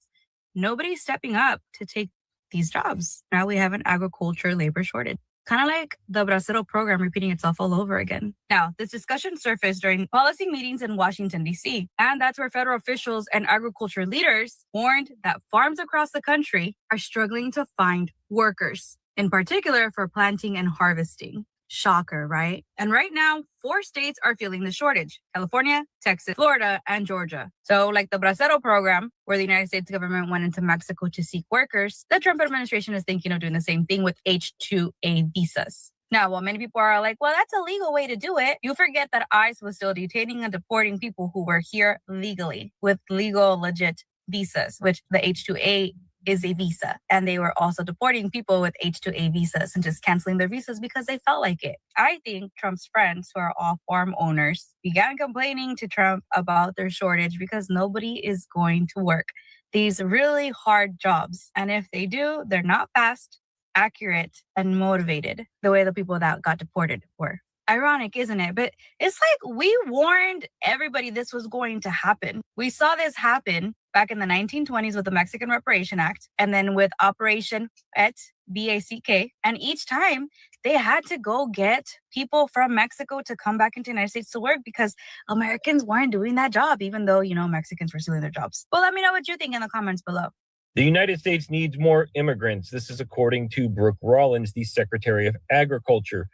nobody's stepping up to take these jobs. Now we have an agriculture labor shortage. Kind of like the Bracero program repeating itself all over again. Now, this discussion surfaced during policy meetings in Washington, D.C., and that's where federal officials and agriculture leaders warned that farms across the country are struggling to find workers, in particular for planting and harvesting. Shocker, right? And right now, 4 states are feeling the shortage: California, Texas, Florida, and Georgia. So like the Bracero program, where the United States government went into Mexico to seek workers, the Trump administration is thinking of doing the same thing with H-2A visas. Now, while many people are like, well, that's a legal way to do it, you forget that ICE was still detaining and deporting people who were here legally with legal, legit visas, which the H-2A is a visa. And they were also deporting people with H-2A visas and just canceling their visas because they felt like it. I think Trump's friends, who are all farm owners, began complaining to Trump about their shortage because nobody is going to work these really hard jobs. And if they do, they're not fast, accurate, and motivated the way the people that got deported were. Ironic, isn't it? But it's like we warned everybody this was going to happen. We saw this happen back in the 1920s with the Mexican Reparation Act, and then with Operation BACK. And each time they had to go get people from Mexico to come back into the United States to work because Americans weren't doing that job, even though, Mexicans were stealing their jobs. Well, let me know what you think in the comments below. The United States needs more immigrants. This is according to Brooke Rollins, the Secretary of Agriculture.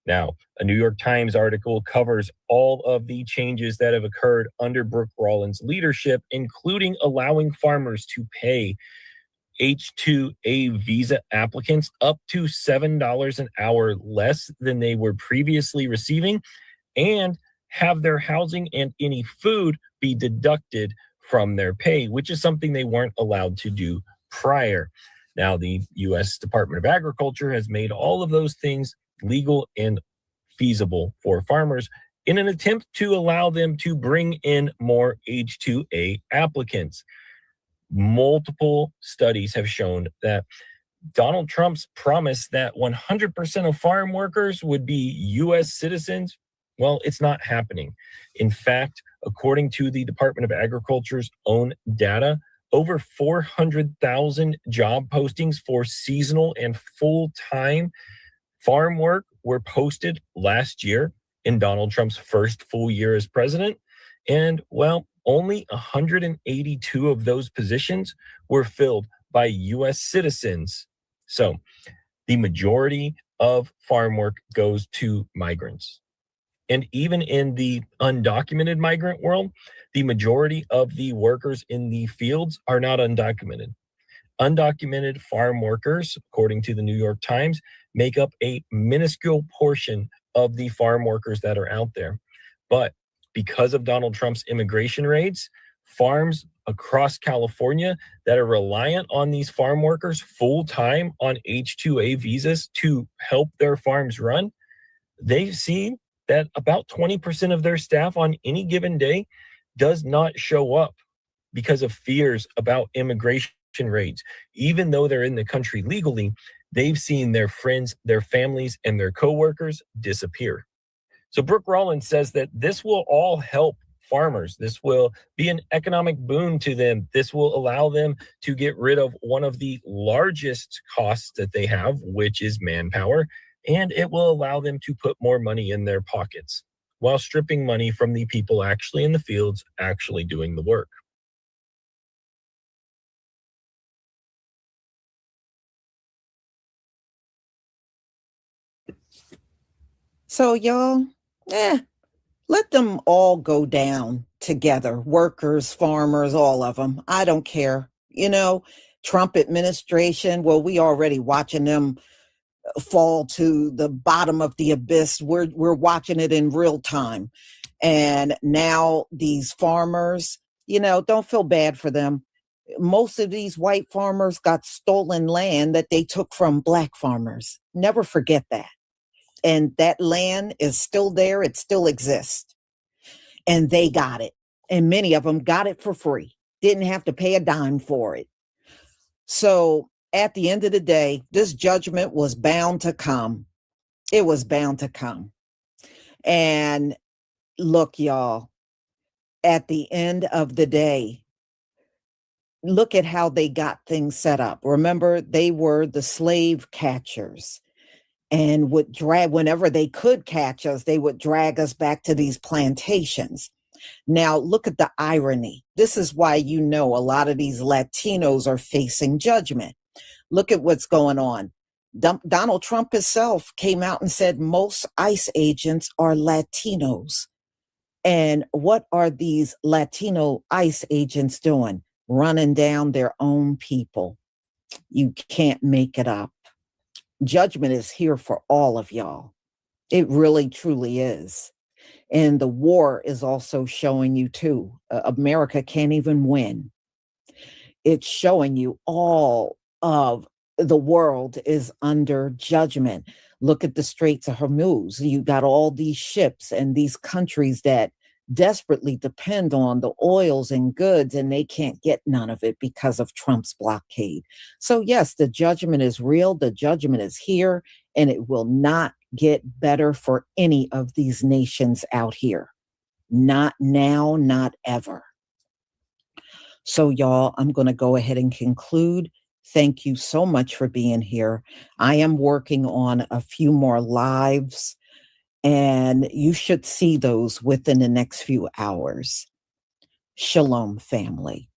Now, a New York Times article covers all of the changes that have occurred under Brooke Rollins' leadership, including allowing farmers to pay H-2A visa applicants up to $7 an hour less than they were previously receiving, and have their housing and any food be deducted from their pay, which is something they weren't allowed to do prior. Now, the U.S. Department of Agriculture has made all of those things legal and feasible for farmers in an attempt to allow them to bring in more H-2A applicants. Multiple studies have shown that Donald Trump's promise that 100% of farm workers would be U.S. citizens, well, it's not happening. In fact, according to the Department of Agriculture's own data, over 400,000 job postings for seasonal and full-time farm work were posted last year in Donald Trump's first full year as president. And, well, only 182 of those positions were filled by U.S. citizens. So the majority of farm work goes to migrants. And even in the undocumented migrant world, the majority of the workers in the fields are not undocumented. Undocumented farm workers, according to the New York Times, make up a minuscule portion of the farm workers that are out there. But because of Donald Trump's immigration raids, farms across California that are reliant on these farm workers full-time on H-2A visas to help their farms run, they've seen that about 20% of their staff on any given day does not show up because of fears about immigration raids. Even though they're in the country legally, they've seen their friends, their families, and their coworkers disappear. So Brooke Rollins says that this will all help farmers. This will be an economic boon to them. This will allow them to get rid of one of the largest costs that they have, which is manpower, and it will allow them to put more money in their pockets while stripping money from the people actually in the fields, actually doing the work. So y'all, let them all go down together. Workers, farmers, all of them. I don't care. You know, Trump administration, well, we already watching them fall to the bottom of the abyss. We're watching it in real time. And now these farmers, you know, don't feel bad for them. Most of these white farmers got stolen land that they took from black farmers. Never forget that. And that land is still there. It still exists. And they got it. And many of them got it for free. Didn't have to pay a dime for it. So at the end of the day, this judgment was bound to come. It was bound to come. And look, y'all, at the end of the day, look at how they got things set up. Remember, they were the slave catchers and would drag, whenever they could catch us, they would drag us back to these plantations. Now, look at the irony. This is why, you know, a lot of these Latinos are facing judgment. Look at what's going on. Donald Trump himself came out and said most ICE agents are Latinos. And what are these Latino ICE agents doing? Running down their own people. You can't make it up. Judgment is here for all of y'all. It really, truly is. And the war is also showing you too. America can't even win. It's showing you all of the world is under judgment. Look at the Straits of Hormuz. You got all these ships and these countries that desperately depend on the oils and goods, and they can't get none of it because of Trump's blockade. So yes, the judgment is real. The judgment is here, and it will not get better for any of these nations out here. Not now, not ever. So y'all, I'm going to go ahead and conclude. Thank you so much for being here. I am working on a few more lives, and you should see those within the next few hours. Shalom, family.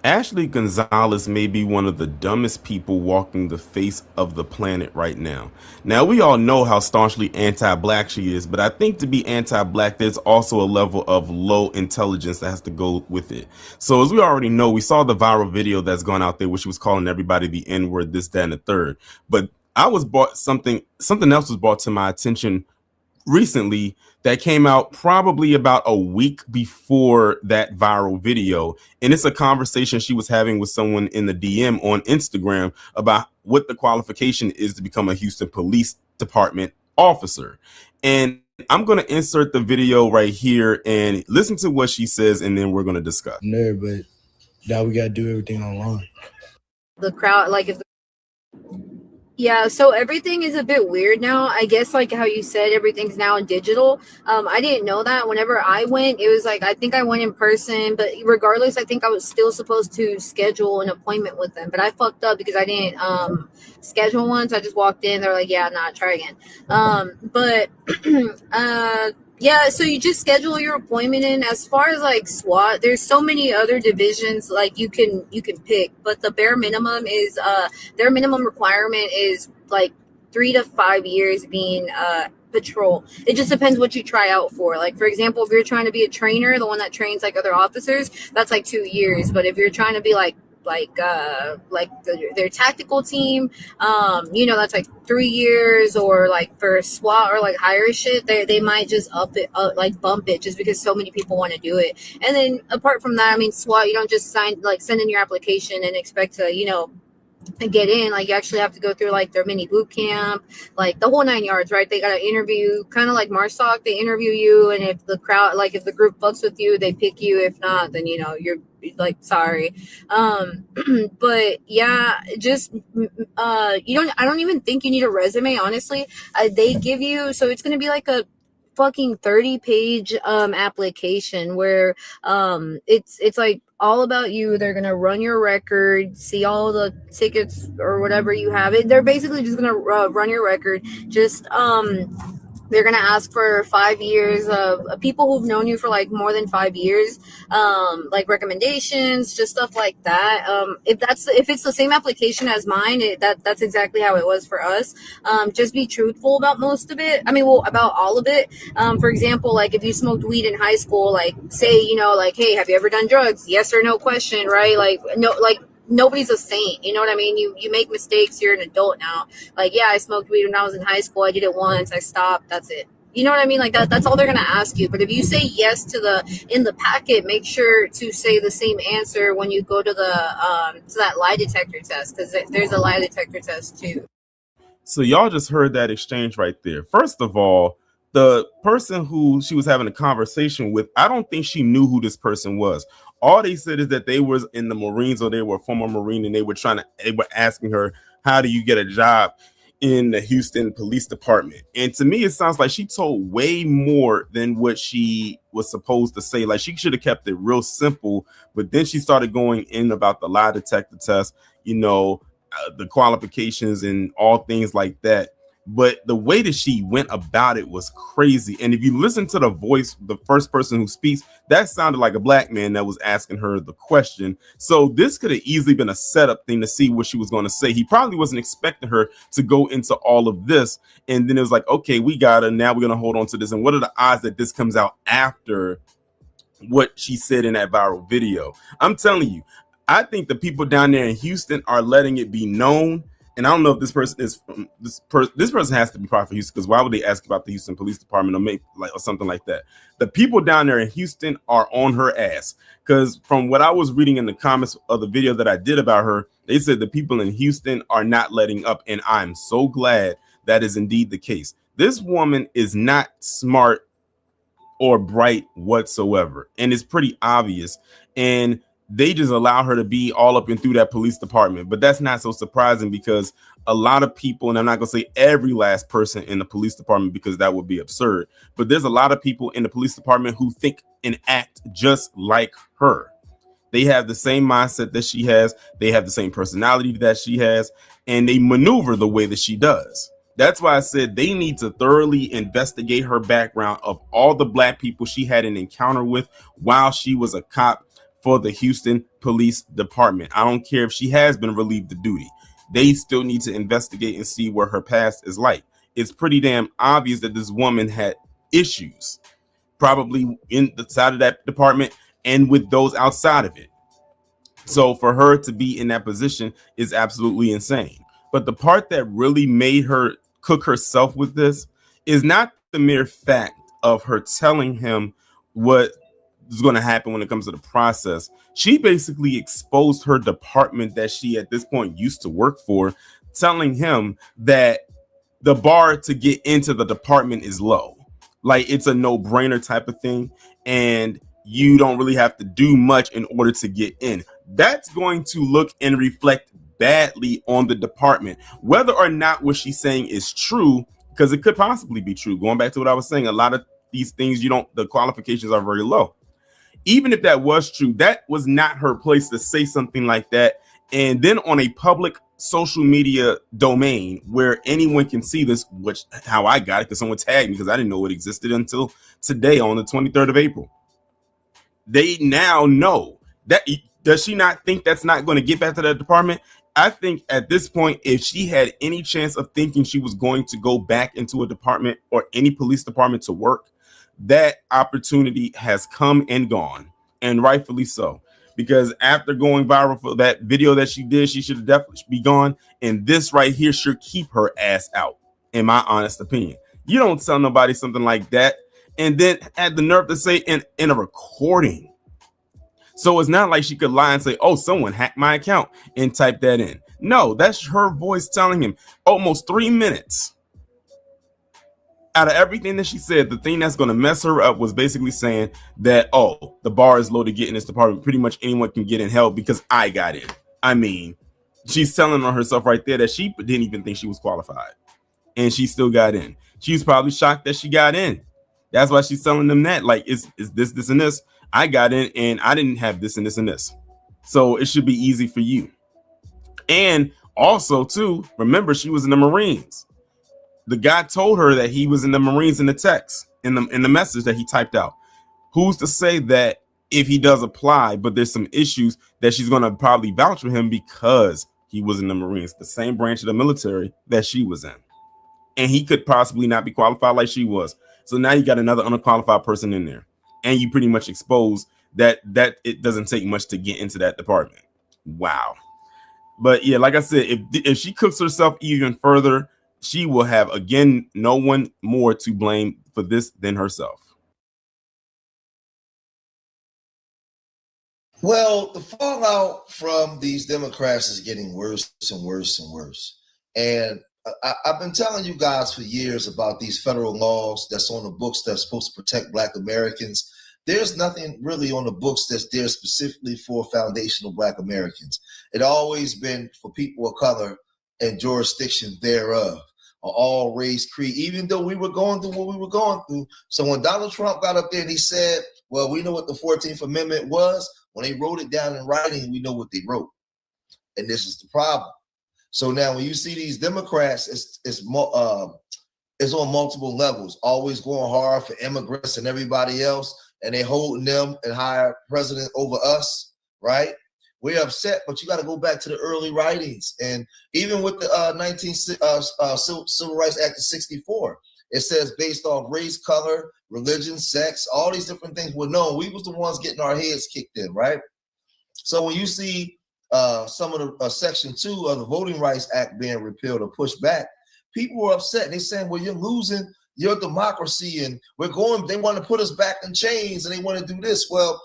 Ashley Gonzalez may be one of the dumbest people walking the face of the planet right now. Now, we all know how staunchly anti-black she is, but I think to be anti-black, there's also a level of low intelligence that has to go with it. So as we already know, we saw the viral video that's gone out there where she was calling everybody the N-word, this, that, and the third. But I was brought something else was brought to my attention recently that came out probably about a week before that viral video, and it's a conversation she was having with someone in the DM on Instagram about what the qualification is to become a Houston Police Department officer. And I'm going to insert the video right here and listen to what she says, and then we're going to discuss. Nerd, but now we got to do everything online. The crowd, like if yeah, so everything is a bit weird now. I guess like how you said, everything's now digital. I didn't know that. Whenever I went, it was like I think I went in person, but regardless, I think I was still supposed to schedule an appointment with them. But I fucked up because I didn't schedule one, so I just walked in. They're like, "Yeah, nah, try again." Yeah, so you just schedule your appointment in. As far as like SWAT, there's so many other divisions like you can pick, but the bare minimum is their minimum requirement is like 3 to 5 years being patrol. It just depends what you try out for. Like for example, if you're trying to be a trainer, the one that trains like other officers, that's like 2 years. But if you're trying to be like their tactical team, that's like 3 years, or like for SWAT or like higher shit, they might just bump it just because so many people want to do it. And then apart from that, I mean, SWAT, you don't just send in your application and expect to, get in. Like you actually have to go through like their mini boot camp, like the whole 9 yards, right? They got to interview, kind of like MARSOC. They interview you, and if the crowd, like if the group fucks with you, they pick you. If not, then you're like sorry. But yeah, just I don't even think you need a resume, honestly. They give you, so it's gonna be like a fucking 30-page application where it's like all about you. They're gonna run your record, see all the tickets or whatever you have. They're basically just gonna run your record. Just they're gonna ask for 5 years of people who've known you for like more than 5 years, like recommendations, just stuff like that. If it's the same application as mine, that's exactly how it was for us. Just be truthful about most of it. I mean, well, about all of it. For example, like if you smoked weed in high school, like say, like, hey, have you ever done drugs? Yes or no question, right? Like no, like nobody's a saint, you know what I mean? You make mistakes, you're an adult now. Like, yeah, I smoked weed when I was in high school, I did it once, I stopped, that's it. You know what I mean? Like that's all they're gonna ask you. But if you say yes to in the packet, make sure to say the same answer when you go to that lie detector test, because there's a lie detector test too. So y'all just heard that exchange right there. First of all, the person who she was having a conversation with, I don't think she knew who this person was. All they said is that they was in the Marines, or they were a former Marine, and they were asking her, how do you get a job in the Houston Police Department? And to me, it sounds like she told way more than what she was supposed to say. Like she should have kept it real simple, but then she started going in about the lie detector test, the qualifications and all things like that. But the way that she went about it was crazy. And if you listen to the voice, the first person who speaks, that sounded like a black man that was asking her the question. So this could have easily been a setup thing to see what she was going to say. He probably wasn't expecting her to go into all of this. And then it was like, okay, we got her. Now we're going to hold on to this. And what are the odds that this comes out after what she said in that viral video? I'm telling you, I think the people down there in Houston are letting it be known. And I don't know if this person is from this person has to be part of Houston, because why would they ask about the Houston Police Department or something like that? The people down there in Houston are on her ass, because from what I was reading in the comments of the video that I did about her, they said the people in Houston are not letting up, and I'm so glad that is indeed the case. This woman is not smart or bright whatsoever, and it's pretty obvious. And they just allow her to be all up and through that police department. But that's not so surprising, because a lot of people, and I'm not going to say every last person in the police department, because that would be absurd, but there's a lot of people in the police department who think and act just like her. They have the same mindset that she has. They have the same personality that she has, and they maneuver the way that she does. That's why I said they need to thoroughly investigate her background of all the black people she had an encounter with while she was a cop. for the Houston Police Department. I don't care if she has been relieved of duty. They still need to investigate and see what her past is like. It's pretty damn obvious that this woman had issues, probably in the side of that department and with those outside of it. So for her to be in that position is absolutely insane. But the part that really made her cook herself with this is not the mere fact of her telling him what is going to happen when it comes to the process. She basically exposed her department that she at this point used to work for, telling him that the bar to get into the department is low. Like, it's a no-brainer type of thing, and you don't really have to do much in order to get in. That's going to look and reflect badly on the department, whether or not what she's saying is true, because it could possibly be true. Going back to what I was saying, a lot of these things, the qualifications are very low. Even if that was true, that was not her place to say something like that. And then on a public social media domain where anyone can see this, which how I got it, because someone tagged me because I didn't know it existed until today on the 23rd of April. They now know that. Does she not think that's not going to get back to that department? I think at this point, if she had any chance of thinking she was going to go back into a department or any police department to work, that opportunity has come and gone, and rightfully so. Because after going viral for that video that she did, she should have definitely be gone. And this right here should keep her ass out, in my honest opinion. You don't tell nobody something like that and then had the nerve to say in a recording. So it's not like she could lie and say, oh, someone hacked my account and type that in. No, that's her voice telling him. Almost 3 minutes. Out of everything that she said, the thing that's going to mess her up was basically saying that, oh, the bar is low to get in this department. Pretty much anyone can get in hell because I got in. I mean, she's telling on herself right there that she didn't even think she was qualified. And she still got in. She's probably shocked that she got in. That's why she's telling them that. Like, is this, and this. I got in and I didn't have this and this and this. So it should be easy for you. And also, too, remember, she was in the Marines. The guy told her that he was in the Marines in the text, in the message that he typed out. Who's to say that if he does apply, but there's some issues that she's going to probably vouch for him because he was in the Marines, the same branch of the military that she was in. And he could possibly not be qualified like she was. So now you got another unqualified person in there. And you pretty much expose that it doesn't take much to get into that department. Wow. But yeah, like I said, if she cooks herself even further, she will have, again, no one more to blame for this than herself. Well, the fallout from these Democrats is getting worse and worse and worse. And I've been telling you guys for years about these federal laws that's on the books that's supposed to protect Black Americans. There's nothing really on the books that's there specifically for foundational Black Americans. It always been for people of color and jurisdiction thereof, or all race, creed, even though we were going through what we were going through. So when Donald Trump got up there and he said, well, we know what the 14th Amendment was, when they wrote it down in writing, we know what they wrote. And this is the problem. So now when you see these Democrats, it's on multiple levels, always going hard for immigrants and everybody else, and they holding them and hire president over us, right? We're upset, but you got to go back to the early writings. And even with the Civil Rights Act of 64, it says based off race, color, religion, sex, all these different things were known. We was the ones getting our heads kicked in, right? So when you see some of the Section 2 of the Voting Rights Act being repealed or pushed back, people were upset. They're saying, well, you're losing your democracy and they want to put us back in chains and they want to do this. Well,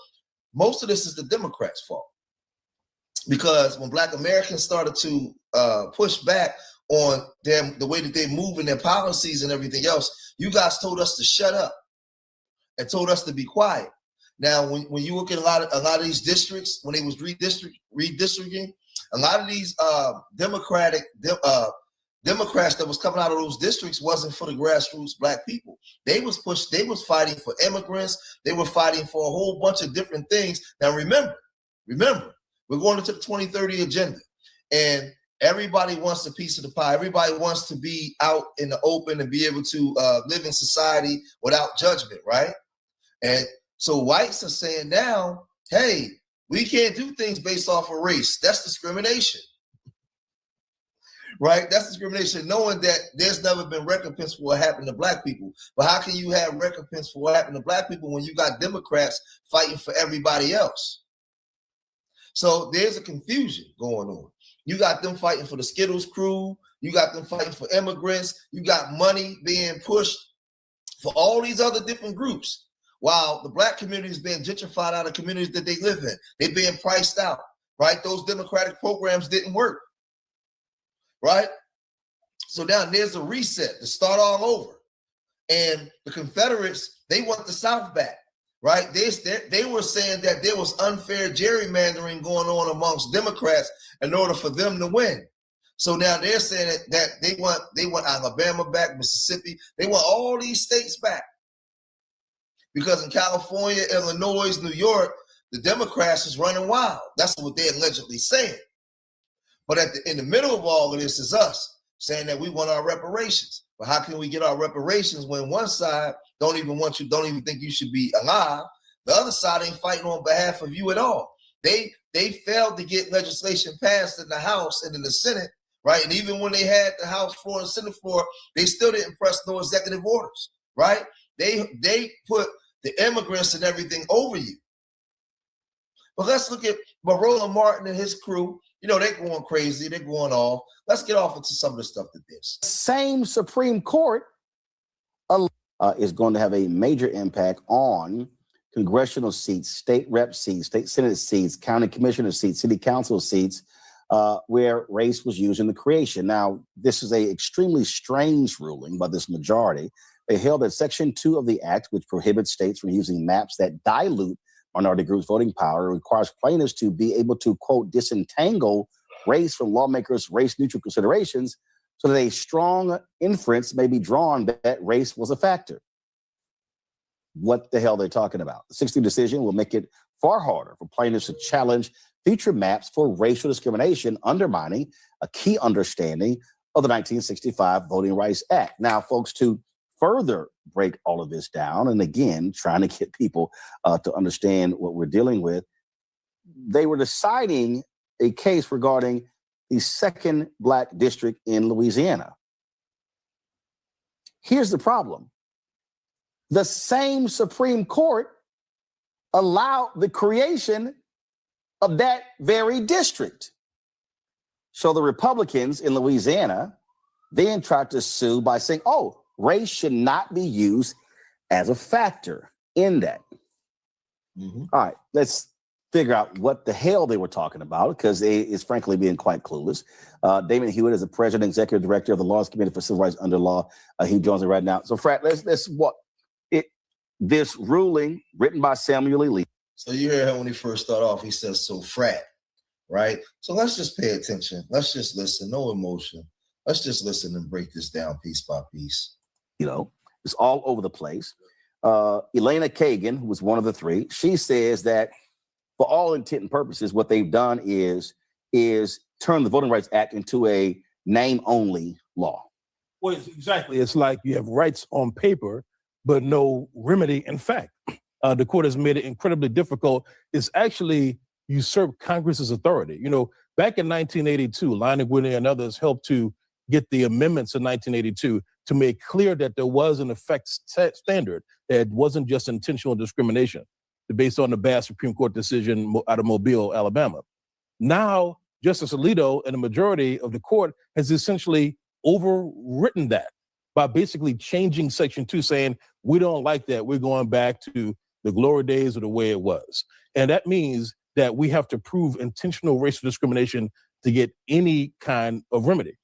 most of this is the Democrats' fault. Because when Black Americans started to push back on them, the way that they move in their policies and everything else, you guys told us to shut up and told us to be quiet. Now, when you look at a lot of these districts, when they was redistricting, a lot of these Democrats that was coming out of those districts wasn't for the grassroots Black people. They was fighting for immigrants. They were fighting for a whole bunch of different things. Now, remember, we're going into the 2030 agenda, and everybody wants a piece of the pie. Everybody wants to be out in the open and be able to live in society without judgment, right? And so whites are saying now, hey, We can't do things based off of race. That's discrimination. Right? That's discrimination, knowing that there's never been recompense for what happened to black people. But how can you have recompense for what happened to black people when you got Democrats fighting for everybody else? So there's a confusion going on. You got them fighting for the Skittles crew. You got them fighting for immigrants. You got money being pushed for all these other different groups, while the black community is being gentrified out of communities that they live in. They're being priced out, right? Those democratic programs didn't work, right? So now there's a reset to start all over. And the Confederates, they want the South back, right? They were saying that there was unfair gerrymandering going on amongst Democrats in order for them to win. So now they're saying that they want Alabama back, Mississippi. They want all these states back. Because in California, Illinois, New York, the Democrats is running wild. That's what they're allegedly saying. But in the middle of all of this is us saying that we want our reparations. But how can we get our reparations when one side don't even think you should be alive? The other side ain't fighting on behalf of you at all. They failed to get legislation passed in the House and in the Senate, right? And even when they had the House floor and Senate floor, they still didn't press no executive orders, right? They put the immigrants and everything over you. But let's look at Roland Martin and his crew. You know, they're going crazy. They're going off. Let's get off into some of the stuff that this. Same Supreme Court is going to have a major impact on congressional seats, state rep seats, state senate seats, county commissioner seats, city council seats, where race was used in the creation. Now, this is a extremely strange ruling by this majority. They held that Section 2 of the Act, which prohibits states from using maps that dilute minority groups' voting power, requires plaintiffs to be able to, quote, disentangle race from lawmakers' race-neutral considerations so that a strong inference may be drawn that race was a factor. What the hell are they talking about? The 60 decision will make it far harder for plaintiffs to challenge future maps for racial discrimination, undermining a key understanding of the 1965 Voting Rights Act. Now, folks, to further break all of this down, and again, trying to get people to understand what we're dealing with, they were deciding a case regarding the 2nd Black district in Louisiana. Here's the problem. The same Supreme Court allowed the creation of that very district. So the Republicans in Louisiana then tried to sue by saying, oh, race should not be used as a factor in that. All right, let's figure out what the hell they were talking about, because it's frankly being quite clueless. Damon Hewitt is the president and executive director of the Laws Committee for Civil Rights under Law. He joins me right now. So, Frat, let's walk this ruling written by Samuel E. Lee. So you hear him when he first started off, he says, so frat, right? So let's just pay attention. Let's just listen, no emotion. Let's just listen and break this down piece by piece. You know, it's all over the place. Elena Kagan, who was one of the three, she says that for all intent and purposes, what they've done is turn the Voting Rights Act into a name-only law. Well, exactly. It's like you have rights on paper, but no remedy in fact. The court has made it incredibly difficult. It's actually usurped Congress's authority. You know, back in 1982, Line Blacc and others helped to get the amendments in 1982 to make clear that there was an effect standard, that it wasn't just intentional discrimination based on the bad Supreme Court decision out of Mobile, Alabama. Now, Justice Alito and the majority of the court has essentially overwritten that by basically changing Section 2, saying, we don't like that. We're going back to the glory days of the way it was. And that means that we have to prove intentional racial discrimination to get any kind of remedy.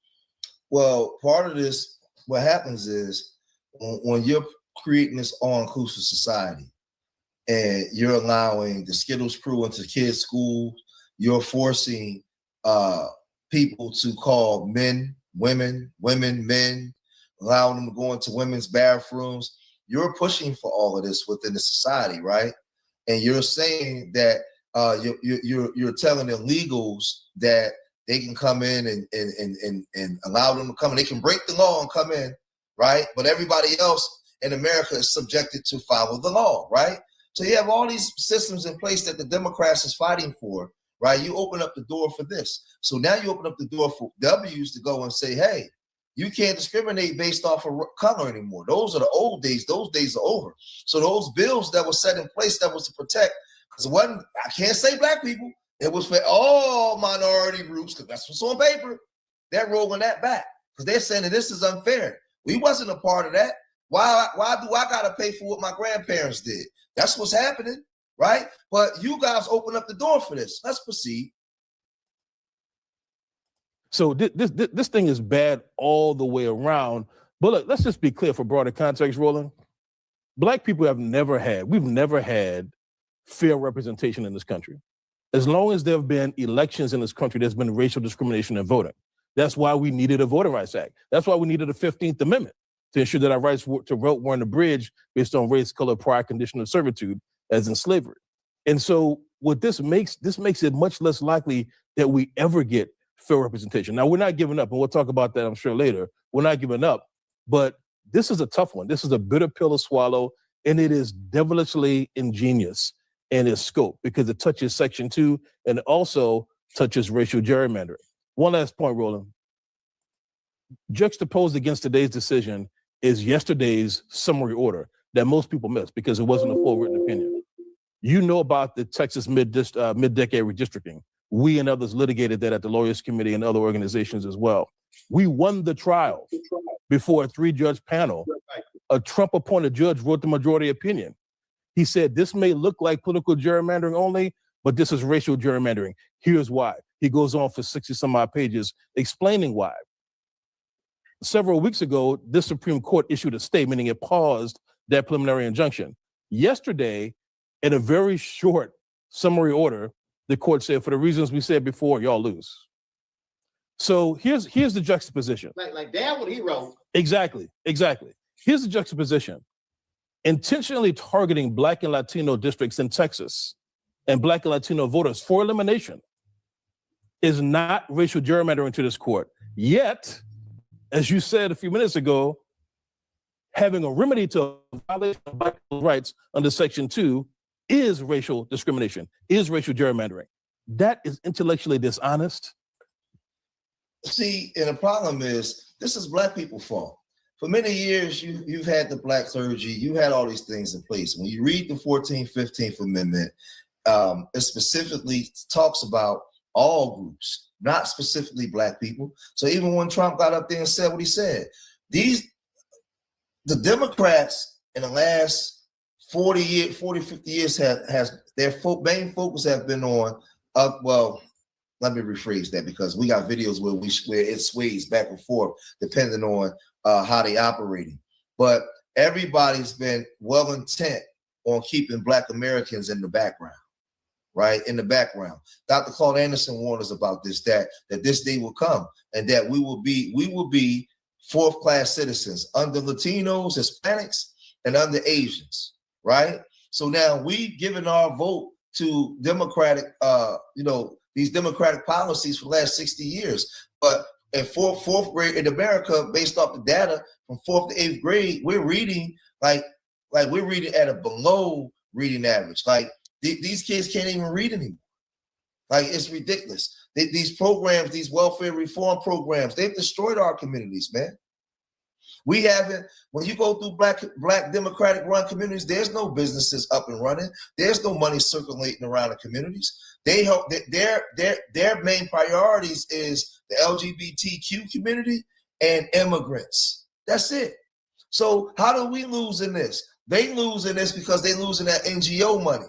Well, part of this, what happens is when you're creating this all-inclusive society and you're allowing the Skittles crew into kids' schools, you're forcing people to call men, women, men, allowing them to go into women's bathrooms. You're pushing for all of this within the society, right? And you're saying that you're telling illegals that they can come in and allow them to come in. They can break the law and come in, right? But everybody else in America is subjected to follow the law, right? So you have all these systems in place that the Democrats is fighting for, right? You open up the door for this. So now you open up the door for W's to go and say, hey, you can't discriminate based off of color anymore. Those are the old days. Those days are over. So those bills that were set in place that was to protect, because it wasn't, I can't say black people. It was for all minority groups, because that's what's on paper. They're rolling that back because they're saying that this is unfair. We wasn't a part of that. Why do I got to pay for what my grandparents did? That's what's happening, right? But you guys open up the door for this. Let's proceed. So this thing is bad all the way around. But look, let's just be clear for broader context, Roland. Black people we've never had fair representation in this country. As long as there have been elections in this country, there's been racial discrimination in voting. That's why we needed a Voting Rights Act. That's why we needed a 15th Amendment to ensure that our rights to vote weren't abridged based on race, color, prior condition of servitude, as in slavery. And so what this makes it much less likely that we ever get fair representation. Now, we're not giving up, and we'll talk about that, I'm sure, later. We're not giving up, but this is a tough one. This is a bitter pill to swallow, and it is devilishly ingenious in its scope because it touches Section 2 and also touches racial gerrymandering. One last point, Roland. Juxtaposed against today's decision is yesterday's summary order that most people missed because it wasn't a full written opinion. You know about the Texas mid-decade redistricting. We and others litigated that at the Lawyers Committee and other organizations as well. We won the trial before a 3-judge panel. A Trump-appointed judge wrote the majority opinion. He said, this may look like political gerrymandering only, but this is racial gerrymandering. Here's why. He goes on for 60 some odd pages explaining why. Several weeks ago, the Supreme Court issued a stay, meaning it paused that preliminary injunction. Yesterday, in a very short summary order, the court said, for the reasons we said before, y'all lose. So here's the juxtaposition. Like that what he wrote. Exactly. Here's the juxtaposition. Intentionally targeting Black and Latino districts in Texas and Black and Latino voters for elimination is not racial gerrymandering to this court. Yet, as you said a few minutes ago, having a remedy to violation of Black rights under Section 2 is racial discrimination, is racial gerrymandering. That is intellectually dishonest. See, and the problem is, this is Black people's fault. For many years, you've had the Black clergy, you had all these things in place. When you read the 14th, 15th Amendment, it specifically talks about all groups, not specifically Black people. So even when Trump got up there and said what he said, the Democrats in the last 40, 50 years has their main focus have been on, well, let me rephrase that because we got videos where it sways back and forth depending on how they operating. But everybody's been well intent on keeping Black Americans in the background, right? In the background. Dr. Claude Anderson warned us about this, that this day will come and that we will be fourth-class citizens under Latinos, Hispanics, and under Asians, right? So now we've given our vote to Democratic, these Democratic policies for the last 60 years. But in fourth grade in America, based off the data from 4th to 8th grade, we're reading like we're reading at a below reading average. Like these kids can't even read anymore. Like it's ridiculous. These programs, these welfare reform programs, they've destroyed our communities, man. We haven't, when you go through black Democratic run communities, there's no businesses up and running. There's no money circulating around the communities. They help their main priorities is the LGBTQ community and immigrants. That's it. So how do we lose in this? They lose in this because they losing that NGO money,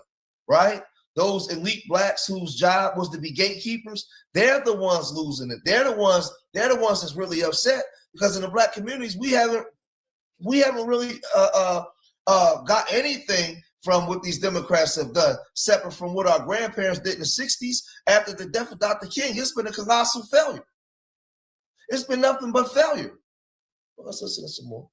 right? Those elite Blacks whose job was to be gatekeepers, they're the ones losing it. They're the ones that's really upset because in the Black communities, we haven't really got anything from what these Democrats have done, separate from what our grandparents did in the 60s after the death of Dr. King. It's been a colossal failure. It's been nothing but failure. Well, let's listen to some more.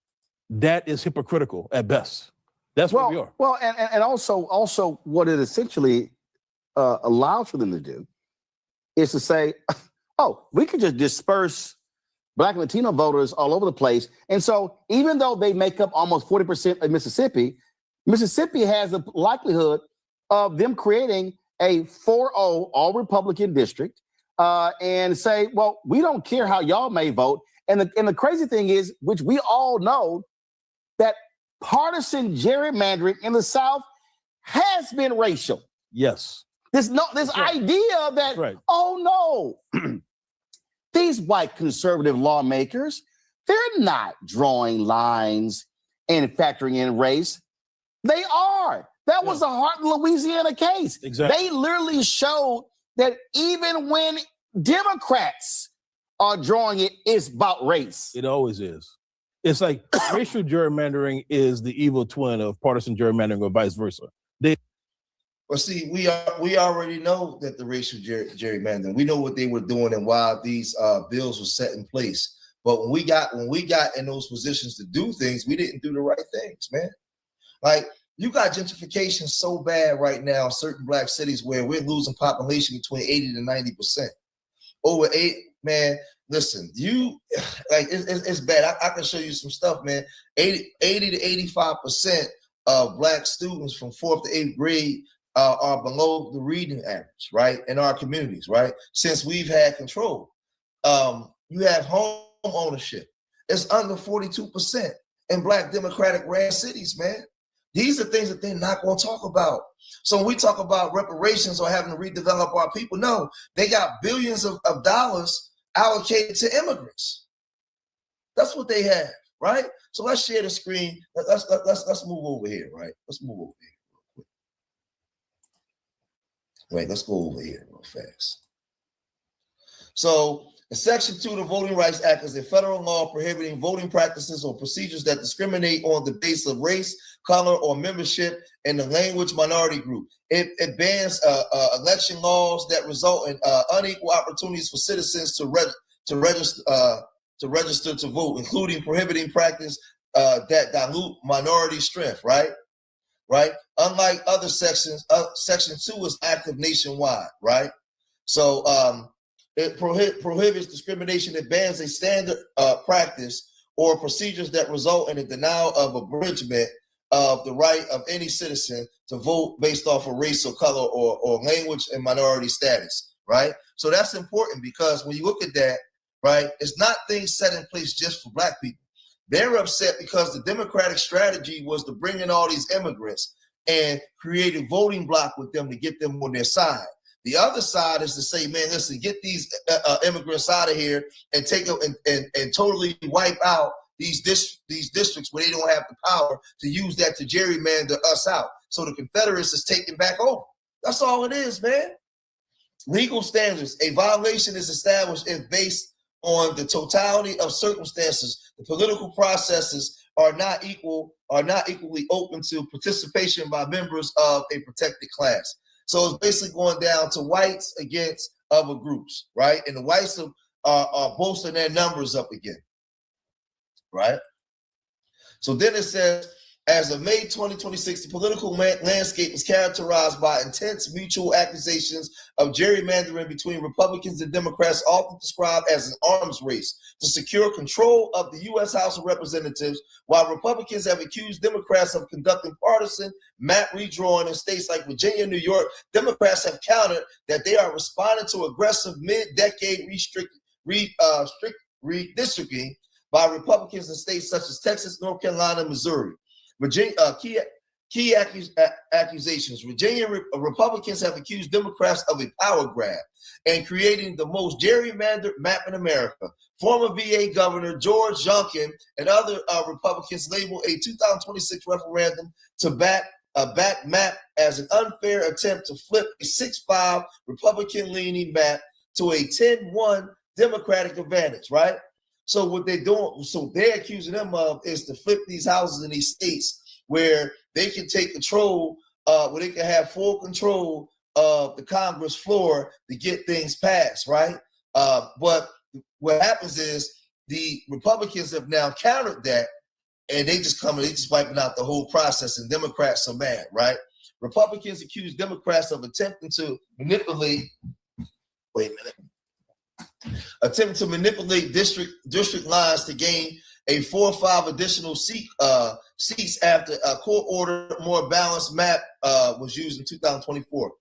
That is hypocritical at best. That's what we are. Well, and also what it essentially allows for them to do is to say, oh, we could just disperse Black and Latino voters all over the place. And so even though they make up almost 40% of Mississippi, Mississippi has a likelihood of them creating a 4-0 all-Republican district and say, well, we don't care how y'all may vote. And the crazy thing is, which we all know, that partisan gerrymandering in the South has been racial. Yes. This idea that, oh no, these white conservative lawmakers, they're not drawing lines and factoring in race. They are. That was the Hart, Louisiana case. Exactly. They literally showed that even when Democrats are drawing it, it's about race. It always is. It's like racial gerrymandering is the evil twin of partisan gerrymandering or vice versa. Well, see, we already know that the racial gerrymandering, we know what they were doing and why these bills were set in place. But when we got in those positions to do things, we didn't do the right things, man. Like, you got gentrification so bad right now in certain black cities where we're losing population between 80 to 90%. Over 8, man, listen, it's bad. I can show you some stuff, man. 80 to 85% of black students from 4th to 8th grade are below the reading average, right, in our communities, right? Since we've had control. You have home ownership. It's under 42% in black Democratic ran cities, man. These are things that they're not going to talk about. So when we talk about reparations or having to redevelop our people, no, they got billions of dollars allocated to immigrants. That's what they have, right? So let's share the screen. Let's move over here, right? Let's move over here real quick. Wait, let's go over here real fast. So in Section 2 of the Voting Rights Act is a federal law prohibiting voting practices or procedures that discriminate on the basis of race, color, or membership in the language minority group. It bans election laws that result in unequal opportunities for citizens to register to vote, including prohibiting practice that dilute minority strength, right? Right? Unlike other sections, Section 2 is active nationwide, right? So it prohibits discrimination. It bans a standard practice or procedures that result in a denial of abridgment of the right of any citizen to vote based off of race or color or language and minority status, right? So that's important because when you look at that, right, it's not things set in place just for black people. They're upset because the Democratic strategy was to bring in all these immigrants and create a voting block with them to get them on their side. The other side is to say, man, listen, get these immigrants out of here and take them and totally wipe out these districts where they don't have the power to use that to gerrymander us out. So the Confederates is taking back over. That's all it is, man. Legal standards. A violation is established if based on the totality of circumstances, the political processes are not equally open to participation by members of a protected class. So it's basically going down to whites against other groups, right? And the whites are boosting their numbers up again, right? So then it says, as of May 2026, the political landscape is characterized by intense mutual accusations of gerrymandering between Republicans and Democrats, often described as an arms race to secure control of the U.S. House of Representatives, while Republicans have accused Democrats of conducting partisan map redrawing in states like Virginia and New York. Democrats have countered that they are responding to aggressive mid-decade redistricting by Republicans in states such as Texas, North Carolina, and Missouri. Virginia, key accusations. Virginia Republicans have accused Democrats of a power grab and creating the most gerrymandered map in America. Former VA Governor George Youngkin and other Republicans labeled a 2026 referendum to back map as an unfair attempt to flip a 6-5 Republican-leaning map to a 10-1 Democratic advantage, right? So what they're doing, so they're accusing them of is to flip these houses in these states where they can take control, where they can have full control of the Congress floor to get things passed, right? But what happens is the Republicans have now countered that, and they just wiping out the whole process, and Democrats are mad, right? Republicans accuse Democrats of attempting to manipulate. Wait a minute. Attempting to manipulate district lines to gain a 4 or 5 additional seats after a court order more balanced map was used in 2024.